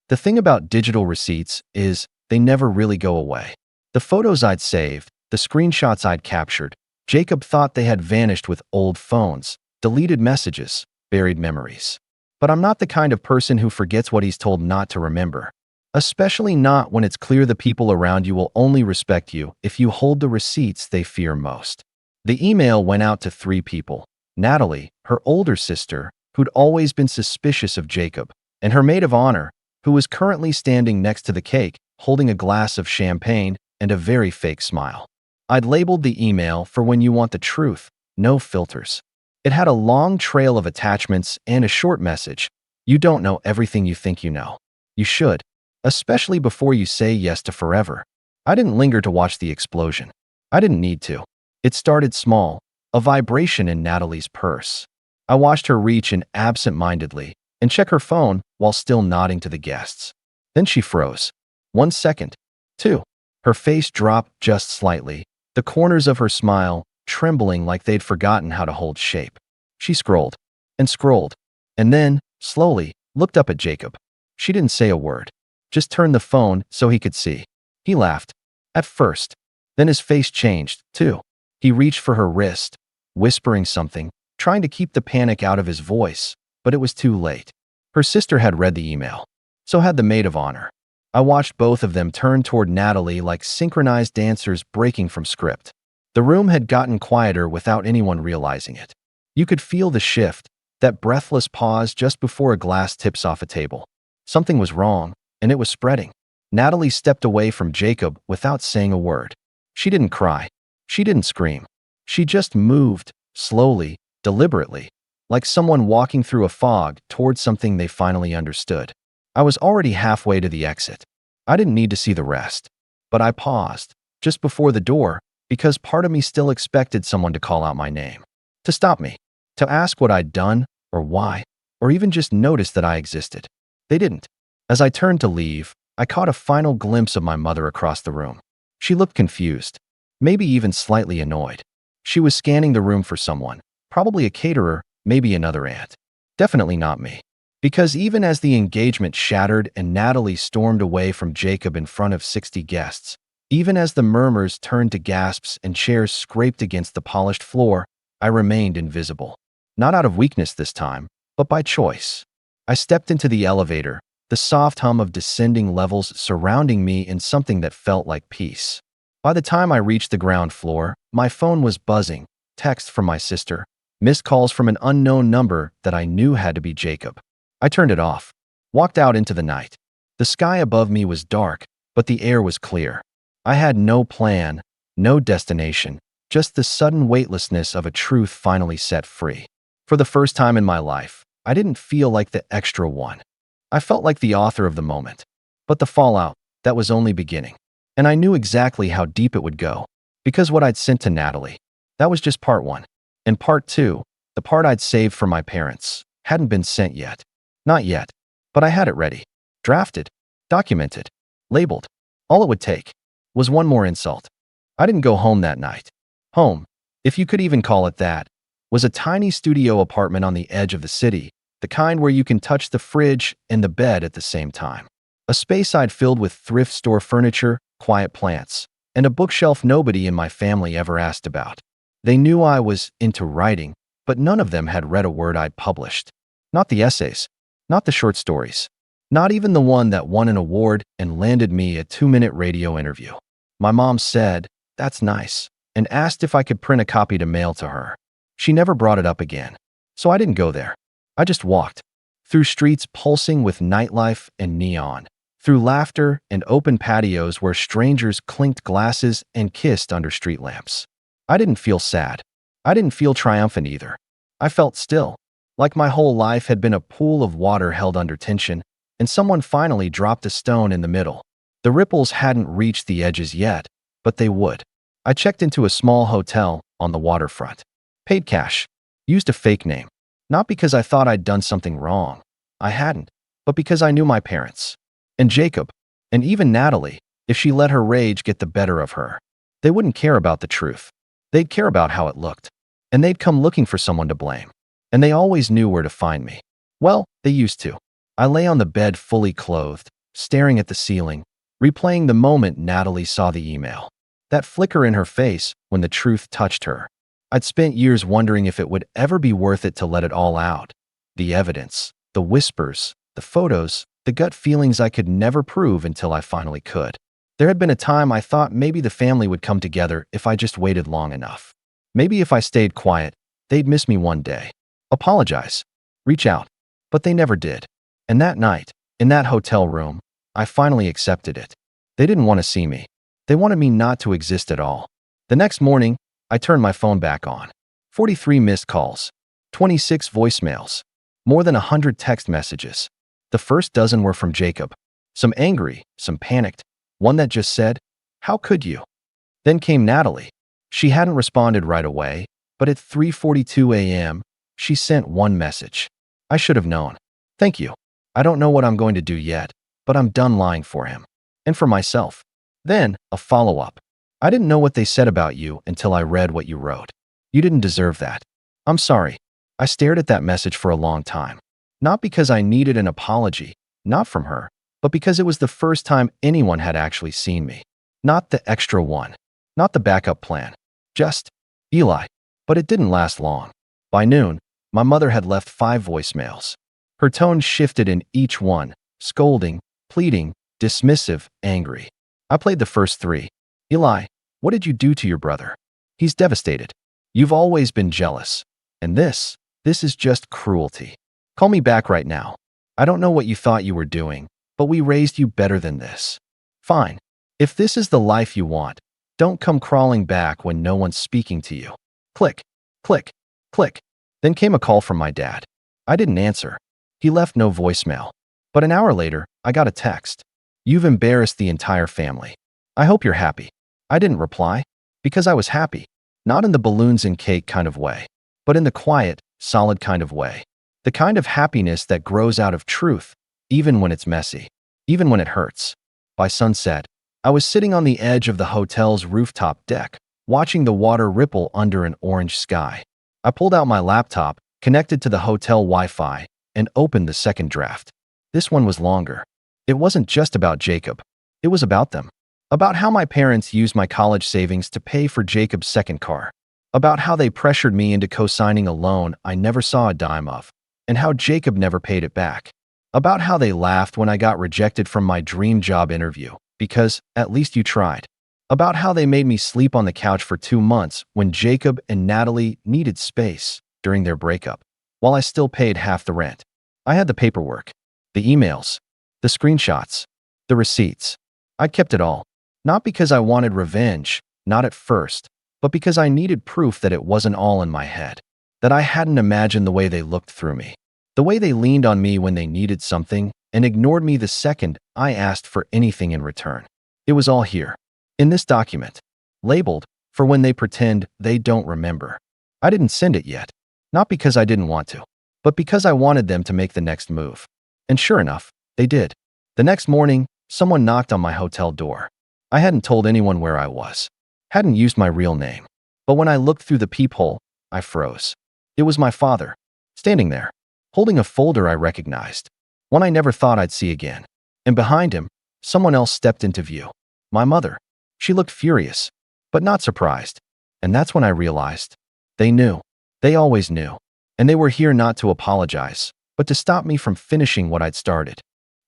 The thing about digital receipts is they never really go away. The photos I'd saved, the screenshots I'd captured, Jacob thought they had vanished with old phones, deleted messages, buried memories. But I'm not the kind of person who forgets what he's told not to remember. Especially not when it's clear the people around you will only respect you if you hold the receipts they fear most. The email went out to 3 people: Natalie, her older sister, who'd always been suspicious of Jacob, and her maid of honor, who was currently standing next to the cake, holding a glass of champagne and a very fake smile. I'd labeled the email for when you want the truth, no filters. It had a long trail of attachments and a short message. You don't know everything you think you know. You should, especially before you say yes to forever. I didn't linger to watch the explosion. I didn't need to. It started small, a vibration in Natalie's purse. I watched her reach in absent-mindedly and check her phone while still nodding to the guests. Then she froze. 1 second. 2. Her face dropped just slightly, the corners of her smile trembling like they'd forgotten how to hold shape. She scrolled and then, slowly, looked up at Jacob. She didn't say a word, just turned the phone so he could see. He laughed. At first. Then his face changed, too. He reached for her wrist, whispering something, trying to keep the panic out of his voice, but it was too late. Her sister had read the email. So had the maid of honor. I watched both of them turn toward Natalie like synchronized dancers breaking from script. The room had gotten quieter without anyone realizing it. You could feel the shift, that breathless pause just before a glass tips off a table. Something was wrong, and it was spreading. Natalie stepped away from Jacob without saying a word. She didn't cry. She didn't scream. She just moved, slowly, deliberately, like someone walking through a fog towards something they finally understood. I was already halfway to the exit. I didn't need to see the rest. But I paused, just before the door, because part of me still expected someone to call out my name. To stop me. To ask what I'd done, or why, or even just notice that I existed. They didn't. As I turned to leave, I caught a final glimpse of my mother across the room. She looked confused, maybe even slightly annoyed. She was scanning the room for someone, probably a caterer, maybe another aunt. Definitely not me. Because even as the engagement shattered and Natalie stormed away from Jacob in front of 60 guests, even as the murmurs turned to gasps and chairs scraped against the polished floor, I remained invisible. Not out of weakness this time, but by choice. I stepped into the elevator, the soft hum of descending levels surrounding me in something that felt like peace. By the time I reached the ground floor, my phone was buzzing, text from my sister, missed calls from an unknown number that I knew had to be Jacob. I turned it off, walked out into the night. The sky above me was dark, but the air was clear. I had no plan, no destination, just the sudden weightlessness of a truth finally set free. For the first time in my life, I didn't feel like the extra one. I felt like the author of the moment. But the fallout, that was only beginning. And I knew exactly how deep it would go. Because what I'd sent to Natalie, that was just part 1. And part 2, the part I'd saved for my parents, hadn't been sent yet. Not yet. But I had it ready. Drafted. Documented. Labeled. All it would take was one more insult. I didn't go home that night. Home, if you could even call it that, was a tiny studio apartment on the edge of the city, the kind where you can touch the fridge and the bed at the same time. A space I'd filled with thrift store furniture, quiet plants, and a bookshelf nobody in my family ever asked about. They knew I was into writing, but none of them had read a word I'd published. Not the essays, not the short stories, not even the one that won an award and landed me a 2-minute radio interview. My mom said, "That's nice," and asked if I could print a copy to mail to her. She never brought it up again. So I didn't go there. I just walked. Through streets pulsing with nightlife and neon. Through laughter and open patios where strangers clinked glasses and kissed under street lamps. I didn't feel sad. I didn't feel triumphant either. I felt still. Like my whole life had been a pool of water held under tension, and someone finally dropped a stone in the middle. The ripples hadn't reached the edges yet, but they would. I checked into a small hotel on the waterfront. Paid cash. Used a fake name. Not because I thought I'd done something wrong. I hadn't. But because I knew my parents. And Jacob. And even Natalie, if she let her rage get the better of her. They wouldn't care about the truth. They'd care about how it looked. And they'd come looking for someone to blame. And they always knew where to find me. Well, they used to. I lay on the bed fully clothed, staring at the ceiling, replaying the moment Natalie saw the email. That flicker in her face when the truth touched her. I'd spent years wondering if it would ever be worth it to let it all out. The evidence, the whispers, the photos, the gut feelings I could never prove until I finally could. There had been a time I thought maybe the family would come together if I just waited long enough. Maybe if I stayed quiet, they'd miss me one day. Apologize. Reach out. But they never did. And that night, in that hotel room, I finally accepted it. They didn't want to see me. They wanted me not to exist at all. The next morning, I turned my phone back on. 43 missed calls. 26 voicemails. More than 100 text messages. The first dozen were from Jacob. Some angry, some panicked. One that just said, "How could you?" Then came Natalie. She hadn't responded right away, but at 3:42 a.m., she sent one message. "I should have known. Thank you. I don't know what I'm going to do yet, but I'm done lying for him. And for myself." Then, a follow-up. "I didn't know what they said about you until I read what you wrote. You didn't deserve that. I'm sorry." I stared at that message for a long time. Not because I needed an apology, not from her, but because it was the first time anyone had actually seen me. Not the extra one. Not the backup plan. Just Eli. But it didn't last long. By noon, my mother had left 5 voicemails. Her tone shifted in each one, scolding, pleading, dismissive, angry. I played the first 3. "Eli, what did you do to your brother? He's devastated. You've always been jealous. And this is just cruelty. Call me back right now. I don't know what you thought you were doing, but we raised you better than this. Fine. If this is the life you want, don't come crawling back when no one's speaking to you." Click, click, click. Then came a call from my dad. I didn't answer. He left no voicemail. But an hour later, I got a text. "You've embarrassed the entire family. I hope you're happy." I didn't reply, because I was happy. Not in the balloons and cake kind of way, but in the quiet, solid kind of way. The kind of happiness that grows out of truth, even when it's messy, even when it hurts. By sunset, I was sitting on the edge of the hotel's rooftop deck, watching the water ripple under an orange sky. I pulled out my laptop, connected to the hotel Wi-Fi, and opened the second draft. This one was longer. It wasn't just about Jacob. It was about them. About how my parents used my college savings to pay for Jacob's second car. About how they pressured me into co-signing a loan I never saw a dime of, and how Jacob never paid it back. About how they laughed when I got rejected from my dream job interview, because at least you tried. About how they made me sleep on the couch for 2 months when Jacob and Natalie needed space during their breakup, while I still paid half the rent. I had the paperwork, the emails, the screenshots, the receipts. I kept it all, not because I wanted revenge, not at first, but because I needed proof that it wasn't all in my head, that I hadn't imagined the way they looked through me, the way they leaned on me when they needed something and ignored me the second I asked for anything in return. It was all here, in this document, labeled for when they pretend they don't remember. I didn't send it yet, not because I didn't want to, but because I wanted them to make the next move. And sure enough, they did. The next morning, someone knocked on my hotel door. I hadn't told anyone where I was, hadn't used my real name. But when I looked through the peephole, I froze. It was my father, standing there, holding a folder I recognized, one I never thought I'd see again. And behind him, someone else stepped into view. My mother. She looked furious, but not surprised. And that's when I realized. They knew. They always knew. And they were here not to apologize, but to stop me from finishing what I'd started.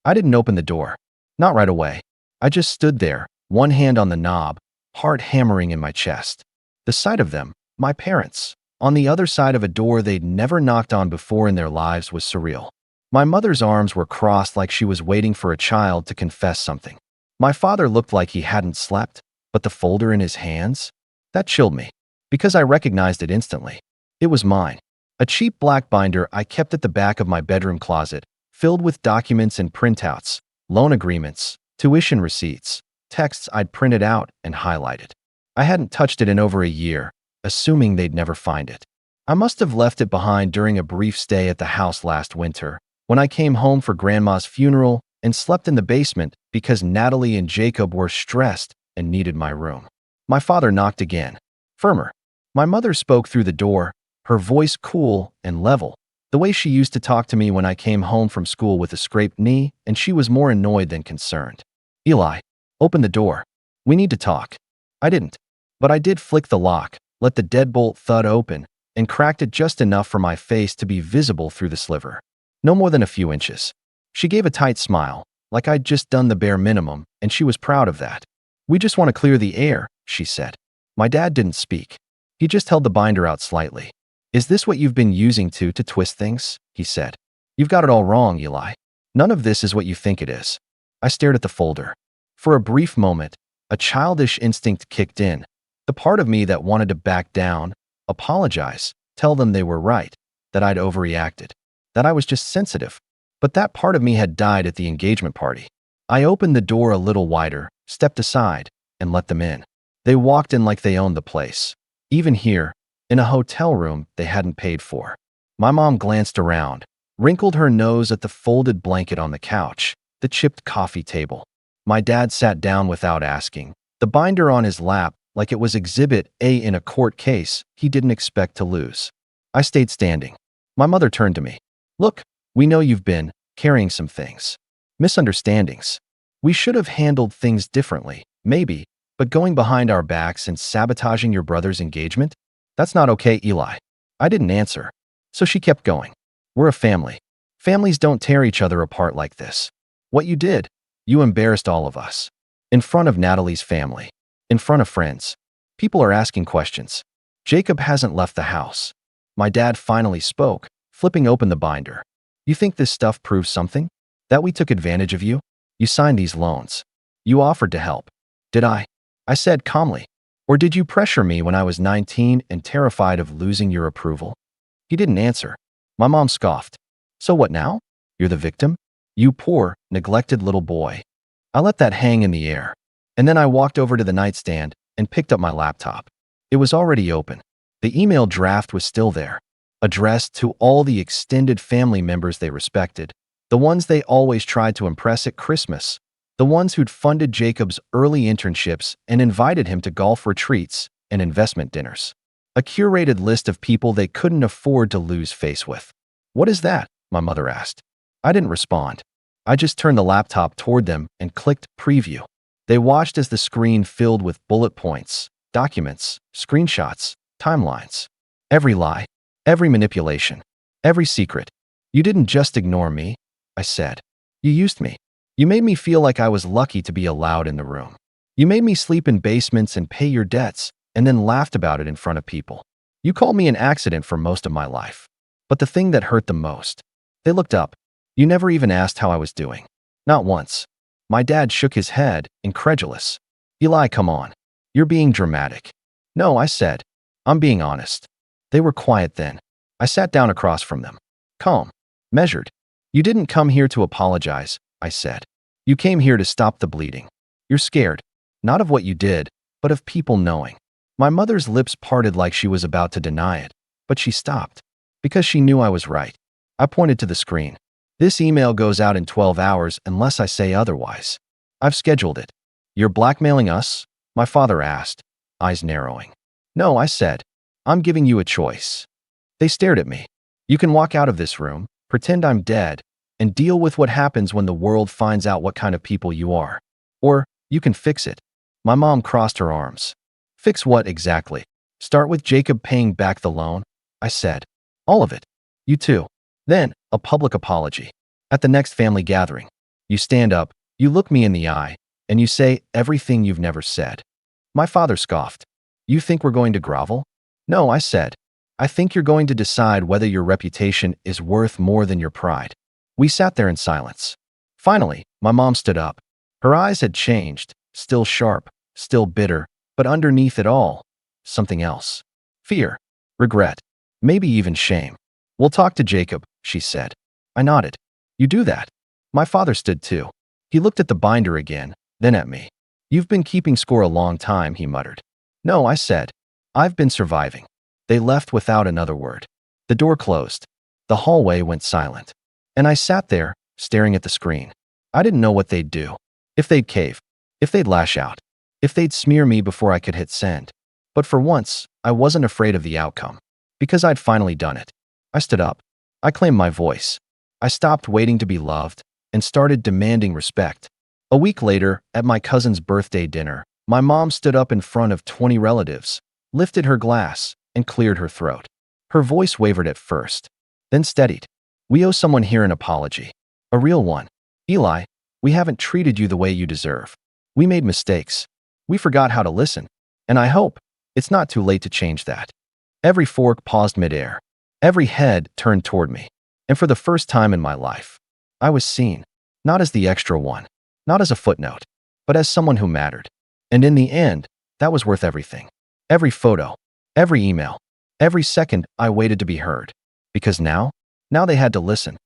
I didn't open the door. Not right away. I just stood there, one hand on the knob, heart hammering in my chest. The sight of them, my parents, on the other side of a door they'd never knocked on before in their lives was surreal. My mother's arms were crossed like she was waiting for a child to confess something. My father looked like he hadn't slept, but the folder in his hands? That chilled me, because I recognized it instantly. It was mine. A cheap black binder I kept at the back of my bedroom closet, filled with documents and printouts, loan agreements, tuition receipts, texts I'd printed out and highlighted. I hadn't touched it in over a year, assuming they'd never find it. I must have left it behind during a brief stay at the house last winter, when I came home for Grandma's funeral and slept in the basement because Natalie and Jacob were stressed and needed my room. My father knocked again, firmer. My mother spoke through the door, her voice cool and level, the way she used to talk to me when I came home from school with a scraped knee, and she was more annoyed than concerned. "Eli, open the door. We need to talk." I didn't, but I did flick the lock, let the deadbolt thud open, and cracked it just enough for my face to be visible through the sliver. No more than a few inches. She gave a tight smile, like I'd just done the bare minimum, and she was proud of that. "We just want to clear the air," she said. My dad didn't speak. He just held the binder out slightly. "Is this what you've been using to twist things?" he said. "You've got it all wrong, Eli. None of this is what you think it is." I stared at the folder. For a brief moment, a childish instinct kicked in, the part of me that wanted to back down, apologize, tell them they were right. that I'd overreacted, that I was just sensitive. But that part of me had died at the engagement party. I opened the door a little wider, stepped aside, and let them in. They walked in like they owned the place. Even here, in a hotel room they hadn't paid for. My mom glanced around, wrinkled her nose at the folded blanket on the couch, the chipped coffee table. My dad sat down without asking, the binder on his lap like it was Exhibit A in a court case he didn't expect to lose. I stayed standing. My mother turned to me. Look, we know you've been carrying some things. Misunderstandings. We should have handled things differently, maybe, but going behind our backs and sabotaging your brother's engagement? That's not okay, Eli. I didn't answer. So she kept going. We're a family. Families don't tear each other apart like this. What you did, you embarrassed all of us. In front of Natalie's family. In front of friends. People are asking questions. Jacob hasn't left the house. My dad finally spoke, flipping open the binder. You think this stuff proves something? That we took advantage of you? You signed these loans. You offered to help. Did I? I said calmly. Or did you pressure me when I was 19 and terrified of losing your approval? He didn't answer. My mom scoffed. So what now? You're the victim? You poor, neglected little boy. I let that hang in the air. And then I walked over to the nightstand and picked up my laptop. It was already open. The email draft was still there, addressed to all the extended family members they respected, the ones they always tried to impress at Christmas, the ones who'd funded Jacob's early internships and invited him to golf retreats and investment dinners. A curated list of people they couldn't afford to lose face with. What is that? My mother asked. I didn't respond. I just turned the laptop toward them and clicked preview. They watched as the screen filled with bullet points, documents, screenshots, timelines. Every lie, every manipulation, every secret. You didn't just ignore me, I said. You used me. You made me feel like I was lucky to be allowed in the room. You made me sleep in basements and pay your debts, and then laughed about it in front of people. You called me an accident for most of my life. But the thing that hurt them most. They looked up. You never even asked how I was doing. Not once. My dad shook his head, incredulous. Eli, come on. You're being dramatic. No, I said. I'm being honest. They were quiet then. I sat down across from them. Calm. Measured. You didn't come here to apologize, I said. You came here to stop the bleeding. You're scared. Not of what you did, but of people knowing. My mother's lips parted like she was about to deny it, but she stopped. Because she knew I was right. I pointed to the screen. This email goes out in 12 hours unless I say otherwise. I've scheduled it. You're blackmailing us? My father asked, eyes narrowing. No, I said. I'm giving you a choice. They stared at me. You can walk out of this room, pretend I'm dead, and deal with what happens when the world finds out what kind of people you are. Or, you can fix it. My mom crossed her arms. Fix what exactly? Start with Jacob paying back the loan, I said. All of it. You too. Then, a public apology. At the next family gathering. You stand up, you look me in the eye, and you say everything you've never said. My father scoffed. You think we're going to grovel? No, I said. I think you're going to decide whether your reputation is worth more than your pride. We sat there in silence. Finally, my mom stood up. Her eyes had changed, still sharp, still bitter, but underneath it all, something else. Fear, regret, maybe even shame. We'll talk to Jacob, she said. I nodded. You do that. My father stood too. He looked at the binder again, then at me. You've been keeping score a long time, he muttered. No, I said. I've been surviving. They left without another word. The door closed. The hallway went silent. And I sat there, staring at the screen. I didn't know what they'd do. If they'd cave. If they'd lash out. If they'd smear me before I could hit send. But for once, I wasn't afraid of the outcome. Because I'd finally done it. I stood up. I claimed my voice. I stopped waiting to be loved and started demanding respect. A week later, at my cousin's birthday dinner, my mom stood up in front of 20 relatives, lifted her glass, and cleared her throat. Her voice wavered at first, then steadied. We owe someone here an apology. A real one. Eli, we haven't treated you the way you deserve. We made mistakes. We forgot how to listen. And I hope it's not too late to change that. Every fork paused midair. Every head turned toward me. And for the first time in my life, I was seen, not as the extra one, not as a footnote, but as someone who mattered. And in the end, that was worth everything. Every photo, every email, every second I waited to be heard. because now they had to listen.